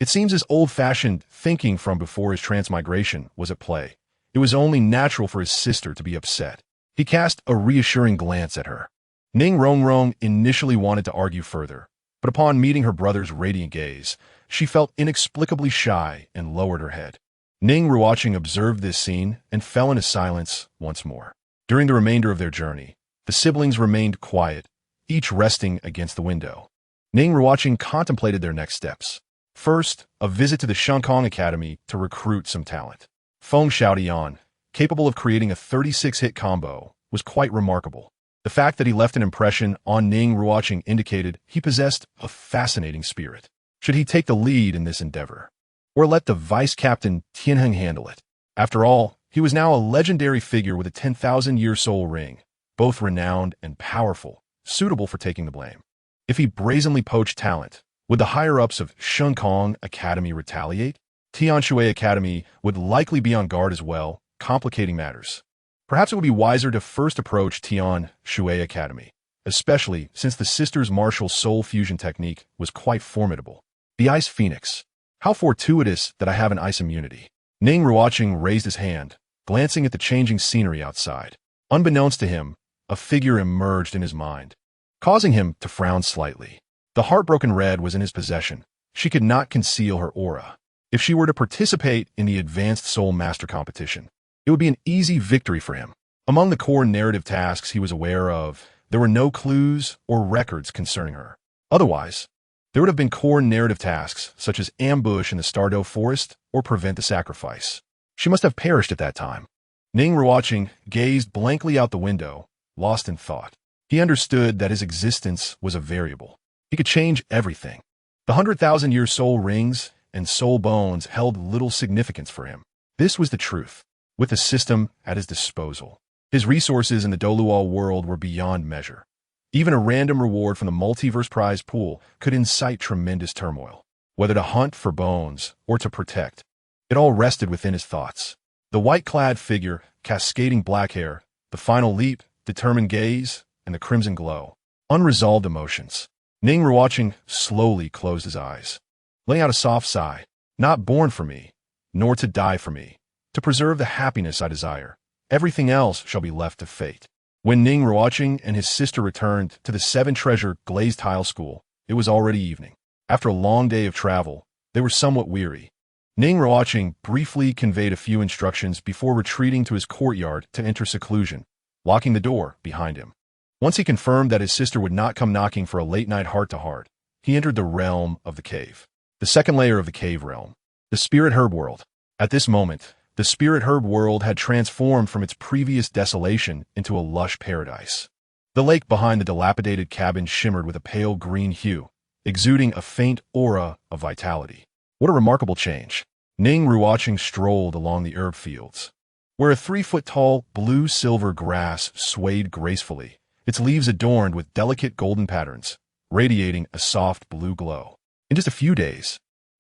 It seems his old-fashioned thinking from before his transmigration was at play. It was only natural for his sister to be upset. He cast a reassuring glance at her. Ning Ruochen initially wanted to argue further, but upon meeting her brother's radiant gaze, she felt inexplicably shy and lowered her head. Ning Ruochen observed this scene and fell into silence once more. During the remainder of their journey, the siblings remained quiet, each resting against the window. Ning Ruochen contemplated their next steps. First, a visit to the Shenkong Academy to recruit some talent. Feng Xiaodian, capable of creating a 36-hit combo, was quite remarkable. The fact that he left an impression on Ning Ruochen indicated he possessed a fascinating spirit. Should he take the lead in this endeavor? Or let the vice-captain Tianheng handle it? After all, he was now a legendary figure with a 10,000-year soul ring, both renowned and powerful, suitable for taking the blame. If he brazenly poached talent, would the higher-ups of Shenkong Academy retaliate? Tianshui Academy would likely be on guard as well, complicating matters. Perhaps it would be wiser to first approach Tianshui Academy, especially since the sisters' martial soul fusion technique was quite formidable. The Ice Phoenix. How fortuitous that I have an ice immunity. Ning Ruochen raised his hand, glancing at the changing scenery outside. Unbeknownst to him, a figure emerged in his mind, causing him to frown slightly. The heartbroken red was in his possession. She could not conceal her aura. If she were to participate in the Advanced Soul Master competition, it would be an easy victory for him. Among the core narrative tasks he was aware of, there were no clues or records concerning her. Otherwise, there would have been core narrative tasks such as ambush in the Stardow Forest or prevent the sacrifice. She must have perished at that time. Ning Ruochen gazed blankly out the window, lost in thought. He understood that his existence was a variable. He could change everything. The 100,000-year soul rings and soul bones held little significance for him. This was the truth. With the system at his disposal, his resources in the Douluo world were beyond measure. Even a random reward from the multiverse prize pool could incite tremendous turmoil. Whether to hunt for bones or to protect, it all rested within his thoughts. The white-clad figure, cascading black hair, the final leap, determined gaze, and the crimson glow. Unresolved emotions. Ning Ruochen slowly closed his eyes, letting out a soft sigh. Not born for me, nor to die for me. To preserve the happiness I desire, everything else shall be left to fate. When Ning Ruochen and his sister returned to the Seven Treasure Glazed Tile School, it was already evening. After a long day of travel, they were somewhat weary. Ning Ruochen briefly conveyed a few instructions before retreating to his courtyard to enter seclusion, locking the door behind him. Once he confirmed that his sister would not come knocking for a late-night heart-to-heart, he entered the realm of the cave. The second layer of the cave realm, the spirit herb world. At this moment, the spirit herb world had transformed from its previous desolation into a lush paradise. The lake behind the dilapidated cabin shimmered with a pale green hue, exuding a faint aura of vitality. What a remarkable change. Ning Ruochen strolled along the herb fields, where a 3-foot-tall blue-silver grass swayed gracefully, its leaves adorned with delicate golden patterns, radiating a soft blue glow. In just a few days,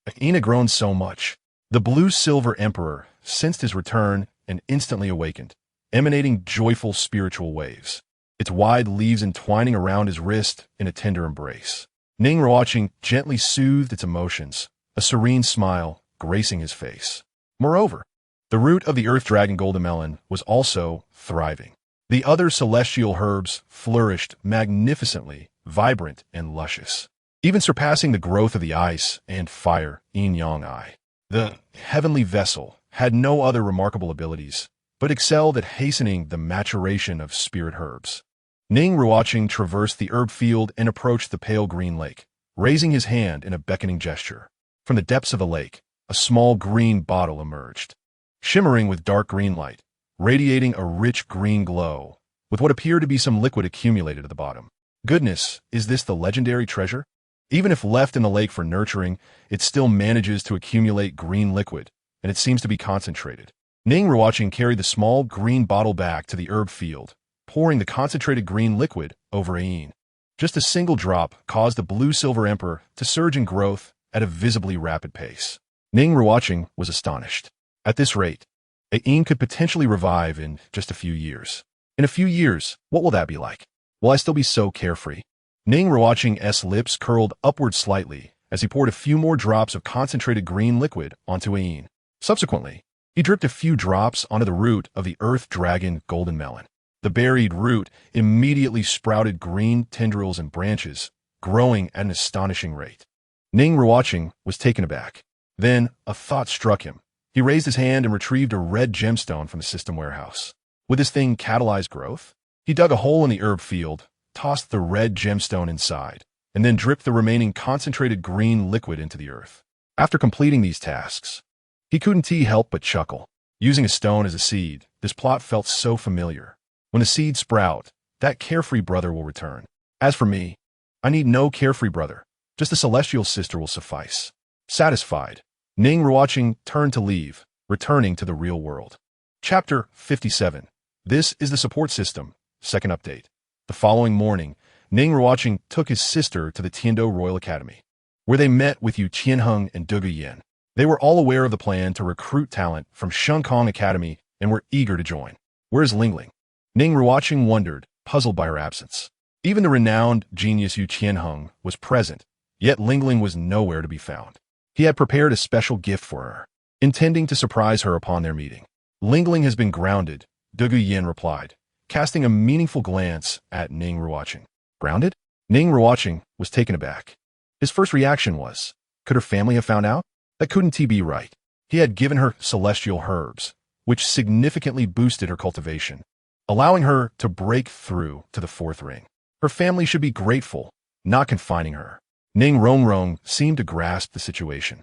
Qian had grown so much. The blue-silver emperor sensed his return and instantly awakened, emanating joyful spiritual waves, its wide leaves entwining around his wrist in a tender embrace. Ning Ruochen gently soothed its emotions, a serene smile gracing his face. Moreover, the root of the earth dragon golden melon was also thriving. The other celestial herbs flourished magnificently, vibrant and luscious, even surpassing the growth of the ice and fire yin-yang eye. The heavenly vessel had no other remarkable abilities, but excelled at hastening the maturation of spirit herbs. Ning Ruochen traversed the herb field and approached the pale green lake, raising his hand in a beckoning gesture. From the depths of the lake, a small green bottle emerged, shimmering with dark green light, radiating a rich green glow, with what appeared to be some liquid accumulated at the bottom. Goodness, is this the legendary treasure? Even if left in the lake for nurturing, it still manages to accumulate green liquid, and it seems to be concentrated. Ning Ruochen carried the small green bottle back to the herb field, pouring the concentrated green liquid over Qian. Just a single drop caused the blue-silver emperor to surge in growth at a visibly rapid pace. Ning Ruochen was astonished. At this rate, Qian could potentially revive in just a few years. In a few years, what will that be like? Will I still be so carefree? Ning Ruochen's lips curled upward slightly as he poured a few more drops of concentrated green liquid onto Qian. Subsequently, he dripped a few drops onto the root of the earth dragon golden melon. The buried root immediately sprouted green tendrils and branches, growing at an astonishing rate. Ning Ruochen was taken aback. Then, a thought struck him. He raised his hand and retrieved a red gemstone from the system warehouse. Would this thing catalyze growth? He dug a hole in the herb field, tossed the red gemstone inside, and then dripped the remaining concentrated green liquid into the earth. After completing these tasks, he couldn't help but chuckle. Using a stone as a seed, this plot felt so familiar. When the seeds sprout, that carefree brother will return. As for me, I need no carefree brother. Just a celestial sister will suffice. Satisfied, Ning Ruochen turned to leave, returning to the real world. Chapter 57. This is the support system. Second update. The following morning, Ning Ruochen took his sister to the Tendo Royal Academy, where they met with Yu Qianheng and Dugu Yin. They were all aware of the plan to recruit talent from Shenkong Academy and were eager to join. Where's Lingling? Ning Ruochen wondered, puzzled by her absence. Even the renowned genius Yu Qianheng was present, yet Lingling was nowhere to be found. He had prepared a special gift for her, intending to surprise her upon their meeting. Lingling has been grounded, Dugu Yin replied, casting a meaningful glance at Ning Ruochen. Grounded? Ning Ruochen was taken aback. His first reaction was, could her family have found out? That couldn't be right. He had given her celestial herbs, which significantly boosted her cultivation, allowing her to break through to the fourth ring. Her family should be grateful, not confining her. Ning Ruochen seemed to grasp the situation.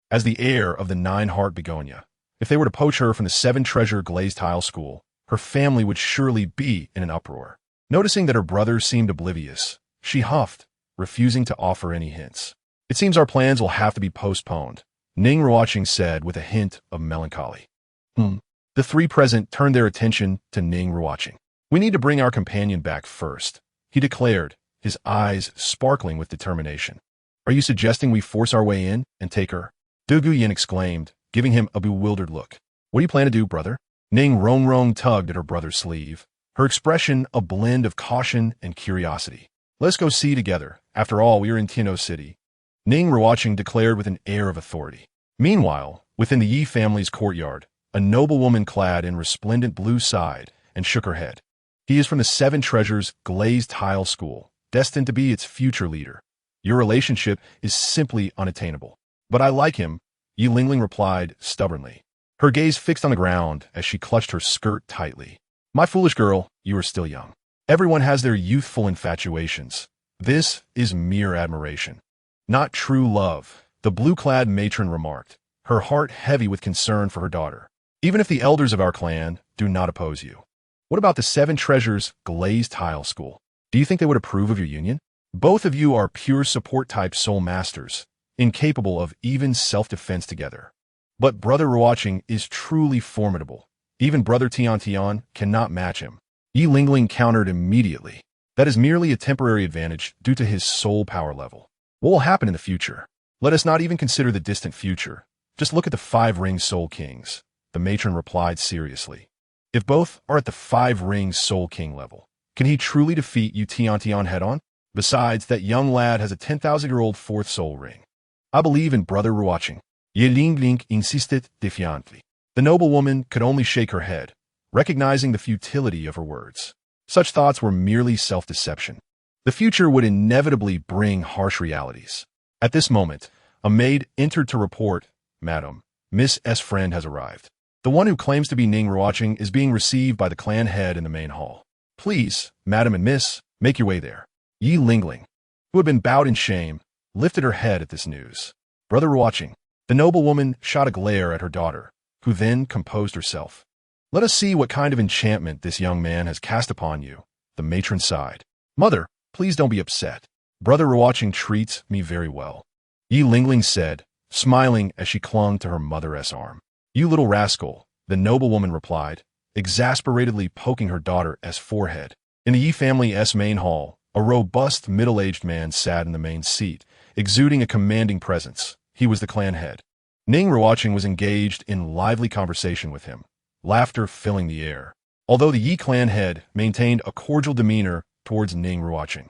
As the heir of the 9-heart begonia, if they were to poach her from the 7-treasure glazed tile school, her family would surely be in an uproar. Noticing that her brother seemed oblivious, she huffed, refusing to offer any hints. It seems our plans will have to be postponed, Ning Ruochen said with a hint of melancholy. The three present turned their attention to Ning Ruochen. We need to bring our companion back first, he declared, his eyes sparkling with determination. Are you suggesting we force our way in and take her? Dugu Yin exclaimed, giving him a bewildered look. What do you plan to do, brother? Ning Ruochen tugged at her brother's sleeve, her expression a blend of caution and curiosity. Let's go see together. After all, we are in Tendo City, Ning Ruochen declared with an air of authority. Meanwhile, within the Yi family's courtyard, a noblewoman clad in resplendent blue sighed and shook her head. He is from the 7 Treasures glazed tile school, destined to be its future leader. Your relationship is simply unattainable. But I like him, Ye Lingling replied stubbornly, her gaze fixed on the ground as she clutched her skirt tightly. My foolish girl, you are still young. Everyone has their youthful infatuations. This is mere admiration, not true love, the blue-clad matron remarked, her heart heavy with concern for her daughter. Even if the elders of our clan do not oppose you. What about the Seven Treasures Glazed Tile School? Do you think they would approve of your union? Both of you are pure support-type soul masters, incapable of even self-defense together. But Brother Ruocheng is truly formidable. Even Brother Tian cannot match him. Ye Lingling countered immediately. That is merely a temporary advantage due to his soul power level. What will happen in the future? Let us not even consider the distant future. Just look at the 5-ring Soul Kings. The matron replied seriously. If both are at the 5-ring Soul King level, can he truly defeat you Tian head-on? Besides, that young lad has a 10,000-year-old 4th soul ring. I believe in Brother Ruocheng. Ye Lingling insisted defiantly. The noblewoman could only shake her head, recognizing the futility of her words. Such thoughts were merely self-deception. The future would inevitably bring harsh realities. At this moment, a maid entered to report, "Madam, Miss S. friend has arrived. The one who claims to be Ning Ruochen is being received by the clan head in the main hall. Please, Madam and Miss, make your way there." Ye Lingling, who had been bowed in shame, lifted her head at this news. Brother Ruocheng, the noblewoman shot a glare at her daughter, who then composed herself. "Let us see what kind of enchantment this young man has cast upon you." The matron sighed. "Mother, please don't be upset. Brother Ruocheng treats me very well," Ye Lingling said, smiling as she clung to her mother's arm. "You little rascal," the noblewoman replied, exasperatedly poking her daughter's forehead. In the Ye family's main hall, a robust, middle-aged man sat in the main seat, exuding a commanding presence. He was the clan head. Ning Ruochen was engaged in lively conversation with him, laughter filling the air, although the Ye clan head maintained a cordial demeanor towards Ning Ruochen.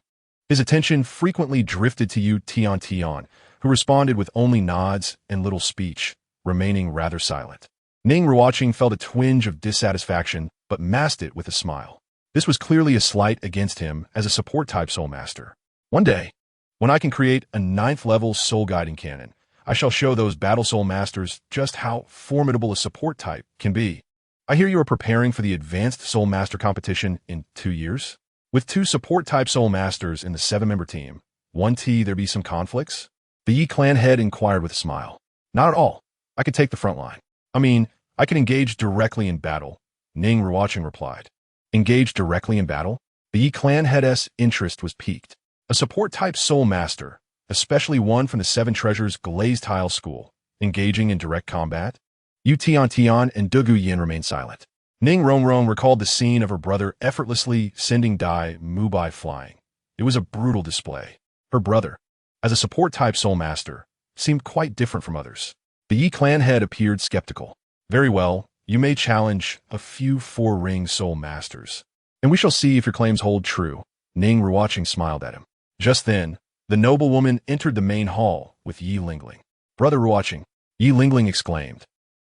His attention frequently drifted to Yu Tian, who responded with only nods and little speech, remaining rather silent. Ning Ruochen felt a twinge of dissatisfaction, but masked it with a smile. This was clearly a slight against him as a support-type soul master. One day, when I can create a 9th-level soul-guiding cannon, I shall show those battle soul masters just how formidable a support type can be. I hear you are preparing for the Advanced Soul Master competition in 2 years? With 2 support-type soul masters in the 7-member team, won't there be some conflicts? The Ye clan head inquired with a smile. Not at all. I could take the front line. I can engage directly in battle, Ning Ruochen replied. Engage directly in battle? The Ye clan head's interest was piqued. A support-type soul master, especially one from the 7 Treasures Glazed Tile School, engaging in direct combat? Yu Tian and Dugu Yin remained silent. Ning Ruochen recalled the scene of her brother effortlessly sending Dai Mubai flying. It was a brutal display. Her brother, as a support-type soul master, seemed quite different from others. The Ye clan head appeared skeptical. Very well, you may challenge a few 4-ring soul masters, and we shall see if your claims hold true. Ning Ruochen smiled at him. Just then, the noblewoman entered the main hall with Ye Lingling. Brother Ruocheng, Ye Lingling exclaimed,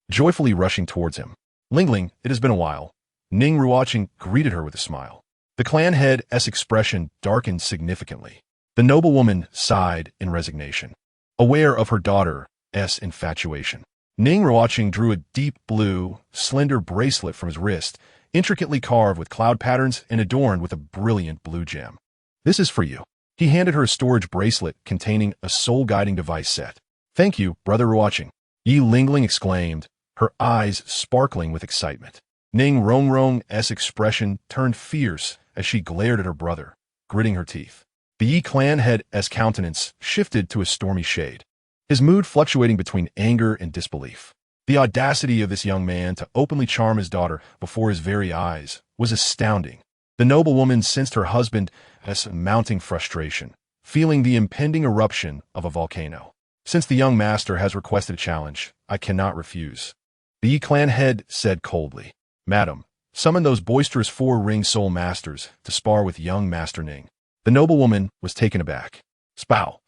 joyfully rushing towards him. Lingling, it has been a while. Ning Ruochen greeted her with a smile. The clan head's expression darkened significantly. The noblewoman sighed in resignation, aware of her daughter's infatuation. Ning Ruochen drew a deep blue, slender bracelet from his wrist, intricately carved with cloud patterns and adorned with a brilliant blue gem. This is for you. He handed her a storage bracelet containing a soul-guiding device set. Thank you, Brother Ruocheng, Ye Lingling exclaimed, her eyes sparkling with excitement. Ning Ruocheng's expression turned fierce as she glared at her brother, gritting her teeth. The Ye clan head's countenance shifted to a stormy shade, his mood fluctuating between anger and disbelief. The audacity of this young man to openly charm his daughter before his very eyes was astounding. The noblewoman sensed her husband's mounting frustration, feeling the impending eruption of a volcano. Since the young master has requested a challenge, I cannot refuse. The Ye clan head said coldly. Madam, summon those boisterous 4-ring soul masters to spar with young Master Ning. The noblewoman was taken aback. Spow.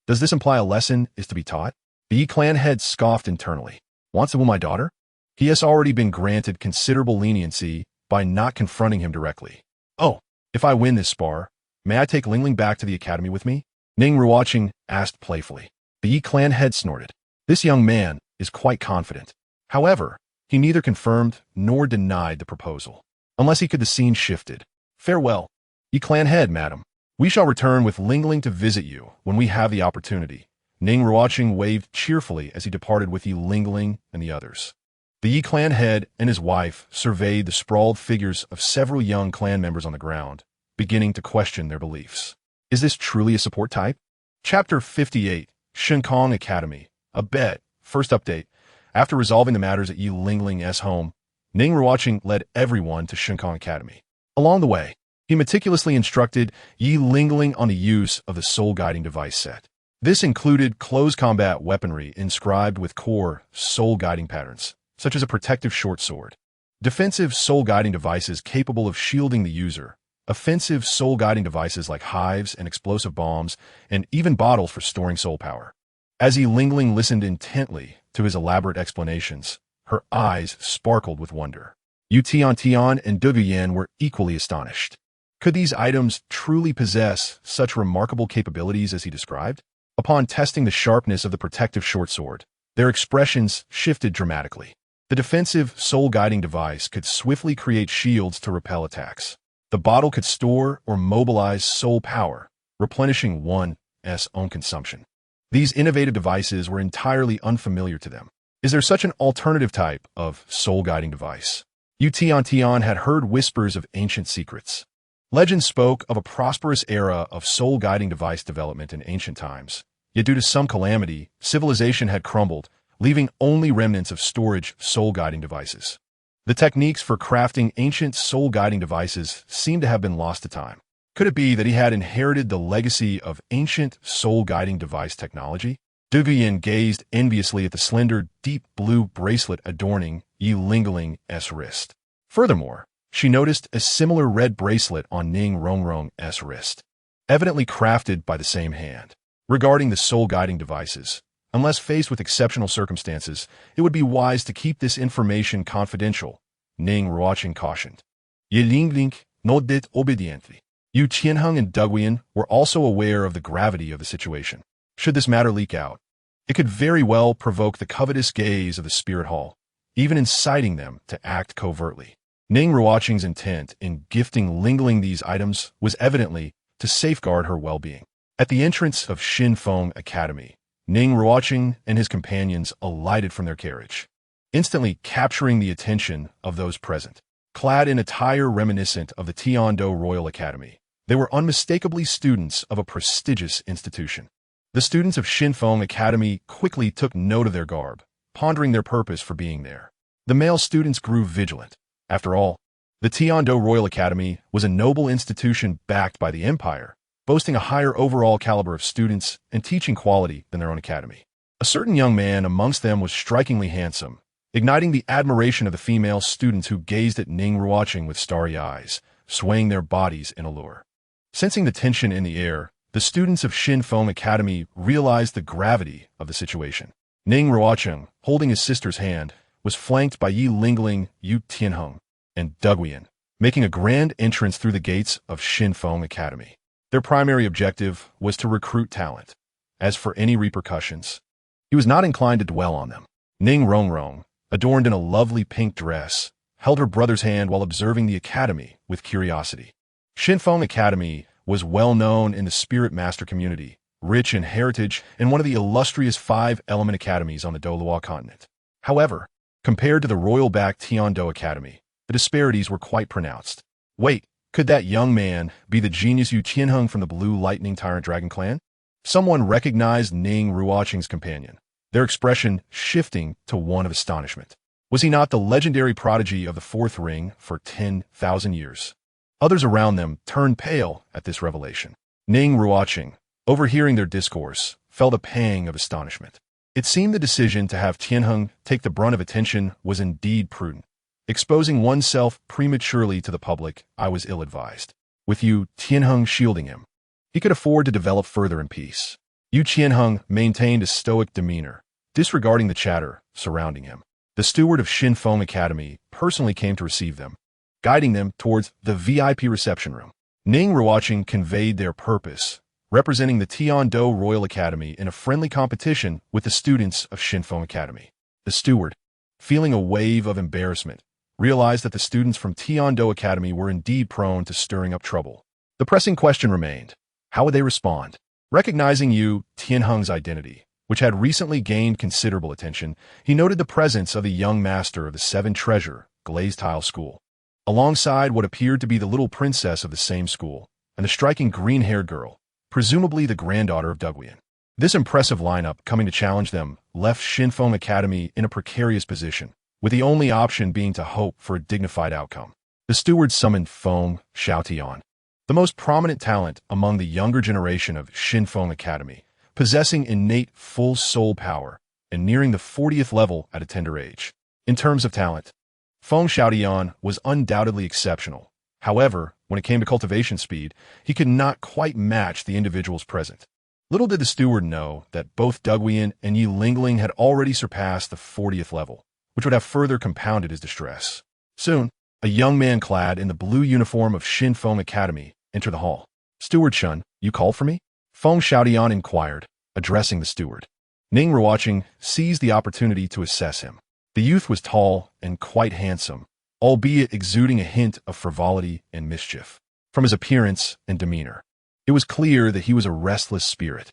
Does this imply a lesson is to be taught? The Ye clan head scoffed internally. Wants to woo my daughter? He has already been granted considerable leniency by not confronting him directly. Oh, if I win this spar, may I take Lingling back to the academy with me? Ning Ruochen asked playfully. The Ye clan head snorted. This young man is quite confident. However, he neither confirmed nor denied the proposal. Unless he could, the scene shifted. Farewell, Ye clan head, madam. We shall return with Lingling to visit you when we have the opportunity. Ning Ruochen waved cheerfully as he departed with Ye Lingling and the others. The Ye clan head and his wife surveyed the sprawled figures of several young clan members on the ground, beginning to question their beliefs. Is this truly a support type? Chapter 58, Shinkong Academy. A bet. First update. After resolving the matters at Ye Lingling's home, Ning Ruochen led everyone to Shinkong Academy. Along the way, he meticulously instructed Ye Lingling on the use of the soul-guiding device set. This included close combat weaponry inscribed with core soul-guiding patterns, such as a protective short sword, defensive soul-guiding devices capable of shielding the user, offensive soul-guiding devices like hives and explosive bombs, and even bottles for storing soul power. As Ye Lingling listened intently to his elaborate explanations, her eyes sparkled with wonder. Tian and Dugu were equally astonished. Could these items truly possess such remarkable capabilities as he described? Upon testing the sharpness of the protective short sword, their expressions shifted dramatically. The defensive soul-guiding device could swiftly create shields to repel attacks. The bottle could store or mobilize soul power, replenishing one's own consumption. These innovative devices were entirely unfamiliar to them. Is there such an alternative type of soul-guiding device? Tian had heard whispers of ancient secrets. Legend spoke of a prosperous era of soul-guiding device development in ancient times. Yet due to some calamity, civilization had crumbled, leaving only remnants of storage soul-guiding devices. The techniques for crafting ancient soul-guiding devices seemed to have been lost to time. Could it be that he had inherited the legacy of ancient soul-guiding device technology? Dugu gazed enviously at the slender, deep blue bracelet adorning Ye Lingling's wrist. Furthermore, she noticed a similar red bracelet on Ning Ruocheng's wrist, evidently crafted by the same hand. Regarding the soul-guiding devices, unless faced with exceptional circumstances, it would be wise to keep this information confidential, Ning Ruochen cautioned. Ye Lingling nodded obediently. Yu Qianheng and Dugu were also aware of the gravity of the situation. Should this matter leak out, it could very well provoke the covetous gaze of the Spirit Hall, even inciting them to act covertly. Ning Ruochen's intent in gifting Lingling these items was evidently to safeguard her well-being. At the entrance of Shinfeng Academy, Ning Ruochen and his companions alighted from their carriage, instantly capturing the attention of those present. Clad in attire reminiscent of the Tendo Royal Academy, they were unmistakably students of a prestigious institution. The students of Shinfeng Academy quickly took note of their garb, pondering their purpose for being there. The male students grew vigilant. After all, the Tendo Royal Academy was a noble institution backed by the Empire, boasting a higher overall caliber of students and teaching quality than their own academy. A certain young man amongst them was strikingly handsome, igniting the admiration of the female students who gazed at Ning Ruochen with starry eyes, swaying their bodies in allure. Sensing the tension in the air, the students of Shinfeng Academy realized the gravity of the situation. Ning Ruochen, holding his sister's hand, was flanked by Ye Lingling, Yu Tianheng, and Dugu, making a grand entrance through the gates of Shinfeng Academy. Their primary objective was to recruit talent. As for any repercussions, he was not inclined to dwell on them. Ning Ruochen, adorned in a lovely pink dress, held her brother's hand while observing the academy with curiosity. Shinfeng Academy was well known in the Spirit Master community, rich in heritage and one of the illustrious 5-element academies on the Douluo continent. However, compared to the royal-backed Tendo Academy, the disparities were quite pronounced. Wait, could that young man be the genius Yu Qianheng from the Blue Lightning Tyrant Dragon clan? Someone recognized Ning Ruochen's companion, their expression shifting to one of astonishment. Was he not the legendary prodigy of the Fourth Ring for 10,000 years? Others around them turned pale at this revelation. Ning Ruochen, overhearing their discourse, felt a pang of astonishment. It seemed the decision to have Qianheng take the brunt of attention was indeed prudent. Exposing oneself prematurely to the public, I was ill-advised. With Yu Tianheng shielding him, he could afford to develop further in peace. Yu Qianheng maintained a stoic demeanor, disregarding the chatter surrounding him. The steward of Shinfeng Academy personally came to receive them, guiding them towards the VIP reception room. Ning Ruochen conveyed their purpose, representing the Tendo Royal Academy in a friendly competition with the students of Shinfeng Academy. The steward, feeling a wave of embarrassment, realized that the students from Tendo Academy were indeed prone to stirring up trouble. The pressing question remained: how would they respond? Recognizing Yu Tianheng's identity, which had recently gained considerable attention, he noted the presence of the young master of the Seven Treasure Glazed Tile School, alongside what appeared to be the little princess of the same school, and the striking green-haired girl, presumably the granddaughter of Duguian. This impressive lineup coming to challenge them left Shinfeng Academy in a precarious position, with the only option being to hope for a dignified outcome. The steward summoned Feng Xiaotian, the most prominent talent among the younger generation of Shinfeng Academy, possessing innate full soul power and nearing the 40th level at a tender age. In terms of talent, Feng Xiaotian was undoubtedly exceptional. However, when it came to cultivation speed, he could not quite match the individuals present. Little did the steward know that both Duguian and Ye Lingling had already surpassed the 40th level, which would have further compounded his distress. Soon, a young man clad in the blue uniform of Shinfeng Academy entered the hall. "Steward Chun, you called for me?" Feng Xiaotian inquired, addressing the steward. Ning Ruochen seized the opportunity to assess him. The youth was tall and quite handsome, albeit exuding a hint of frivolity and mischief. From his appearance and demeanor, it was clear that he was a restless spirit.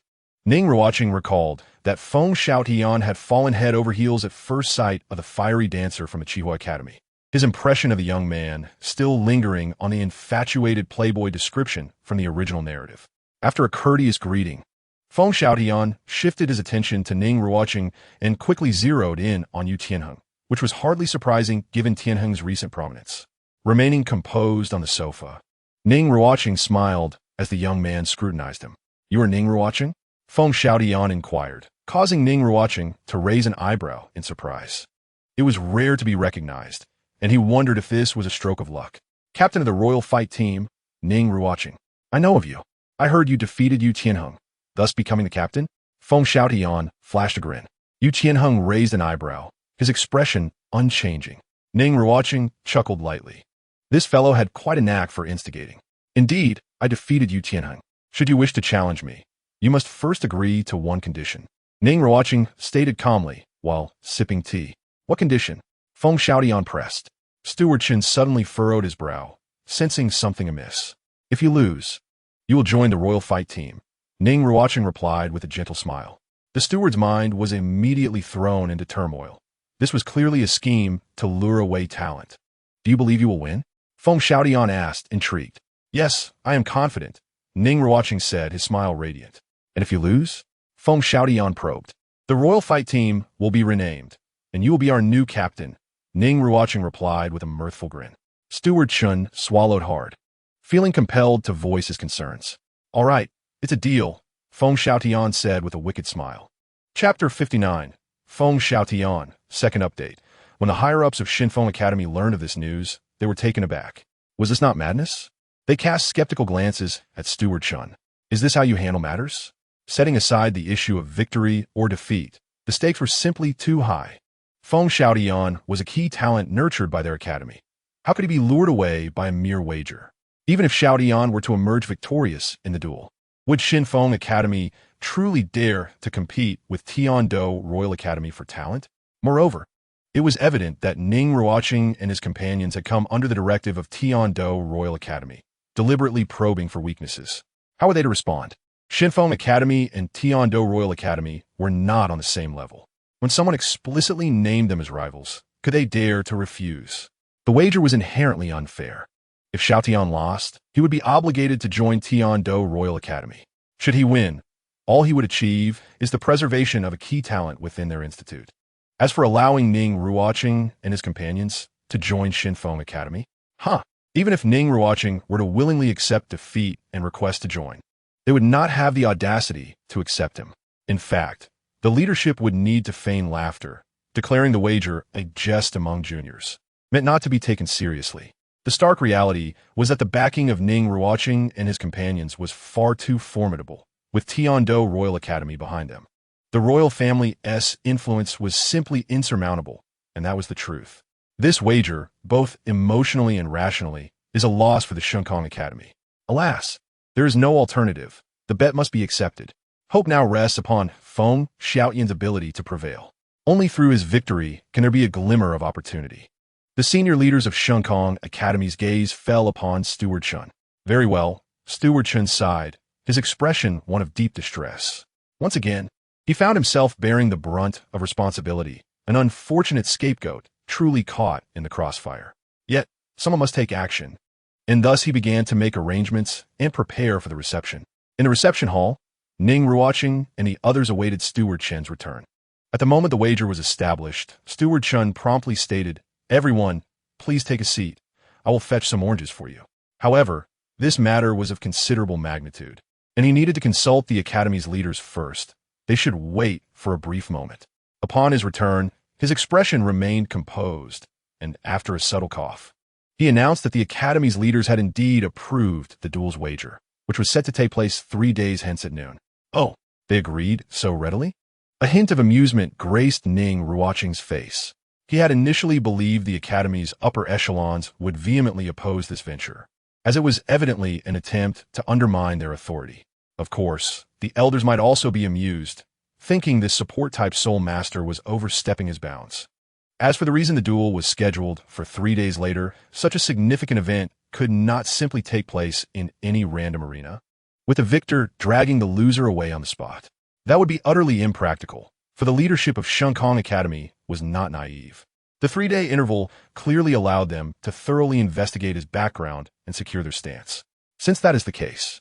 Ning Ruochen recalled that Feng Xiaotian had fallen head over heels at first sight of the fiery dancer from the Qihua Academy, his impression of the young man still lingering on the infatuated playboy description from the original narrative. After a courteous greeting, Feng Xiaotian shifted his attention to Ning Ruochen and quickly zeroed in on Yu Tianheng, which was hardly surprising given Tianheng's recent prominence. Remaining composed on the sofa, Ning Ruochen smiled as the young man scrutinized him. "You are Ning Ruochen?" Feng Xiaotian inquired, causing Ning Ruochen to raise an eyebrow in surprise. It was rare to be recognized, and he wondered if this was a stroke of luck. "Captain of the Royal Fight Team, Ning Ruochen. I know of you. I heard you defeated Yu Tianheng, thus becoming the captain?" Feng Xiaotian flashed a grin. Yu Tianheng raised an eyebrow, his expression unchanging. Ning Ruochen chuckled lightly. This fellow had quite a knack for instigating. "Indeed, I defeated Yu Tianheng. Should you wish to challenge me, you must first agree to one condition." Ning Ruochen stated calmly, while sipping tea. "What condition?" Feng Xiaotian pressed. Steward Chen suddenly furrowed his brow, sensing something amiss. "If you lose, you will join the royal fight team," Ning Ruochen replied with a gentle smile. The steward's mind was immediately thrown into turmoil. This was clearly a scheme to lure away talent. "Do you believe you will win?" Feng Xiaotian asked, intrigued. "Yes, I am confident," Ning Ruochen said, his smile radiant. "And if you lose?" Feng Xiaotian probed. "The royal fight team will be renamed, and you will be our new captain," Ning Ruochen replied with a mirthful grin. Steward Chun swallowed hard, feeling compelled to voice his concerns. "All right, it's a deal," Feng Xiaotian said with a wicked smile. Chapter 59. Feng Xiaotian, second update. When the higher-ups of Shinfeng Academy learned of this news, they were taken aback. Was this not madness? They cast skeptical glances at Steward Chun. "Is this how you handle matters?" Setting aside the issue of victory or defeat, the stakes were simply too high. Feng Xiaotian was a key talent nurtured by their academy. How could he be lured away by a mere wager? Even if Xiaotian were to emerge victorious in the duel, would Shinfeng Academy truly dare to compete with Tendo Royal Academy for talent? Moreover, it was evident that Ning Ruochen and his companions had come under the directive of Tendo Royal Academy, deliberately probing for weaknesses. How were they to respond? Shinfeng Academy and Tendo Royal Academy were not on the same level. When someone explicitly named them as rivals, could they dare to refuse? The wager was inherently unfair. If Xiaotian lost, he would be obligated to join Tendo Royal Academy. Should he win, all he would achieve is the preservation of a key talent within their institute. As for allowing Ning Ruochen and his companions to join Shinfeng Academy, even if Ning Ruochen were to willingly accept defeat and request to join, they would not have the audacity to accept him. In fact, the leadership would need to feign laughter, declaring the wager a jest among juniors, meant not to be taken seriously. The stark reality was that the backing of Ning Ruochen and his companions was far too formidable, with Tendo Royal Academy behind them. The royal family's influence was simply insurmountable, and that was the truth. This wager, both emotionally and rationally, is a loss for the Shinfeng Academy. Alas, there is no alternative. The bet must be accepted. Hope now rests upon Feng Xiaotian's ability to prevail. Only through his victory can there be a glimmer of opportunity. The senior leaders of Shenkong Academy's gaze fell upon Steward Chun. Very well, Steward Chun sighed, his expression one of deep distress. Once again, he found himself bearing the brunt of responsibility, an unfortunate scapegoat, truly caught in the crossfire. Yet, someone must take action, and thus he began to make arrangements and prepare for the reception. In the reception hall, Ning Ruochen and the others awaited Steward Chun's return. At the moment the wager was established, Steward Chun promptly stated, "Everyone, please take a seat. I will fetch some oranges for you." However, this matter was of considerable magnitude, and he needed to consult the Academy's leaders first. They should wait for a brief moment. Upon his return, his expression remained composed, and after a subtle cough, he announced that the Academy's leaders had indeed approved the duel's wager, which was set to take place 3 days hence at noon. Oh, they agreed so readily? A hint of amusement graced Ning Ruocheng's face. He had initially believed the Academy's upper echelons would vehemently oppose this venture, as it was evidently an attempt to undermine their authority. Of course, the elders might also be amused, thinking this support-type soul master was overstepping his bounds. As for the reason the duel was scheduled for 3 days later, such a significant event could not simply take place in any random arena, with the victor dragging the loser away on the spot. That would be utterly impractical, for the leadership of Shenkong Academy was not naive. The 3-day interval clearly allowed them to thoroughly investigate his background and secure their stance. Since that is the case,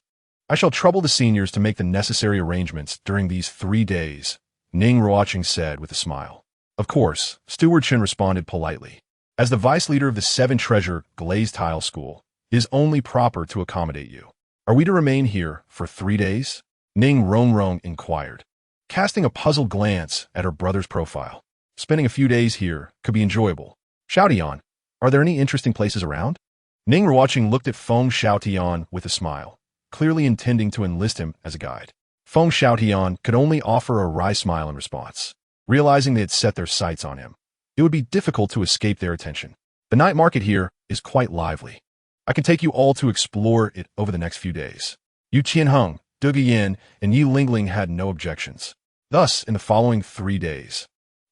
I shall trouble the seniors to make the necessary arrangements during these 3 days, Ning Ruochen said with a smile. Of course, Steward Chun responded politely. As the vice leader of the 7-treasure glazed tile school, it is only proper to accommodate you. Are we to remain here for 3 days? Ning Ruochen inquired, casting a puzzled glance at her brother's profile. Spending a few days here could be enjoyable. Xiaotian, are there any interesting places around? Ning Ruochen looked at Feng Xiaotian with a smile, clearly intending to enlist him as a guide. Feng Xiaotian could only offer a wry smile in response, realizing they had set their sights on him. It would be difficult to escape their attention. The night market here is quite lively. I can take you all to explore it over the next few days. Yu Qianheng, Dugu Yin, and Ye Lingling had no objections. Thus, in the following 3 days,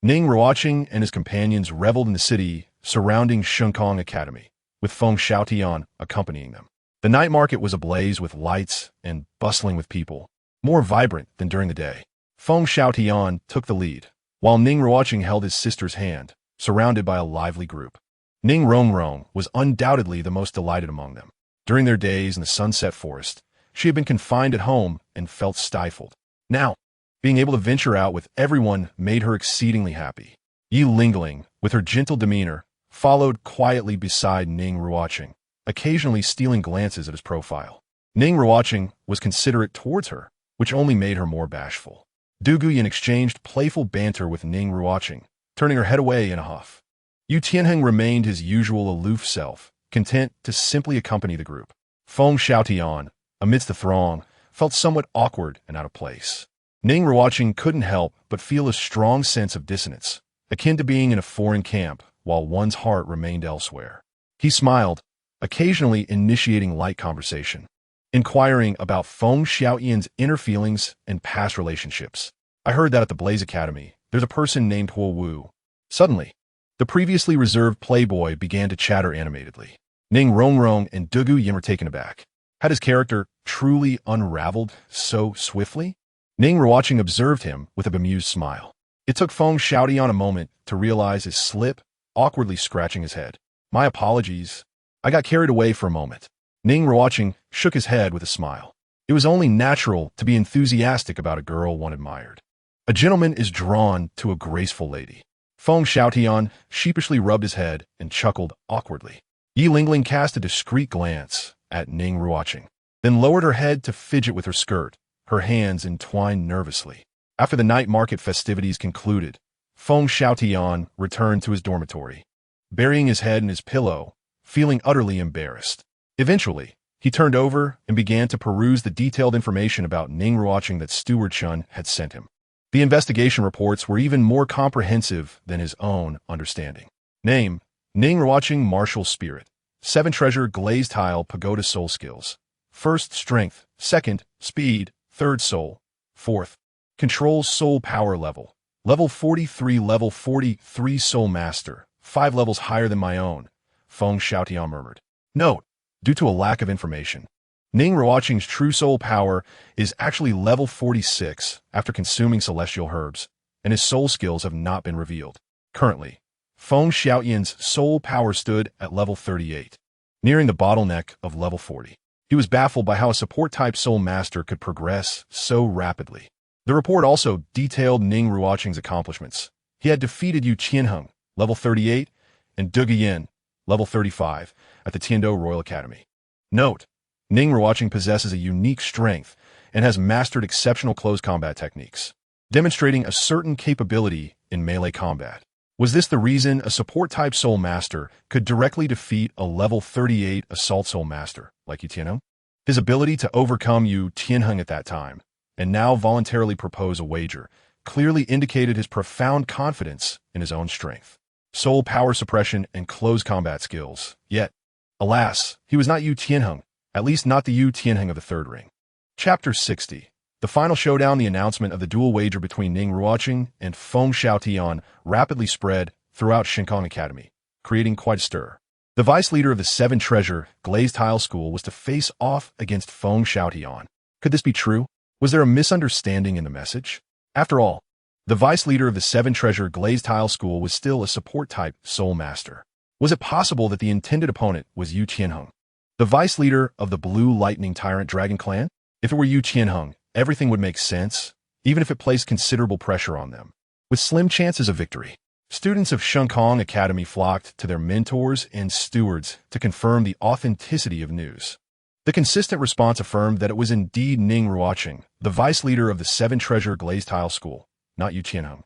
Ning Ruochen and his companions reveled in the city surrounding Shenkong Academy, with Feng Xiaotian accompanying them. The night market was ablaze with lights and bustling with people, more vibrant than during the day. Feng Xiaotian took the lead, while Ning Ruochen held his sister's hand, surrounded by a lively group. Ning Ruochen was undoubtedly the most delighted among them. During their days in the Sunset Forest, she had been confined at home and felt stifled. Now, being able to venture out with everyone made her exceedingly happy. Ye Lingling, with her gentle demeanor, followed quietly beside Ning Ruochen, occasionally stealing glances at his profile. Ning Ruochen was considerate towards her, which only made her more bashful. Dugu Yin exchanged playful banter with Ning Ruochen, turning her head away in a huff. Yu Tianheng remained his usual aloof self, content to simply accompany the group. Feng Xiaotian, amidst the throng, felt somewhat awkward and out of place. Ning Ruochen couldn't help but feel a strong sense of dissonance, akin to being in a foreign camp while one's heart remained elsewhere. He smiled, occasionally initiating light conversation, inquiring about Feng Xiaotian's inner feelings and past relationships. I heard that at the Blaze Academy, there's a person named Huo Wu. Suddenly, the previously reserved playboy began to chatter animatedly. Ning Ruochen and Dugu Yin were taken aback. Had his character truly unraveled so swiftly? Ning Ruochen observed him with a bemused smile. It took Feng Xiaotian a moment to realize his slip, awkwardly scratching his head. My apologies. I got carried away for a moment. Ning Ruochen shook his head with a smile. It was only natural to be enthusiastic about a girl one admired. A gentleman is drawn to a graceful lady. Feng Xiaotian sheepishly rubbed his head and chuckled awkwardly. Ye Lingling cast a discreet glance at Ning Ruochen, then lowered her head to fidget with her skirt, her hands entwined nervously. After the night market festivities concluded, Feng Xiaotian returned to his dormitory, burying his head in his pillow, feeling utterly embarrassed. Eventually, he turned over and began to peruse the detailed information about Ning Ruochen that Steward Chun had sent him. The investigation reports were even more comprehensive than his own understanding. Name: Ning Ruochen Martial Spirit. 7-treasure glazed tile pagoda soul skills. 1st, Strength. 2nd, Speed. 3rd, Soul. 4th, Control soul power level. Level 43 Level 43 Soul Master. 5 levels higher than my own, Feng Xiaotian murmured. Note, due to a lack of information, Ning Ruocheng's true soul power is actually level 46 after consuming celestial herbs, and his soul skills have not been revealed. Currently, Feng Xiaotian's soul power stood at level 38, nearing the bottleneck of level 40. He was baffled by how a support-type soul master could progress so rapidly. The report also detailed Ning Ruocheng's accomplishments. He had defeated Yu Qianheng, level 38, and Dugu Bo, level 35, at the Tendo Royal Academy. Note, Ning Ruocheng possesses a unique strength and has mastered exceptional close combat techniques, demonstrating a certain capability in melee combat. Was this the reason a support-type soul master could directly defeat a level 38 assault soul master like Yu Tianheng? His ability to overcome Yu Tianheng at that time, and now voluntarily propose a wager, clearly indicated his profound confidence in his own strength, soul power suppression, and close combat skills. Yet, alas, he was not Yu Tianheng, at least not the Yu Tianheng of the Third Ring. Chapter 60. The final showdown. The announcement of the duel wager between Ning Ruocheng and Feng Xiaotian rapidly spread throughout Shinkong Academy, creating quite a stir. The vice leader of the Seven Treasure Glazed Tile School was to face off against Feng Xiaotian. Could this be true? Was there a misunderstanding in the message? After all, the vice leader of the Seven Treasure Glazed Tile School was still a support-type soul master. Was it possible that the intended opponent was Yu Qianheng, the vice leader of the Blue Lightning Tyrant Dragon clan? If it were Yu Qianheng, everything would make sense, even if it placed considerable pressure on them. With slim chances of victory, students of Shinkong Academy flocked to their mentors and stewards to confirm the authenticity of news. The consistent response affirmed that it was indeed Ning Ruocheng, the vice leader of the Seven Treasure Glazed Tile School, not Yu Qianheng,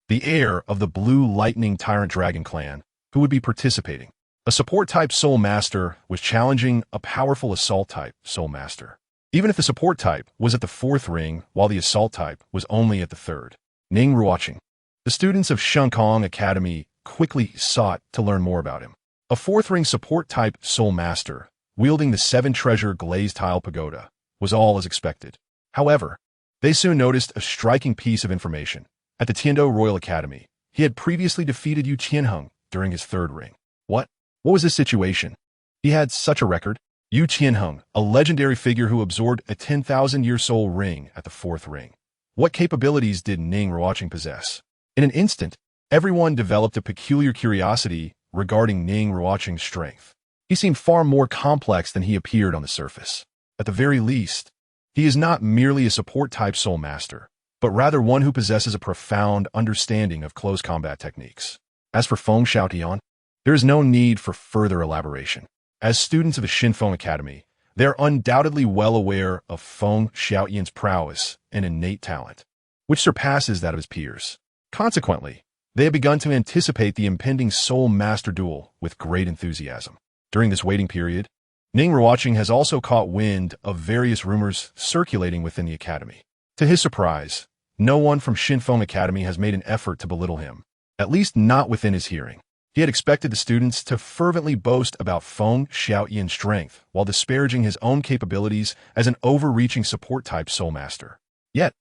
the heir of the Blue Lightning Tyrant Dragon clan, who would be participating. A support-type soul master was challenging a powerful assault-type soul master, even if the support type was at the 4th ring while the assault type was only at the 3rd. Ning Ruocheng. The students of Shinkong Academy quickly sought to learn more about him. A 4th ring support type soul master, wielding the 7 treasure glazed tile pagoda, was all as expected. However, they soon noticed a striking piece of information. At the Tendo Royal Academy, he had previously defeated Yu Qianheng during his 3rd ring. What was this situation? He had such a record. Yu Qianheng, a legendary figure who absorbed a 10,000-year soul ring at the 4th ring. What capabilities did Ning Ruocheng possess? In an instant, everyone developed a peculiar curiosity regarding Ning Ruocheng's strength. He seemed far more complex than he appeared on the surface. At the very least, he is not merely a support-type soul master, but rather one who possesses a profound understanding of close combat techniques. As for Feng Xiaotian, there is no need for further elaboration. As students of the Shinkong Academy, they are undoubtedly well aware of Feng Xiaotian's prowess and innate talent, which surpasses that of his peers. Consequently, they have begun to anticipate the impending soul master duel with great enthusiasm. During this waiting period, Ning Ruocheng has also caught wind of various rumors circulating within the academy. To his surprise, no one from Shinkong Academy has made an effort to belittle him, at least not within his hearing. He had expected the students to fervently boast about Feng Xiaotian's strength while disparaging his own capabilities as an overreaching support-type soul master. Yet,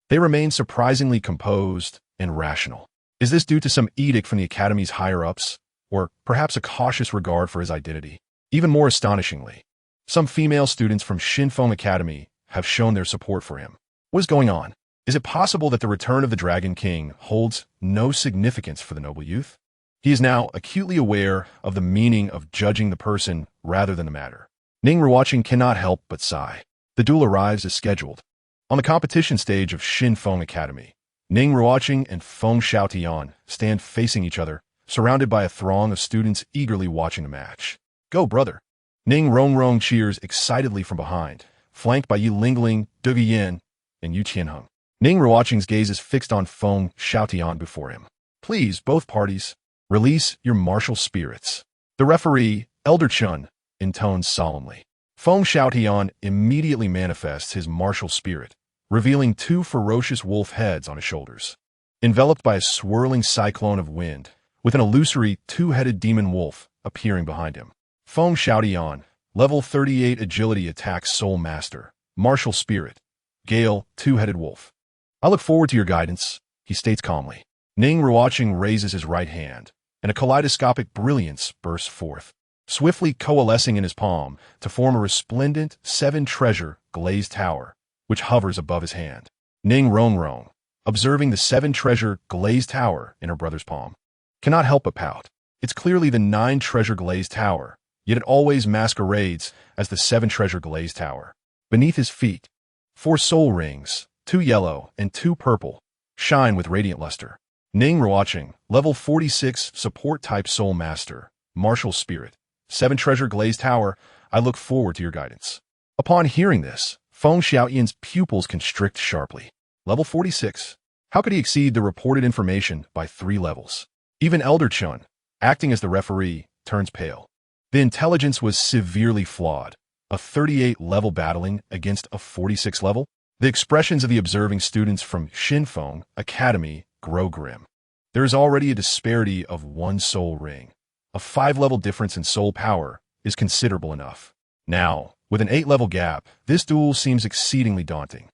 they remained surprisingly composed and rational. Is this due to some edict from the academy's higher-ups, or perhaps a cautious regard for his identity? Even more astonishingly, some female students from Shinkong Academy have shown their support for him. What is going on? Is it possible that the return of the Dragon King holds no significance for the noble youth? He is now acutely aware of the meaning of judging the person rather than the matter. Ning Ruocheng cannot help but sigh. The duel arrives as scheduled. On the competition stage of Shinkong Academy, Ning Ruocheng and Feng Xiaotian stand facing each other, surrounded by a throng of students eagerly watching the match. Go, brother! Ning Ruocheng cheers excitedly from behind, flanked by Ye Lingling, Dugu Bo, and Yu Qianheng. Ning Ruocheng's gaze is fixed on Feng Xiaotian before him. Please, both parties, release your martial spirits. The referee, Elder Chun, intones solemnly. Feng Xiaotian immediately manifests his martial spirit, revealing 2 ferocious wolf heads on his shoulders. Enveloped by a swirling cyclone of wind, with an illusory 2-headed demon wolf appearing behind him. Feng Xiaotian, level 38 agility attacks soul master, martial spirit, Gale, 2-headed wolf. I look forward to your guidance, he states calmly. Ning Ruocheng raises his right hand, and a kaleidoscopic brilliance bursts forth, swiftly coalescing in his palm to form a resplendent seven-treasure glazed tower, which hovers above his hand. Ning Ruochen, observing the seven-treasure glazed tower in her brother's palm, cannot help but pout. It's clearly the nine-treasure glazed tower, yet it always masquerades as the seven-treasure glazed tower. Beneath his feet, 4 soul rings, 2 yellow and 2 purple, shine with radiant luster. Ning Ruochen, level 46 support-type soul master, martial spirit, 7-treasure glazed tower, I look forward to your guidance. Upon hearing this, Feng Xiaoyan's pupils constrict sharply. Level 46. How could he exceed the reported information by 3 levels? Even Elder Chun, acting as the referee, turns pale. The intelligence was severely flawed. A 38-level battling against a 46-level? The expressions of the observing students from Xinfeng Academy grow grim. There is already a disparity of 1 soul ring. A 5-level difference in soul power is considerable enough. Now, with an 8-level gap, this duel seems exceedingly daunting.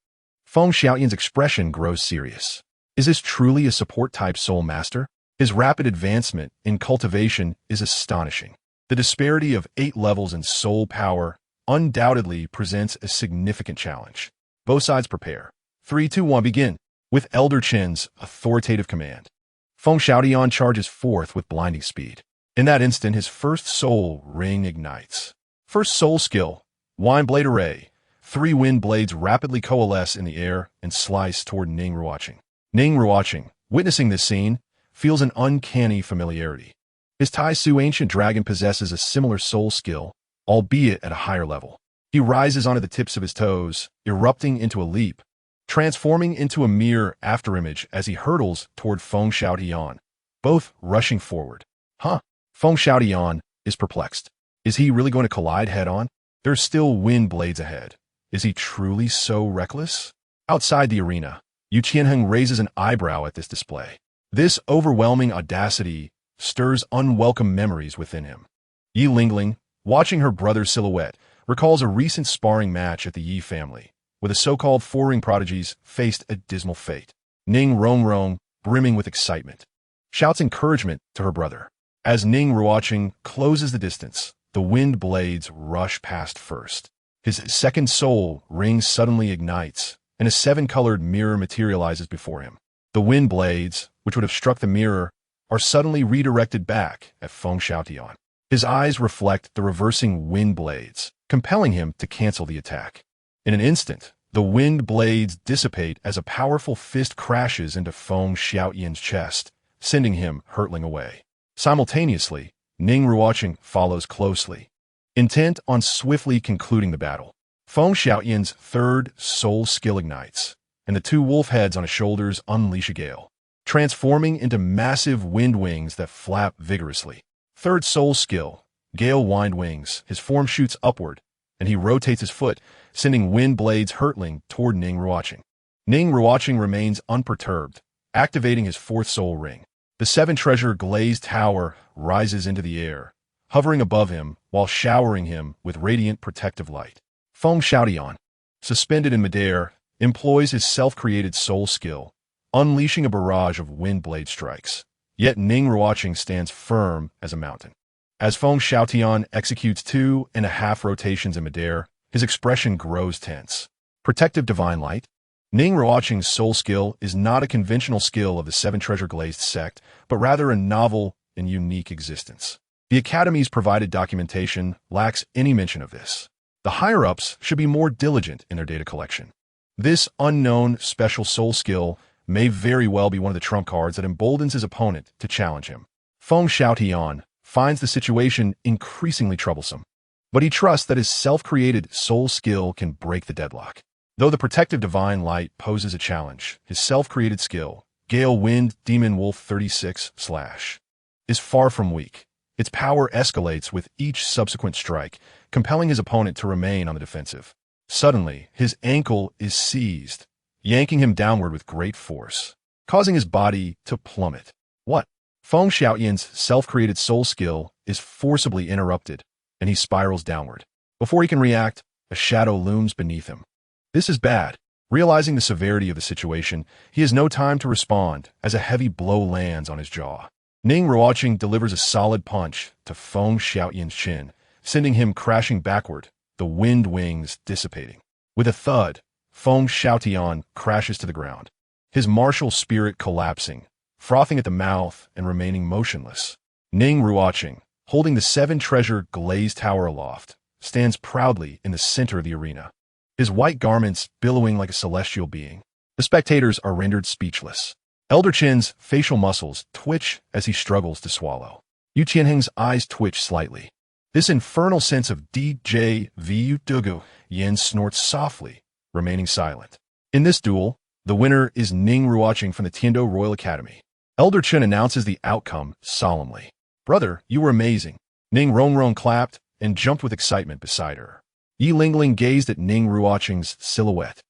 Feng Xiaoyan's expression grows serious. Is this truly a support-type soul master? His rapid advancement in cultivation is astonishing. The disparity of 8 levels in soul power undoubtedly presents a significant challenge. Both sides prepare. 3, 2, 1, begin. With Elder Chen's authoritative command, Feng Xiaoyan charges forth with blinding speed. In that instant, his first soul ring ignites. First soul skill, Wine Blade Array. 3 wind blades rapidly coalesce in the air and slice toward Ning Ruochen. Ning Ruochen, witnessing this scene, feels an uncanny familiarity. His Tai Su ancient dragon possesses a similar soul skill, albeit at a higher level. He rises onto the tips of his toes, erupting into a leap, transforming into a mere afterimage as he hurtles toward Feng Xiaoyan, both rushing forward. Feng Xiaoyan is perplexed. Is he really going to collide head-on? There's still wind blades ahead. Is he truly so reckless? Outside the arena, Yu Qianheng raises an eyebrow at this display. This overwhelming audacity stirs unwelcome memories within him. Ye Lingling, watching her brother's silhouette, recalls a recent sparring match at the Yi family, where the so-called 4-ring prodigies faced a dismal fate. Ning Ruochen, brimming with excitement, shouts encouragement to her brother. As Ning Ruochen closes the distance, the wind blades rush past first. His second soul ring suddenly ignites, and a 7-colored mirror materializes before him. The wind blades, which would have struck the mirror, are suddenly redirected back at Feng Xiaoyan. His eyes reflect the reversing wind blades, compelling him to cancel the attack. In an instant, the wind blades dissipate as a powerful fist crashes into Feng Xiaoyan's chest, sending him hurtling away. Simultaneously, Ning Ruochen follows closely, intent on swiftly concluding the battle. Feng Xiaoyan's third soul skill ignites, and the 2 wolf heads on his shoulders unleash a gale, transforming into massive wind wings that flap vigorously. Third soul skill, Gale Wind Wings. His form shoots upward, and he rotates his foot, sending wind blades hurtling toward Ning Ruochen. Ning Ruochen remains unperturbed, activating his 4th soul ring. The 7-treasure glazed tower rises into the air, hovering above him while showering him with radiant protective light. Feng Xiaoyan, suspended in midair, employs his self-created soul skill, unleashing a barrage of wind blade strikes. Yet Ning Ruochen stands firm as a mountain. As Feng Xiaoyan executes 2.5 rotations in midair, his expression grows tense. Protective Divine Light. Ning Ruochen's soul skill is not a conventional skill of the 7-treasure glazed sect, but rather a novel and unique existence. The Academy's provided documentation lacks any mention of this. The higher-ups should be more diligent in their data collection. This unknown special soul skill may very well be one of the trump cards that emboldens his opponent to challenge him. Feng Xiaoyan finds the situation increasingly troublesome, but he trusts that his self-created soul skill can break the deadlock. Though the protective Divine Light poses a challenge, his self-created skill, Gale Wind Demon Wolf 36 / is far from weak. Its power escalates with each subsequent strike, compelling his opponent to remain on the defensive. Suddenly, his ankle is seized, yanking him downward with great force, causing his body to plummet. What? Feng Xiaoyan's self-created soul skill is forcibly interrupted, and he spirals downward. Before he can react, a shadow looms beneath him. This is bad. Realizing the severity of the situation, he has no time to respond as a heavy blow lands on his jaw. Ning Ruochen delivers a solid punch to Feng Xiaoyan's chin, sending him crashing backward, the wind wings dissipating. With a thud, Feng Xiaotian crashes to the ground, his martial spirit collapsing, frothing at the mouth and remaining motionless. Ning Ruochen, holding the 7-treasure glazed tower aloft, stands proudly in the center of the arena, his white garments billowing like a celestial being. The spectators are rendered speechless. Elder Qin's facial muscles twitch as he struggles to swallow. Yu Qianheng's eyes twitch slightly. This infernal sense of DJVU Dugu Yen snorts softly, remaining silent. In this duel, the winner is Ning Ruochen from the Tendo Royal Academy. Elder Qin announces the outcome solemnly. "Brother, you were amazing." Ning Ruochen clapped and jumped with excitement beside her. Ye Lingling gazed at Ning Ruochen's silhouette,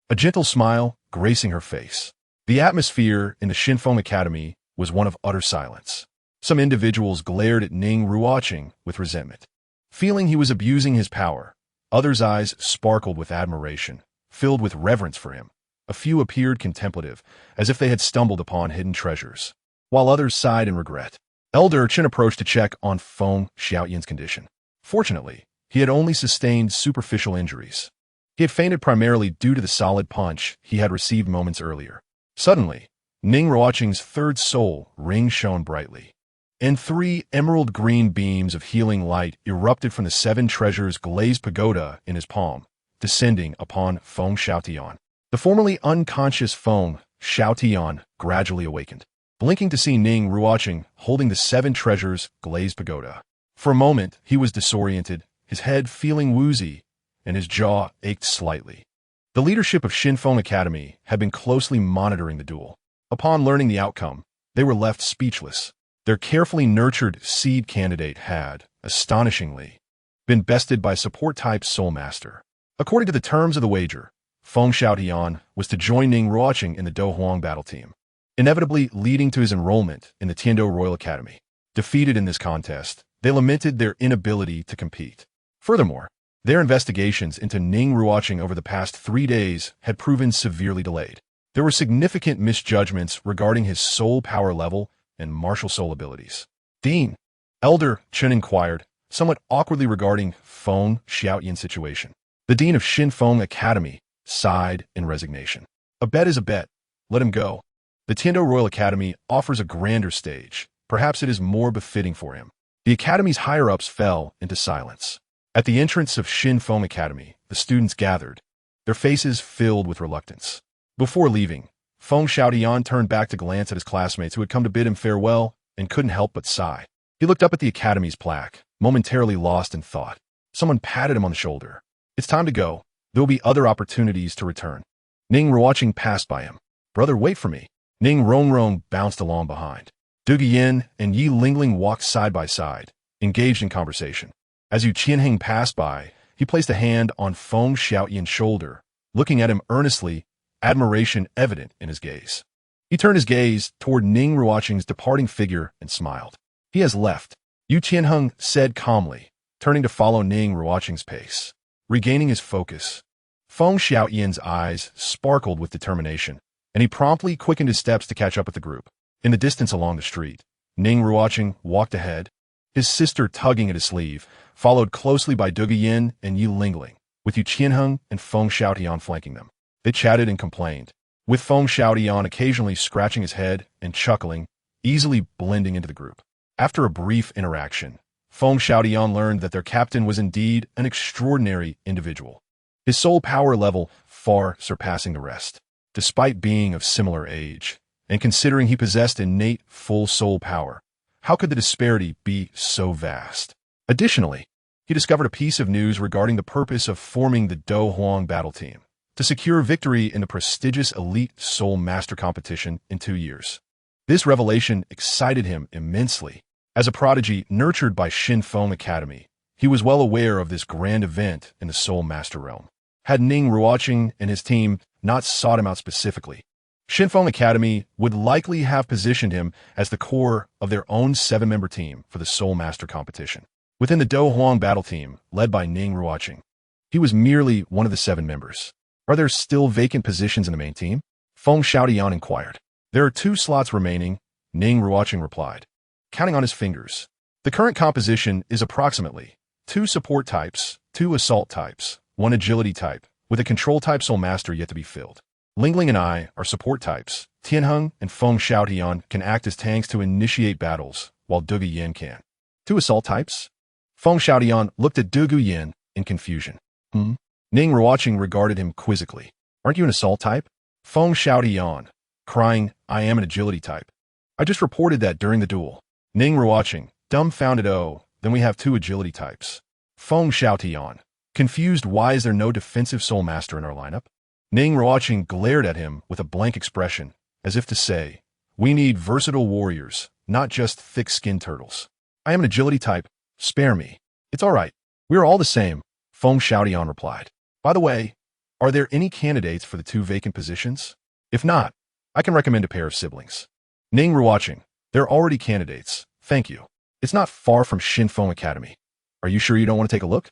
a gentle smile gracing her face. The atmosphere in the Xinfeng Academy was one of utter silence. Some individuals glared at Ning Ruochen with resentment, feeling he was abusing his power. Others' eyes sparkled with admiration, filled with reverence for him. A few appeared contemplative, as if they had stumbled upon hidden treasures, while others sighed in regret. Elder Qin approached to check on Feng Xiaoyan's condition. Fortunately, he had only sustained superficial injuries. He had fainted primarily due to the solid punch he had received moments earlier. Suddenly, Ning Ruochen's third soul ring shone brightly, and 3 emerald green beams of healing light erupted from the 7 treasures glazed pagoda in his palm, descending upon Feng Xiaotian. The formerly unconscious Feng Xiaotian gradually awakened, blinking to see Ning Ruochen holding the 7 treasures glazed pagoda. For a moment, he was disoriented, his head feeling woozy, and his jaw ached slightly. The leadership of Xinfeng Academy had been closely monitoring the duel. Upon learning the outcome, they were left speechless. Their carefully nurtured seed candidate had, astonishingly, been bested by support-type Soul Master. According to the terms of the wager, Feng Xiaotian was to join Ning Ruochen in the Dohuang battle team, inevitably leading to his enrollment in the Tendo Royal Academy. Defeated in this contest, they lamented their inability to compete. Furthermore, their investigations into Ning Ruochen over the past 3 days had proven severely delayed. There were significant misjudgments regarding his soul power level and martial soul abilities. "Dean," Elder Qin inquired, somewhat awkwardly regarding Feng Xiaoyan's situation. The Dean of Xinfeng Academy sighed in resignation. "A bet is a bet. Let him go. The Tendo Royal Academy offers a grander stage. Perhaps it is more befitting for him." The Academy's higher-ups fell into silence. At the entrance of Xinfeng Academy, the students gathered, their faces filled with reluctance. Before leaving, Feng Xiaotian turned back to glance at his classmates who had come to bid him farewell and couldn't help but sigh. He looked up at the Academy's plaque, momentarily lost in thought. Someone patted him on the shoulder. "It's time to go. There will be other opportunities to return." Ning Ruochen passed by him. "Brother, wait for me." Ning Ruochen bounced along behind. Dugu Yin and Ye Lingling walked side by side, engaged in conversation. As Yu Qianheng passed by, he placed a hand on Feng Xiaoyan's shoulder, looking at him earnestly, admiration evident in his gaze. He turned his gaze toward Ning Ruochen's departing figure and smiled. "He has left," Yu Qianheng said calmly, turning to follow Ning Ruochen's pace. Regaining his focus, Feng Xiaoyan's eyes sparkled with determination, and he promptly quickened his steps to catch up with the group. In the distance along the street, Ning Ruochen walked ahead, his sister tugging at his sleeve, followed closely by Dugu Yin and Ye Lingling, with Yu Qianheng and Feng Xiaotian flanking them. They chatted and complained, with Feng Xiaotian occasionally scratching his head and chuckling, easily blending into the group. After a brief interaction, Feng Xiaotian learned that their captain was indeed an extraordinary individual, his soul power level far surpassing the rest. Despite being of similar age, and considering he possessed innate full soul power, how could the disparity be so vast? Additionally, he discovered a piece of news regarding the purpose of forming the Dohuang battle team, to secure victory in the prestigious Elite Soul Master competition in 2 years. This revelation excited him immensely. As a prodigy nurtured by Xinfeng Academy, he was well aware of this grand event in the Soul Master realm. Had Ning Ruochen and his team not sought him out specifically, Xinfeng Academy would likely have positioned him as the core of their own 7-member team for the Soul Master competition. Within the Dohuang battle team, led by Ning Ruochen, he was merely one of the 7 members. "Are there still vacant positions in the main team?" Feng Xiaotian inquired. "There are 2 slots remaining," Ning Ruochen replied. counting on his fingers. The current composition is approximately 2 support types, 2 assault types, 1 agility type, with a control type soul master yet to be filled. Lingling and I are support types. Tianheng and Feng Xiaotian can act as tanks to initiate battles, while Dugu Yin can. 2 assault types? Feng Xiaotian looked at Dugu Yin in confusion. Ning Ruochen regarded him quizzically. Aren't you an assault type? Feng Xiaotian, crying, I am an agility type. I just reported that during the duel. Ning Ruochen, dumbfounded. Oh, then we have 2 agility types. Feng Xiaotian, confused, why is there no defensive soul master in our lineup? Ning Ruochen glared at him with a blank expression, as if to say, we need versatile warriors, not just thick-skinned turtles. I am an agility type. Spare me. It's all right. We are all the same, Feng Xiaotian replied. By the way, are there any candidates for the 2 vacant positions? If not, I can recommend a pair of siblings. Ning Ruochen, they're already candidates. Thank you. It's not far from Shinfeng Academy. Are you sure you don't want to take a look?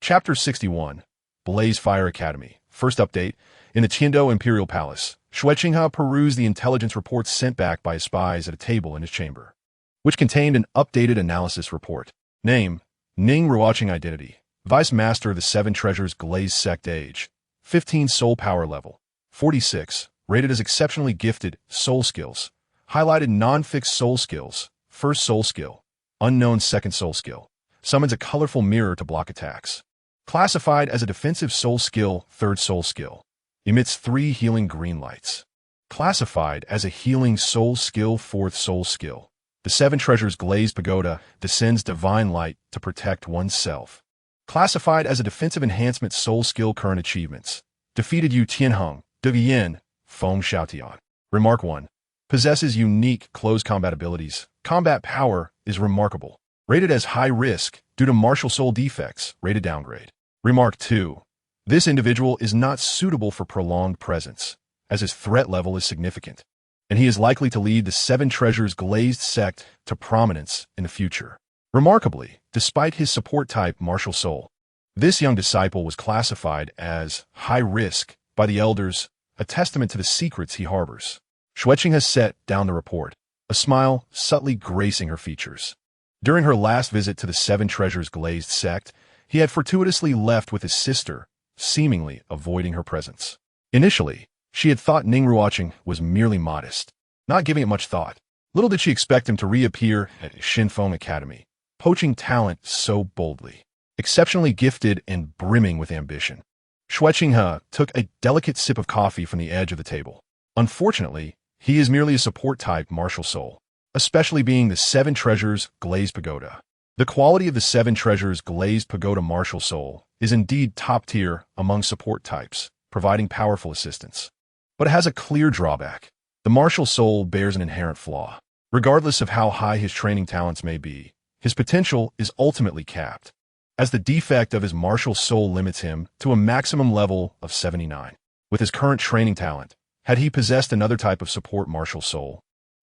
Chapter 61, Blaze Fire Academy. First update. In the Tendo Imperial Palace, Ruocheng perused the intelligence reports sent back by his spies at a table in his chamber, which contained an updated analysis report. Name, Ning Ruochen. Identity, Vice Master of the 7 Treasures Glazed Sect. Age, 15 Soul Power Level, 46, rated as exceptionally gifted. Soul Skills, highlighted non-fixed soul skills, first soul skill, unknown second soul skill, summons a colorful mirror to block attacks. Classified as a defensive soul skill, third soul skill, emits 3 healing green lights. Classified as a healing soul skill, fourth soul skill, the 7 Treasures Glazed Pagoda descends divine light to protect oneself. Classified as a defensive enhancement soul skill, current achievements, defeated Yu Tianheng, Dugu Yin, Feng Xiaotian. Remark 1. Possesses unique close combat abilities. Combat power is remarkable. Rated as high risk due to martial soul defects. Rated downgrade. Remark 2. This individual is not suitable for prolonged presence, as his threat level is significant, and he is likely to lead the 7 Treasures Glazed Sect to prominence in the future. Remarkably, despite his support type martial soul, this young disciple was classified as high risk by the elders, a testament to the secrets he harbors. Ruocheng has set down the report, a smile subtly gracing her features. During her last visit to the 7 Treasures Glazed Sect, he had fortuitously left with his sister, seemingly avoiding her presence. Initially, she had thought Ning Ruochen was merely modest, not giving it much thought. Little did she expect him to reappear at Shinfeng Academy, poaching talent so boldly. Exceptionally gifted and brimming with ambition, Ruocheng took a delicate sip of coffee from the edge of the table. Unfortunately, he is merely a support-type martial soul, especially being the 7 Treasures Glazed Pagoda. The quality of the 7 Treasures Glazed Pagoda martial soul is indeed top tier among support types, providing powerful assistance. But it has a clear drawback. The martial soul bears an inherent flaw. Regardless of how high his training talents may be, his potential is ultimately capped, as the defect of his martial soul limits him to a maximum level of 79. With his current training talent, had he possessed another type of support martial soul,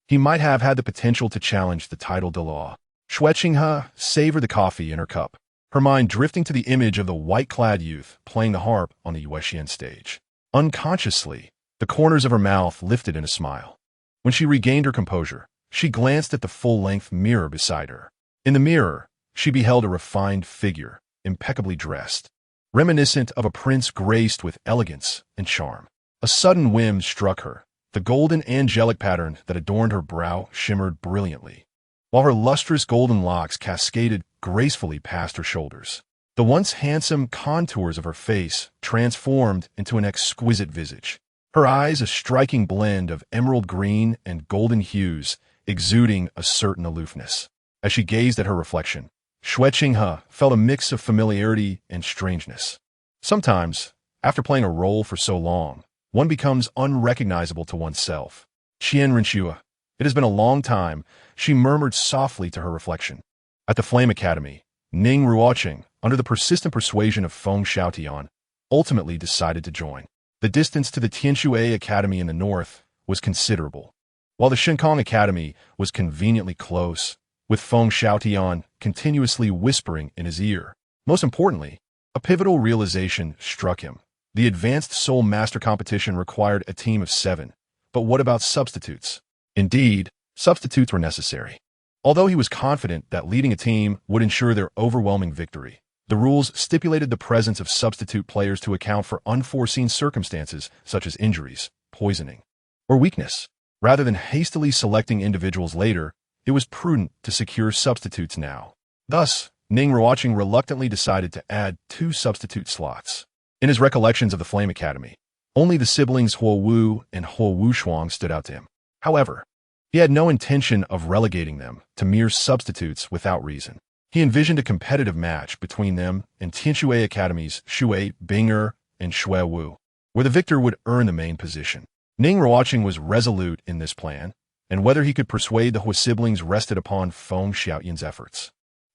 he might have had the potential to challenge the title Douluo. Ruocheng savored the coffee in her cup, her mind drifting to the image of the white-clad youth playing the harp on the Yuexian stage. Unconsciously, the corners of her mouth lifted in a smile. When she regained her composure, she glanced at the full-length mirror beside her. In the mirror, she beheld a refined figure, impeccably dressed, reminiscent of a prince graced with elegance and charm. A sudden whim struck her. The golden angelic pattern that adorned her brow shimmered brilliantly, while her lustrous golden locks cascaded gracefully past her shoulders. The once handsome contours of her face transformed into an exquisite visage. Her eyes, a striking blend of emerald green and golden hues, exuding a certain aloofness. As she gazed at her reflection, Ruocheng felt a mix of familiarity and strangeness. Sometimes, after playing a role for so long, one becomes unrecognizable to oneself. Qian Renxue, it has been a long time, she murmured softly to her reflection. At the Flame Academy, Ning Ruochen, under the persistent persuasion of Feng Xiaotian, ultimately decided to join. The distance to the Tianxue Academy in the north was considerable, while the Shinkong Academy was conveniently close, with Feng Xiaotian continuously whispering in his ear. Most importantly, a pivotal realization struck him. The Advanced Soul Master competition required a team of 7, but what about substitutes? Indeed, substitutes were necessary. Although he was confident that leading a team would ensure their overwhelming victory, the rules stipulated the presence of substitute players to account for unforeseen circumstances such as injuries, poisoning, or weakness. Rather than hastily selecting individuals later, it was prudent to secure substitutes now. Thus, Ning Ruochen reluctantly decided to add 2 substitute slots. In his recollections of the Flame Academy, only the siblings Huowu and Huowu stood out to him. However, he had no intention of relegating them to mere substitutes without reason. He envisioned a competitive match between them and Tianxue Academy's Shui Binger and Shui Wu, where the victor would earn the main position. Ning Ruochen was resolute in this plan, and whether he could persuade the Hua siblings rested upon Feng Xiaoyan's efforts.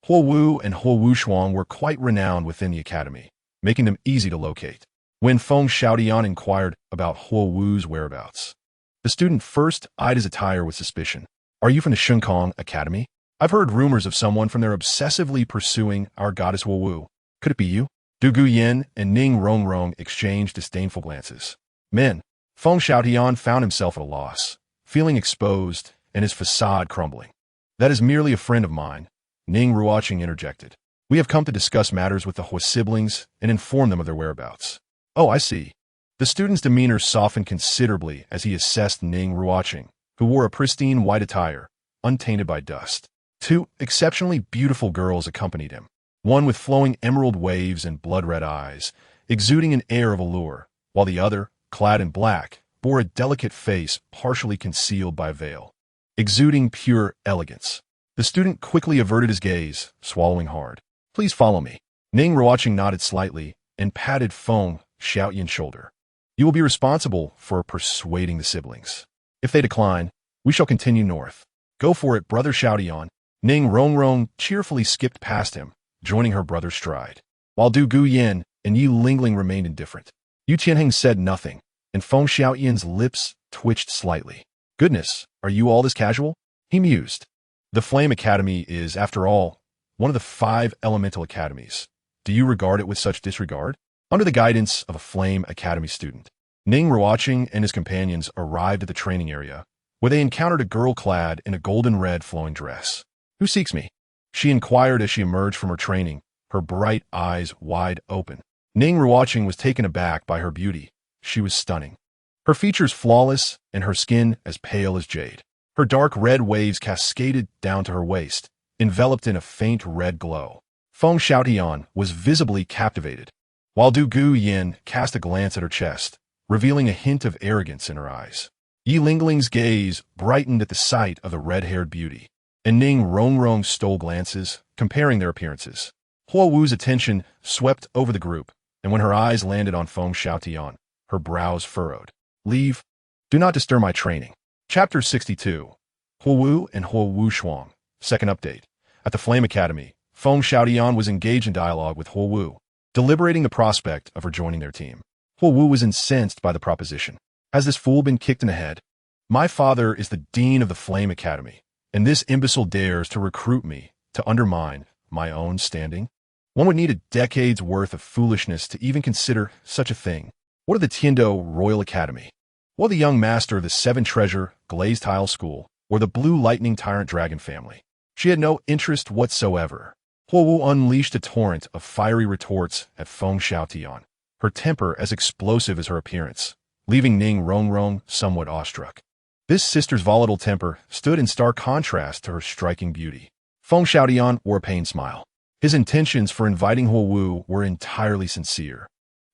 Huowu and Huowu were quite renowned within the academy, making them easy to locate. When Feng Xiaoyan inquired about Huowu's whereabouts, the student first eyed his attire with suspicion. "Are you from the Shenkong Academy? I've heard rumors of someone from there obsessively pursuing our goddess Huowu. Could it be you?" Dugu Yin and Ning Ruochen exchanged disdainful glances. Men, Feng Xiaoyan found himself at a loss, feeling exposed and his facade crumbling. "That is merely a friend of mine," Ning Ruochen interjected. "We have come to discuss matters with the Hua siblings and inform them of their whereabouts." "Oh, I see." The student's demeanor softened considerably as he assessed Ning Ruochen, who wore a pristine white attire, untainted by dust. 2 exceptionally beautiful girls accompanied him, one with flowing emerald waves and blood-red eyes, exuding an air of allure, while the other, clad in black, bore a delicate face partially concealed by a veil, exuding pure elegance. The student quickly averted his gaze, swallowing hard. "Please follow me." Ning Ruochen nodded slightly and patted Feng Xiaoyan's shoulder. "You will be responsible for persuading the siblings. If they decline, we shall continue north." "Go for it, Brother Xiaoyan." Ning Ruochen cheerfully skipped past him, joining her brother's stride, while Dugu Yin and Ye Lingling remained indifferent. Yu Qianheng said nothing, and Feng Xiaoyan's lips twitched slightly. "Goodness, are you all this casual?" he mused. "The Flame Academy is, after all, one of the 5 elemental academies. Do you regard it with such disregard?" Under the guidance of a Flame Academy student, Ning Ruochen and his companions arrived at the training area, where they encountered a girl clad in a golden-red flowing dress. "Who seeks me?" she inquired as she emerged from her training, her bright eyes wide open. Ning Ruochen was taken aback by her beauty. She was stunning. Her features flawless and her skin as pale as jade. Her dark red waves cascaded down to her waist, enveloped in a faint red glow. Feng Xiaoyan was visibly captivated, while Dugu Yin cast a glance at her chest, revealing a hint of arrogance in her eyes. Ye Lingling's gaze brightened at the sight of the red-haired beauty, and Ning Ruochen stole glances, comparing their appearances. Huowu's attention swept over the group, and when her eyes landed on Feng Xiaoyan, her brows furrowed. "Leave. Do not disturb my training." Chapter 62. Huowu and Huowu. Second update. At the Flame Academy, Feng Xiaoyan was engaged in dialogue with Huowu, deliberating the prospect of her joining their team. Huowu was incensed by the proposition. "Has this fool been kicked in the head? My father is the dean of the Flame Academy, and this imbecile dares to recruit me to undermine my own standing? One would need a decade's worth of foolishness to even consider such a thing. What of the Tendo Royal Academy? What of the young master of the 7-treasure Glazed Tile School, or the Blue Lightning Tyrant Dragon family?" She had no interest whatsoever. Huowu unleashed a torrent of fiery retorts at Feng Xiaoyan, her temper as explosive as her appearance, leaving Ning Ruochen somewhat awestruck. This sister's volatile temper stood in stark contrast to her striking beauty. Feng Xiaoyan wore a pained smile. His intentions for inviting Huowu were entirely sincere,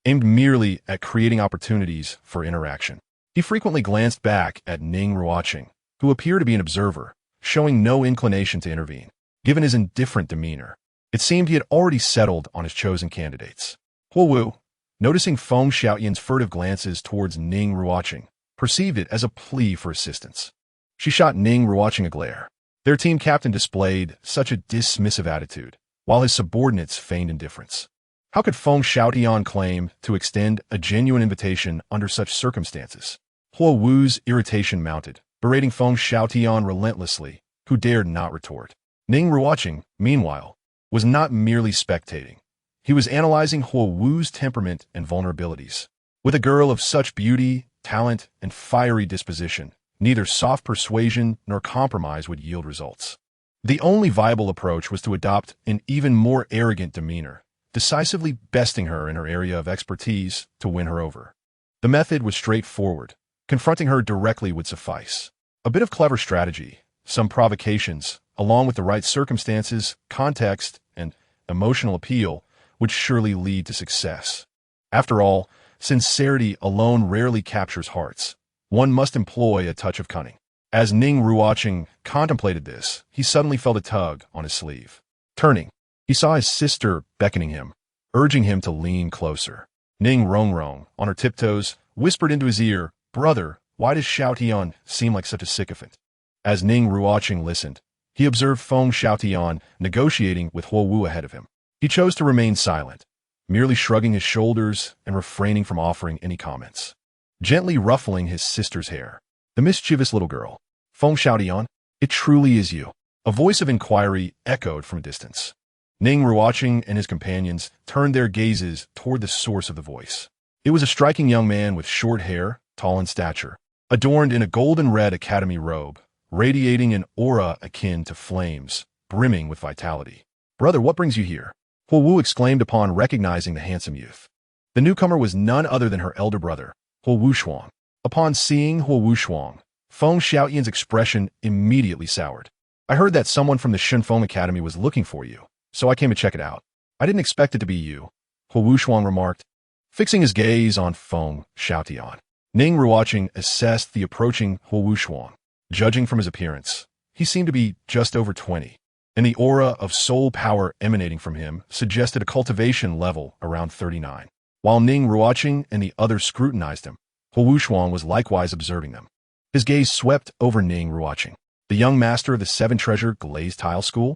aimed merely at creating opportunities for interaction. He frequently glanced back at Ning Ruochen, who appeared to be an observer, showing no inclination to intervene. Given his indifferent demeanor, it seemed he had already settled on his chosen candidates. Huowu, noticing Feng Xiaoyan's furtive glances towards Ning Ruochen, perceived it as a plea for assistance. She shot Ning Ruochen a glare. Their team captain displayed such a dismissive attitude, while his subordinates feigned indifference. How could Feng Xiaoyan claim to extend a genuine invitation under such circumstances? Huowu's irritation mounted, berating Feng Xiaoyan relentlessly, who dared not retort. Ning Ruochen, meanwhile, was not merely spectating. He was analyzing Huowu's temperament and vulnerabilities. With a girl of such beauty, talent, and fiery disposition, neither soft persuasion nor compromise would yield results. The only viable approach was to adopt an even more arrogant demeanor, decisively besting her in her area of expertise to win her over. The method was straightforward. Confronting her directly would suffice. A bit of clever strategy, some provocations, along with the right circumstances, context, and emotional appeal, would surely lead to success. After all, sincerity alone rarely captures hearts. One must employ a touch of cunning. As Ning Ruochen contemplated this, he suddenly felt a tug on his sleeve. Turning, he saw his sister beckoning him, urging him to lean closer. Ning Ruochen, on her tiptoes, whispered into his ear, "Brother, why does Xiaotian seem like such a sycophant?" As Ning Ruochen listened, he observed Feng Xiaotian negotiating with Huo Wu ahead of him. He chose to remain silent, merely shrugging his shoulders and refraining from offering any comments. Gently ruffling his sister's hair, the mischievous little girl, Feng Xiaotian, "It truly is you." A voice of inquiry echoed from a distance. Ning Ruochen and his companions turned their gazes toward the source of the voice. It was a striking young man with short hair, tall in stature, adorned in a golden-red academy robe, radiating an aura akin to flames, brimming with vitality. "Brother, what brings you here?" Huo Wu exclaimed upon recognizing the handsome youth. The newcomer was none other than her elder brother, Huo Wuxuang. Upon seeing Huo Wuxuang, Feng Xiaotian's expression immediately soured. "I heard that someone from the Shunfeng Academy was looking for you, so I came to check it out. I didn't expect it to be you," Huo Wuxuang remarked, fixing his gaze on Feng Xiaotian. Ning Ruochen assessed the approaching Huo Wuxuang. Judging from his appearance, he seemed to be just over 20, and the aura of soul power emanating from him suggested a cultivation level around 39. While Ning Ruochen and the others scrutinized him, Huo Wuxuang was likewise observing them. His gaze swept over Ning Ruochen. The young master of the Seven-Treasure Glazed Tile School?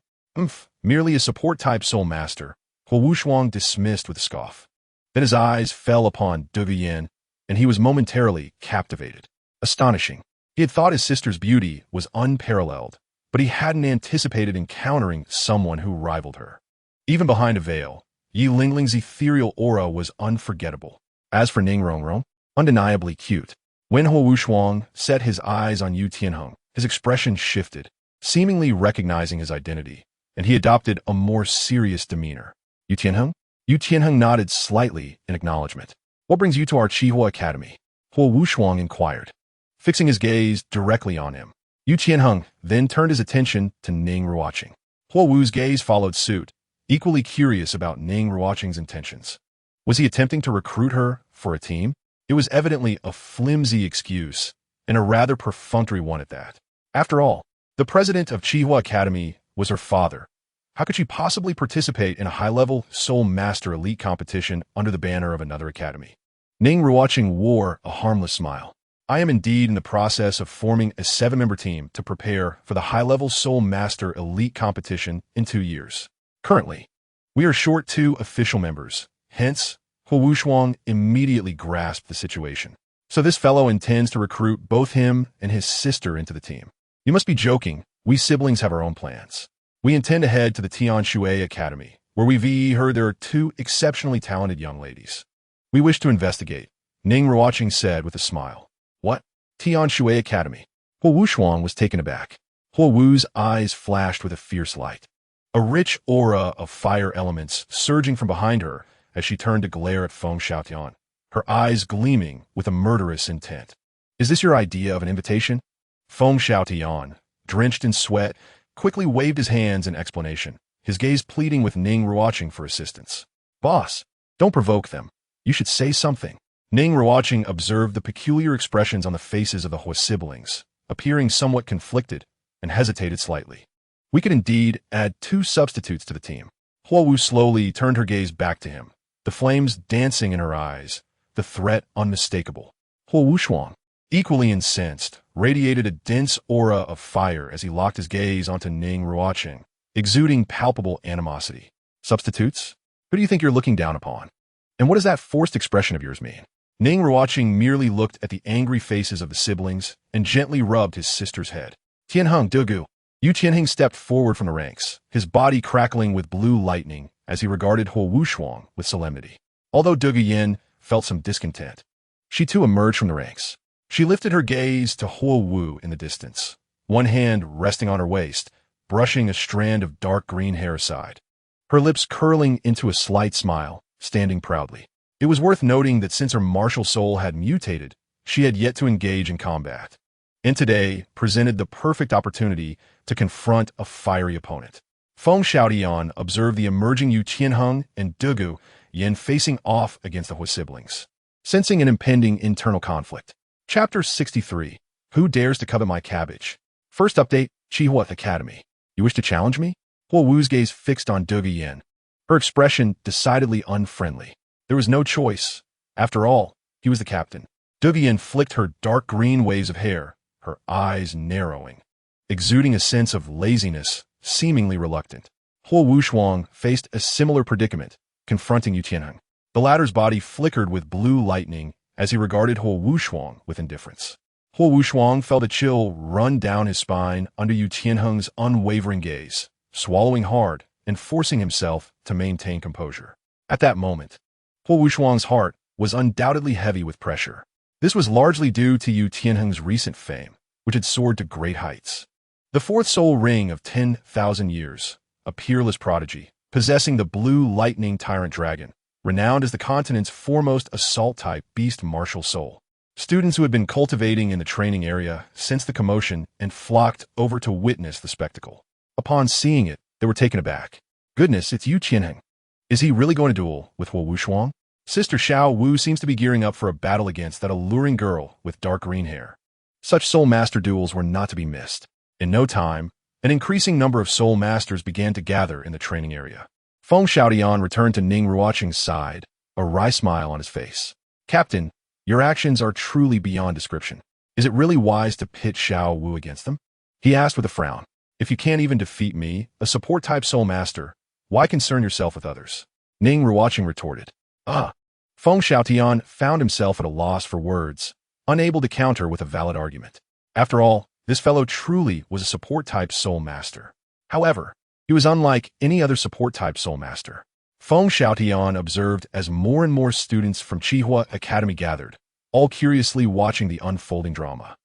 Merely a support-type soul master, Huo Wuxuang dismissed with a scoff. Then his eyes fell upon Dugu Bo, and he was momentarily captivated. Astonishing. He had thought his sister's beauty was unparalleled, but he hadn't anticipated encountering someone who rivaled her. Even behind a veil, Ye Lingling's ethereal aura was unforgettable. As for Ning Ruochen, undeniably cute. When Huo Wuxuang set his eyes on Yu Tianheng, his expression shifted, seemingly recognizing his identity, and he adopted a more serious demeanor. "Yu Tianheng?" Yu Tianheng nodded slightly in acknowledgement. "What brings you to our Qihua Academy?" Huo Wuxuang inquired, fixing his gaze directly on him. Yu Tianheng then turned his attention to Ning Ruochen. Huo Wu's gaze followed suit, equally curious about Ning Ruochen's intentions. Was he attempting to recruit her for a team? It was evidently a flimsy excuse, and a rather perfunctory one at that. After all, the president of Qihua Academy was her father. How could she possibly participate in a high-level Soul Master elite competition under the banner of another academy? Ning Ruochen wore a harmless smile. "I am indeed in the process of forming a 7-member team to prepare for the high-level Soul Master elite competition in 2 years. Currently, we are short 2 official members. Hence, Huo Wuxuang immediately grasped the situation. So this fellow intends to recruit both him and his sister into the team. You must be joking. We siblings have our own plans. We intend to head to the Tianxue Academy, where we've heard there are 2 exceptionally talented young ladies. We wish to investigate," Ning Ruochen said with a smile. "What? Tianxue Academy?" Huo Wuxuang was taken aback. Huo Wu's eyes flashed with a fierce light. A rich aura of fire elements surging from behind her as she turned to glare at Feng Xiaotian, her eyes gleaming with a murderous intent. "Is this your idea of an invitation?" Feng Xiaotian, drenched in sweat, quickly waved his hands in explanation, his gaze pleading with Ning Ruochen for assistance. "Boss, don't provoke them. You should say something." Ning Ruochen observed the peculiar expressions on the faces of the Hua siblings, appearing somewhat conflicted, and hesitated slightly. "We could indeed add 2 substitutes to the team." Huo Wu slowly turned her gaze back to him, the flames dancing in her eyes, the threat unmistakable. Huo Wuxuang, equally incensed, radiated a dense aura of fire as he locked his gaze onto Ning Ruochen, exuding palpable animosity. "Substitutes? Who do you think you're looking down upon? And what does that forced expression of yours mean?" Ning Ruochen merely looked at the angry faces of the siblings and gently rubbed his sister's head. "Tianheng, Dugu." Yu Tianheng stepped forward from the ranks, his body crackling with blue lightning as he regarded Huo Wuxuang with solemnity. Although Dugu Bo felt some discontent, she too emerged from the ranks. She lifted her gaze to Huo Wu in the distance, one hand resting on her waist, brushing a strand of dark green hair aside, her lips curling into a slight smile, standing proudly. It was worth noting that since her martial soul had mutated, she had yet to engage in combat, and today presented the perfect opportunity to confront a fiery opponent. Feng Xiaotian observed the emerging Yu Qianheng and Dugu Yin facing off against the Hui siblings, sensing an impending internal conflict. Chapter 63. Who dares to covet my cabbage? First update, Qihua Academy. You wish to challenge me? Huo Wu's gaze fixed on Dugu Yin, her expression decidedly unfriendly. There was no choice. After all, he was the captain. Dugu Yin flicked her dark green waves of hair, her eyes narrowing, exuding a sense of laziness, seemingly reluctant. Huo Wuxuang faced a similar predicament, confronting Yu Tianheng. The latter's body flickered with blue lightning as he regarded Huo Wuxuang with indifference. Huo Wuxuang felt a chill run down his spine under Yu Tianheng's unwavering gaze, swallowing hard and forcing himself to maintain composure. At that moment, Huo Wuxuang's heart was undoubtedly heavy with pressure. This was largely due to Yu Tianheng's recent fame, which had soared to great heights. The fourth soul ring of 10,000 years, a peerless prodigy, possessing the blue lightning tyrant dragon, renowned as the continent's foremost assault-type beast martial soul. Students who had been cultivating in the training area sensed the commotion and flocked over to witness the spectacle. Upon seeing it, they were taken aback. Goodness, it's Yu Qianheng. Is he really going to duel with Huo Wuxuang? Sister Xiao Wu seems to be gearing up for a battle against that alluring girl with dark green hair. Such soul master duels were not to be missed. In no time, an increasing number of soul masters began to gather in the training area. Feng Xiaotian returned to Ning Ruocheng's side, a wry smile on his face. Captain, your actions are truly beyond description. Is it really wise to pit Xiao Wu against them? He asked with a frown. If you can't even defeat me, a support-type soul master, why concern yourself with others? Ning Ruocheng retorted. Feng Xiaotian found himself at a loss for words, unable to counter with a valid argument. After all, this fellow truly was a support-type soul master. However, he was unlike any other support-type soul master. Feng Xiaotian observed as more and more students from Qihua Academy gathered, all curiously watching the unfolding drama.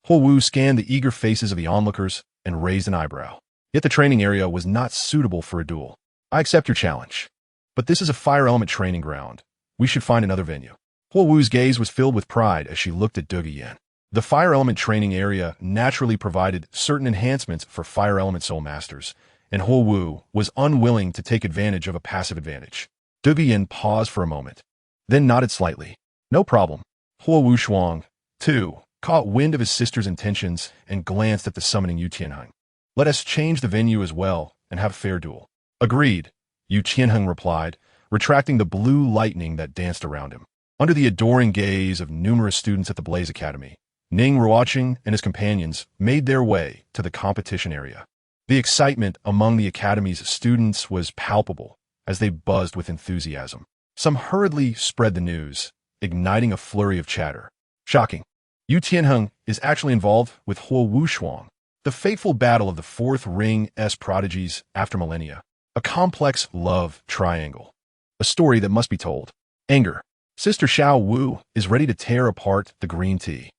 Huo Wu scanned the eager faces of the onlookers and raised an eyebrow. Yet the training area was not suitable for a duel. I accept your challenge. But this is a fire element training ground. We should find another venue. Huo Wu's gaze was filled with pride as she looked at Dugu Yin. The fire element training area naturally provided certain enhancements for fire element soul masters, and Huo Wu was unwilling to take advantage of a passive advantage. Dugu Yin paused for a moment, then nodded slightly. No problem. Huo Wuxuang, too, caught wind of his sister's intentions and glanced at the summoning Yu Tianheng. Let us change the venue as well and have a fair duel. Agreed, Yu Tianheng replied, retracting the blue lightning that danced around him. Under the adoring gaze of numerous students at the Blaze Academy, Ning Ruochen and his companions made their way to the competition area. The excitement among the Academy's students was palpable as they buzzed with enthusiasm. Some hurriedly spread the news, igniting a flurry of chatter. Shocking. Yu Tianheng is actually involved with Huo Wuxuang, the fateful battle of the fourth ring-s prodigies after millennia. A complex love triangle. A story that must be told. Anger. Sister Xiao Wu is ready to tear apart the green tea.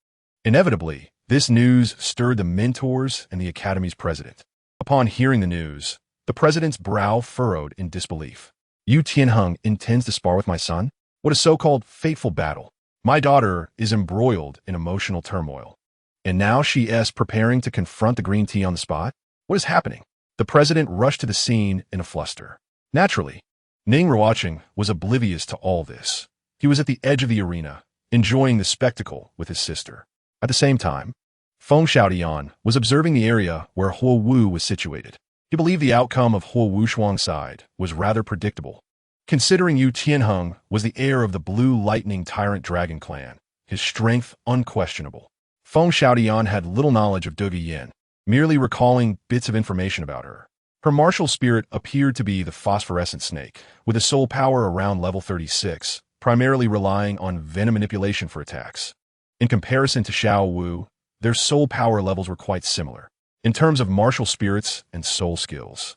Inevitably, this news stirred the mentors and the Academy's president. Upon hearing the news, the president's brow furrowed in disbelief. Yu Tianheng intends to spar with my son? What a so-called fateful battle. My daughter is embroiled in emotional turmoil. And now she is preparing to confront the green tea on the spot? What is happening? The president rushed to the scene in a fluster. Naturally, Ning Ruochen was oblivious to all this. He was at the edge of the arena, enjoying the spectacle with his sister. At the same time, Feng Xiaotian was observing the area where Huo Wu was situated. He believed the outcome of Huo Wuxuang's side was rather predictable. Considering Yu Tianheng was the heir of the Blue Lightning Tyrant Dragon clan, his strength unquestionable. Feng Xiaotian had little knowledge of Dugu Yin, merely recalling bits of information about her. Her martial spirit appeared to be the phosphorescent snake, with a soul power around level 36, primarily relying on venom manipulation for attacks. In comparison to Xiao Wu, their soul power levels were quite similar, in terms of martial spirits and soul skills.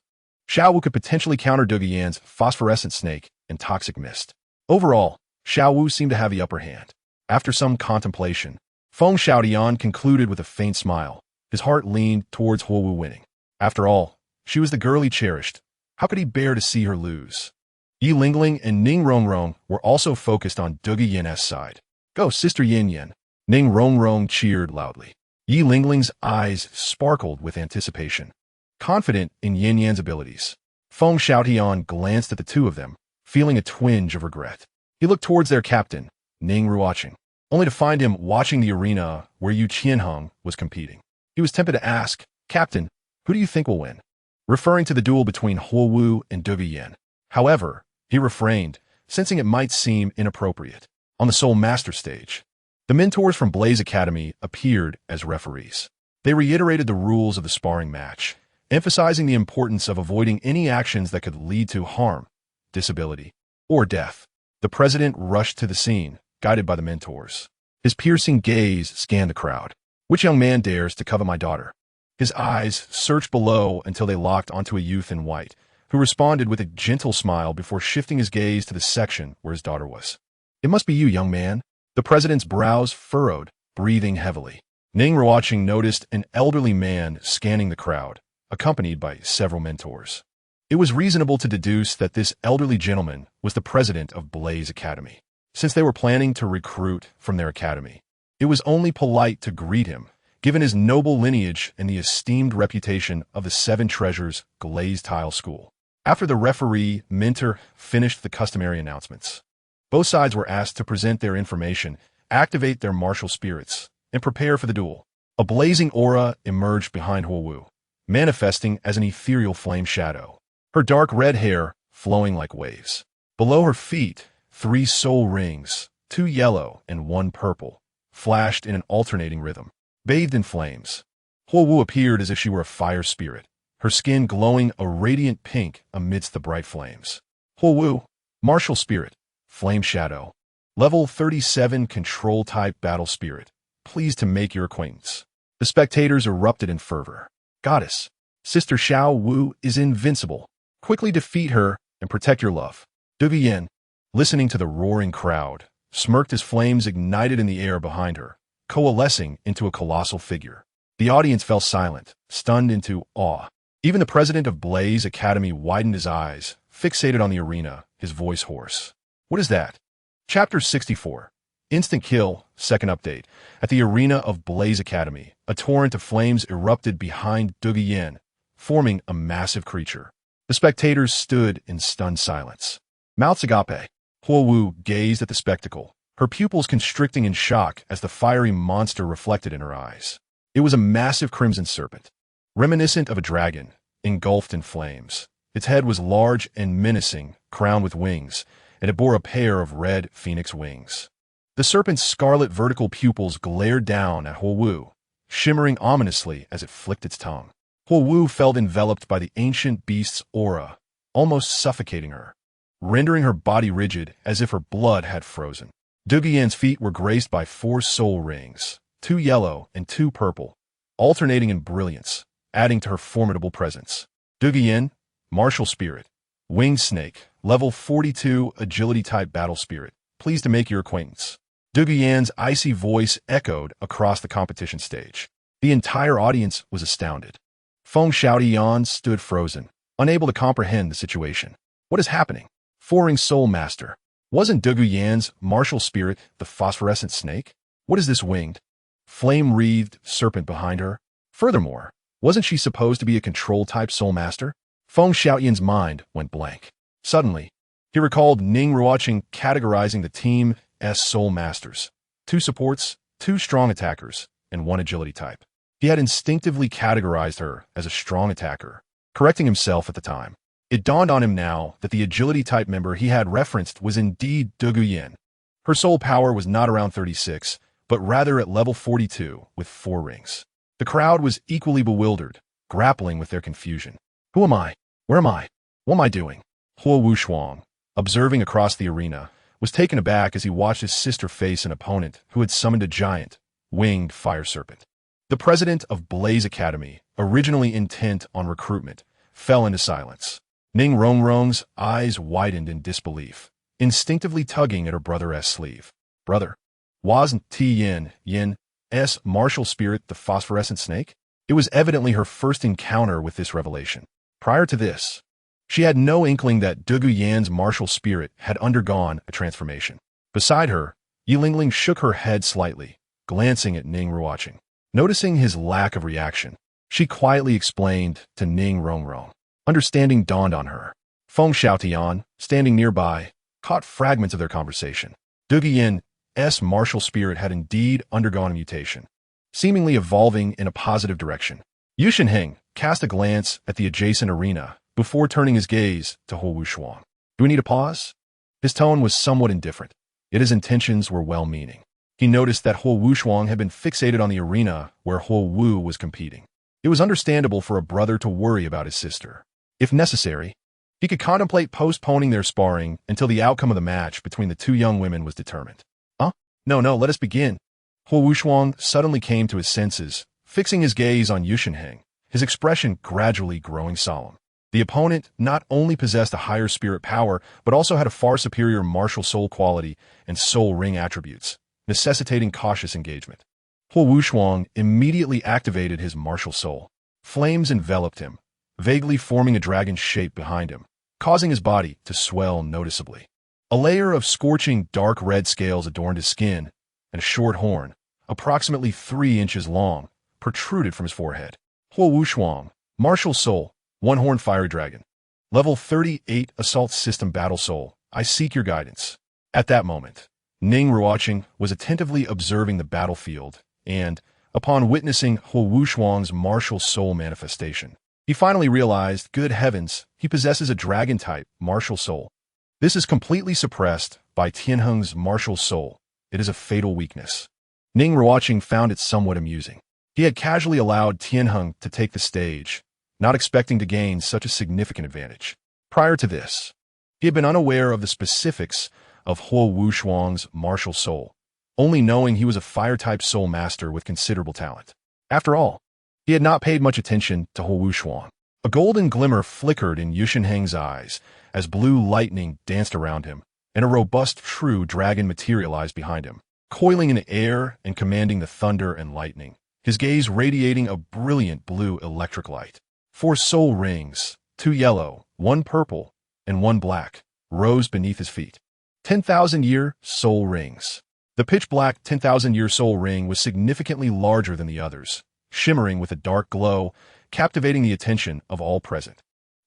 Xiao Wu could potentially counter Dugu Yin's phosphorescent snake and toxic mist. Overall, Xiao Wu seemed to have the upper hand. After some contemplation, Feng Xiaotian concluded with a faint smile. His heart leaned towards Huo Wu winning. After all, She was the girl he cherished. How could he bear to see her lose? Ye Lingling and Ning Ruochen were also focused on Dugu Yin's side. Go, Sister Yin Yin! Ning Ruochen cheered loudly. Ye Lingling's eyes sparkled with anticipation. Confident in Yin Yan's abilities, Feng Xiaotian glanced at the two of them, feeling a twinge of regret. He looked towards their captain, Ning Ruochen, only to find him watching the arena where Yu Qianheng was competing. He was tempted to ask, "Captain, who do you think will win?" referring to the duel between Huowu and Dugu Yin. However, he refrained, sensing it might seem inappropriate. On the Soul Master stage, the mentors from Blaze Academy appeared as referees. They reiterated the rules of the sparring match, emphasizing the importance of avoiding any actions that could lead to harm, disability, or death. The president rushed to the scene, guided by the mentors. His piercing gaze scanned the crowd. "Which young man dares to covet my daughter?" His eyes searched below until they locked onto a youth in white, who responded with a gentle smile before shifting his gaze to the section where his daughter was. "It must be you, young man." The president's brows furrowed, breathing heavily. Ning Ruochen noticed an elderly man scanning the crowd, accompanied by several mentors. It was reasonable to deduce that this elderly gentleman was the president of Blaze Academy. Since they were planning to recruit from their academy, it was only polite to greet him, given his noble lineage and the esteemed reputation of the Seven Treasures Glazed Tile School. After the referee mentor finished the customary announcements, both sides were asked to present their information, activate their martial spirits, and prepare for the duel. A blazing aura emerged behind Huowu, manifesting as an ethereal flame shadow, her dark red hair flowing like waves. Below her feet, 3 soul rings, 2 yellow and 1 purple, flashed in an alternating rhythm. Bathed in flames, Huowu appeared as if she were a fire spirit, her skin glowing a radiant pink amidst the bright flames. Huowu, martial spirit, flame shadow, level 37 control type battle spirit. Pleased to make your acquaintance. The spectators erupted in fervor. Goddess, Sister Xiao Wu is invincible. Quickly defeat her and protect your love. Dugu Yin, listening to the roaring crowd, smirked as flames ignited in the air behind her, coalescing into a colossal figure. The audience fell silent, stunned into awe. Even the president of Blaze Academy widened his eyes, fixated on the arena, his voice hoarse. What is that? Chapter 64. Instant kill, second update. At the arena of Blaze Academy, a torrent of flames erupted behind Dugu Yin, forming a massive creature. The spectators stood in stunned silence. Mouths agape. Huowu gazed at the spectacle, her pupils constricting in shock as the fiery monster reflected in her eyes. It was a massive crimson serpent, reminiscent of a dragon, engulfed in flames. Its head was large and menacing, crowned with wings, and it bore a pair of red phoenix wings. The serpent's scarlet vertical pupils glared down at Huowu, shimmering ominously as it flicked its tongue. Huowu felt enveloped by the ancient beast's aura, almost suffocating her, rendering her body rigid as if her blood had frozen. Dugu Yin's feet were graced by 4 soul rings, 2 yellow and 2 purple, alternating in brilliance, adding to her formidable presence. Dugu Yin, martial spirit, winged snake, level 42 agility type battle spirit. Pleased to make your acquaintance. Dugu Yin's icy voice echoed across the competition stage. The entire audience was astounded. Feng Xiaotian stood frozen, unable to comprehend the situation. What is happening? 4-ring soul master. Wasn't Dugu Yin's martial spirit the phosphorescent snake? What is this winged, flame-wreathed serpent behind her? Furthermore, wasn't she supposed to be a control-type soul master? Feng Xiaotian's mind went blank. Suddenly, he recalled Ning Ruochen categorizing the team as soul masters. 2 supports, 2 strong attackers, and 1 agility type. He had instinctively categorized her as a strong attacker, correcting himself at the time. It dawned on him now that the agility type member he had referenced was indeed Dugu Yin. Her soul power was not around 36, but rather at level 42 with 4 rings. The crowd was equally bewildered, grappling with their confusion. Who am I? Where am I? What am I doing? Huowu Shuang, observing across the arena, was taken aback as he watched his sister face an opponent who had summoned a giant, winged fire serpent. The president of Blaze Academy, originally intent on recruitment, fell into silence. Ning Ruocheng's eyes widened in disbelief, instinctively tugging at her brother's sleeve. Brother, wasn't Yin's martial spirit the phosphorescent snake? It was evidently her first encounter with this revelation. Prior to this, she had no inkling that Dugu Yan's martial spirit had undergone a transformation. Beside her, Ye Lingling shook her head slightly, glancing at Ning Ruochen. Noticing his lack of reaction, she quietly explained to Ning Ruochen. Understanding dawned on her. Feng Xiaotian, standing nearby, caught fragments of their conversation. Dugu Yan's martial spirit had indeed undergone a mutation, seemingly evolving in a positive direction. Yusheng cast a glance at the adjacent arena before turning his gaze to Huo Wuxuang. Do we need a pause? His tone was somewhat indifferent, yet his intentions were well-meaning. He noticed that Huo Wuxuang had been fixated on the arena where Huo Wu was competing. It was understandable for a brother to worry about his sister. If necessary, he could contemplate postponing their sparring until the outcome of the match between the two young women was determined. No, let us begin. Huo Wuxuang suddenly came to his senses, fixing his gaze on Yusheng, his expression gradually growing solemn. The opponent not only possessed a higher spirit power, but also had a far superior martial soul quality and soul ring attributes, necessitating cautious engagement. Huo Wuxuang immediately activated his martial soul. Flames enveloped him, vaguely forming a dragon shape behind him, causing his body to swell noticeably. A layer of scorching dark red scales adorned his skin, and a short horn, approximately 3 inches long, protruded from his forehead. Huo Wuxuang, martial soul, one-horned fiery dragon. Level 38 Assault System Battle Soul, I seek your guidance. At that moment, Ning Ruochen was attentively observing the battlefield, and, upon witnessing Huo Wuxuang's martial soul manifestation, he finally realized, good heavens, he possesses a dragon-type martial soul. This is completely suppressed by Tianheng's martial soul. It is a fatal weakness. Ning Ruochen found it somewhat amusing. He had casually allowed Tianheng to take the stage, not expecting to gain such a significant advantage. Prior to this, he had been unaware of the specifics of Huo Wuxuang's martial soul, only knowing he was a fire-type soul master with considerable talent. After all, he had not paid much attention to Huo Wuxuang. A golden glimmer flickered in Yusheng's eyes as blue lightning danced around him, and a robust true dragon materialized behind him, coiling in the air and commanding the thunder and lightning, his gaze radiating a brilliant blue electric light. 4 soul rings, 2 yellow, 1 purple, and 1 black, rose beneath his feet. 10,000-year soul rings. The pitch-black 10,000-year soul ring was significantly larger than the others, shimmering with a dark glow, captivating the attention of all present.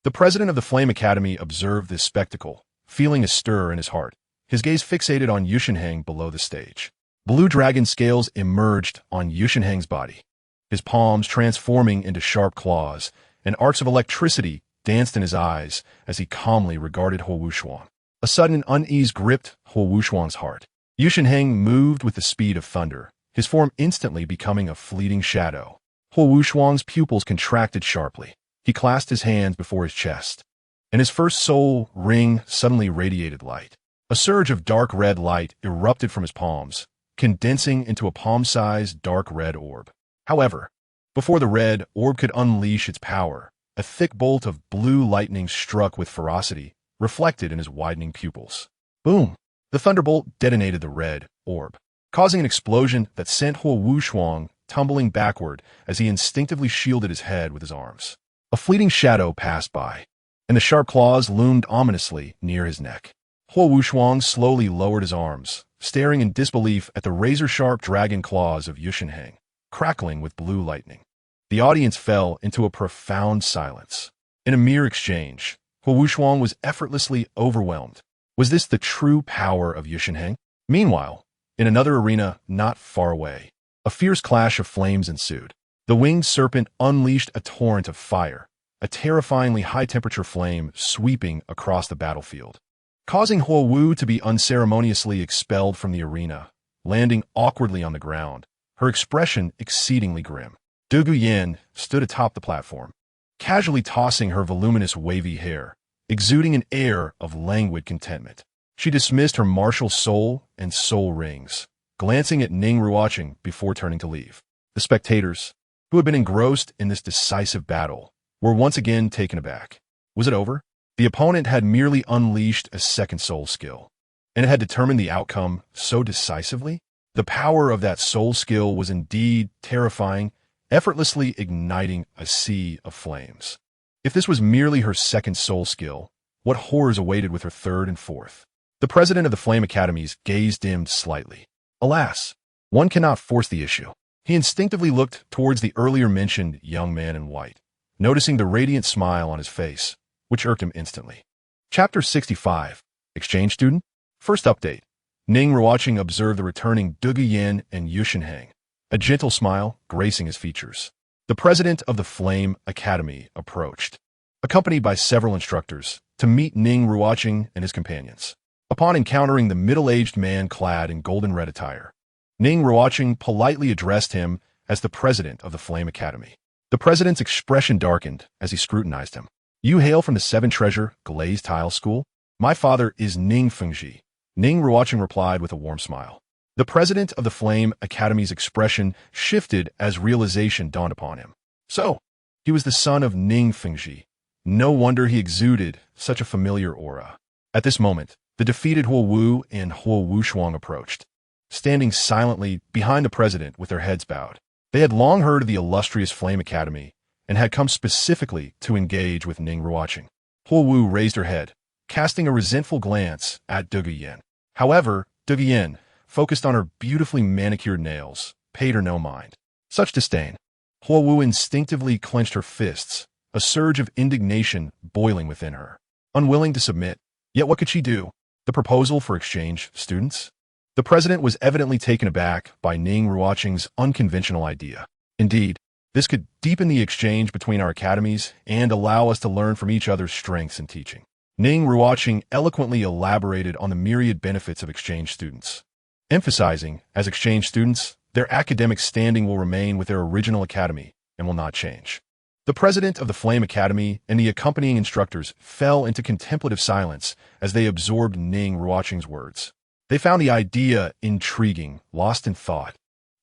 The president of the Flame Academy observed this spectacle, feeling a stir in his heart, his gaze fixated on Yusheng below the stage. Blue dragon scales emerged on Yusheng's body, his palms transforming into sharp claws, and arcs of electricity danced in his eyes as he calmly regarded Huo Wuxuang. A sudden unease gripped Huo Wuxuang's heart. Yusheng moved with the speed of thunder, his form instantly becoming a fleeting shadow. Huo Wuxuang's pupils contracted sharply. He clasped his hands before his chest, and his first soul ring suddenly radiated light. A surge of dark red light erupted from his palms, condensing into a palm-sized dark red orb. However, before the red orb could unleash its power, a thick bolt of blue lightning struck with ferocity, reflected in his widening pupils. Boom! The thunderbolt detonated the red orb, causing an explosion that sent Huo Wuxuang tumbling backward as he instinctively shielded his head with his arms. A fleeting shadow passed by, and the sharp claws loomed ominously near his neck. Huo Wuxuang slowly lowered his arms, staring in disbelief at the razor-sharp dragon claws of Yusheng, crackling with blue lightning. The audience fell into a profound silence. In a mere exchange, Huo Wuxuang was effortlessly overwhelmed. Was this the true power of Yusheng? Meanwhile, in another arena not far away, a fierce clash of flames ensued. The winged serpent unleashed a torrent of fire, a terrifyingly high-temperature flame sweeping across the battlefield, causing Huo Wu to be unceremoniously expelled from the arena, landing awkwardly on the ground, her expression exceedingly grim. Dugu Yan stood atop the platform, casually tossing her voluminous wavy hair, exuding an air of languid contentment. She dismissed her martial soul and soul rings, glancing at Ning Ruochen before turning to leave. The spectators, who had been engrossed in this decisive battle, were once again taken aback. Was it over? The opponent had merely unleashed a second soul skill, and it had determined the outcome so decisively? The power of that soul skill was indeed terrifying, effortlessly igniting a sea of flames. If this was merely her second soul skill, what horrors awaited with her third and fourth? The president of the Flame Academy's gaze dimmed slightly. Alas, one cannot force the issue. He instinctively looked towards the earlier mentioned young man in white, noticing the radiant smile on his face, which irked him instantly. Chapter 65. Exchange Student? First update. Ning Ruochen observed the returning Dugu Yin and Yusheng, a gentle smile gracing his features. The president of the Flame Academy approached, accompanied by several instructors, to meet Ning Ruochen and his companions. Upon encountering the middle-aged man clad in golden red attire, Ning Ruochen politely addressed him as the president of the Flame Academy. The president's expression darkened as he scrutinized him. You hail from the Seven Treasure Glazed Tile School? My father is Ning Fengji. Ning Ruochen replied with a warm smile. The president of the Flame Academy's expression shifted as realization dawned upon him. So, he was the son of Ning Fengji. No wonder he exuded such a familiar aura. At this moment, the defeated Huo Wu and Huo Wuxuang approached, standing silently behind the president with their heads bowed. They had long heard of the illustrious Flame Academy and had come specifically to engage with Ning Ruochen. Huo Wu raised her head, casting a resentful glance at Dugu Yin. However, Dugu Yin, focused on her beautifully manicured nails, paid her no mind. Such disdain. Huo Wu instinctively clenched her fists, a surge of indignation boiling within her. Unwilling to submit, yet what could she do? The proposal for exchange students? The president was evidently taken aback by Ning Ruochen's unconventional idea. Indeed, this could deepen the exchange between our academies and allow us to learn from each other's strengths in teaching. Ning Ruochen eloquently elaborated on the myriad benefits of exchange students, emphasizing, as exchange students, their academic standing will remain with their original academy and will not change. The president of the Flame Academy and the accompanying instructors fell into contemplative silence as they absorbed Ning Ruochen's words. They found the idea intriguing, lost in thought,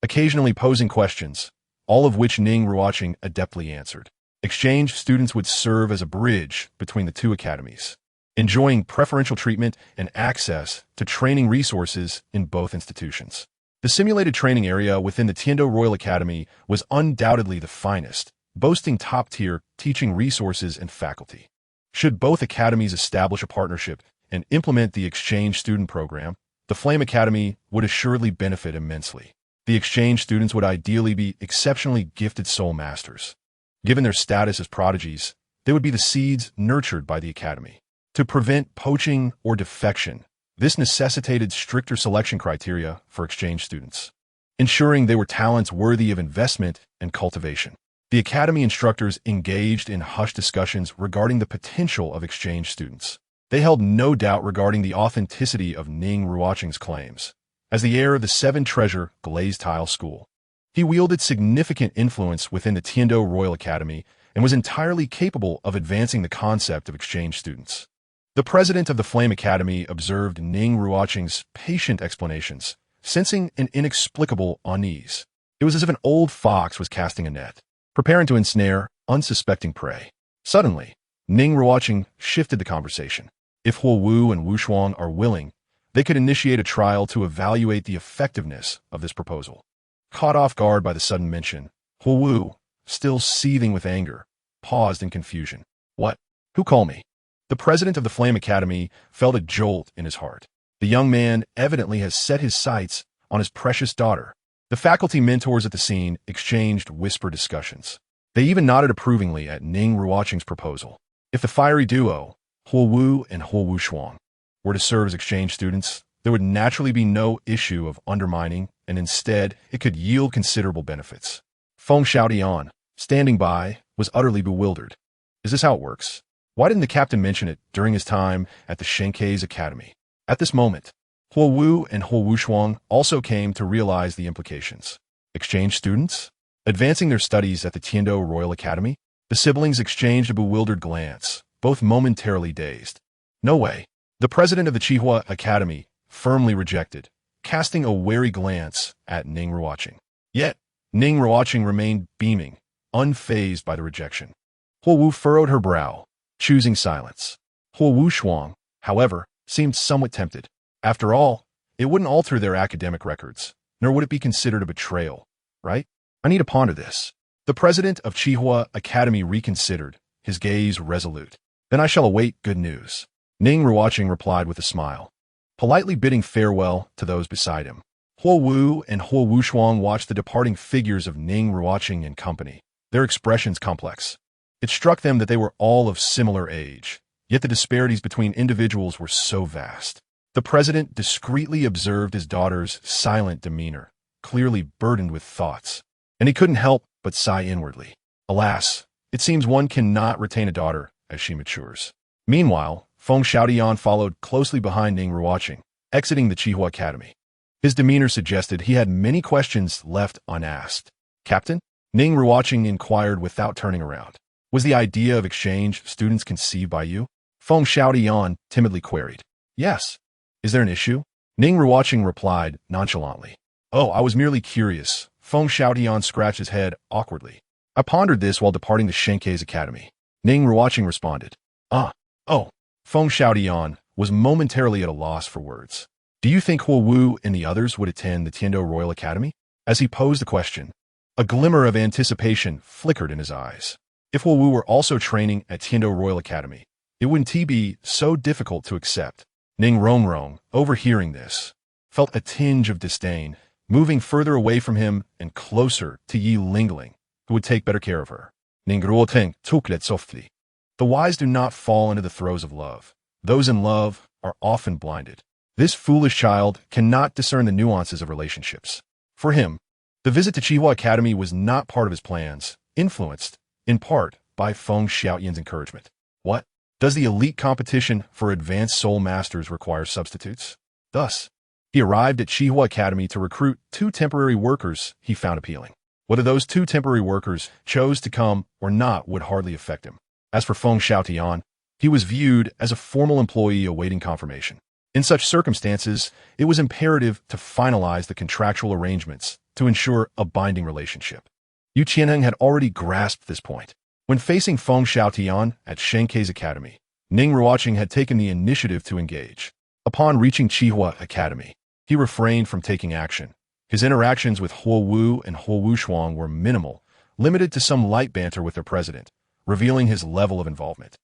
occasionally posing questions, all of which Ning Ruochen adeptly answered. Exchange students would serve as a bridge between the two academies, enjoying preferential treatment and access to training resources in both institutions. The simulated training area within the Tendo Royal Academy was undoubtedly the finest, boasting top-tier teaching resources and faculty. Should both academies establish a partnership and implement the exchange student program, the Flame Academy would assuredly benefit immensely. The exchange students would ideally be exceptionally gifted soul masters. Given their status as prodigies, they would be the seeds nurtured by the academy. To prevent poaching or defection, this necessitated stricter selection criteria for exchange students, ensuring they were talents worthy of investment and cultivation. The academy instructors engaged in hushed discussions regarding the potential of exchange students. They held no doubt regarding the authenticity of Ning Ruochen's claims. As the heir of the Seven Treasure Glazed Tile School, he wielded significant influence within the Tendo Royal Academy and was entirely capable of advancing the concept of exchange students. The president of the Flame Academy observed Ning Ruochen's patient explanations, sensing an inexplicable unease. It was as if an old fox was casting a net, preparing to ensnare unsuspecting prey. Suddenly, Ning Ruochen shifted the conversation. If Huo Wu and Wuxuang are willing, they could initiate a trial to evaluate the effectiveness of this proposal. Caught off guard by the sudden mention, Huo Wu, still seething with anger, paused in confusion. What? Who called me? The president of the Flame Academy felt a jolt in his heart. The young man evidently has set his sights on his precious daughter. The faculty mentors at the scene exchanged whispered discussions. They even nodded approvingly at Ning Ruochen's proposal. If the fiery duo, Huo Wu and Huo Wuxuang, were to serve as exchange students, there would naturally be no issue of undermining, and instead, it could yield considerable benefits. Feng Xiaodian, standing by, was utterly bewildered. Is this how it works? Why didn't the captain mention it during his time at the Shenkei's academy? At this moment, Huo Wu and Huo Wuxuang also came to realize the implications. Exchange students? Advancing their studies at the Tendo Royal Academy? The siblings exchanged a bewildered glance, both momentarily dazed. No way. The president of the Qihua Academy firmly rejected, casting a wary glance at Ning Ruochen. Yet, Ning Ruochen remained beaming, unfazed by the rejection. Huo Wu furrowed her brow, choosing silence. Huo Wuxuang, however, seemed somewhat tempted. After all, it wouldn't alter their academic records, nor would it be considered a betrayal, right? I need to ponder this. The president of Qihua Academy reconsidered, his gaze resolute. Then I shall await good news. Ning Ruochen replied with a smile, politely bidding farewell to those beside him. Huo Wu and Huo Wushuang watched the departing figures of Ning Ruochen and company, their expressions complex. It struck them that they were all of similar age, yet the disparities between individuals were so vast. The president discreetly observed his daughter's silent demeanor, clearly burdened with thoughts, and he couldn't help but sigh inwardly. Alas, it seems one cannot retain a daughter as she matures. Meanwhile, Feng Xiaotian followed closely behind Ning Ruochen, exiting the Qihua Academy. His demeanor suggested he had many questions left unasked. Captain? Ning Ruochen inquired without turning around. Was the idea of exchange students conceived by you? Feng Xiaotian timidly queried. Yes. Is there an issue? Ning Ruochen replied nonchalantly. Oh, I was merely curious. Feng Xiaotian scratched his head awkwardly. I pondered this while departing the Shenkei's academy. Ning Ruochen responded. Oh. Feng Xiaotian was momentarily at a loss for words. Do you think Huo Wu and the others would attend the Tendo Royal Academy? As he posed the question, a glimmer of anticipation flickered in his eyes. If Huo Wu were also training at Tendo Royal Academy, it wouldn't be so difficult to accept. Ning Ruochen, overhearing this, felt a tinge of disdain, moving further away from him and closer to Ye Lingling, who would take better care of her. Ning Ruochen took it softly. The wise do not fall into the throes of love. Those in love are often blinded. This foolish child cannot discern the nuances of relationships. For him, the visit to Qihua Academy was not part of his plans, influenced, in part, by Feng Xiaotian's encouragement. What? Does the elite competition for advanced soul masters require substitutes? Thus, he arrived at Qihua Academy to recruit 2 temporary workers he found appealing. Whether those 2 temporary workers chose to come or not would hardly affect him. As for Feng Xiaotian, he was viewed as a formal employee awaiting confirmation. In such circumstances, it was imperative to finalize the contractual arrangements to ensure a binding relationship. Yu Qianheng had already grasped this point. When facing Feng Xiaotian at Shenkei's academy, Ning Ruochen had taken the initiative to engage. Upon reaching Qihua Academy, he refrained from taking action. His interactions with Huo Wu and Huo Wushuang were minimal, limited to some light banter with their president, revealing his level of involvement.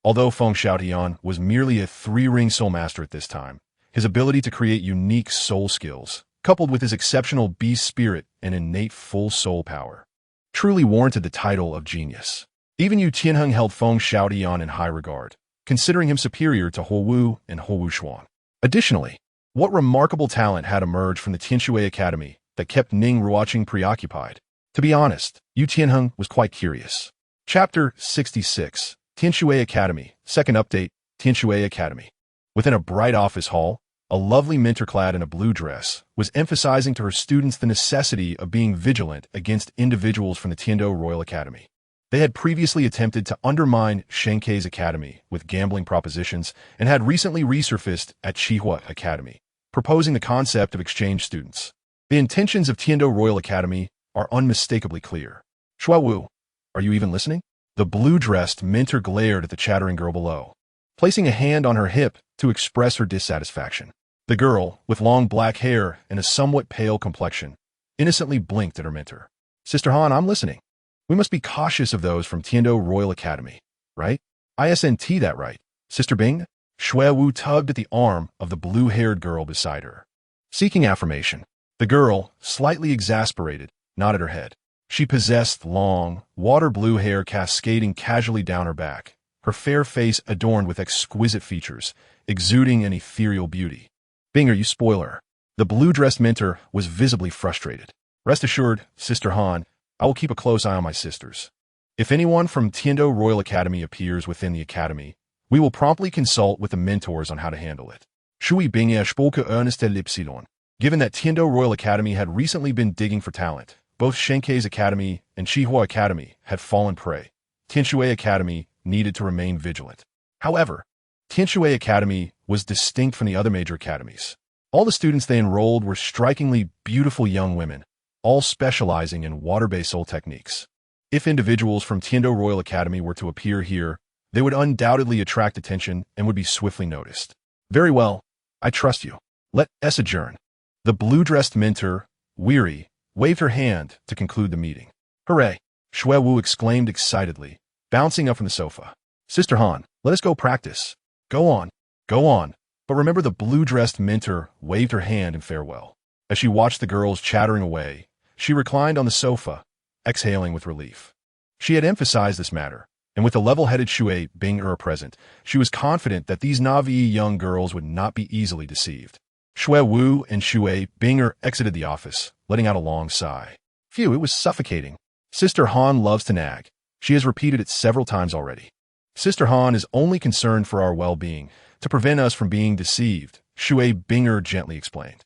Although Feng Xiaotian was merely a 3-ring soul master at this time, his ability to create unique soul skills, coupled with his exceptional beast spirit and innate full soul power, truly warranted the title of genius. Even Yu Qianheng held Feng Xiaotian in high regard, considering him superior to Huo Wu and Huo Wushuang. Additionally, what remarkable talent had emerged from the Tianxue Academy that kept Ning Ruochen preoccupied? To be honest, Yu Qianheng was quite curious. Chapter 66, Tianxue Academy, Second Update, Tianxue Academy. Within a bright office hall, a lovely mentor clad in a blue dress was emphasizing to her students the necessity of being vigilant against individuals from the Tendo Royal Academy. They had previously attempted to undermine Shenkei's academy with gambling propositions and had recently resurfaced at Qihua Academy, proposing the concept of exchange students. The intentions of Tendo Royal Academy are unmistakably clear. Shuai Wu, are you even listening? The blue-dressed mentor glared at the chattering girl below, placing a hand on her hip to express her dissatisfaction. The girl, with long black hair and a somewhat pale complexion, innocently blinked at her mentor. Sister Han, I'm listening. We must be cautious of those from Tendo Royal Academy, right? ISNT that right. Sister Bing? Shuai Wu tugged at the arm of the blue-haired girl beside her. Seeking affirmation, the girl, slightly exasperated, nodded her head. She possessed long, water-blue hair cascading casually down her back, her fair face adorned with exquisite features, exuding an ethereal beauty. Binger, you spoil her. The blue-dressed mentor was visibly frustrated. Rest assured, Sister Han, I will keep a close eye on my sisters. If anyone from Tendo Royal Academy appears within the academy, we will promptly consult with the mentors on how to handle it. Shui Bingya spoke earnestly Lipsilon. Given that Tendo Royal Academy had recently been digging for talent, both Shenkei's Academy and Qihua Academy had fallen prey. Tianxue Academy needed to remain vigilant. However, Tianxue Academy was distinct from the other major academies. All the students they enrolled were strikingly beautiful young women, all specializing in water-based soul techniques. If individuals from Tendo Royal Academy were to appear here, they would undoubtedly attract attention and would be swiftly noticed. Very well, I trust you. Let us adjourn. The blue-dressed mentor, weary, waved her hand to conclude the meeting. Hooray! Shuai Wu exclaimed excitedly, bouncing up from the sofa. Sister Han, let us go practice. Go on, go on. But remember, the blue-dressed mentor waved her hand in farewell. As she watched the girls chattering away, she reclined on the sofa, exhaling with relief. She had emphasized this matter, and with the level-headed Shui Bing'er present, she was confident that these Na'vi young girls would not be easily deceived. Shui Wu and Shui Bing'er exited the office, letting out a long sigh. Phew, it was suffocating. Sister Han loves to nag. She has repeated it several times already. Sister Han is only concerned for our well-being, to prevent us from being deceived, Shui Bing'er gently explained.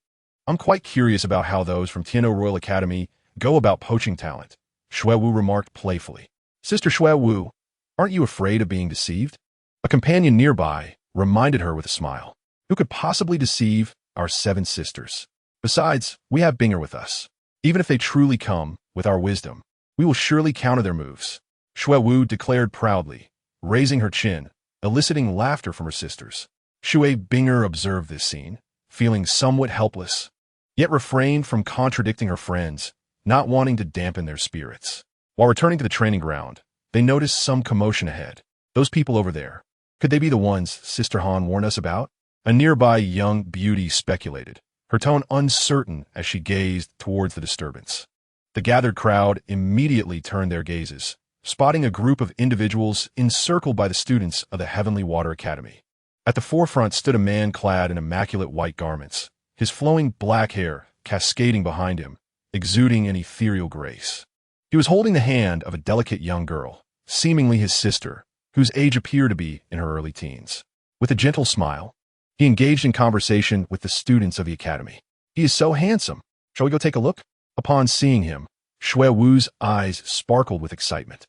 I'm quite curious about how those from Tinua Royal Academy go about poaching talent, Shui Wu remarked playfully. Sister Shui Wu, aren't you afraid of being deceived? A companion nearby reminded her with a smile. Who could possibly deceive our 7 sisters? Besides, we have Bing'er with us. Even if they truly come with our wisdom, we will surely counter their moves, Shui Wu declared proudly, raising her chin, eliciting laughter from her sisters. Shui Bing'er observed this scene, feeling somewhat helpless, yet refrained from contradicting her friends, not wanting to dampen their spirits. While returning to the training ground, they noticed some commotion ahead. Those people over there, could they be the ones Sister Han warned us about? A nearby young beauty speculated, her tone uncertain as she gazed towards the disturbance. The gathered crowd immediately turned their gazes, spotting a group of individuals encircled by the students of the Heavenly Water Academy. At the forefront stood a man clad in immaculate white garments, his flowing black hair cascading behind him, exuding an ethereal grace. He was holding the hand of a delicate young girl, seemingly his sister, whose age appeared to be in her early teens. With a gentle smile, he engaged in conversation with the students of the academy. He is so handsome. Shall we go take a look? Upon seeing him, Shui Wu's eyes sparkled with excitement.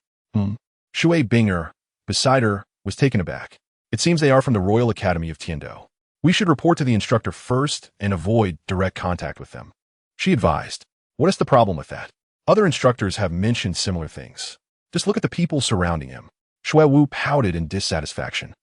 Shui Bing'er, beside her, was taken aback. It seems they are from the Royal Academy of Tendo. We should report to the instructor first and avoid direct contact with them, she advised. What is the problem with that? Other instructors have mentioned similar things. Just look at the people surrounding him. Shui Wu pouted in dissatisfaction.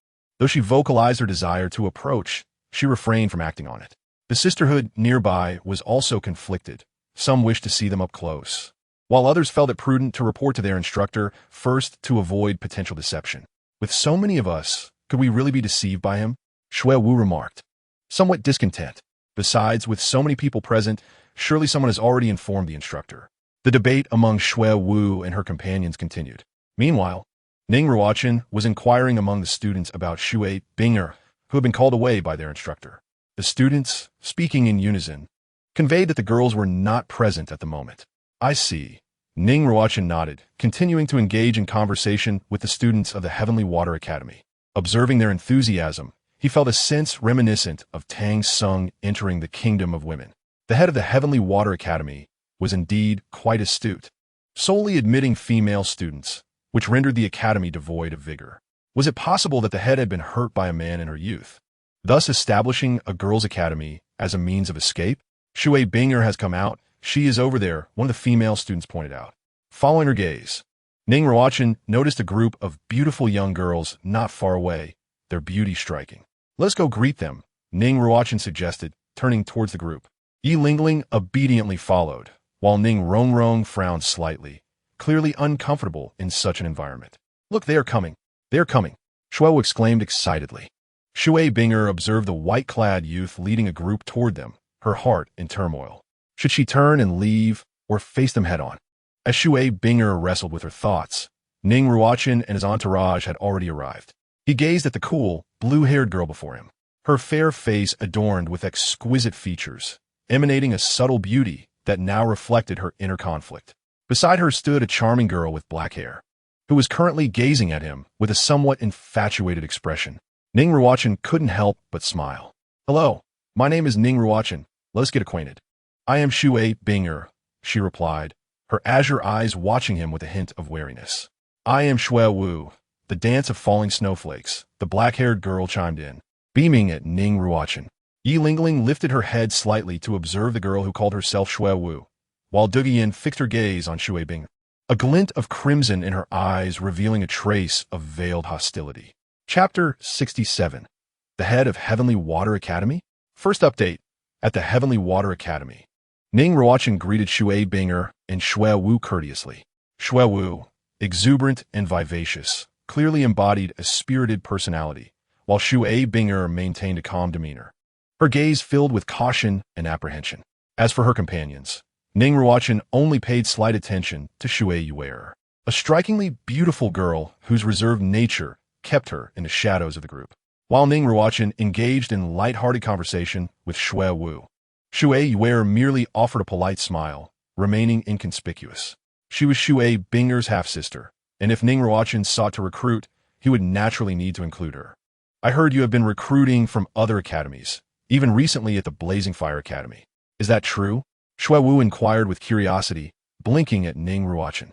Though she vocalized her desire to approach, she refrained from acting on it. The sisterhood nearby was also conflicted. Some wished to see them up close, while others felt it prudent to report to their instructor first to avoid potential deception. With so many of us, could we really be deceived by him? Shui Wu remarked, somewhat discontent. Besides, with so many people present, surely someone has already informed the instructor. The debate among Shui Wu and her companions continued. Meanwhile, Ning Ruochen was inquiring among the students about Shui Bing'er, who had been called away by their instructor. The students, speaking in unison, conveyed that the girls were not present at the moment. I see. Ning Ruochen nodded, continuing to engage in conversation with the students of the Heavenly Water Academy. Observing their enthusiasm, he felt a sense reminiscent of Tang San entering the kingdom of women. The head of the Heavenly Water Academy was indeed quite astute, solely admitting female students, which rendered the academy devoid of vigor. Was it possible that the head had been hurt by a man in her youth, thus establishing a girls' academy as a means of escape? Shui Bing'er has come out. She is over there, one of the female students pointed out. Following her gaze, Ning Ruochen noticed a group of beautiful young girls not far away, their beauty striking. Let's go greet them, Ning Ruochen suggested, turning towards the group. Ye Lingling obediently followed, while Ning Ruochen frowned slightly, clearly uncomfortable in such an environment. Look, they are coming. They are coming, Shui exclaimed excitedly. Shui Bing'er observed the white-clad youth leading a group toward them, her heart in turmoil. Should she turn and leave or face them head-on? As Shui Bing'er wrestled with her thoughts, Ning Ruochen and his entourage had already arrived. He gazed at the cool, blue-haired girl before him, her fair face adorned with exquisite features, emanating a subtle beauty that now reflected her inner conflict. Beside her stood a charming girl with black hair, who was currently gazing at him with a somewhat infatuated expression. Ning Ruochen couldn't help but smile. Hello, my name is Ning Ruochen. Let us get acquainted. I am Shui Bing'er, she replied, her azure eyes watching him with a hint of wariness. I am Shui Wu, the dance of falling snowflakes, the black-haired girl chimed in, beaming at Ning Ruochen. Ye Lingling lifted her head slightly to observe the girl who called herself Shui Wu, while Dugu Bo fixed her gaze on Shui Bing'er, a glint of crimson in her eyes revealing a trace of veiled hostility. Chapter 67. The Head of Heavenly Water Academy? First update. At the Heavenly Water Academy, Ning Ruochen greeted Shui Bing'er and Shui Wu courteously. Shui Wu, exuberant and vivacious, clearly embodied a spirited personality, while Xue Binger maintained a calm demeanor, her gaze filled with caution and apprehension. As for her companions, Ning Ruochen only paid slight attention to Xue Yuer, a strikingly beautiful girl whose reserved nature kept her in the shadows of the group, while Ning Ruochen engaged in light-hearted conversation with Xue Wu. Xue Yuer merely offered a polite smile, remaining inconspicuous. She was Xue Binger's half-sister, and if Ning Ruochen sought to recruit, he would naturally need to include her. I heard you have been recruiting from other academies, even recently at the Blazing Fire Academy. Is that true? Xue Wu inquired with curiosity, blinking at Ning Ruochen.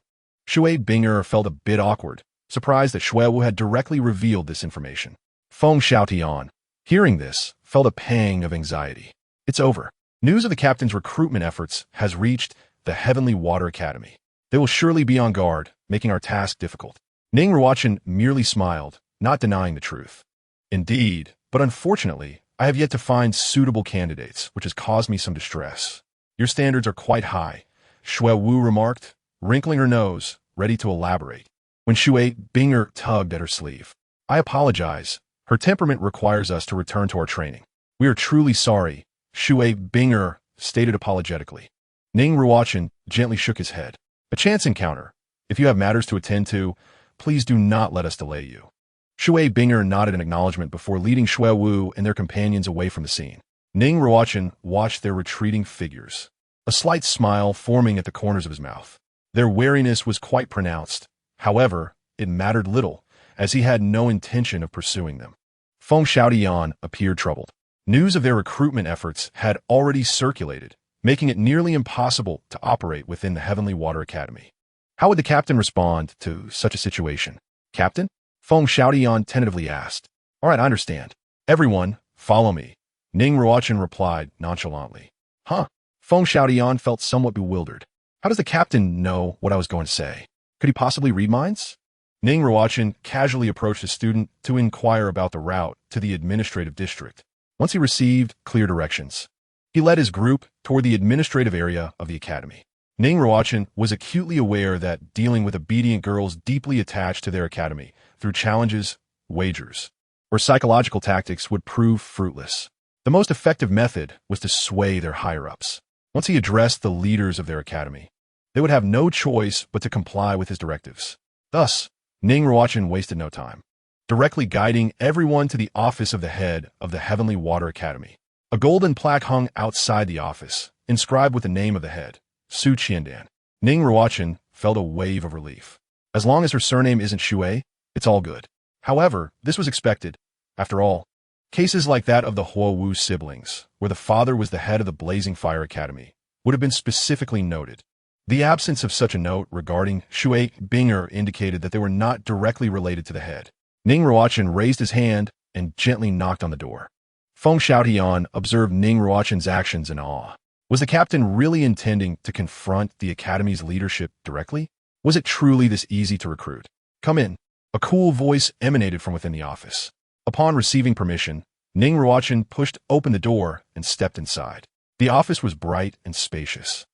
Xue Binger felt a bit awkward, surprised that Xue Wu had directly revealed this information. Feng Xiaotian, hearing this, felt a pang of anxiety. It's over. News of the captain's recruitment efforts has reached the Heavenly Water Academy. They will surely be on guard, making our task difficult. Ning Ruochen merely smiled, not denying the truth. Indeed, but unfortunately, I have yet to find suitable candidates, which has caused me some distress. Your standards are quite high, Xue Wu remarked, wrinkling her nose, ready to elaborate, when Xue Binger tugged at her sleeve. I apologize. Her temperament requires us to return to our training. We are truly sorry, Xue Binger stated apologetically. Ning Ruochen gently shook his head. A chance encounter. If you have matters to attend to, please do not let us delay you. Xue Binger nodded in acknowledgement before leading Xue Wu and their companions away from the scene. Ning Ruochen watched their retreating figures, a slight smile forming at the corners of his mouth. Their wariness was quite pronounced. However, it mattered little, as he had no intention of pursuing them. Feng Xiaotian appeared troubled. News of their recruitment efforts had already circulated, making it nearly impossible to operate within the Heavenly Water Academy. How would the captain respond to such a situation? Captain? Feng Xiaotian tentatively asked. All right, I understand. Everyone, follow me. Ning Ruochen replied nonchalantly. Huh? Feng Xiaotian felt somewhat bewildered. How does the captain know what I was going to say? Could he possibly read minds? Ning Ruochen casually approached the student to inquire about the route to the administrative district. Once he received clear directions, he led his group toward the administrative area of the academy. Ning Ruochen was acutely aware that dealing with obedient girls deeply attached to their academy through challenges, wagers, or psychological tactics would prove fruitless. The most effective method was to sway their higher-ups. Once he addressed the leaders of their academy, they would have no choice but to comply with his directives. Thus, Ning Ruochen wasted no time, directly guiding everyone to the office of the head of the Heavenly Water Academy. A golden plaque hung outside the office, inscribed with the name of the head, Su Qiandan. Ning Ruochen felt a wave of relief. As long as her surname isn't Xue, it's all good. However, this was expected. After all, cases like that of the Huo siblings, where the father was the head of the Blazing Fire Academy, would have been specifically noted. The absence of such a note regarding Xue Binger indicated that they were not directly related to the head. Ning Ruochen raised his hand and gently knocked on the door. Feng Xiaotian observed Ning Ruochen's actions in awe. Was the captain really intending to confront the academy's leadership directly? Was it truly this easy to recruit? Come in. A cool voice emanated from within the office. Upon receiving permission, Ning Ruochen pushed open the door and stepped inside. The office was bright and spacious.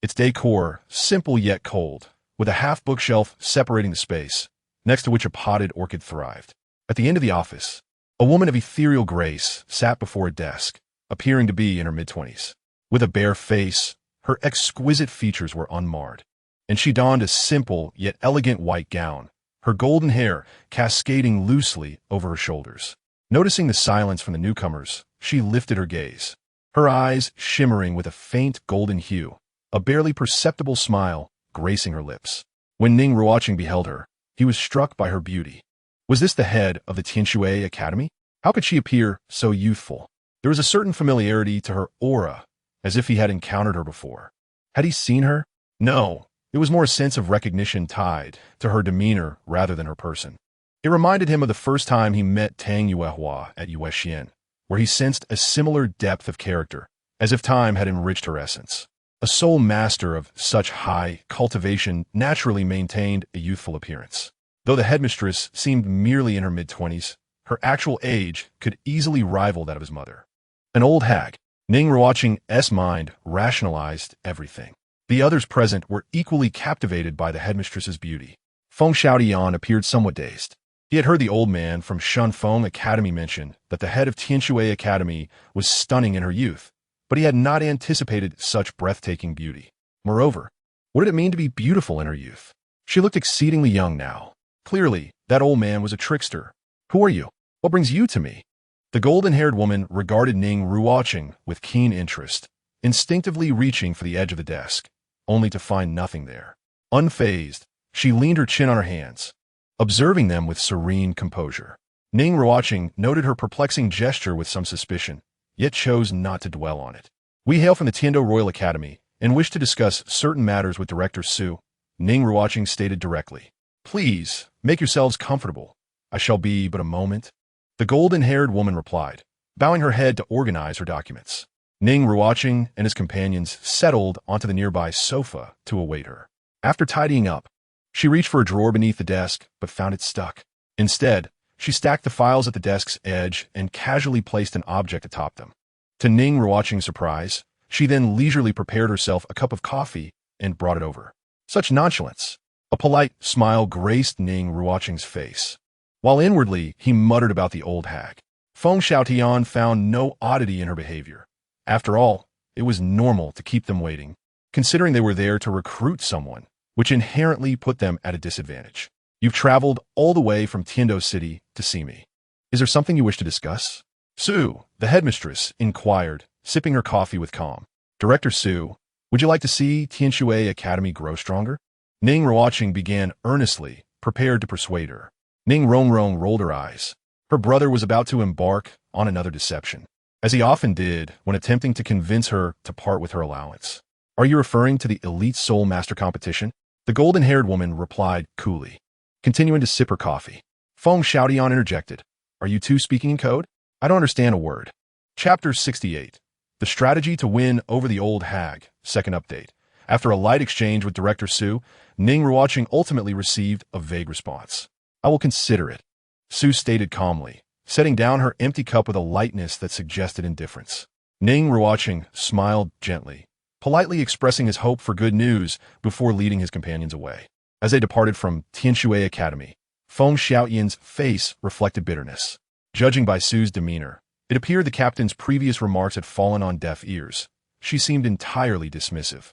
Its decor, simple yet cold, with a half bookshelf separating the space, next to which a potted orchid thrived. At the end of the office, a woman of ethereal grace sat before a desk, appearing to be in her mid-20s. With a bare face, her exquisite features were unmarred, and she donned a simple yet elegant white gown, her golden hair cascading loosely over her shoulders. Noticing the silence from the newcomers, she lifted her gaze, her eyes shimmering with a faint golden hue, a barely perceptible smile gracing her lips. When Ning Ruochen beheld her, he was struck by her beauty. Was this the head of the Tianxue Academy? How could she appear so youthful? There was a certain familiarity to her aura, as if he had encountered her before. Had he seen her? No, it was more a sense of recognition tied to her demeanor rather than her person. It reminded him of the first time he met Tang Yuehua at Yuexian, where he sensed a similar depth of character, as if time had enriched her essence. A sole master of such high cultivation naturally maintained a youthful appearance. Though the headmistress seemed merely in her mid-20s, her actual age could easily rival that of his mother. An old hag. Ning Ruochen's mind rationalized everything. The others present were equally captivated by the headmistress's beauty. Feng Xiaotian appeared somewhat dazed. He had heard the old man from Shunfeng Academy mention that the head of Tianxue Academy was stunning in her youth, but he had not anticipated such breathtaking beauty. Moreover, what did it mean to be beautiful in her youth? She looked exceedingly young now. Clearly, that old man was a trickster. Who are you? What brings you to me? The golden-haired woman regarded Ning Ruochen with keen interest, instinctively reaching for the edge of the desk, only to find nothing there. Unfazed, she leaned her chin on her hands, observing them with serene composure. Ning Ruochen noted her perplexing gesture with some suspicion, yet chose not to dwell on it. We hail from the Tendo Royal Academy and wish to discuss certain matters with Director Su, Ning Ruochen stated directly. Please, make yourselves comfortable. I shall be but a moment. The golden-haired woman replied, bowing her head to organize her documents. Ning Ruochen and his companions settled onto the nearby sofa to await her. After tidying up, she reached for a drawer beneath the desk, but found it stuck. Instead, she stacked the files at the desk's edge and casually placed an object atop them. To Ning Ruochen's surprise, she then leisurely prepared herself a cup of coffee and brought it over. Such nonchalance. A polite smile graced Ning Ruochen's face, while inwardly he muttered about the old hag. Feng Xiaotian found no oddity in her behavior. After all, it was normal to keep them waiting, considering they were there to recruit someone, which inherently put them at a disadvantage. You've traveled all the way from Tendo City to see me. Is there something you wish to discuss? Su, the headmistress, inquired, sipping her coffee with calm. Director Su, would you like to see Tianxue Academy grow stronger? Ning Ruochen began earnestly, prepared to persuade her. Ning Ruochen rolled her eyes. Her brother was about to embark on another deception, as he often did when attempting to convince her to part with her allowance. Are you referring to the Elite Soul Master competition? The golden-haired woman replied coolly, continuing to sip her coffee. Feng Xiaotian interjected. Are you two speaking in code? I don't understand a word. Chapter 68. The Strategy to Win Over the Old Hag. Second update. After a light exchange with Director Su, Ning Ruochen ultimately received a vague response. I will consider it, Su stated calmly, setting down her empty cup with a lightness that suggested indifference. Ning Ruochen smiled gently, politely expressing his hope for good news before leading his companions away. As they departed from Tianxue Academy, Feng Xiaotian's face reflected bitterness. Judging by Su's demeanor, it appeared the captain's previous remarks had fallen on deaf ears. She seemed entirely dismissive.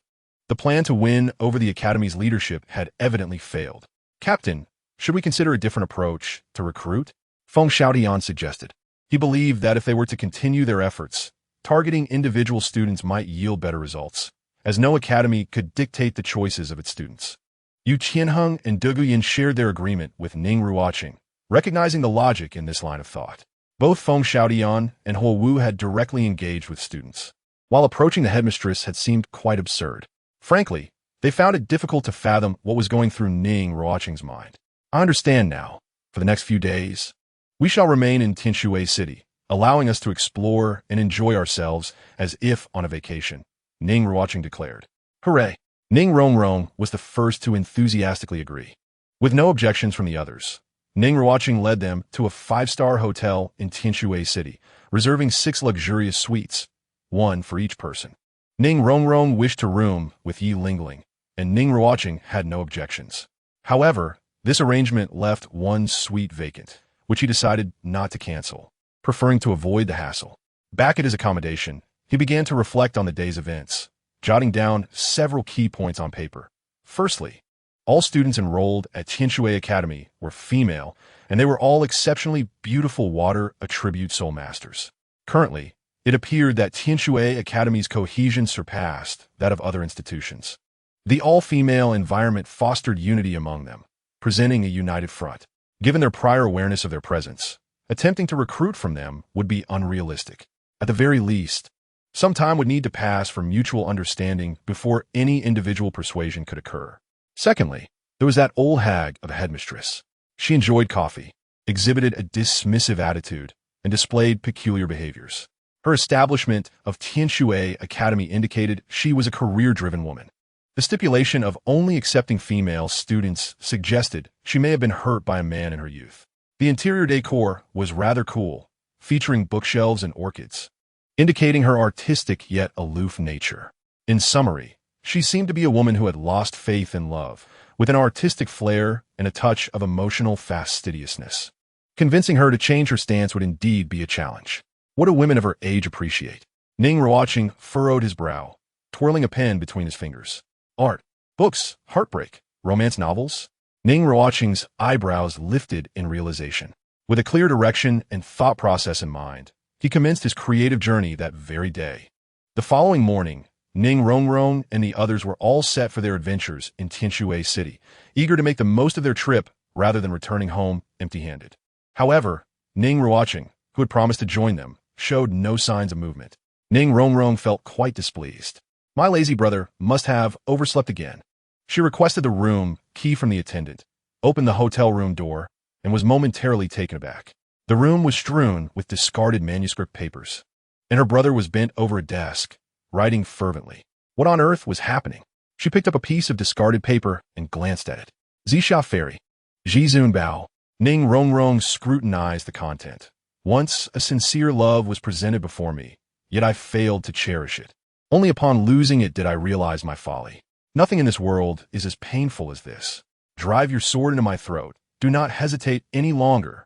The plan to win over the Academy's leadership had evidently failed. Captain, should we consider a different approach to recruit? Feng Xiaotian suggested. He believed that if they were to continue their efforts, targeting individual students might yield better results, as no academy could dictate the choices of its students. Yu Qianheng and Dugu shared their agreement with Ning Ruochen, recognizing the logic in this line of thought. Both Feng Xiaotian and Huo Wu had directly engaged with students, while approaching the headmistress had seemed quite absurd. Frankly, they found it difficult to fathom what was going through Ning Ruochen's mind. I understand now. For the next few days, we shall remain in Tianxue City, allowing us to explore and enjoy ourselves as if on a vacation, Ning Ruochen declared. Hooray! Ning Ruochen was the first to enthusiastically agree. With no objections from the others, Ning Ruochen led them to a 5-star hotel in Tianxue City, reserving 6 luxurious suites, 1 for each person. Ning Ruochen wished to room with Ye Lingling, and Ning Ruochen had no objections. However, this arrangement left 1 suite vacant, which he decided not to cancel, preferring to avoid the hassle. Back at his accommodation, he began to reflect on the day's events, jotting down several key points on paper. Firstly, all students enrolled at Tianxue Academy were female, and they were all exceptionally beautiful water attribute soul masters. Currently, it appeared that Tianxue Academy's cohesion surpassed that of other institutions. The all-female environment fostered unity among them, presenting a united front. Given their prior awareness of their presence, attempting to recruit from them would be unrealistic. At the very least, some time would need to pass for mutual understanding before any individual persuasion could occur. Secondly, there was that old hag of a headmistress. She enjoyed coffee, exhibited a dismissive attitude, and displayed peculiar behaviors. Her establishment of Tianxue Academy indicated she was a career-driven woman. The stipulation of only accepting female students suggested she may have been hurt by a man in her youth. The interior decor was rather cool, featuring bookshelves and orchids, indicating her artistic yet aloof nature. In summary, she seemed to be a woman who had lost faith in love, with an artistic flair and a touch of emotional fastidiousness. Convincing her to change her stance would indeed be a challenge. What do women of her age appreciate? Ning Ruochen furrowed his brow, twirling a pen between his fingers. Art, books, heartbreak, romance novels? Ning Ruochen's eyebrows lifted in realization. With a clear direction and thought process in mind, he commenced his creative journey that very day. The following morning, Ning Ruochen and the others were all set for their adventures in Tinua City, eager to make the most of their trip rather than returning home empty-handed. However, Ning Ruochen, who had promised to join them, showed no signs of movement. Ning Ruochen felt quite displeased. My lazy brother must have overslept again. She requested the room key from the attendant, opened the hotel room door, and was momentarily taken aback. The room was strewn with discarded manuscript papers, and her brother was bent over a desk, writing fervently. What on earth was happening? She picked up a piece of discarded paper and glanced at it. Zixia Fairy. Jizun Bao. Ning Ruochen scrutinized the content. Once a sincere love was presented before me, yet I failed to cherish it. Only upon losing it did I realize my folly. Nothing in this world is as painful as this. Drive your sword into my throat. Do not hesitate any longer.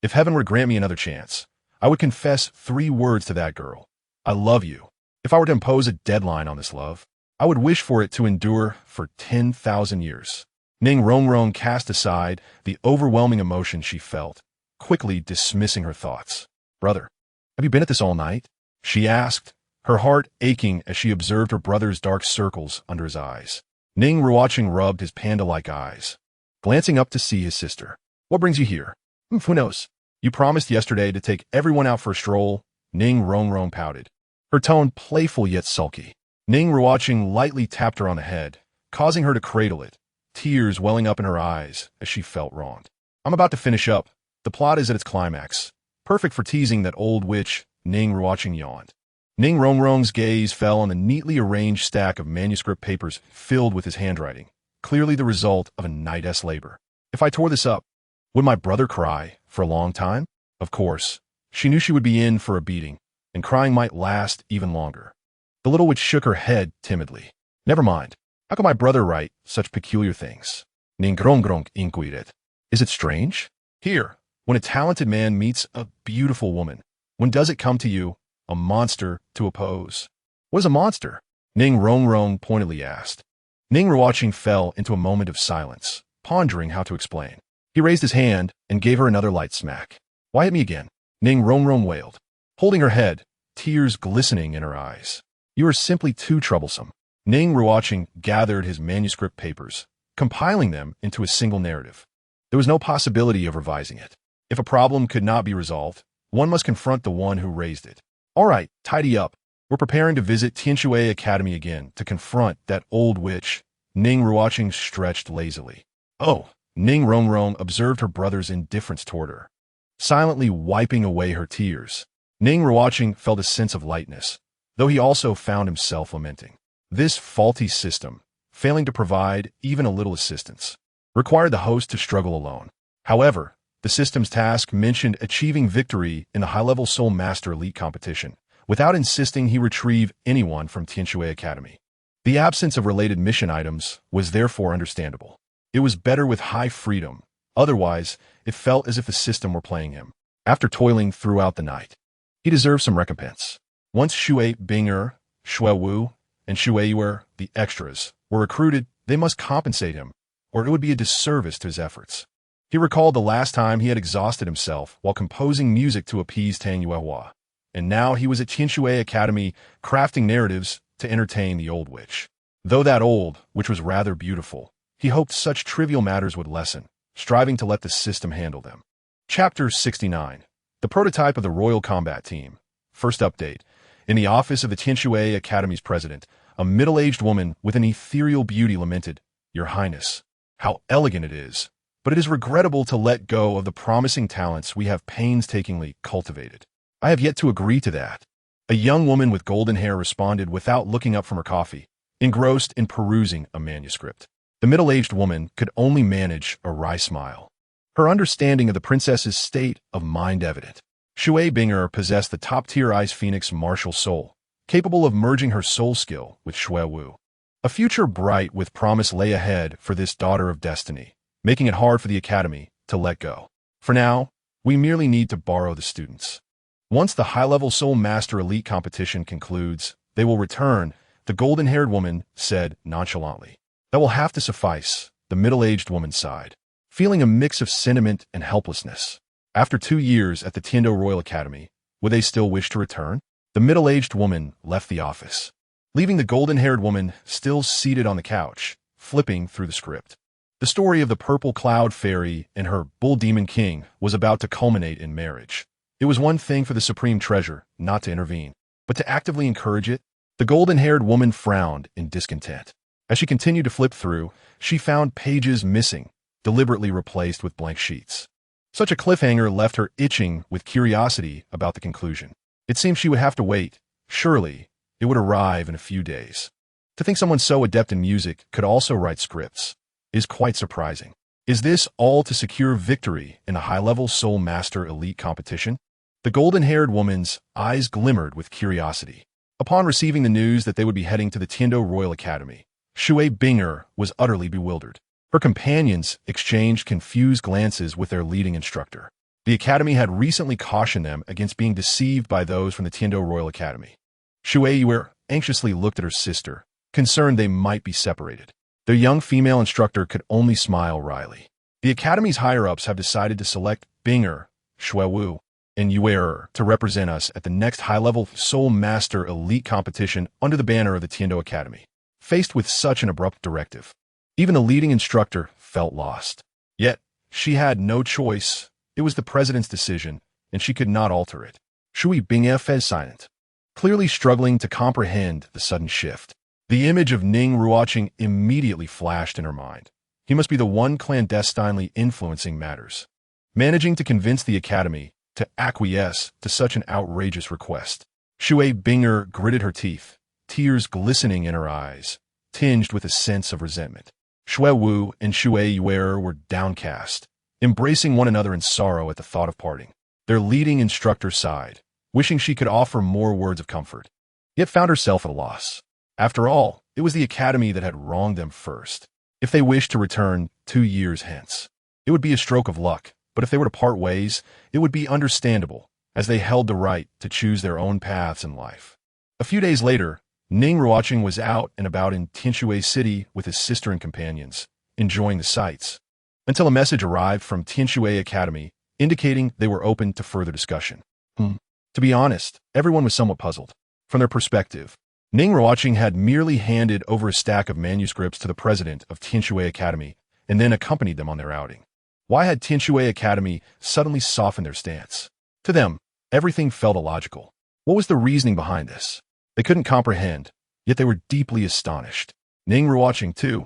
If heaven were to grant me another chance, I would confess 3 words to that girl. I love you. If I were to impose a deadline on this love, I would wish for it to endure for 10,000 years. Ning Ruochen cast aside the overwhelming emotion she felt, quickly dismissing her thoughts. Brother, have you been at this all night? She asked, her heart aching as she observed her brother's dark circles under his eyes. Ning Ruochen rubbed his panda-like eyes, glancing up to see his sister. What brings you here? Who knows? You promised yesterday to take everyone out for a stroll. Ning Ruochen pouted, her tone playful yet sulky. Ning Ruochen lightly tapped her on the head, causing her to cradle it, tears welling up in her eyes as she felt wronged. I'm about to finish up. The plot is at its climax. Perfect for teasing that old witch. Ning Ruochen yawned. Ning Ruochen's gaze fell on the neatly arranged stack of manuscript papers filled with his handwriting, clearly the result of a night's labor. If I tore this up, would my brother cry for a long time? Of course. She knew she would be in for a beating, and crying might last even longer. The little witch shook her head timidly. Never mind. How can my brother write such peculiar things? Ning Ruochen inquired. Is it strange? Here, when a talented man meets a beautiful woman, when does it come to you, a monster to oppose? What is a monster? Ning Ruochen pointedly asked. Ning Ruochen fell into a moment of silence, pondering how to explain. He raised his hand and gave her another light smack. Why hit me again? Ning Ruochen wailed, holding her head, tears glistening in her eyes. You are simply too troublesome. Ning Ruochen gathered his manuscript papers, compiling them into a single narrative. There was no possibility of revising it. If a problem could not be resolved, one must confront the one who raised it. All right, tidy up. We're preparing to visit Tinua Academy again to confront that old witch. Ning Ruochen stretched lazily. Oh, Ning Ruochen observed her brother's indifference toward her, silently wiping away her tears. Ning Ruochen felt a sense of lightness, though he also found himself lamenting. This faulty system, failing to provide even a little assistance, required the host to struggle alone. However, the system's task mentioned achieving victory in the high-level Soul Master Elite competition, without insisting he retrieve anyone from Tinua Academy. The absence of related mission items was therefore understandable. It was better with high freedom, otherwise it felt as if the system were playing him. After toiling throughout the night, he deserved some recompense. Once Shui Binger, Shui Wu, and Shui Yuer, the extras, were recruited, they must compensate him, or it would be a disservice to his efforts. He recalled the last time he had exhausted himself while composing music to appease Tang Yuehua, and now he was at Tinua Academy crafting narratives to entertain the old witch. Though that old witch was rather beautiful, he hoped such trivial matters would lessen, striving to let the system handle them. Chapter 69. The prototype of the Royal Combat Team. First update. In the office of the Tinua Academy's president, a middle-aged woman with an ethereal beauty lamented, "Your Highness, how elegant it is, but it is regrettable to let go of the promising talents we have painstakingly cultivated." I have yet to agree to that. A young woman with golden hair responded without looking up from her coffee, engrossed in perusing a manuscript. The middle-aged woman could only manage a wry smile, her understanding of the princess's state of mind evident. Shui Binger possessed the top-tier Ice Phoenix martial soul, capable of merging her soul skill with Shui Wu. A future bright with promise lay ahead for this daughter of destiny, making it hard for the academy to let go. For now, we merely need to borrow the students. Once the high-level Soul Master Elite competition concludes, they will return, the golden-haired woman said nonchalantly. That will have to suffice, the middle-aged woman sighed, feeling a mix of sentiment and helplessness. After 2 years at the Tendo Royal Academy, would they still wish to return? The middle-aged woman left the office, leaving the golden-haired woman still seated on the couch, flipping through the script. The story of the Purple Cloud Fairy and her Bull Demon King was about to culminate in marriage. It was one thing for the Supreme Treasure not to intervene, but to actively encourage it. The golden-haired woman frowned in discontent. As she continued to flip through, she found pages missing, deliberately replaced with blank sheets. Such a cliffhanger left her itching with curiosity about the conclusion. It seemed she would have to wait. Surely, it would arrive in a few days. To think someone so adept in music could also write scripts is quite surprising. Is this all to secure victory in a high-level Soul Master Elite competition? The golden-haired woman's eyes glimmered with curiosity. Upon receiving the news that they would be heading to the Tendo Royal Academy, Shui Binger was utterly bewildered. Her companions exchanged confused glances with their leading instructor. The academy had recently cautioned them against being deceived by those from the Tendo Royal Academy. Shui Yuer anxiously looked at her sister, concerned they might be separated. Their young female instructor could only smile wryly. The academy's higher-ups have decided to select Binger, Shuewu, and Yuer to represent us at the next high-level Soul Master Elite competition under the banner of the Tendo Academy. Faced with such an abrupt directive, even the leading instructor felt lost. Yet, she had no choice. It was the president's decision, and she could not alter it. Shui Bing'e fell silent, clearly struggling to comprehend the sudden shift. The image of Ning Ruochen immediately flashed in her mind. He must be the one clandestinely influencing matters, managing to convince the academy to acquiesce to such an outrageous request. Shui Binger gritted her teeth, tears glistening in her eyes, tinged with a sense of resentment. Shui Wu and Shui Yuer were downcast, embracing one another in sorrow at the thought of parting. Their leading instructor sighed, wishing she could offer more words of comfort, yet found herself at a loss. After all, it was the academy that had wronged them first. If they wished to return 2 years hence, it would be a stroke of luck, but if they were to part ways, it would be understandable, as they held the right to choose their own paths in life. A few days later, Ning Ruochen was out and about in Tianxue City with his sister and companions, enjoying the sights, until a message arrived from Tianxue Academy, indicating they were open to further discussion. To be honest, everyone was somewhat puzzled. From their perspective, Ning Ruochen had merely handed over a stack of manuscripts to the president of Tianxue Academy and then accompanied them on their outing. Why had Tianxue Academy suddenly softened their stance? To them, everything felt illogical. What was the reasoning behind this? They couldn't comprehend, yet they were deeply astonished. Ning Ruochen, too,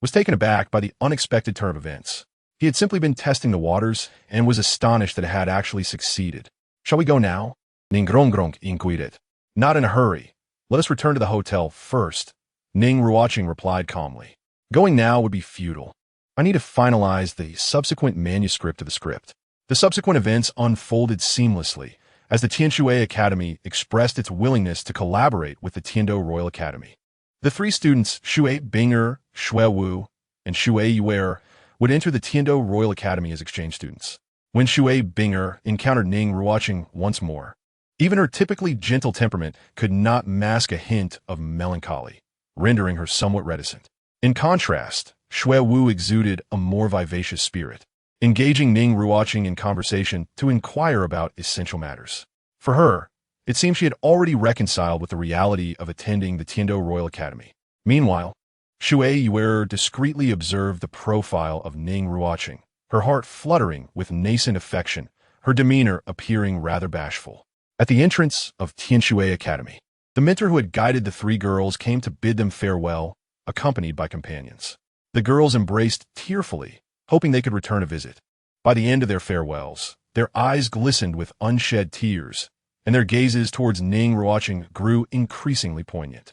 was taken aback by the unexpected turn of events. He had simply been testing the waters and was astonished that it had actually succeeded. Shall we go now? Ning Ruochen inquired. Not in a hurry. Let us return to the hotel first, Ning Ruochen replied calmly. Going now would be futile. I need to finalize the subsequent manuscript of the script. The subsequent events unfolded seamlessly, as the Tianxue Academy expressed its willingness to collaborate with the Tendo Royal Academy. The 3 students, Shui Binger, Shui Wu, and Shui Yuer, would enter the Tendo Royal Academy as exchange students. When Shui Binger encountered Ning Ruochen once more, even her typically gentle temperament could not mask a hint of melancholy, rendering her somewhat reticent. In contrast, Shui Wu exuded a more vivacious spirit, engaging Ning Ruochen in conversation to inquire about essential matters. For her, it seemed she had already reconciled with the reality of attending the Tendo Royal Academy. Meanwhile, Shui Yuer discreetly observed the profile of Ning Ruochen, her heart fluttering with nascent affection, her demeanor appearing rather bashful. At the entrance of Tianxue Academy, the mentor who had guided the 3 girls came to bid them farewell, accompanied by companions. The girls embraced tearfully, hoping they could return a visit. By the end of their farewells, their eyes glistened with unshed tears, and their gazes towards Ning Ruochen grew increasingly poignant.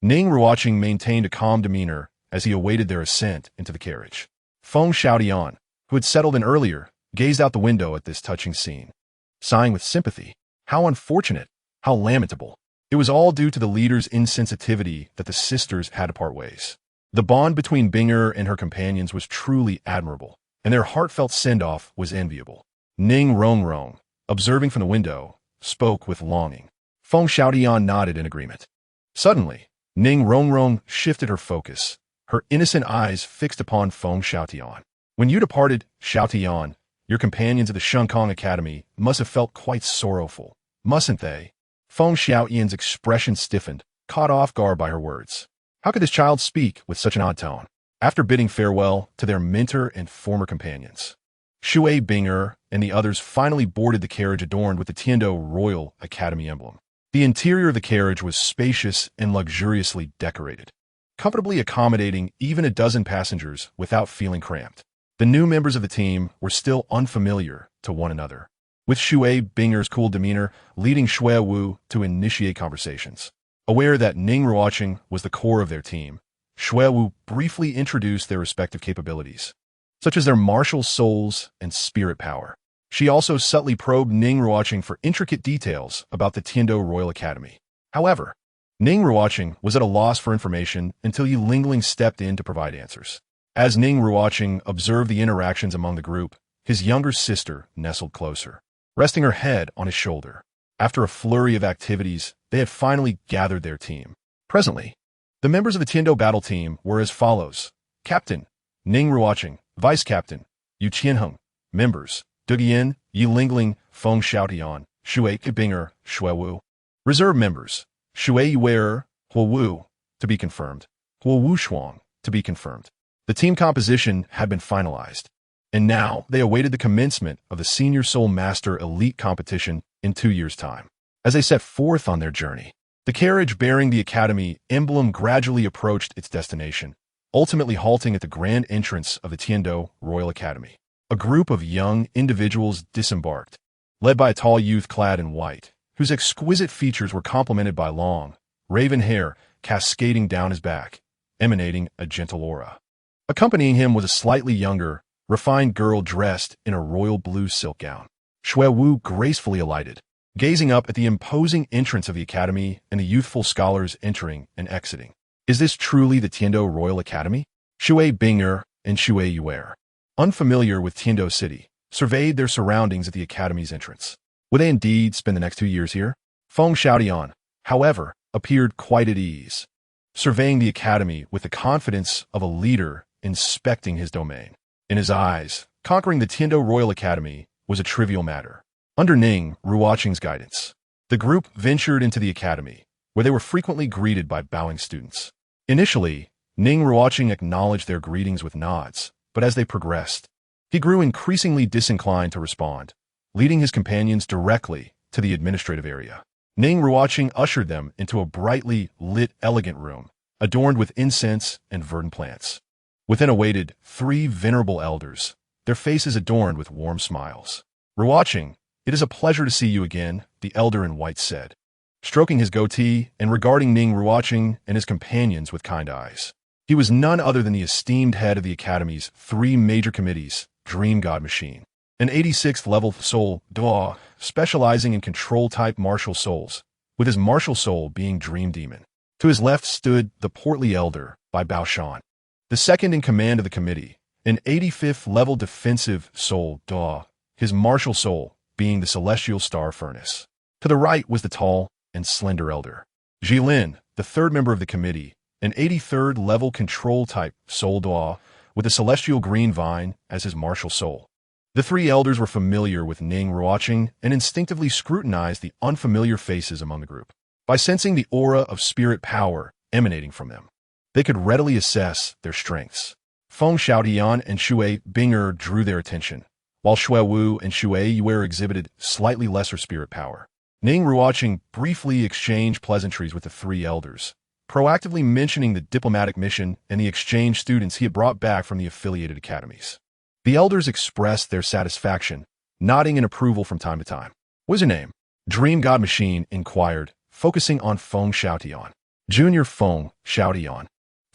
Ning Ruochen maintained a calm demeanor as he awaited their ascent into the carriage. Feng Xiaodian, who had settled in earlier, gazed out the window at this touching scene, sighing with sympathy. How unfortunate, how lamentable. It was all due to the leader's insensitivity that the sisters had to part ways. The bond between Binger and her companions was truly admirable, and their heartfelt send-off was enviable. Ning Ruochen, observing from the window, spoke with longing. Feng Xiaotian nodded in agreement. Suddenly, Ning Ruochen shifted her focus, her innocent eyes fixed upon Feng Xiaotian. When you departed, Xiaotian, your companions at the Shenkong Academy must have felt quite sorrowful, mustn't they? Feng Xiaotian's expression stiffened, caught off guard by her words. How could this child speak with such an odd tone? After bidding farewell to their mentor and former companions, Shui Binger and the others finally boarded the carriage adorned with the Tendo Royal Academy emblem. The interior of the carriage was spacious and luxuriously decorated, comfortably accommodating even a dozen passengers without feeling cramped. The new members of the team were still unfamiliar to one another, with Shui Binger's cool demeanor leading Shui Wu to initiate conversations. Aware that Ning Ruochen was the core of their team, Shui Wu briefly introduced their respective capabilities, such as their martial souls and spirit power. She also subtly probed Ning Ruochen for intricate details about the Tendo Royal Academy. However, Ning Ruochen was at a loss for information until Ye Lingling stepped in to provide answers. As Ning Ruochen observed the interactions among the group, his younger sister nestled closer, resting her head on his shoulder. After a flurry of activities, they had finally gathered their team. Presently, the members of the Tendo battle team were as follows. Captain, Ning Ruochen. Vice Captain, Yu Qianheng. Members, Dugu Ye Lingling, Feng Xiaotian, Shui Binger, Shui Wu. Reserve members, Shui Yuer, Huo Wu, to be confirmed. Huo Wu Shuang, to be confirmed. The team composition had been finalized, and now they awaited the commencement of the Senior Soul Master Elite competition in 2 years' time. As they set forth on their journey, the carriage bearing the Academy emblem gradually approached its destination, ultimately halting at the grand entrance of the Tendo Royal Academy. A group of young individuals disembarked, led by a tall youth clad in white, whose exquisite features were complemented by long, raven hair cascading down his back, emanating a gentle aura. Accompanying him was a slightly younger, refined girl dressed in a royal blue silk gown. Shui Wu gracefully alighted, gazing up at the imposing entrance of the Academy and the youthful scholars entering and exiting. Is this truly the Tendo Royal Academy? Shui Binger and Shui Yuer, unfamiliar with Tendo City, surveyed their surroundings at the Academy's entrance. Would they indeed spend the next 2 years here? Feng Xiaotian, however, appeared quite at ease, surveying the Academy with the confidence of a leader inspecting his domain. In his eyes, conquering the Tendo Royal Academy was a trivial matter. Under Ning Ruochen's guidance, the group ventured into the Academy, where they were frequently greeted by bowing students. Initially, Ning Ruochen acknowledged their greetings with nods, but as they progressed, he grew increasingly disinclined to respond, leading his companions directly to the administrative area. Ning Ruochen ushered them into a brightly lit, elegant room, adorned with incense and verdant plants. Within awaited 3 venerable elders, their faces adorned with warm smiles. Ruocheng, it is a pleasure to see you again, the elder in white said, stroking his goatee and regarding Ning Ruochen and his companions with kind eyes. He was none other than the esteemed head of the Academy's 3 major committees, Dream God Machine, an 86th level soul, Duel, specializing in control-type martial souls, with his martial soul being Dream Demon. To his left stood the portly elder, by Bao Shan, the second in command of the committee, an 85th level defensive soul, Duel, his martial soul being the Celestial Star Furnace. To the right was the tall and slender elder, Jilin, the third member of the committee, an 83rd level control-type soul Duel, with the Celestial Green Vine as his martial soul. The 3 elders were familiar with Ning Ruochen and instinctively scrutinized the unfamiliar faces among the group. By sensing the aura of spirit power emanating from them, they could readily assess their strengths. Feng Xiaotian and Shui Binger drew their attention, while Shui Wu and Shui Yuer exhibited slightly lesser spirit power. Ning Ruochen briefly exchanged pleasantries with the 3 elders, proactively mentioning the diplomatic mission and the exchange students he had brought back from the affiliated academies. The elders expressed their satisfaction, nodding in approval from time to time. What's your name? Dream God Machine inquired, focusing on Feng Xiaotian. Junior Feng Xiaotian,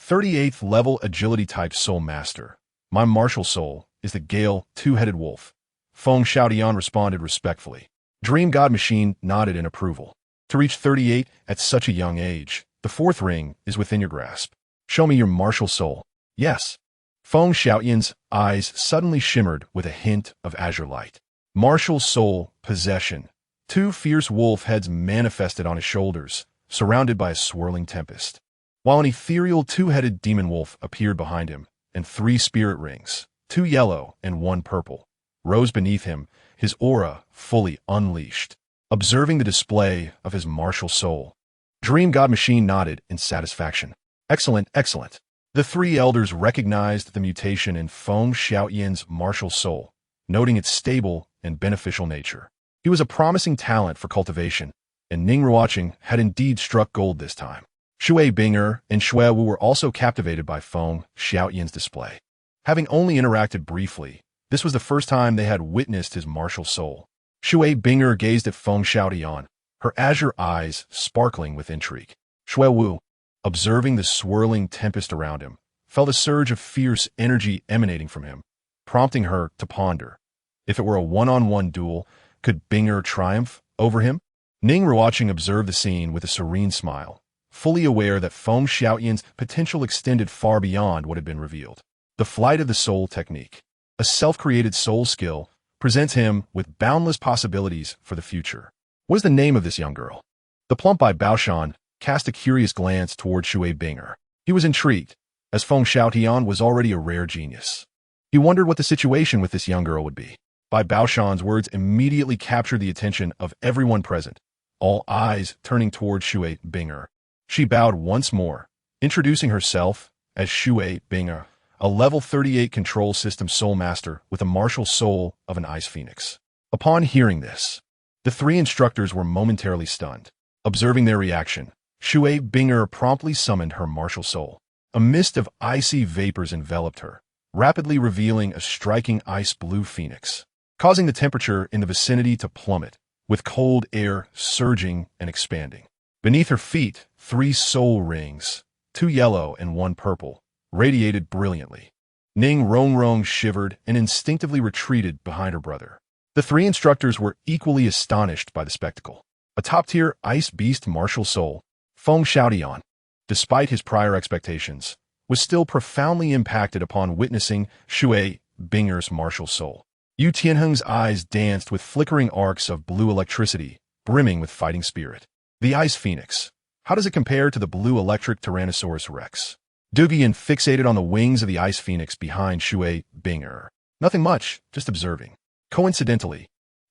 38th level agility type soul master. My martial soul is the Gale Two-Headed Wolf. Feng Xiaotian responded respectfully. Dream God Machine nodded in approval. To reach 38 at such a young age, the fourth ring is within your grasp. Show me your martial soul. Yes. Feng Xiaoyan's eyes suddenly shimmered with a hint of azure light. Martial soul, possession. Two fierce wolf heads manifested on his shoulders, surrounded by a swirling tempest. While an ethereal two-headed demon wolf appeared behind him, and three spirit rings, two yellow and one purple, rose beneath him, his aura fully unleashed. Observing the display of his martial soul, Dream God Machine nodded in satisfaction. Excellent, excellent. The three elders recognized the mutation in Feng Xiaoyan's martial soul, noting its stable and beneficial nature. He was a promising talent for cultivation, and Ning Ruochen had indeed struck gold this time. Shui Binger and Shui Wu were also captivated by Feng Xiaoyan's display. Having only interacted briefly, this was the first time they had witnessed his martial soul. Shui Binger gazed at Feng Xiaoyan, her azure eyes sparkling with intrigue. Shui Wu, observing the swirling tempest around him, felt a surge of fierce energy emanating from him, prompting her to ponder. If it were a one-on-one duel, could Binger triumph over him? Ning Ruochen observed the scene with a serene smile, fully aware that Feng Xiaoyan's potential extended far beyond what had been revealed. The Flight of the Soul technique, a self-created soul skill, presents him with boundless possibilities for the future. What is the name of this young girl? The plump-eyed Baoshan cast a curious glance toward Shui Binger. He was intrigued, as Feng Xiaoyan was already a rare genius. He wondered what the situation with this young girl would be. Bai Baoshan's words immediately captured the attention of everyone present, all eyes turning toward Shui Binger. She bowed once more, introducing herself as Shui Binger, a level 38 control system soul master with a martial soul of an ice phoenix. Upon hearing this, the three instructors were momentarily stunned. Observing their reaction, Shui Binger promptly summoned her martial soul. A mist of icy vapors enveloped her, rapidly revealing a striking ice blue phoenix, causing the temperature in the vicinity to plummet, with cold air surging and expanding. Beneath her feet, three soul rings, two yellow and one purple, radiated brilliantly. Ning Ruochen shivered and instinctively retreated behind her brother. The three instructors were equally astonished by the spectacle. A top-tier ice beast martial soul, Feng Xiaoyan, despite his prior expectations, was still profoundly impacted upon witnessing Shui Binger's martial soul. Yu Tianheng's eyes danced with flickering arcs of blue electricity, brimming with fighting spirit. The Ice Phoenix. How does it compare to the blue electric Tyrannosaurus Rex? Dugian fixated on the wings of the Ice Phoenix behind Shui Binger. Nothing much, just observing. Coincidentally,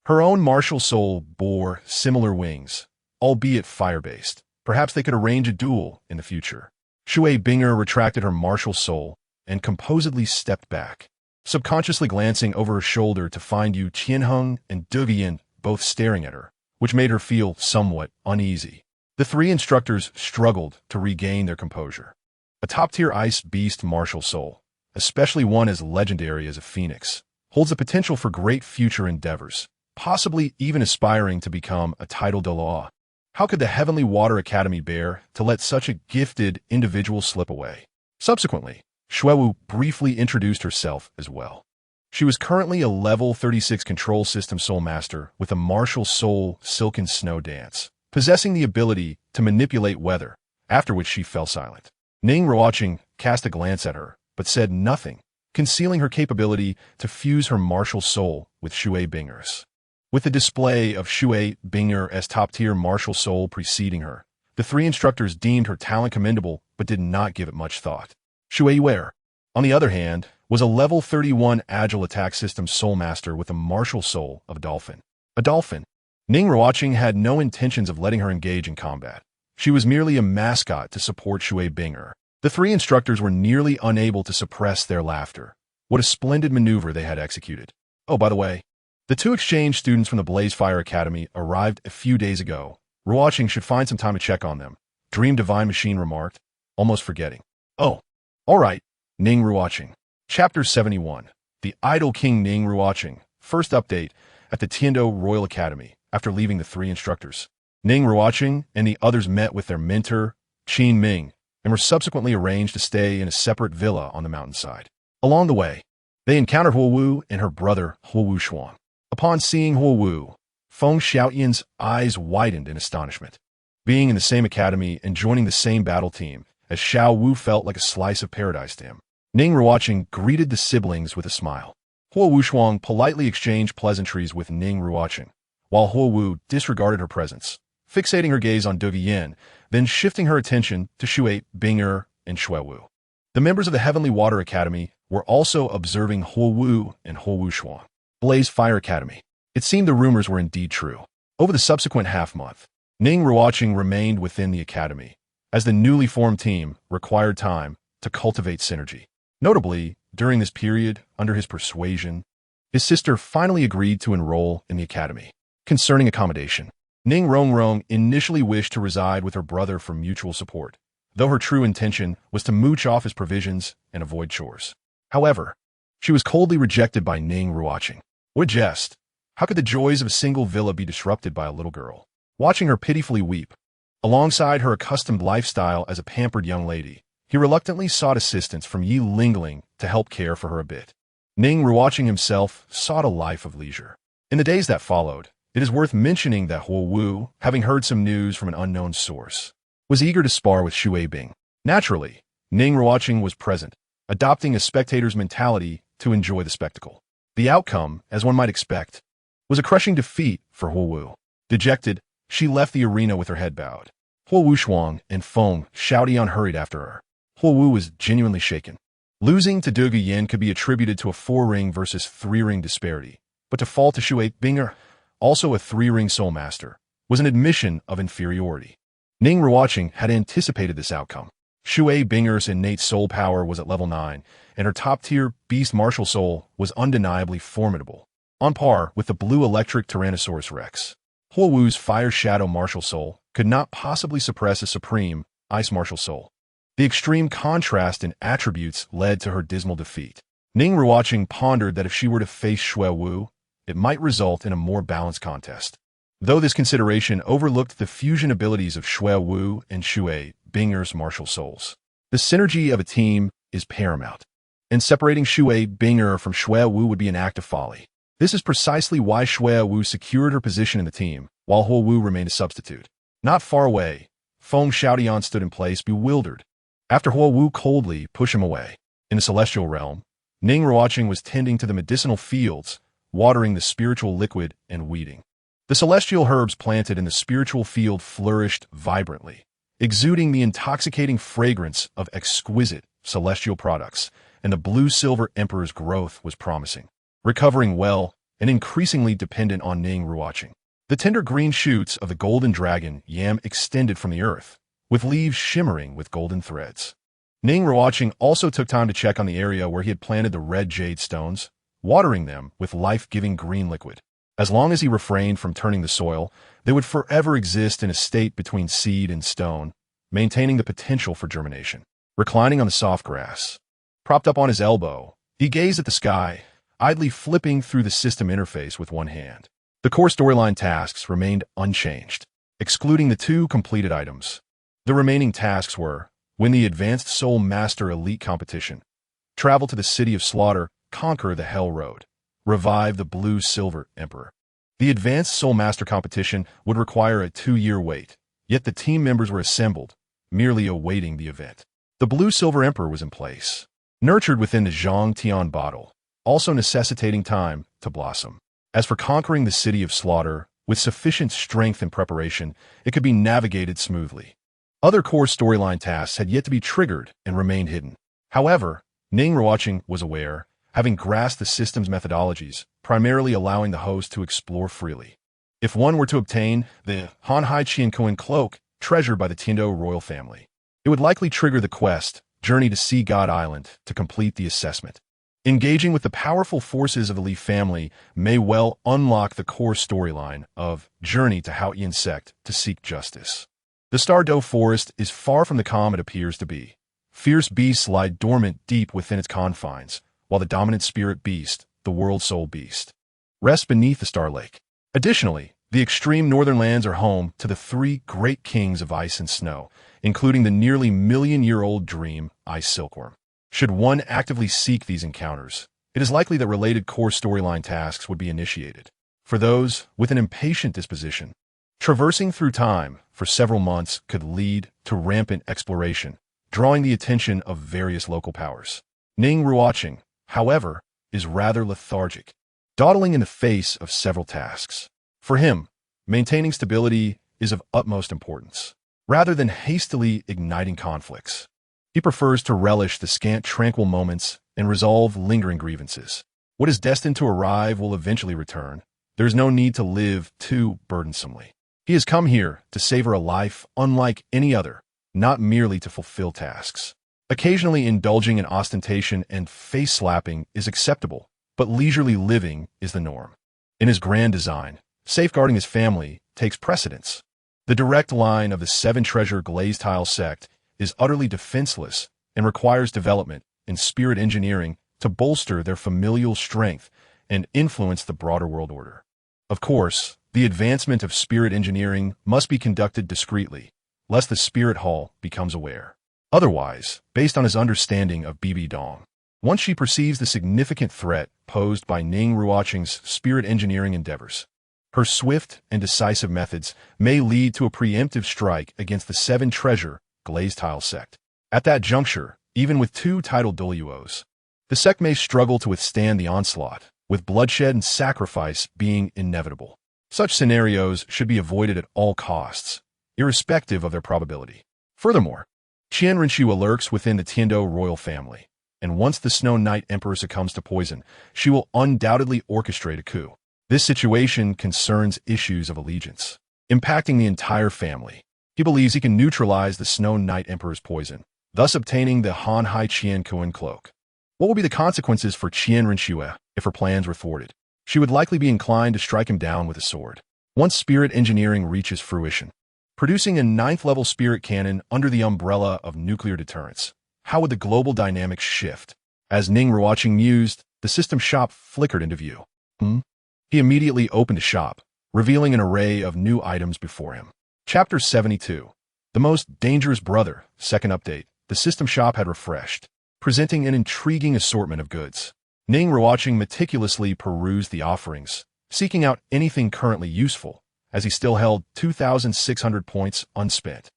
her own martial soul bore similar wings, albeit fire-based. Perhaps they could arrange a duel in the future. Shui Binger retracted her martial soul and composedly stepped back, subconsciously glancing over her shoulder to find Yu Tianheng and Dugian both staring at her, which made her feel somewhat uneasy. The three instructors struggled to regain their composure. A top-tier ice beast martial soul, especially one as legendary as a phoenix, holds the potential for great future endeavors, possibly even aspiring to become a title Douluo. How could the Heavenly Water Academy bear to let such a gifted individual slip away? Subsequently, Shui Wu briefly introduced herself as well. She was currently a level 36 control system soul master with a martial soul silken snow dance, possessing the ability to manipulate weather, after which she fell silent. Ning Ruochen cast a glance at her, but said nothing, concealing her capability to fuse her martial soul with Shui Binger's. With the display of Shui Binger as top-tier martial soul preceding her, the three instructors deemed her talent commendable but did not give it much thought. Shui Wei, on the other hand, was a level 31 agile attack system soul master with a martial soul of a dolphin. A dolphin. Ning Ruochen had no intentions of letting her engage in combat. She was merely a mascot to support Shui Binger. The three instructors were nearly unable to suppress their laughter. What a splendid maneuver they had executed. Oh, by the way, the two exchange students from the Blazefire Academy arrived a few days ago. Ruocheng should find some time to check on them, Dream Divine Machine remarked, almost forgetting. Oh, all right, Ning Ruochen. Chapter 71. The Idol King Ning Ruochen. First update at the Tendo Royal Academy after leaving the three instructors. Ning Ruochen and the others met with their mentor, Qin Ming, and were subsequently arranged to stay in a separate villa on the mountainside. Along the way, they encountered Huo Wu and her brother Huo Wu Shuang. Upon seeing Huo Wu, Feng Xiaoyan's eyes widened in astonishment. Being in the same academy and joining the same battle team, as Xiao Wu felt like a slice of paradise to him. Ning Ruochen greeted the siblings with a smile. Huo Wuxuang politely exchanged pleasantries with Ning Ruochen, while Huo Wu disregarded her presence, fixating her gaze on Dugu Yin, then shifting her attention to Shui Bing'er and Shui Wu. The members of the Heavenly Water Academy were also observing Huo Wu and Huo Wuxuang. Blaze Fire Academy. It seemed the rumors were indeed true. Over the subsequent half-month, Ning Ruochen remained within the academy, as the newly formed team required time to cultivate synergy. Notably, during this period, under his persuasion, his sister finally agreed to enroll in the academy. Concerning accommodation, Ning Ruochen initially wished to reside with her brother for mutual support, though her true intention was to mooch off his provisions and avoid chores. However, she was coldly rejected by Ning Ruochen. What a jest! How could the joys of a single villa be disrupted by a little girl? Watching her pitifully weep, alongside her accustomed lifestyle as a pampered young lady, he reluctantly sought assistance from Ye Lingling to help care for her a bit. Ning Ruochen himself sought a life of leisure. In the days that followed, it is worth mentioning that Huo Wu, having heard some news from an unknown source, was eager to spar with Shui Bing. Naturally, Ning Ruochen was present, adopting a spectator's mentality to enjoy the spectacle. The outcome, as one might expect, was a crushing defeat for Huo Wu. Dejected, she left the arena with her head bowed. Huo Wuxuang and Feng Xiaodian hurried after her. Huo Wu was genuinely shaken. Losing to Dugu Yin could be attributed to a 4-ring versus 3-ring disparity, but to fall to Shui Bing'er, also a 3-ring Soul Master, was an admission of inferiority. Ning Ruochen had anticipated this outcome. Shui Bing'er's innate soul power was at level 9, and her top-tier Beast Martial Soul was undeniably formidable, on par with the blue electric Tyrannosaurus Rex. Huo Wu's Fire Shadow Martial Soul could not possibly suppress a supreme Ice Martial Soul. The extreme contrast in attributes led to her dismal defeat. Ning Ruochen pondered that if she were to face Shui Wu, it might result in a more balanced contest. Though this consideration overlooked the fusion abilities of Shui Wu and Shui Bing'er's martial souls. The synergy of a team is paramount, and separating Shui Bing'er from Shui Wu would be an act of folly. This is precisely why Shui Wu secured her position in the team, while Huo Wu remained a substitute. Not far away, Feng Xiaodian stood in place, bewildered, after Huo Wu coldly pushed him away. In the celestial realm, Ning Ruochen was tending to the medicinal fields, watering the spiritual liquid and weeding. The celestial herbs planted in the spiritual field flourished vibrantly, exuding the intoxicating fragrance of exquisite celestial products, and the blue-silver emperor's growth was promising. Recovering well and increasingly dependent on Ning Ruochen, the tender green shoots of the golden dragon yam extended from the earth, with leaves shimmering with golden threads. Ning Ruochen also took time to check on the area where he had planted the red jade stones, watering them with life-giving green liquid. As long as he refrained from turning the soil, they would forever exist in a state between seed and stone, maintaining the potential for germination. Reclining on the soft grass, propped up on his elbow, he gazed at the sky, idly flipping through the system interface with one hand. The core storyline tasks remained unchanged, excluding the 2 completed items. The remaining tasks were, win the Advanced Soul Master Elite Competition, travel to the City of Slaughter, conquer the Hell Road, revive the Blue-Silver Emperor. The Advanced Soul Master competition would require a 2-year wait, yet the team members were assembled, merely awaiting the event. The Blue-Silver Emperor was in place, nurtured within the Zhang Tian bottle, also necessitating time to blossom. As for conquering the City of Slaughter, with sufficient strength and preparation, it could be navigated smoothly. Other core storyline tasks had yet to be triggered and remained hidden. However, Ning Ruochen was aware, having grasped the system's methodologies, primarily allowing the host to explore freely. If one were to obtain the Hanhai Qian cloak, treasured by the Tendo royal family, it would likely trigger the quest, Journey to Sea God Island, to complete the assessment. Engaging with the powerful forces of the Li family may well unlock the core storyline of Journey to Haotian Sect to seek justice. The Stardow Forest is far from the calm it appears to be. Fierce beasts lie dormant deep within its confines, while the dominant spirit beast, the World Soul Beast, rests beneath the Star Lake. Additionally, the extreme northern lands are home to the 3 great kings of ice and snow, including the nearly million-year-old dream Ice Silkworm. Should one actively seek these encounters, it is likely that related core storyline tasks would be initiated. For those with an impatient disposition, Traversing through time for several months could lead to rampant exploration, drawing the attention of various local powers. Ning Ruochen, however, is rather lethargic, dawdling in the face of several tasks. For him, maintaining stability is of utmost importance. Rather than hastily igniting conflicts, he prefers to relish the scant tranquil moments and resolve lingering grievances. What is destined to arrive will eventually return. There is no need to live too burdensomely. He has come here to savor a life unlike any other, not merely to fulfill tasks. Occasionally indulging in ostentation and face-slapping is acceptable, but leisurely living is the norm. In his grand design, safeguarding his family takes precedence. The direct line of the seven-treasure glazed tile sect is utterly defenseless and requires development in spirit engineering to bolster their familial strength and influence the broader world order. Of course, the advancement of spirit engineering must be conducted discreetly, lest the spirit hall becomes aware. Otherwise, based on his understanding of Bibi Dong, once she perceives the significant threat posed by Ning Ruochen's spirit engineering endeavors, her swift and decisive methods may lead to a preemptive strike against the seven-treasure glazed tile sect. At that juncture, even with two titled Douluos, the sect may struggle to withstand the onslaught, with bloodshed and sacrifice being inevitable. Such scenarios should be avoided at all costs, irrespective of their probability. Furthermore, Qian Renxue lurks within the Tendo royal family, and once the Snow Knight Emperor succumbs to poison, she will undoubtedly orchestrate a coup. This situation concerns issues of allegiance, impacting the entire family. He believes he can neutralize the Snow Knight Emperor's poison, thus obtaining the Han Hai Qian Kuan cloak. What will be the consequences for Qian Renxue if her plans were thwarted? She would likely be inclined to strike him down with a sword. Once spirit engineering reaches fruition, producing a 9th-level spirit cannon under the umbrella of nuclear deterrence, how would the global dynamics shift? As Ning Ruochen mused, the system shop flickered into view. He immediately opened a shop, revealing an array of new items before him. Chapter 72. The Most Dangerous Brother. Second update. The system shop had refreshed, presenting an intriguing assortment of goods. Ning Ruochen meticulously perused the offerings, seeking out anything currently useful, as he still held 2,600 points unspent.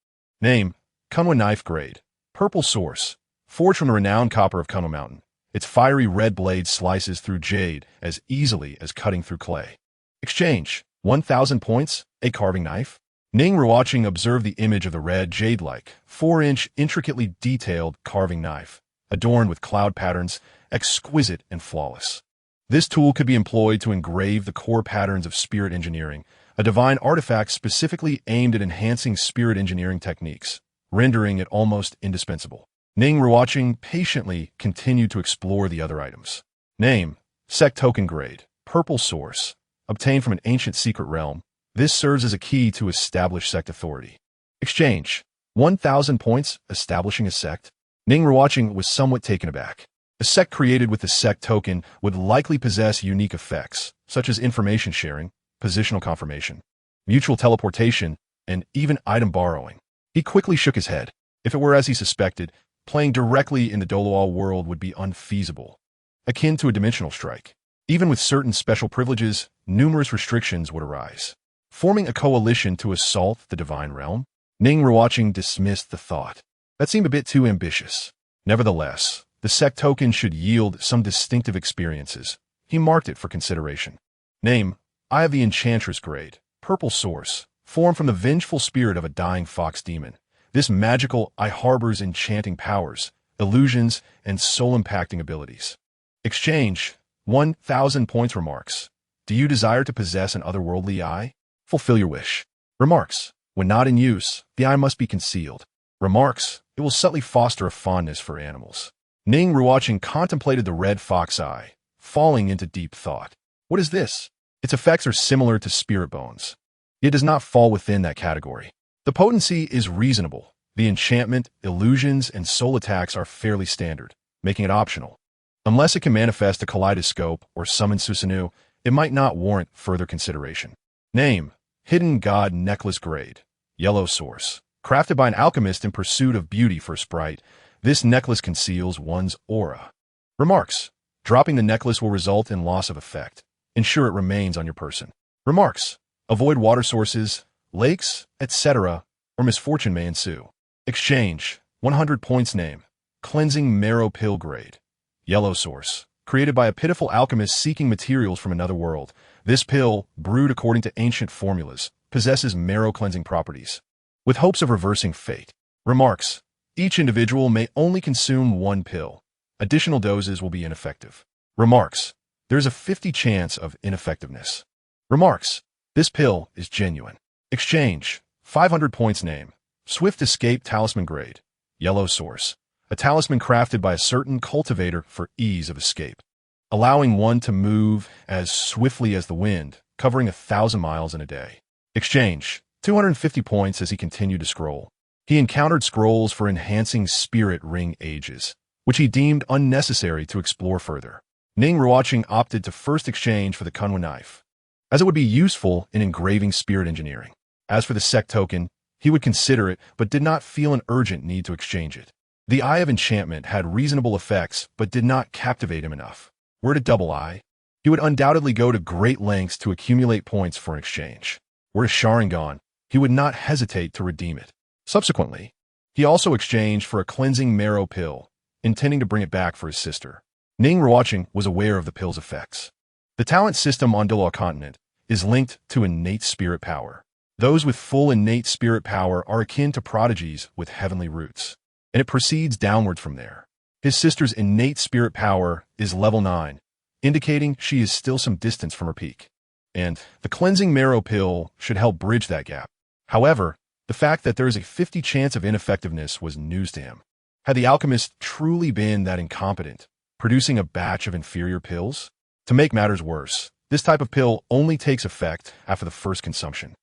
Name: Kunwa Knife Grade. Purple source. Forged from the renowned copper of Kunwa Mountain. Its fiery red blade slices through jade as easily as cutting through clay. Exchange: 1,000 points, a carving knife. Ning Ruochen observed the image of the red jade-like, 4-inch intricately detailed carving knife, adorned with cloud patterns, exquisite and flawless. This tool could be employed to engrave the core patterns of spirit engineering, a divine artifact specifically aimed at enhancing spirit engineering techniques, rendering it almost indispensable. Ning Ruochen patiently continued to explore the other items. Name: Sect Token Grade. Purple source. Obtained from an ancient secret realm. This serves as a key to establish sect authority. Exchange: 1,000 points, establishing a sect. Ning Ruochen was somewhat taken aback. A sect created with the sect token would likely possess unique effects, such as information sharing, positional confirmation, mutual teleportation, and even item borrowing. He quickly shook his head. If it were as he suspected, playing directly in the Douluo world would be unfeasible, akin to a dimensional strike. Even with certain special privileges, numerous restrictions would arise. Forming a coalition to assault the divine realm? Ning Ruochen dismissed the thought. That seemed a bit too ambitious. Nevertheless, the sect token should yield some distinctive experiences. He marked it for consideration. Name: Eye of the Enchantress Grade. Purple source. Formed from the vengeful spirit of a dying fox demon. This magical eye harbors enchanting powers, illusions, and soul-impacting abilities. Exchange: 1,000 points. Remarks: Do you desire to possess an otherworldly eye? Fulfill your wish. Remarks: When not in use, the eye must be concealed. Remarks: It will subtly foster a fondness for animals. Ning Ruochen contemplated the red fox eye, falling into deep thought. What is this? Its effects are similar to spirit bones. It does not fall within that category. The potency is reasonable. The enchantment, illusions, and soul attacks are fairly standard, making it optional. Unless it can manifest a kaleidoscope or summon Susanoo, it might not warrant further consideration. Name: Hidden God Necklace Grade. Yellow source. Crafted by an alchemist in pursuit of beauty for a sprite, this necklace conceals one's aura. Remarks: Dropping the necklace will result in loss of effect. Ensure it remains on your person. Remarks: Avoid water sources. lakes, etc., or misfortune may ensue. Exchange, 100 points name, cleansing marrow pill grade. Yellow source, created by a pitiful alchemist seeking materials from another world. This pill, brewed according to ancient formulas, possesses marrow cleansing properties, with hopes of reversing fate. Remarks, each individual may only consume one pill. Additional doses will be ineffective. Remarks, there is a 50% chance of ineffectiveness. Remarks, this pill is genuine. Exchange, 500 points name, Swift Escape Talisman Grade. Yellow source, a talisman crafted by a certain cultivator for ease of escape, allowing one to move as swiftly as the wind, covering 1,000 miles in a day. Exchange, 250 points as he continued to scroll. He encountered scrolls for enhancing spirit ring ages, which he deemed unnecessary to explore further. Ning Ruochen opted to first exchange for the Kunwa knife, as it would be useful in engraving spirit engineering. As for the sect token, he would consider it, but did not feel an urgent need to exchange it. The Eye of Enchantment had reasonable effects, but did not captivate him enough. Were it a double eye, he would undoubtedly go to great lengths to accumulate points for an exchange. Were it a Sharingan, he would not hesitate to redeem it. Subsequently, he also exchanged for a cleansing marrow pill, intending to bring it back for his sister. Ning Ruochen was aware of the pill's effects. The talent system on Douluo continent is linked to innate spirit power. Those with full innate spirit power are akin to prodigies with heavenly roots, and it proceeds downward from there. His sister's innate spirit power is level 9, indicating she is still some distance from her peak, and the cleansing marrow pill should help bridge that gap. However, the fact that there is a 50% chance of ineffectiveness was news to him. Had the alchemist truly been that incompetent, producing a batch of inferior pills? To make matters worse, this type of pill only takes effect after the first consumption.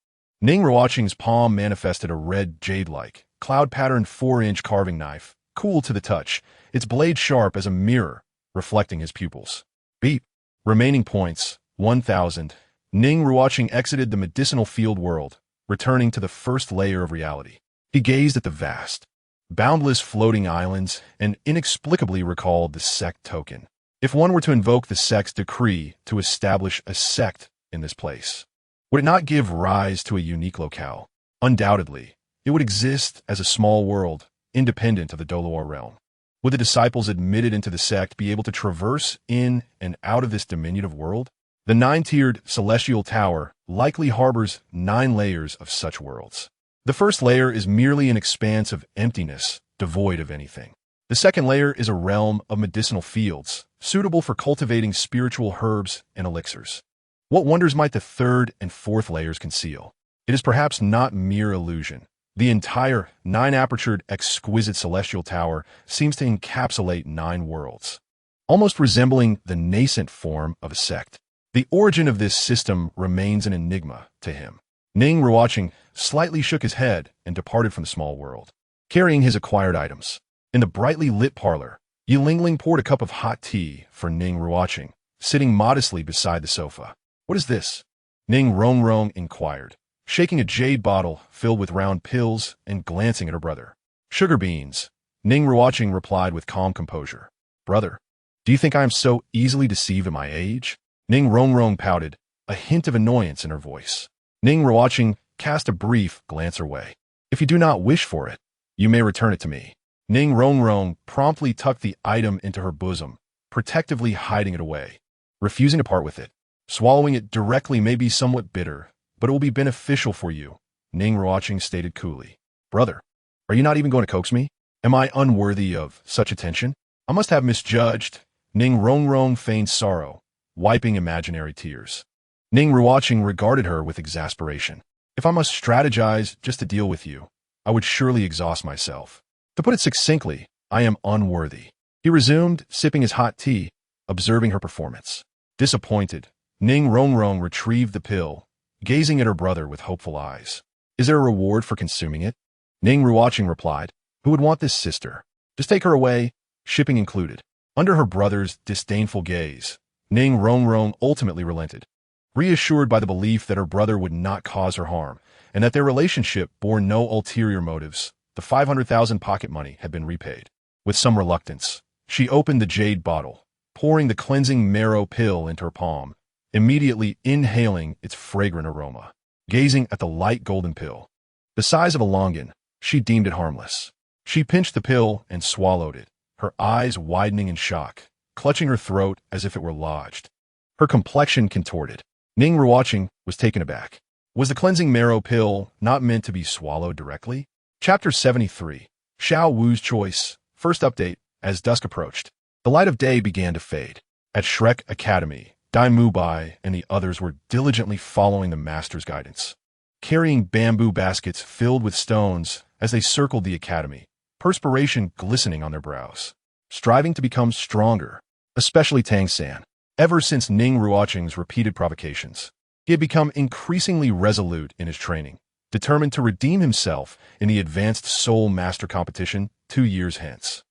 Ning Ruochen's palm manifested a red jade-like, cloud-patterned 4-inch carving knife, cool to the touch, its blade sharp as a mirror, reflecting his pupils. Beep. Remaining points, 1,000. Ning Ruochen exited the medicinal field world, returning to the first layer of reality. He gazed at the vast, boundless floating islands and inexplicably recalled the sect token. If one were to invoke the sect's decree to establish a sect in this place, would it not give rise to a unique locale? Undoubtedly, it would exist as a small world, independent of the Douluo realm. Would the disciples admitted into the sect be able to traverse in and out of this diminutive world? The 9-tiered celestial tower likely harbors 9 layers of such worlds. The first layer is merely an expanse of emptiness, devoid of anything. The second layer is a realm of medicinal fields, suitable for cultivating spiritual herbs and elixirs. What wonders might the third and fourth layers conceal? It is perhaps not mere illusion. The entire Nine-Aperture Exquisite Celestial Tower seems to encapsulate 9 worlds, almost resembling the nascent form of a sect. The origin of this system remains an enigma to him. Ning Ruochen slightly shook his head and departed from the small world, carrying his acquired items. In the brightly lit parlor, Ye Lingling poured a cup of hot tea for Ning Ruochen, sitting modestly beside the sofa. "What is this?" Ning Ruochen inquired, shaking a jade bottle filled with round pills and glancing at her brother. "Sugar beans," Ning Ruochen replied with calm composure. "Brother, do you think I am so easily deceived at my age?" Ning Ruochen pouted, a hint of annoyance in her voice. Ning Ruochen cast a brief glance her way. "If you do not wish for it, you may return it to me." Ning Ruochen promptly tucked the item into her bosom, protectively hiding it away, refusing to part with it. "Swallowing it directly may be somewhat bitter, but it will be beneficial for you," Ning Ruochen stated coolly. "Brother, are you not even going to coax me? Am I unworthy of such attention? I must have misjudged." Ning Ruochen feigned sorrow, wiping imaginary tears. Ning Ruochen regarded her with exasperation. "If I must strategize just to deal with you, I would surely exhaust myself. To put it succinctly, I am unworthy." He resumed, sipping his hot tea, observing her performance. Disappointed, Ning Ruochen retrieved the pill, gazing at her brother with hopeful eyes. "Is there a reward for consuming it?" Ning Ruochen replied. "Who would want this sister? Just take her away, shipping included." Under her brother's disdainful gaze, Ning Ruochen ultimately relented. Reassured by the belief that her brother would not cause her harm, and that their relationship bore no ulterior motives, the 500,000 pocket money had been repaid. With some reluctance, she opened the jade bottle, pouring the cleansing marrow pill into her palm, immediately inhaling its fragrant aroma. gazing at the light golden pill. The size of a longan, she deemed it harmless. She pinched the pill and swallowed it, her eyes widening in shock, clutching her throat as if it were lodged. Her complexion contorted. Ning Ruochen was taken aback. Was the cleansing marrow pill not meant to be swallowed directly? Chapter 73. Xiao Wu's Choice. First update. As dusk approached, the light of day began to fade. At Shrek Academy, Dai Mubai and the others were diligently following the master's guidance, carrying bamboo baskets filled with stones as they circled the academy, perspiration glistening on their brows, striving to become stronger, especially Tang San. Ever since Ning Ruochen's repeated provocations, he had become increasingly resolute in his training, determined to redeem himself in the Advanced Soul Master competition 2 years hence.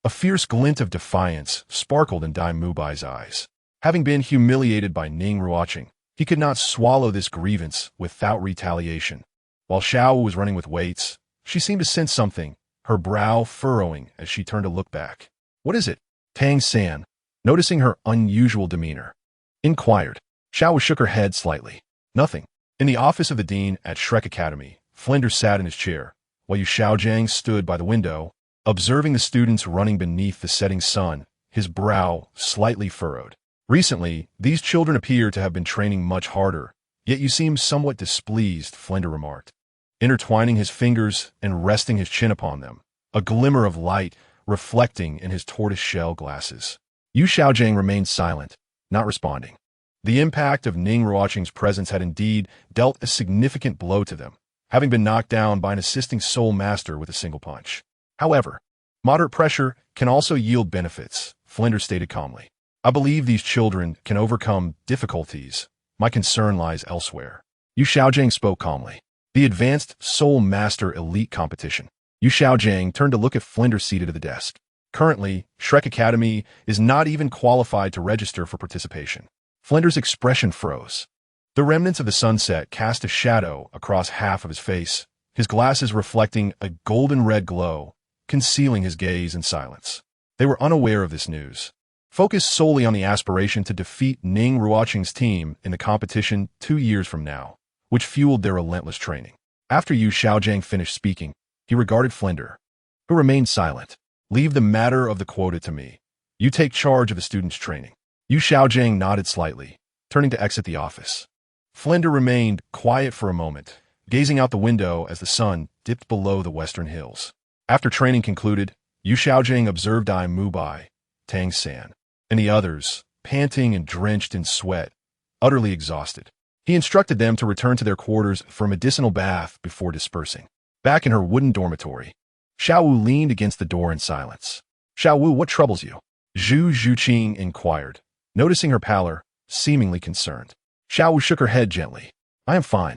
A fierce glint of defiance sparkled in Dai Mubai's eyes. Having been humiliated by Ning Ruochen, he could not swallow this grievance without retaliation. While Xiao was running with weights, she seemed to sense something, her brow furrowing as she turned to look back. "What is it?" Tang San, noticing her unusual demeanor, inquired. Xiao shook her head slightly. "Nothing." In the office of the dean at Shrek Academy, Flinders sat in his chair, while Yu Xiaojiang stood by the window, observing the students running beneath the setting sun, his brow slightly furrowed. "Recently, these children appear to have been training much harder, yet you seem somewhat displeased," Flinder remarked, intertwining his fingers and resting his chin upon them, a glimmer of light reflecting in his tortoise-shell glasses. Yu Xiaojiang remained silent, not responding. The impact of Ning Ruochen's presence had indeed dealt a significant blow to them, having been knocked down by an assisting soul master with a single punch. However, moderate pressure can also yield benefits, Flinder stated calmly. "I believe these children can overcome difficulties. My concern lies elsewhere." Yu Xiaojiang spoke calmly. The Advanced Soul Master Elite Competition. Yu Xiaojiang turned to look at Flinder seated at the desk. Currently, Shrek Academy is not even qualified to register for participation. Flinder's expression froze. The remnants of the sunset cast a shadow across half of his face, his glasses reflecting a golden-red glow, concealing his gaze in silence. They were unaware of this news, focused solely on the aspiration to defeat Ning Ruochen's team in the competition 2 years from now, which fueled their relentless training. After Yu Xiaojiang finished speaking, he regarded Flinder, who remained silent. "Leave the matter of the quota to me. You take charge of the students' training." Yu Xiaojiang nodded slightly, turning to exit the office. Flinder remained quiet for a moment, gazing out the window as the sun dipped below the western hills. After training concluded, Yu Xiaojiang observed Dai Mubai, Tang San, and the others, panting and drenched in sweat, utterly exhausted. He instructed them to return to their quarters for a medicinal bath before dispersing. Back in her wooden dormitory, Xiao Wu leaned against the door in silence. "Xiao Wu, what troubles you?" Zhu Zhuqing inquired, noticing her pallor, seemingly concerned. Xiao Wu shook her head gently. "I am fine."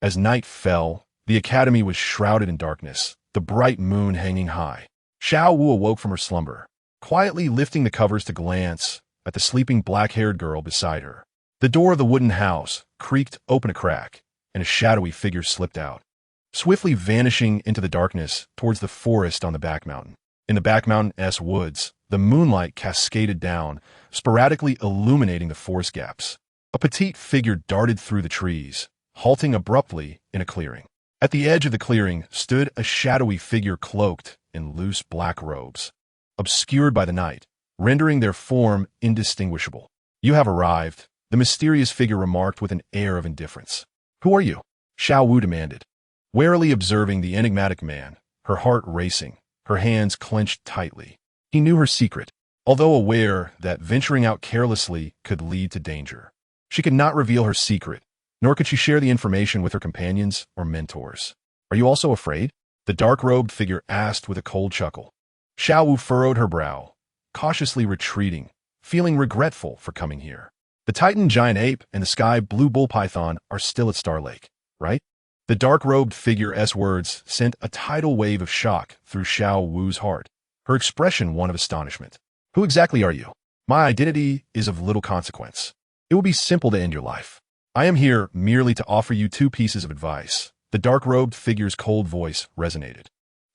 As night fell, the academy was shrouded in darkness, the bright moon hanging high. Xiao Wu awoke from her slumber, quietly lifting the covers to glance at the sleeping black-haired girl beside her. The door of the wooden house creaked open a crack, and a shadowy figure slipped out, swiftly vanishing into the darkness towards the forest on the back mountain. In the back mountain-esque woods, the moonlight cascaded down, sporadically illuminating the forest gaps. A petite figure darted through the trees, halting abruptly in a clearing. At the edge of the clearing stood a shadowy figure cloaked in loose black robes, obscured by the night, rendering their form indistinguishable. "You have arrived," the mysterious figure remarked with an air of indifference. "Who are you?" Xiao Wu demanded, warily observing the enigmatic man, her heart racing, her hands clenched tightly. He knew her secret, although aware that venturing out carelessly could lead to danger. She could not reveal her secret, nor could she share the information with her companions or mentors. "Are you also afraid?" the dark-robed figure asked with a cold chuckle. Xiao Wu furrowed her brow, cautiously retreating, feeling regretful for coming here. "The Titan giant ape and the sky blue bull python are still at Star Lake, right?" The dark-robed figure's words sent a tidal wave of shock through Xiao Wu's heart, her expression one of astonishment. "Who exactly are you?" "My identity is of little consequence. It will be simple to end your life. I am here merely to offer you 2 pieces of advice." The dark-robed figure's cold voice resonated.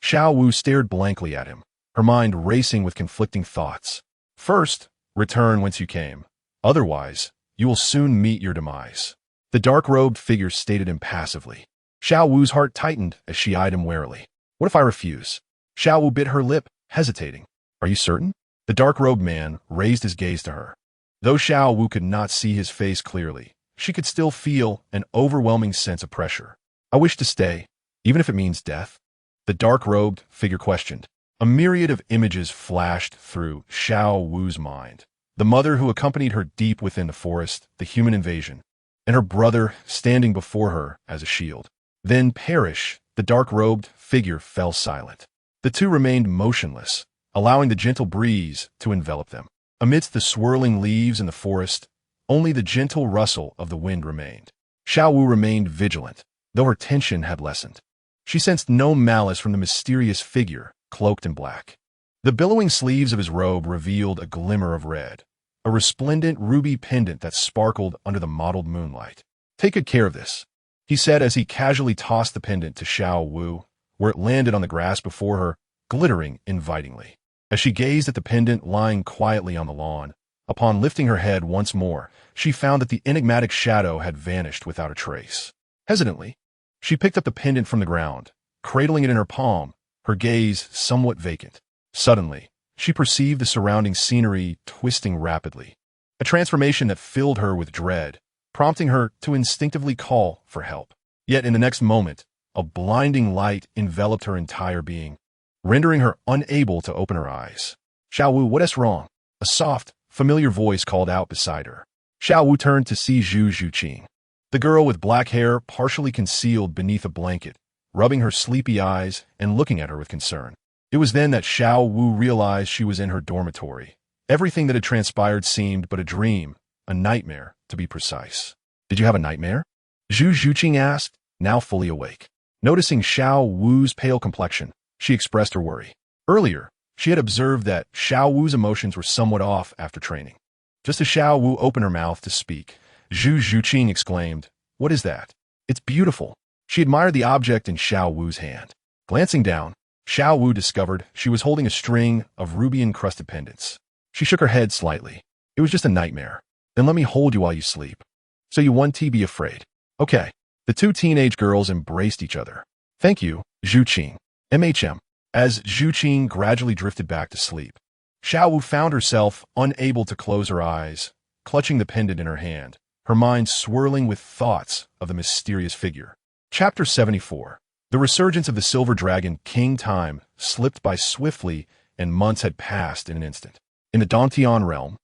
Xiao Wu stared blankly at him, her mind racing with conflicting thoughts. "First, return whence you came. Otherwise, you will soon meet your demise." The dark-robed figure stated impassively. Xiao Wu's heart tightened as she eyed him warily. What if I refuse? Xiao Wu bit her lip, hesitating. Are you certain? The dark-robed man raised his gaze to her. Though Xiao Wu could not see his face clearly, she could still feel an overwhelming sense of pressure. I wish to stay, even if it means death. The dark-robed figure questioned. A myriad of images flashed through Xiao Wu's mind. The mother who accompanied her deep within the forest, the human invasion, and her brother standing before her as a shield. Then perish, the dark-robed figure fell silent. The two remained motionless, allowing the gentle breeze to envelop them. Amidst the swirling leaves in the forest, only the gentle rustle of the wind remained. Xiao Wu remained vigilant, though her tension had lessened. She sensed no malice from the mysterious figure, cloaked in black. The billowing sleeves of his robe revealed a glimmer of red, a resplendent ruby pendant that sparkled under the mottled moonlight. Take good care of this, he said as he casually tossed the pendant to Xiao Wu, where it landed on the grass before her, glittering invitingly. As she gazed at the pendant lying quietly on the lawn, upon lifting her head once more, she found that the enigmatic shadow had vanished without a trace. Hesitantly, she picked up the pendant from the ground, cradling it in her palm, her gaze somewhat vacant. Suddenly, she perceived the surrounding scenery twisting rapidly, a transformation that filled her with dread, prompting her to instinctively call for help. Yet in the next moment, a blinding light enveloped her entire being, rendering her unable to open her eyes. Xiao Wu, what is wrong? A soft, familiar voice called out beside her. Xiao Wu turned to see Zhu Zhuqing, the girl with black hair partially concealed beneath a blanket, rubbing her sleepy eyes and looking at her with concern. It was then that Xiao Wu realized she was in her dormitory. Everything that had transpired seemed but a dream, a nightmare, to be precise. Did you have a nightmare? Zhu Zhuqing asked, now fully awake. Noticing Xiao Wu's pale complexion, she expressed her worry. Earlier, she had observed that Xiao Wu's emotions were somewhat off after training. Just as Xiao Wu opened her mouth to speak, Zhu Zhuqing exclaimed, "What is that? It's beautiful." She admired the object in Xiao Wu's hand. Glancing down, Xiao Wu discovered she was holding a string of ruby-encrusted pendants. She shook her head slightly. It was just a nightmare. Then let me hold you while you sleep. So you want to be afraid. Okay. The two teenage girls embraced each other. Thank you, Zhuqing. MHM. As Zhuqing gradually drifted back to sleep, Xiao Wu found herself unable to close her eyes, clutching the pendant in her hand, her mind swirling with thoughts of the mysterious figure. Chapter 74. The resurgence of the silver dragon King. Time slipped by swiftly, and months had passed in an instant. In the Dantian realm,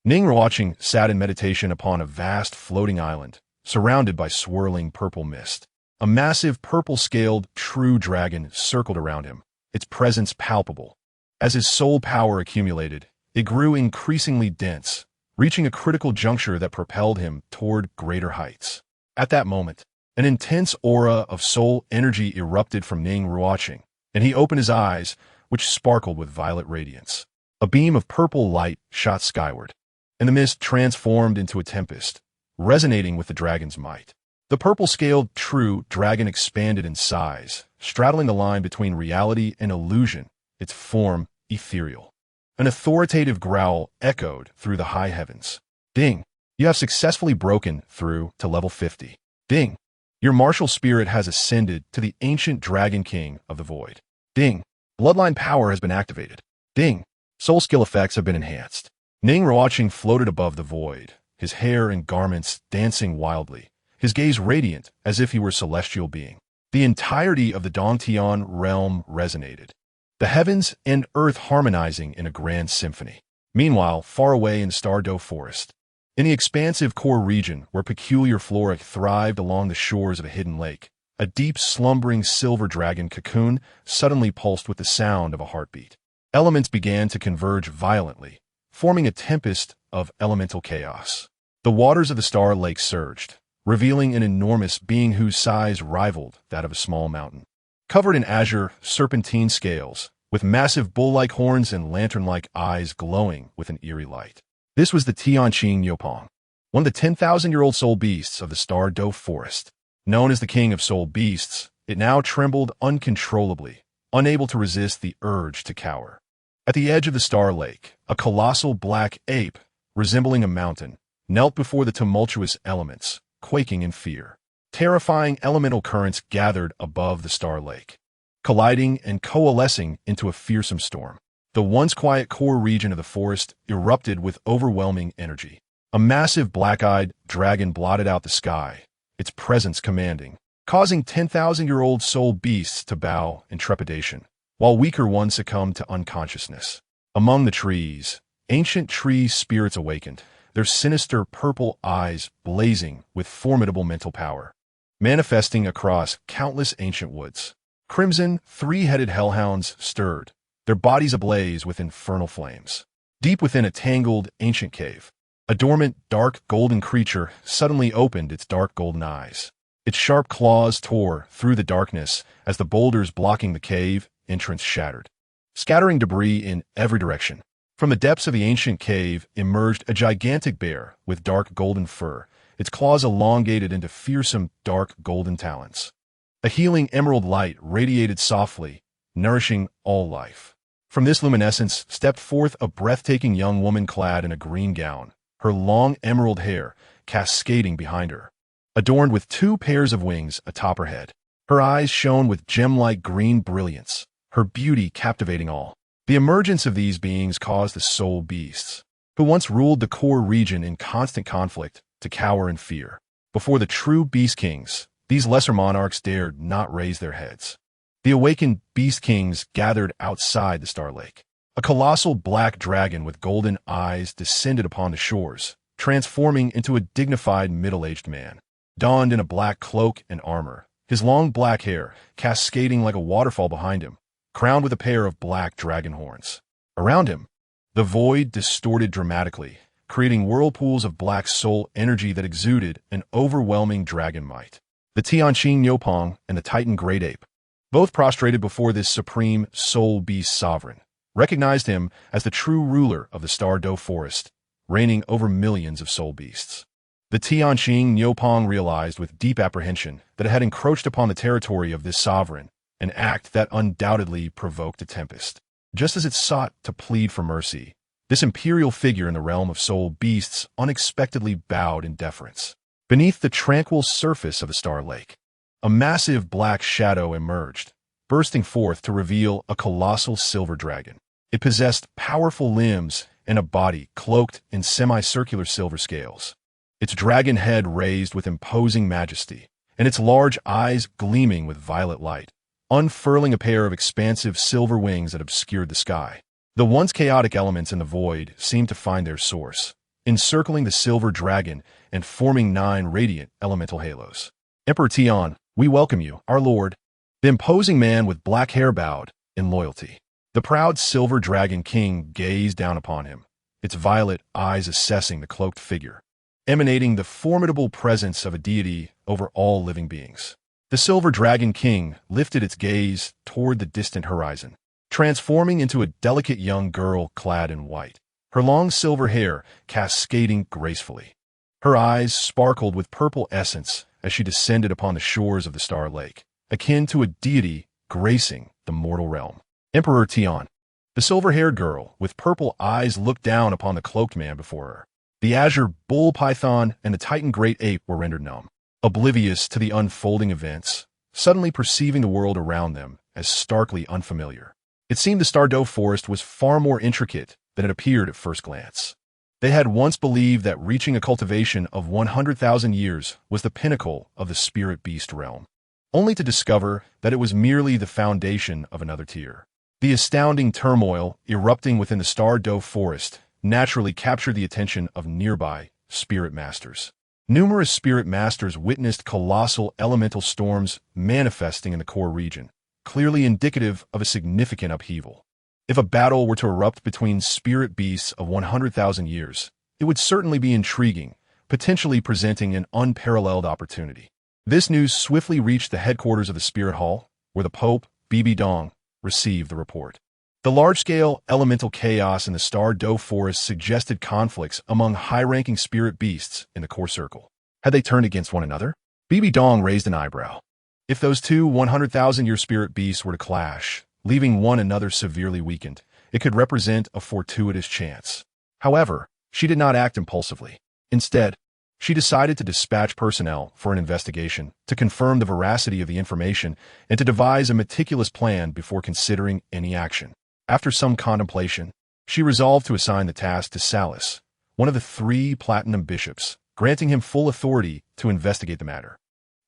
Ning Ruochen sat in meditation upon a vast floating island, surrounded by swirling purple mist. A massive purple-scaled true dragon circled around him, its presence palpable. As his soul power accumulated, it grew increasingly dense, reaching a critical juncture that propelled him toward greater heights. At that moment, an intense aura of soul energy erupted from Ning Ruochen, and he opened his eyes, which sparkled with violet radiance. A beam of purple light shot skyward, and the mist transformed into a tempest, resonating with the dragon's might. The purple-scaled true dragon expanded in size, straddling the line between reality and illusion, its form ethereal. An authoritative growl echoed through the high heavens. Ding! You have successfully broken through to level 50. Ding! Your martial spirit has ascended to the ancient Dragon King of the Void. Ding! Bloodline power has been activated. Ding! Soul skill effects have been enhanced. Ning Ruochen floated above the void, his hair and garments dancing wildly, his gaze radiant as if he were a celestial being. The entirety of the Dantian realm resonated, the heavens and earth harmonizing in a grand symphony. Meanwhile, far away in Stardow Forest, in the expansive core region where peculiar flora thrived along the shores of a hidden lake, a deep slumbering silver dragon cocoon suddenly pulsed with the sound of a heartbeat. Elements began to converge violently, forming a tempest of elemental chaos. The waters of the star lake surged, revealing an enormous being whose size rivaled that of a small mountain. Covered in azure, serpentine scales, with massive bull-like horns and lantern-like eyes glowing with an eerie light. This was the Tianqing Yopong, one of the 10,000-year-old soul beasts of the Stardow Forest. Known as the king of soul beasts, it now trembled uncontrollably, unable to resist the urge to cower. At the edge of the star lake, a colossal black ape, resembling a mountain, knelt before the tumultuous elements, quaking in fear. Terrifying elemental currents gathered above the star lake, colliding and coalescing into a fearsome storm. The once quiet core region of the forest erupted with overwhelming energy. A massive black-eyed dragon blotted out the sky, its presence commanding, causing 10,000-year-old soul beasts to bow in trepidation, while weaker ones succumbed to unconsciousness. Among the trees, ancient tree spirits awakened, their sinister purple eyes blazing with formidable mental power, manifesting across countless ancient woods. Crimson, three-headed hellhounds stirred, their bodies ablaze with infernal flames. Deep within a tangled, ancient cave, a dormant, dark golden creature suddenly opened its dark golden eyes. Its sharp claws tore through the darkness as the boulders blocking the cave entrance shattered, scattering debris in every direction. From the depths of the ancient cave emerged a gigantic bear with dark golden fur, its claws elongated into fearsome, dark golden talons. A healing emerald light radiated softly, nourishing all life. From this luminescence stepped forth a breathtaking young woman clad in a green gown, her long emerald hair cascading behind her, adorned with 2 pairs of wings atop her head. Her eyes shone with gem-like green brilliance, her beauty captivating all. The emergence of these beings caused the soul beasts, who once ruled the core region in constant conflict, to cower in fear. Before the true beast kings, these lesser monarchs dared not raise their heads. The awakened beast kings gathered outside the Star Lake. A colossal black dragon with golden eyes descended upon the shores, transforming into a dignified middle-aged man, donned in a black cloak and armor, his long black hair cascading like a waterfall behind him, crowned with a pair of black dragon horns. Around him, the void distorted dramatically, creating whirlpools of black soul energy that exuded an overwhelming dragon might. The Tianqing Niupong and the Titan Great Ape, both prostrated before this supreme soul beast sovereign, recognized him as the true ruler of the Star Do Forest, reigning over millions of soul beasts. The Tianqing Niupong realized with deep apprehension that it had encroached upon the territory of this sovereign, an act that undoubtedly provoked a tempest. Just as it sought to plead for mercy, this imperial figure in the realm of soul beasts unexpectedly bowed in deference. Beneath the tranquil surface of the Star Lake, a massive black shadow emerged, bursting forth to reveal a colossal silver dragon. It possessed powerful limbs and a body cloaked in semicircular silver scales, its dragon head raised with imposing majesty, and its large eyes gleaming with violet light, unfurling a pair of expansive silver wings that obscured the sky. The once chaotic elements in the void seemed to find their source, encircling the silver dragon and forming 9 radiant elemental halos. Emperor Tian, we welcome you, our lord. The imposing man with black hair bowed in loyalty. The proud silver dragon king gazed down upon him, its violet eyes assessing the cloaked figure, emanating the formidable presence of a deity over all living beings. The silver dragon king lifted its gaze toward the distant horizon, transforming into a delicate young girl clad in white, her long silver hair cascading gracefully. Her eyes sparkled with purple essence as she descended upon the shores of the Star Lake, akin to a deity gracing the mortal realm. Emperor Tian. The silver-haired girl with purple eyes looked down upon the cloaked man before her. The azure bull python and the Titan Great Ape were rendered numb, oblivious to the unfolding events, suddenly perceiving the world around them as starkly unfamiliar. It seemed the Star Do Forest was far more intricate than it appeared at first glance. They had once believed that reaching a cultivation of 100,000 years was the pinnacle of the spirit beast realm, only to discover that it was merely the foundation of another tier. The astounding turmoil erupting within the Star Do Forest naturally captured the attention of nearby spirit masters. Numerous spirit masters witnessed colossal elemental storms manifesting in the core region, clearly indicative of a significant upheaval. If a battle were to erupt between spirit beasts of 100,000 years, it would certainly be intriguing, potentially presenting an unparalleled opportunity. This news swiftly reached the headquarters of the Spirit Hall, where the Pope, Bibi Dong, received the report. The large-scale elemental chaos in the Star Do Forest suggested conflicts among high-ranking spirit beasts in the core circle. Had they turned against one another? Bibi Dong raised an eyebrow. If those two 100,000-year spirit beasts were to clash, leaving one another severely weakened, it could represent a fortuitous chance. However, she did not act impulsively. Instead, She decided to dispatch personnel for an investigation to confirm the veracity of the information and to devise a meticulous plan before considering any action. After some contemplation, she resolved to assign the task to Salus, one of the 3 platinum bishops, granting him full authority to investigate the matter.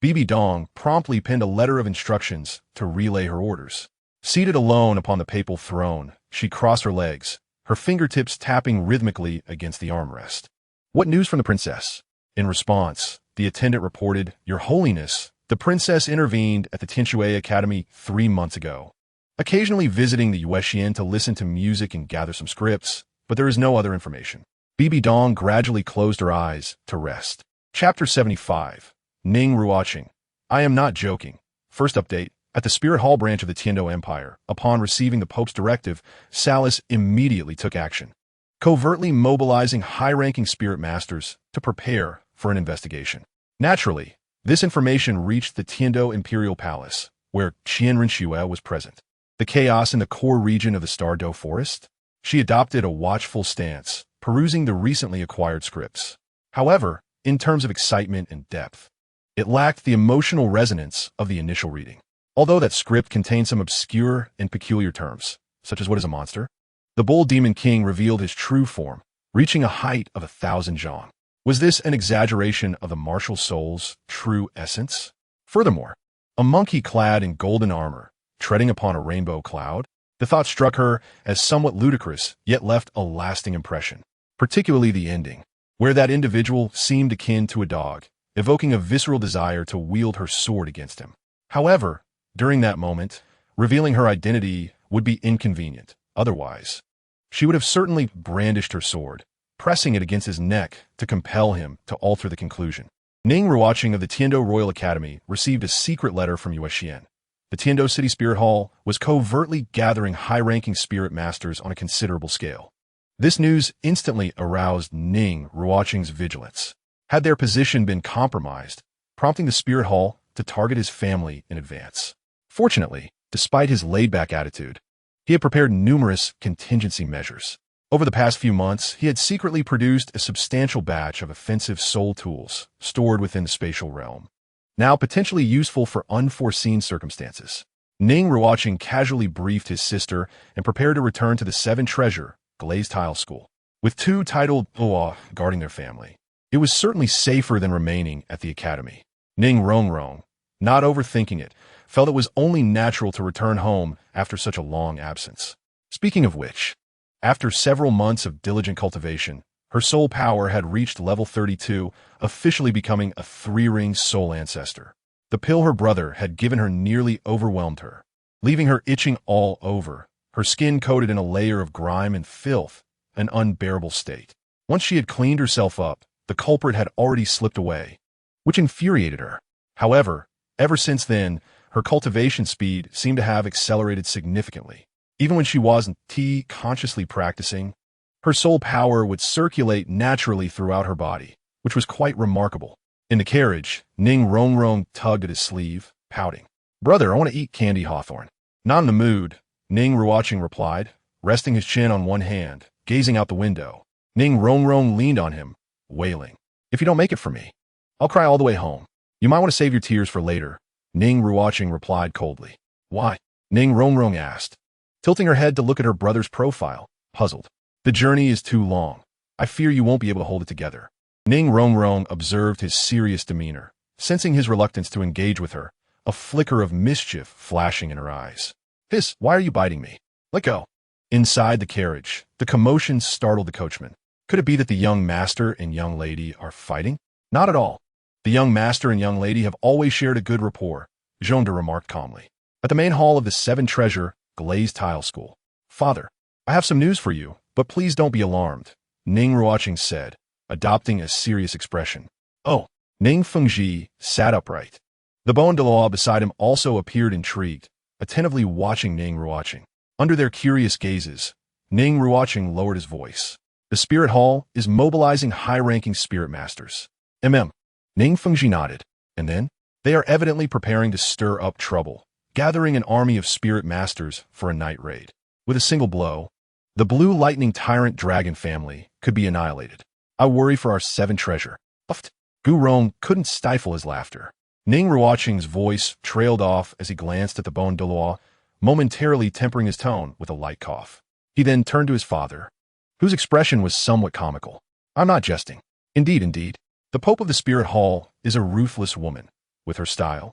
Bibi Dong promptly penned a letter of instructions to relay her orders. Seated alone upon the papal throne, she crossed her legs, her fingertips tapping rhythmically against the armrest. "What news from the princess?" In response, the attendant reported, "Your Holiness, the princess intervened at the Tianxue Academy 3 months ago, occasionally visiting the Yuexian to listen to music and gather some scripts, but there is no other information." Bibi Dong gradually closed her eyes to rest. Chapter 75. Ning Ruochen. I am not joking. First update. At the Spirit Hall branch of the Tendo Empire, upon receiving the Pope's directive, Salus immediately took action, covertly mobilizing high-ranking spirit masters to prepare for an investigation. Naturally, this information reached the Tendo Imperial Palace, where Qian Renxue was present. The chaos in the core region of the Star-Do Forest? She adopted a watchful stance, perusing the recently acquired scripts. However, in terms of excitement and depth, it lacked the emotional resonance of the initial reading. Although that script contained some obscure and peculiar terms, such as what is a monster, the Bull Demon King revealed his true form, reaching a height of 1,000 zhang. Was this an exaggeration of the martial soul's true essence? Furthermore, a monkey clad in golden armor, treading upon a rainbow cloud? The thought struck her as somewhat ludicrous, yet left a lasting impression, particularly the ending, where that individual seemed akin to a dog, evoking a visceral desire to wield her sword against him. However, during that moment, revealing her identity would be inconvenient. Otherwise, she would have certainly brandished her sword, pressing it against his neck to compel him to alter the conclusion. Ning Ruochen of the Tendo Royal Academy received a secret letter from Yuexian. The Tendo City Spirit Hall was covertly gathering high-ranking spirit masters on a considerable scale. This news instantly aroused Ning Ruochen's vigilance. Had their position been compromised, prompting the Spirit Hall to target his family in advance. Fortunately, despite his laid-back attitude, he had prepared numerous contingency measures. Over the past few months, he had secretly produced a substantial batch of offensive soul tools stored within the spatial realm, now potentially useful for unforeseen circumstances. Ning Ruochen casually briefed his sister and prepared to return to the 7 Treasure Glazed Tile School, with 2 titled Duel guarding their family. It was certainly safer than remaining at the academy. Ning Ruochen, not overthinking it, felt it was only natural to return home after such a long absence. Speaking of which, after several months of diligent cultivation, her soul power had reached level 32, officially becoming a 3-ring soul ancestor. The pill her brother had given her nearly overwhelmed her, leaving her itching all over, her skin coated in a layer of grime and filth, an unbearable state. Once she had cleaned herself up, the culprit had already slipped away, which infuriated her. However, ever since then, her cultivation speed seemed to have accelerated significantly. Even when she wasn't consciously practicing, her soul power would circulate naturally throughout her body, which was quite remarkable. In the carriage, Ning Ruochen tugged at his sleeve, pouting. "Brother, I want to eat candy hawthorn." "Not in the mood," Ning Ruochen replied, resting his chin on one hand, gazing out the window. Ning Ruochen leaned on him, wailing. "If you don't make it for me, I'll cry all the way home. You might want to save your tears for later," Ning Ruochen replied coldly. "Why?" Ning Ruochen asked, tilting her head to look at her brother's profile, puzzled. "The journey is too long. I fear you won't be able to hold it together." Ning Ruochen observed his serious demeanor, sensing his reluctance to engage with her, a flicker of mischief flashing in her eyes. "Hiss, why are you biting me? Let go." Inside the carriage, the commotion startled the coachman. Could it be that the young master and young lady are fighting? Not at all. The young master and young lady have always shared a good rapport, Zhonda remarked calmly. At the main hall of the 7 Treasure Glazed Tile School. "Father, I have some news for you, but please don't be alarmed," Ning Ruochen said, adopting a serious expression. "Oh." Ning Fengji sat upright. The Bon Douluo beside him also appeared intrigued, attentively watching Ning Ruochen. Under their curious gazes, Ning Ruochen lowered his voice. "The Spirit Hall is mobilizing high-ranking spirit masters." Ning Fengji nodded. "And then? They are evidently preparing to stir up trouble, gathering an army of spirit masters for a night raid. With a single blow, the blue lightning tyrant dragon family could be annihilated. I worry for our 7 Treasure." Uffed. Gu Rong couldn't stifle his laughter. Ning Ruocheng's voice trailed off as he glanced at the bon Douluo, momentarily tempering his tone with a light cough. He then turned to his father, whose expression was somewhat comical. I'm not jesting. Indeed. The Pope of the Spirit Hall is a ruthless woman. With her style,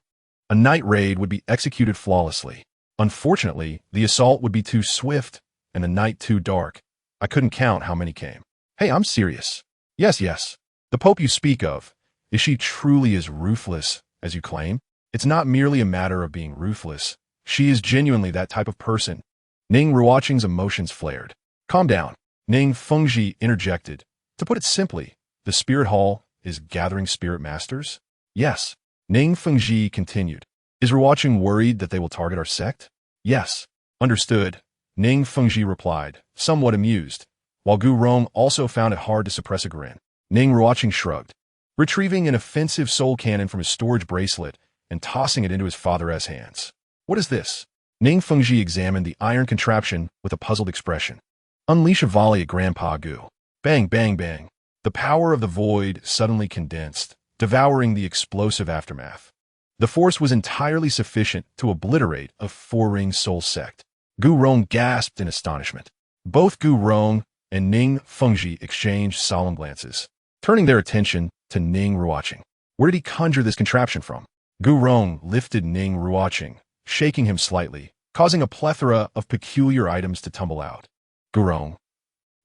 a night raid would be executed flawlessly. Unfortunately, the assault would be too swift and the night too dark. I couldn't count how many came. Hey, I'm serious. Yes. The Pope you speak of, is she truly as ruthless as you claim? It's not merely a matter of being ruthless. She is genuinely that type of person. Ning Ruocheng's emotions flared. Calm down. Ning Fengji interjected. To put it simply, the Spirit Hall is gathering spirit masters? Yes. Ning Fengji continued. Is Ruocheng worried that they will target our sect? Yes. Understood. Ning Fengji replied, somewhat amused, while Gu Rong also found it hard to suppress a grin. Ning Ruocheng shrugged, retrieving an offensive soul cannon from his storage bracelet and tossing it into his father's hands. What is this? Ning Fengji examined the iron contraption with a puzzled expression. Unleash a volley at Grandpa Gu. Bang, bang, bang. The power of the void suddenly condensed, devouring the explosive aftermath. The force was entirely sufficient to obliterate a four-ring soul sect. Gu Rong gasped in astonishment. Both Gu Rong and Ning Fengji exchanged solemn glances, turning their attention to Ning Ruocheng. Where did he conjure this contraption from? Gu Rong lifted Ning Ruocheng, shaking him slightly, causing a plethora of peculiar items to tumble out. Gu Rong.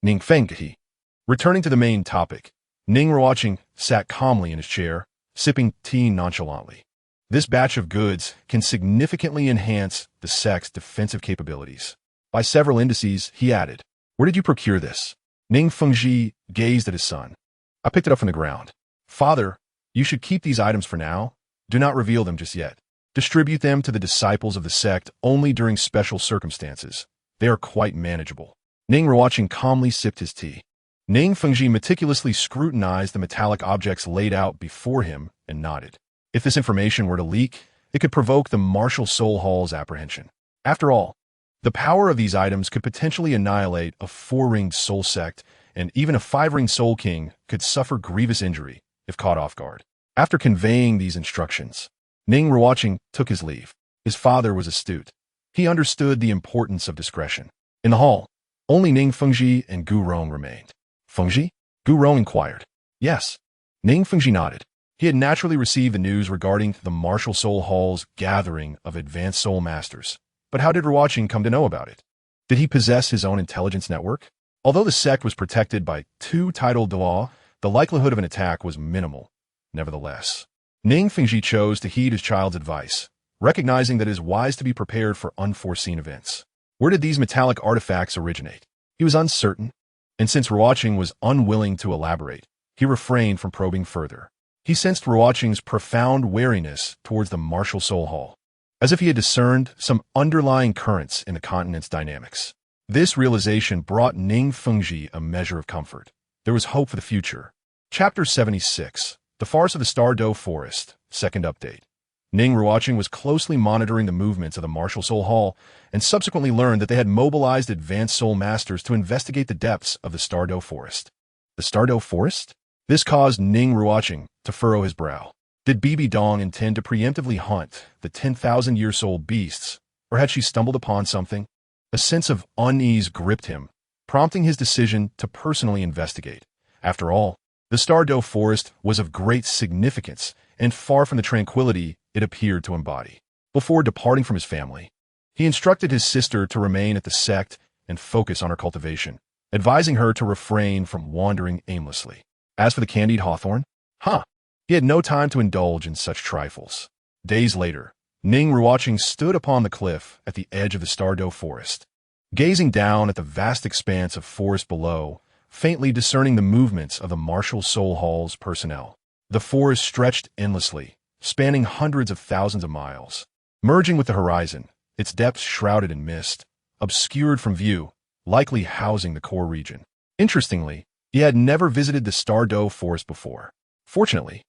Ning Fengji. Returning to the main topic, Ning Ruocheng sat calmly in his chair, sipping tea nonchalantly. This batch of goods can significantly enhance the sect's defensive capabilities. By several indices, he added, where did you procure this? Ning Fengji gazed at his son. I picked it up from the ground. Father, you should keep these items for now. Do not reveal them just yet. Distribute them to the disciples of the sect only during special circumstances. They are quite manageable. Ning Ruocheng calmly sipped his tea. Ning Fengji meticulously scrutinized the metallic objects laid out before him and nodded. If this information were to leak, it could provoke the Martial Soul Hall's apprehension. After all, the power of these items could potentially annihilate a four-ringed soul sect, and even a five-ringed soul king could suffer grievous injury if caught off guard. After conveying these instructions, Ning Ruocheng took his leave. His father was astute. He understood the importance of discretion. In the hall, only Ning Fengji and Gu Rong remained. Fengji? Gu Rong inquired. Yes. Ning Fengji nodded. He had naturally received the news regarding the Martial Soul Hall's gathering of advanced soul masters. But how did Ruocheng come to know about it? Did he possess his own intelligence network? Although the sect was protected by two titled Douluo, the likelihood of an attack was minimal. Nevertheless, Ning Fengji chose to heed his child's advice, recognizing that it is wise to be prepared for unforeseen events. Where did these metallic artifacts originate? He was uncertain, and since Ruocheng was unwilling to elaborate, he refrained from probing further. He sensed Ruocheng's profound wariness towards the Martial Soul Hall, as if he had discerned some underlying currents in the continent's dynamics. This realization brought Ning Fengji a measure of comfort. There was hope for the future. Chapter 76, The Farce of the Stardow Forest, Second Update. Ning Ruocheng was closely monitoring the movements of the Martial Soul Hall and subsequently learned that they had mobilized advanced soul masters to investigate the depths of the Stardow Forest. The Stardow Forest? This caused Ning Ruocheng to furrow his brow. Did Bibi Dong intend to preemptively hunt the 10,000-year-old beasts, or had she stumbled upon something? A sense of unease gripped him, prompting his decision to personally investigate. After all, the Stardow Forest was of great significance and far from the tranquility it appeared to embody. Before departing from his family, he instructed his sister to remain at the sect and focus on her cultivation, advising her to refrain from wandering aimlessly. As for the candied hawthorn, he had no time to indulge in such trifles. Days later, Ning Ruocheng stood upon the cliff at the edge of the Stardow Forest, gazing down at the vast expanse of forest below, faintly discerning the movements of the Martial Soul Hall's personnel. The forest stretched endlessly, spanning hundreds of thousands of miles. Merging with the horizon, its depths shrouded in mist, obscured from view, likely housing the core region. Interestingly, he had never visited the Stardow Forest before. Fortunately,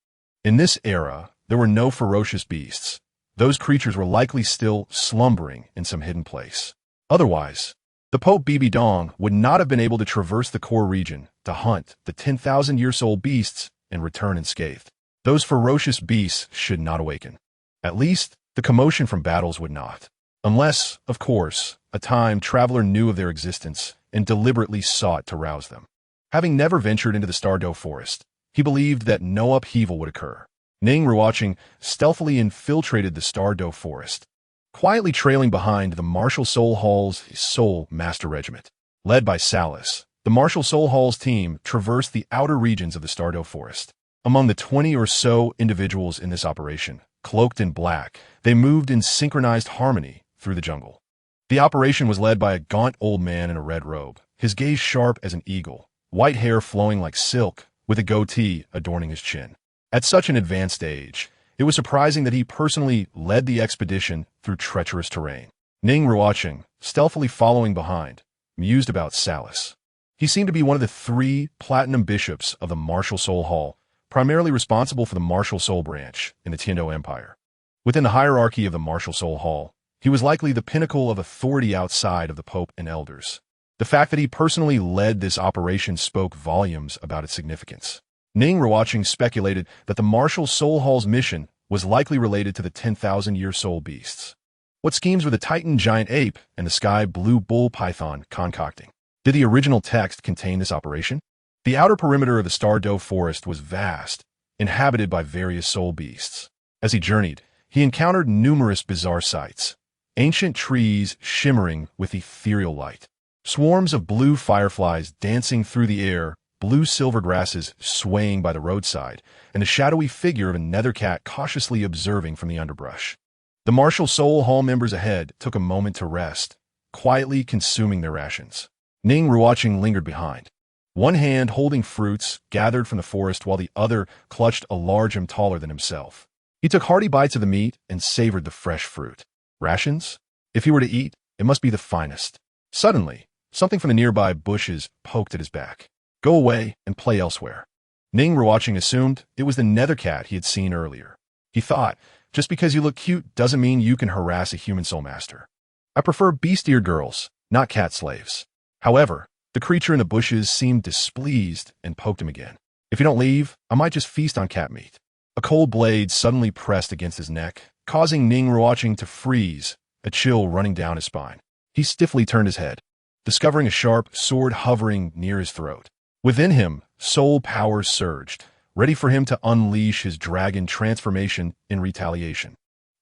in this era, there were no ferocious beasts. Those creatures were likely still slumbering in some hidden place. Otherwise, the Pope Bibi Dong would not have been able to traverse the core region to hunt the 10,000-year-old beasts and return unscathed. Those ferocious beasts should not awaken. At least, the commotion from battles would not. Unless, of course, a time traveler knew of their existence and deliberately sought to rouse them. Having never ventured into the Stardow Forest, he believed that no upheaval would occur. Ning Ruochen stealthily infiltrated the Stardow Forest, quietly trailing behind the Martial Soul Hall's Soul Master Regiment. Led by Salas, the Martial Soul Hall's team traversed the outer regions of the Stardow Forest. Among the 20 or so individuals in this operation, cloaked in black, they moved in synchronized harmony through the jungle. The operation was led by a gaunt old man in a red robe, his gaze sharp as an eagle, white hair flowing like silk, with a goatee adorning his chin. At such an advanced age, it was surprising that he personally led the expedition through treacherous terrain. Ning Ruochen, stealthily following behind, mused about Salas. He seemed to be one of the 3 platinum bishops of the Martial Soul Hall, primarily responsible for the Martial Soul branch in the Tendo Empire. Within the hierarchy of the Martial Soul Hall, he was likely the pinnacle of authority outside of the Pope and Elders. The fact that he personally led this operation spoke volumes about its significance. Ning Ruochen speculated that the Martial Soul Hall's mission was likely related to the 10,000-year soul beasts. What schemes were the Titan giant ape and the sky blue bull python concocting? Did the original text contain this operation? The outer perimeter of the Stardow Forest was vast, inhabited by various soul beasts. As he journeyed, he encountered numerous bizarre sights. Ancient trees shimmering with ethereal light. Swarms of blue fireflies dancing through the air, blue silver grasses swaying by the roadside, and the shadowy figure of a nether cat cautiously observing from the underbrush. The Martial Soul Hall members ahead took a moment to rest, quietly consuming their rations. Ning Ruochen lingered behind, one hand holding fruits gathered from the forest while the other clutched a large gem taller than himself. He took hearty bites of the meat and savored the fresh fruit. Rations? If he were to eat, it must be the finest. Suddenly, something from the nearby bushes poked at his back. Go away and play elsewhere. Ning Ruochen assumed it was the nether cat he had seen earlier. He thought, just because you look cute doesn't mean you can harass a human soul master. I prefer beast-eared girls, not cat slaves. However, the creature in the bushes seemed displeased and poked him again. If you don't leave, I might just feast on cat meat. A cold blade suddenly pressed against his neck, causing Ning Ruochen to freeze, a chill running down his spine. He stiffly turned his head, discovering a sharp sword hovering near his throat. Within him, soul power surged, ready for him to unleash his dragon transformation in retaliation.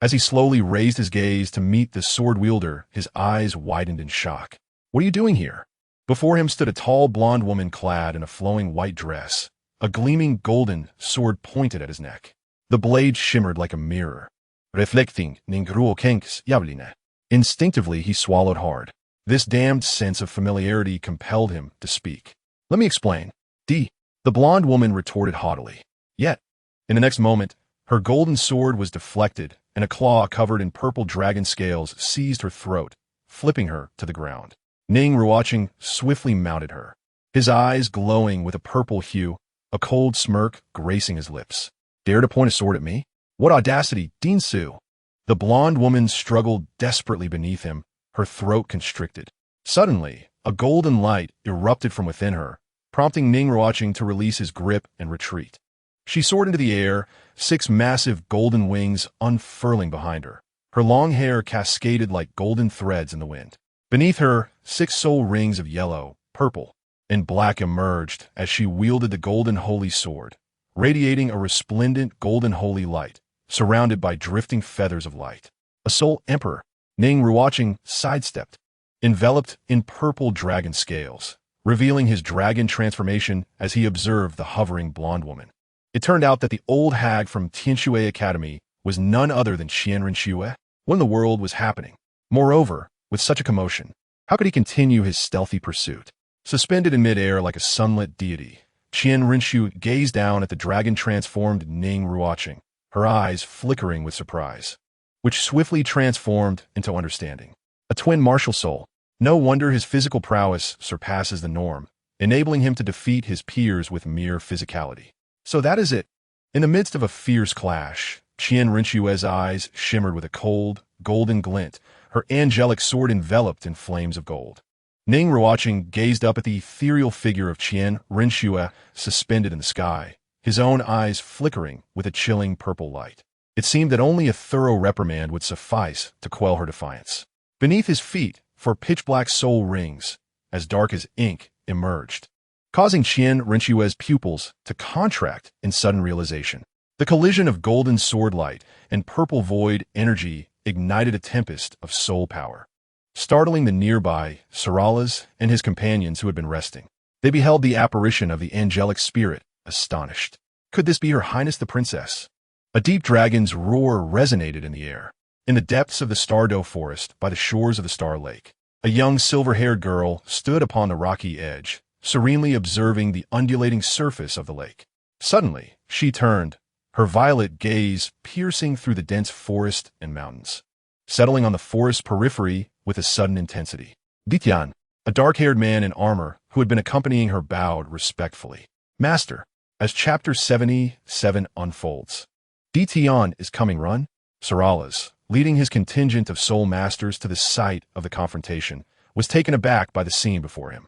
As he slowly raised his gaze to meet the sword wielder, his eyes widened in shock. What are you doing here? Before him stood a tall blonde woman clad in a flowing white dress, a gleaming golden sword pointed at his neck. The blade shimmered like a mirror, reflecting Ning Ruochen's yavline. Instinctively, he swallowed hard. This damned sense of familiarity compelled him to speak. Let me explain. The blonde woman retorted haughtily. Yet, in the next moment, her golden sword was deflected, and a claw covered in purple dragon scales seized her throat, flipping her to the ground. Ning Ruochen swiftly mounted her, his eyes glowing with a purple hue, a cold smirk gracing his lips. Dare to point a sword at me? What audacity, Dean Su! The blonde woman struggled desperately beneath him, her throat constricted. Suddenly, a golden light erupted from within her, prompting Ning Ruochen to release his grip and retreat. She soared into the air, 6 massive golden wings unfurling behind her. Her long hair cascaded like golden threads in the wind. Beneath her, 6 soul rings of yellow, purple, and black emerged as she wielded the golden holy sword, radiating a resplendent golden holy light, surrounded by drifting feathers of light. A soul emperor, Ning Ruochen sidestepped, enveloped in purple dragon scales, revealing his dragon transformation as he observed the hovering blonde woman. It turned out that the old hag from Tianxue Academy was none other than Qian Renxue. What in the world was happening? Moreover, with such a commotion, how could he continue his stealthy pursuit? Suspended in midair like a sunlit deity, Qian Renxue gazed down at the dragon-transformed Ning Ruochen, her eyes flickering with surprise, which swiftly transformed into understanding. A twin martial soul. No wonder his physical prowess surpasses the norm, enabling him to defeat his peers with mere physicality. So that is it. In the midst of a fierce clash, Qian Renxue's eyes shimmered with a cold, golden glint, her angelic sword enveloped in flames of gold. Ning Ruochen gazed up at the ethereal figure of Qian Renxue suspended in the sky, his own eyes flickering with a chilling purple light. It seemed that only a thorough reprimand would suffice to quell her defiance. Beneath his feet, four pitch-black soul rings, as dark as ink, emerged, causing Qian Renxue's pupils to contract in sudden realization. The collision of golden sword light and purple void energy ignited a tempest of soul power, startling the nearby Saralas and his companions who had been resting. They beheld the apparition of the angelic spirit, astonished. Could this be Her Highness the Princess? A deep dragon's roar resonated in the air. In the depths of the Stardow Forest, by the shores of the Star Lake, a young silver-haired girl stood upon the rocky edge, serenely observing the undulating surface of the lake. Suddenly, she turned, her violet gaze piercing through the dense forest and mountains, settling on the forest periphery with a sudden intensity. Ditian, a dark-haired man in armor who had been accompanying her, bowed respectfully. Master, as Chapter 77 unfolds, Ditian is coming. Run. Saralas, leading his contingent of soul masters to the site of the confrontation, was taken aback by the scene before him.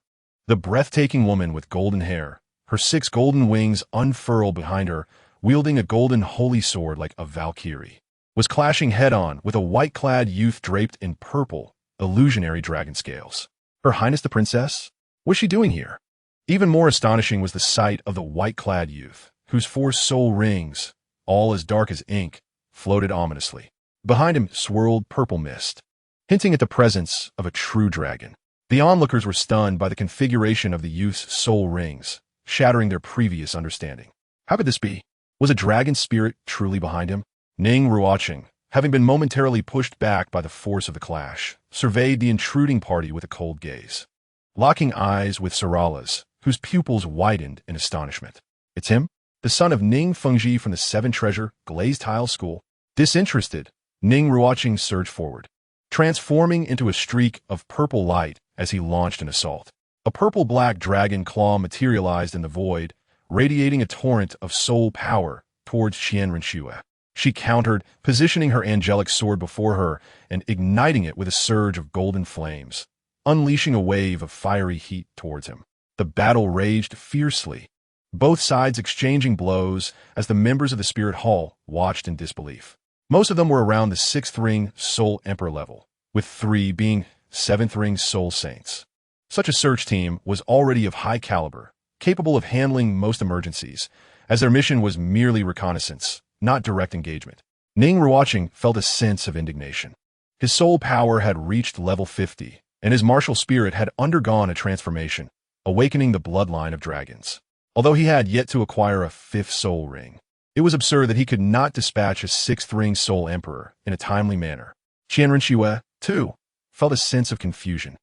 The breathtaking woman with golden hair, her 6 golden wings unfurled behind her, wielding a golden holy sword like a Valkyrie, was clashing head-on with a white-clad youth draped in purple, illusionary dragon scales. Her Highness the Princess? What's she doing here? Even more astonishing was the sight of the white-clad youth, whose 4 soul rings, all as dark as ink, floated ominously. Behind him swirled purple mist, hinting at the presence of a true dragon. The onlookers were stunned by the configuration of the youth's soul rings, shattering their previous understanding. How could this be? Was a dragon spirit truly behind him? Ning Ruochen, having been momentarily pushed back by the force of the clash, surveyed the intruding party with a cold gaze, locking eyes with Saralas, whose pupils widened in astonishment. It's him, the son of Ning Fengji from the 7 Treasure Glazed Tile School. Disinterested, Ning Ruochen surged forward, transforming into a streak of purple light as he launched an assault. A purple-black dragon claw materialized in the void, radiating a torrent of soul power towards Qian Renxue. She countered, positioning her angelic sword before her and igniting it with a surge of golden flames, unleashing a wave of fiery heat towards him. The battle raged fiercely, both sides exchanging blows as the members of the Spirit Hall watched in disbelief. Most of them were around the 6th ring Soul Emperor level, with 3 being 7th ring Soul Saints. Such a search team was already of high caliber, capable of handling most emergencies, as their mission was merely reconnaissance, not direct engagement. Ning Ruochen felt a sense of indignation. His soul power had reached level 50, and his martial spirit had undergone a transformation, awakening the bloodline of dragons. Although he had yet to acquire a 5th soul ring, it was absurd that he could not dispatch a 6th ring Soul Emperor in a timely manner. Qian Renxue, too, felt a sense of confusion.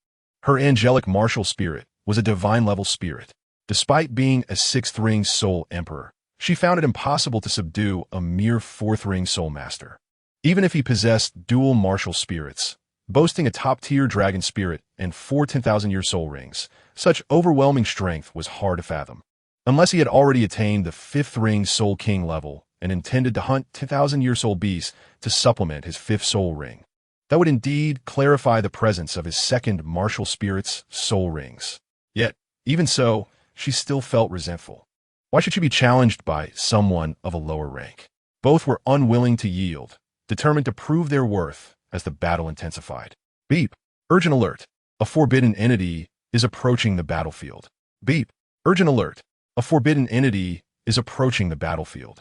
Her angelic martial spirit was a divine-level spirit. Despite being a 6th ring Soul Emperor, she found it impossible to subdue a mere 4th ring Soul Master. Even if he possessed dual martial spirits, boasting a top-tier dragon spirit and 4 10,000-year soul rings, such overwhelming strength was hard to fathom. Unless he had already attained the 5th ring Soul King level and intended to hunt 10,000-year soul beasts to supplement his 5th soul ring, that would indeed clarify the presence of his 2nd martial spirit's soul rings. Yet, even so, she still felt resentful. Why should she be challenged by someone of a lower rank? Both were unwilling to yield, determined to prove their worth as the battle intensified. Beep. Urgent alert. A forbidden entity is approaching the battlefield. Beep. Urgent alert. A forbidden entity is approaching the battlefield.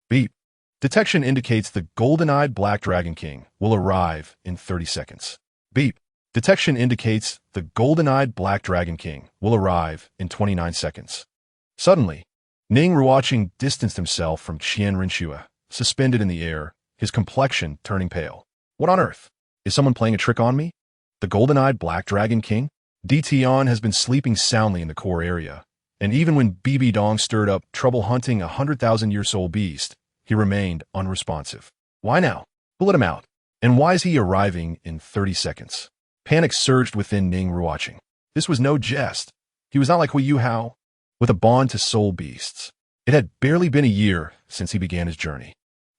Beep. Detection indicates the golden-eyed Black Dragon King will arrive in 30 seconds. Beep. Detection indicates the golden-eyed Black Dragon King will arrive in 29 seconds. Suddenly, Ning Ruochen distanced himself from Qian Renxue, suspended in the air, his complexion turning pale. What on earth? Is someone playing a trick on me? The golden-eyed Black Dragon King? Ditian has been sleeping soundly in the core area, and even when BB Dong stirred up trouble hunting a 100,000-year soul beast, he remained unresponsive. Why now? Who let him out? And why is he arriving in 30 seconds? Panic surged within Ning Ruochen. This was no jest. He was not like Hui Yu Hao, with a bond to soul beasts. It had barely been a year since he began his journey,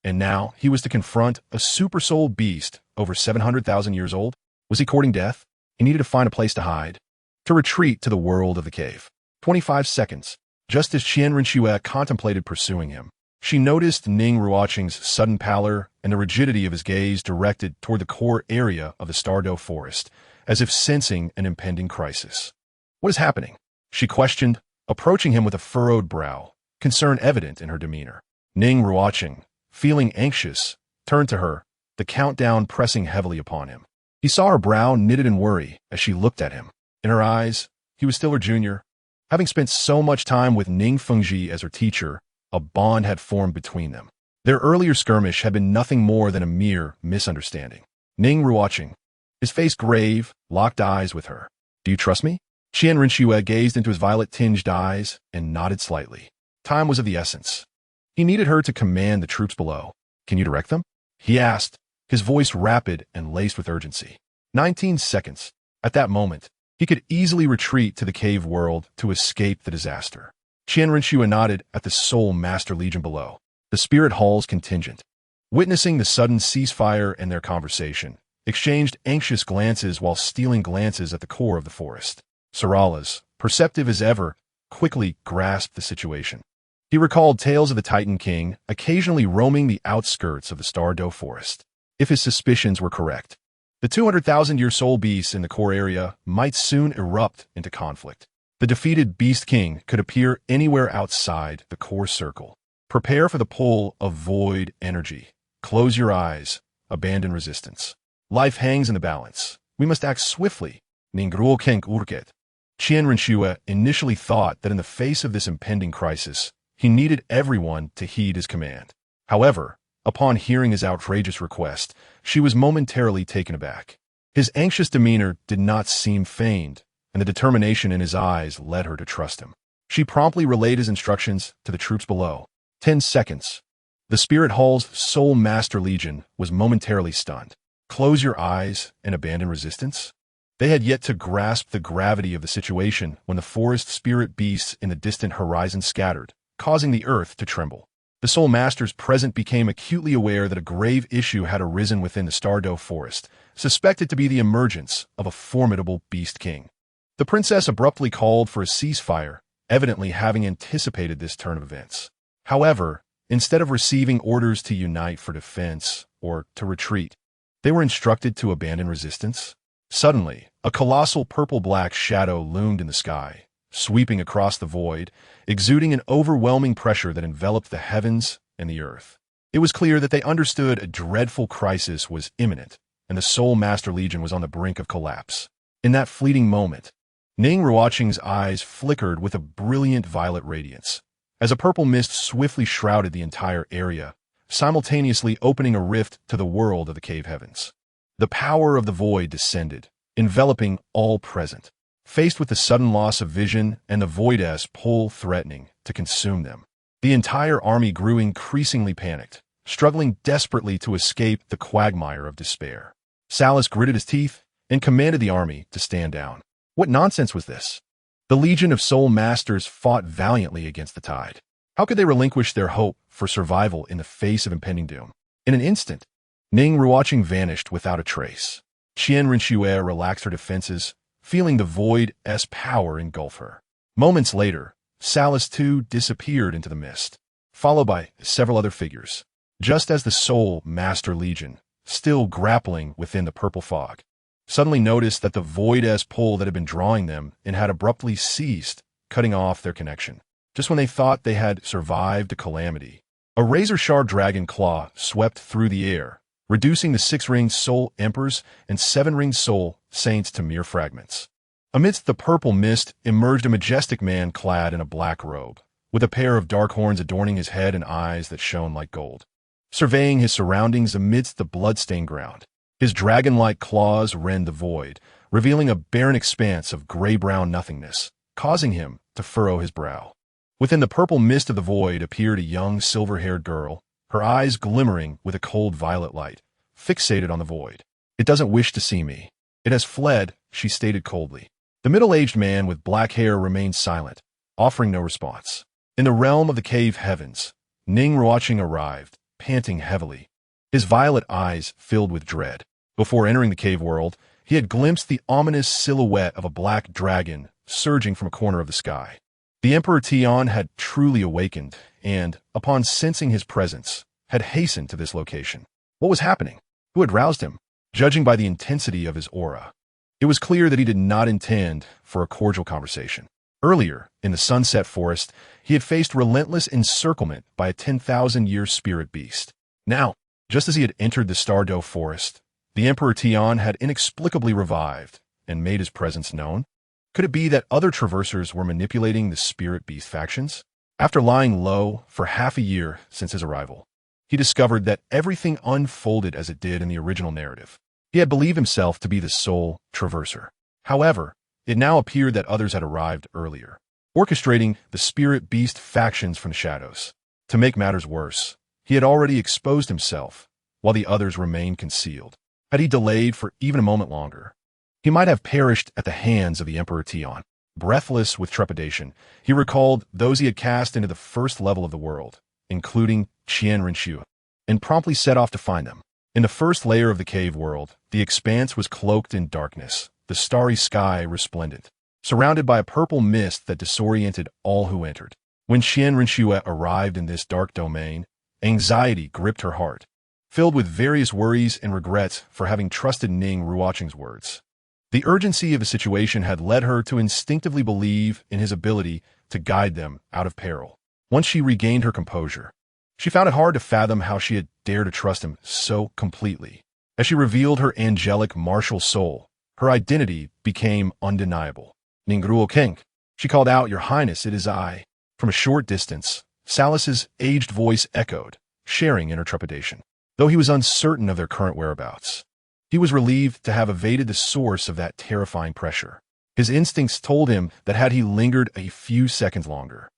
and now he was to confront a super soul beast over 700,000 years old. Was he courting death? He needed to find a place to hide, to retreat to the world of the cave. 25 seconds. Just as Qian Renxue contemplated pursuing him, she noticed Ning Ruocheng's sudden pallor and the rigidity of his gaze directed toward the core area of the Stardo forest, as if sensing an impending crisis. "What is happening?" she questioned, approaching him with a furrowed brow, concern evident in her demeanor. Ning Ruocheng, feeling anxious, turned to her, the countdown pressing heavily upon him. He saw her brow knitted in worry as she looked at him. In her eyes, he was still her junior. Having spent so much time with Ning Fengji as her teacher, a bond had formed between them. Their earlier skirmish had been nothing more than a mere misunderstanding. Ning Ruocheng, his face grave, locked eyes with her. "Do you trust me?" Qian Renxue gazed into his violet-tinged eyes and nodded slightly. Time was of the essence. He needed her to command the troops below. "Can you direct them?" he asked, his voice rapid and laced with urgency. 19 seconds. At that moment, he could easily retreat to the cave world to escape the disaster. Qian Renxue nodded at the Soul Master Legion below, the Spirit Hall's contingent. Witnessing the sudden ceasefire and their conversation, exchanged anxious glances while stealing glances at the core of the forest. Saralas, perceptive as ever, quickly grasped the situation. He recalled tales of the Titan King occasionally roaming the outskirts of the Stardo forest. If his suspicions were correct, the 200,000-year soul beasts in the core area might soon erupt into conflict. The defeated Beast King could appear anywhere outside the core circle. Prepare for the pull of void energy. Close your eyes. Abandon resistance. Life hangs in the balance. We must act swiftly. Ning Ruochen urget. Qian Renxue initially thought that in the face of this impending crisis, he needed everyone to heed his command. However, upon hearing his outrageous request, she was momentarily taken aback. His anxious demeanor did not seem feigned, and the determination in his eyes led her to trust him. She promptly relayed his instructions to the troops below. 10 seconds. The Spirit Hall's Soul Master Legion was momentarily stunned. Close your eyes and abandon resistance? They had yet to grasp the gravity of the situation when the forest spirit beasts in the distant horizon scattered, causing the earth to tremble. The Soul Masters present became acutely aware that a grave issue had arisen within the Stardo forest, suspected to be the emergence of a formidable Beast King. The princess abruptly called for a ceasefire, evidently having anticipated this turn of events. However, instead of receiving orders to unite for defense or to retreat, they were instructed to abandon resistance. Suddenly, a colossal purple-black shadow loomed in the sky, sweeping across the void, exuding an overwhelming pressure that enveloped the heavens and the earth. It was clear that they understood a dreadful crisis was imminent, and the Soul Master Legion was on the brink of collapse. In that fleeting moment, Ning Ruocheng's eyes flickered with a brilliant violet radiance, as a purple mist swiftly shrouded the entire area, simultaneously opening a rift to the world of the cave heavens. The power of the void descended, enveloping all present. Faced with the sudden loss of vision and the void's pull threatening to consume them, the entire army grew increasingly panicked, struggling desperately to escape the quagmire of despair. Salus gritted his teeth and commanded the army to stand down. What nonsense was this? The Legion of Soul Masters fought valiantly against the tide. How could they relinquish their hope for survival in the face of impending doom? In an instant, Ning Ruocheng vanished without a trace. Qian Renxue relaxed her defenses, feeling the void's power engulf her. Moments later, Salus too disappeared into the mist, followed by several other figures, just as the Soul Master Legion, still grappling within the purple fog, suddenly noticed that the void's pull that had been drawing them and had abruptly ceased, cutting off their connection. Just when they thought they had survived a calamity, a razor-sharp dragon claw swept through the air, reducing the 6-ringed soul emperors and 7-ringed soul saints to mere fragments. Amidst the purple mist emerged a majestic man clad in a black robe, with a pair of dark horns adorning his head and eyes that shone like gold. Surveying his surroundings amidst the blood-stained ground, his dragon-like claws rend the void, revealing a barren expanse of gray-brown nothingness, causing him to furrow his brow. Within the purple mist of the void appeared a young silver-haired girl, her eyes glimmering with a cold violet light, fixated on the void. "It doesn't wish to see me. It has fled," she stated coldly. The middle-aged man with black hair remained silent, offering no response. In the realm of the cave heavens, Ning Ruocheng arrived, panting heavily, his violet eyes filled with dread. Before entering the cave world, he had glimpsed the ominous silhouette of a black dragon surging from a corner of the sky. The Emperor Tian had truly awakened and, upon sensing his presence, had hastened to this location. What was happening? Who had roused him? Judging by the intensity of his aura, it was clear that he did not intend for a cordial conversation. Earlier, in the Sunset Forest, he had faced relentless encirclement by a 10,000-year spirit beast. Now, just as he had entered the Stardow Forest, the Emperor Tian had inexplicably revived and made his presence known. Could it be that other traversers were manipulating the spirit beast factions? After lying low for half a year since his arrival, he discovered that everything unfolded as it did in the original narrative. He had believed himself to be the sole traverser. However, it now appeared that others had arrived earlier, orchestrating the spirit beast factions from the shadows. To make matters worse, he had already exposed himself, while the others remained concealed. Had he delayed for even a moment longer, he might have perished at the hands of the Emperor Tian. Breathless with trepidation, he recalled those he had cast into the first level of the world, including Qian Renxue, and promptly set off to find them. In the first layer of the cave world, the expanse was cloaked in darkness, the starry sky resplendent, surrounded by a purple mist that disoriented all who entered. When Qian Renxue arrived in this dark domain, anxiety gripped her heart, filled with various worries and regrets for having trusted Ning Ruochen's words. The urgency of the situation had led her to instinctively believe in his ability to guide them out of peril. Once she regained her composure, she found it hard to fathom how she had dared to trust him so completely. As she revealed her angelic martial soul, her identity became undeniable. Ning Ruocheng, she called out, "Your Highness, it is I." From a short distance, Salus's aged voice echoed, sharing in her trepidation. Though he was uncertain of their current whereabouts, he was relieved to have evaded the source of that terrifying pressure. His instincts told him that had he lingered a few seconds longer,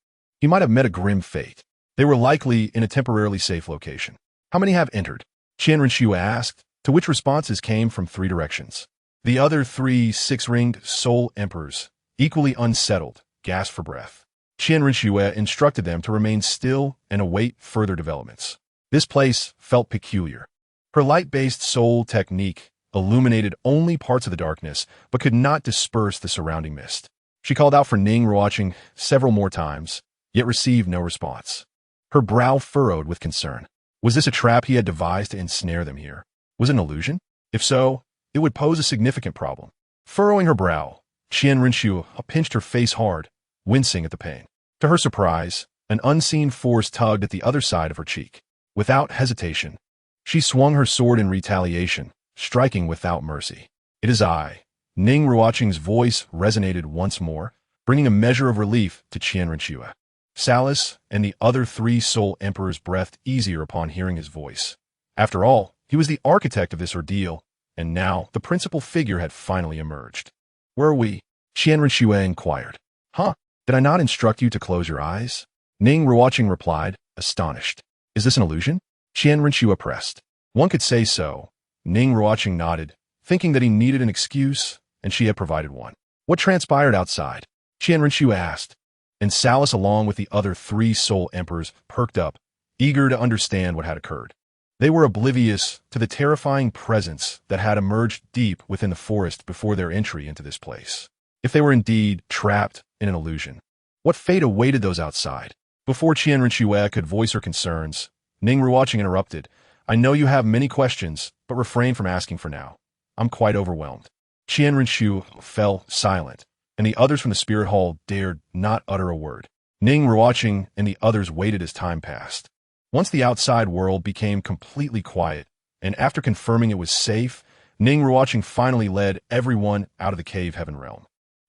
he might have met a grim fate. They were likely in a temporarily safe location. "How many have entered?" Qian Renxue asked, to which responses came from 3 directions. The other 3 six-ringed soul emperors, equally unsettled, gasped for breath. Qian Renxue instructed them to remain still and await further developments. This place felt peculiar. Her light-based soul technique illuminated only parts of the darkness, but could not disperse the surrounding mist. She called out for Ning Ruochen several more times, yet received no response. Her brow furrowed with concern. Was this a trap he had devised to ensnare them here? Was it an illusion? If so, it would pose a significant problem. Furrowing her brow, Qian Renxue pinched her face hard, wincing at the pain. To her surprise, an unseen force tugged at the other side of her cheek. Without hesitation, she swung her sword in retaliation, striking without mercy. "It is I." Ning Ruochen's voice resonated once more, bringing a measure of relief to Qian Renxue. Salus and the other 3 soul emperors breathed easier upon hearing his voice. After all, he was the architect of this ordeal, and now the principal figure had finally emerged. "Where are we?" Qian Renxue inquired. "Huh? Did I not instruct you to close your eyes?" Ning Ruochen replied, astonished. "Is this an illusion?" Qian Renxue pressed. "One could say so." Ning Ruochen nodded, thinking that he needed an excuse, and she had provided one. "What transpired outside?" Qian Renxue asked, and Salus, along with the other 3 soul emperors, perked up, eager to understand what had occurred. They were oblivious to the terrifying presence that had emerged deep within the forest before their entry into this place. If they were indeed trapped in an illusion, what fate awaited those outside? Before Qian Renxue could voice her concerns, Ning Ruochen interrupted. "I know you have many questions, but refrain from asking for now. I'm quite overwhelmed." Qian Renxue fell silent, and the others from the spirit hall dared not utter a word. Ning Ruochen and the others waited as time passed. Once the outside world became completely quiet, and after confirming it was safe, Ning Ruochen finally led everyone out of the cave heaven realm.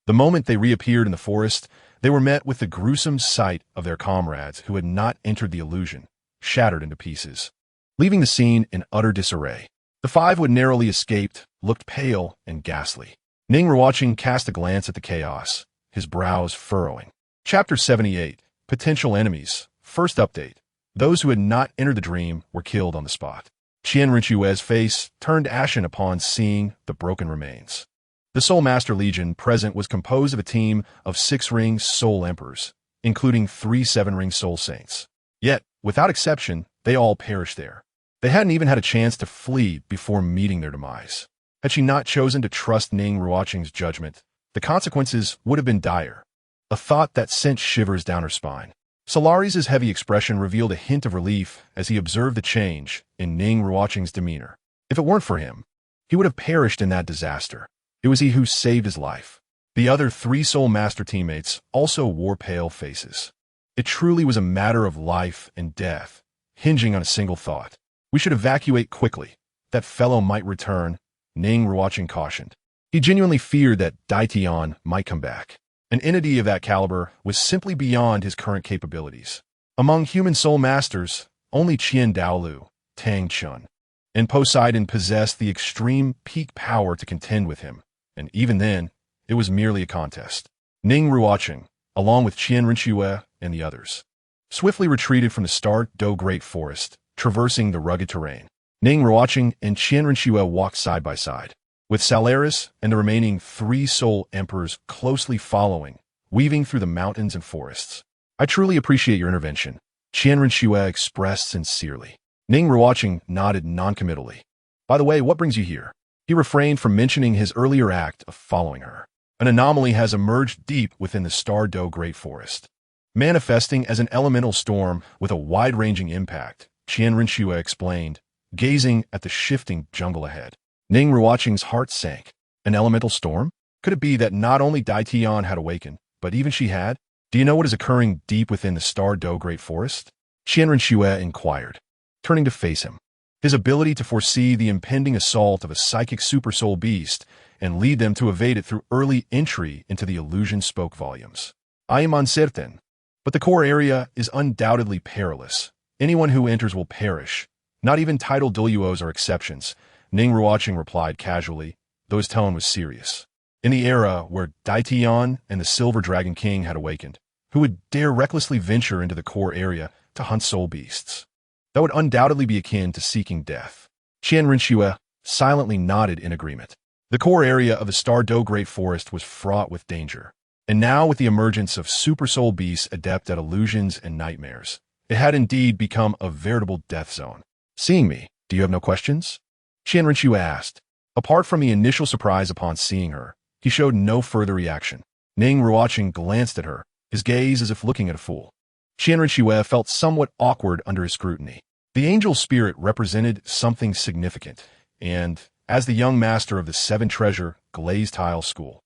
The moment they reappeared in the forest, they were met with the gruesome sight of their comrades who had not entered the illusion, shattered into pieces, leaving the scene in utter disarray. The 5 who had narrowly escaped looked pale and ghastly. Ning Ruochen cast a glance at the chaos, his brows furrowing. Chapter 78, Potential Enemies. First update. Those who had not entered the dream were killed on the spot. Qian Renxue's face turned ashen upon seeing the broken remains. The Soul Master Legion present was composed of a team of 6-ring soul emperors, including 3 7-ring soul saints. Yet, without exception, they all perished there. They hadn't even had a chance to flee before meeting their demise. Had she not chosen to trust Ning Ruochen's judgment, the consequences would have been dire. a thought that sent shivers down her spine. Solaris's heavy expression revealed a hint of relief as he observed the change in Ning Ruocheng's demeanor. If it weren't for him, he would have perished in that disaster. It was he who saved his life. The other 3 Soul Master teammates also wore pale faces. It truly was a matter of life and death, hinging on a single thought. We should evacuate quickly. That fellow might return, Ning Ruocheng cautioned. He genuinely feared that Daitian might come back. An entity of that caliber was simply beyond his current capabilities. Among human soul masters, only Qian Douluo, Tang San, and Poseidon possessed the extreme peak power to contend with him, and even then, it was merely a contest. Ning Ruochen, along with Qian Renxue and the others, swiftly retreated from the Star-Do Great Forest, traversing the rugged terrain. Ning Ruochen and Qian Renxue walked side by side, with Solaris and the remaining 3 Soul Emperors closely following, weaving through the mountains and forests. I truly appreciate your intervention, Qian Renxue expressed sincerely. Ning Ruochen nodded noncommittally. By the way, what brings you here? He refrained from mentioning his earlier act of following her. An anomaly has emerged deep within the Star-Do Great Forest, manifesting as an elemental storm with a wide-ranging impact, Qian Renxue explained, gazing at the shifting jungle ahead. Ning Ruocheng's heart sank. An elemental storm? Could it be that not only Daitian had awakened, but even she had? Do you know what is occurring deep within the Star-Do Great Forest? Qian Renxue inquired, turning to face him. His ability to foresee the impending assault of a psychic super soul beast and lead them to evade it through early entry into the illusion spoke volumes. I am uncertain, but the core area is undoubtedly perilous. Anyone who enters will perish. Not even titled Douluos are exceptions, Ning Ruocheng replied casually, though his tone was serious. In the era where Daitian and the Silver Dragon King had awakened, who would dare recklessly venture into the core area to hunt soul beasts? That would undoubtedly be akin to seeking death. Qian Renxue silently nodded in agreement. The core area of the Star-Do Great Forest was fraught with danger. And now with the emergence of super soul beasts adept at illusions and nightmares, it had indeed become a veritable death zone. Seeing me, do you have no questions? Qian Renxue asked. Apart from the initial surprise upon seeing her, he showed no further reaction. Ning Ruochen glanced at her, his gaze as if looking at a fool. Qian Renxue felt somewhat awkward under his scrutiny. The angel spirit represented something significant, and, as the young master of the 7-treasure glazed tile school,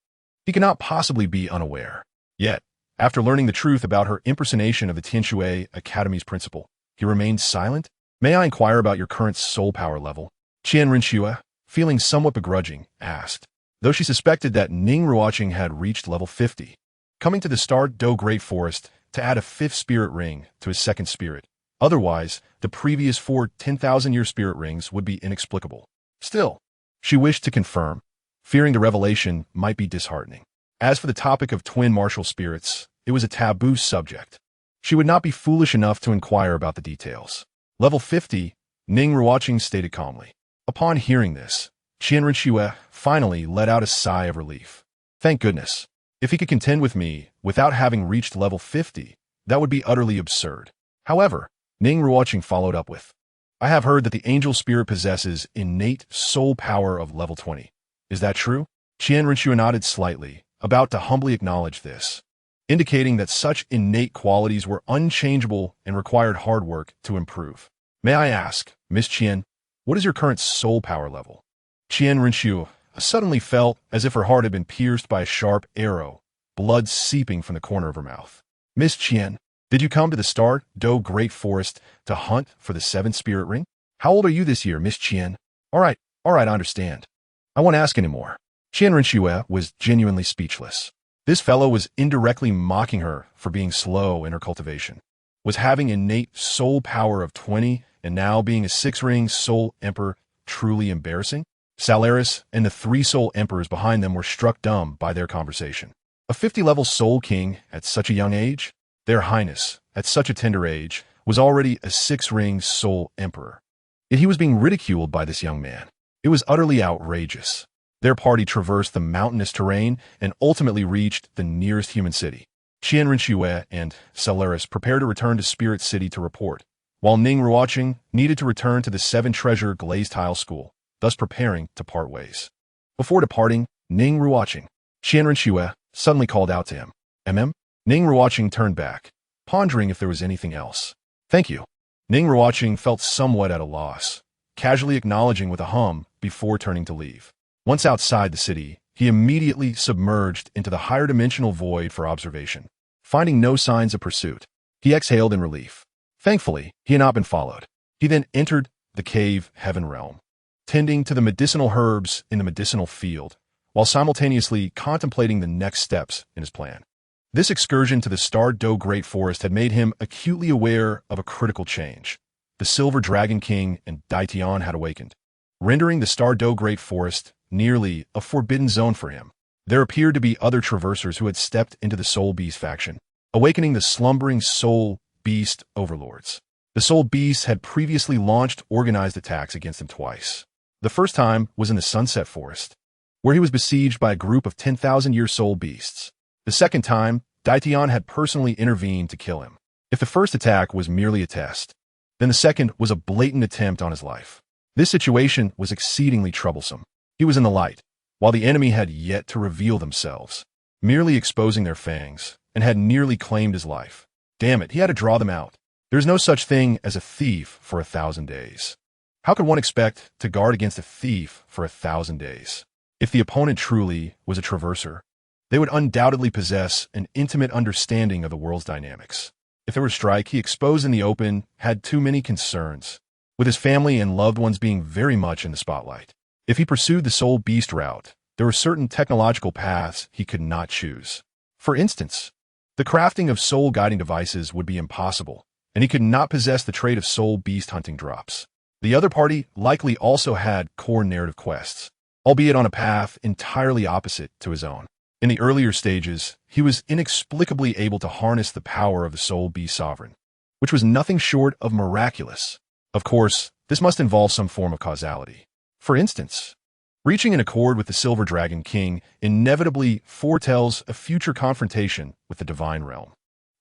he could not possibly be unaware. Yet, after learning the truth about her impersonation of the Tianshui Academy's principal, he remained silent. May I inquire about your current soul power level? Qian Renxue, feeling somewhat begrudging, asked, though she suspected that Ning Ruocheng had reached level 50. Coming to the Star-Do Great Forest to add a 5th spirit ring to his 2nd spirit. Otherwise, the previous 4 10,000-year spirit rings would be inexplicable. Still, she wished to confirm, fearing the revelation might be disheartening. As for the topic of twin martial spirits, it was a taboo subject. She would not be foolish enough to inquire about the details. Level 50, Ning Ruocheng stated calmly. Upon hearing this, Qian Renxue finally let out a sigh of relief. Thank goodness. If he could contend with me without having reached level 50, that would be utterly absurd. However, Ning Ruocheng followed up with, I have heard that the angel spirit possesses innate soul power of level 20. Is that true? Qian Renxue nodded slightly, about to humbly acknowledge this, indicating that such innate qualities were unchangeable and required hard work to improve. May I ask, Miss Qian, what is your current soul power level? Qian Renxue suddenly felt as if her heart had been pierced by a sharp arrow, blood seeping from the corner of her mouth. Miss Qian, did you come to the Star-Do Great Forest to hunt for the 7th spirit ring? How old are you this year, Miss Qian? All right, I understand. I won't ask anymore. Qian Renxue was genuinely speechless. This fellow was indirectly mocking her for being slow in her cultivation. Was having innate soul power of 20 and now being a 6-ring soul emperor truly embarrassing? Solaris and the 3 soul emperors behind them were struck dumb by their conversation. A 50-level soul king at such a young age? Their Highness, at such a tender age, was already a 6-ring soul emperor. Yet he was being ridiculed by this young man. It was utterly outrageous. Their party traversed the mountainous terrain and ultimately reached the nearest human city. Qian Renxue and Solaris prepared to return to Spirit City to report, while Ning Ruocheng needed to return to the 7-treasure glazed tile school, thus preparing to part ways. Before departing, Ning Ruocheng, Qian Renxue suddenly called out to him, Ning Ruochen turned back, pondering if there was anything else. Thank you. Ning Ruochen felt somewhat at a loss, casually acknowledging with a hum before turning to leave. Once outside the city, he immediately submerged into the higher dimensional void for observation. Finding no signs of pursuit, he exhaled in relief. Thankfully, he had not been followed. He then entered the cave heaven realm, tending to the medicinal herbs in the medicinal field, while simultaneously contemplating the next steps in his plan. This excursion to the Star Do Great Forest had made him acutely aware of a critical change. The Silver Dragon King and Daitian had awakened, rendering the Star Do Great Forest nearly a forbidden zone for him. There appeared to be other traversers who had stepped into the Soul Beast faction, awakening the slumbering Soul Beast overlords. The Soul Beasts had previously launched organized attacks against him twice. The first time was in the Sunset Forest, where he was besieged by a group of 10,000-year Soul Beasts. The second time, Daitian had personally intervened to kill him. If the first attack was merely a test, then the second was a blatant attempt on his life. This situation was exceedingly troublesome. He was in the light, while the enemy had yet to reveal themselves, merely exposing their fangs, and had nearly claimed his life. Damn it, he had to draw them out. There is no such thing as a thief for 1,000 days. How could one expect to guard against a thief for 1,000 days? If the opponent truly was a traverser, they would undoubtedly possess an intimate understanding of the world's dynamics. If there were a strike he exposed in the open, had too many concerns, with his family and loved ones being very much in the spotlight. If he pursued the Soul Beast route, there were certain technological paths he could not choose. For instance, the crafting of soul guiding devices would be impossible, and he could not possess the trait of Soul Beast hunting drops. The other party likely also had core narrative quests, albeit on a path entirely opposite to his own. In the earlier stages, he was inexplicably able to harness the power of the Soul Beast Sovereign, which was nothing short of miraculous. Of course, this must involve some form of causality. For instance, reaching an accord with the Silver Dragon King inevitably foretells a future confrontation with the Divine Realm.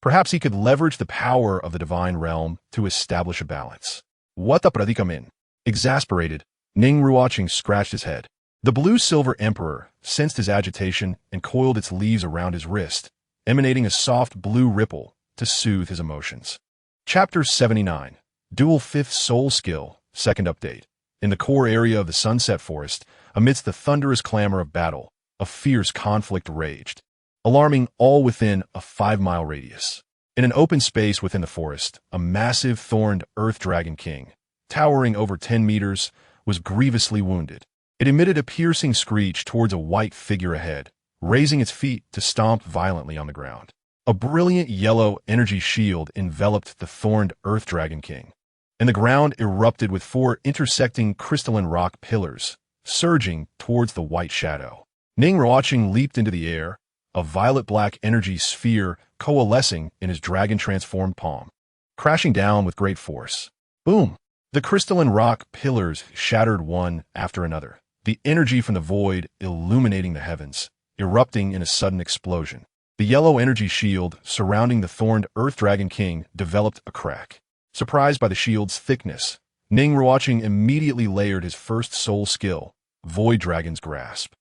Perhaps he could leverage the power of the Divine Realm to establish a balance. What the predicament? Exasperated, Ning Ruochen scratched his head. The Blue-Silver Emperor sensed his agitation and coiled its leaves around his wrist, emanating a soft blue ripple to soothe his emotions. Chapter 79. Duel 5th Soul Skill, Second Update. In the core area of the Sunset Forest, amidst the thunderous clamor of battle, a fierce conflict raged, alarming all within a 5-mile radius. In an open space within the forest, a massive thorned Earth Dragon King, towering over 10 meters, was grievously wounded. It emitted a piercing screech towards a white figure ahead, raising its feet to stomp violently on the ground. A brilliant yellow energy shield enveloped the thorned Earth Dragon King, and the ground erupted with 4 intersecting crystalline rock pillars, surging towards the white shadow. Ning Ruochen leaped into the air, a violet-black energy sphere coalescing in his dragon-transformed palm, crashing down with great force. Boom! The crystalline rock pillars shattered one after another, the energy from the void illuminating the heavens, erupting in a sudden explosion. The yellow energy shield surrounding the thorned Earth Dragon King developed a crack. Surprised by the shield's thickness, Ning Ruochen immediately layered his first soul skill, Void Dragon's Grasp.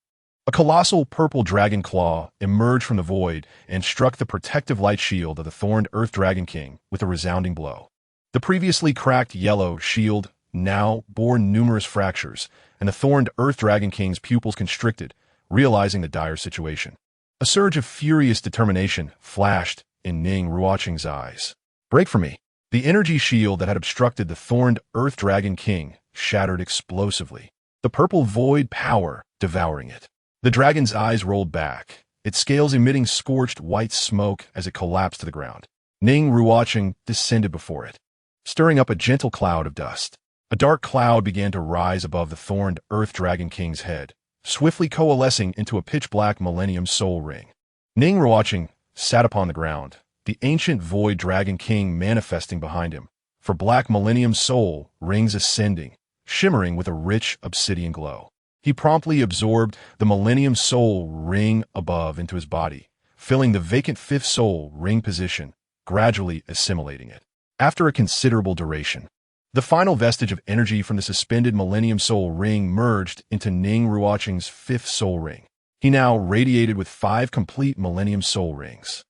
A colossal purple dragon claw emerged from the void and struck the protective light shield of the thorned Earth Dragon King with a resounding blow. The previously cracked yellow shield now bore numerous fractures, and the thorned Earth Dragon King's pupils constricted, realizing the dire situation. A surge of furious determination flashed in Ning Ruochen's eyes. Break for me! The energy shield that had obstructed the thorned Earth Dragon King shattered explosively, the purple void power devouring it. The dragon's eyes rolled back, its scales emitting scorched white smoke as it collapsed to the ground. Ning Ruochen descended before it, stirring up a gentle cloud of dust. A dark cloud began to rise above the thorned Earth Dragon King's head, swiftly coalescing into a pitch-black Millennium Soul Ring. Ning Ruochen sat upon the ground, the ancient Void Dragon King manifesting behind him, for black Millennium Soul Rings ascending, shimmering with a rich obsidian glow. He promptly absorbed the Millennium Soul Ring above into his body, filling the vacant 5th Soul Ring position, gradually assimilating it. After a considerable duration, the final vestige of energy from the suspended Millennium Soul Ring merged into Ning Ruochen's 5th Soul Ring. He now radiated with 5 complete Millennium Soul Rings.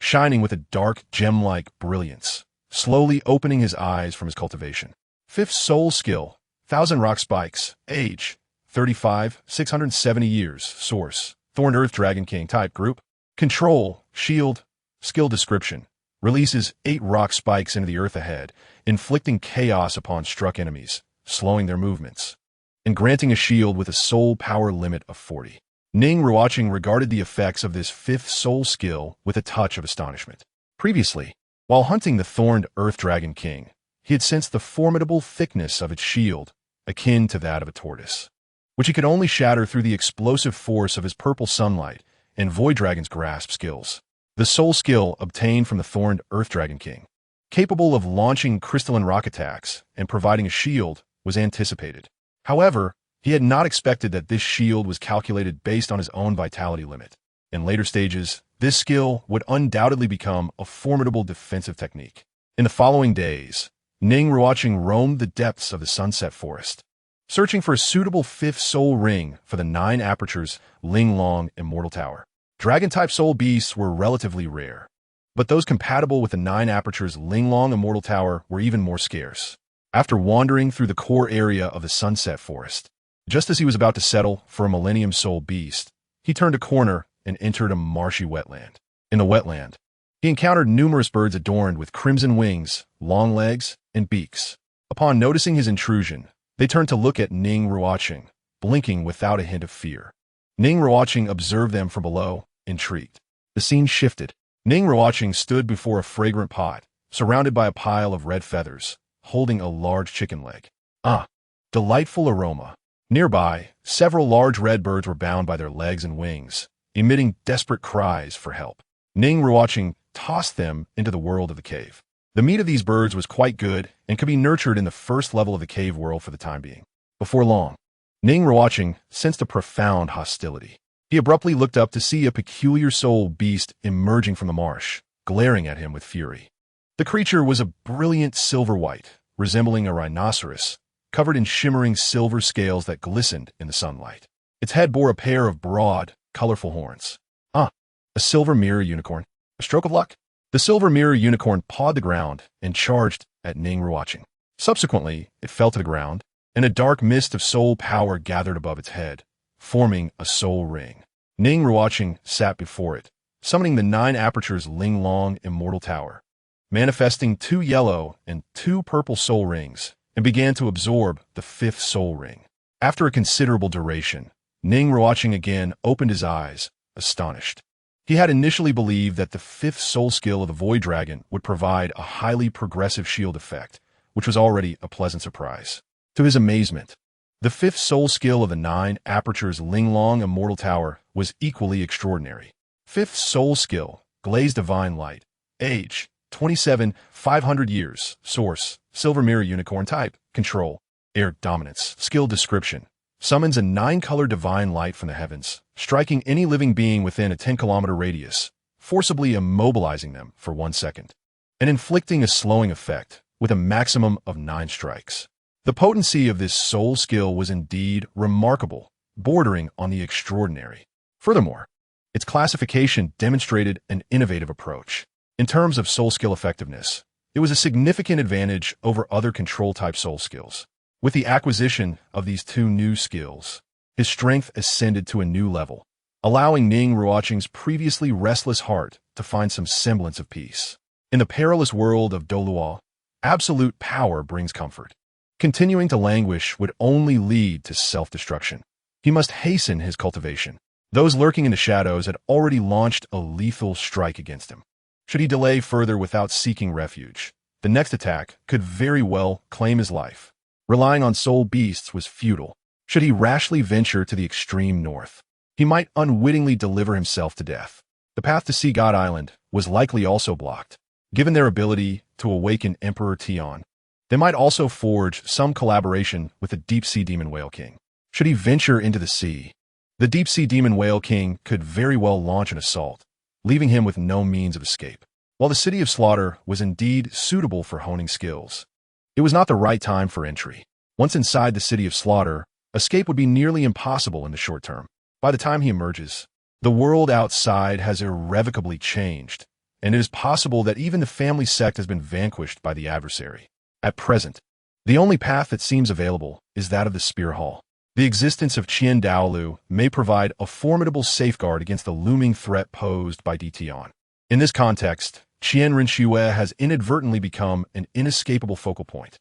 shining with a dark, gem-like brilliance, slowly opening his eyes from his cultivation. Fifth soul skill, 1,000 rock spikes, age, 35, 670 years, source, Thorned Earth Dragon King type group, control, shield, skill description, releases 8 rock spikes into the earth ahead, inflicting chaos upon struck enemies, slowing their movements, and granting a shield with a soul power limit of 40. Ning Ruochen regarded the effects of this fifth soul skill with a touch of astonishment. Previously, while hunting the Thorned Earth Dragon King, he had sensed the formidable thickness of its shield, akin to that of a tortoise, which he could only shatter through the explosive force of his purple sunlight and Void Dragon's grasp skills. The soul skill obtained from the Thorned Earth Dragon King, capable of launching crystalline rock attacks and providing a shield, was anticipated. However, he had not expected that this shield was calculated based on his own vitality limit. In later stages, this skill would undoubtedly become a formidable defensive technique. In the following days, Ning Ruochen roamed the depths of the Sunset Forest, searching for a suitable fifth soul ring for the Nine-Aperture's Lingling Immortal Tower. Dragon-type soul beasts were relatively rare, but those compatible with the Nine-Aperture's Lingling Immortal Tower were even more scarce. After wandering through the core area of the Sunset Forest, just as he was about to settle for a Millennium Soul beast, he turned a corner and entered a marshy wetland. In the wetland, he encountered numerous birds adorned with crimson wings, long legs, and beaks. Upon noticing his intrusion, they turned to look at Ning Ruochen, blinking without a hint of fear. Ning Ruochen observed them from below, intrigued. The scene shifted. Ning Ruochen stood before a fragrant pot, surrounded by a pile of red feathers, holding a large chicken leg. Ah, delightful aroma. Nearby, several large red birds were bound by their legs and wings, emitting desperate cries for help. Ning Ruochen tossed them into the world of the cave. The meat of these birds was quite good and could be nurtured in the first level of the cave world for the time being. Before long, Ning Ruochen sensed a profound hostility. He abruptly looked up to see a peculiar soul beast emerging from the marsh, glaring at him with fury. The creature was a brilliant silver white, resembling a rhinoceros, covered in shimmering silver scales that glistened in the sunlight. Its head bore a pair of broad, colorful horns. Ah, a silver mirror unicorn. A stroke of luck? The silver mirror unicorn pawed the ground and charged at Ning Ruochen. Subsequently, it fell to the ground, and a dark mist of soul power gathered above its head, forming a soul ring. Ning Ruochen sat before it, summoning the Nine-Aperture's Lingling Immortal Tower, manifesting 2 yellow and 2 purple soul rings, and began to absorb the 5th soul ring. After a considerable duration, Ning Ruochen again opened his eyes, astonished. He had initially believed that the 5th soul skill of the Void Dragon would provide a highly progressive shield effect, which was already a pleasant surprise. To his amazement, the 5th soul skill of the Nine-Aperture's Lingling Immortal Tower was equally extraordinary. 5th soul skill, Glaze Divine Light, age, 27, 500 years, source, Silver Mirror Unicorn type, control, air dominance, skill description, summons a 9-color divine light from the heavens, striking any living being within a 10-kilometer radius, forcibly immobilizing them for 1 second, and inflicting a slowing effect with a maximum of 9 strikes. The potency of this soul skill was indeed remarkable, bordering on the extraordinary. Furthermore, its classification demonstrated an innovative approach. In terms of soul skill effectiveness, it was a significant advantage over other control-type soul skills. With the acquisition of these 2 new skills, his strength ascended to a new level, allowing Ning Ruochen's previously restless heart to find some semblance of peace. In the perilous world of Douluo, absolute power brings comfort. Continuing to languish would only lead to self-destruction. He must hasten his cultivation. Those lurking in the shadows had already launched a lethal strike against him. Should he delay further without seeking refuge, the next attack could very well claim his life. Relying on soul beasts was futile. Should he rashly venture to the extreme north, he might unwittingly deliver himself to death. The path to Sea God Island was likely also blocked. Given their ability to awaken Emperor Tian, they might also forge some collaboration with the Deep-Sea Demon Whale King. Should he venture into the sea, the Deep-Sea Demon Whale King could very well launch an assault, leaving him with no means of escape. While the City of Slaughter was indeed suitable for honing skills, it was not the right time for entry. Once inside the City of Slaughter, escape would be nearly impossible in the short term. By the time he emerges, the world outside has irrevocably changed, and it is possible that even the family sect has been vanquished by the adversary. At present, the only path that seems available is that of the Spear Hall. The existence of Qian Douluo may provide a formidable safeguard against the looming threat posed by Detoxification. In this context, Qian Renxue has inadvertently become an inescapable focal point.